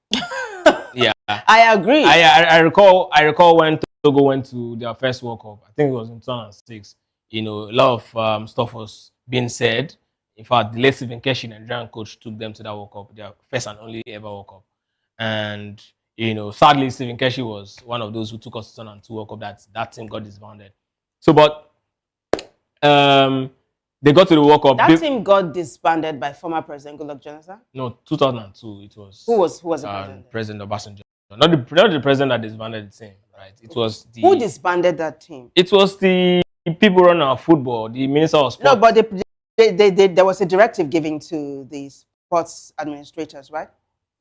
Yeah,
I agree.
I recall when Togo went to their first World Cup. I think it was in 2006. A lot of stuff was being said. In fact, the late Stephen Keshi, Nigerian coach, took them to that World Cup, their first and only ever World Cup. And sadly, Stephen Keshi was one of those who took us to 2002 World Cup. That team got disbanded. So, but they got to the World Cup.
That team got disbanded by former President Goodluck Jonathan?
No, 2002. It was.
Who was the president?
President Obasanjo. Not the president that disbanded the team, right? It was the.
Who disbanded that team?
It was the people running our football, the Minister of Sport.
No, but there was a directive given to the sports administrators, right?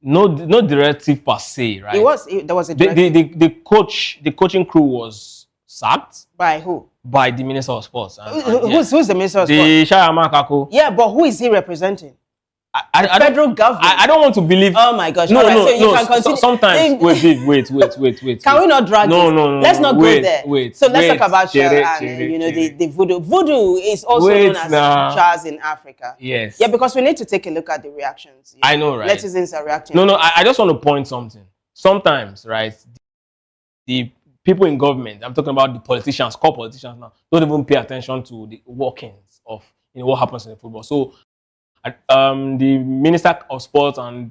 No directive per se, right?
There was a directive.
The coaching crew was sacked.
By who?
By the Minister of Sports.
Who's the Minister of Sports?
The Shayama Kako.
Yeah, but who is he representing?
I
federal government.
I don't want to believe.
Oh my gosh!
No.
Sometimes
wait.
Can we not drag this?
No.
Let's not go there. So let's talk about
the
voodoo. Voodoo is also known as Charles in Africa.
Yes.
Yeah, because we need to take a look at the reactions.
I know, right?
Netizens are reacting.
No. I just want to point something. Sometimes, right, the people in government, I'm talking about the politicians, core politicians now, don't even pay attention to the workings of what happens in the football. So the Minister of Sports and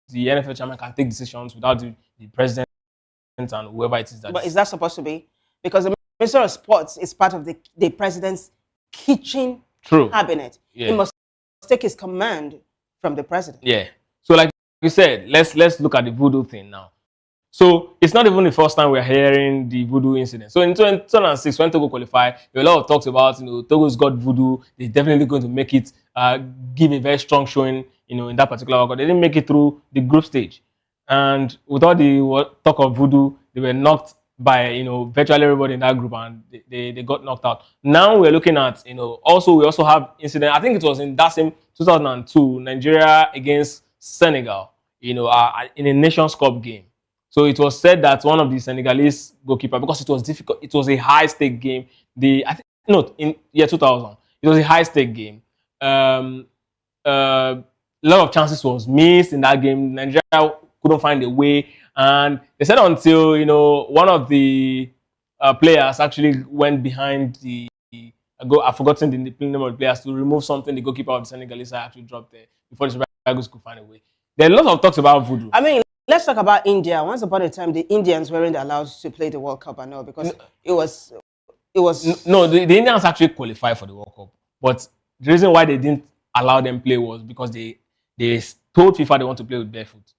the NFL Chairman can take decisions without the President and whoever it is.
But is that supposed to be? Because the Minister of Sports is part of the President's kitchen cabinet.
Yeah.
He must take his command from the President.
Yeah. So like you said, let's look at the voodoo thing now. So it's not even the first time we're hearing the voodoo incident. So in 2006, when Togo qualified, there were a lot of talks about, Togo's got voodoo. They're definitely going to make it, give a very strong showing, in that particular World Cup. They didn't make it through the group stage. And with all the talk of voodoo, they were knocked by, virtually everybody in that group, and they got knocked out. Now we're looking at, we also have incident. I think it was in that same 2002, Nigeria against Senegal, in a Nations Cup game. So it was said that one of the Senegalese goalkeeper, because it was difficult, it was a high-stake game. In 2000, it was a high-stake game. A lot of chances was missed in that game. Nigeria couldn't find a way, and they said until one of the players actually went behind I've forgotten the name of the players to remove something. The goalkeeper of the Senegalese side actually dropped there before the Super Eagles could find a way. There are lots of talks about voodoo.
I mean, let's talk about India. Once upon a time, the Indians weren't allowed to play the World Cup, I know, because it was.
No, the Indians actually qualified for the World Cup, but the reason why they didn't allow them play was because they told FIFA they want to play with barefoot.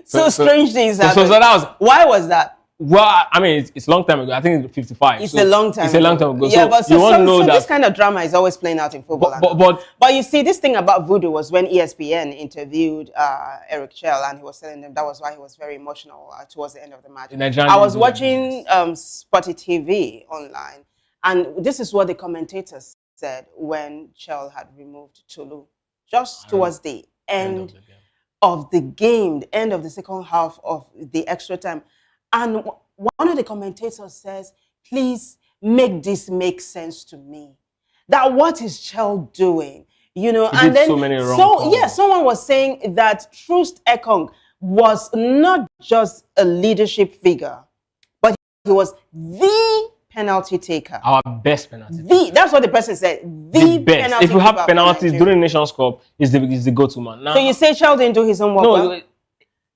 So strange things
happened. So that was,
why was that?
Well, I mean, it's a long time ago. I think it's 55.
It's a long time.
It's a long time ago.
Yeah,
so
but
you want to know that
this kind of drama is always playing out in football. But you see, this thing about voodoo was when ESPN interviewed Eric Chell, and he was telling them that was why he was very emotional towards the end of the match. I was watching Spotty TV online, and this is what the commentators said when Chell had removed Tulu, just towards the end of the game, the end of the second half of the extra time. And one of the commentators says, please make this make sense to me. That what is Chell doing? You know,
He
and
did
then
so many wrong calls.
someone was saying that Troost Ekong was not just a leadership figure, but he was the penalty taker.
Our best penalty.
That's what the person said. The
best.
penalty
If you have
taker
penalties
for
during Nations Cup, is the go-to man. Now,
so you say Chell didn't do his own work?
no,
well?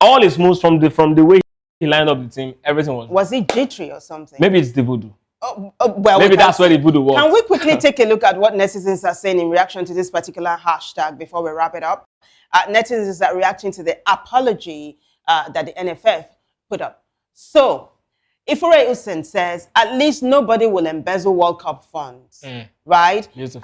all his moves from the way he lined up the team, everything was.
Was it jittery or something?
Maybe it's the voodoo.
Well,
Maybe that's where the voodoo was.
Can we quickly take a look at what netizens are saying in reaction to this particular hashtag before we wrap it up? Netizens are reacting to the apology that the NFF put up. So, Ifure Usen says, at least nobody will embezzle World Cup funds, right?
Beautiful.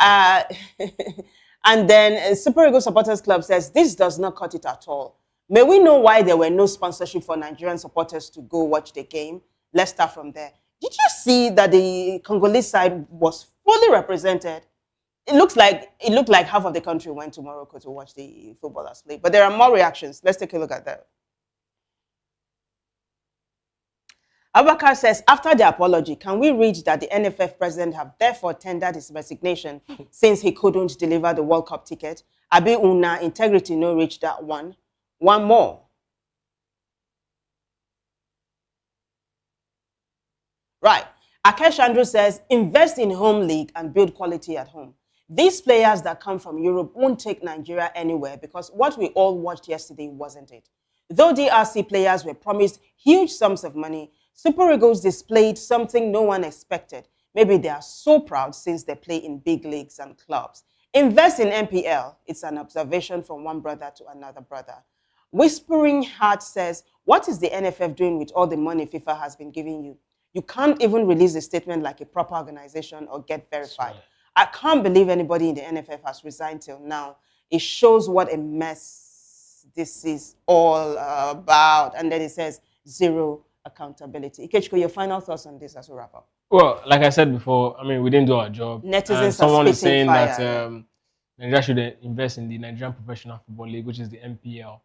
And then Super Eagles Supporters Club says, this does not cut it at all. May we know why there were no sponsorship for Nigerian supporters to go watch the game? Let's start from there. Did you see that the Congolese side was fully represented? It looked like half of the country went to Morocco to watch the footballers play. But there are more reactions. Let's take a look at that. Abakar says, after the apology, can we read that the NFF president have therefore tendered his resignation since he couldn't deliver the World Cup ticket? Abi Una integrity no reach that one. One more. Right. Akesh Andrew says, invest in home league and build quality at home. These players that come from Europe won't take Nigeria anywhere because what we all watched yesterday wasn't it. Though DRC players were promised huge sums of money, Super Eagles displayed something no one expected. Maybe they are so proud since they play in big leagues and clubs. Invest in MPL. It's an observation from one brother to another brother. Whispering Heart says, what is the NFF doing with all the money FIFA has been giving you? You can't even release a statement like a proper organization or get verified. I can't believe anybody in the NFF has resigned till now. It shows what a mess this is all about. And then it says zero accountability. Ikechukwu, your final thoughts on this as we wrap up?
Well, like I said before, I mean, we didn't do our job.
Netizens
and someone is saying
fire.
that Nigeria should invest in the Nigerian Professional Football League, which is the MPL.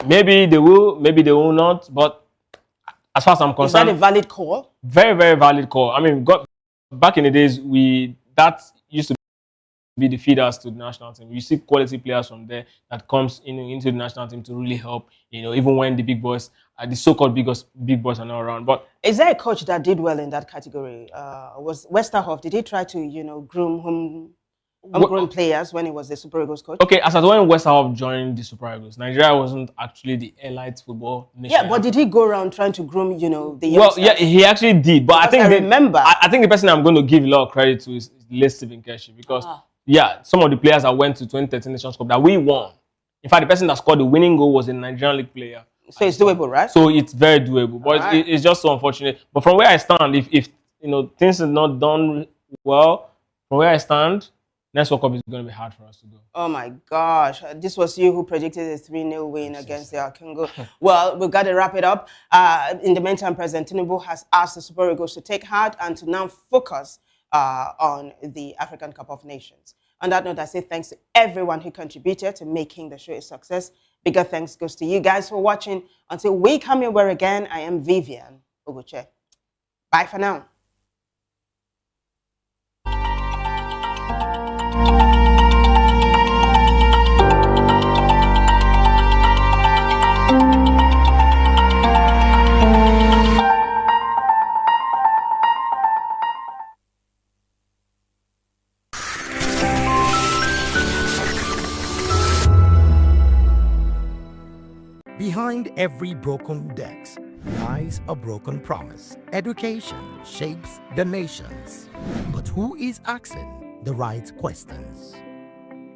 Maybe they will, maybe they will not, but as far as I'm concerned...
Is that a valid call?
Very, very valid call. I mean, back in the days, that used to be the feeders to the national team. You see quality players from there that comes into the national team to really help, even when the big boys, the so-called big boys are not around. But
is there a coach that did well in that category? Was Westerhoff, did he try to, groom homegrown players when he was the Super Eagles coach?
Okay, as at when Westerhoff joined the Super Eagles, Nigeria wasn't actually the elite football nation.
Yeah, but did he go around trying to groom, the youngsters?
Well, yeah, he actually did. But I think
remember.
I think the person I'm going to give a lot of credit to is Les Stephen Keshi because, yeah, some of the players that went to 2013 Nations Cup that we won. In fact, the person that scored the winning goal was a Nigerian League player.
So it's doable, right?
So it's very doable, but it's just so unfortunate. But from where I stand, if things are not done well, from where I stand, next World Cup is going to be hard for us to go.
Oh my gosh. This was you who predicted a 3-0 win against the Congo. Well, we've got to wrap it up. In the meantime, President Tinubu has asked the Super Eagles to take heart and to now focus on the African Cup of Nations. On that note, I say thanks to everyone who contributed to making the show a success. Bigger thanks goes to you guys for watching. Until we come here again, I am Vivian Oguche. Bye for now.
Behind every broken desk lies a broken promise. Education shapes the nations. But who is asking the right questions?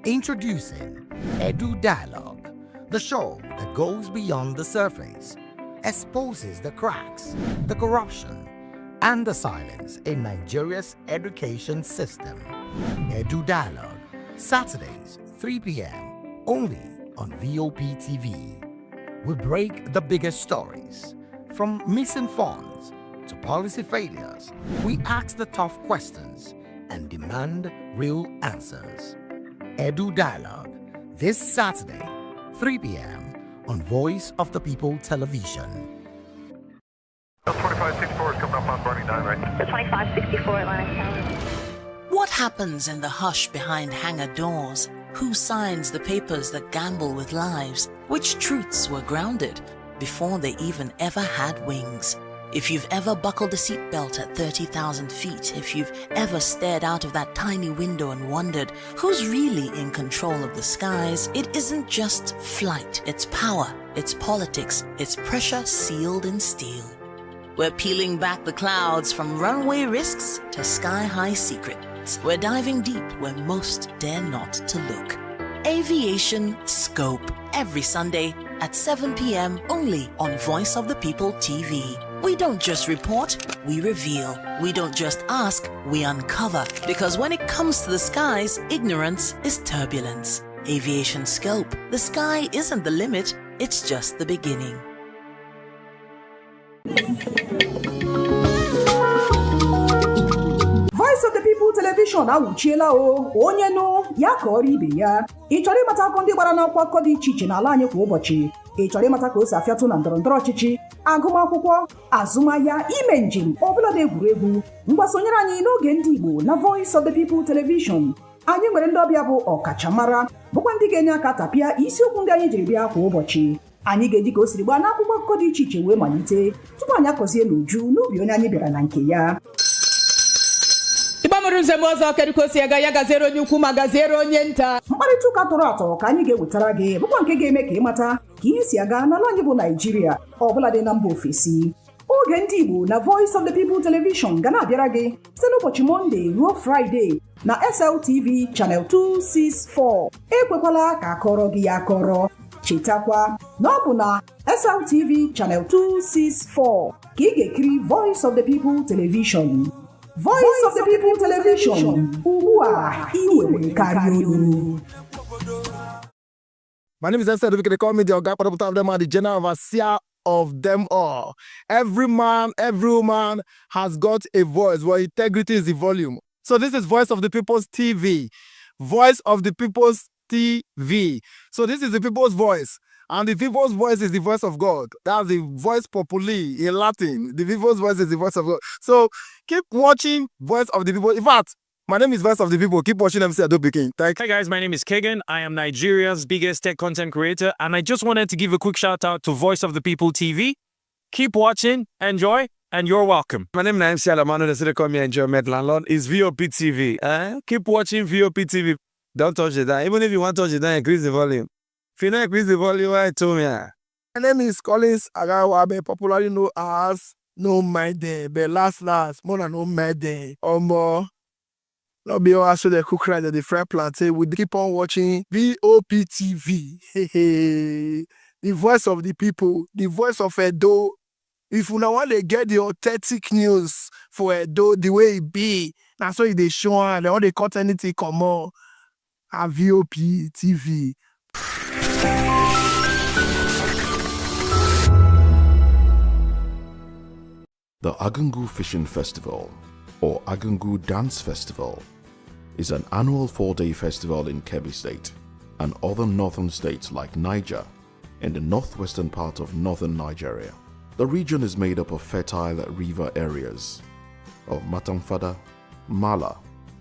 Introducing Edu Dialogue, the show that goes beyond the surface. exposes the cracks, the corruption, and the silence in Nigeria's education system. Edu Dialogue, Saturdays, 3 p.m., only on VOP TV. We break the biggest stories, from missing funds to policy failures. We ask the tough questions and demand real answers. Edu Dialogue, this Saturday, 3 p.m. on Voice of the People Television.
2564 is coming up on Burning 9, right?
The 2564 Atlantic Tower.
What happens in the hush behind hangar doors? Who signs the papers that gamble with lives? Which truths were grounded before they even ever had wings? If you've ever buckled a seatbelt at 30,000 feet, if you've ever stared out of that tiny window and wondered who's really in control of the skies, it isn't just flight, it's power, it's politics, it's pressure sealed in steel. We're peeling back the clouds from runway risks to sky-high secrets. We're diving deep where most dare not to look. Aviation Scope, every Sunday at 7 p.m. only on Voice of the People TV. We don't just report, we reveal. We don't just ask, we uncover. Because when it comes to the skies, ignorance is turbulence. Aviation Scope, the sky isn't the limit, it's just the beginning.
Voice of the People Television awuchiela o onye nụ ya ka ọrụ ibe ya. Ị chọrọ ịmata akụkọ ndị gbara n'akwụkwọ akụkọ dị iche iche n'ala anyị kwa ụbọchị. Ị chọrọ ịmata ka o si afịatụ na ndọrọndọrọ ọchịchị, agụmakwụkwọ, azụmahịa, ime njem, ọbụla dị egwuregwu. Ngwa sonyere anyị n'oge ndị Igbo na Voice of the People Television. Anyị nwere ndị ọbịa bụ ọkachamara, bụkwa ndị ga-enye aka tapịa isiokwu ndị anyị jiri bịa kwa ụbọchị. Anyị ga-eji ka o siri gbaa n'akwụkwọ akụkọ dị iche iche wee malite tupu anyị akọzie n'uju n'ubi onye anyị bịara na nke ya.
Ịgbamụrụ nzem ọzọ kedụkosi aga ya gaziere onye ukwu ma gaziere onye nta.
Mkparịta ụka tọrọ atọ ka anyị ga-ewetara gị bụkwa nke ga-eme ka ịmata ka ihe si aga n'ala anyị bụ Naịjirịa ọbụla dị na mba ofesi. Oge ndị Igbo na Voice of the People Television ga na-abịara gị site n'ụbọchị Mọnde ruo Fraịde na SLTV Channel 264. Ekwekwala ka akọrọ gị ya akọrọ. Chetakwa na ọ bụ na SLTV Channel 264 ka ị ga-ekiri Voice of the People Television. Voice of the People Television, ugbu a ị nwere karịa olu.
My name is Esther. They call me the Oga Patapata of them, the general overseer of them all. Every man, every woman has got a voice where integrity is the volume. So this is Voice of the People's TV. Voice of the People's TV. So this is the people's voice. And the people's voice is the voice of God. That's the voice populi in Latin. The people's voice is the voice of God. So keep watching Voice of the People. In fact, my name is Voice of the People. Keep watching MC Adobekin.
Hi guys, my name is Kagan. I am Nigeria's biggest tech content creator. And I just wanted to give a quick shout out to Voice of the People TV. Keep watching, enjoy, and you're welcome.
My name is MC Alamano. They say call me Enjoy Med Landlord. It's VOP TV. Keep watching VOP TV. Don't touch it down. Even if you want to touch it down, increase the volume. If you don't increase the volume, I told me.
My name is Collins Agawabe, popularly known as No My Day, but last, more than No My Day. Or more. Not be all so the cook right at the fry plantain. We keep on watching VOP TV. Hey, the voice of the people, the voice of Edo. If you now want to get the authentic news for Edo, the way it be, that's why they show and all they cut anything come on. At VOP TV.
The Agungu Fishing Festival, or Agungu Dance Festival, is an annual 4-day festival in Kebbi State and other northern states like Niger and the northwestern part of northern Nigeria. The region is made up of fertile river areas of Matamfada, Mala,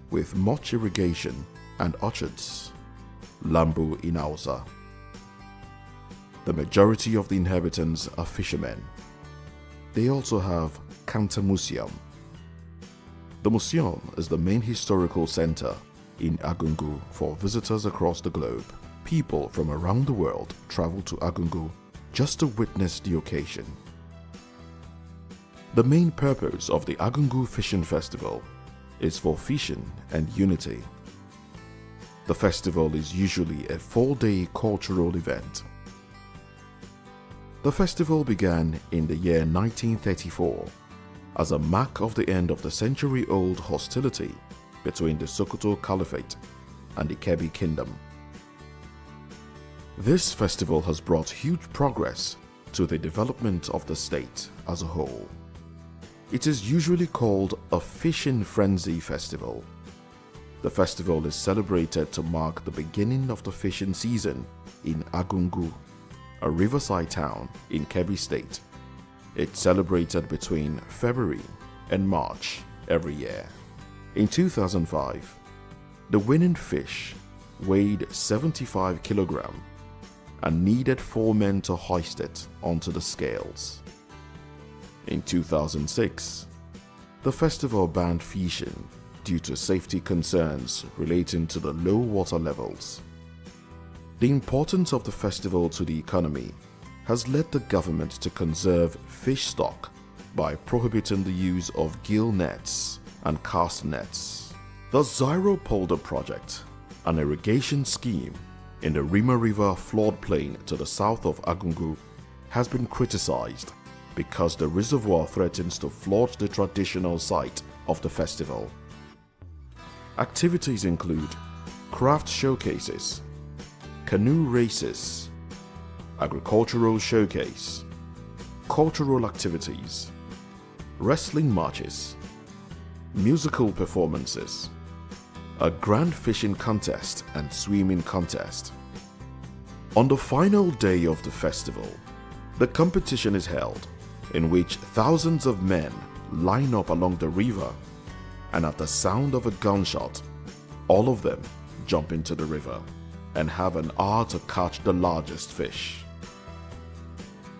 with much irrigation and orchards, Lambu in Hausa. The majority of the inhabitants are fishermen. They also have Kanta Museum. The museum is the main historical center in Agungu for visitors across the globe. People from around the world travel to Agungu just to witness the occasion. The main purpose of the Agungu Fishing Festival is for fishing and unity. The festival is usually a 4-day cultural event. The festival began in the year 1934 as a mark of the end of the century-old hostility between the Sokoto Caliphate and the Kebbi Kingdom. This festival has brought huge progress to the development of the state as a whole. It is usually called a fishing frenzy festival. The festival is celebrated to mark the beginning of the fishing season in Agungu, a riverside town in Kebbi State. It's celebrated between February and March every year. In 2005, the winning fish weighed 75 kilograms and needed 4 men to hoist it onto the scales. In 2006, the festival banned fishing due to safety concerns relating to the low water levels. The importance of the festival to the economy has led the government to conserve fish stock by prohibiting the use of gill nets and cast nets. The Zairo Polder project, an irrigation scheme in the Rima River floodplain to the south of Agungu, has been criticized because the reservoir threatens to flood the traditional site of the festival. Activities include craft showcases, canoe races, agricultural showcase, cultural activities, wrestling matches, musical performances, a grand fishing contest and swimming contest. On the final day of the festival, the competition is held, in which thousands of men line up along the river, and at the sound of a gunshot, all of them jump into the river and have an hour to catch the largest fish.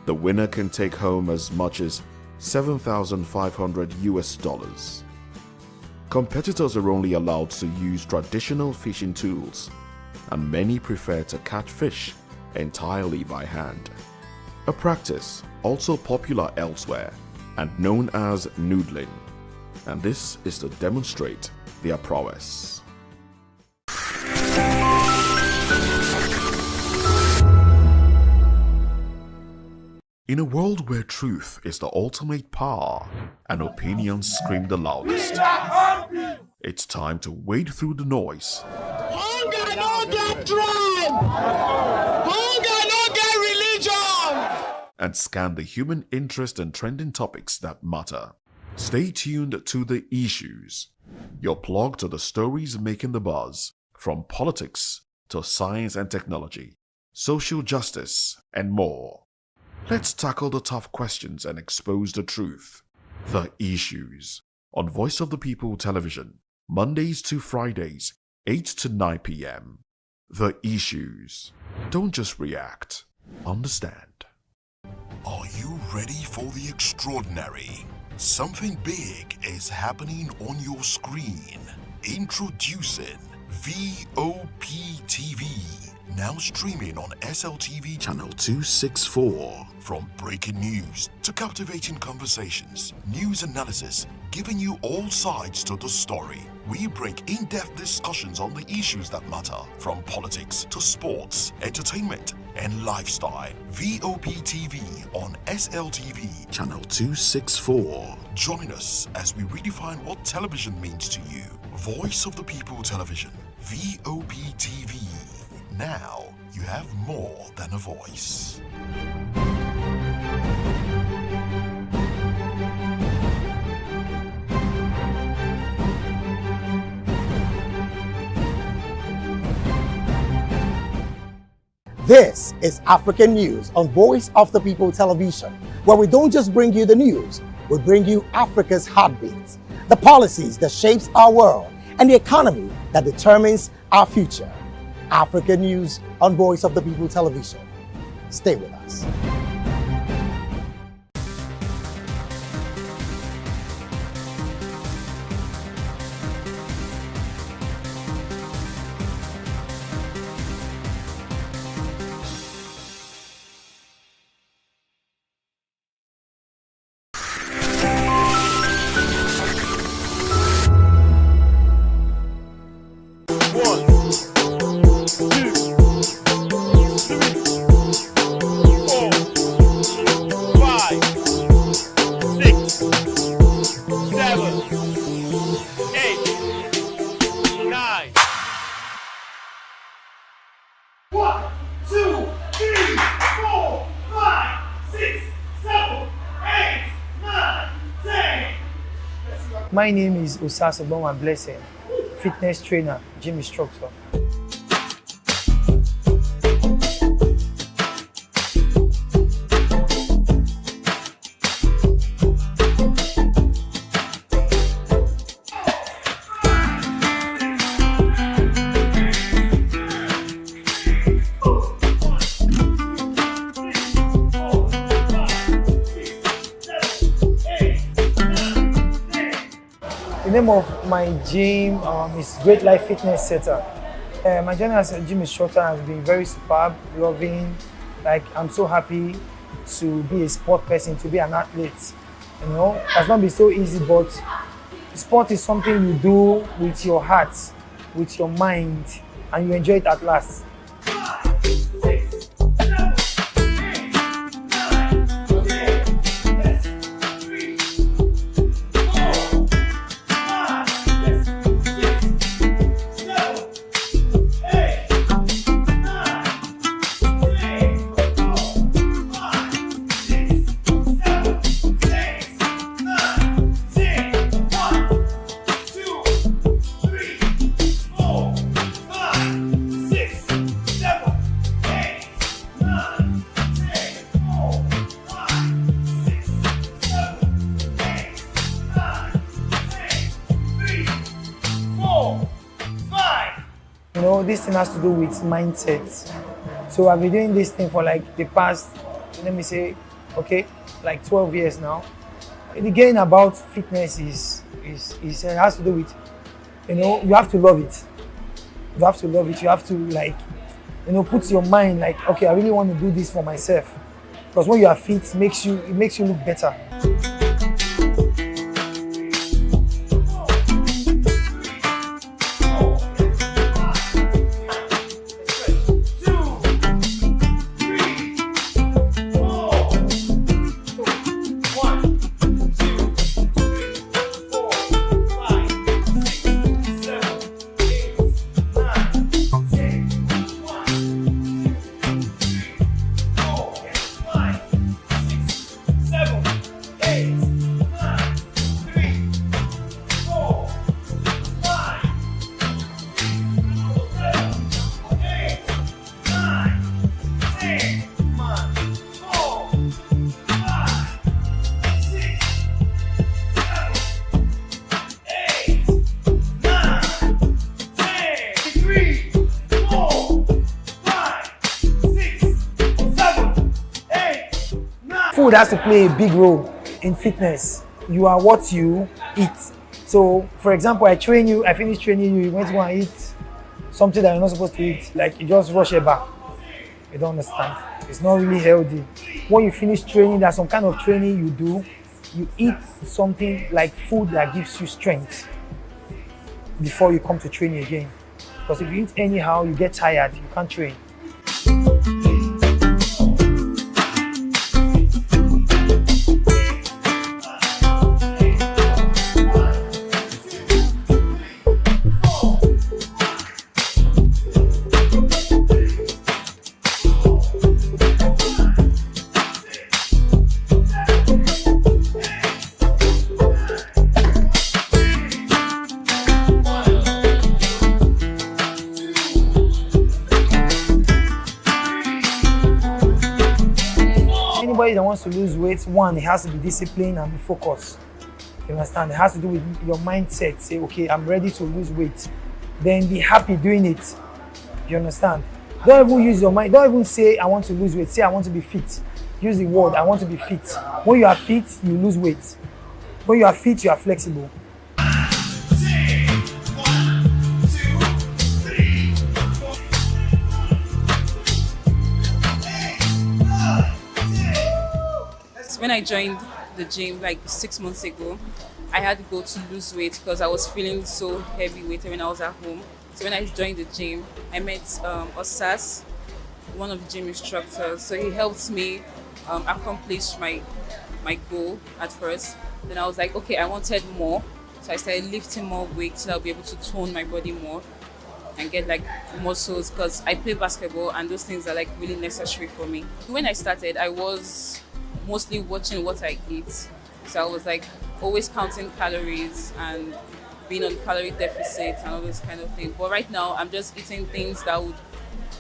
The winner can take home as much as $7,500. Competitors are only allowed to use traditional fishing tools, and many prefer to catch fish entirely by hand. A practice also popular elsewhere and known as noodling, and this is to demonstrate their prowess. In a world where truth is the ultimate power and opinions scream the loudest, it's time to wade through the noise.
Hunger no get tribe! Hunger no get religion!
And scan the human interest and trending topics that matter. Stay tuned to The Issues, your plug to the stories making the buzz, from politics to science and technology, social justice, and more. Let's tackle the tough questions and expose the truth. The Issues, on Voice of the People Television, Mondays to Fridays, 8 to 9 p.m. The Issues. Don't just react, understand.
Are you ready for the extraordinary? Something big is happening on your screen. Introducing VOP TV. Now streaming on SLTV channel 264. From breaking news to captivating conversations, news analysis, giving you all sides to the story. We bring in-depth discussions on the issues that matter, from politics to sports, entertainment, and lifestyle. VOP TV on SLTV channel 264. Join us as we redefine what television means to you. Voice of the People Television, VOP TV. Now you have more than a voice.
This is African News on Voice of the People Television, where we don't just bring you the news, we bring you Africa's heartbeats, the policies that shapes our world, and the economy that determines our future. African News on Voice of the People Television. Stay with us.
My name is Osas Obama Blessing, fitness trainer, gym instructor. The name of my gym is Great Life Fitness Center. My journey as a gym instructor has been very superb, loving. Like, I'm so happy to be a sport person, to be an athlete. You know, it has not been so easy, but sport is something you do with your heart, with your mind, and you enjoy it at last. You know, this thing has to do with mindset. So I've been doing this thing for like the past, let me say, okay, like 12 years now. And again, about fitness is it has to do with, you know, you have to love it. You have to love it. You have to, like, you know, put your mind like, okay, I really want to do this for myself. Because when you are fit, it makes you look better. Food has to play a big role in fitness. You are what you eat. So, for example, I train you, I finish training you, you went to go and eat something that you're not supposed to eat. Like, you just rush it back. You don't understand. It's not really healthy. When you finish training, there's some kind of training you do. You eat something like food that gives you strength before you come to training again. Because if you eat anyhow, you get tired, you can't train. Anybody that wants to lose weight, one, it has to be disciplined and be focused. You understand? It has to do with your mindset. Say, okay, I'm ready to lose weight. Then be happy doing it. You understand? Don't even use your mind. Don't even say, I want to lose weight. Say, I want to be fit. Use the word, I want to be fit. When you are fit, you lose weight. When you are fit, you are flexible.
When I joined the gym like 6 months ago, I had to go to lose weight because I was feeling so heavyweight when I was at home. So when I joined the gym, I met Osas, one of the gym instructors. So he helped me accomplish my goal at first. Then I was like, okay, I wanted more. So I started lifting more weight so I'll be able to tone my body more and get like muscles because I play basketball and those things are like really necessary for me. When I started, I was mostly watching what I eat. So I was like always counting calories and being on calorie deficit and all those kind of things. But right now, I'm just eating things that would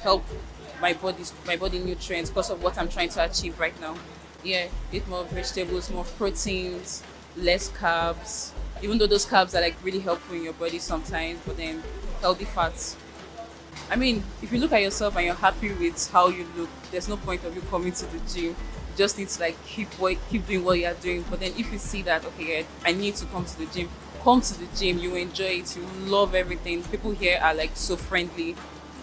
help my body nutrients because of what I'm trying to achieve right now. Yeah, eat more vegetables, more proteins, less carbs. Even though those carbs are like really helpful in your body sometimes, but then healthy fats. I mean, if you look at yourself and you're happy with how you look, there's no point of you coming to the gym. You just need to like keep doing what you're doing. But then if you see that, okay, I need to come to the gym, come to the gym, you enjoy it, you love everything. People here are like so friendly.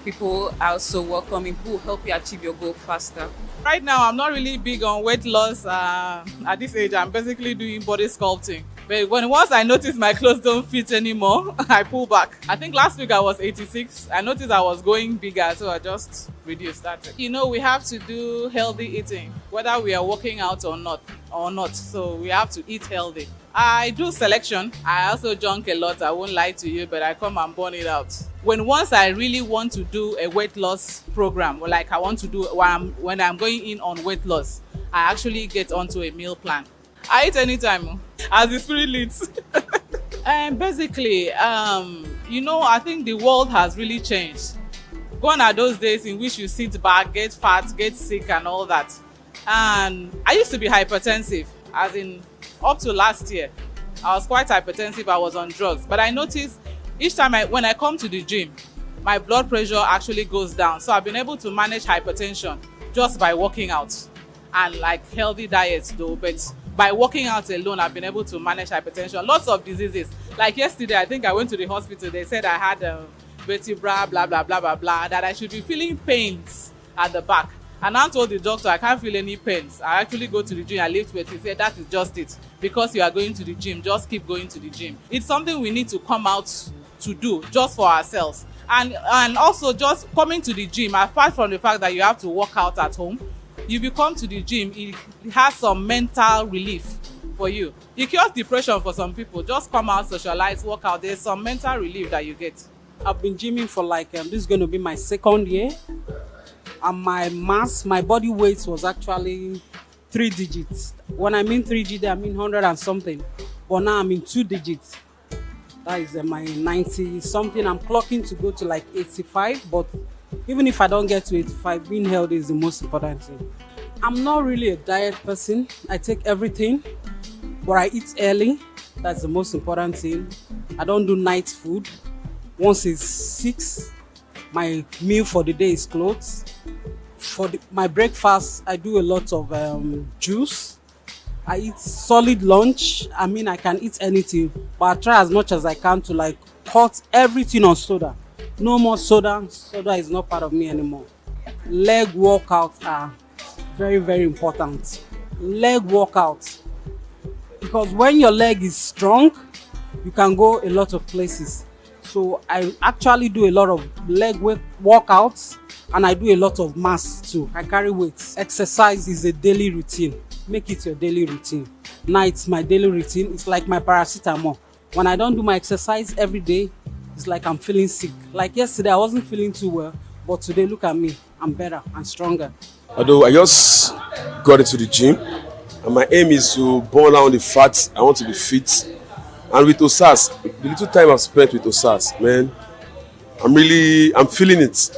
People are so welcoming. People will help you achieve your goal faster.
Right now, I'm not really big on weight loss. At this age, I'm basically doing body sculpting. But once I notice my clothes don't fit anymore, I pull back. I think last week I was 86. I noticed I was going bigger, so I just reduced that. You know, we have to do healthy eating, whether we are working out or not. So we have to eat healthy. I do selection. I also junk a lot. I won't lie to you, but I come and burn it out. Once I really want to do a weight loss program, or like I want to do when I'm going in on weight loss, I actually get onto a meal plan. I eat anytime, as the spirit leads. And basically, you know, I think the world has really changed. Gone are those days in which you sit back, get fat, get sick and all that. And I used to be hypertensive, as in up to last year. I was quite hypertensive, I was on drugs. But I noticed each time when I come to the gym, my blood pressure actually goes down. So I've been able to manage hypertension just by working out and like healthy diets though. But by working out alone, I've been able to manage hypertension. Lots of diseases. Like yesterday, I think I went to the hospital. They said I had vertebra, blah, blah, blah, blah, blah, that I should be feeling pains at the back. And I told the doctor, I can't feel any pains. I actually go to the gym, I lift weights. He said, that is just it. Because you are going to the gym, just keep going to the gym. It's something we need to come out to do just for ourselves. And also just coming to the gym, apart from the fact that you have to work out at home, if you come to the gym, it has some mental relief for you. It cures depression for some people. Just come out, socialize, work out. There's some mental relief that you get.
I've been gymming for like, this is going to be my second year. And my body weight was actually 3 digits. When I mean 3 digits, I mean 100 and something. But now I'm in 2 digits. That is my 90 something. I'm clocking to go to like 85, but even if I don't get to 85, being healthy is the most important thing. I'm not really a diet person. I take everything, but I eat early. That's the most important thing. I don't do night food. Once it's 6, my meal for the day is closed. For my breakfast, I do a lot of juice. I eat solid lunch. I mean, I can eat anything, but I try as much as I can to like cut everything on soda. No more soda. Soda is not part of me anymore. Leg workouts are very, very important. Leg workouts. Because when your leg is strong, you can go a lot of places. So I actually do a lot of leg workouts and I do a lot of mass too. I carry weights. Exercise is a daily routine. Make it your daily routine. Now it's my daily routine. It's like my paracetamol. When I don't do my exercise every day, it's like I'm feeling sick. Like yesterday, I wasn't feeling too well, but today, look at me. I'm better and stronger.
Although I just got into the gym, and my aim is to burn down the fat. I want to be fit. And with OSAS, the little time I've spent with OSAS, man, I'm feeling it.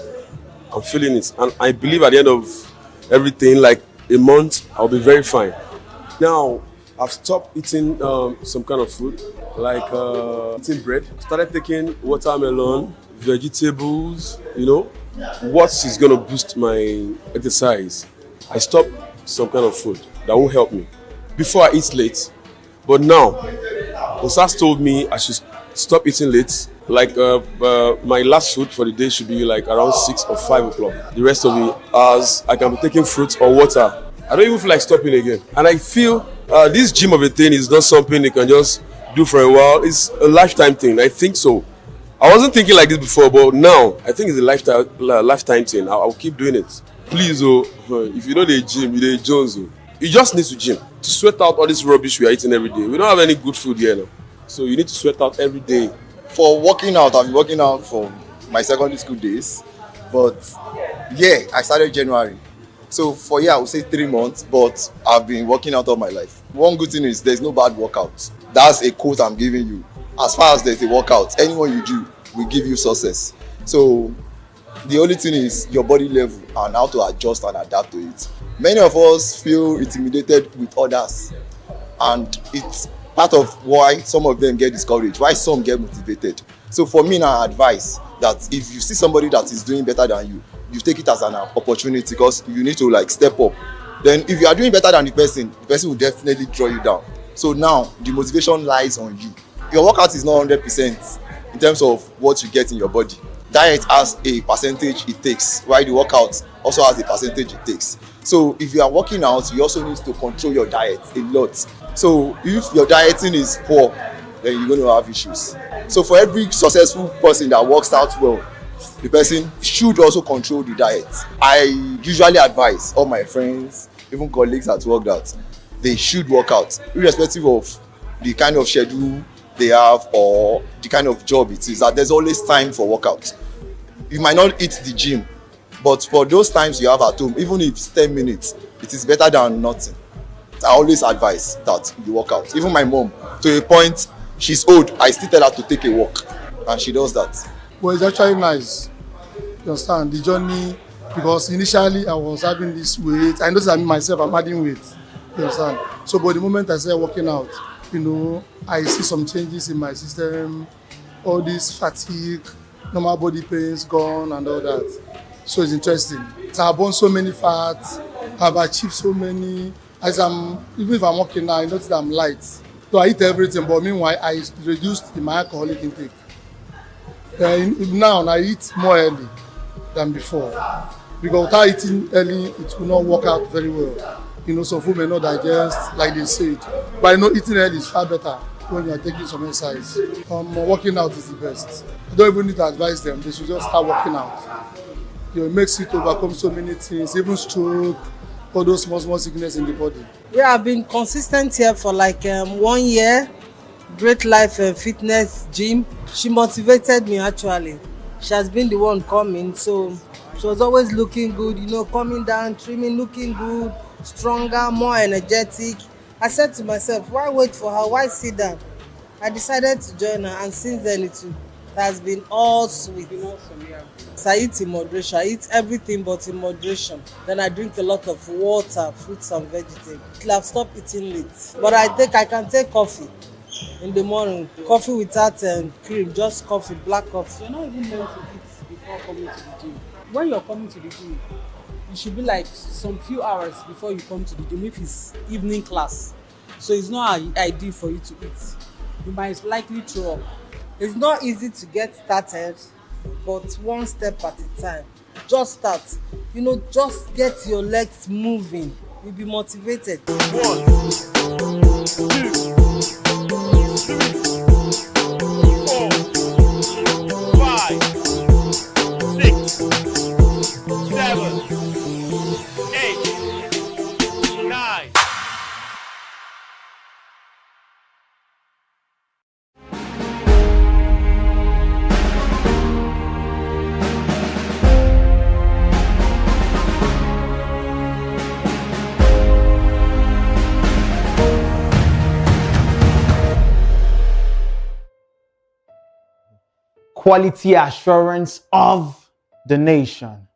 I'm feeling it. And I believe at the end of everything, like a month, I'll be very fine. Now, I've stopped eating some kind of food, like eating bread. Started taking watermelon, vegetables, you know, what is going to boost my exercise. I stopped some kind of food that won't help me. Before I eat late, but now, OSAS told me I should stop eating late. Like my last food for the day should be like around 6 or 5 o'clock. The rest of the hours, I can be taking fruits or water. I don't even feel like stopping again. And I feel this gym of a thing is not something you can just do for a while. It's a lifetime thing. I think so. I wasn't thinking like this before, but now I think it's a lifetime thing. I'll keep doing it. Please, if you know the gym, you're the Jones. You just need to gym to sweat out all this rubbish we are eating every day. We don't have any good food here now. So you need to sweat out every day.
For working out, I've been working out for my secondary school days. But yeah, I started January. So for I would say 3 months, but I've been working out all my life. One good thing is there's no bad workout. That's a quote I'm giving you. As far as there's a workout, anyone you do will give you success. So the only thing is your body level and how to adjust and adapt to it. Many of us feel intimidated with others, and it's part of why some of them get discouraged, why some get motivated. So for me now, I advise that if you see somebody that is doing better than you, you take it as an opportunity, because you need to like step up. Then if you are doing better than the person will definitely draw you down. So now the motivation lies on you. Your workout is not 100% in terms of what you get in your body. Diet has a percentage it takes, while the workout also has a percentage it takes. So if you are working out, you also need to control your diet a lot. So if your dieting is poor, then you're going to have issues. So for every successful person that works out well, the person should also control the diet. I usually advise all my friends, even colleagues at work, that they should work out, irrespective of the kind of schedule they have or the kind of job it is, that there's always time for workout. You might not hit the gym, but for those times you have at home, even if it's 10 minutes, it is better than nothing. I always advise that you work out. Even my mom, to a point, she's old, I still tell her to take a walk, and she does that.
Well, it's actually nice. You understand the journey, because initially I was having this weight. I noticed that myself, I'm adding weight. You understand? So, but the moment I started working out, I see some changes in my system, all this fatigue, normal body pains gone and all that. So it's interesting. So I've burned so many fats, I've achieved so many. Even if I'm working now, I notice that I'm light. So I eat everything, but meanwhile, I reduced my alcoholic intake. Now I eat more early than before, because without eating early, it will not work out very well. Some food may not digest like they said, but eating early is far better when you are taking some exercise. Working out is the best. You don't even need to advise them; they should just start working out. It makes you to overcome so many things, even stroke, all those small sickness in the body.
Yeah, I've been consistent here for like 1 year. Great Life and Fitness Gym. She motivated me actually. She has been the one coming, so she was always looking good, coming down, trimming, looking good, stronger, more energetic. I said to myself, why wait for her? Why sit down? I decided to join her, and since then it has been all sweet. So I eat in moderation. I eat everything but in moderation. Then I drink a lot of water, fruits and vegetables. I've stopped eating late. But I can take coffee in the morning. Coffee without cream, just coffee, black coffee. You're not even meant to eat before coming to the gym. When you're coming to the gym, it should be like some few hours before you come to the gym if it's evening class. So it's not ideal for you to eat. You might likely throw up. It's not easy to get started, but one step at a time. Just start. Just get your legs moving. You'll be motivated. 1, 2, 3, 4, 5, 6, 7, 8, 9.
Quality assurance of the nation.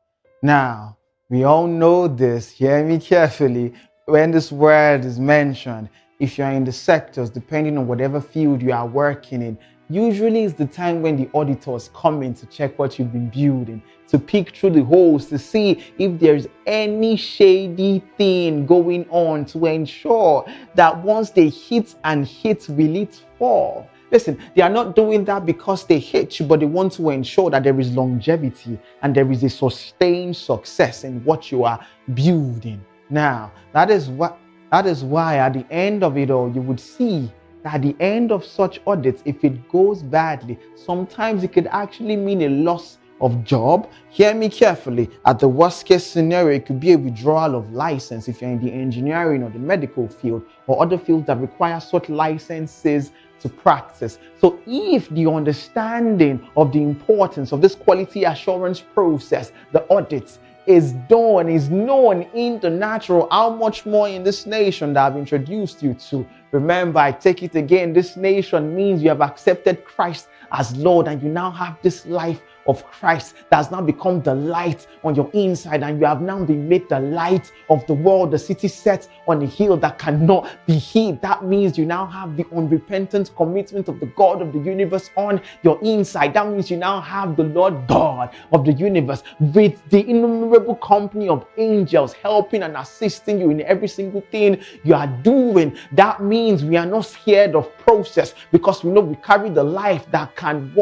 Now, we all know this, hear me carefully, when this word is mentioned, if you are in the sectors, depending on whatever field you are working in, usually it's the time when the auditors come in to check what you've been building, to peek through the holes to see if there's any shady thing going on, to ensure that once they hit, will it fall? Listen, they are not doing that because they hate you, but they want to ensure that there is longevity and there is a sustained success in what you are building. Now, that is why at the end of it all, you would see that at the end of such audits, if it goes badly, sometimes it could actually mean a loss of job. Hear me carefully. At the worst case scenario, it could be a withdrawal of license if you're in the engineering or the medical field or other fields that require such licenses to practice. So if the understanding of the importance of this quality assurance process, the audits, is done, is known in the natural. How much more in this nation that I've introduced you to? Remember, I take it again, this nation means you have accepted Christ as Lord, and you now have this life of Christ that has now become the light on your inside, and you have now been made the light of the world, the city set on a hill that cannot be hid. That means you now have the unrepentant commitment of the God of the universe on your inside. That means you now have the Lord God of the universe with the innumerable company of angels helping and assisting you in every single thing you are doing. That means we are not scared of process, because we know we carry the life that can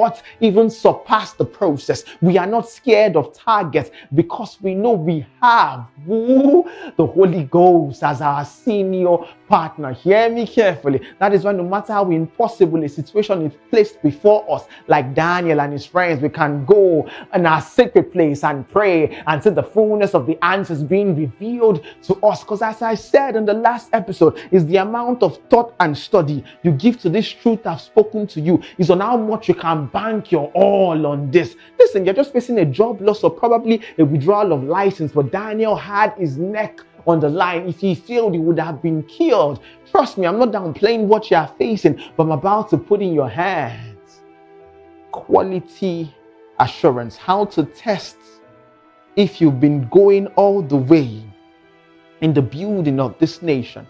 even surpass the process. We are not scared of targets, because we know we have the Holy Ghost as our senior partner. Hear me carefully. That is why no matter how impossible a situation is placed before us, like Daniel and his friends, we can go in our secret place and pray and see the fullness of the answers being revealed to us. Because as I said in the last episode, is the amount of thought and study you give to this truth I've spoken to you, is on how much you can bank your all on this. Listen, you're just facing a job loss or probably a withdrawal of license, but Daniel had his neck on the line. If he failed, he would have been killed. Trust me, I'm not downplaying what you are facing, but I'm about to put in your hands quality assurance, how to test if you've been going all the way in the building of this nation.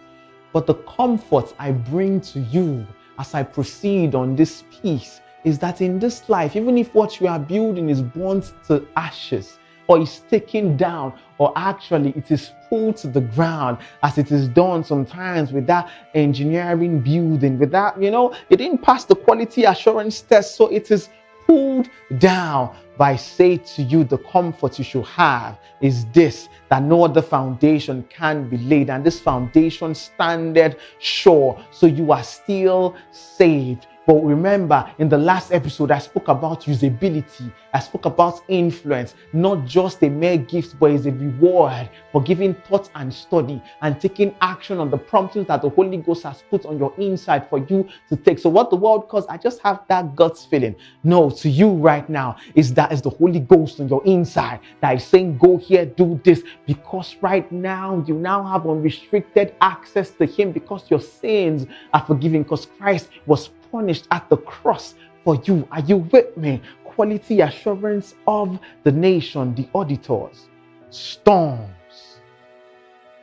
But the comfort I bring to you as I proceed on this piece is that in this life, even if what you are building is burnt to ashes, or is taken down, or actually it is pulled to the ground, as it is done sometimes with that engineering building, with that, it didn't pass the quality assurance test, so it is pulled down. But I say to you, the comfort you should have is this, that no other foundation can be laid, and this foundation standeth sure, so you are still saved. But remember, in the last episode, I spoke about usability. I spoke about influence, not just a mere gift, but it's a reward for giving thought and study and taking action on the promptings that the Holy Ghost has put on your inside for you to take. So what the world calls, I just have that guts feeling. No, to you right now, is that is the Holy Ghost on your inside that is saying, go here, do this, because right now, you now have unrestricted access to Him, because your sins are forgiven, because Christ was punished at the cross for you. Are you with me? Quality assurance of the nation, the auditors, storms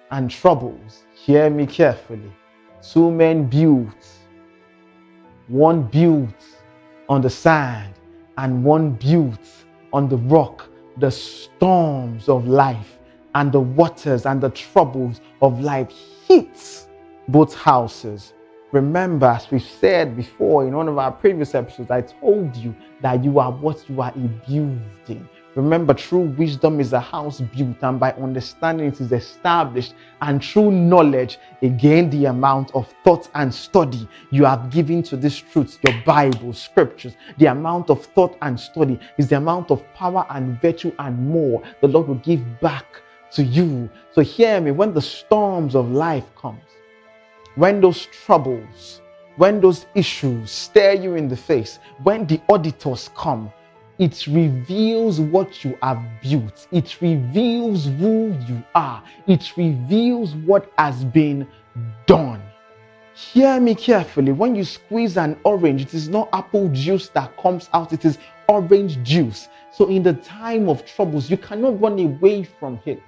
and troubles. Hear me carefully. Two men built, one built on the sand and one built on the rock. The storms of life and the waters and the troubles of life hit both houses. Remember, as we said before in one of our previous episodes, I told you that you are what you are a building. Remember, true wisdom is a house built, and by understanding it is established. And true knowledge, again, the amount of thought and study you have given to this truth, your Bible, scriptures, the amount of thought and study is the amount of power and virtue and more the Lord will give back to you. So hear me, when the storms of life come, when those troubles, when those issues stare you in the face, when the auditors come, it reveals what you have built. It reveals who you are. It reveals what has been done. Hear me carefully. When you squeeze an orange, it is not apple juice that comes out. It is orange juice. So in the time of troubles, you cannot run away from it.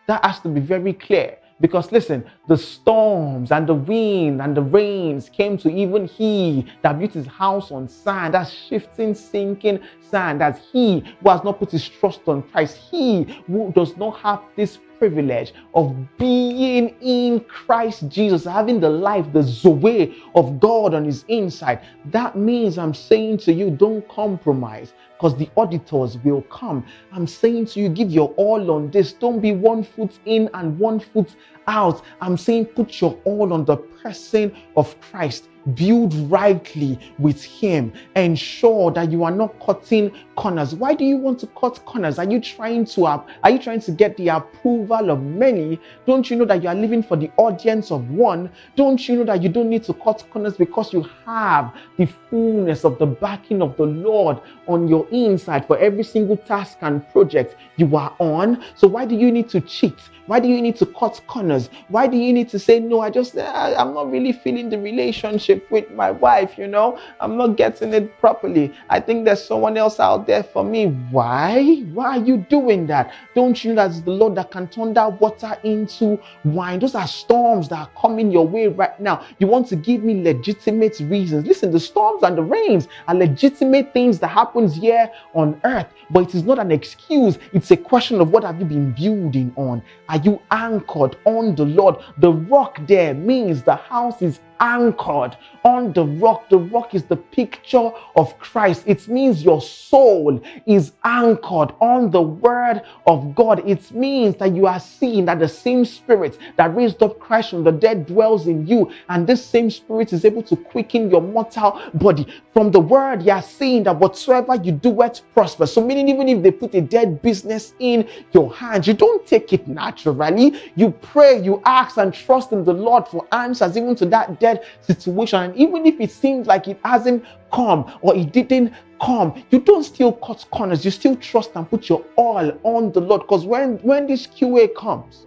That has to be very clear. Because listen, the storms and the wind and the rains came to even he that built his house on sand, that shifting, sinking sand, that he who has not put his trust on Christ, he who does not have this privilege of being in Christ Jesus, having the life, the Zoe of God on his inside. That means I'm saying to you, don't compromise, because the auditors will come. I'm saying to you, give your all on this. Don't be 1 foot in and 1 foot out, I'm saying put your all on the person of Christ. Build rightly with him. Ensure that you are not cutting corners. Why do you want to cut corners? Are you trying to get the approval of many? Don't you know that you are living for the audience of one? Don't you know that you don't need to cut corners because you have the fullness of the backing of the Lord on your inside for every single task and project you are on? So why do you need to cheat? Why do you need to cut corners? Why do you need to say, no, I'm not really feeling the relationship with my wife, I'm not getting it properly. I think there's someone else out there for me. Why? Why are you doing that? Don't you know that it's the Lord that can turn that water into wine? Those are storms that are coming your way right now. You want to give me legitimate reasons. Listen, the storms and the rains are legitimate things that happens here on earth, but it is not an excuse. It's a question of what have you been building on? Are you anchored on the Lord? The rock there means the house is anchored on the rock. The rock is the picture of Christ. It means your soul is anchored on the word of God. It means that you are seeing that the same spirit that raised up Christ from the dead dwells in you, and this same spirit is able to quicken your mortal body. From the word, you are seeing that whatsoever you do it prosper. So meaning, even if they put a dead business in your hands, you don't take it naturally. You pray, you ask, and trust in the Lord for answers even to that dead situation. And even if it seems like it hasn't come or it didn't come, you don't still cut corners. You still trust and put your all on the Lord. Because when this QA comes,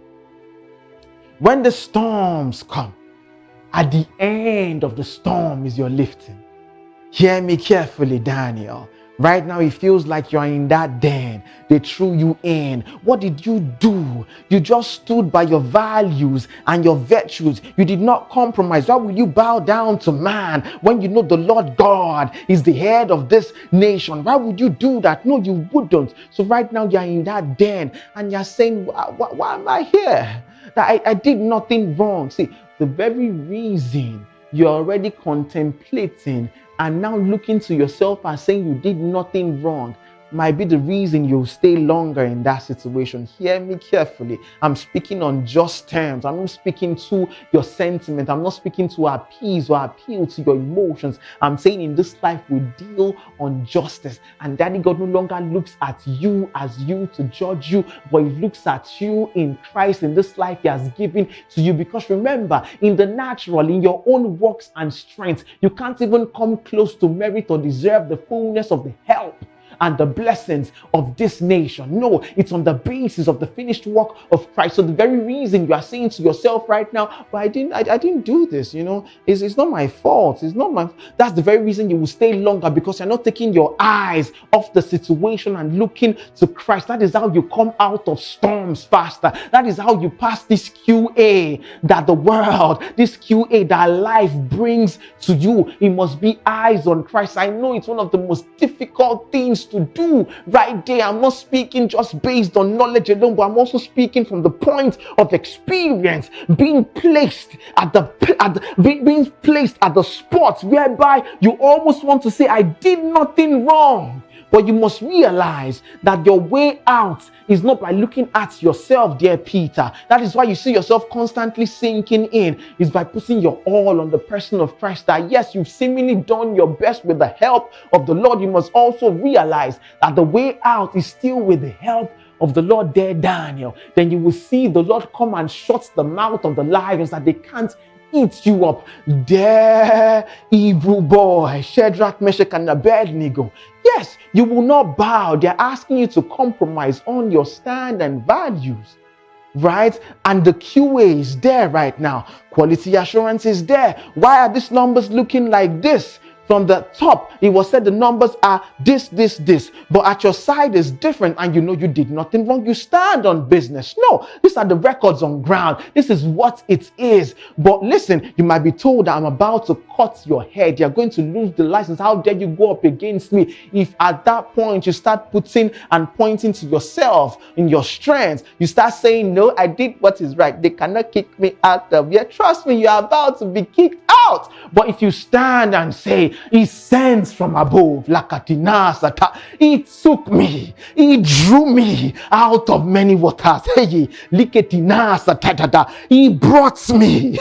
when the storms come, at the end of the storm is your lifting. Hear me carefully, Daniel. Right now, it feels like you're in that den. They threw you in. What did you do? You just stood by your values and your virtues. You did not compromise. Why will you bow down to man when you know the Lord God is the head of this nation? Why would you do that? No, you wouldn't. So right now, you're in that den and you're saying, why am I here? That I did nothing wrong. See, the very reason you're already contemplating and now looking to yourself and saying you did nothing wrong might be the reason you'll stay longer in that situation. Hear me carefully. I'm speaking on just terms. I'm not speaking to your sentiment. I'm not speaking to appease or appeal to your emotions. I'm saying in this life we deal on justice, and Daddy God no longer looks at you as you to judge you, but he looks at you in Christ, in this life he has given to you. Because remember, in the natural, in your own works and strength, you can't even come close to merit or deserve the fullness of the help and the blessings of this nation. No, it's on the basis of the finished work of Christ. So the very reason you are saying to yourself right now, but I didn't do this, it's not my fault. It's not my, that's the very reason you will stay longer, because you're not taking your eyes off the situation and looking to Christ. That is how you come out of storms faster. That is how you pass this QA that the world, this QA that life brings to you. It must be eyes on Christ. I know it's one of the most difficult things to do right there. I'm not speaking just based on knowledge alone, but I'm also speaking from the point of experience, being placed at the spot whereby you almost want to say, I did nothing wrong. But you must realize that your way out is not by looking at yourself, dear Peter. That is why you see yourself constantly sinking in. It's by putting your all on the person of Christ. That yes, you've seemingly done your best with the help of the Lord. You must also realize that the way out is still with the help of the Lord, dear Daniel. Then you will see the Lord come and shut the mouth of the lions that they can't eat you up. There, evil boy, Shadrach, Meshach, and Abednego. Yes, you will not bow. They're asking you to compromise on your stand and values, right? And the QA is there right now. Quality assurance is there. Why are these numbers looking like this? From the top, it was said the numbers are this. But at your side is different, and you know you did nothing wrong. You stand on business. No, these are the records on ground. This is what it is. But listen, you might be told that I'm about to cut your head. You're going to lose the license. How dare you go up against me? If at that point you start putting and pointing to yourself in your strengths, you start saying, no, I did what is right. They cannot kick me out of here. Trust me, you're about to be kicked out. But if you stand and say, He sends from above. Lakatina sata. He took me. He drew me out of many waters. Hey, liketina sata. He brought me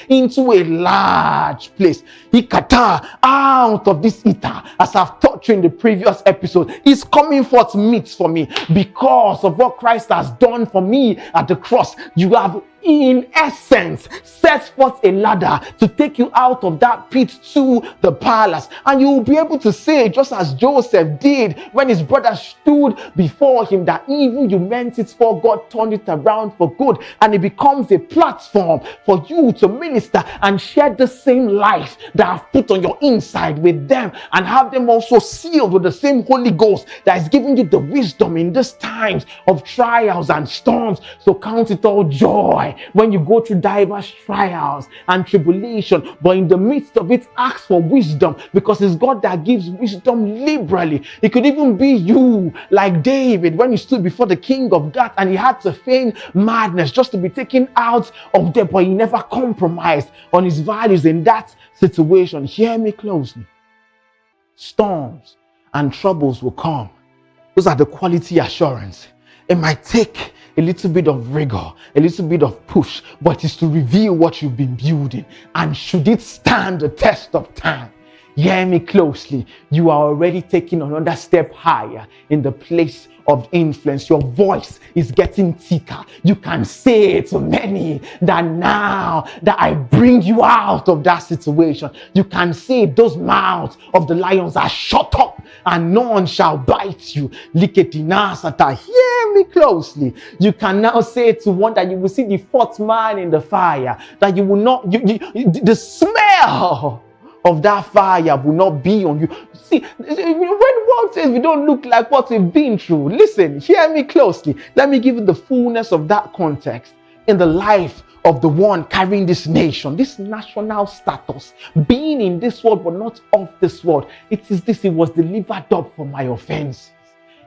into a large place. He kata out of this eater, as I've taught you in the previous episode. He's coming forth meat for me because of what Christ has done for me at the cross. You have, in essence, set forth a ladder to take you out of that pit to the palace, and you will be able to say, just as Joseph did when his brother stood before him, that evil you meant it for, God turned it around for good, and it becomes a platform for you to minister and share the same life that I've put on your inside with them, and have them also sealed with the same Holy Ghost that is giving you the wisdom in these times of trials and storms. So count it all joy when you go through diverse trials and tribulation, but in the midst of it, ask for wisdom, because it's God that gives wisdom liberally. It could even be you, like David, when he stood before the king of Gath and he had to feign madness just to be taken out of there, but he never compromised on his values in that situation. Hear me closely. Storms and troubles will come. Those are the quality assurance. It might take a little bit of rigor, a little bit of push, but it's to reveal what you've been building. And should it stand the test of time, hear me closely, you are already taking another step higher in the place of influence. Your voice is getting thicker. You can say to many that now that I bring you out of that situation, you can say those mouths of the lions are shut up and none shall bite you. Hear me closely. You can now say to one that you will see the fourth man in the fire, that you will not, the smell of that fire will not be on you. See, when one says we don't look like what we've been through, listen, hear me closely. Let me give you the fullness of that context in the life of the one carrying this nation, this national status, being in this world but not of this world. It is this: he was delivered up for my offenses.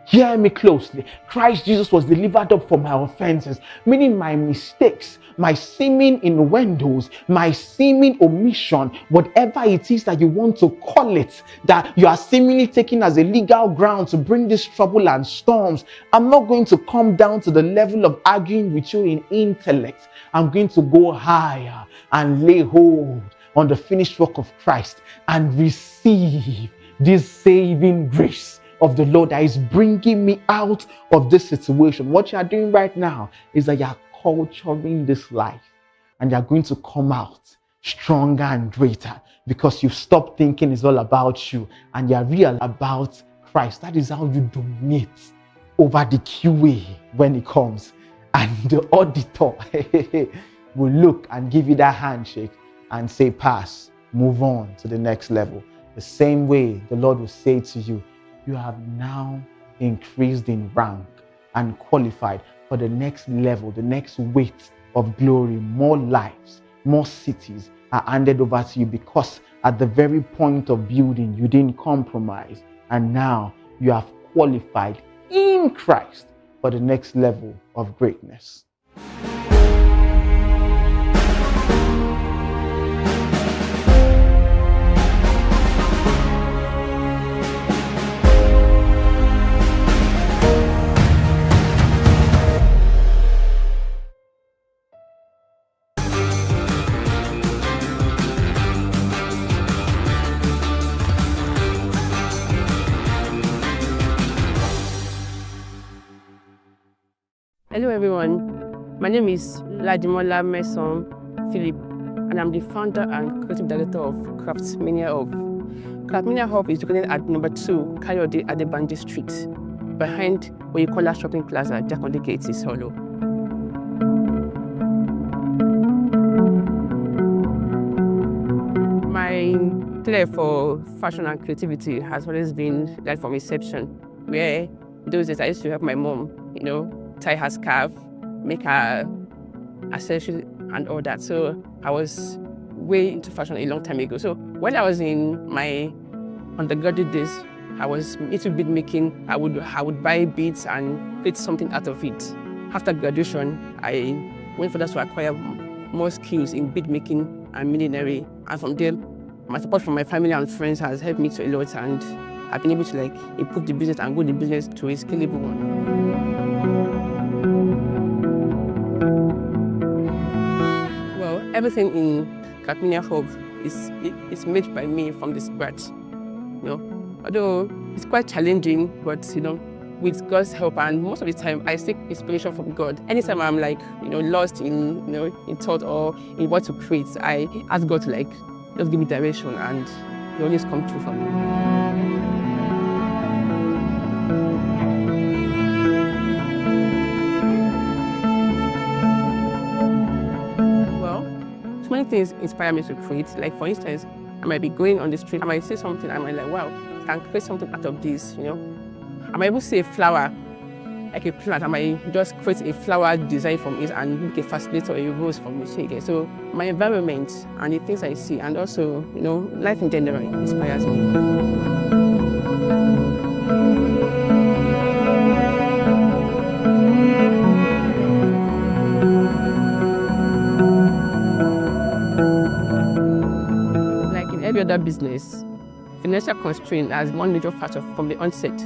Hear me closely. Christ Jesus was delivered up for my offenses, meaning my mistakes, my seeming innuendos, my seeming omission, whatever it is that you want to call it, that you are seemingly taking as a legal ground to bring this trouble and storms. I'm not going to come down to the level of arguing with you in intellect. I'm going to go higher and lay hold on the finished work of Christ and receive this saving grace of the Lord that is bringing me out of this situation. What you are doing right now is that you are culturing this life, and you are going to come out stronger and greater because you've stopped thinking it's all about you and you are real about Christ. That is how you dominate over the QA when it comes, and the auditor will look and give you that handshake and say, pass, move on to the next level. The same way the Lord will say to you, you have now increased in rank and qualified for the next level, the next weight of glory. More lives, more cities are handed over to you, because at the very point of building, you didn't compromise. And now you have qualified in Christ for the next level of greatness.
Hello everyone, my name is Ladimola Mason Philip, and I'm the founder and creative director of Craftmania Hub. Craftmania Hub is located at number 2 Kayode Adebanji Street, behind Oyikola Shopping Plaza, Jakonde Gate, Solo. My flair for fashion and creativity has always been right from inception, where those days I used to help my mom, tie her scarf, make her accessories and all that. So I was way into fashion a long time ago. So when I was in my undergraduate days, I was into bead making. I would buy beads and create something out of it. After graduation, I went further to acquire more skills in bead making and millinery. And from there, My support from my family and friends has helped me to a lot, and I've been able to like improve the business and grow the business to a scalable one. Well, everything in Capminia Hub is made by me from the scratch. You know, although it's quite challenging, but you know, with God's help, and most of the time I seek inspiration from God. Anytime I'm like, you know, lost in, you know, in thought or in what to create, I ask God to like just give me direction, and He always come true for me. Well, so many things inspire me to create. Like for instance, I might be going on the street, I might see something, I might like, wow, I can create something out of this, you know. I might even see a flower, like a plant, I might just create a flower design from it and make a fascinator or a rose from it. So my environment and the things I see, and also, you know, life in general inspires me. Like in every other business, financial constraint as one major factor from the onset.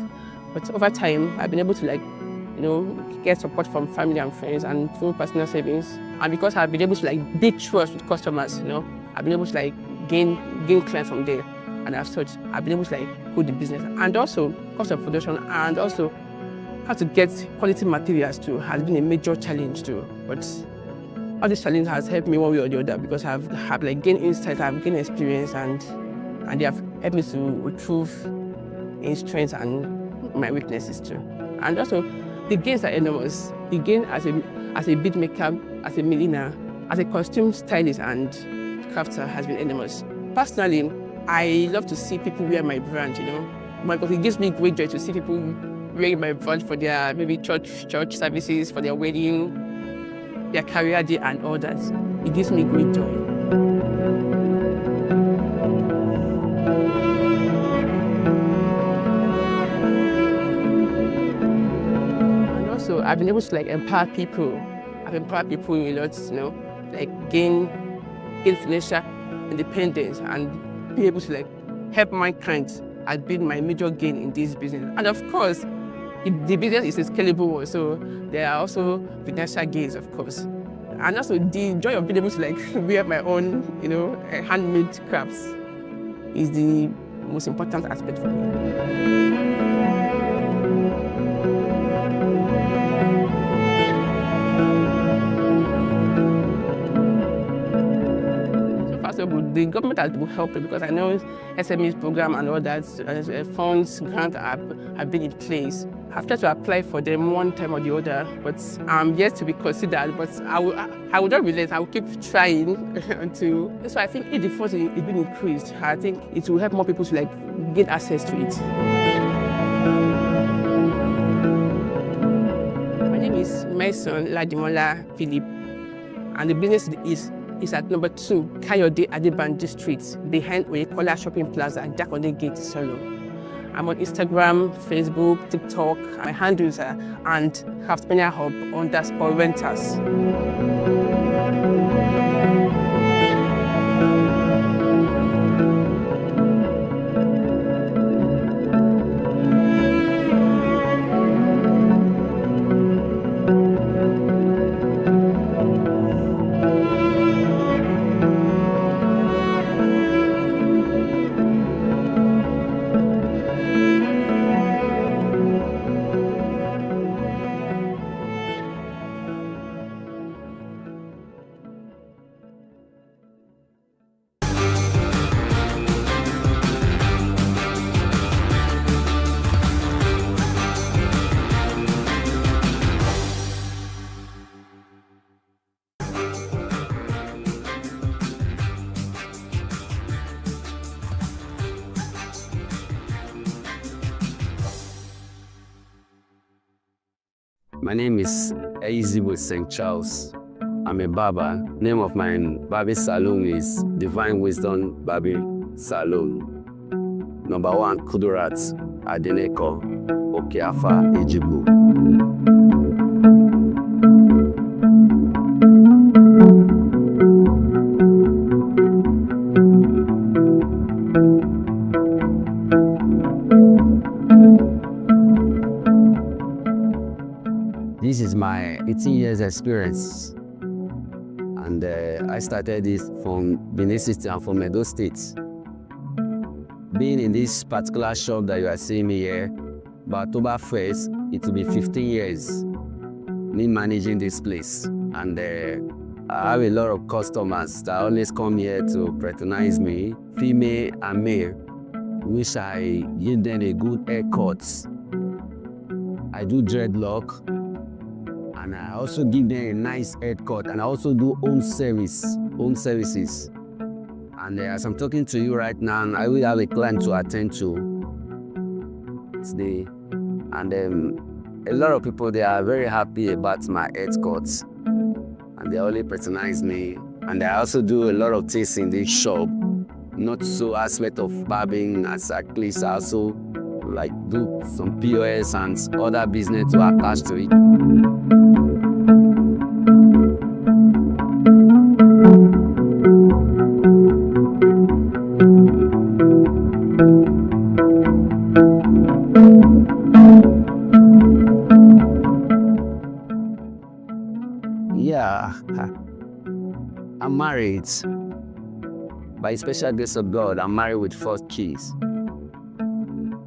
But over time, I've been able to like, you know, get support from family and friends and through personal savings. And because I've been able to like build trust with customers, you know, I've been able to like gain clients from there. And as such, I've been able to like grow the business. And also cost of production, and also how to get quality materials too has been a major challenge too. But all this challenge has helped me one way or the other, because I've like gained insight, I've gained experience, and they have helped me to improve in strengths and my weaknesses too. And also, the gains are enormous. The gain as a bead maker, as a milliner, as a costume stylist and crafter has been enormous. Personally, I love to see people wear my brand, you know, because it gives me great joy to see people wearing my brand for their maybe church services, for their wedding, their career day and all that. It gives me great joy. So I've been able to like empower people. I've empowered people a lot, you know, like gain financial independence and be able to like help mankind has been my major gain in this business. And of course, the business is a scalable one, so there are also financial gains, of course. And also the joy of being able to like wear my own, you know, handmade crafts is the most important aspect for me. The government has been helping, because I know SMEs program and all that, funds, grants have been in place. I've tried to apply for them one time or the other, but I'm yet to be considered. But I will not relent. I will keep trying until. So I think if the funds is being increased, I think it will help more people to like get access to it. My name is Mason Ladimola Philip, and the business is at number 2, Kayode Adebanji Street, behind Oyekola Shopping Plaza, Jakode Gate, Solo. I'm on Instagram, Facebook, TikTok. My handles are and Capminia Hub _renters.
My name is Eizibo St. Charles. I'm a barber. Name of my barber salon is Divine Wisdom Barber Salon. Number 1, Kudurat Adeneko Okeafa Ejibu. is my 18 years experience. And I started this from Benin City and from Edo State. Being in this particular shop that you are seeing me here, by October 1st, it will be 15 years me managing this place. And I have a lot of customers that always come here to patronize me, female and male, which I give them a good haircut. I do dreadlock, and I also give them a nice haircut, and I also do home services. And as I'm talking to you right now, I will have a client to attend to today. And a lot of people, they are very happy about my haircuts, and they only patronize me. And I also do a lot of things in this shop, not so aspect of barbing as at least I also like do some POS and other business to attach to it. Yeah, I'm married. By special grace of God, I'm married with 4 kids.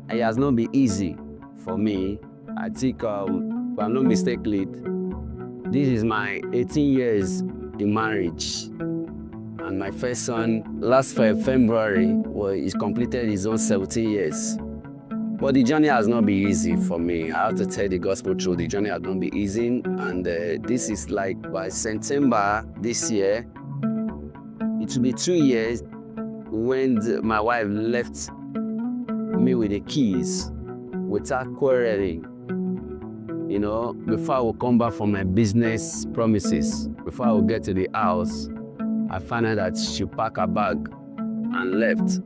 It has not been easy for me. I think, if I'm not mistaken, this is my 18 years in marriage. And my first son, last February, he's completed his own 17 years. But the journey has not been easy for me. I have to tell the gospel truth, the journey has not been easy. And this is like by September this year, it will be 2 years when my wife left me with the keys without quarreling. You know, before I will come back from my business promises, before I will get to the house, I found out that she packed her bag and left.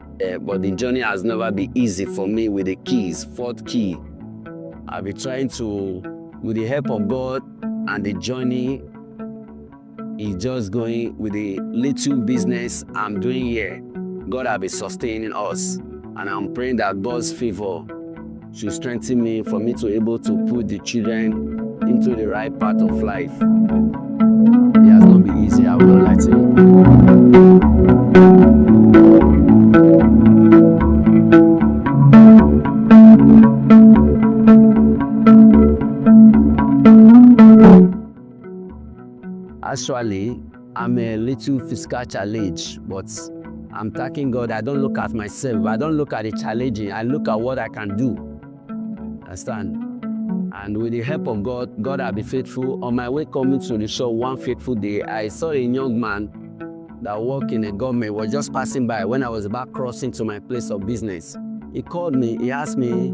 But the journey has never been easy for me with the keys, 4th key. I've been trying to, with the help of God, and the journey is just going with the little business I'm doing here. God has been sustaining us. And I'm praying that God's favor should strengthen me for me to be able to put the children into the right path of life. It has not been easy, I will not lie to you. Actually, I'm a little physical challenge, but I'm thanking God. I don't look at myself. I don't look at the challenging. I look at what I can do. Understand? And with the help of God, God has been faithful. On my way coming to the show one fateful day, I saw a young man that worked in the government, was just passing by when I was about crossing to my place of business. He called me. He asked me,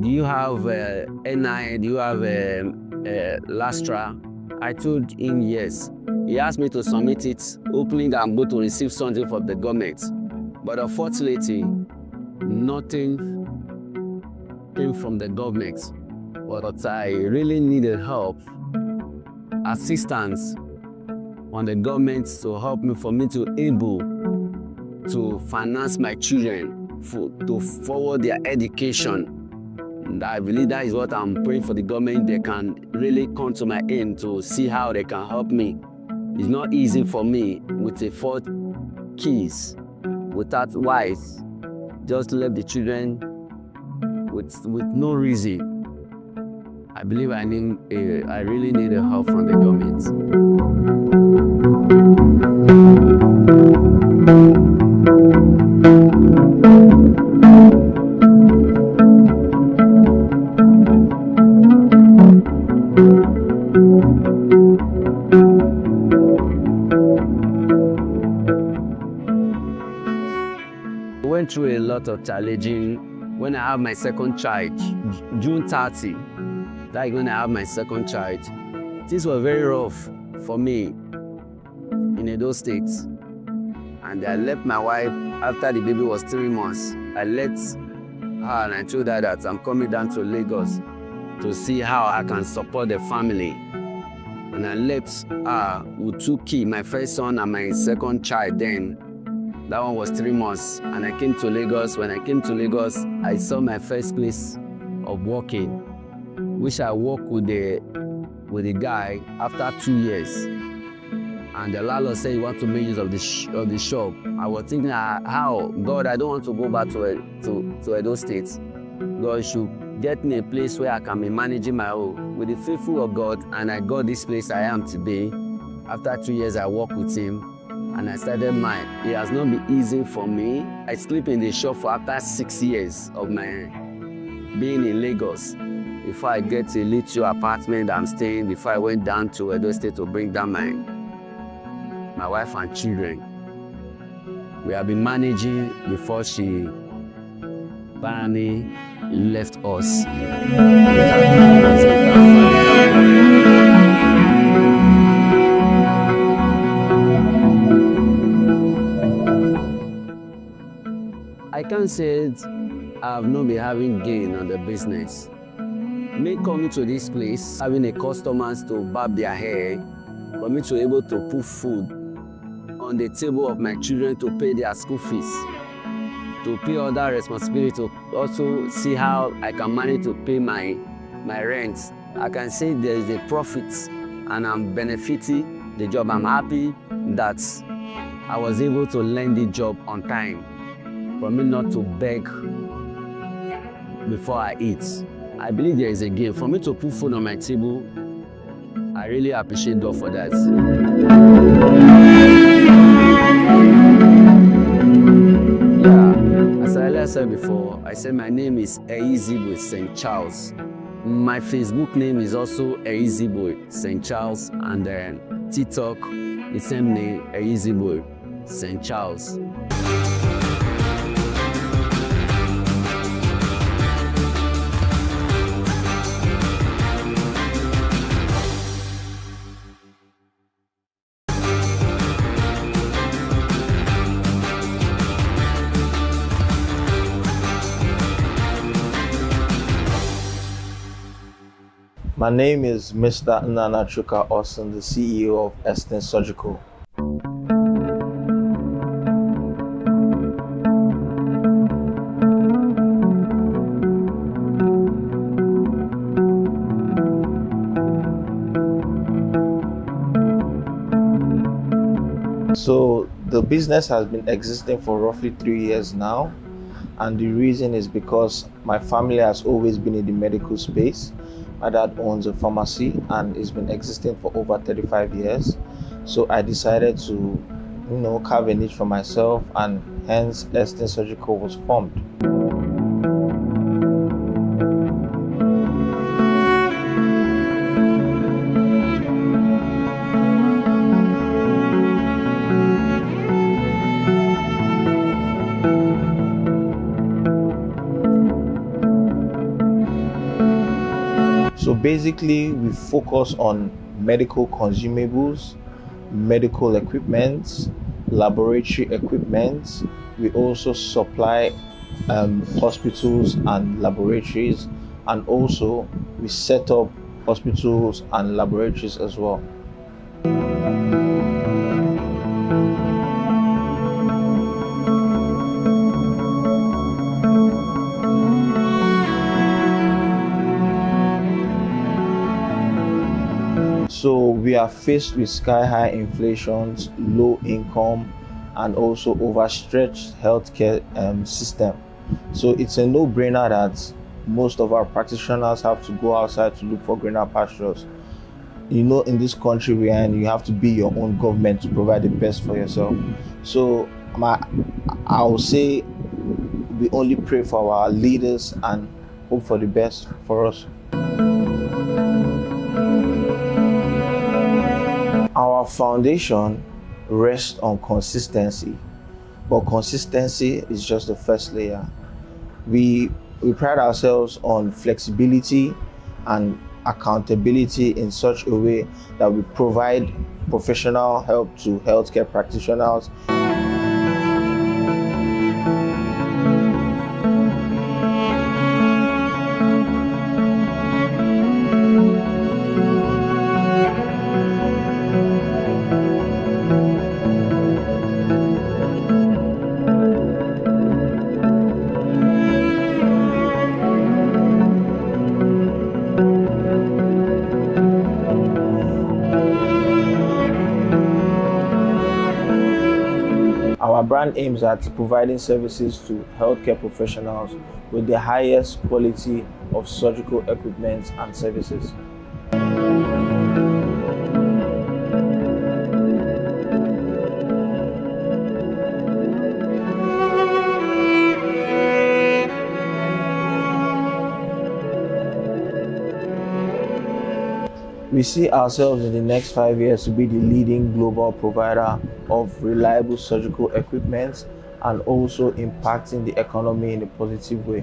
do you have NI? Do you have Lastra? I told him yes. He asked me to submit it, hoping that I'm going to receive something from the government. But unfortunately, nothing came from the government. But I really needed help, assistance on the government to help me, for me to able to finance my children, to forward their education. And I believe that is what I'm praying for the government. They can really come to my aid to see how they can help me. It's not easy for me with the 4 kids, without wife, just left the children with no reason. I believe I really need a help from the government. I went through a lot of challenging. When I have my second child, June 30, that's when I have my second child. Things were very rough for me in Edo State. And I left my wife after the baby was 3 months. I left her and I told her that I'm coming down to Lagos to see how I can support the family. And I left her with 2 kids, my first son and my second child then. That one was 3 months. And I came to Lagos. When I came to Lagos, I saw my first place of working, which I work with with a guy after 2 years. And the landlord said he wants to make use of the shop. I was thinking, how? God, I don't want to go back to Edo State. God should get me a place where I can be managing my own. With the faithful of God, and I got this place I am today. After 2 years, I worked with him, and I started mine. It has not been easy for me. I sleep in the shop for after 6 years of my being in Lagos. Before I get to a little apartment I'm staying, before I went down to Edo State to bring down my wife and children. We have been managing before she finally left us. I can't say I have not been having gain on the business. Me coming to this place, having a customers to barb their hair, for me to be able to put food on the table of my children to pay their school fees, to pay other responsibility, to also see how I can manage to pay my rent. I can say there is a profit and I'm benefiting the job. I'm happy that I was able to learn the job on time, for me not to beg before I eat. I believe there is a gain. For me to put food on my table, I really appreciate God for that. Yeah, as I earlier said before, I said my name is Eizigwe St. Charles. My Facebook name is also Eizigwe St. Charles, and then TikTok, the same name, Eizigwe St. Charles.
My name is Mr. Nanachuka Austin, the CEO of Estin Surgical. So the business has been existing for roughly 3 years now, and the reason is because my family has always been in the medical space. My dad owns a pharmacy and it's been existing for over 35 years. So I decided to, carve a niche for myself, and hence Estin Surgical was formed. So basically, we focus on medical consumables, medical equipment, laboratory equipment. We also supply hospitals and laboratories, and also we set up hospitals and laboratories as well. So we are faced with sky-high inflations, low income, and also overstretched healthcare system. So it's a no-brainer that most of our practitioners have to go outside to look for greener pastures. In this country we are in, you have to be your own government to provide the best for yourself. So I will say we only pray for our leaders and hope for the best for us. Our foundation rests on consistency, but consistency is just the first layer. We pride ourselves on flexibility and accountability in such a way that we provide professional help to healthcare practitioners. brand aims at providing services to healthcare professionals with the highest quality of surgical equipment and services. We see ourselves in the next 5 years to be the leading global provider of reliable surgical equipment and also impacting the economy in a positive way.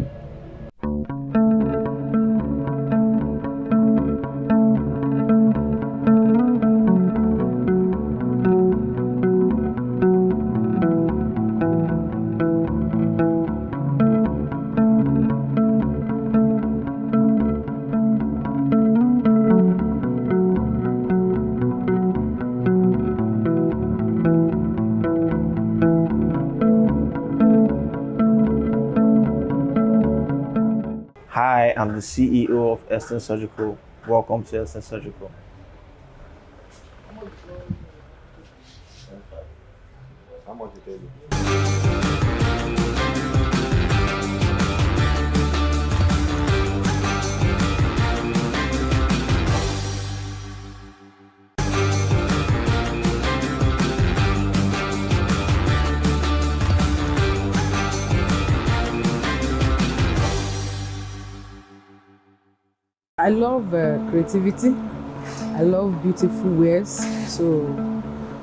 Hi, I'm the CEO of Eastern Surgical. Welcome to Eastern Surgical. How much you pay?
I love creativity. I love beautiful wares. So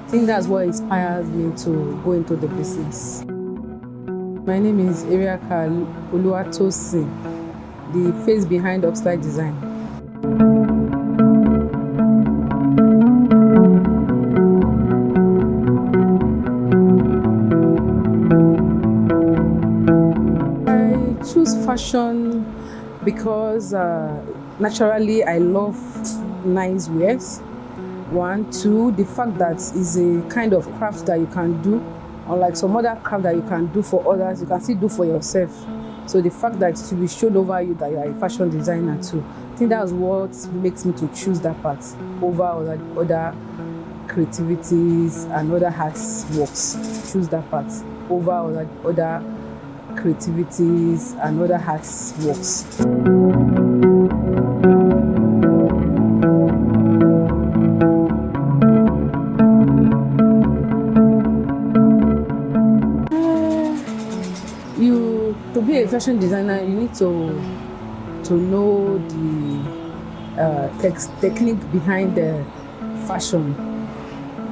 I think that's what inspires me to go into the business. My name is Eriaka Oluwatosin, the face behind Upslide Design. I choose fashion because naturally I love nice wares. 1, 2, the fact that it's a kind of craft that you can do, unlike some other craft that you can do for others, you can still do for yourself. So the fact that it will be shown over you that you are a fashion designer too, I think that's what makes me to choose that part over other creativities and other arts works. Choose that part over other creativities and other arts works. To be a fashion designer, you need to know the technique behind the fashion,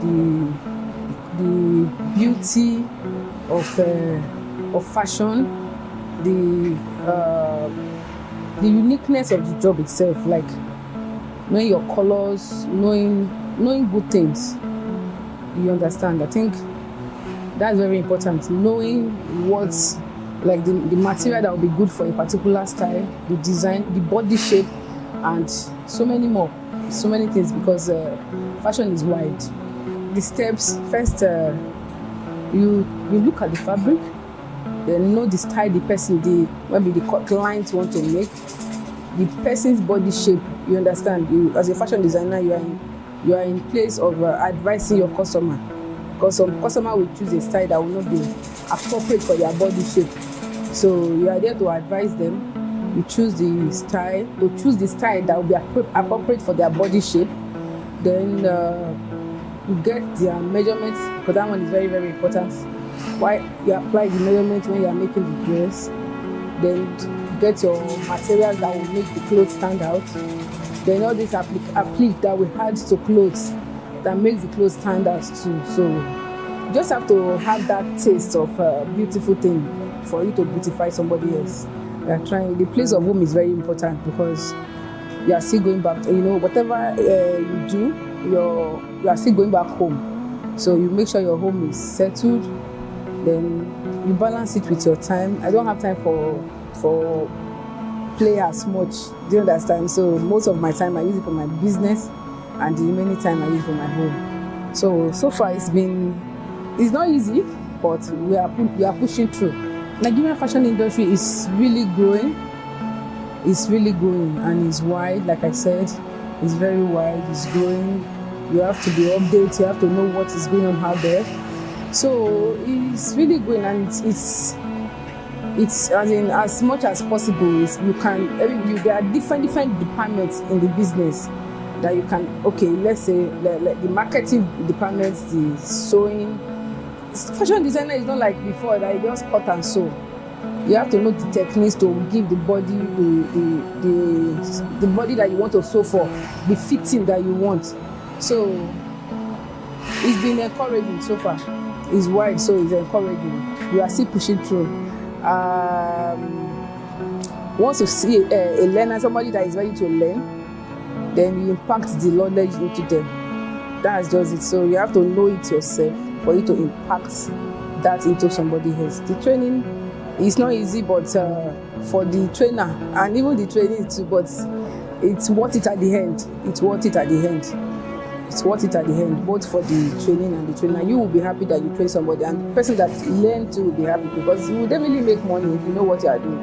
the beauty of fashion, the uniqueness of the job itself, like knowing your colors, knowing good things. You understand? I think that's very important. Knowing what's like the material that will be good for a particular style, the design, the body shape, and so many more. So many things, because fashion is wide. The steps, first you look at the fabric, then know the style the person, maybe the client want to make, the person's body shape. You understand? You, as a fashion designer, you are in place of advising your customer, because some customer will choose a style that will not be appropriate for their body shape. So you are there to advise them. You choose the style, that will be appropriate for their body shape. Then you get their measurements, because that one is very, very important. Why you apply the measurement when you are making the dress. Then you get your materials that will make the clothes stand out. Then all this applique that we add to clothes that makes the clothes stand out too. So you just have to have that taste of beautiful thing for you to beautify somebody else. The place of home is very important, because you are still going back to, whatever you do, you are still going back home. So you make sure your home is settled, then you balance it with your time. I don't have time for play as much, do you understand? So most of my time I use it for my business, and the remaining time I use it for my home. So far it's not easy, but we are pushing through. Nigerian fashion industry is really growing. It's really growing, and it's wide. Like I said, it's very wide. It's growing. You have to be updated. You have to know what is going on out there. So it's really going, and it's as in as much as possible is you can there are different departments in the business that you can, okay, let's say like the marketing departments, the sewing. Fashion designer is not like before that you just cut and sew. You have to know the techniques to give the body the body that you want to sew for, the fitting that you want. So it's been encouraging so far. It's wide, so it's encouraging. We are still pushing through. Once you see a learner, somebody that is ready to learn, then you impact the knowledge into them. That's just it. So you have to know it yourself for you to impact that into somebody else. The training is not easy, but for the trainer and even the training too, but it's worth it at the end. It's worth it at the end. It's worth it at the end, both for the training and the trainer. You will be happy that you train somebody, and the person that learned to will be happy because you will definitely make money if you know what you are doing.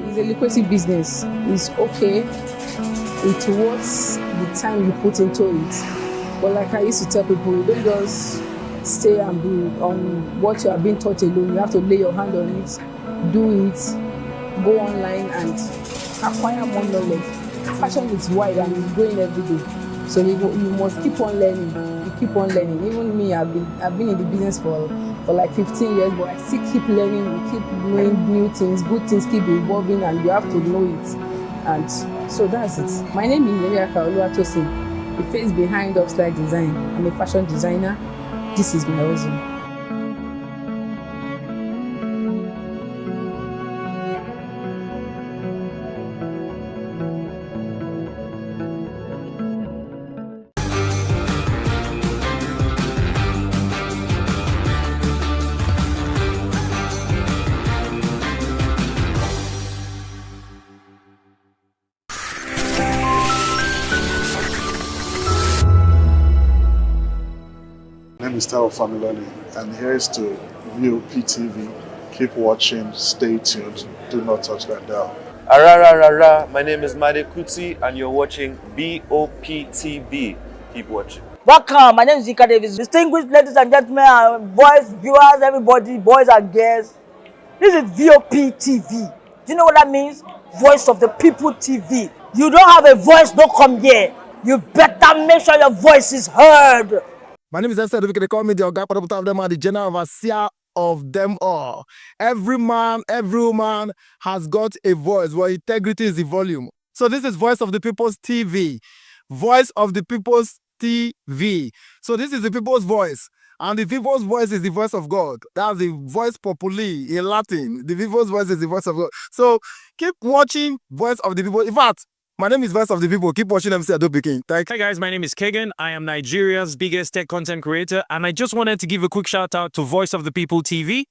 It's a lucrative business. It's okay. It's worth the time you put into it. But like I used to tell people, you don't just stay and be on what you are being taught alone. You have to lay your hand on it, do it, go online and acquire more knowledge. Fashion is wide and it's growing every day. So you must keep on learning. You keep on learning. Even me, I've been in the business for like 15 years, but I still keep learning. We keep knowing new things, good things keep evolving, and you have to know it. And so that's it. My name is Oluwatosin, the face behind strategizing. I'm a fashion designer. This is my hustle.
My name is Tao Familoni, and here's to VOP TV. Keep watching, stay tuned, do not touch that dial.
My name is Made Kuti, and you're watching VOP TV. Keep watching.
Welcome, my name is Zika Davis. Distinguished ladies and gentlemen, boys, viewers, everybody, boys and girls. This is VOP TV. Do you know what that means? Voice of the People TV. You don't have a voice, don't come here. You better make sure your voice is heard.
My name is Esther. They call me the Oga of them are the general overseer of them all. Every man, every woman has got a voice where integrity is the volume. So this is Voice of the People's TV. Voice of the People's TV. So this is the people's voice. And the people's voice is the voice of God. That's the voice populi in Latin. The people's voice is the voice of God. So keep watching Voice of the People. In fact, my name is Voice of the People. Keep watching MC Ado Pikin.
Hi guys, my name is Kagan. I am Nigeria's biggest tech content creator, and I just wanted to give a quick shout out to Voice of the People TV.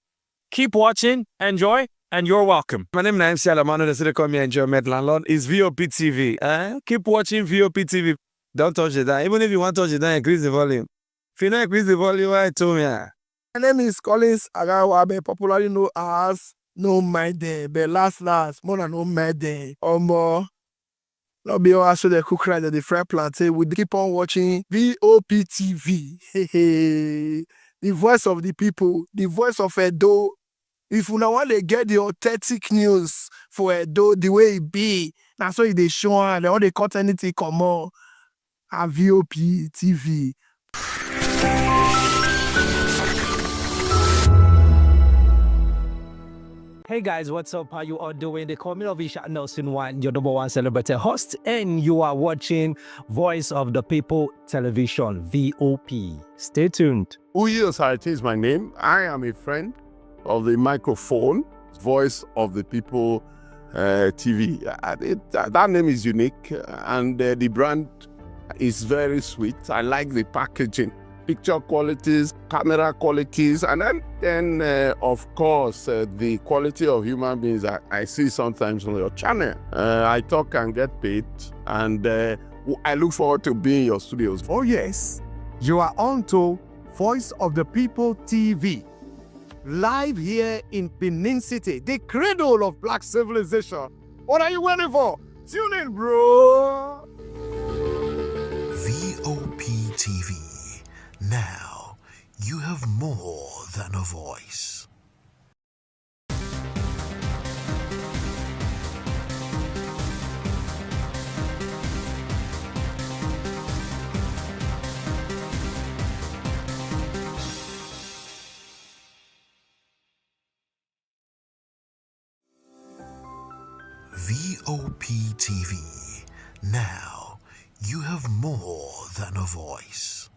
Keep watching, enjoy, and you're welcome. My name is MC Alamano. The city call me Enjoy Landlord. Is VOP TV. Keep watching VOP TV. Don't touch it down. Even if you want to touch it down, increase the volume. If you don't increase the volume, I told me.
My name is Collins Agawabe, popularly known as No Maiden, but last, more than No Maiden. Or more. Not be all so the cook right at the fry plantain. We keep on watching VOP TV. Hey, the voice of the people, the voice of Edo. If you want to get the authentic news for Edo, the way it be, that's why they show and all they cut anything come on. A VOP TV.
Hey guys, what's up? How you all doing? They call me Aviation Nelson One, your #1 celebrity host, and you are watching Voice of the People Television, VOP. Stay tuned.
Uyi Osarite is my name. I am a friend of the microphone, Voice of the People TV. That name is unique, and the brand is very sweet. I like the packaging. Picture qualities, camera qualities, and then of course, the quality of human beings that I see sometimes on your channel. I talk and get paid, and I look forward to being in your studios.
Oh yes, you are on to Voice of the People TV.
live here in Benin City, the cradle of black civilization. What are you waiting for? Tune in, bro.
VOP TV. Now, you have more than a voice. VOP TV. Now, you have more than a voice.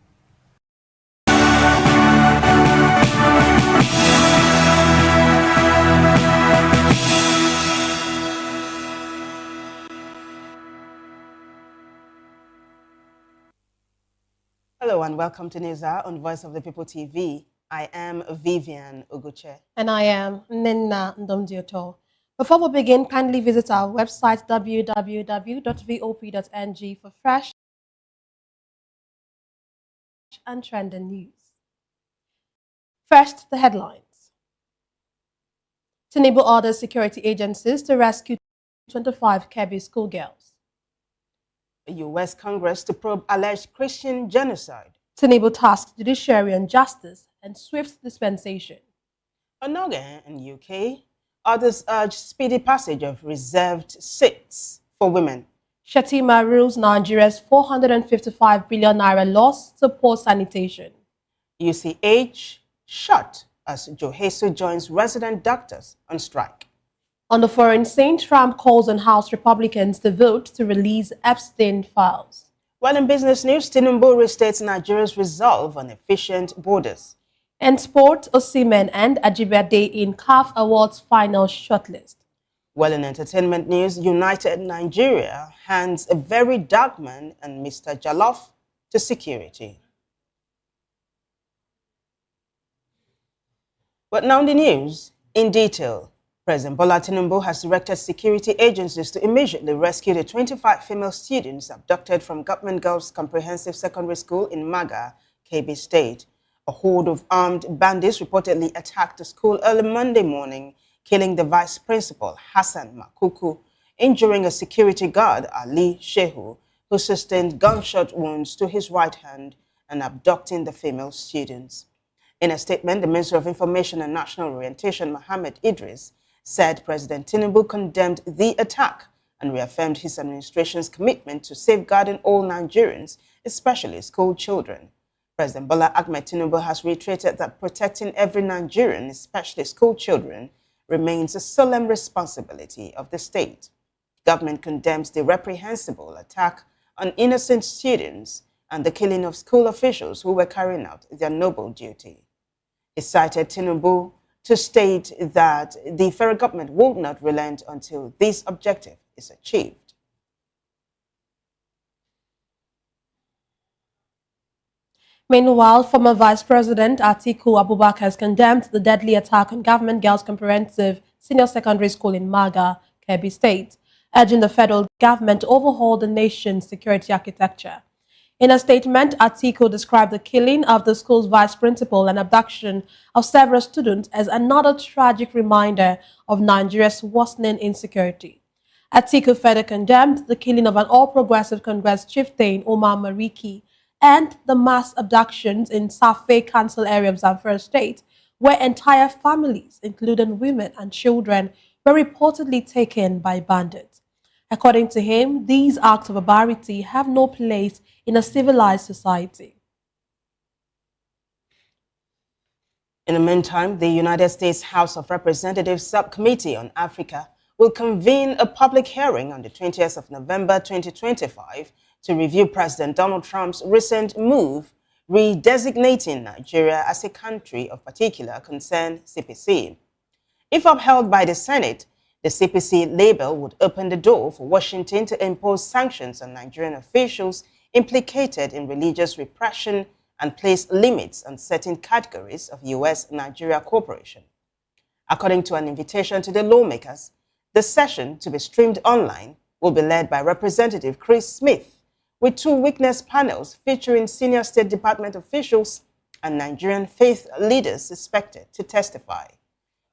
Hello and welcome to News Hour on Voice of the People TV. I am Vivian Uguche.
And I am Nina Ndomdioto. Before we begin, kindly visit our website www.vop.ng for fresh and trending news. First, the headlines. Tinubu orders security agencies to rescue 25 Kebbi schoolgirls.
The U.S. Congress to probe alleged Christian genocide.
Tinubu tasked judiciary on justice and swift dispensation.
Onoge in UK, others urge speedy passage of reserved seats for women.
Shatima rules Nigeria's 455 billion naira loss to poor sanitation.
UCH shut as Johesu joins resident doctors on strike.
On the foreign scene, Trump calls on House Republicans to vote to release Epstein files.
While in business news, Tinubu restates Nigeria's resolve on efficient borders.
In sport, Osimhen and Ajibade in CAF Awards final shortlist.
While in entertainment news, United Nigeria hands a very dark man and Mr. Jollof to security. But now the news in detail. President Bola Tinubu has directed security agencies to immediately rescue the 25 female students abducted from Government Girls Comprehensive Secondary School in Maga, Kebbi State. A horde of armed bandits reportedly attacked the school early Monday morning, killing the vice principal, Hassan Makuku, injuring a security guard, Ali Shehu, who sustained gunshot wounds to his right hand, and abducting the female students. In a statement, the Minister of Information and National Orientation, Mohammed Idris, said President Tinubu condemned the attack and reaffirmed his administration's commitment to safeguarding all Nigerians, especially school children. President Bola Ahmed Tinubu has reiterated that protecting every Nigerian, especially school children, remains a solemn responsibility of the state. The government condemns the reprehensible attack on innocent students and the killing of school officials who were carrying out their noble duty. It cited Tinubu to state that the federal government will not relent until this objective is achieved.
Meanwhile, former Vice President Atiku Abubakar has condemned the deadly attack on Government Girls Comprehensive Senior Secondary School in Maga, Kebbi State, urging the federal government to overhaul the nation's security architecture. In a statement, Atiku described the killing of the school's vice principal and abduction of several students as another tragic reminder of Nigeria's worsening insecurity. Atiku further condemned the killing of an all-progressive Congress chieftain, Omar Mariki, and the mass abductions in Safe Council area of Zamfara State, where entire families, including women and children, were reportedly taken by bandits. According to him, these acts of barbarity have no place in a civilized society.
In the meantime, the United States House of Representatives Subcommittee on Africa will convene a public hearing on the 20th of November 2025 to review President Donald Trump's recent move redesignating Nigeria as a country of particular concern, CPC. If upheld by the Senate, the CPC label would open the door for Washington to impose sanctions on Nigerian officials implicated in religious repression and place limits on certain categories of U.S.-Nigeria cooperation. According to an invitation to the lawmakers, the session, to be streamed online, will be led by Representative Chris Smith, with two witness panels featuring senior State Department officials and Nigerian faith leaders expected to testify.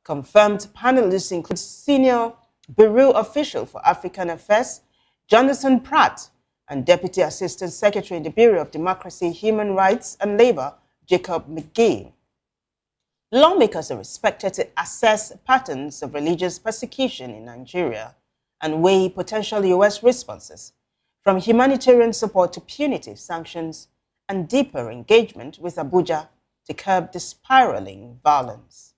Confirmed panelists include Senior Bureau Official for African Affairs, Jonathan Pratt, and Deputy Assistant Secretary in the Bureau of Democracy, Human Rights and Labor, Jacob McGee. Lawmakers are expected to assess patterns of religious persecution in Nigeria and weigh potential U.S. responses, from humanitarian support to punitive sanctions and deeper engagement with Abuja to curb the spiraling violence.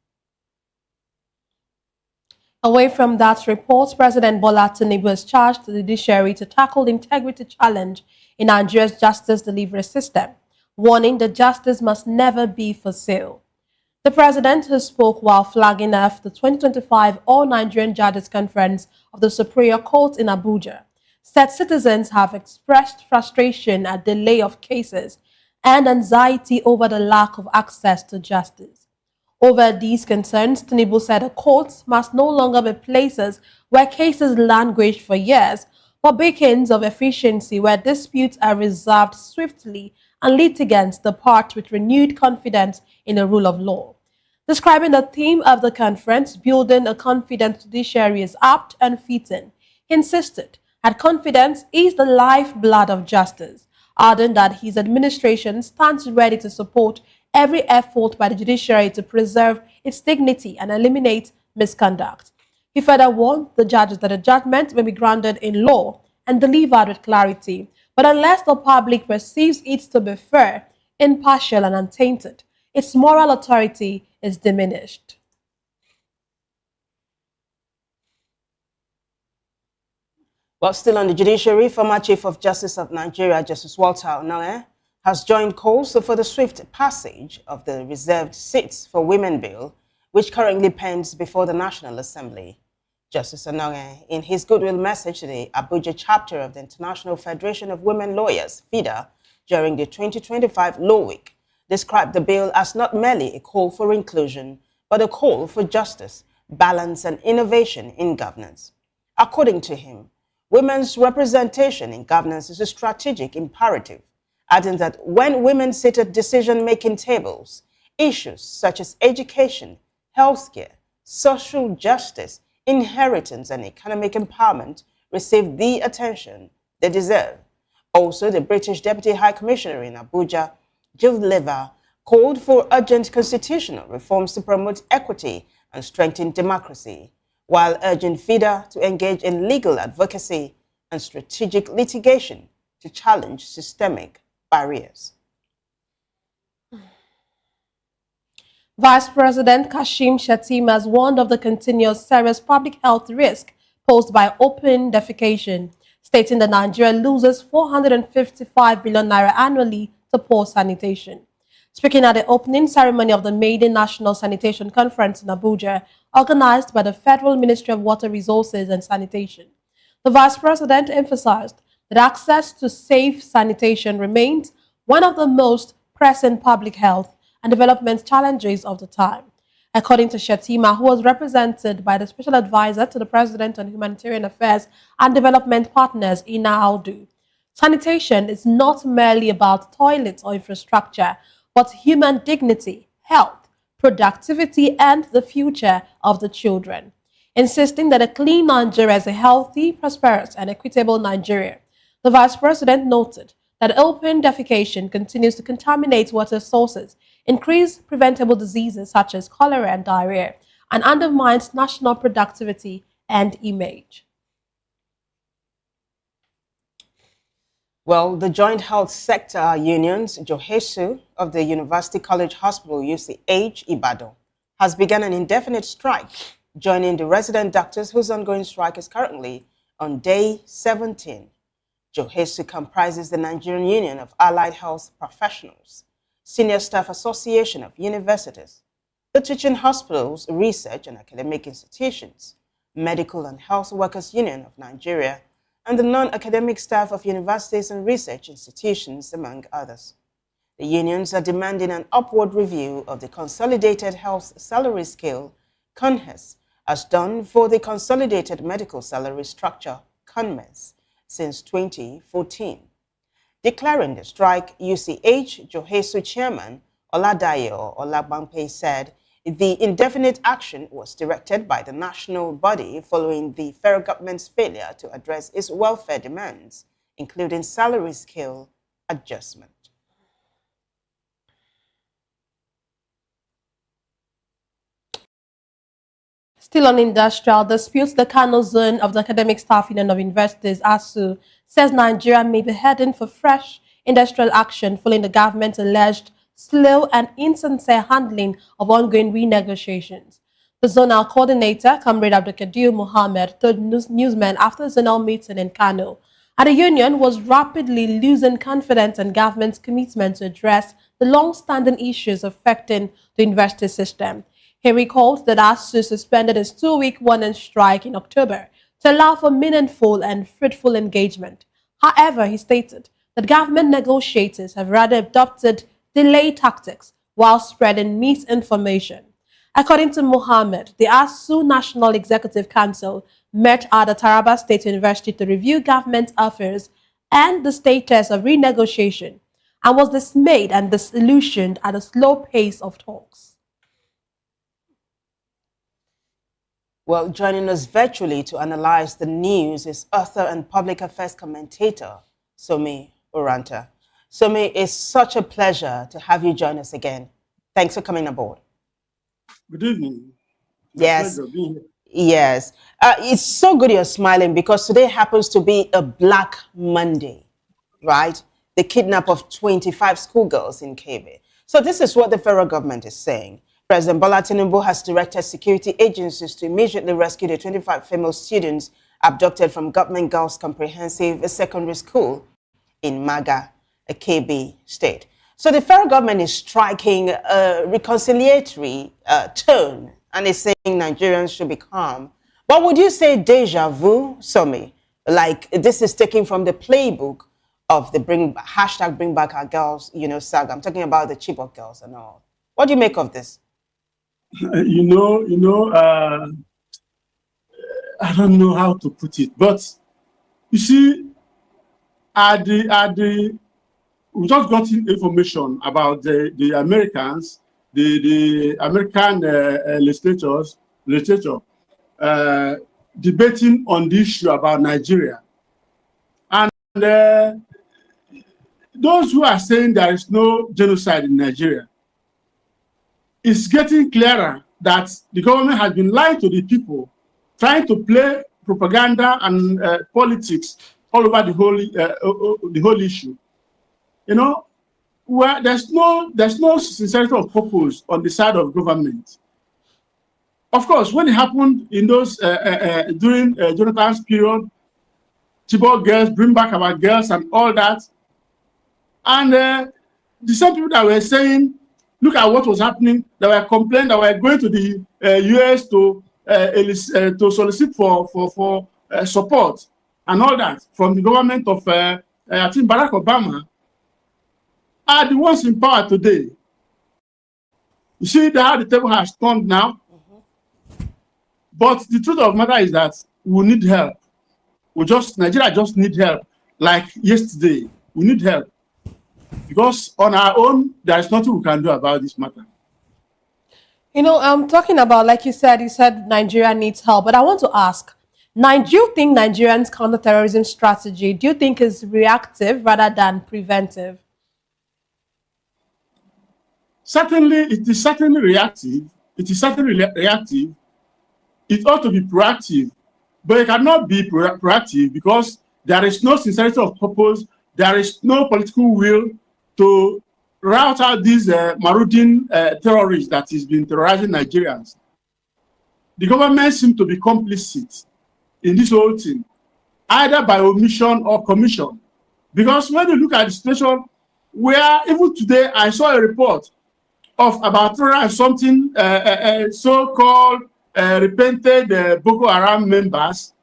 Away from that report, President Bola Tinubu has charged the judiciary to tackle the integrity challenge in Nigeria's justice delivery system, warning that justice must never be for sale. The president, who spoke while flagging off the 2025 All-Nigerian Judges Conference of the Superior Court in Abuja, said citizens have expressed frustration at delay of cases and anxiety over the lack of access to justice. Over these concerns, Tinubu said the courts must no longer be places where cases languish for years, but beacons of efficiency where disputes are resolved swiftly and litigants depart with renewed confidence in the rule of law. Describing the theme of the conference, building a confident judiciary is apt and fitting, he insisted that confidence is the lifeblood of justice, adding that his administration stands ready to support every effort by the judiciary to preserve its dignity and eliminate misconduct. He further warned the judges that a judgment may be grounded in law and delivered with clarity, but unless the public perceives it to be fair, impartial and untainted, its moral authority is diminished.
While still on the judiciary, former Chief of Justice of Nigeria, Justice Walter Onoe, has joined calls for the swift passage of the reserved seats for women bill, which currently pends before the National Assembly. Justice Onoe, in his goodwill message to the Abuja chapter of the International Federation of Women Lawyers, FIDA, during the 2025 Law Week, described the bill as not merely a call for inclusion, but a call for justice, balance, and innovation in governance. According to him, women's representation in governance is a strategic imperative, adding that when women sit at decision-making tables, issues such as education, healthcare, social justice, inheritance, and economic empowerment receive the attention they deserve. Also, the British Deputy High Commissioner in Abuja, Jill Lever, called for urgent constitutional reforms to promote equity and strengthen democracy, while urging FIDA to engage in legal advocacy and strategic litigation to challenge systemic barriers.
Vice President Kashim Shettima has warned of the continuous serious public health risk posed by open defecation, stating that Nigeria loses 455 billion naira annually to poor sanitation. Speaking at the opening ceremony of the maiden National Sanitation Conference in Abuja, organized by the Federal Ministry of Water Resources and Sanitation, the Vice President emphasized that access to safe sanitation remains one of the most pressing public health and development challenges of the time. According to Shettima, who was represented by the Special Advisor to the President on Humanitarian Affairs and Development Partners, Ina Audu, sanitation is not merely about toilets or infrastructure, but human dignity, health, productivity, and the future of the children. Insisting that a clean Nigeria is a healthy, prosperous, and equitable Nigeria, the Vice President noted that open defecation continues to contaminate water sources, increase preventable diseases such as cholera and diarrhea, and undermines national productivity and image.
Well, the Joint Health Sector Unions, JOHESU, of the University College Hospital, UCH, Ibadan, has begun an indefinite strike, joining the resident doctors whose ongoing strike is currently on day 17. JOHESU comprises the Nigerian Union of Allied Health Professionals, Senior Staff Association of Universities, the Teaching Hospitals, Research and Academic Institutions, Medical and Health Workers Union of Nigeria, and the non-academic staff of universities and research institutions, among others. The unions are demanding an upward review of the Consolidated Health Salary Scale, CONHES, as done for the Consolidated Medical Salary Structure, CONMES, since 2014. Declaring the strike, UCH JOHESU Chairman Oladayo Olabampe said the indefinite action was directed by the national body following the federal government's failure to address its welfare demands, including salary scale adjustment.
Still on industrial disputes, the Kano zone of the Academic Staff Union of Universities, ASU, says Nigeria may be heading for fresh industrial action following the government's alleged slow and insincere handling of ongoing renegotiations. The zonal coordinator, Comrade Abdulkadir Mohammed, told newsmen after the zonal meeting in Kano, and the union was rapidly losing confidence in government's commitment to address the long-standing issues affecting the university system. He recalled that ASU suspended its 2-week warning strike in October to allow for meaningful and fruitful engagement. However, he stated that government negotiators have rather adopted delay tactics while spreading misinformation. According to Mohammed, the ASU National Executive Council met at the Taraba State University to review government affairs and the status of renegotiation, and was dismayed and disillusioned at the slow pace of talks.
Well, joining us virtually to analyze the news is author and public affairs commentator, Somi Oranta. Somi, it's such a pleasure to have you join us again. Thanks for coming aboard.
Good evening.
Yes. Yes. It's so good you're smiling because today happens to be a Black Monday, right? The kidnap of 25 schoolgirls in Kebbi. So this is what the federal government is saying. President Bola Tinubu has directed security agencies to immediately rescue the 25 female students abducted from Government Girls Comprehensive Secondary School in Maga, Kebbi State. So the federal government is striking a reconciliatory tone and is saying Nigerians should be calm. But would you say deja vu, Somi? Like this is taken from the playbook of the hashtag Bring Back Our Girls, saga. I'm talking about the Chibok girls and all. What do you make of this?
I don't know how to put it, but you see, we just got information about the Americans, the American legislature debating on the issue about Nigeria, and those who are saying there is no genocide in Nigeria. It's getting clearer that the government has been lying to the people, trying to play propaganda and politics all over the whole issue. Where there's no sincerity of purpose on the side of government. Of course, when it happened in those during Jonathan's period, Chibok girls, Bring Back Our Girls, and all that, and the same people that were saying, look at what was happening. They were complaining that we were going to the US to solicit for support and all that from the government of I think Barack Obama are the ones in power today. You see how the table has turned now. But the truth of the matter is that we need help. Nigeria just need help. Like yesterday, we need help. Because on our own, there is nothing we can do about this matter.
I'm talking about, like you said Nigeria needs help. But I want to ask, do you think Nigerians' counterterrorism strategy, do you think is reactive rather than preventive?
Certainly, it is certainly reactive. It is certainly reactive. It ought to be proactive. But it cannot be proactive because there is no sincerity of purpose. There is no political will to rout out these marauding terrorists that has been terrorizing Nigerians. The government seems to be complicit in this whole thing, either by omission or commission. Because when you look at the situation where even today I saw a report of about 300 and something so-called repented Boko Haram members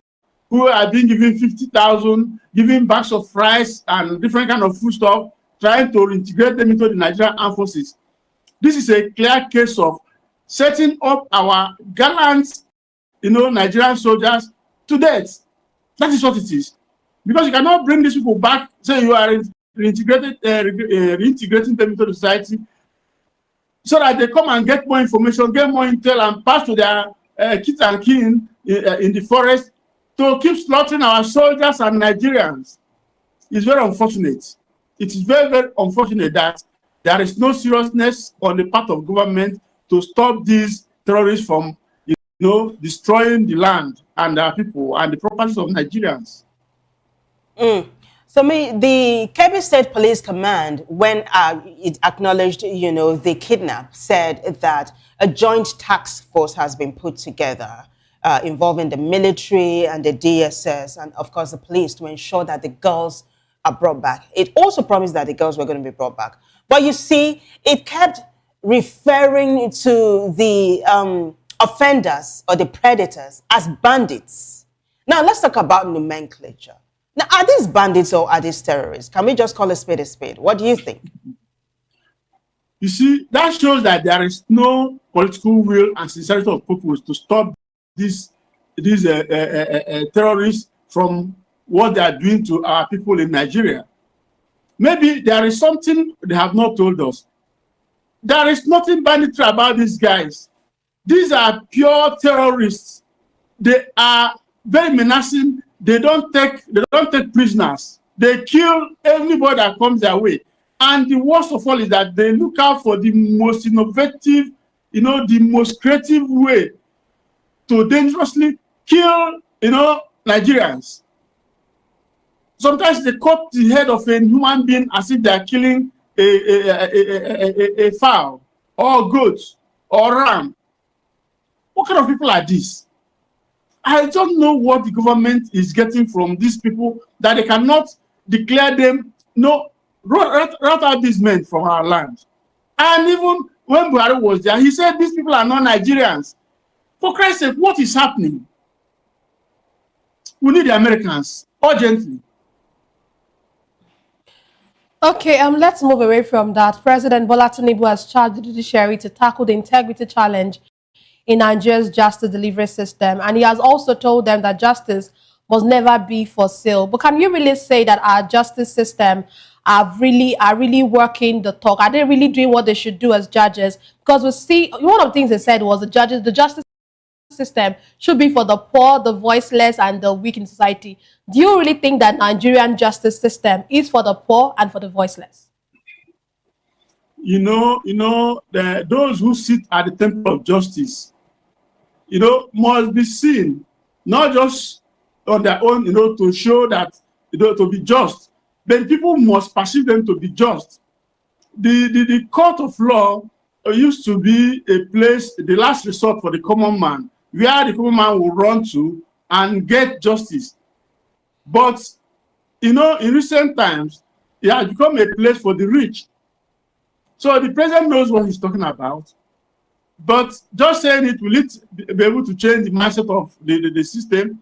who are being given 50,000, giving bags of rice and different kind of food stuff, trying to reintegrate them into the Nigerian armed forces. This is a clear case of setting up our gallant, Nigerian soldiers to death. That is what it is. Because you cannot bring these people back, say you are reintegrating them into the society, so that they come and get more information, get more intel, and pass to their kids and kin in the forest to keep slaughtering our soldiers and Nigerians. It's very unfortunate. It is very, very unfortunate that there is no seriousness on the part of government to stop these terrorists from, destroying the land and our people and the properties of Nigerians.
So the Kebbi State Police Command, when it acknowledged, the kidnap, said that a joint task force has been put together involving the military and the DSS and, of course, the police to ensure that the girls are brought back. It also promised that the girls were going to be brought back. But you see, it kept referring to the offenders or the predators as bandits. Now, let's talk about nomenclature. Now, are these bandits or are these terrorists? Can we just call a spade a spade? What do you think?
You see, that shows that there is no political will and sincerity of purpose to stop these terrorists from what they are doing to our people in Nigeria. Maybe there is something they have not told us. There is nothing banditry about these guys. These are pure terrorists. They are very menacing. They don't take prisoners. They kill anybody that comes their way. And the worst of all is that they look out for the most innovative, the most creative way to dangerously kill, Nigerians. Sometimes they cut the head of a human being as if they are killing a fowl or goat or ram. What kind of people are these? I don't know what the government is getting from these people that they cannot declare them, rout out these men from our land. And even when Buhari was there, he said these people are not Nigerians. For Christ's sake, what is happening? We need the Americans urgently.
Okay, let's move away from that. President Bola Tinubu has charged the judiciary to tackle the integrity challenge in Nigeria's justice delivery system, and he has also told them that justice must never be for sale. But can you really say that our justice system are really working the talk? Are they really doing what they should do as judges? Because we see one of the things they said was the justice system should be for the poor, the voiceless, and the weak in society. Do you really think that Nigerian justice system is for the poor and for the voiceless?
Those who sit at the temple of justice, must be seen, not just on their own, to show that, to be just, but people must perceive them to be just. The court of law used to be a place, the last resort for the common man, where the common man will run to and get justice. But, in recent times, it has become a place for the rich. So the president knows what he's talking about. But just saying it, will it be able to change the mindset of the system?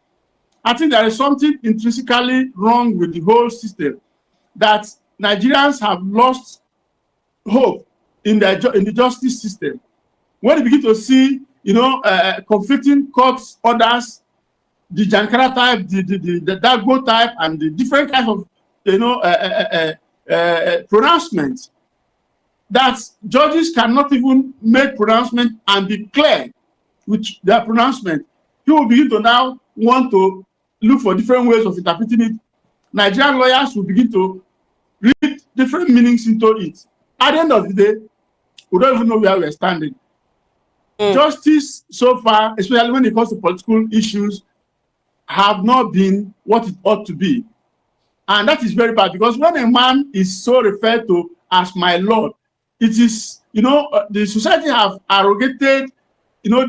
I think there is something intrinsically wrong with the whole system, that Nigerians have lost hope in the justice system. When you begin to see, conflicting court orders, the Jankara type, the Dago type, and the different kinds of, pronouncements, that judges cannot even make pronouncement and be clear with their pronouncement. People begin to now want to look for different ways of interpreting it. Nigerian lawyers will begin to read different meanings into it. At the end of the day, we don't even know where we're standing. Justice so far, especially when it comes to political issues, have not been what it ought to be. And that is very bad, because when a man is so referred to as my lord, it is, the society have arrogated,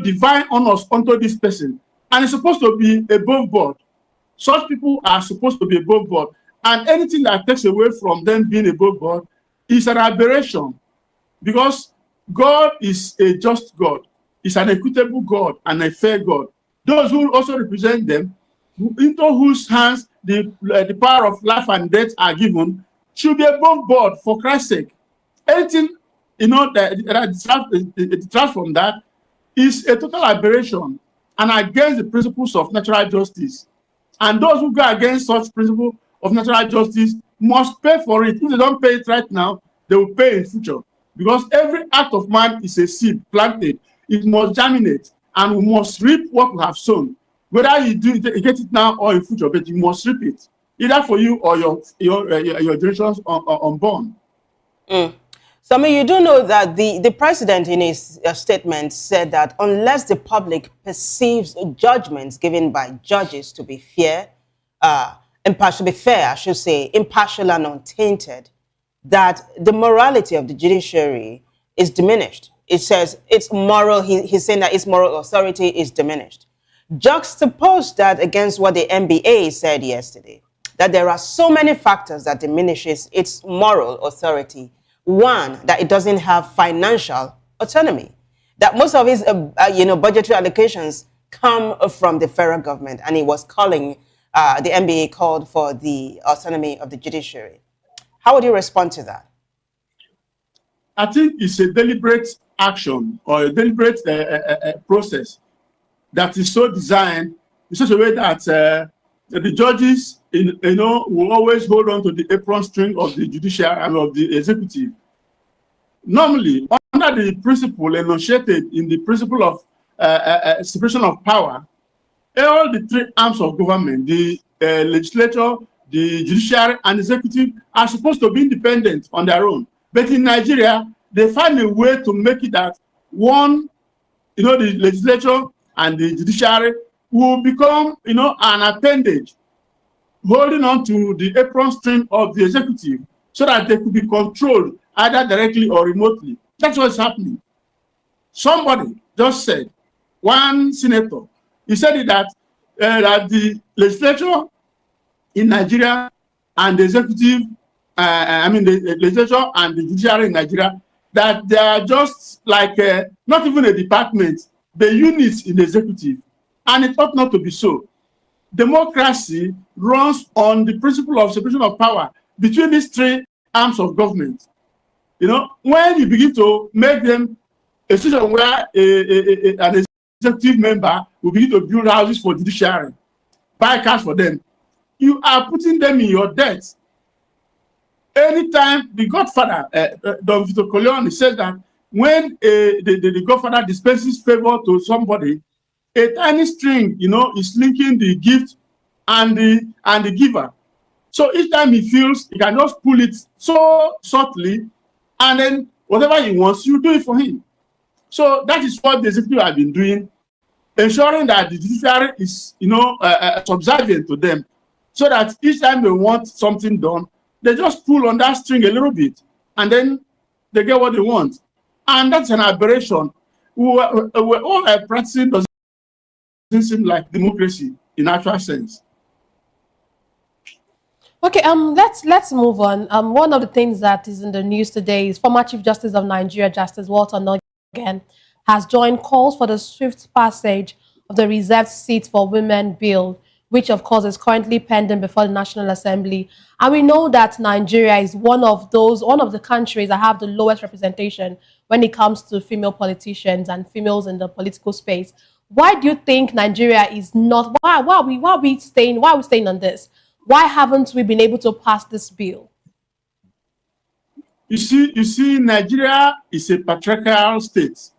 divine honors onto this person. And it's supposed to be above board. Such people are supposed to be above board. And anything that takes away from them being above board is an aberration. Because God is a just God. He's an equitable God and a fair God. Those who also represent them, into whose hands the power of life and death are given, should be above board, for Christ's sake. Anything that detracts from that is a total aberration and against the principles of natural justice. And those who go against such principle of natural justice must pay for it. If they don't pay it right now, they will pay in future. Because every act of man is a seed planted. It must germinate, and we must reap what we have sown. Whether you get it now or in future, but you must reap it, either for you or your generations unborn.
So, I mean, you do know that the president in his statement said that unless the public perceives judgments given by judges to be fair, impartial and untainted, that the morality of the judiciary is diminished. It says its moral, he's saying that its moral authority is diminished. Juxtapose that against what the NBA said yesterday, that there are so many factors that diminishes its moral authority. One, that it doesn't have financial autonomy, that most of its budgetary allocations come from the federal government, and he was calling, the NBA called for the autonomy of the judiciary. How would you respond to that?
I think it's a deliberate action or a deliberate process that is so designed in such a way that the judges, will always hold on to the apron string of the judiciary and of the executive. Normally, under the principle enunciated in the principle of separation of power, all the three arms of government, the legislature, the judiciary, and executive, are supposed to be independent on their own. But in Nigeria, they find a way to make it that one, the legislature and the judiciary will become, an appendage, holding on to the apron string of the executive so that they could be controlled either directly or remotely. That's what's happening. Somebody just said, one senator, he said that the legislature in Nigeria and the executive, the legislature and the judiciary in Nigeria, that they are just like not even a department, the units in the executive, and it ought not to be so. Democracy runs on the principle of separation of power between these three arms of government. When you begin to make them a situation where an executive member will begin to build houses for judiciary, buy cars for them, you are putting them in your debt. Anytime the godfather, Don Vito Corleone, says that when the godfather dispenses favor to somebody, a tiny string, is linking the gift and the giver. So each time he feels, he can just pull it so subtly, and then whatever he wants, you do it for him. So that is what the executive have been doing, ensuring that the judiciary is, subservient to them, so that each time they want something done, they just pull on that string a little bit, and then they get what they want. And that's an aberration. We're all practicing doesn't seem like democracy in actual sense.
Okay, let's move on. One of the things that is in the news today is former Chief Justice of Nigeria, Justice Walter Onnoghen, has joined calls for the swift passage of the reserved seat for women bill, which of course is currently pending before the National Assembly. And we know that Nigeria is one of the countries that have the lowest representation when it comes to female politicians and females in the political space. Why do you think Nigeria is not? Why are we staying on this? Why haven't we been able to pass this bill?
You see, Nigeria is a patriarchal state.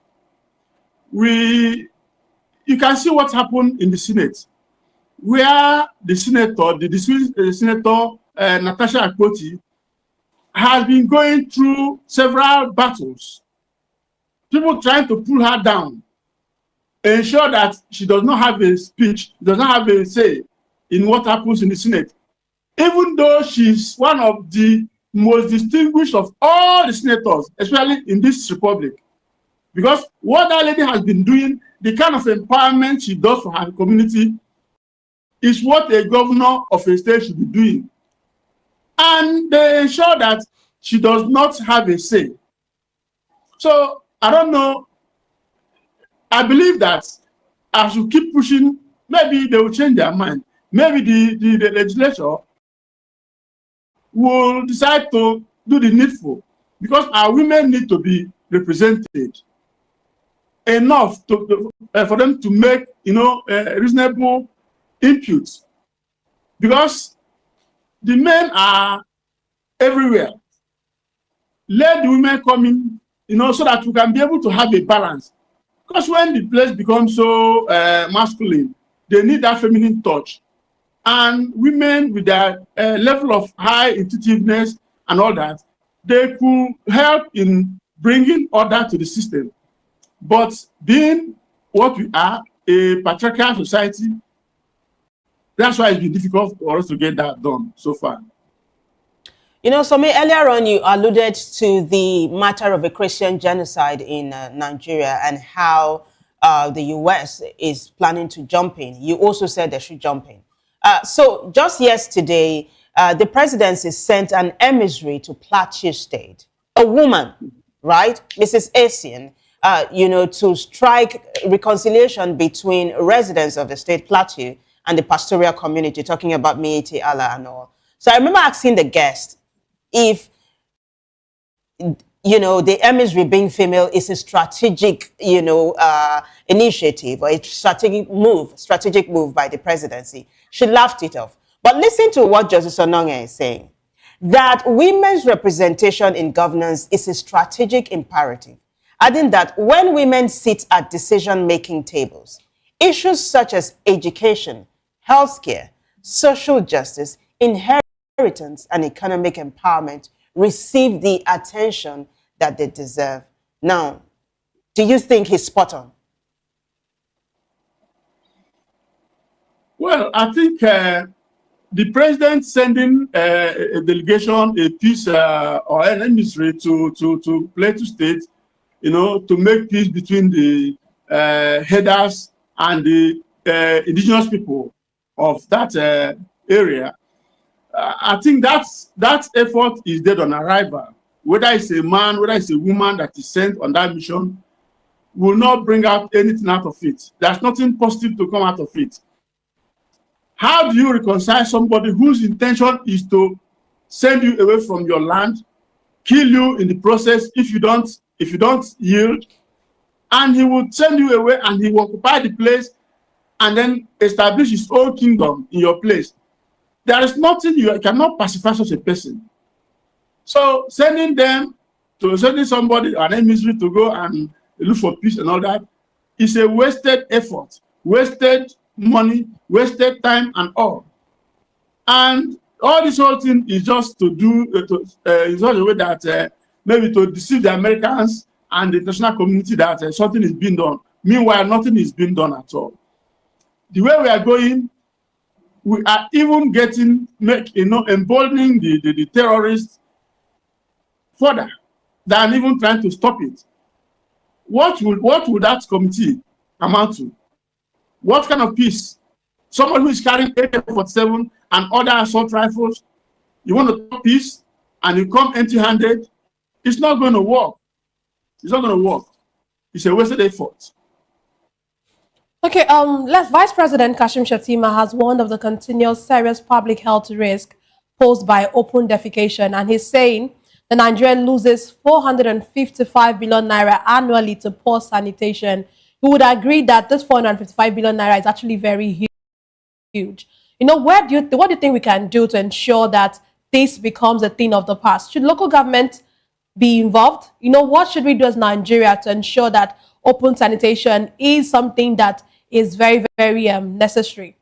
You can see what happened in the Senate, where the senator, the dismissed Senator Natasha Akpoti, has been going through several battles. People trying to pull her down, ensure that she does not have a speech, does not have a say in what happens in the Senate, even though she's one of the most distinguished of all the senators, especially in this republic. Because what that lady has been doing, the kind of empowerment she does for her community, is what a governor of a state should be doing. And they ensure that she does not have a say. So, I don't know. I believe that as you keep pushing, maybe they will change their mind. Maybe the legislature will decide to do the needful, because our women need to be represented enough for them to make reasonable inputs, because the men are everywhere. Let the women come in so that we can be able to have a balance. Because when the place becomes so masculine, they need that feminine touch. And women with their level of high intuitiveness and all that, they could help in bringing order to the system. But being what we are, a patriarchal society, that's why it's been difficult for us to get that done so far.
Somi, earlier on you alluded to the matter of a Christian genocide in Nigeria and how the US is planning to jump in. You also said they should jump in. So just yesterday, the presidency sent an emissary to Plateau State, a woman, right, Mrs. Asian, to strike reconciliation between residents of the state Plateau and the pastoral community, talking about Mieti Allah and all. So I remember asking the guest if, the emissary being female is a strategic, initiative or a strategic move by the presidency. She laughed it off. But listen to what Justice Ononge is saying, that women's representation in governance is a strategic imperative, adding that when women sit at decision-making tables, issues such as education, healthcare, social justice, inheritance, and economic empowerment receive the attention that they deserve. Now, do you think he's spot on?
Well, I think the president sending a delegation, a peace or an emissary to Plateau State, to make peace between the headers and the indigenous people of that area. I think that effort is dead on arrival. Whether it's a man, whether it's a woman that is sent on that mission, will not bring out anything out of it. There's nothing positive to come out of it. How do you reconcile somebody whose intention is to send you away from your land, kill you in the process if you don't yield, and he will send you away and he will occupy the place and then establish his own kingdom in your place? There is nothing, you cannot pacify such a person. So sending somebody, an emissary, to go and look for peace and all that is a wasted effort, wasted money, wasted time and all. And all this whole thing is just to do in such a way that maybe to deceive the Americans and the international community that something is being done. Meanwhile, nothing is being done at all. The way we are going, we are even emboldening the terrorists further than even trying to stop it. What would that committee amount to? What kind of peace? Someone who is carrying AK-47 and other assault rifles, you want to talk peace and you come empty-handed? It's not going to work. It's not going to work. It's a wasted effort.
Okay, Vice President Kashim Shettima has warned of the continuous serious public health risk posed by open defecation, and he's saying the Nigeria loses 455 billion naira annually to poor sanitation. We would agree that this 455 billion naira is actually very huge. What do you think we can do to ensure that this becomes a thing of the past? Should local government be involved? What should we do as Nigeria to ensure that open sanitation is something that is very, very necessary?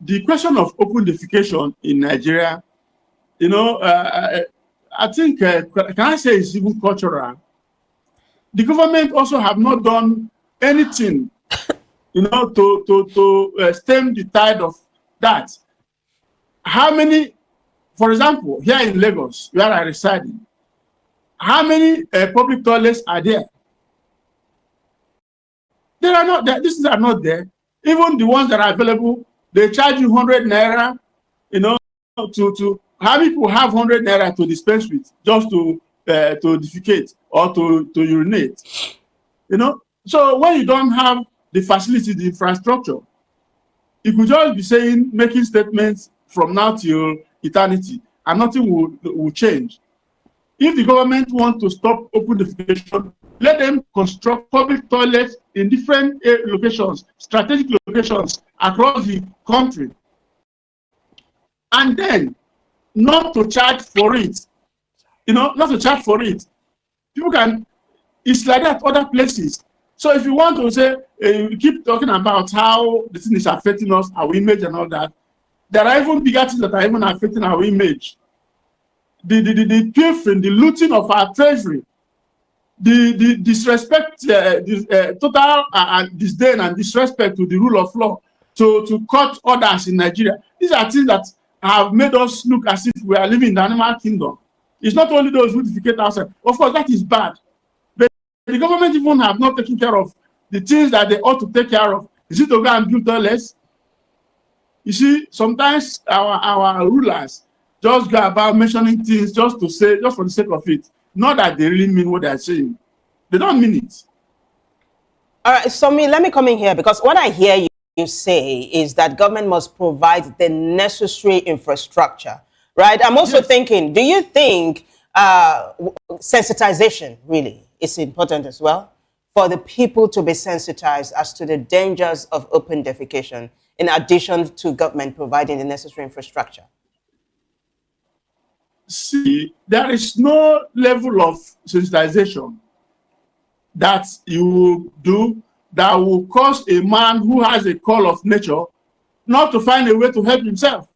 The question of open defecation in Nigeria, I think, can I say it's even cultural? The government also have not done anything, to stem the tide of that. How many, for example, here in Lagos, where I reside in, how many public toilets are there? They are not there. These are not there. Even the ones that are available, they charge you 100 naira, to how many people have 100 naira to dispense with just to defecate or to urinate? So when you don't have the facility, the infrastructure, you could just be making statements from now till eternity, and nothing will change. If the government wants to stop open defecation, let them construct public toilets in different locations, strategic locations across the country, and then not to charge for it. not to charge for it. People can, it's like that other places. So if you want to say, you keep talking about how the thing is affecting us, our image and all that, there are even bigger things that are even affecting our image. The pilfering, the looting of our treasury, the disrespect, total disdain and disrespect to the rule of law, to cut orders in Nigeria. These are things that have made us look as if we are living in the animal kingdom. It's not only those who defecate ourselves. Of course, that is bad. But the government even have not taken care of the things that they ought to take care of. Is it to go and build toilets? You see, sometimes our rulers just go about mentioning things just to say, just for the sake of it. Not that they really mean what they're saying. They don't mean it.
All right, so let me come in here, because what I hear you say is that government must provide the necessary infrastructure, right? I'm also thinking, do you think sensitization really is important as well, for the people to be sensitized as to the dangers of open defecation, in addition to government providing the necessary infrastructure?
See, there is no level of sensitization that you will do that will cause a man who has a call of nature not to find a way to help himself.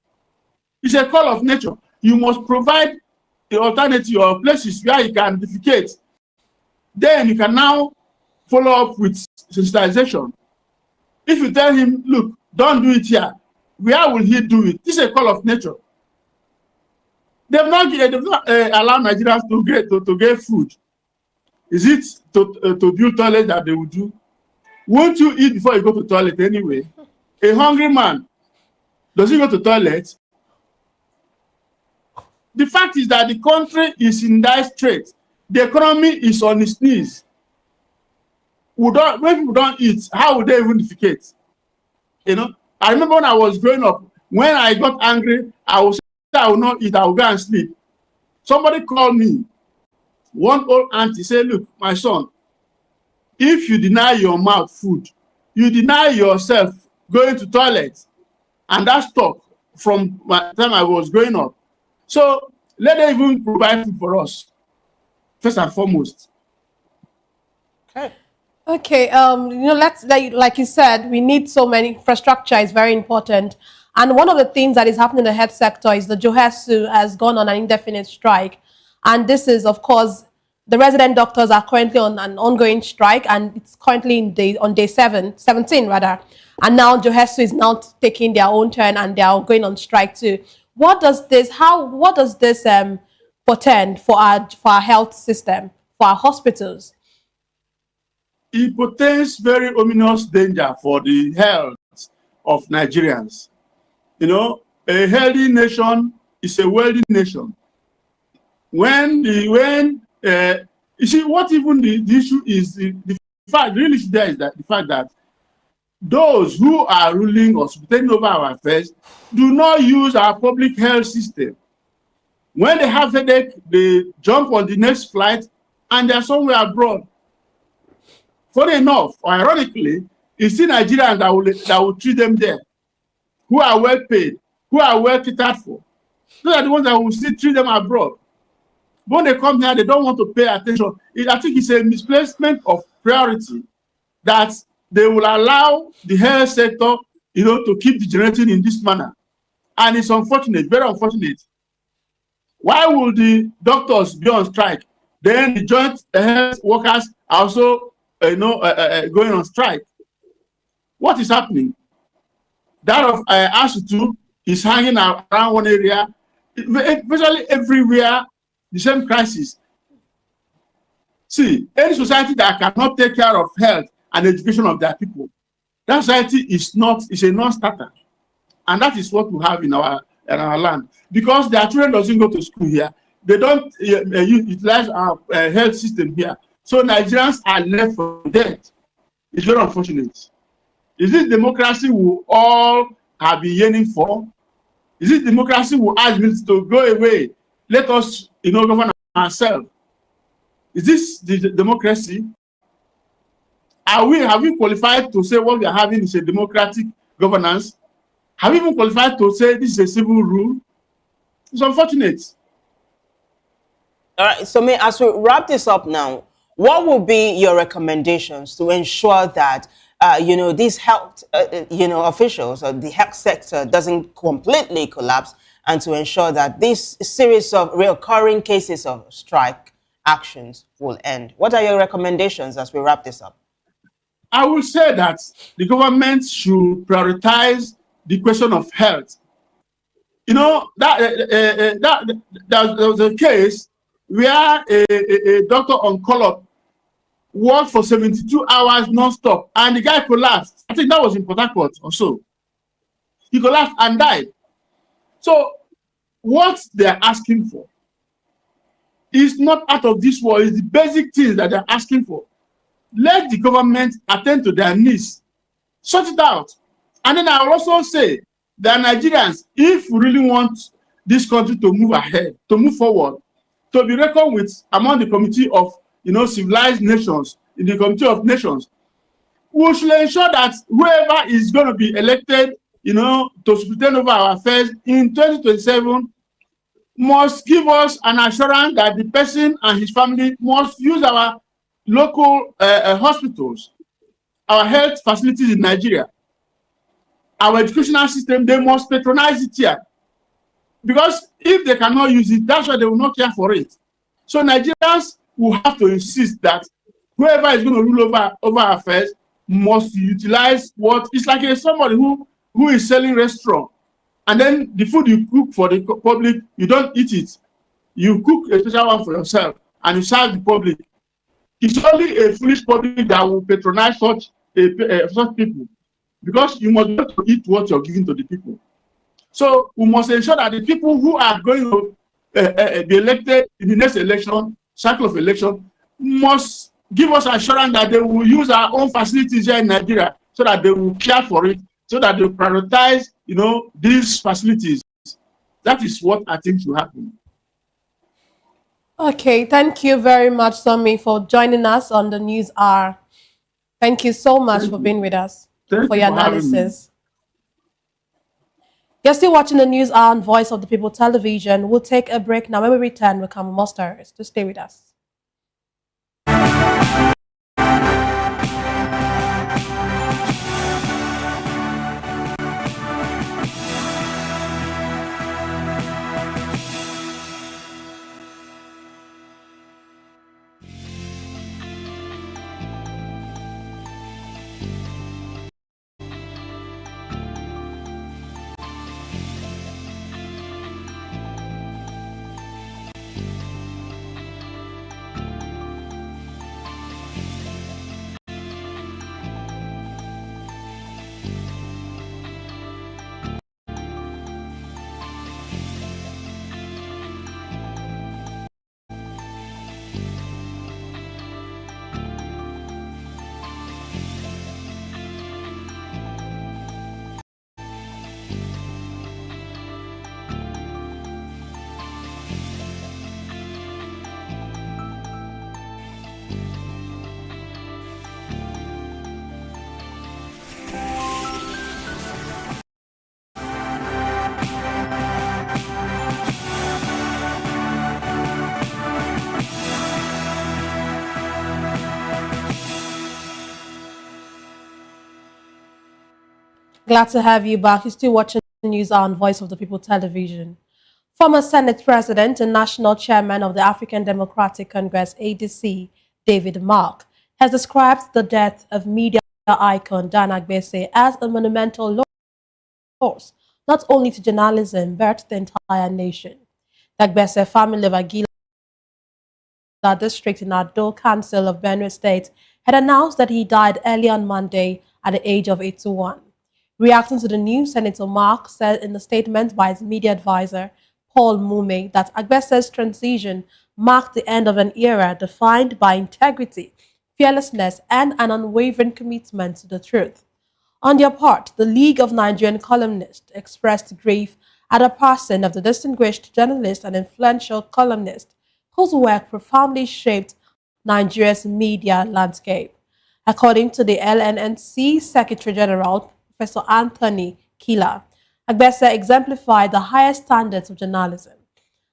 It's a call of nature. You must provide the alternative or places where you can defecate. Then you can now follow up with sensitization. If you tell him, look, don't do it here, where will he do it? This is a call of nature. They've not allowed Nigerians to get food. Is it to build toilets that they will do? Won't you eat before you go to toilet anyway? A hungry man, does he go to toilet? The fact is that the country is in dire straits. The economy is on its knees. When people don't eat, how would they even defecate? I remember when I was growing up, when I got angry, I would say, I will not eat, I will go and sleep. Somebody called me. One old auntie said, look, my son, if you deny your mouth food, you deny yourself going to toilet. And that's talk from my time I was growing up. So let them even provide food for us, first and foremost.
Okay, let's, like you said, we need so many infrastructure is very important. And one of the things that is happening in the health sector is the JOHESU has gone on an indefinite strike. And this is, of course, the resident doctors are currently on an ongoing strike, and it's currently on day 17 rather. And now JOHESU is now taking their own turn, and they are going on strike too. What does this portend for our health system, for our hospitals?
It portends very ominous danger for the health of Nigerians. A healthy nation is a wealthy nation. You see, what even the issue is, the fact really there is that the fact that those who are ruling us, taking over our affairs, do not use our public health system. When they have headache, they jump on the next flight and they're somewhere abroad. Funny enough, or ironically, it's still Nigerians that will treat them there, who are well paid, who are well catered for. Those are the ones that will still treat them abroad. When they come here, they don't want to pay attention. I think it's a misplacement of priority that they will allow the health sector, to keep degenerating in this manner. And it's unfortunate, very unfortunate. Why will the doctors be on strike? Then the joint health workers are also, going on strike. What is happening? That of ASU2 is hanging around one area, virtually everywhere. The same crisis. See, any society that cannot take care of health and education of their people, that society is a non-starter. And that is what we have in our land. Because their children doesn't go to school here. They don't utilize our health system here. So Nigerians are left for dead. It's very unfortunate. Is it democracy we all have been yearning for? Is it democracy we ask military to go away? Let us, govern ourselves. Is this the democracy? Have we qualified to say what we are having is a democratic governance? Have we even qualified to say this is a civil rule? It's unfortunate.
All right, so as we wrap this up now, what will be your recommendations to ensure that these health officials or the health sector doesn't completely collapse, and to ensure that this series of recurring cases of strike actions will end? What are your recommendations as we wrap this up?
I will say that the government should prioritize the question of health. You know, there was a case where a doctor on call-up worked for 72 hours non-stop, and the guy collapsed. I think that was in Port Harcourt or so. He collapsed and died. So what they're asking for is not out of this world. It's the basic things that they're asking for. Let the government attend to their needs, sort it out. And then I will also say that Nigerians, if we really want this country to move ahead, to move forward, to be reckoned with among the committee of civilized nations, in the committee of nations, we should ensure that whoever is going to be elected, to superintend over our affairs in 2027 must give us an assurance that the person and his family must use our local hospitals, our health facilities in Nigeria, our educational system. They must patronize it here. Because if they cannot use it, that's why they will not care for it. So Nigerians will have to insist that whoever is going to rule over affairs must utilize what it's like somebody who is selling restaurant, and then the food you cook for the public, you don't eat it. You cook a special one for yourself and you serve the public. It's only a foolish public that will patronize such people, because you must be able to eat what you're giving to the people. So we must ensure that the people who are going to be elected in the next election, cycle of election, must give us assurance that they will use our own facilities here in Nigeria, so that they will care for it, so that they will prioritize, these facilities. That is what I think should happen.
Okay, thank you very much, Somi, for joining us on the News Hour. Thank you so much for being with us, for your analysis. You're still watching the News Hour on Voice of the People television. We'll take a break now. When we return, we'll come with more stories. To stay with us. Glad to have you back. You're still watching the News on Voice of the People television. Former Senate President and National Chairman of the African Democratic Congress, ADC, David Mark, has described the death of media icon Dan Agbese as a monumental loss, not only to journalism, but to the entire nation. The Agbese family of Agila district in Ado Council of Benue State had announced that he died early on Monday at the age of 81. Reacting to the news, Senator Mark said in a statement by his media advisor, Paul Mume, that Agbese's transition marked the end of an era defined by integrity, fearlessness, and an unwavering commitment to the truth. On their part, the League of Nigerian Columnists expressed grief at the passing of the distinguished journalist and influential columnist whose work profoundly shaped Nigeria's media landscape. According to the LNNC Secretary General, Professor Anthony Kila, Agbese exemplified the highest standards of journalism.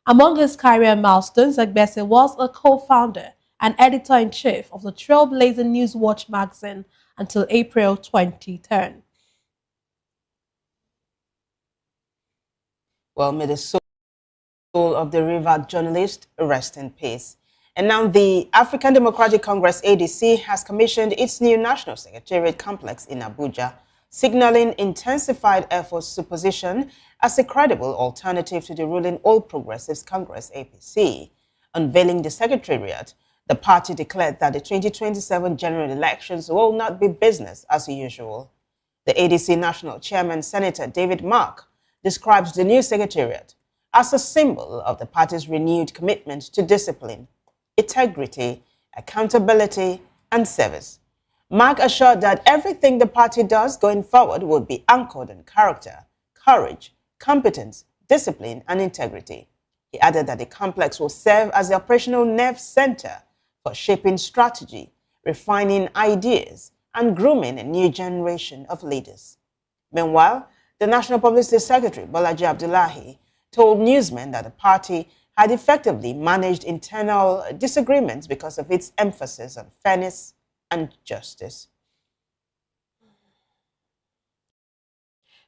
Among his career milestones, Egbese was a co-founder and editor-in-chief of the trailblazing Newswatch magazine until April 2010.
Well, may the soul of the revered journalist rest in peace. And now the African Democratic Congress ADC has commissioned its new National Secretariat complex in Abuja, signaling intensified efforts to position as a credible alternative to the ruling All Progressives Congress APC. Unveiling the Secretariat, the party declared that the 2027 general elections will not be business as usual. The ADC National Chairman, Senator David Mark, describes the new Secretariat as a symbol of the party's renewed commitment to discipline, integrity, accountability, and service. Mark assured that everything the party does going forward will be anchored in character, courage, competence, discipline, and integrity. He added that the complex will serve as the operational nerve center for shaping strategy, refining ideas, and grooming a new generation of leaders. Meanwhile, the National Publicity Secretary, Bolaji Abdullahi, told newsmen that the party had effectively managed internal disagreements because of its emphasis on fairness and justice.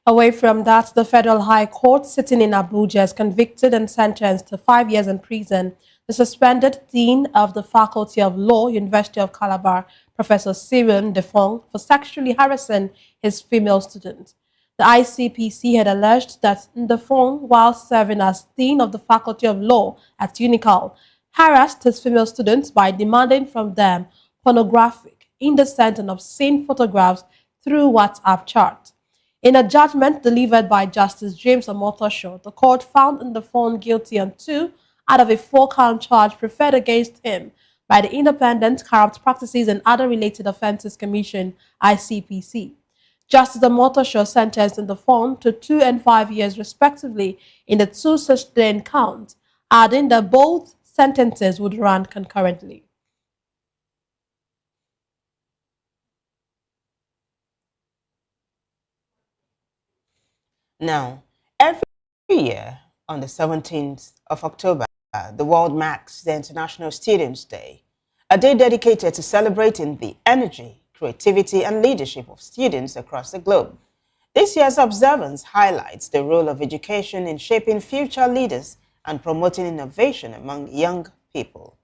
Away from that, the Federal High Court sitting in Abuja has convicted and sentenced to 5 years in prison the suspended Dean of the Faculty of Law, University of Calabar, Professor Cyril Defong, for sexually harassing his female student. The ICPC had alleged that Defong, while serving as Dean of the Faculty of Law at UNICAL, harassed his female students by demanding from them pornographic, indecent, and obscene photographs through WhatsApp chat. In a judgment delivered by Justice James Omotosho, the court found Defong guilty on 2 out of a 4-count charge preferred against him by the Independent Corrupt Practices and Other Related Offences Commission, ICPC. Justice Omotosho sentenced Defong to 2 and 5 years respectively in the 2 sustained counts, adding that both sentences would run concurrently.
Now, every year on the 17th of October, the world marks the International Students' Day, a day dedicated to celebrating the energy, creativity, and leadership of students across the globe. This year's observance highlights the role of education in shaping future leaders and promoting innovation among young people.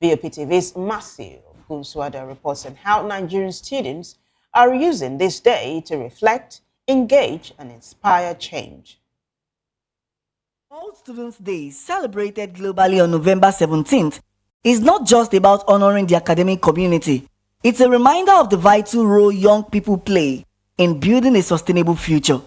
VOPTV's Matthew Hunswada reports on how Nigerian students are using this day to reflect, engage, and inspire change.
World Students' Day, celebrated globally on November 17th, is not just about honoring the academic community. It's a reminder of the vital role young people play in building a sustainable future.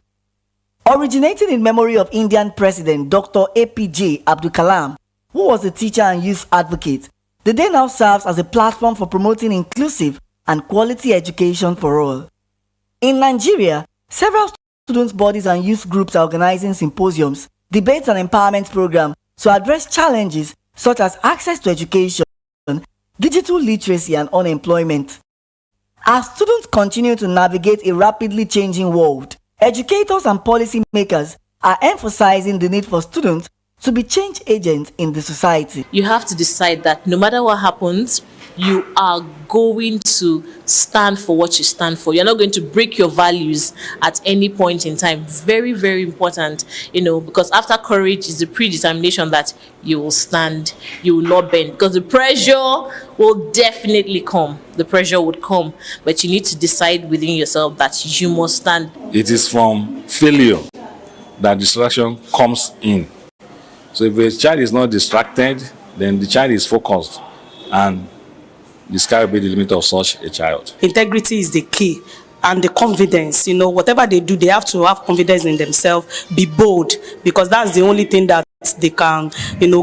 Originating in memory of Indian President Dr. APJ Abdul Kalam, who was a teacher and youth advocate, the day now serves as a platform for promoting inclusive and quality education for all. In Nigeria, several students' bodies and youth groups are organizing symposiums, debates, and empowerment programs to address challenges such as access to education, digital literacy, and unemployment. As students continue to navigate a rapidly changing world, educators and policymakers are emphasizing the need for students to be change agents in the society.
You have to decide that no matter what happens, you are going to stand for what you stand for. You're not going to break your values at any point in time. Very, very important, because after courage is the predetermination that you will stand, you will not bend, because the pressure will definitely come. The pressure would come, but you need to decide within yourself that you must stand.
It is from failure that distraction comes in. So if a child is not distracted, then the child is focused, and the sky will be the limit of such a child.
Integrity is the key, and the confidence. Whatever they do, they have to have confidence in themselves, be bold, because that's the only thing that they can,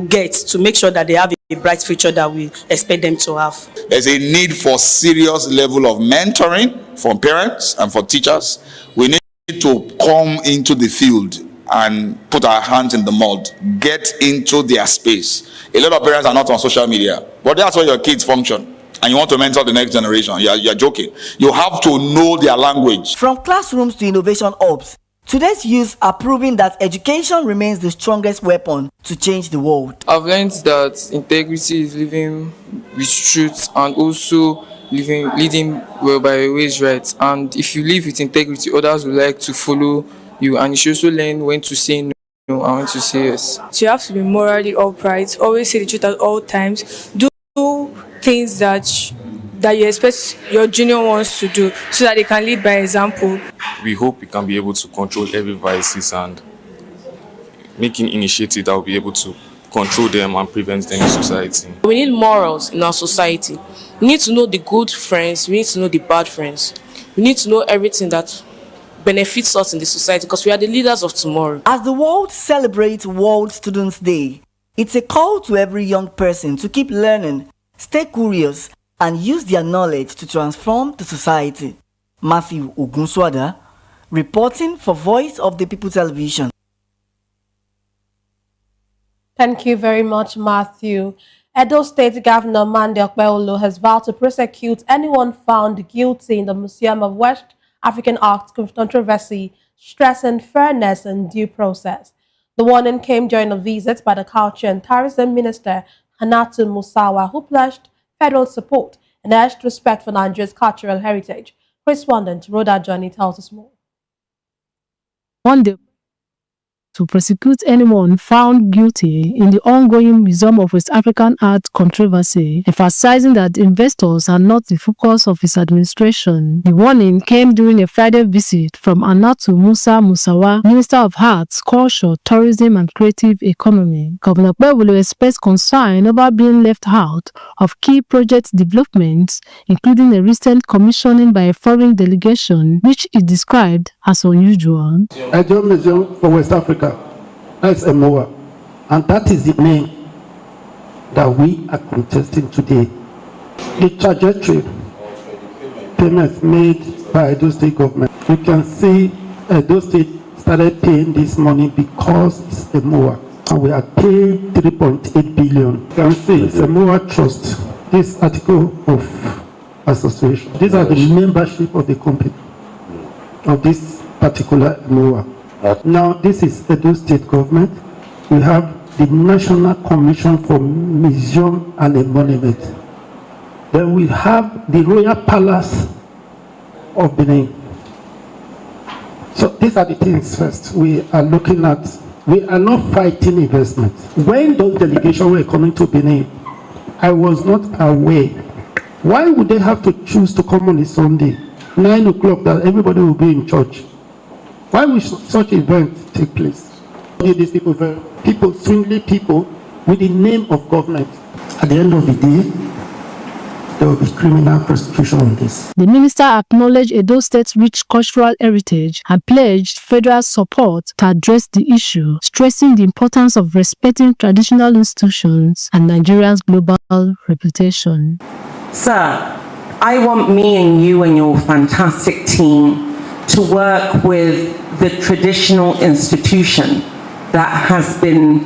get to make sure that they have a bright future that we expect them to have.
There's a need for serious level of mentoring from parents and for teachers. We need to come into the field and put our hands in the mud, get into their space. A lot of parents are not on social media, but that's where your kids function. And you want to mentor the next generation. You're joking. You have to know their language.
From classrooms to innovation hubs Today's youth are proving that education remains the strongest weapon to change the world.
I've learned that integrity is living with truth and also leading well by your ways right. And if you live with integrity, others will like to follow you. And you should also learn when to say no and when to say yes.
So you have to be morally upright, always say the truth at all times, do things that you expect your junior ones to do so that they can lead by example.
We hope we can be able to control every vices and making initiatives that will be able to control them and prevent them in society.
We need morals in our society. We need to know the good friends, we need to know the bad friends. We need to know everything that benefits us in the society because we are the leaders of tomorrow.
As the world celebrates World Students' Day, it's a call to every young person to keep learning, stay curious, and use their knowledge to transform the society. Matthew Ogunswada, reporting for Voice of the People Television.
Thank you very much, Matthew. Edo State Governor Mande Okpeolo has vowed to prosecute anyone found guilty in the Museum of West African Art controversy, stressing fairness and due process. The warning came during a visit by the Culture and Tourism Minister, Hannatu Musawa, who pledged federal support and urged respect for Nigeria's cultural heritage. Correspondent Rhoda Johnny tells us more.
Monday, to prosecute anyone found guilty in the ongoing Museum of West African Art controversy, emphasizing that investors are not the focus of his administration. The warning came during a Friday visit from Hannatu Musawa, Minister of Arts, Culture, Tourism and Creative Economy. Governor Okpeolo expressed concern over being left out of key project developments, including a recent commissioning by a foreign delegation, which he described as unusual.
Edo Museum for West Africa, that's MOA, and that is the name that we are contesting today. The trajectory payments made by Edo State government, you can see Edo State started paying this money because it's MOA, and we are paying 3.8 billion. You can see it's MOA Trust, this article of association. These are the membership of the company of this particular MOA. Now, this is Edo State government. We have the National Commission for Museum and a Monument. Then we have the Royal Palace of Benin. So these are the things first we are looking at. We are not fighting investment. When those delegations were coming to Benin, I was not aware. Why would they have to choose to come on a Sunday, 9 o'clock, that everybody will be in church? Why would such event take place? These people, swindly people with the name of government. At the end of the day, there will be criminal prosecution on this.
The minister acknowledged Edo State's rich cultural heritage and pledged federal support to address the issue, stressing the importance of respecting traditional institutions and Nigeria's global reputation.
Sir, I want me and you and your fantastic team to work with the traditional institution that has been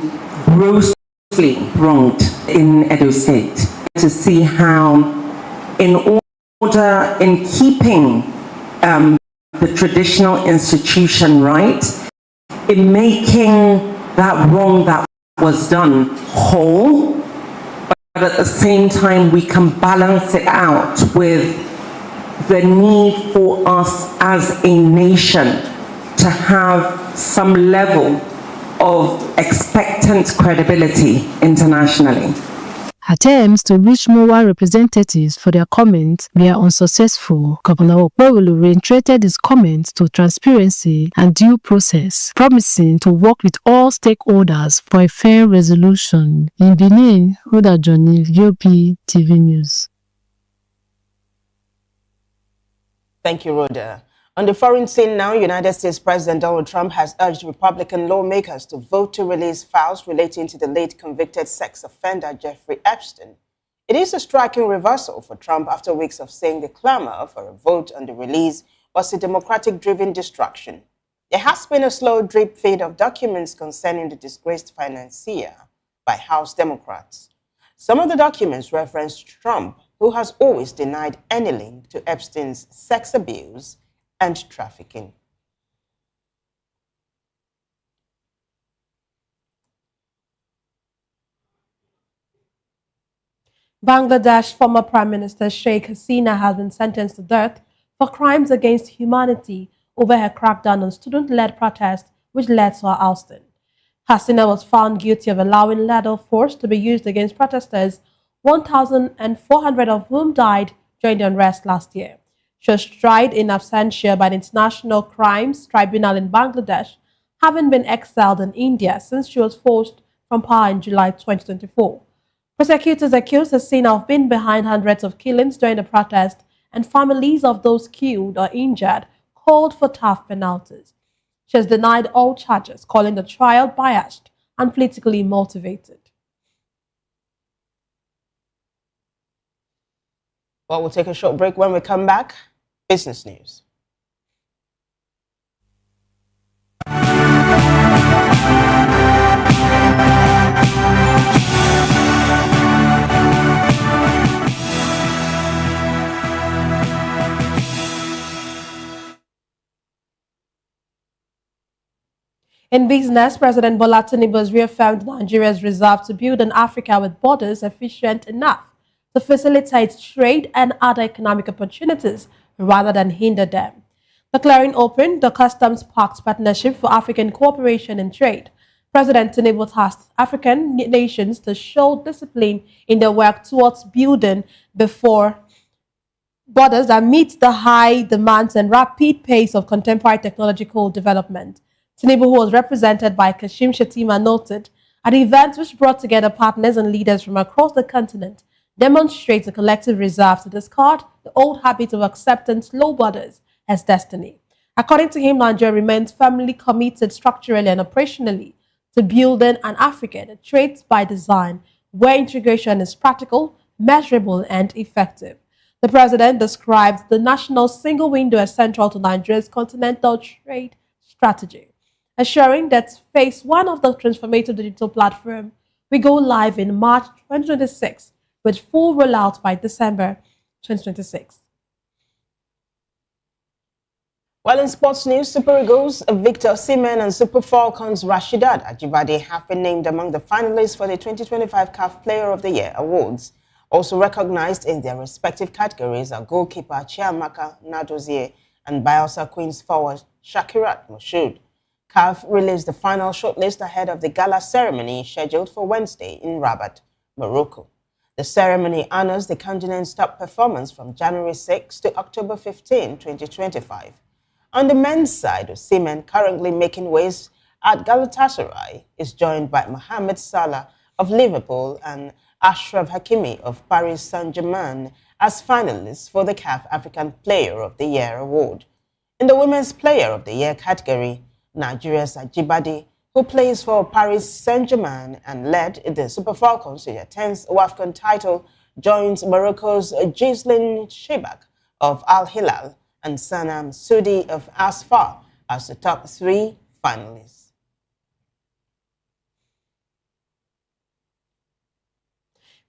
grossly wronged in Edo State, to see how, in keeping the traditional institution right, in making that wrong that was done whole, but at the same time we can balance it out with the need for us as a nation to have some level of expectant credibility internationally.
Attempts to reach MOA representatives for their comments were unsuccessful. Governor Okpeolo reiterated his comments to transparency and due process, promising to work with all stakeholders for a fair resolution. In Benin, Rhoda Johnny, VOP TV News.
Thank you, Rhoda. On the foreign scene now, United States President Donald Trump has urged Republican lawmakers to vote to release files relating to the late convicted sex offender Jeffrey Epstein. It is a striking reversal for Trump after weeks of saying the clamor for a vote on the release was a Democratic-driven distraction. There has been a slow drip feed of documents concerning the disgraced financier by House Democrats. Some of the documents referenced Trump, who has always denied any link to Epstein's sex abuse and trafficking.
Bangladesh former Prime Minister Sheikh Hasina has been sentenced to death for crimes against humanity over her crackdown on student-led protests which led to her ousting. Hasina was found guilty of allowing lethal force to be used against protesters, 1,400 of whom died during the unrest last year. She was tried in absentia by the International Crimes Tribunal in Bangladesh, having been exiled in India since she was forced from power in July 2024. Prosecutors accused Hasina of being behind hundreds of killings during the protest, and families of those killed or injured called for tough penalties. She has denied all charges, calling the trial biased and politically motivated.
Well, we'll take a short break. When we come back, business news.
In business, President Bola Tinubu has reaffirmed Nigeria's resolve to build an Africa with borders efficient enough to facilitate trade and other economic opportunities rather than hinder them. Declaring open the Customs Pact Partnership for African Cooperation and Trade, President Tinubu tasked African nations to show discipline in their work towards building before borders that meet the high demands and rapid pace of contemporary technological development. Tinubu, who was represented by Kashim Shettima, noted at the event which brought together partners and leaders from across the continent, demonstrates a collective resolve to discard the old habit of accepting slow borders as destiny. According to him, Nigeria remains firmly committed structurally and operationally to building an Africa that trades by design, where integration is practical, measurable, and effective. The president described the national single window as central to Nigeria's continental trade strategy, assuring that phase one of the transformative digital platform will go live in March 2026 with full rollout by December 2026.
While in sports news, Super Eagles Victor Osimhen and Super Falcons Rasheedat Ajibade have been named among the finalists for the 2025 CAF Player of the Year awards. Also recognized in their respective categories are goalkeeper Chiamaka Nadozie and Bayelsa Queens forward Shakirat Moshood. CAF released the final shortlist ahead of the gala ceremony scheduled for Wednesday in Rabat, Morocco. The ceremony honors the continent's top performance from January 6 to October 15, 2025. On the men's side, Osimhen, currently making waves at Galatasaray, is joined by Mohamed Salah of Liverpool and Ashraf Hakimi of Paris Saint-Germain as finalists for the CAF African Player of the Year award. In the Women's Player of the Year category, Nigeria's Ajibade, who plays for Paris Saint-Germain and led the Super Falcons to their 10th WAFCON title, joins Morocco's Ghislaine Shebak of Al Hilal and Sanam Sudi of Asfar as the top three finalists.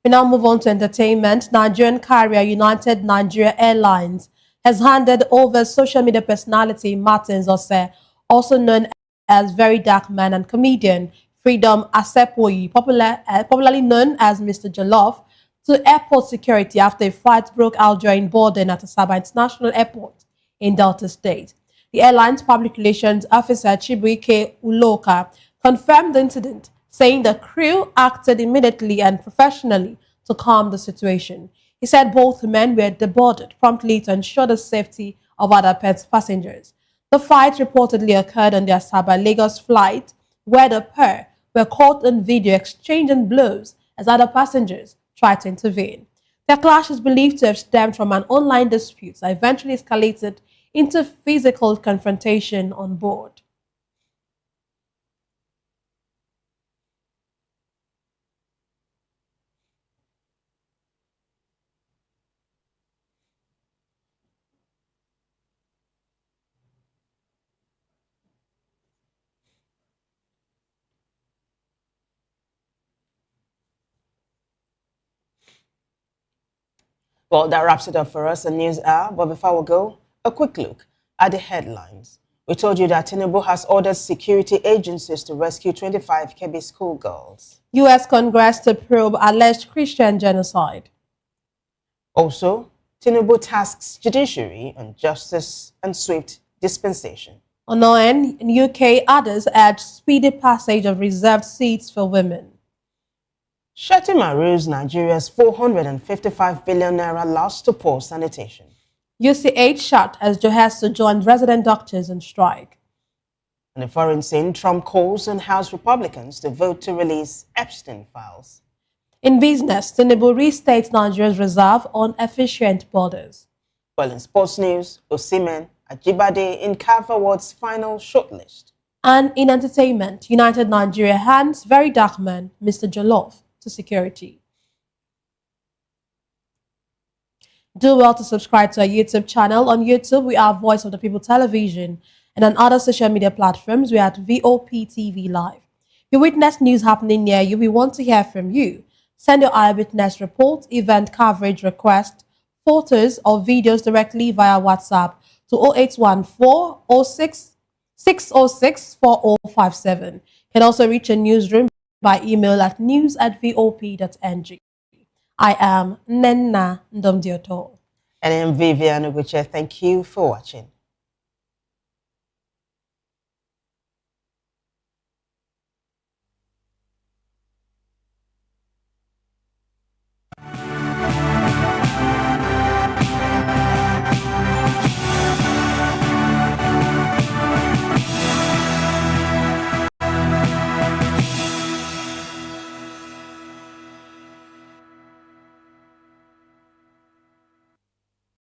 We now move on to entertainment. Nigerian carrier United Nigeria Airlines has handed over social media personality Martins Ose, also known as Very Dark Man, and comedian Freedom Asepoyi, popularly known as Mr. Jollof, to airport security after a fight broke out during boarding at Asaba International Airport in Delta State. The airline's public relations officer Chibuike Uloka confirmed the incident, saying the crew acted immediately and professionally to calm the situation. He said both men were deboarded promptly to ensure the safety of other passengers. The fight reportedly occurred on the Asaba-Lagos flight, where the pair were caught on video exchanging blows as other passengers tried to intervene. Their clash is believed to have stemmed from an online dispute that eventually escalated into physical confrontation on board.
Well, that wraps it up for us, a news hour. But before we go, a quick look at the headlines. We told you that Tinubu has ordered security agencies to rescue 25 Kebbi schoolgirls.
U.S. Congress to probe alleged Christian genocide.
Also, Tinubu tasks judiciary on justice and swift dispensation.
On our end, in UK, others urge speedy passage of reserved seats for women.
Shettima rules Nigeria's 455 billion naira loss to poor sanitation.
UCH shut as Johasto joined resident doctors on strike.
In the foreign scene, Trump calls on House Republicans to vote to release Epstein files.
In business, Tinubu restates Nigeria's reserve on efficient borders.
Well, in sports news, Osimhen, Ajibade in CAF Awards final shortlist.
And in entertainment, United Nigeria hands very dark man, Mr. Jollof, to security. Do well to subscribe to our YouTube channel. On YouTube, we are Voice of the People Television, and on other social media platforms, we are at VOP TV Live. If you witness news happening near you, we want to hear from you. Send your eyewitness report, event coverage request, photos or videos directly via WhatsApp to 0814 606 4057. You can also reach a newsroom by email at news@vop.ng. I am Nenna Ndomdioto.
And I am Vivian Uguche. Thank you for watching.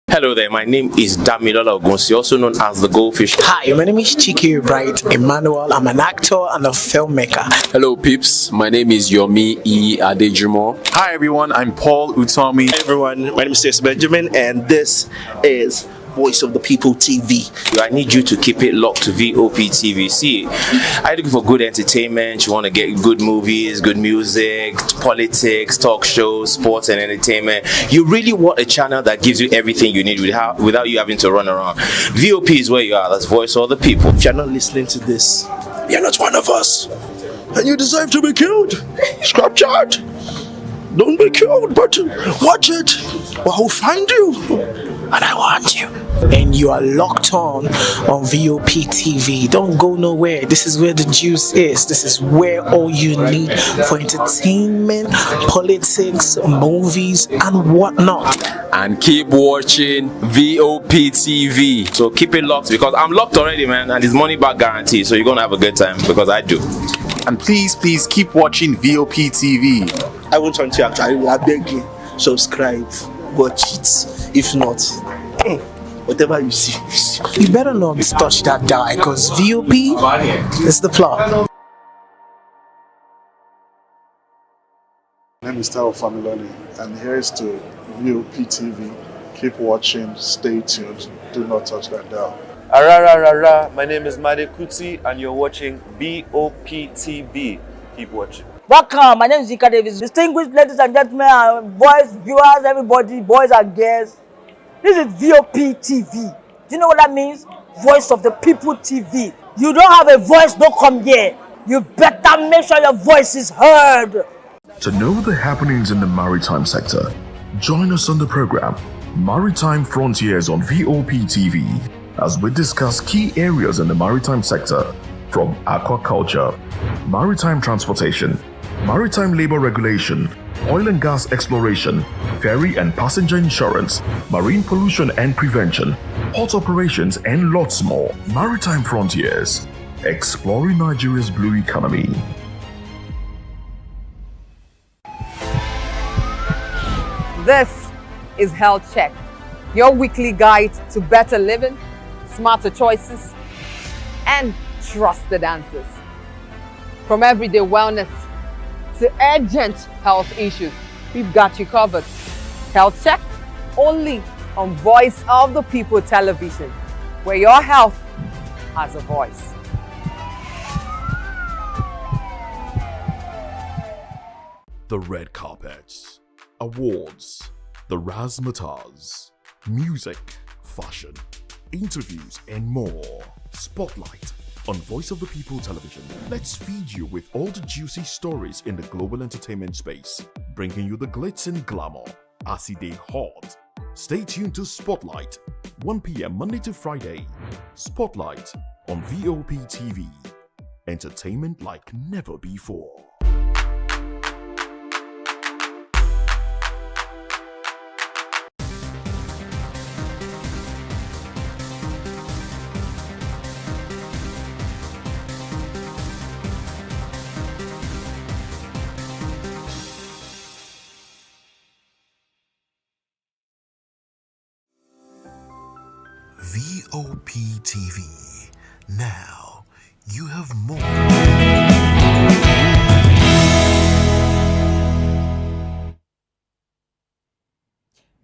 Hello there, my name is Damilola Ogunsi, also known as the Goldfish.
Hi, my name is Chiki Bright Emmanuel. I'm an actor and a filmmaker.
Hello peeps, my name is Yomi E. Adejimo.
Hi everyone, I'm Paul Utomi.
Hi everyone, my name is Stacey Benjamin and this is Voice of the People TV.
I need you to keep it locked to VOP TV. See, are you looking for good entertainment? You want to get good movies, good music, politics, talk shows, sports and entertainment. You really want a channel that gives you everything you need without you having to run around. VOP is where you are. That's Voice of the People.
If you're not listening to this, you're not one of us. And you deserve to be killed. Scrap chat. Don't be killed, but watch it. Or I'll find you. And I want you.
And you are locked on VOP TV. Don't go nowhere. This is where the juice is. This is where all you need for entertainment, politics, movies, and whatnot.
And keep watching VOP TV.
So keep it locked because I'm locked already, man, and it's money back guarantee. So you're gonna have a good time because I do.
And please keep watching VOP TV.
I won't turn to you actually. I beg you, subscribe, watch it. If not, whatever you see.
You better not touch that dial because VOP is the plot.
My name is Tao Familoni and here's to VOP TV. Keep watching, stay tuned, do not touch that dial.
Arararara, my name is Made Kuti and you're watching VOP TV. Keep watching.
Welcome, my name is Zika Davis. Distinguished ladies and gentlemen, boys, viewers, everybody, boys and girls. This is VOP TV. Do you know what that means? Voice of the People TV. You don't have a voice, don't come here. You better make sure your voice is heard.
To know the happenings in the maritime sector, join us on the program Maritime Frontiers on VOP TV as we discuss key areas in the maritime sector from aquaculture, maritime transportation, maritime labor regulation, oil and gas exploration, ferry and passenger insurance, marine pollution and prevention, port operations and lots more. Maritime Frontiers, exploring Nigeria's blue economy.
This is Health Check, your weekly guide to better living, smarter choices, and trusted answers. From everyday wellness to urgent health issues, we've got you covered. Health Check, only on Voice of the People Television, where your health has a voice.
The red carpets, awards, the razzmatazz, music, fashion, interviews, and more. Spotlight on Voice of the People Television. Let's feed you with all the juicy stories in the global entertainment space, bringing you the glitz and glamour as it hot Stay tuned to Spotlight, 1 p.m. Monday to Friday. Spotlight on VOP TV. Entertainment like never before. VOP TV. Now you have more.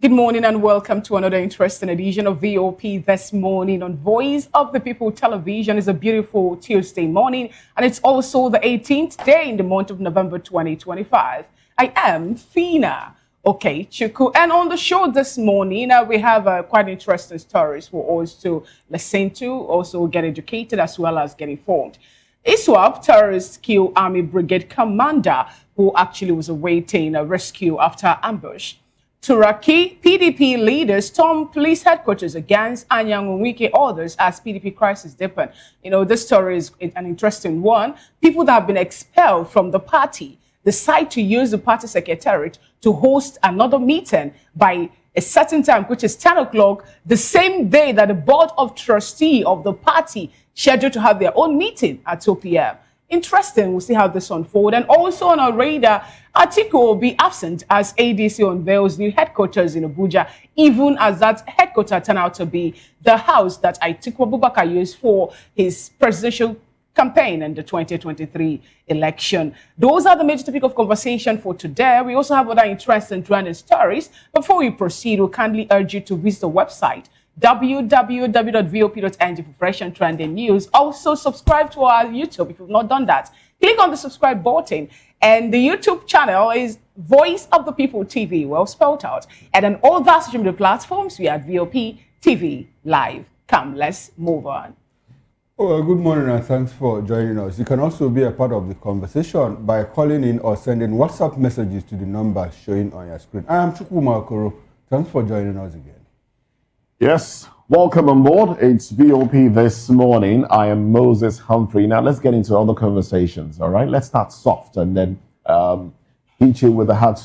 Good morning and welcome to another interesting edition of VOP this morning on Voice of the People Television. It's a beautiful Tuesday morning and it's also the 18th day in the month of November 2025. I am Fina. Okay, Chuku. And on the show this morning, we have quite interesting stories for us to listen to, also get educated as well as get informed. ISWAP terrorists kill Army Brigade commander who actually was awaiting a rescue after ambush. Turaki PDP leaders storm police headquarters against Anyang Nwike orders as PDP crisis deepen. You know, this story is an interesting one. People that have been expelled from the party decide to use the party secretariat to host another meeting by a certain time, which is 10 o'clock, the same day that the board of trustees of the party scheduled to have their own meeting at 2 p.m. Interesting, we'll see how this unfolds. And also on our radar, Atiku will be absent as ADC unveils new headquarters in Abuja, even as that headquarters turned out to be the house that Atiku Abubakar used for his presidential campaign in the 2023 election. Those are the major topic of conversation for today. We also have other interesting trending stories. Before we proceed, we kindly urge you to visit the website www.vop.ng for fresh and trending news. Also, subscribe to our YouTube if you've not done that. Click on the subscribe button, and the YouTube channel is Voice of the People TV, well spelled out. And on all that social media platforms, we are at VOP TV Live. Come, let's move on.
Well, good morning and thanks for joining us. You can also be a part of the conversation by calling in or sending WhatsApp messages to the number showing on your screen. I am Chukwuma Okoro. Thanks for joining us again.
Yes, welcome on board. It's VOP this morning. I am Moses Humphrey. Now let's get into other conversations, all right? Let's start soft and then hit you with the hard.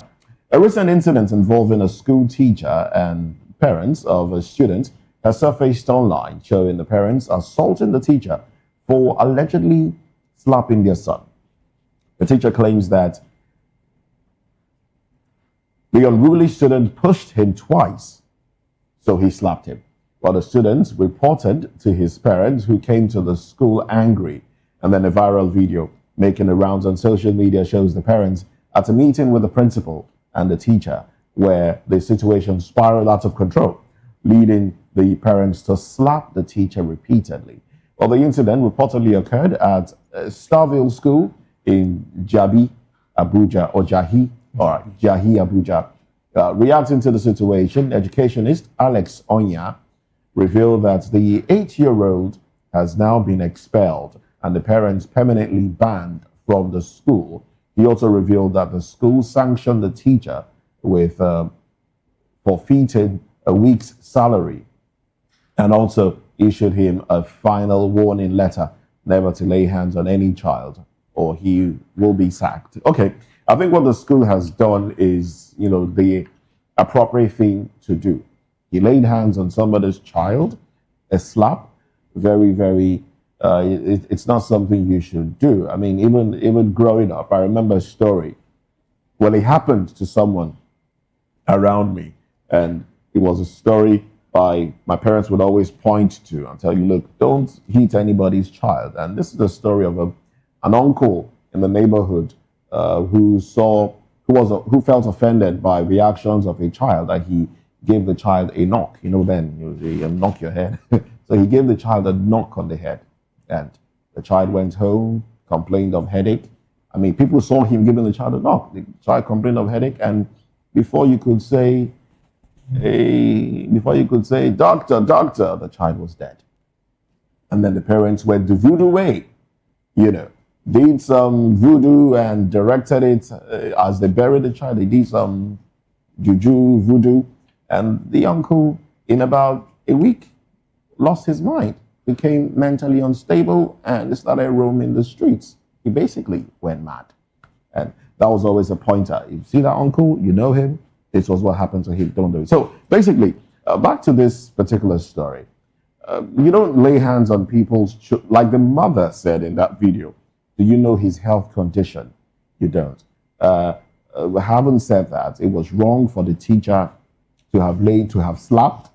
A recent incident involving a school teacher and parents of a student has surfaced online, showing the parents assaulting the teacher for allegedly slapping their son. The teacher claims that the unruly student pushed him twice, so he slapped him. While the student reported to his parents, who came to the school angry. And then a viral video making the rounds on social media shows the parents at a meeting with the principal and the teacher, where the situation spiraled out of control, leading the parents to slap the teacher repeatedly. Well, the incident reportedly occurred at Starville School in Jabi, Abuja, or Jahi, Abuja. Reacting to the situation, educationist Alex Onya revealed that the 8-year-old has now been expelled and the parents permanently banned from the school. He also revealed that the school sanctioned the teacher with forfeiting a week's salary, and also issued him a final warning letter never to lay hands on any child or he will be sacked. Okay, I think what the school has done is, the appropriate thing to do. He laid hands on somebody's child, a slap, very, very, it's not something you should do. I mean, even growing up, I remember a story. Well, it happened to someone around me, and it was a story my parents would always point to and tell you, look, don't hit anybody's child. And this is the story of an uncle in the neighborhood who felt offended by the actions of a child, that he gave the child a knock. Then you knock your head. So he gave the child a knock on the head, and the child went home, complained of headache. I mean, people saw him giving the child a knock. The child complained of headache, and before you could say, doctor, the child was dead. And then the parents went the voodoo way, did some voodoo and directed it as they buried the child. They did some juju, voodoo, And the uncle, in about a week, lost his mind, became mentally unstable, and started roaming the streets. He basically went mad. And that was always a pointer. You see that uncle, you know him, this was what happened to him, don't do it. So basically, back to this particular story. You don't lay hands on people's like the mother said in that video. Do you know his health condition? You don't. Having said that, it was wrong for the teacher to have slapped.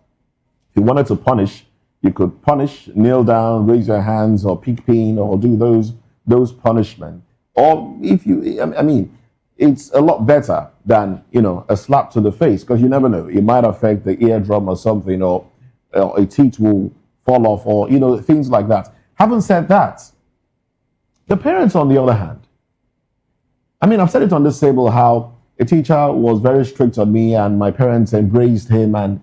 If you wanted to punish, you could punish, kneel down, raise your hands, or pick pin, or do those punishment. Or if you, I mean, it's a lot better than, a slap to the face, because you never know. It might affect the eardrum or something, or a teeth will fall off, or, things like that. Having said that, the parents, on the other hand, I mean, I've said it on this table how a teacher was very strict on me and my parents embraced him, and,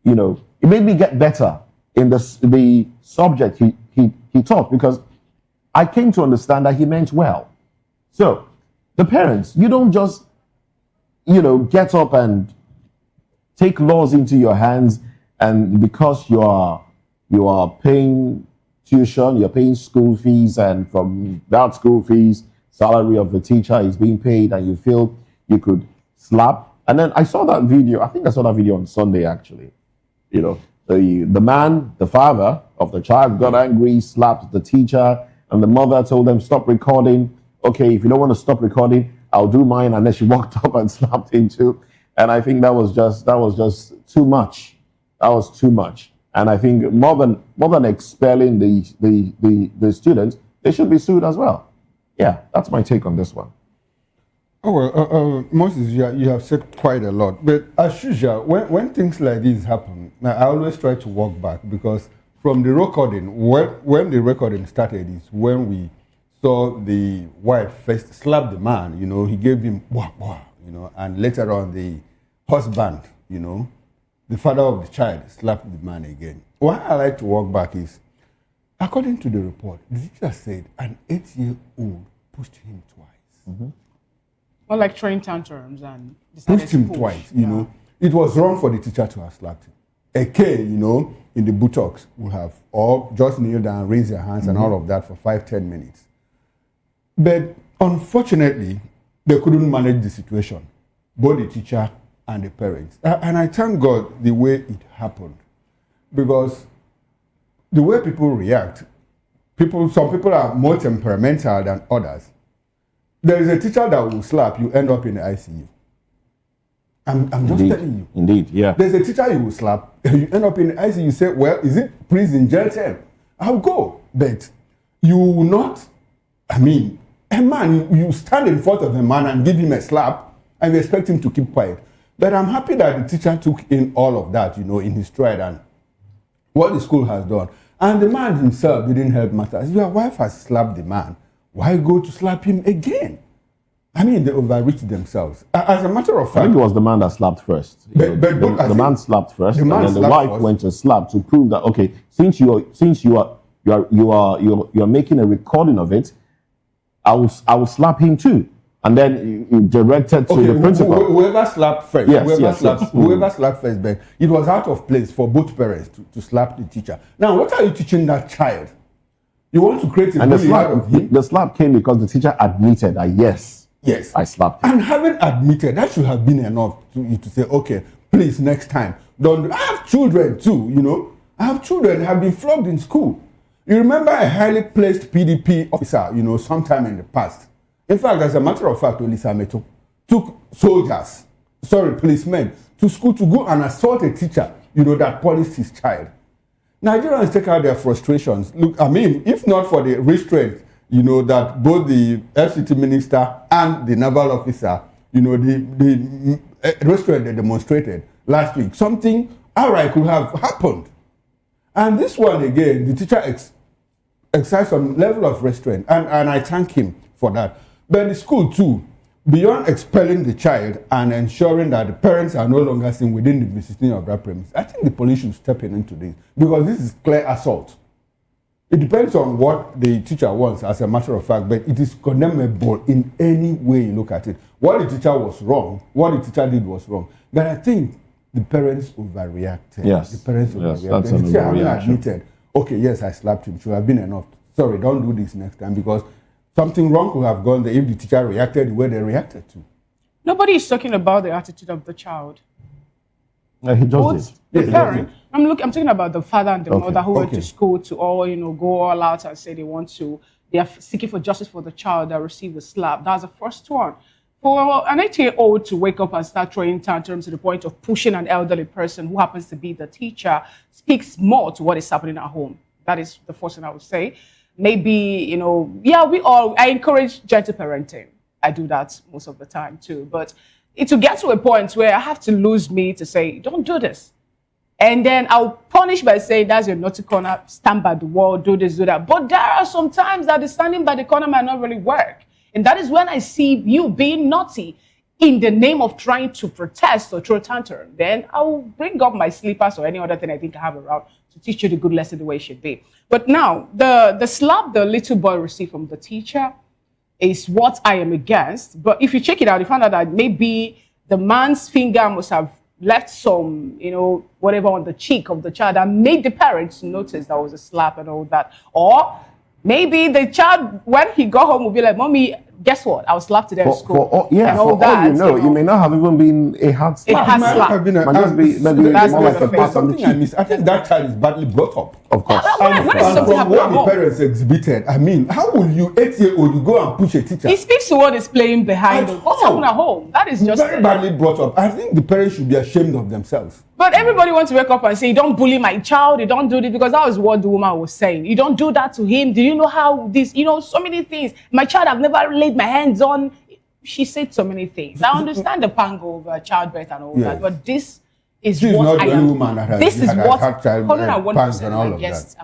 it made me get better in the subject he taught, because I came to understand that he meant well. So, the parents, you don't just, get up and take laws into your hands, and because you are paying tuition, you're paying school fees, and from that school fees, salary of the teacher is being paid, and you feel you could slap. And then I saw that video, I think I saw that video on Sunday actually. The man, the father of the child, got angry, slapped the teacher, and the mother told them, stop recording. Okay, if you don't want to stop recording, I'll do mine. And then she walked up and slapped him too. And I think that was just too much. That was too much. And I think more than expelling the students, they should be sued as well. Yeah, that's my take on this one.
Oh, well, Moses, you have said quite a lot. But as usual, when things like this happen, I always try to walk back, because from the recording, when the recording started is when we saw the wife first slap the man, he gave him, wah, wah, and later on the husband, the father of the child slapped the man again. Why I like to walk back is, according to the report, the teacher said an 8-year-old pushed him twice.
Mm-hmm.
Or like throwing tantrums and
pushed him twice, It was wrong for the teacher to have slapped him. A K, in the buttocks would have, or just kneel down, raise your hands, and all of that for 5-10 minutes. But unfortunately, they couldn't manage the situation, both the teacher and the parents. And I thank God the way it happened, because the way people react, some people are more temperamental than others. There is a teacher that will slap, you end up in the ICU. I'm just telling you.
Indeed, yeah.
There's a teacher you will slap, you end up in the ICU, you say, well, is it prison, jail term? I'll go. But you will not, a man, you stand in front of a man and give him a slap, and you expect him to keep quiet. But I'm happy that the teacher took in all of that, in his stride, and what the school has done. And the man himself didn't help matters. Your wife has slapped the man. Why go to slap him again? They overreached themselves. As a matter of fact,
I think it was the man that slapped first. The man slapped first, and then the wife went to slap to prove that, okay, since you are making a recording of it, I will slap him too. And then you directed to the principal.
Whoever slapped first, whoever slapped first, but it was out of place for both parents to slap the teacher. Now, what are you teaching that child? You want to create a bully out of him?
The slap came because the teacher admitted that yes, I slapped him.
And having admitted, that should have been enough to say, okay, please, next time, don't. I have children too, I have children who have been flogged in school. You remember a highly placed PDP officer, sometime in the past. In fact, as a matter of fact, Olisa Meto took policemen to school to go and assault a teacher, that punished his child. Nigerians take out their frustrations. Look, if not for the restraint, that both the FCT minister and the naval officer, the restraint they demonstrated last week, something outright could have happened. And this one again, the teacher exercised some level of restraint, and I thank him for that. But the school too, beyond expelling the child and ensuring that the parents are no longer seen within the vicinity of that premise, I think the police should step into this, because this is clear assault. It depends on what the teacher wants, as a matter of fact, but it is condemnable in any way you look at it. What the teacher was wrong, what the teacher did was wrong. But I think the parents overreacted.
Yes.
The parents
Yes,
overreacted.
that's
The
an
teacher
overreaction.
admitted, okay, yes, I slapped him. Should have been enough. Sorry, don't do this next time, because something wrong could have gone there if the teacher reacted the way they reacted to.
Nobody is talking about the attitude of the child.
No, he just did.
The parent. I'm talking about the father and the
Okay,
mother who went
okay.
to school to all, go all out and say they are seeking for justice for the child that received the slap. That's the first one. For an 8-year-old to wake up and start throwing tantrums to the point of pushing an elderly person who happens to be the teacher speaks more to what is happening at home. That is the first thing I would say. Maybe, I encourage gentle parenting. I do that most of the time too. But to get to a point where I have to lose me to say, don't do this. And then I'll punish by saying, that's your naughty corner, stand by the wall, do this, do that. But there are some times that the standing by the corner might not really work. And that is when I see you being naughty in the name of trying to protest or throw tantrum. Then I'll bring up my slippers or any other thing I think I have around to teach you the good lesson the way it should be. But now, the slap the little boy received from the teacher is what I am against. But if you check it out, you find out that maybe the man's finger must have left some, whatever on the cheek of the child and made the parents notice that was a slap and all that. Or maybe the child, when he got home, will be like, Mommy, guess what? I was slapped today at school.
For all you may not have even been a hard slap.
A hard slap.
There's something I miss. I think that child is badly brought up.
Of course.
And from what the parents exhibited, I mean, how will you, 8-year-old, you go and push a teacher?
He speaks to what is playing behind him. What's happening at home? That is just
very badly brought up. I think the parents should be ashamed of themselves.
But everybody wants to wake up and say, don't bully my child, you don't do this, because that was what the woman was saying. You don't do that to him. Do you know how this, so many things. My child, I've never laid my hands on. She said so many things. I understand the pango of childbirth and all that, but this is what I am. This is what I'm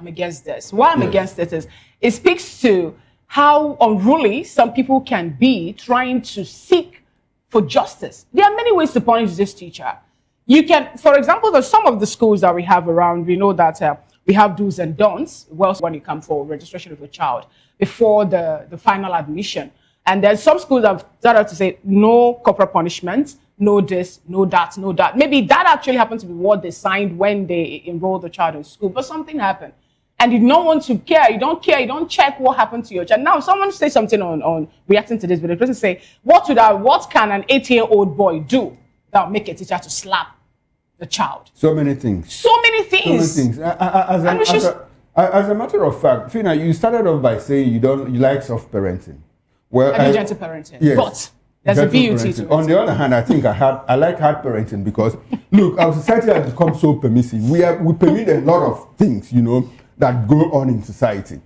against this. Why I'm against it is it speaks to how unruly some people can be trying to seek for justice. There are many ways to punish this teacher. You can, for example, there's some of the schools that we have around, we know that we have do's and don'ts when you come for registration of a child before the final admission. And there's some schools that have started to say no corporal punishment, no this, no that, no that. Maybe that actually happened to be what they signed when they enrolled the child in school, but something happened. And you don't want to care, you don't check what happened to your child. Now, someone say something on reacting to this, but the person say, what can an 8-year-old boy do that will make a teacher to slap the child?
So many things.
So many things.
As a matter of fact, Fina, you started off by saying you like soft parenting. Well,
I do gentle parenting.
Yes,
but there's a VUT to it.
On the other hand, I think I like hard parenting because, look, our society has become so permissive. We permit a lot of things, that go on in society.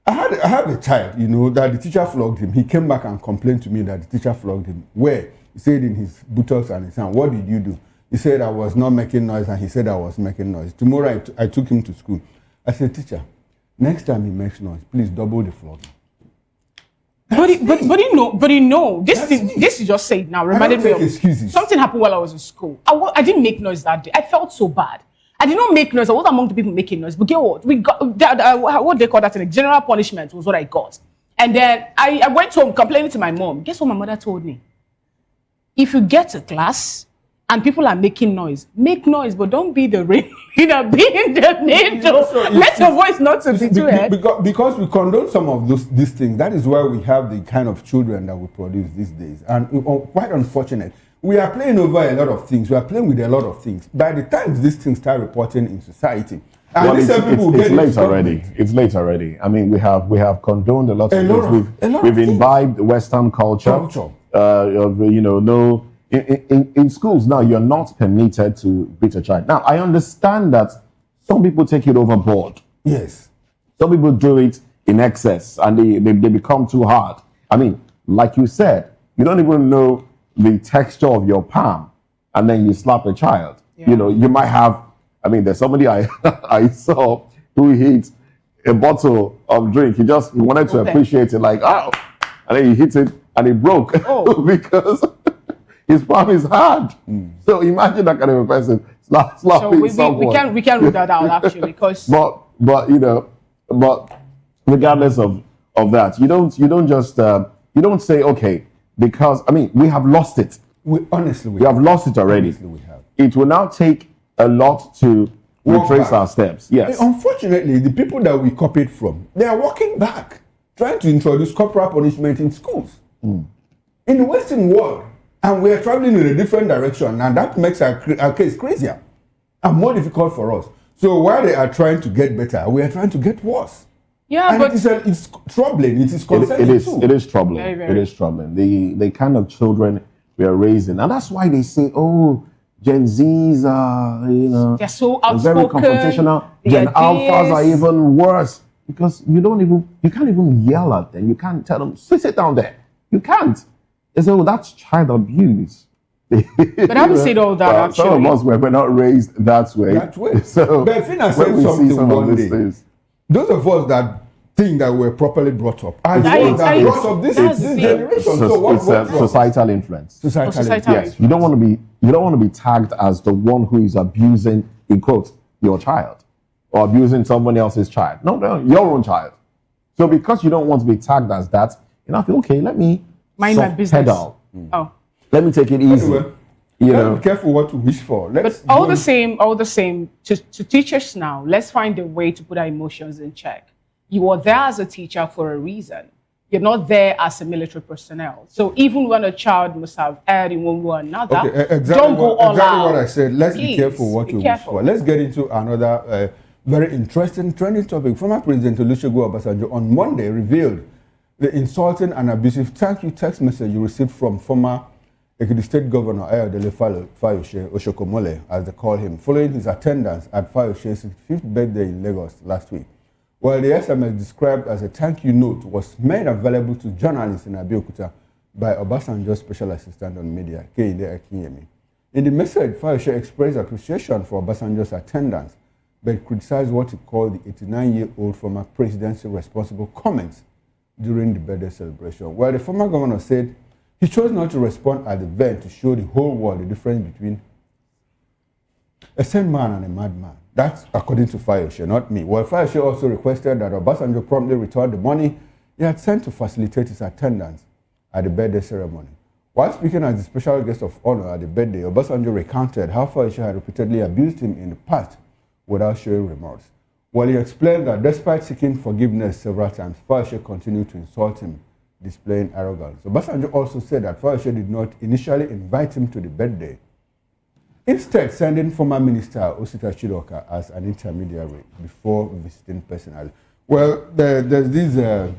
I had a child, that the teacher flogged him. He came back and complained to me that the teacher flogged him. Where? He said in his buttocks and his hand, what did you do? He said I was not making noise, and he said I was making noise. Tomorrow I took him to school. I said, teacher, next time he makes noise, please double the flogging.
But you know, this you just said now reminded me of
excuses.
Something happened while I was in school. I didn't make noise that day. I felt so bad. I did not make noise. I was among the people making noise. But get what? We got what they call that in general punishment was what I got. And then I went home complaining to my mom. Guess what my mother told me? If you get to class and people are making noise, make noise, but don't be the ring. Be in the NATO. Let your voice not to be too head.
Because we condone some of these things. That is why we have the kind of children that we produce these days. And quite unfortunate. We are playing over a lot of things. We are playing with a lot of things. By the time these things start reporting in society, and
it's late already. It's late already. I mean, we have condoned a lot of things. We've imbibed Western culture. In schools now, you're not permitted to beat a child. Now, I understand that some people take it overboard.
Yes.
Some people do it in excess, and they become too hard. I mean, like you said, you don't even know the texture of your palm, and then you slap a child. Yeah. You might have, there's somebody I saw who hit a bottle of drink. He wanted to appreciate it, like, oh, and then he hit it and it broke because his palm is hard. So imagine that kind of a person slapping someone.
We can rule that out actually because.
But regardless of that, you don't just you don't say okay. Because, we have lost it.
We
have lost it already.
We have.
it will now take a lot to retrace our steps. Yes.
Unfortunately, the people that we copied from, they are walking back, trying to introduce corporal punishment in schools. In the Western world, and we are traveling in a different direction, and that makes our case crazier and more difficult for us. So while they are trying to get better, we are trying to get worse.
Yeah,
and
but
it's troubling. It is concerning too.
It is troubling.
Very, very.
It is troubling. The kind of children we are raising, and that's why they say, "Oh, Gen Zs are,
they're so
very
outspoken.
confrontational.
They
Gen
are
Alphas are
this.
even worse because you can't even yell at them. You can't tell them sit down there. You can't. They say, "Oh, that's child abuse."
But having said all that, actually,
some of us were not raised that way. So
but Fina
when
said
we see
something
some of
one
these
day.
things,
Those of us that think that we're properly brought up are the ones that brought up this generation. So what's
societal influence.
Societal influence.
Yes, you don't want to be tagged as the one who is abusing, in quotes, your child or abusing someone else's child. No, your own child. So because you don't want to be tagged as that, I feel okay. Let me
mind my business.
pedal.
Oh.
Let me take it easy.
Anyway, be careful what to wish for.
But all the same, to teachers now, let's find a way to put our emotions in check. You are there as a teacher for a reason. You're not there as a military personnel. So even when a child must have erred in one way or another, don't go all out.
Exactly what I said. Let's be careful what you wish
careful.
for. Let's get into another very interesting trending topic. Former President Olusegun Obasanjo on Monday revealed the insulting and abusive thank you text message you received from former Ekiti State Governor Ayodele Fayose Oshokomole, as they call him, following his attendance at Fayose's 5th birthday in Lagos last week. While the SMS described as a thank you note was made available to journalists in Abeokuta by Obasanjo's Special Assistant on Media, Kehinde Akinyemi. In the message, Fayose expressed appreciation for Obasanjo's attendance, but criticized what he called the 89-year-old former president's irresponsible comments during the birthday celebration. While the former governor said he chose not to respond at the event to show the whole world the difference between a sane man and a madman. That's according to Fayose, not me. Well, Fayose also requested that Obasanjo promptly return the money he had sent to facilitate his attendance at the birthday ceremony. While speaking as the special guest of honor at the birthday, Obasanjo recounted how Fayose had repeatedly abused him in the past without showing remorse. While he explained that despite seeking forgiveness several times, Fayose continued to insult him, displaying arrogance. Obasanjo also said that Fayose did not initially invite him to the birthday, instead sending former Minister Osita Chidoka as an intermediary before visiting personally. Well, there's this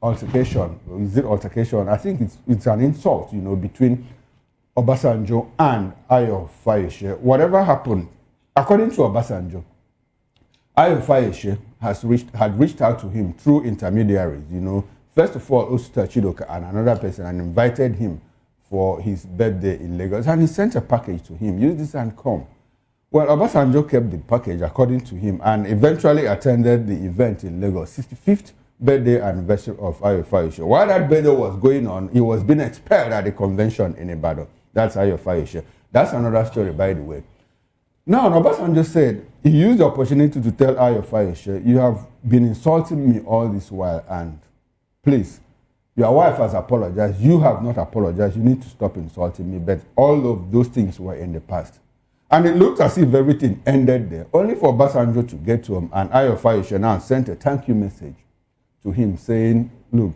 altercation. Is it altercation? I think it's an insult, between Obasanjo and Ayo Fayose. Whatever happened, according to Obasanjo, Ayo Fayose had reached out to him through intermediaries, First of all, Osita Chidoka and another person, and invited him for his birthday in Lagos. And he sent a package to him. Use this and come. Well, Obasanjo kept the package, according to him, and eventually attended the event in Lagos, 65th birthday anniversary of Ayo Fayose. While that birthday was going on, he was being expelled at the convention in Ibadan. That's Ayo Fayose. That's another story, by the way. Now, Obasanjo said he used the opportunity to tell Ayo Fayose, you have been insulting me all this while, and please, your wife has apologized. You have not apologized. You need to stop insulting me. But all of those things were in the past. And it looked as if everything ended there, only for Obasanjo to get to him. And Ayo Fayose now sent a thank you message to him saying, look,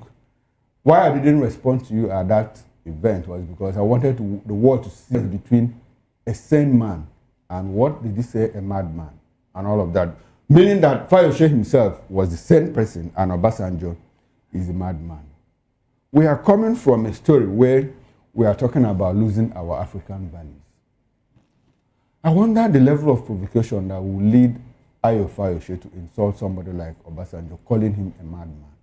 why I didn't respond to you at that event was because I wanted the world to see between a sane man and what did he say, a madman, and all of that. Meaning that Fayose himself was the sane person and Obasanjo is a madman. We are coming from a story where we are talking about losing our African values. I wonder the level of provocation that will lead Ayo Fayose to insult somebody like Obasanjo, calling him a madman.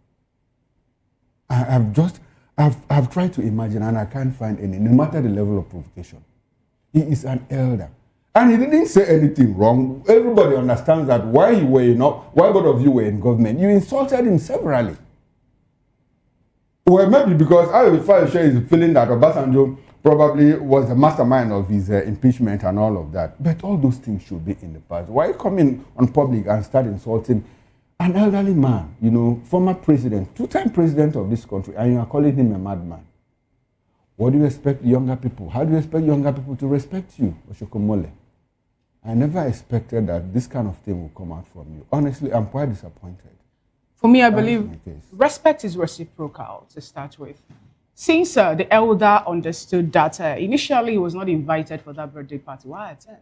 I've tried to imagine and I can't find any, no matter the level of provocation. He is an elder. And he didn't say anything wrong. Everybody understands that while both of you were in government, you insulted him severally. Well, maybe because Ayo Fayose is feeling that Obasanjo probably was the mastermind of his impeachment and all of that. But all those things should be in the past. Why come in on public and start insulting an elderly man, former president, two-time president of this country, and you are calling him a madman? What do you expect younger people? How do you expect younger people to respect you, Oshokomole? I never expected that this kind of thing will come out from you. Honestly, I'm quite disappointed.
For me, I believe respect is reciprocal to start with. Since the elder understood that initially he was not invited for that birthday party, why attend?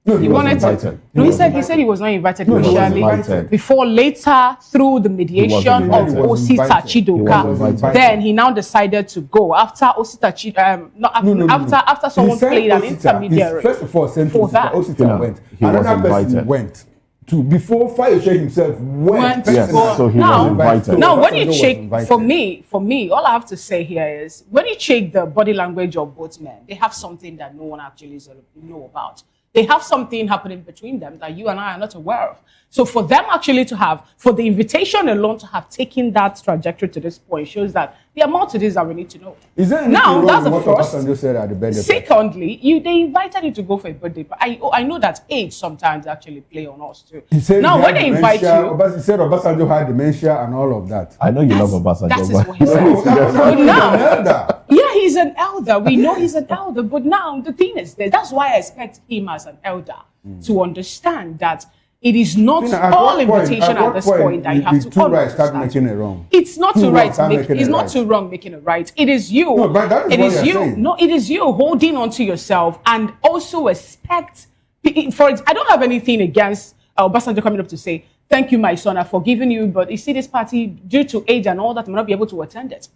No, he
wanted
wasn't
to.
invited.
No, he said he was not invited
No, he was
initially.
invited.
Before later, through the mediation of Osita Chidoka, then he now decided to go after Osita Chidoka. After someone played an intermediary.
First of all, sent
for that.
Osita went. Another person went. Before Fayose himself went.
Yes, so he was invited.
Now, when you check, for me, all I have to say here is, when you check the body language of both men, they have something that no one actually sort of know about. They have something happening between them that you and I are not aware of. So for them actually to have, for the invitation alone to have taken that trajectory to this point shows that there are more to this that we need to know.
Is there anything wrong with what Obasanjo said at the birthday party?
Secondly, they invited you to go for a birthday party. I know that age sometimes actually play on us too.
He said
now, when they invite you...
He said Obasanjo had dementia and all of that.
I know you love Obasanjo.
That is what he said. But now, yeah, he's an elder. We know he's an elder. But now, the thing is, that's why I expect him as an elder to understand that it is not all invitation at this point that you have to follow.
Start making it wrong.
It's not too right. It's not too wrong making it right. It is you.
No, but that is
it
what
is
you're
you.
saying.
No, it is you holding on to yourself and also expect. I don't have anything against Obasanjo coming up to say, "Thank you, my son, I've forgiven you, but you see this party due to age and all that, I may not be able to attend it."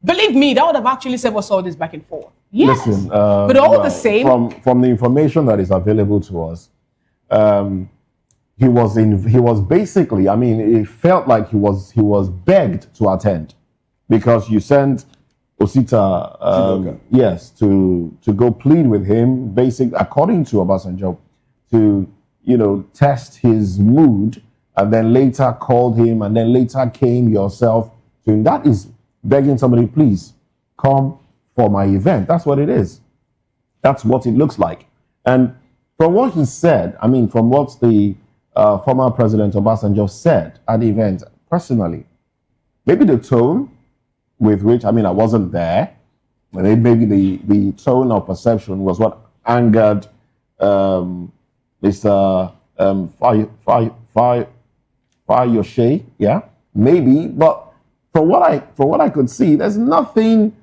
Believe me, that would have actually saved us all this back and forth. Yes,
listen,
but all the same,
from the information that is available to us, he was basically, I mean, it felt like he was begged to attend because you sent Osita, yes, to go plead with him, according to Obasanjo, to test his mood, and then later called him, and then later came yourself to him. That is begging somebody, please come for my event. That's what it is. That's what it looks like. And from what he said, I mean, from what the former President Obasanjo said at the event, personally, maybe the tone with which, I mean, I wasn't there, maybe the tone of perception was what angered Mr. Fayose, yeah, maybe, but from what I could see, there's nothing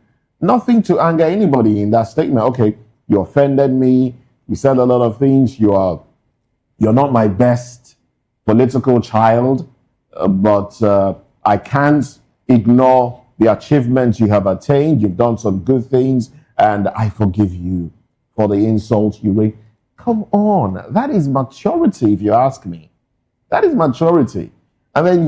to anger anybody in that statement. Okay, you offended me. You said a lot of things. You're not my best political child, but I can't ignore the achievements you have attained. You've done some good things, and I forgive you for the insults you raised. Come on, that is maturity, if you ask me. That is maturity. And then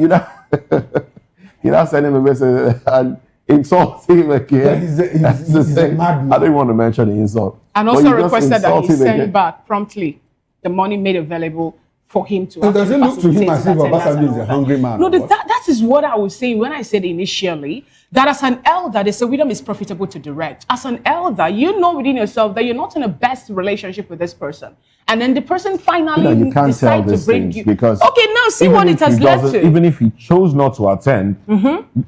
send him a message and insult him again.
He's a madman.
I don't want to mention the insult.
And also requested that he send back promptly the money made available for him to.
So does it look to him as if Obasanjo is a hungry man?
No, that is what I was saying when I said initially that as an elder, they say wisdom is profitable to direct. As an elder, you know within yourself that you're not in the best relationship with this person. And then the person finally
you can't tell these things because
okay, now see what it has led to.
Even if he chose not to attend,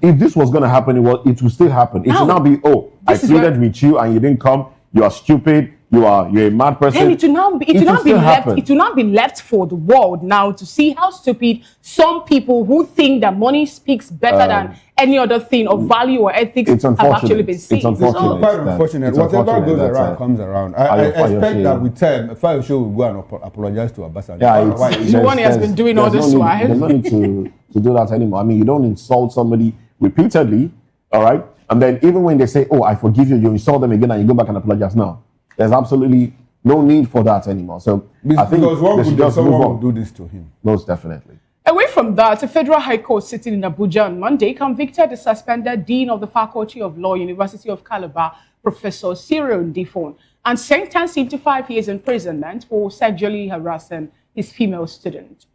if this was going to happen, it will still happen. It will not be, I pleaded with you and you didn't come. You are stupid. You're a mad person.
And it will not be left for the world now to see how stupid some people who think that money speaks better than any other thing of value or ethics have actually been seen.
It's unfortunate. Whatever goes around comes around. I expect that with time, Fayose will go and apologize to Obasanjo.
Yeah,
the one he has been doing all this while.
There's no need to do that anymore. I mean, you don't insult somebody repeatedly, all right? And then even when they say, I forgive you, you insult them again and you go back and apologize now. There's absolutely no need for that anymore. So I think they should just move on.
Do this to him.
Most definitely.
Away from that, a federal high court sitting in Abuja on Monday convicted the suspended dean of the Faculty of Law, University of Calabar, Professor Cyril Ndifon, and sentenced him to 5 years imprisonment for sexually harassing his female student.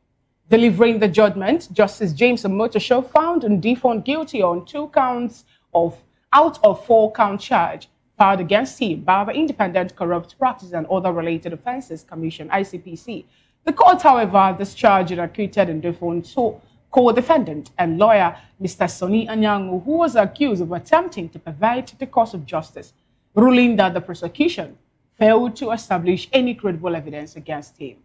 Delivering the judgment, Justice James Omotosho found Ndifon guilty on 2 counts out of 4-count charge filed against him by the Independent Corrupt Practice and Other Related Offences Commission, ICPC. The court, however, discharged and acquitted Ndifon's co-defendant and lawyer, Mr. Sonny Anyangu, who was accused of attempting to pervert the course of justice. ruling that the prosecution failed to establish any credible evidence against him.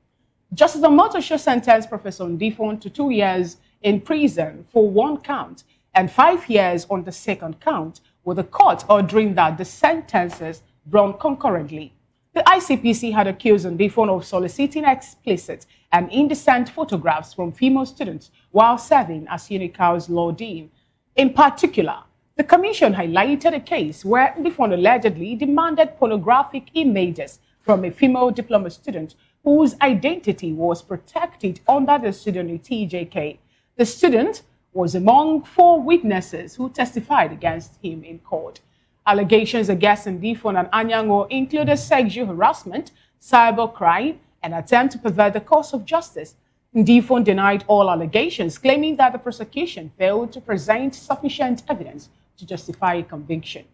Justice Omotosho sentenced Professor Ndifon to 2 years in prison for one count and 5 years on the second count, with the court ordering that the sentences run concurrently. The ICPC had accused Ndifon of soliciting explicit and indecent photographs from female students while serving as UNICAL's law dean. In particular, the commission highlighted a case where Ndifon allegedly demanded pornographic images from a female diploma student whose identity was protected under the pseudonym TJK. The student was among 4 witnesses who testified against him in court. Allegations against Ndifon and Anyango included sexual harassment, cybercrime, and attempt to pervert the course of justice. Ndifon denied all allegations, claiming that the prosecution failed to present sufficient evidence to justify a conviction.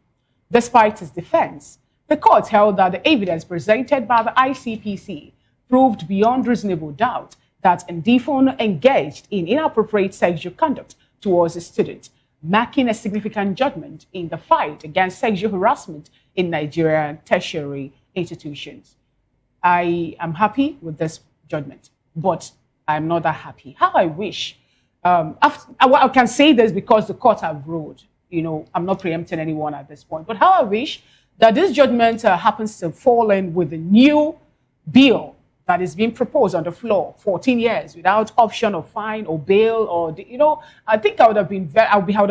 Despite his defense, the court held that the evidence presented by the ICPC proved beyond reasonable doubt that Ndifon engaged in inappropriate sexual conduct towards a student, marking a significant judgment in the fight against sexual harassment in Nigerian tertiary institutions. I am happy with this judgment, but I'm not that happy. How I wish, I can say this because the court have ruled, I'm not preempting anyone at this point, but how I wish that this judgment happens to fall in with the new bill that is being proposed on the floor, 14 years without option of fine or bail, or I think I would have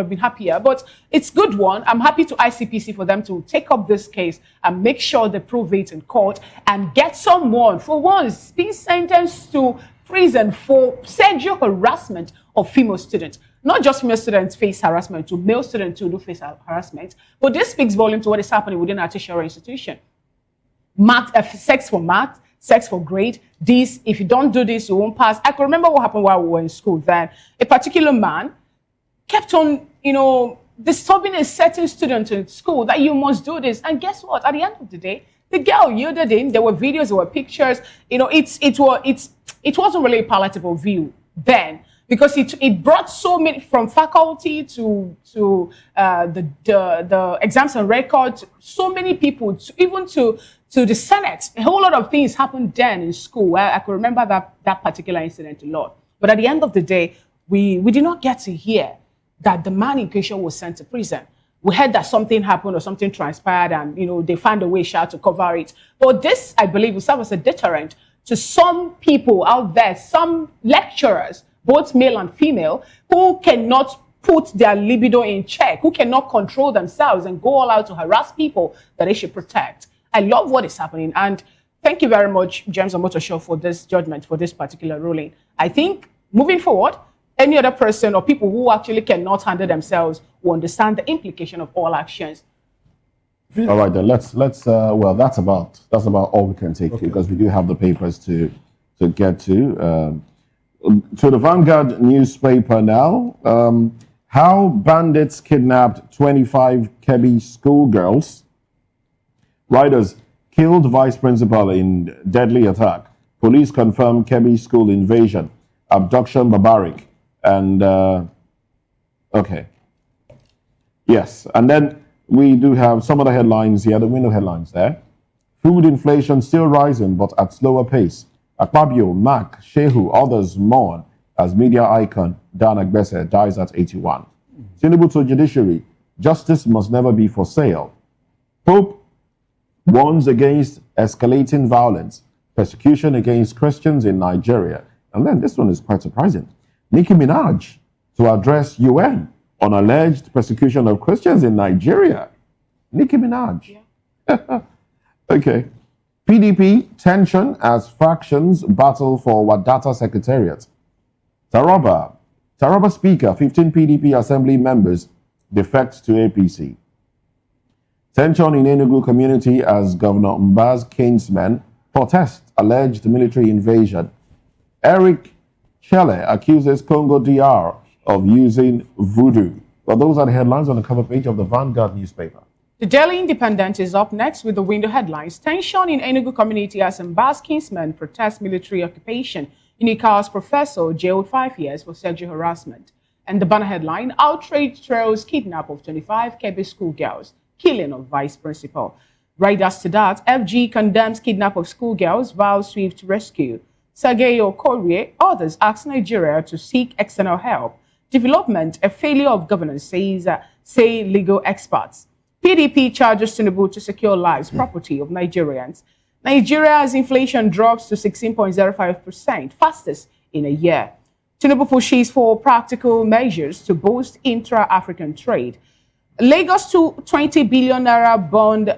been happier. But it's good one. I'm happy to ICPC for them to take up this case and make sure they prove it in court and get someone for once being sentenced to prison for sexual harassment of female students. Not just female students face harassment, to male students too do face harassment. But this speaks volume to what is happening within our tertiary institution. Sex for math, sex for grade. This, if you don't do this, you won't pass. I can remember what happened while we were in school then. A particular man kept on, disturbing a certain student in school that you must do this. And guess what? At the end of the day, the girl yielded in. There were videos, there were pictures. It wasn't really a palatable view then, because it brought so many, from faculty to the exams and records, so many people, even to the Senate. A whole lot of things happened then in school. I could remember that particular incident a lot. But at the end of the day, we did not get to hear that the man in question was sent to prison. We heard that something happened or something transpired and, they found a way to cover it. But this, I believe, will serve as a deterrent to some people out there, some lecturers, both male and female, who cannot put their libido in check, who cannot control themselves and go all out to harass people that they should protect. I love what is happening. And thank you very much, James Omotosho, for this judgment, for this particular ruling. I think moving forward, any other person or people who actually cannot handle themselves will understand the implication of all actions.
All right, then let's well, that's about all we can take because we do have the papers to get to. To the Vanguard newspaper now. How bandits kidnapped 25 Kebbi schoolgirls. Riders killed vice principal in deadly attack. Police confirm Kebbi school invasion. Abduction barbaric. And, okay. Yes, and then we do have some of the headlines here, the window headlines there. Food inflation still rising, but at slower pace. Akpabio, Mac, Shehu, others mourn as media icon Dan Agbese dies at 81. Tinubu to judiciary, justice must never be for sale. Pope warns against escalating violence, persecution against Christians in Nigeria. And then this one is quite surprising. Nicki Minaj to address UN on alleged persecution of Christians in Nigeria. Nicki Minaj. Yeah. Okay. PDP tension as factions battle for Wadata Secretariat. Taraba Speaker, 15 PDP Assembly members defect to APC. Tension in Enugu community as Governor Mba's kinsmen protest alleged military invasion. Eric Chelle accuses Congo DR of using voodoo. Well, those are the headlines on the cover page of the Vanguard newspaper.
The Daily Independent is up next with the window headlines. Tension in Enugu community as Mba's kinsmen protest military occupation. UNICA's professor jailed 5 years for sexual harassment. And the banner headline, outrage trails kidnap of 25 Kebbi schoolgirls, killing of vice principal. Right after that, FG condemns kidnap of schoolgirls, vows swift rescue. Sergei Okorie, others ask Nigeria to seek external help. Development, a failure of governance, say legal experts. PDP charges Tinubu to secure lives, property of Nigerians. Nigeria's inflation drops to 16.05%, fastest in a year. Tinubu pushes for practical measures to boost intra-African trade. Lagos to 20 billion naira bond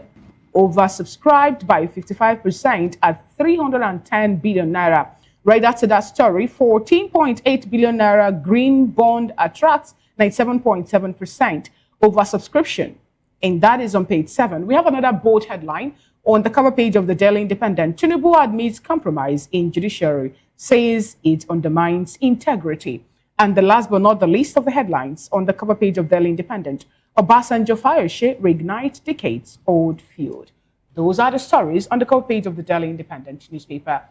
oversubscribed by 55% at 310 billion naira. Right after that story, 14.8 billion naira green bond attracts 97.7% oversubscription. And that is on page 7. We have another bold headline on the cover page of the Daily Independent. Tinubu admits compromise in judiciary, says it undermines integrity. And the last but not the least of the headlines on the cover page of Daily Independent, Obasanjo Fayose reignite decades-old feud. Those are the stories on the cover page of the Daily Independent newspaper.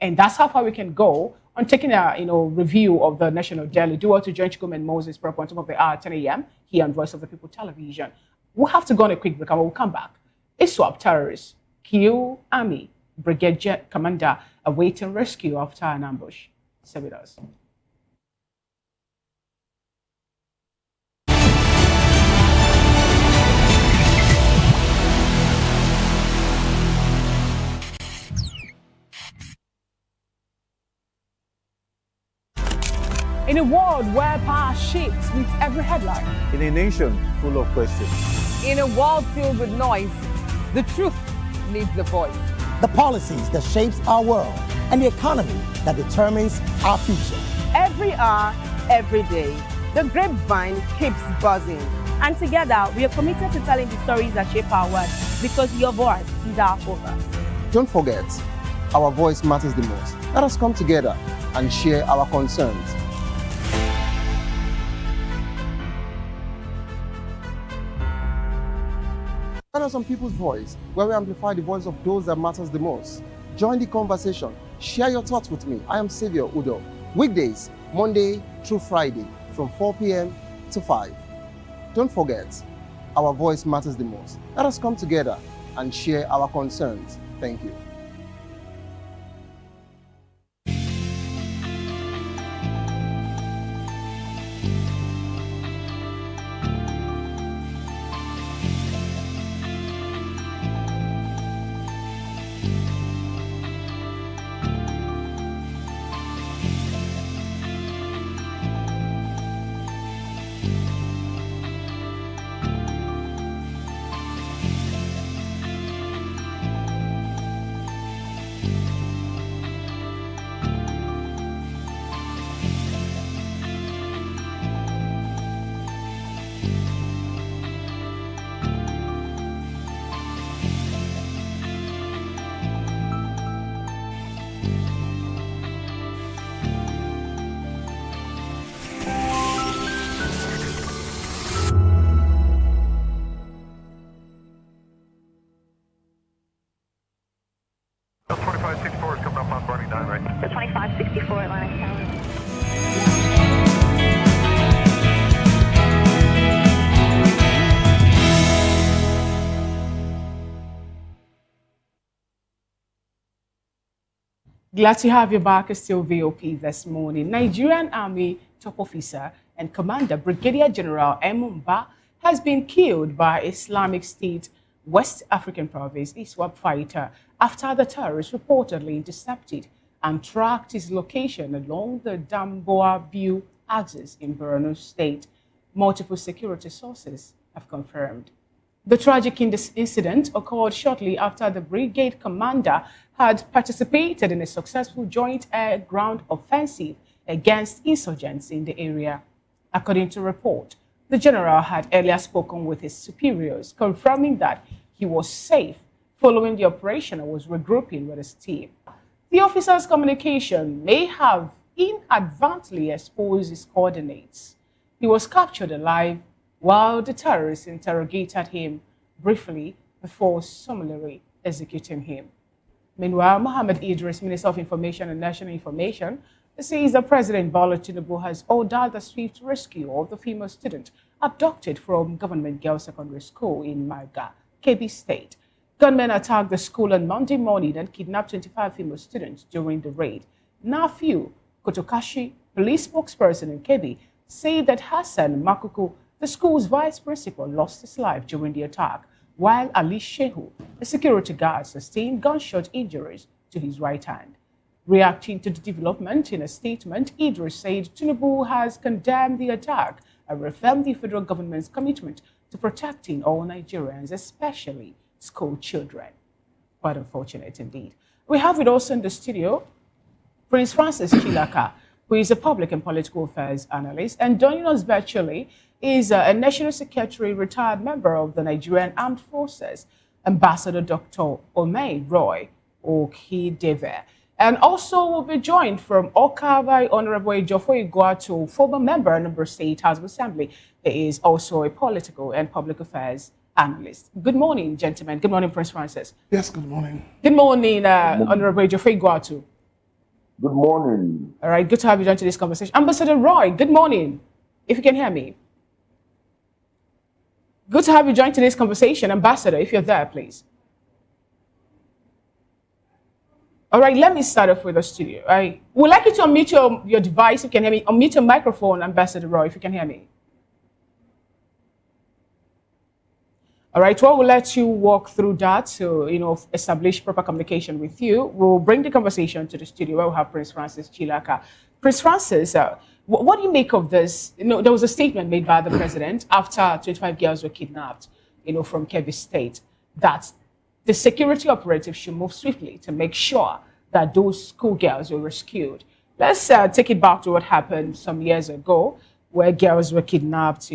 And that's how far we can go on taking a review of the National Daily. Do well to join Chikom and Moses prep on top of the hour 10 a.m. here on Voice of the People Television. We'll have to go on a quick break and we'll come back. ISWAP terrorists kill Army Brigade Commander awaiting rescue after an ambush. Stay with us. In a world where power shifts with every headline.
In a nation full of questions.
In a world filled with noise, the truth needs a voice.
The policies that shapes our world and the economy that determines our future.
Every hour, every day, the grapevine keeps buzzing.
And together, we are committed to telling the stories that shape our world because your voice is our focus.
Don't forget, our voice matters the most. Let us come together and share our concerns. Join us on People's Voice, where we amplify the voice of those that matters the most. Join the conversation. Share your thoughts with me. I am Xavier Udo. Weekdays, Monday through Friday, from 4 p.m. to 5. Don't forget, our voice matters the most. Let us come together and share our concerns. Thank you.
Glad to have you back. It's still VOP this morning. Nigerian Army top officer and commander Brigadier General Emumba has been killed by Islamic State West African Province ISWAP fighter after the terrorists reportedly intercepted and tracked his location along the Damboa-Biu axis in Borno State. Multiple security sources have confirmed. The tragic incident occurred shortly after the brigade commander had participated in a successful joint air-ground offensive against insurgents in the area. According to report, the general had earlier spoken with his superiors, confirming that he was safe following the operation and was regrouping with his team. The officer's communication may have inadvertently exposed his coordinates. He was captured alive while the terrorists interrogated him briefly before summarily executing him. Meanwhile, Mohammed Idris, Minister of Information and National Information, says that President Bola Tinubu has ordered the swift rescue of the female student abducted from Government Girls Secondary School in Maga, Kebbi State. Gunmen attacked the school on Monday morning and kidnapped 25 female students during the raid. Nafiu Kotokashi, police spokesperson in Kebbi, said that Hassan Makuku, the school's vice principal, lost his life during the attack, while Ali Shehu, a security guard, sustained gunshot injuries to his right hand. Reacting to the development in a statement, Idris said Tinubu has condemned the attack and reaffirmed the federal government's commitment to protecting all Nigerians, especially school children. Quite unfortunate indeed. We have with us in the studio Prince Francis Chilaka, who is a public and political affairs analyst, and joining us virtually is a National Secretary, retired member of the Nigerian Armed Forces, Ambassador Dr. Omei Roy Okideve. And also will be joined from Oka by Honorable Ejiofor Iguatu, former member of Number State House of Assembly. He is also a political and public affairs analyst. Good morning, gentlemen. Good morning, Prince Francis.
Yes, good morning.
Good morning, Honorable Ejiofor Iguatu.
Good morning.
All right, good to have you join today's conversation. Ambassador Roy, good morning, if you can hear me. Good to have you join today's conversation. Ambassador, if you're there, please. All right, let me start off with the studio. I would like you to unmute your device if you can hear me. Unmute your microphone, Ambassador Roy, if you can hear me. All right, well, we'll let you walk through that to, establish proper communication with you. We'll bring the conversation to the studio where we'll have Prince Francis Chilaka. Prince Francis, what do you make of this? There was a statement made by the president after 25 girls were kidnapped, from Kebbi State, that the security operatives should move swiftly to make sure that those schoolgirls were rescued. Let's take it back to what happened some years ago, where girls were kidnapped,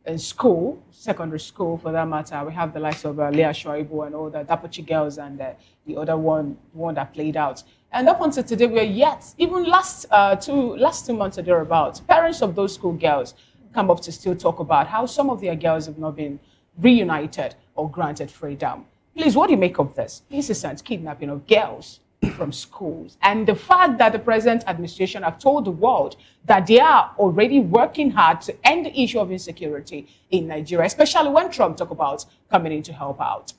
in school, secondary school for that matter. We have the likes of Leah Shoaibu and all the Dapochi girls and the other one that played out. And up until today, we are yet, even last 2 months or thereabouts, parents of those schoolgirls come up to still talk about how some of their girls have not been reunited or granted freedom. Please, what do you make of this incessant kidnapping of girls from schools and the fact that the present administration have told the world that they are already working hard to end the issue of insecurity in Nigeria, especially when Trump talk about coming in to help out?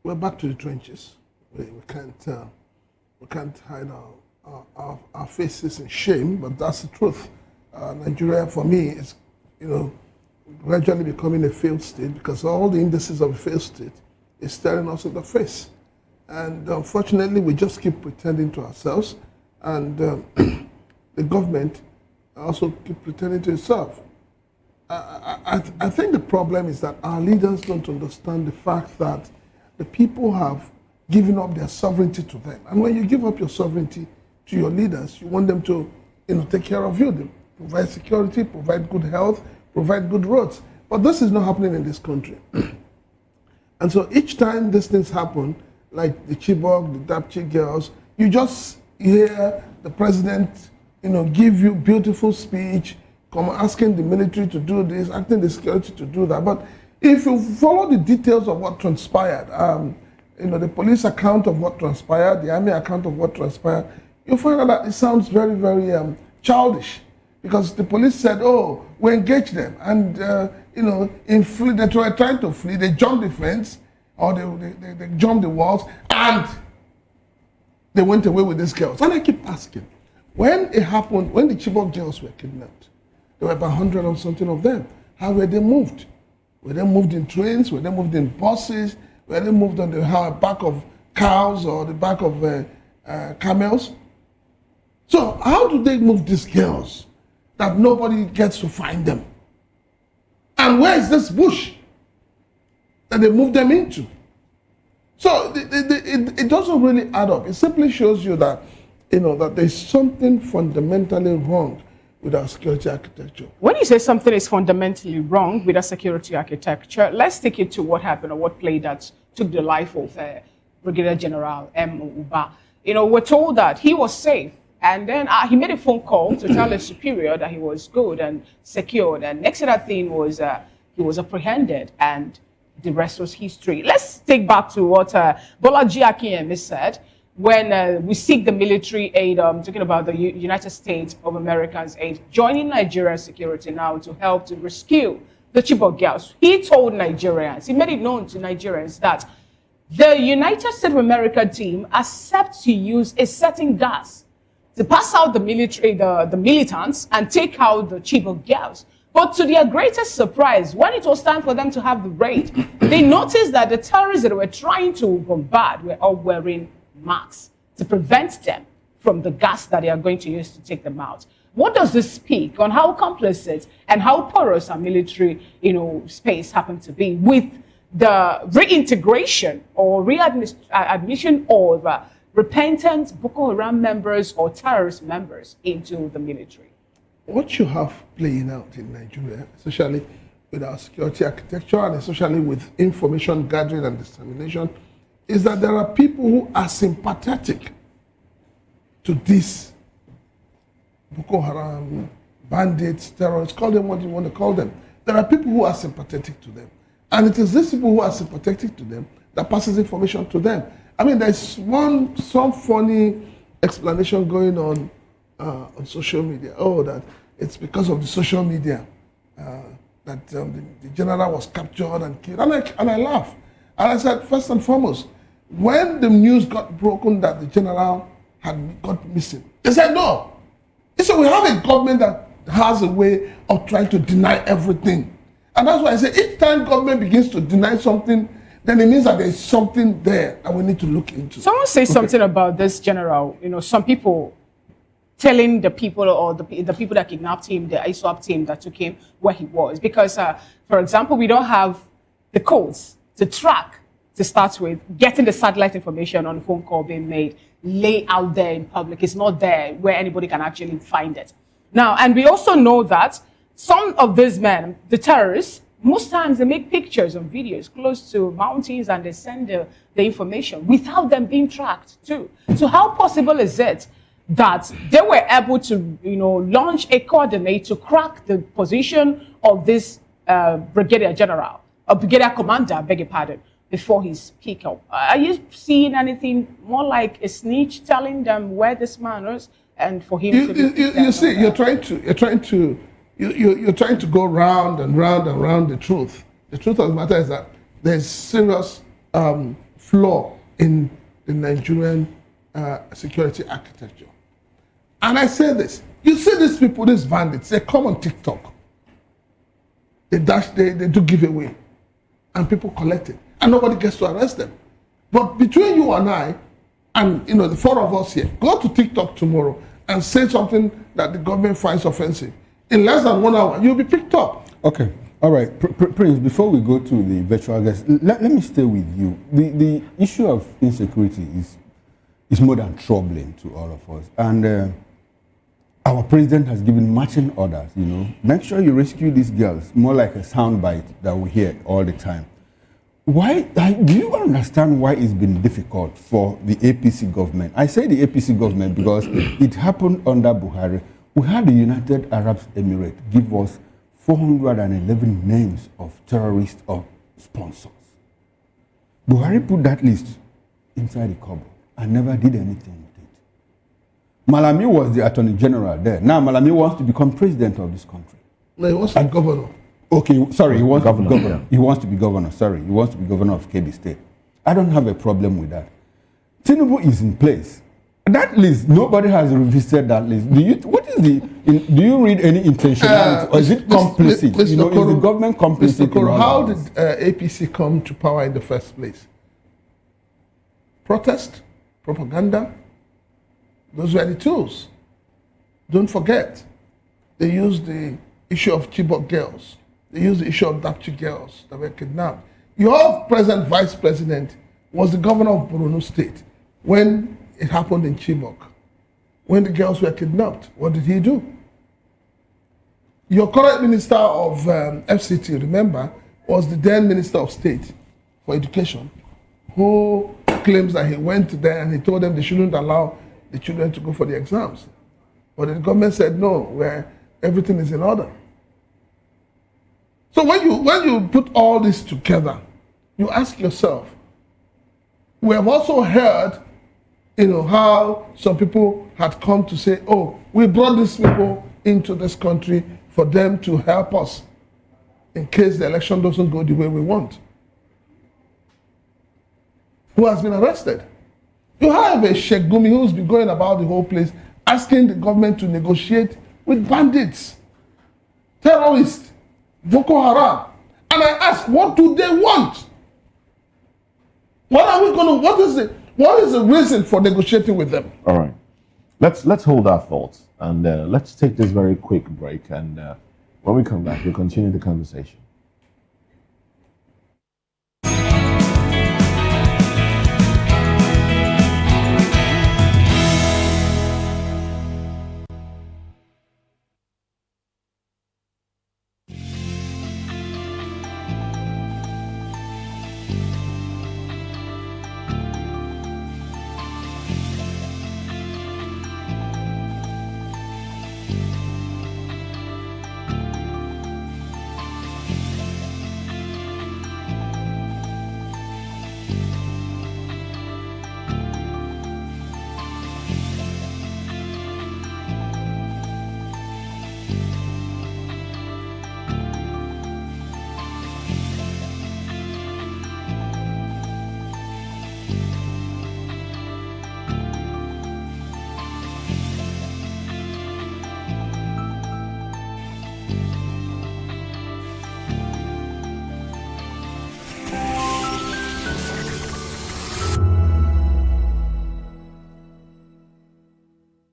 We're back to the trenches. We can't hide our faces in shame, but that's the truth. Nigeria, for me, is gradually becoming a failed state because all the indices of a failed state is staring us in the face. And unfortunately, we just keep pretending to ourselves, and the government also keep pretending to itself. I think the problem is that our leaders don't understand the fact that the people have given up their sovereignty to them. And when you give up your sovereignty to your leaders, you want them to take care of you. They provide security, provide good health, provide good roads. But this is not happening in this country. And so each time these things happen, like the Chibok, the Dapchi girls, you just hear the president, give you beautiful speech, come asking the military to do this, asking the security to do that. But if you follow the details of what transpired, the police account of what transpired, the army account of what transpired, you find out that it sounds very, very childish. Because the police said, oh, we engaged them. And, they were trying to flee, they jumped the fence, or they jumped the walls, and they went away with these girls. And I keep asking, when it happened, when the Chibok girls were kidnapped, there were about 100 or something of them. How were they moved? Were they moved in trains? Were they moved in buses? Were they moved on the back of cows or the back of camels? So how do they move these girls that nobody gets to find them? And where is this bush that they moved them into? So it doesn't really add up. It simply shows you that, that there's something fundamentally wrong with our security architecture.
When you say something is fundamentally wrong with our security architecture, let's take it to what happened or what played that took the life of Brigadier General M. Uba. We're told that he was safe. And then he made a phone call to tell his superior that he was good and secured. And next to that thing was he was apprehended, and the rest was history. Let's take back to what Bola Ahmed said when we seek the military aid, talking about the United States of America's aid, joining Nigeria's security now to help to rescue the Chibok girls. He told Nigerians, he made it known to Nigerians that The United States of America team accepts to use a certain gas to pass out the military, the militants, and take out the Chibok girls. But to their greatest surprise, when it was time for them to have the raid, they noticed that the terrorists that were trying to bombard were all wearing masks to prevent them from the gas that they are going to use to take them out. What does this speak on how complicit and how porous our military, space happen to be with the reintegration or readmission of repentant Boko Haram members or terrorist members into the military?
What you have playing out in Nigeria, especially with our security architecture and especially with information gathering and dissemination, is that there are people who are sympathetic to this Boko Haram, bandits, terrorists, call them what you want to call them. There are people who are sympathetic to them. And it is these people who are sympathetic to them that passes information to them. I mean, there's some funny explanation going on social media. Oh, that it's because of the social media that the general was captured and killed. And I laugh. And I said, first and foremost, when the news got broken that the general had got missing, they said no. They said we have a government that has a way of trying to deny everything. And that's why I say each time government begins to deny something, then it means that there's something there that we need to look into.
Someone say something about this general. Some people telling the people or the people that kidnapped him, the ISWAP team that took him where he was. Because, for example, we don't have the codes to track, to start with, getting the satellite information on the phone call being made, lay out there in public. It's not there where anybody can actually find it. Now, and we also know that some of these men, the terrorists, most times they make pictures and videos close to mountains and they send the information without them being tracked too. So how possible is it that they were able to, launch a coordinate to crack the position of this brigadier general, or brigadier commander, I beg your pardon, before his peak up? Are you seeing anything more like a snitch telling them where this man is and for him to be?
You see, you're trying to go round and round and round the truth. The truth of the matter is that there's serious flaw in the Nigerian security architecture. And I say this, you see these people, these bandits, they come on TikTok. They do giveaway and people collect it and nobody gets to arrest them. But between you and I, and the four of us here, go to TikTok tomorrow and say something that the government finds offensive. In less than 1 hour, you'll be picked up.
Okay. All right. Prince, before we go to the virtual guest, let me stay with you. The issue of insecurity is more than troubling to all of us. And our president has given marching orders, Make sure you rescue these girls, more like a soundbite that we hear all the time. Why? Do you understand why it's been difficult for the APC government? I say the APC government because it happened under Buhari. We had the United Arab Emirates give us 411 names of terrorists or sponsors. Buhari put that list inside the cupboard and never did anything with it. Malami was the Attorney General there. Now Malami wants to become president of this country.
No, he wants to be governor.
Okay, sorry, he wants to be governor.
Yeah.
He wants to be governor, sorry. He wants to be governor of Kebbi State. I don't have a problem with that. Tinubu is in place. That list, nobody has revisited that list. Do you read any intentionality or is it complicit? Is the government complicit?
How did APC come to power in the first place? Protest, propaganda, those were the tools. Don't forget, they used the issue of Chibok girls. They used the issue of Dapchi girls that were kidnapped. Your present vice president was the governor of Borno State when it happened in Chibok. When the girls were kidnapped, what did he do? Your current minister of FCT, remember, was the then Minister of State for Education, who claims that he went there and he told them they shouldn't allow the children to go for the exams. But the government said no, where everything is in order. So when you put all this together, you ask yourself, we have also heard how some people had come to say, oh, we brought these people into this country for them to help us in case the election doesn't go the way we want. who has been arrested. You have a Sheikh Gumi who's been going about the whole place asking the government to negotiate with bandits, terrorists, Boko Haram. And I ask, what do they want? What is the reason for negotiating with them?
All right. Let's hold our thoughts and let's take this very quick break. And when we come back, we'll continue the conversation.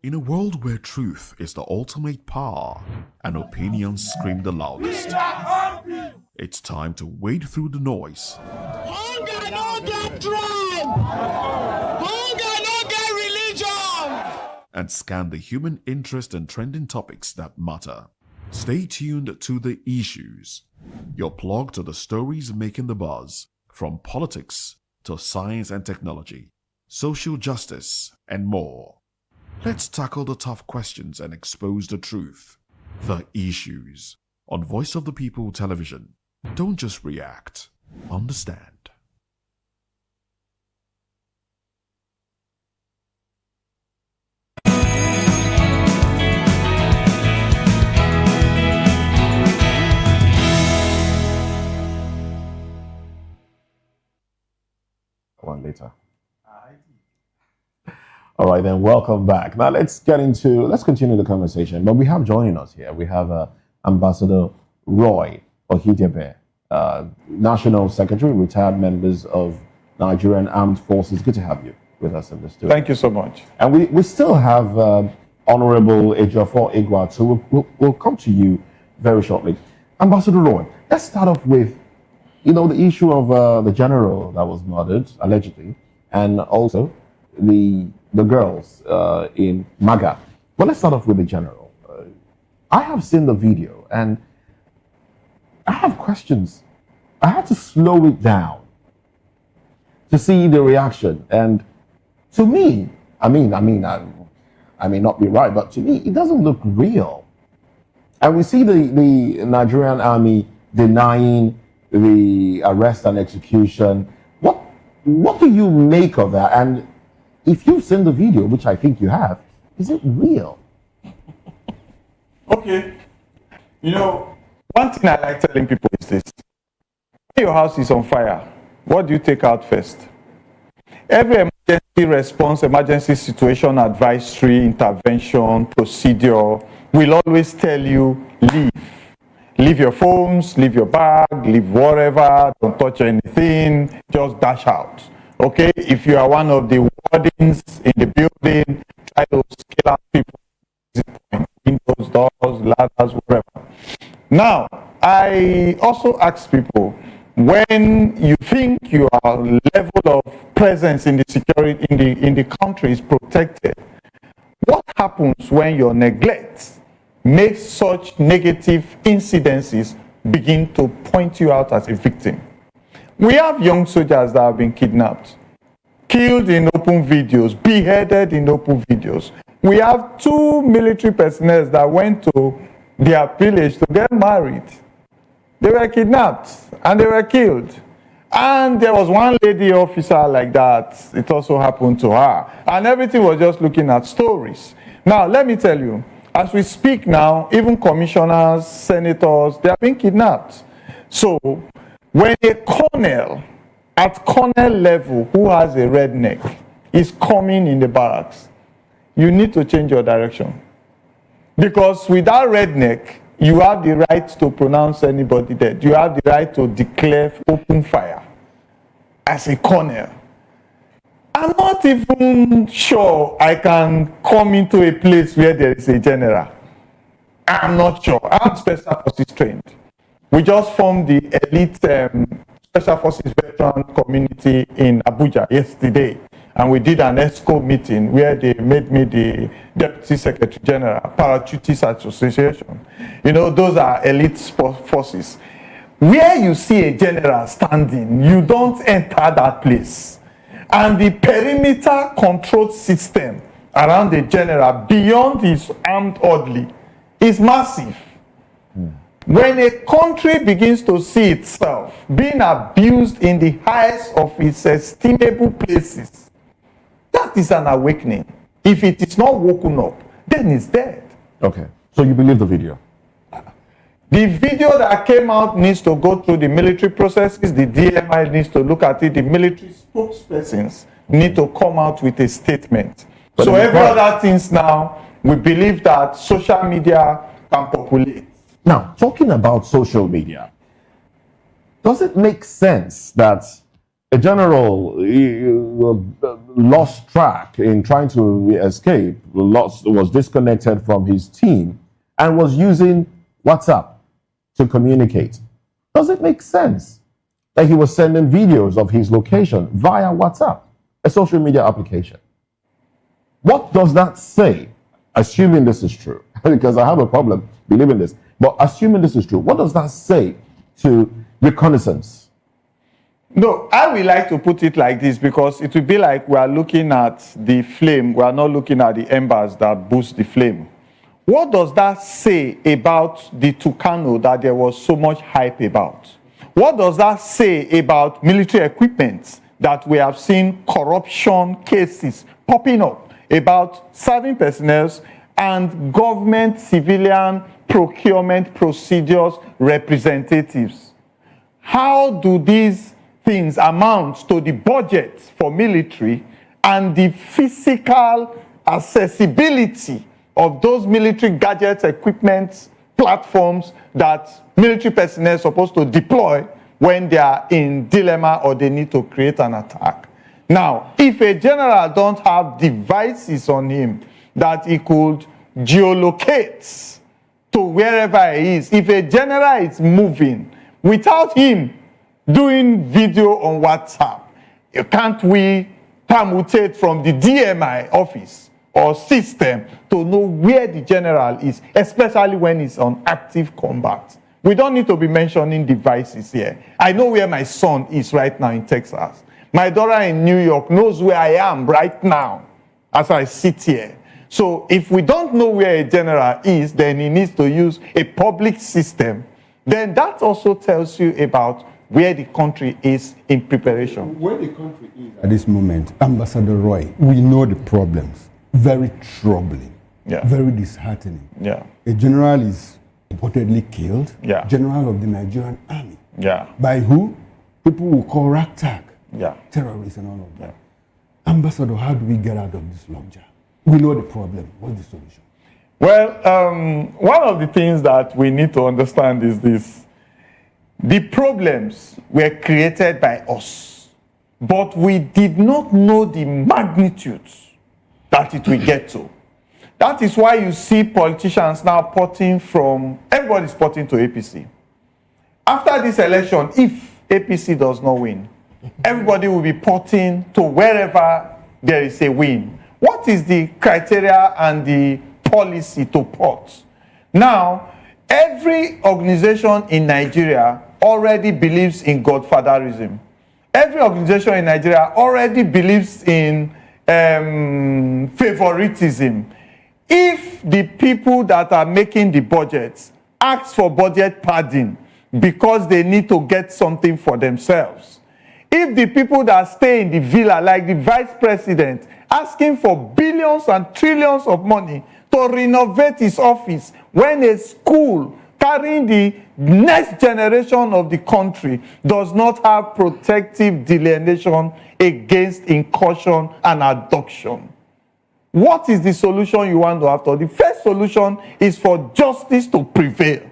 In a world where truth is the ultimate power and opinions scream the loudest, it's time to wade through the noise.
Hunger no get tribe! Hunger no get religion!
And scan the human interest and trending topics that matter. Stay tuned to The Issues, your plug to the stories making the buzz, from politics to science and technology, social justice, and more. Let's tackle the tough questions and expose the truth. The Issues on Voice of the People Television. Don't just react, understand.
One later. All right, then welcome back. Now let's continue the conversation. But we have joining us here. We have Ambassador Roy Ohidebe, National Secretary, retired members of Nigerian Armed Forces. Good to have you with us in the studio.
Thank you so much.
And we still have Honorable Ejiofor Igwa, so we'll come to you very shortly. Ambassador Roy, let's start off with, the issue of the general that was murdered, allegedly, and also the girls in Maga. But let's start off with the general. I have seen the video and I have questions. I had to slow it down to see the reaction. And to me, I may not be right, but to me, it doesn't look real. And we see the Nigerian army denying the arrest and execution. What do you make of that? And if you've seen the video, which I think you have, is it real?
Okay. One thing I like telling people is this. When your house is on fire, what do you take out first? Every emergency response, emergency situation advisory, intervention, procedure will always tell you, leave. Leave your phones, leave your bag, leave whatever, don't touch anything, just dash out. Okay, if you are one of the wardens in the building, try to scale out people, windows, doors, ladders, whatever. Now, I also ask people, when you think your level of presence in the security in the country is protected, what happens when your neglect makes such negative incidences begin to point you out as a victim? We have young soldiers that have been kidnapped, killed in open videos, beheaded in open videos. We have 2 military personnel that went to their village to get married. They were kidnapped and they were killed. And there was one lady officer like that. It also happened to her. And everything was just looking at stories. Now, let me tell you, as we speak now, even commissioners, senators, they are being kidnapped. So, when a colonel at colonel level who has a red neck is coming in the barracks, you need to change your direction. Because without red neck, you have the right to pronounce anybody dead. You have the right to declare open fire as a colonel. I'm not even sure I can come into a place where there is a general. I'm not sure. I'm special forces trained. We just formed the elite special forces veteran community in Abuja yesterday. And we did an ESCO meeting where they made me the Deputy Secretary General, Parachutists Association. You know, those are elite forces. Where you see a general standing, you don't enter that place. And the perimeter control system around the general, beyond his armed orderly, is massive. When a country begins to see itself being abused in the highest of its estimable places, that is an awakening. If it is not woken up, then it's dead.
Okay, so you believe the video?
The video that came out needs to go through the military processes. The DMI needs to look at it. The military spokespersons need to come out with a statement.
But
so every other things now, we believe that social media can populate.
Now, talking about social media, does it make sense that a general lost track in trying to escape, was disconnected from his team, and was using WhatsApp to communicate? Does it make sense that he was sending videos of his location via WhatsApp, a social media application? What does that say, assuming this is true? Because I have a problem believing this. But assuming this is true, what does that say to reconnaissance?
No, I would like to put it like this, because it will be like we are looking at the flame. We are not looking at the embers that boost the flame. What does that say about the Tucano that there was so much hype about? What does that say about military equipment that we have seen corruption cases popping up about serving personnel and government civilian procurement procedures representatives? How do these things amount to the budget for military and the physical accessibility of those military gadgets, equipment, platforms that military personnel are supposed to deploy when they are in dilemma or they need to create an attack? Now, if a general don't have devices on him that he could geolocate to wherever he is, if a general is moving without him doing video on WhatsApp, can't we permutate from the DMI office or system to know where the general is, especially when he's on active combat? We don't need to be mentioning devices here. I know where my son is right now in Texas. My daughter in New York knows where I am right now as I sit here. So if we don't know where a general is, then he needs to use a public system. Then that also tells you about where the country is in preparation.
Where the country is at this moment, Ambassador Roy, we know the problems. Very troubling.
Yeah.
Very disheartening.
Yeah.
A general is reportedly killed.
Yeah.
General of the Nigerian army.
Yeah.
By who? People will call ragtag.
Yeah.
Terrorists and all of that. Ambassador, how do we get out of this logjam? We know the problem. What's the solution?
Well, one of the things that we need to understand is this. The problems were created by us, but we did not know the magnitude that it will get to. That is why you see politicians now everybody's porting to APC. After this election, if APC does not win, everybody will be porting to wherever there is a win. What is the criteria and the policy to port? Now, every organization in Nigeria already believes in godfatherism. Every organization in Nigeria already believes in favoritism. If the people that are making the budgets ask for budget padding because they need to get something for themselves, if the people that stay in the villa, like the vice president, asking for billions and trillions of money to renovate his office when a school carrying the next generation of the country, does not have protective delineation against incursion and abduction. What is the solution you want to have? The first solution is for justice to prevail.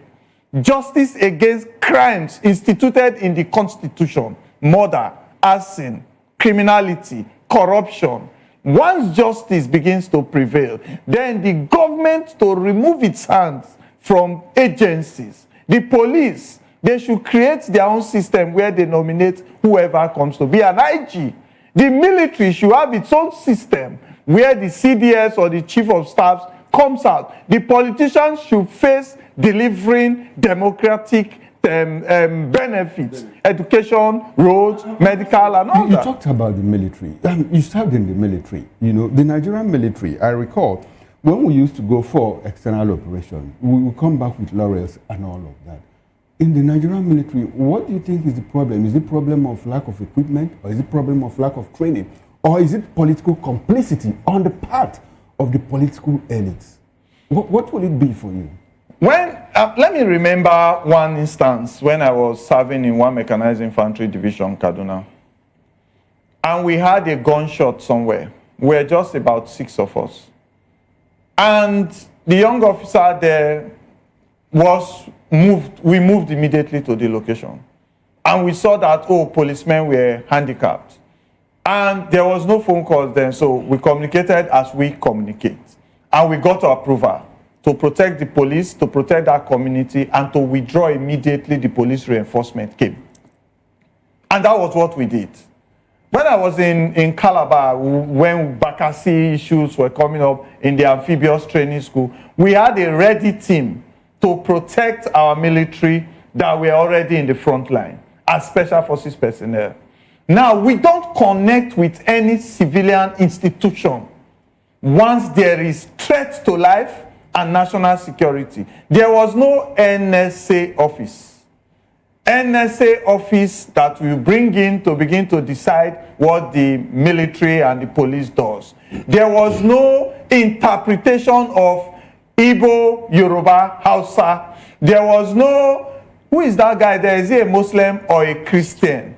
Justice against crimes instituted in the Constitution, murder, arson, criminality, corruption. Once justice begins to prevail, then the government to remove its hands from agencies. The police, they should create their own system where they nominate whoever comes to be an IG. The military should have its own system where the CDS or the chief of staff comes out. The politicians should face delivering democratic benefits, education, roads, medical, and all
You
that.
talked about the military. You served in the military. You know, the Nigerian military, I recall, when we used to go for external operations, we would come back with laurels and all of that. In the Nigerian military, what do you think is the problem? Is it problem of lack of equipment, or is it problem of lack of training? Or is it political complicity on the part of the political elites? What will it be for you?
When, let me remember one instance when I was serving in 1 Mechanized Infantry Division, Kaduna. And we had a gunshot somewhere. We were just about 6 of us. And the young officer there was moved. We moved immediately to the location. And we saw that, policemen were handicapped. And there was no phone calls then, so we communicated as we communicate. And we got approval to protect the police, to protect our community, and to withdraw immediately. The police reinforcement came. And that was what we did. When I was in Calabar, when Bakassi issues were coming up in the amphibious training school, we had a ready team to protect our military that were already in the front line as special forces personnel. Now, we don't connect with any civilian institution once there is threat to life and national security. There was no NSA office. NSA office that we bring in to begin to decide what the military and the police does. There was no interpretation of Igbo, Yoruba, Hausa. There was no, who is that guy there? Is he a Muslim or a Christian?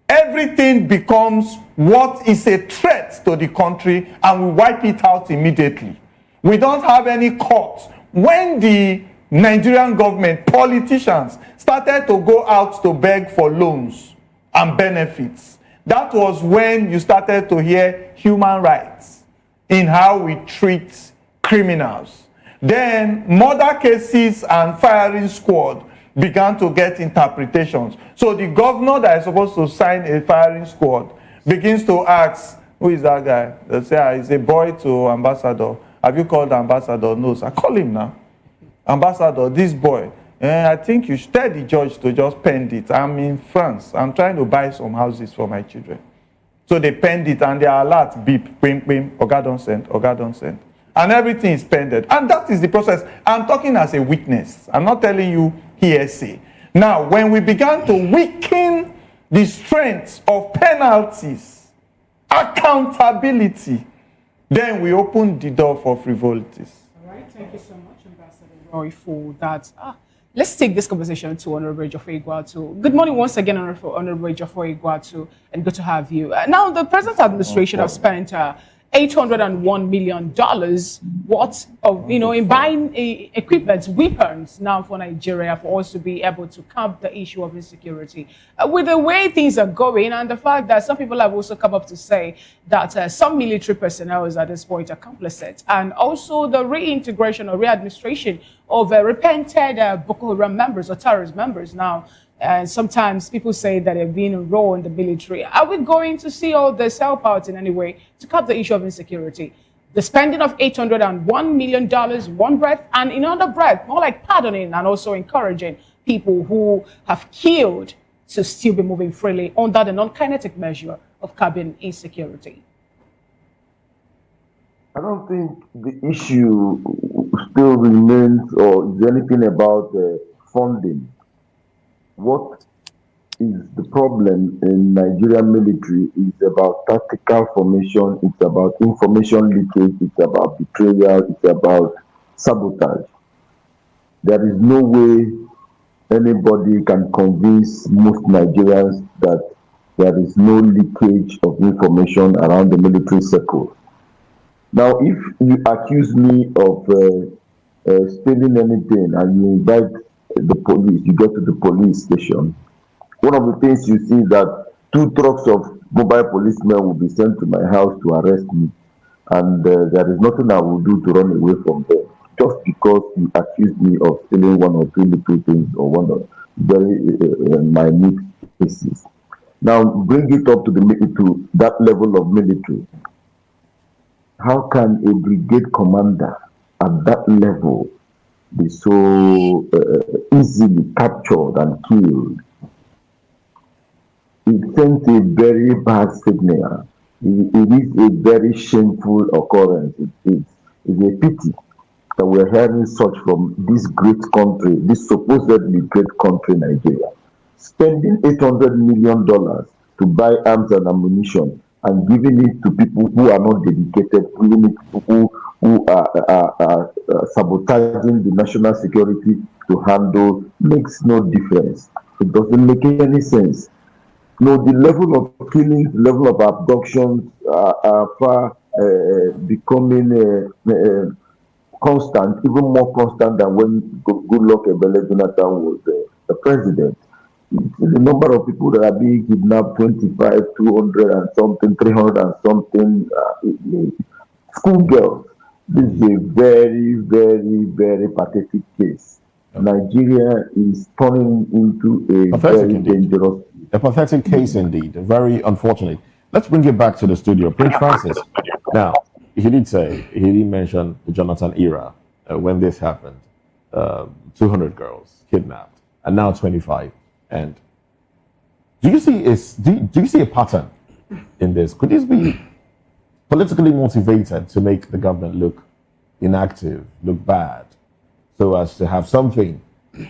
Everything becomes what is a threat to the country, and we wipe it out immediately. We don't have any court. When the Nigerian government, politicians, started to go out to beg for loans and benefits, that was when you started to hear human rights in how we treat criminals. Then murder cases and firing squad began to get interpretations. So the governor that is supposed to sign a firing squad begins to ask, who is that guy? They say, he's a boy to ambassador. Have you called the ambassador? No, sir. Call him now. Ambassador, this boy, I think you should tell the judge to just pen it. I'm in France. I'm trying to buy some houses for my children. So they penned it, and their alert beep, bim, bim, Oga don't send, Oga don't send. And everything is pended. And that is the process. I'm talking as a witness. I'm not telling you hearsay. Now, when we began to weaken the strength of penalties, accountability, then we opened the door for frivolities.
All right, thank you so much, Ambassador Roy, for that. Let's take this conversation to Honorable Geoffrey Iguatu. Good morning once again, Honorable Geoffrey Iguatu, and good to have you. Now, the present administration has spent $801 million worth of, in buying equipment, weapons now for Nigeria, for us to be able to curb the issue of insecurity. With the way things are going, and the fact that some people have also come up to say that some military personnel at this point are complicit, and also the reintegration or readministration of repented Boko Haram members or terrorist members now. And sometimes people say that they've been enrolled in the military. Are we going to see all this help out in any way to curb the issue of insecurity? The spending of $801 million one breath, and in another breath, more like pardoning and also encouraging people who have killed to still be moving freely under the non-kinetic measure of curbing insecurity.
I don't think the issue still remains or is anything about funding. What is the problem in Nigerian military is about tactical formation, it's about information leakage, it's about betrayal, it's about sabotage. there is no way anybody can convince most Nigerians that there is no leakage of information around the military circle. Now, if you accuse me of stealing anything and you invite the police, you get to the police station, one of the things you see is that 2 trucks of mobile policemen will be sent to my house to arrest me, and there is nothing I will do to run away from them, just because you accuse me of stealing 1 or 2 little things or one of very minute cases. Now, bring it up to that level of military. How can a brigade commander at that level be so easily captured and killed? It sends a very bad signal. It is a very shameful occurrence. It's a pity that we're hearing such from this great country, this supposedly great country, Nigeria, spending $800 million to buy arms and ammunition and giving it to people who are not dedicated, giving it to people who are sabotaging the national security to handle, makes no difference. It doesn't make any sense. No, the level of killings, the level of abductions are far becoming constant, even more constant than when Goodluck Jonathan was the president. The number of people that are being kidnapped, 25, 200 and something, 300 and something, schoolgirls. This is a very, very, very pathetic case. Nigeria is turning into a very dangerous.
A pathetic case indeed, very unfortunate. Let's bring it back to the studio. Prince Francis. Now, he did mention the Jonathan era when this happened. 200 girls kidnapped, and now 25. And do you see a pattern in this? Could this be politically motivated to make the government look inactive, look bad, so as to have something,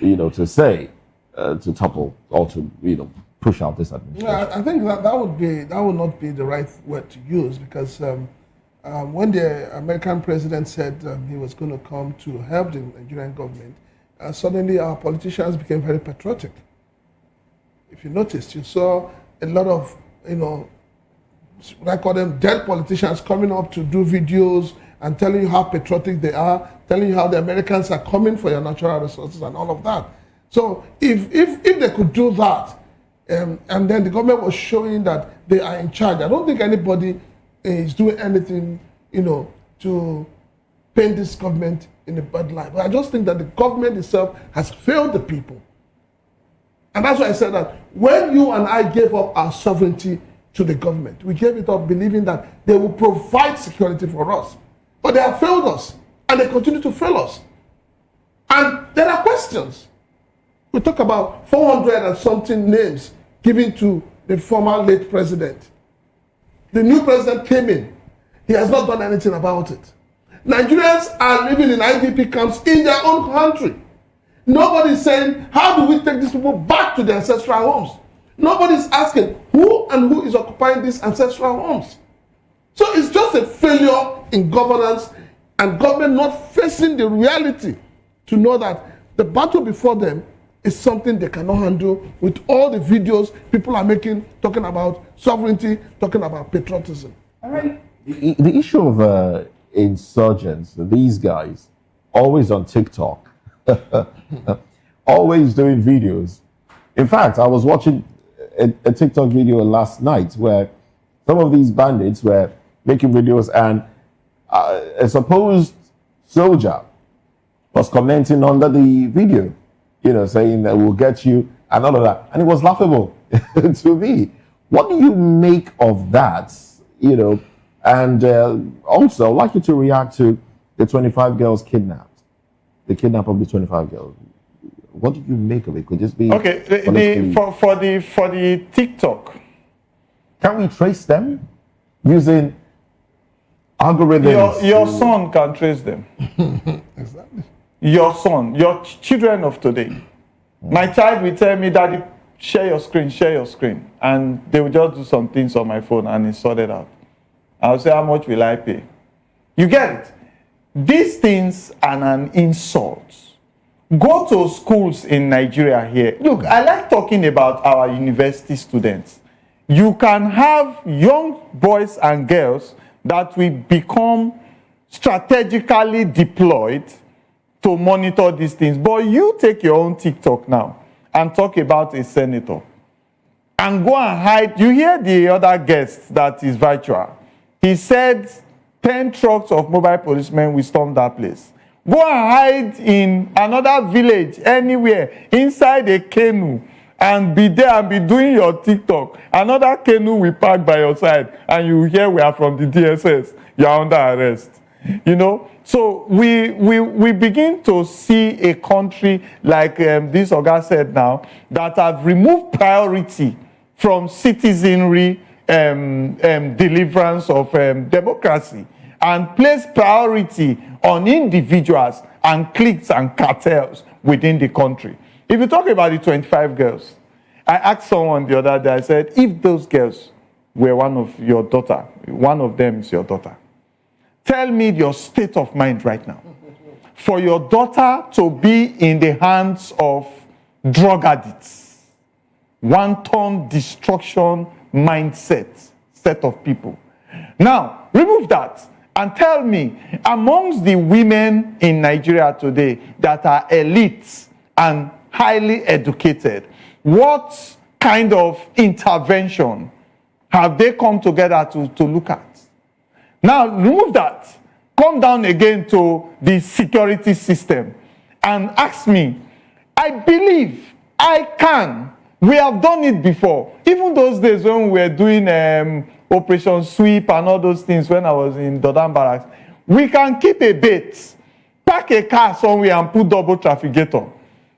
to say, to topple or to, push out this administration?
Yeah, I think that would not be the right word to use, because when the American president said he was going to come to help the Nigerian government, suddenly our politicians became very patriotic. If you noticed, you saw a lot of, I call them dead politicians coming up to do videos and telling you how patriotic they are, telling you how the Americans are coming for your natural resources and all of that. So if they could do that, and then the government was showing that they are in charge, I don't think anybody is doing anything, to paint this government in a bad light. But I just think that the government itself has failed the people. And that's why I said that when you and I gave up our sovereignty to the government, we gave it up believing that they will provide security for us. But they have failed us, and they continue to fail us. And there are questions. We talk about 400 and something names given to the former late president. The new president came in. He has not done anything about it. Nigerians are living in IDP camps in their own country. Nobody is saying, how do we take these people back to their ancestral homes? Nobody is asking who is occupying these ancestral homes. So it's just a failure in governance and government not facing the reality to know that the battle before them is something they cannot handle with all the videos people are making, talking about sovereignty, talking about patriotism.
All right.
The issue of insurgents, these guys, always on TikTok, always doing videos. In fact, I was watching a TikTok video last night where some of these bandits were making videos, and a supposed soldier was commenting under the video, saying that we'll get you and all of that. And it was laughable to me. What do you make of that? And also, I'd like you to react to the 25 girls kidnapped. The kidnap of the 25 girls. What do you make of it? Could this be
okay? For the TikTok,
can we trace them using algorithms?
Your son can trace them.
Exactly.
Your son, your children of today. My child will tell me, "Daddy, share your screen," and they will just do some things on my phone and it's sorted out. I'll say, how much will I pay? You get it? These things are an insult. Go to schools in Nigeria here. Look, I like talking about our university students. You can have young boys and girls that will become strategically deployed to monitor these things. But you take your own TikTok now and talk about a senator and go and hide. You hear the other guest that is virtual. He said 10 trucks of mobile policemen will storm that place. Go and hide in another village, anywhere, inside a canoe, and be there and be doing your TikTok. Another canoe will park by your side, and you hear we are from the DSS. You are under arrest. You know? So we begin to see a country like this Oga said now, that have removed priority from citizenry deliverance of democracy and place priority on individuals and cliques and cartels within the country. If you talk about the 25 girls, I asked someone the other day, I said, if those girls were one of your daughter, one of them is your daughter, tell me your state of mind right now for your daughter to be in the hands of drug addicts, wanton destruction mindset, set of people. Now, remove that and tell me, amongst the women in Nigeria today that are elites and highly educated, what kind of intervention have they come together to look at? Now, remove that. Come down again to the security system and ask me, I believe I can. We have done it before. Even those days when we were doing Operation Sweep and all those things when I was in Dodan Barracks, we can keep a bait, park a car somewhere and put double trafficator.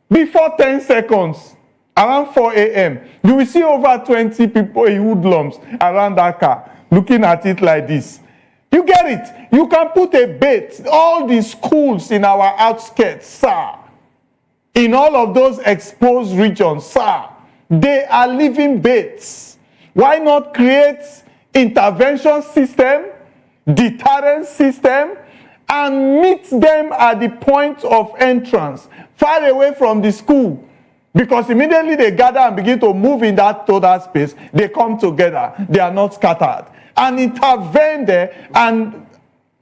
Before 10 seconds, around 4 a.m., you will see over 20 people in hoodlums around that car looking at it like this. You get it? You can put a bait. All the schools in our outskirts, sir, in all of those exposed regions, sir, they are living baits. Why not create intervention system, deterrence system, and meet them at the point of entrance, far away from the school? Because immediately they gather and begin to move in that total space, they come together, they are not scattered. And intervene there, and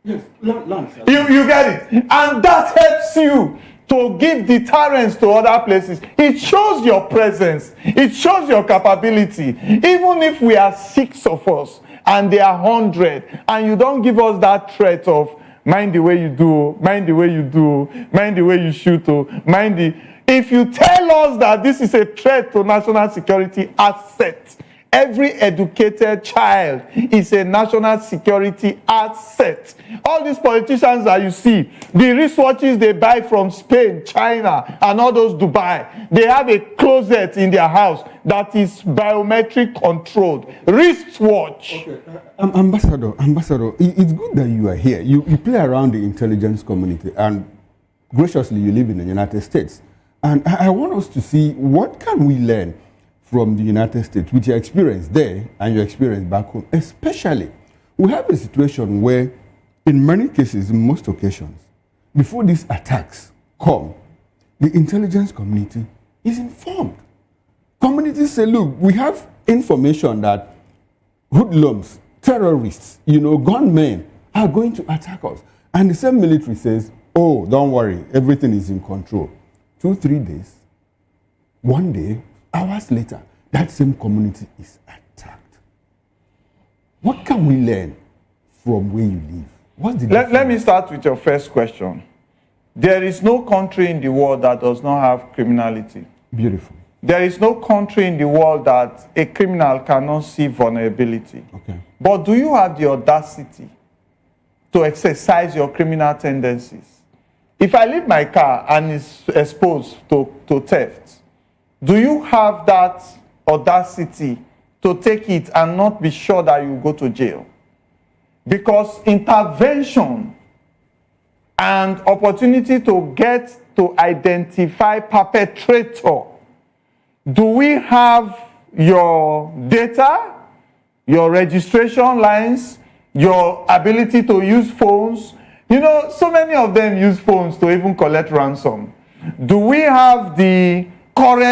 yes,
you get it. And that helps you to give deterrence to other places. It shows your presence. It shows your capability. Even if we are 6 of us and they are 100, and you don't give us that threat of mind the way you do, mind the way you do, mind the way you shoot, mind the... If you tell us that this is a threat to national security asset, every educated child is a national security asset. All these politicians that you see, the wristwatches they buy from Spain, China, and all those Dubai, they have a closet in their house that is biometric controlled. Wristwatch.
Okay. Ambassador, it's good that you are here. You play around the intelligence community, and graciously you live in the United States. And I want us to see, what can we learn from the United States with your experience there and your experience back home? Especially, we have a situation where, in many cases, in most occasions, before these attacks come, the intelligence community is informed. Communities say, look, we have information that hoodlums, terrorists, gunmen are going to attack us. And the same military says, oh, don't worry, everything is in control. 2-3 days, one day, hours later, that same community is attacked. What can we learn from where you live? What's the
Let me start with your first question. There is no country in the world that does not have criminality.
Beautiful.
There is no country in the world that a criminal cannot see vulnerability.
Okay.
But do you have the audacity to exercise your criminal tendencies? If I leave my car and it's exposed to theft, do you have that audacity to take it and not be sure that you go to jail? Because intervention and opportunity to get to identify perpetrator, do we have your data, your registration lines, your ability to use phones? So many of them use phones to even collect ransom. Do we have the current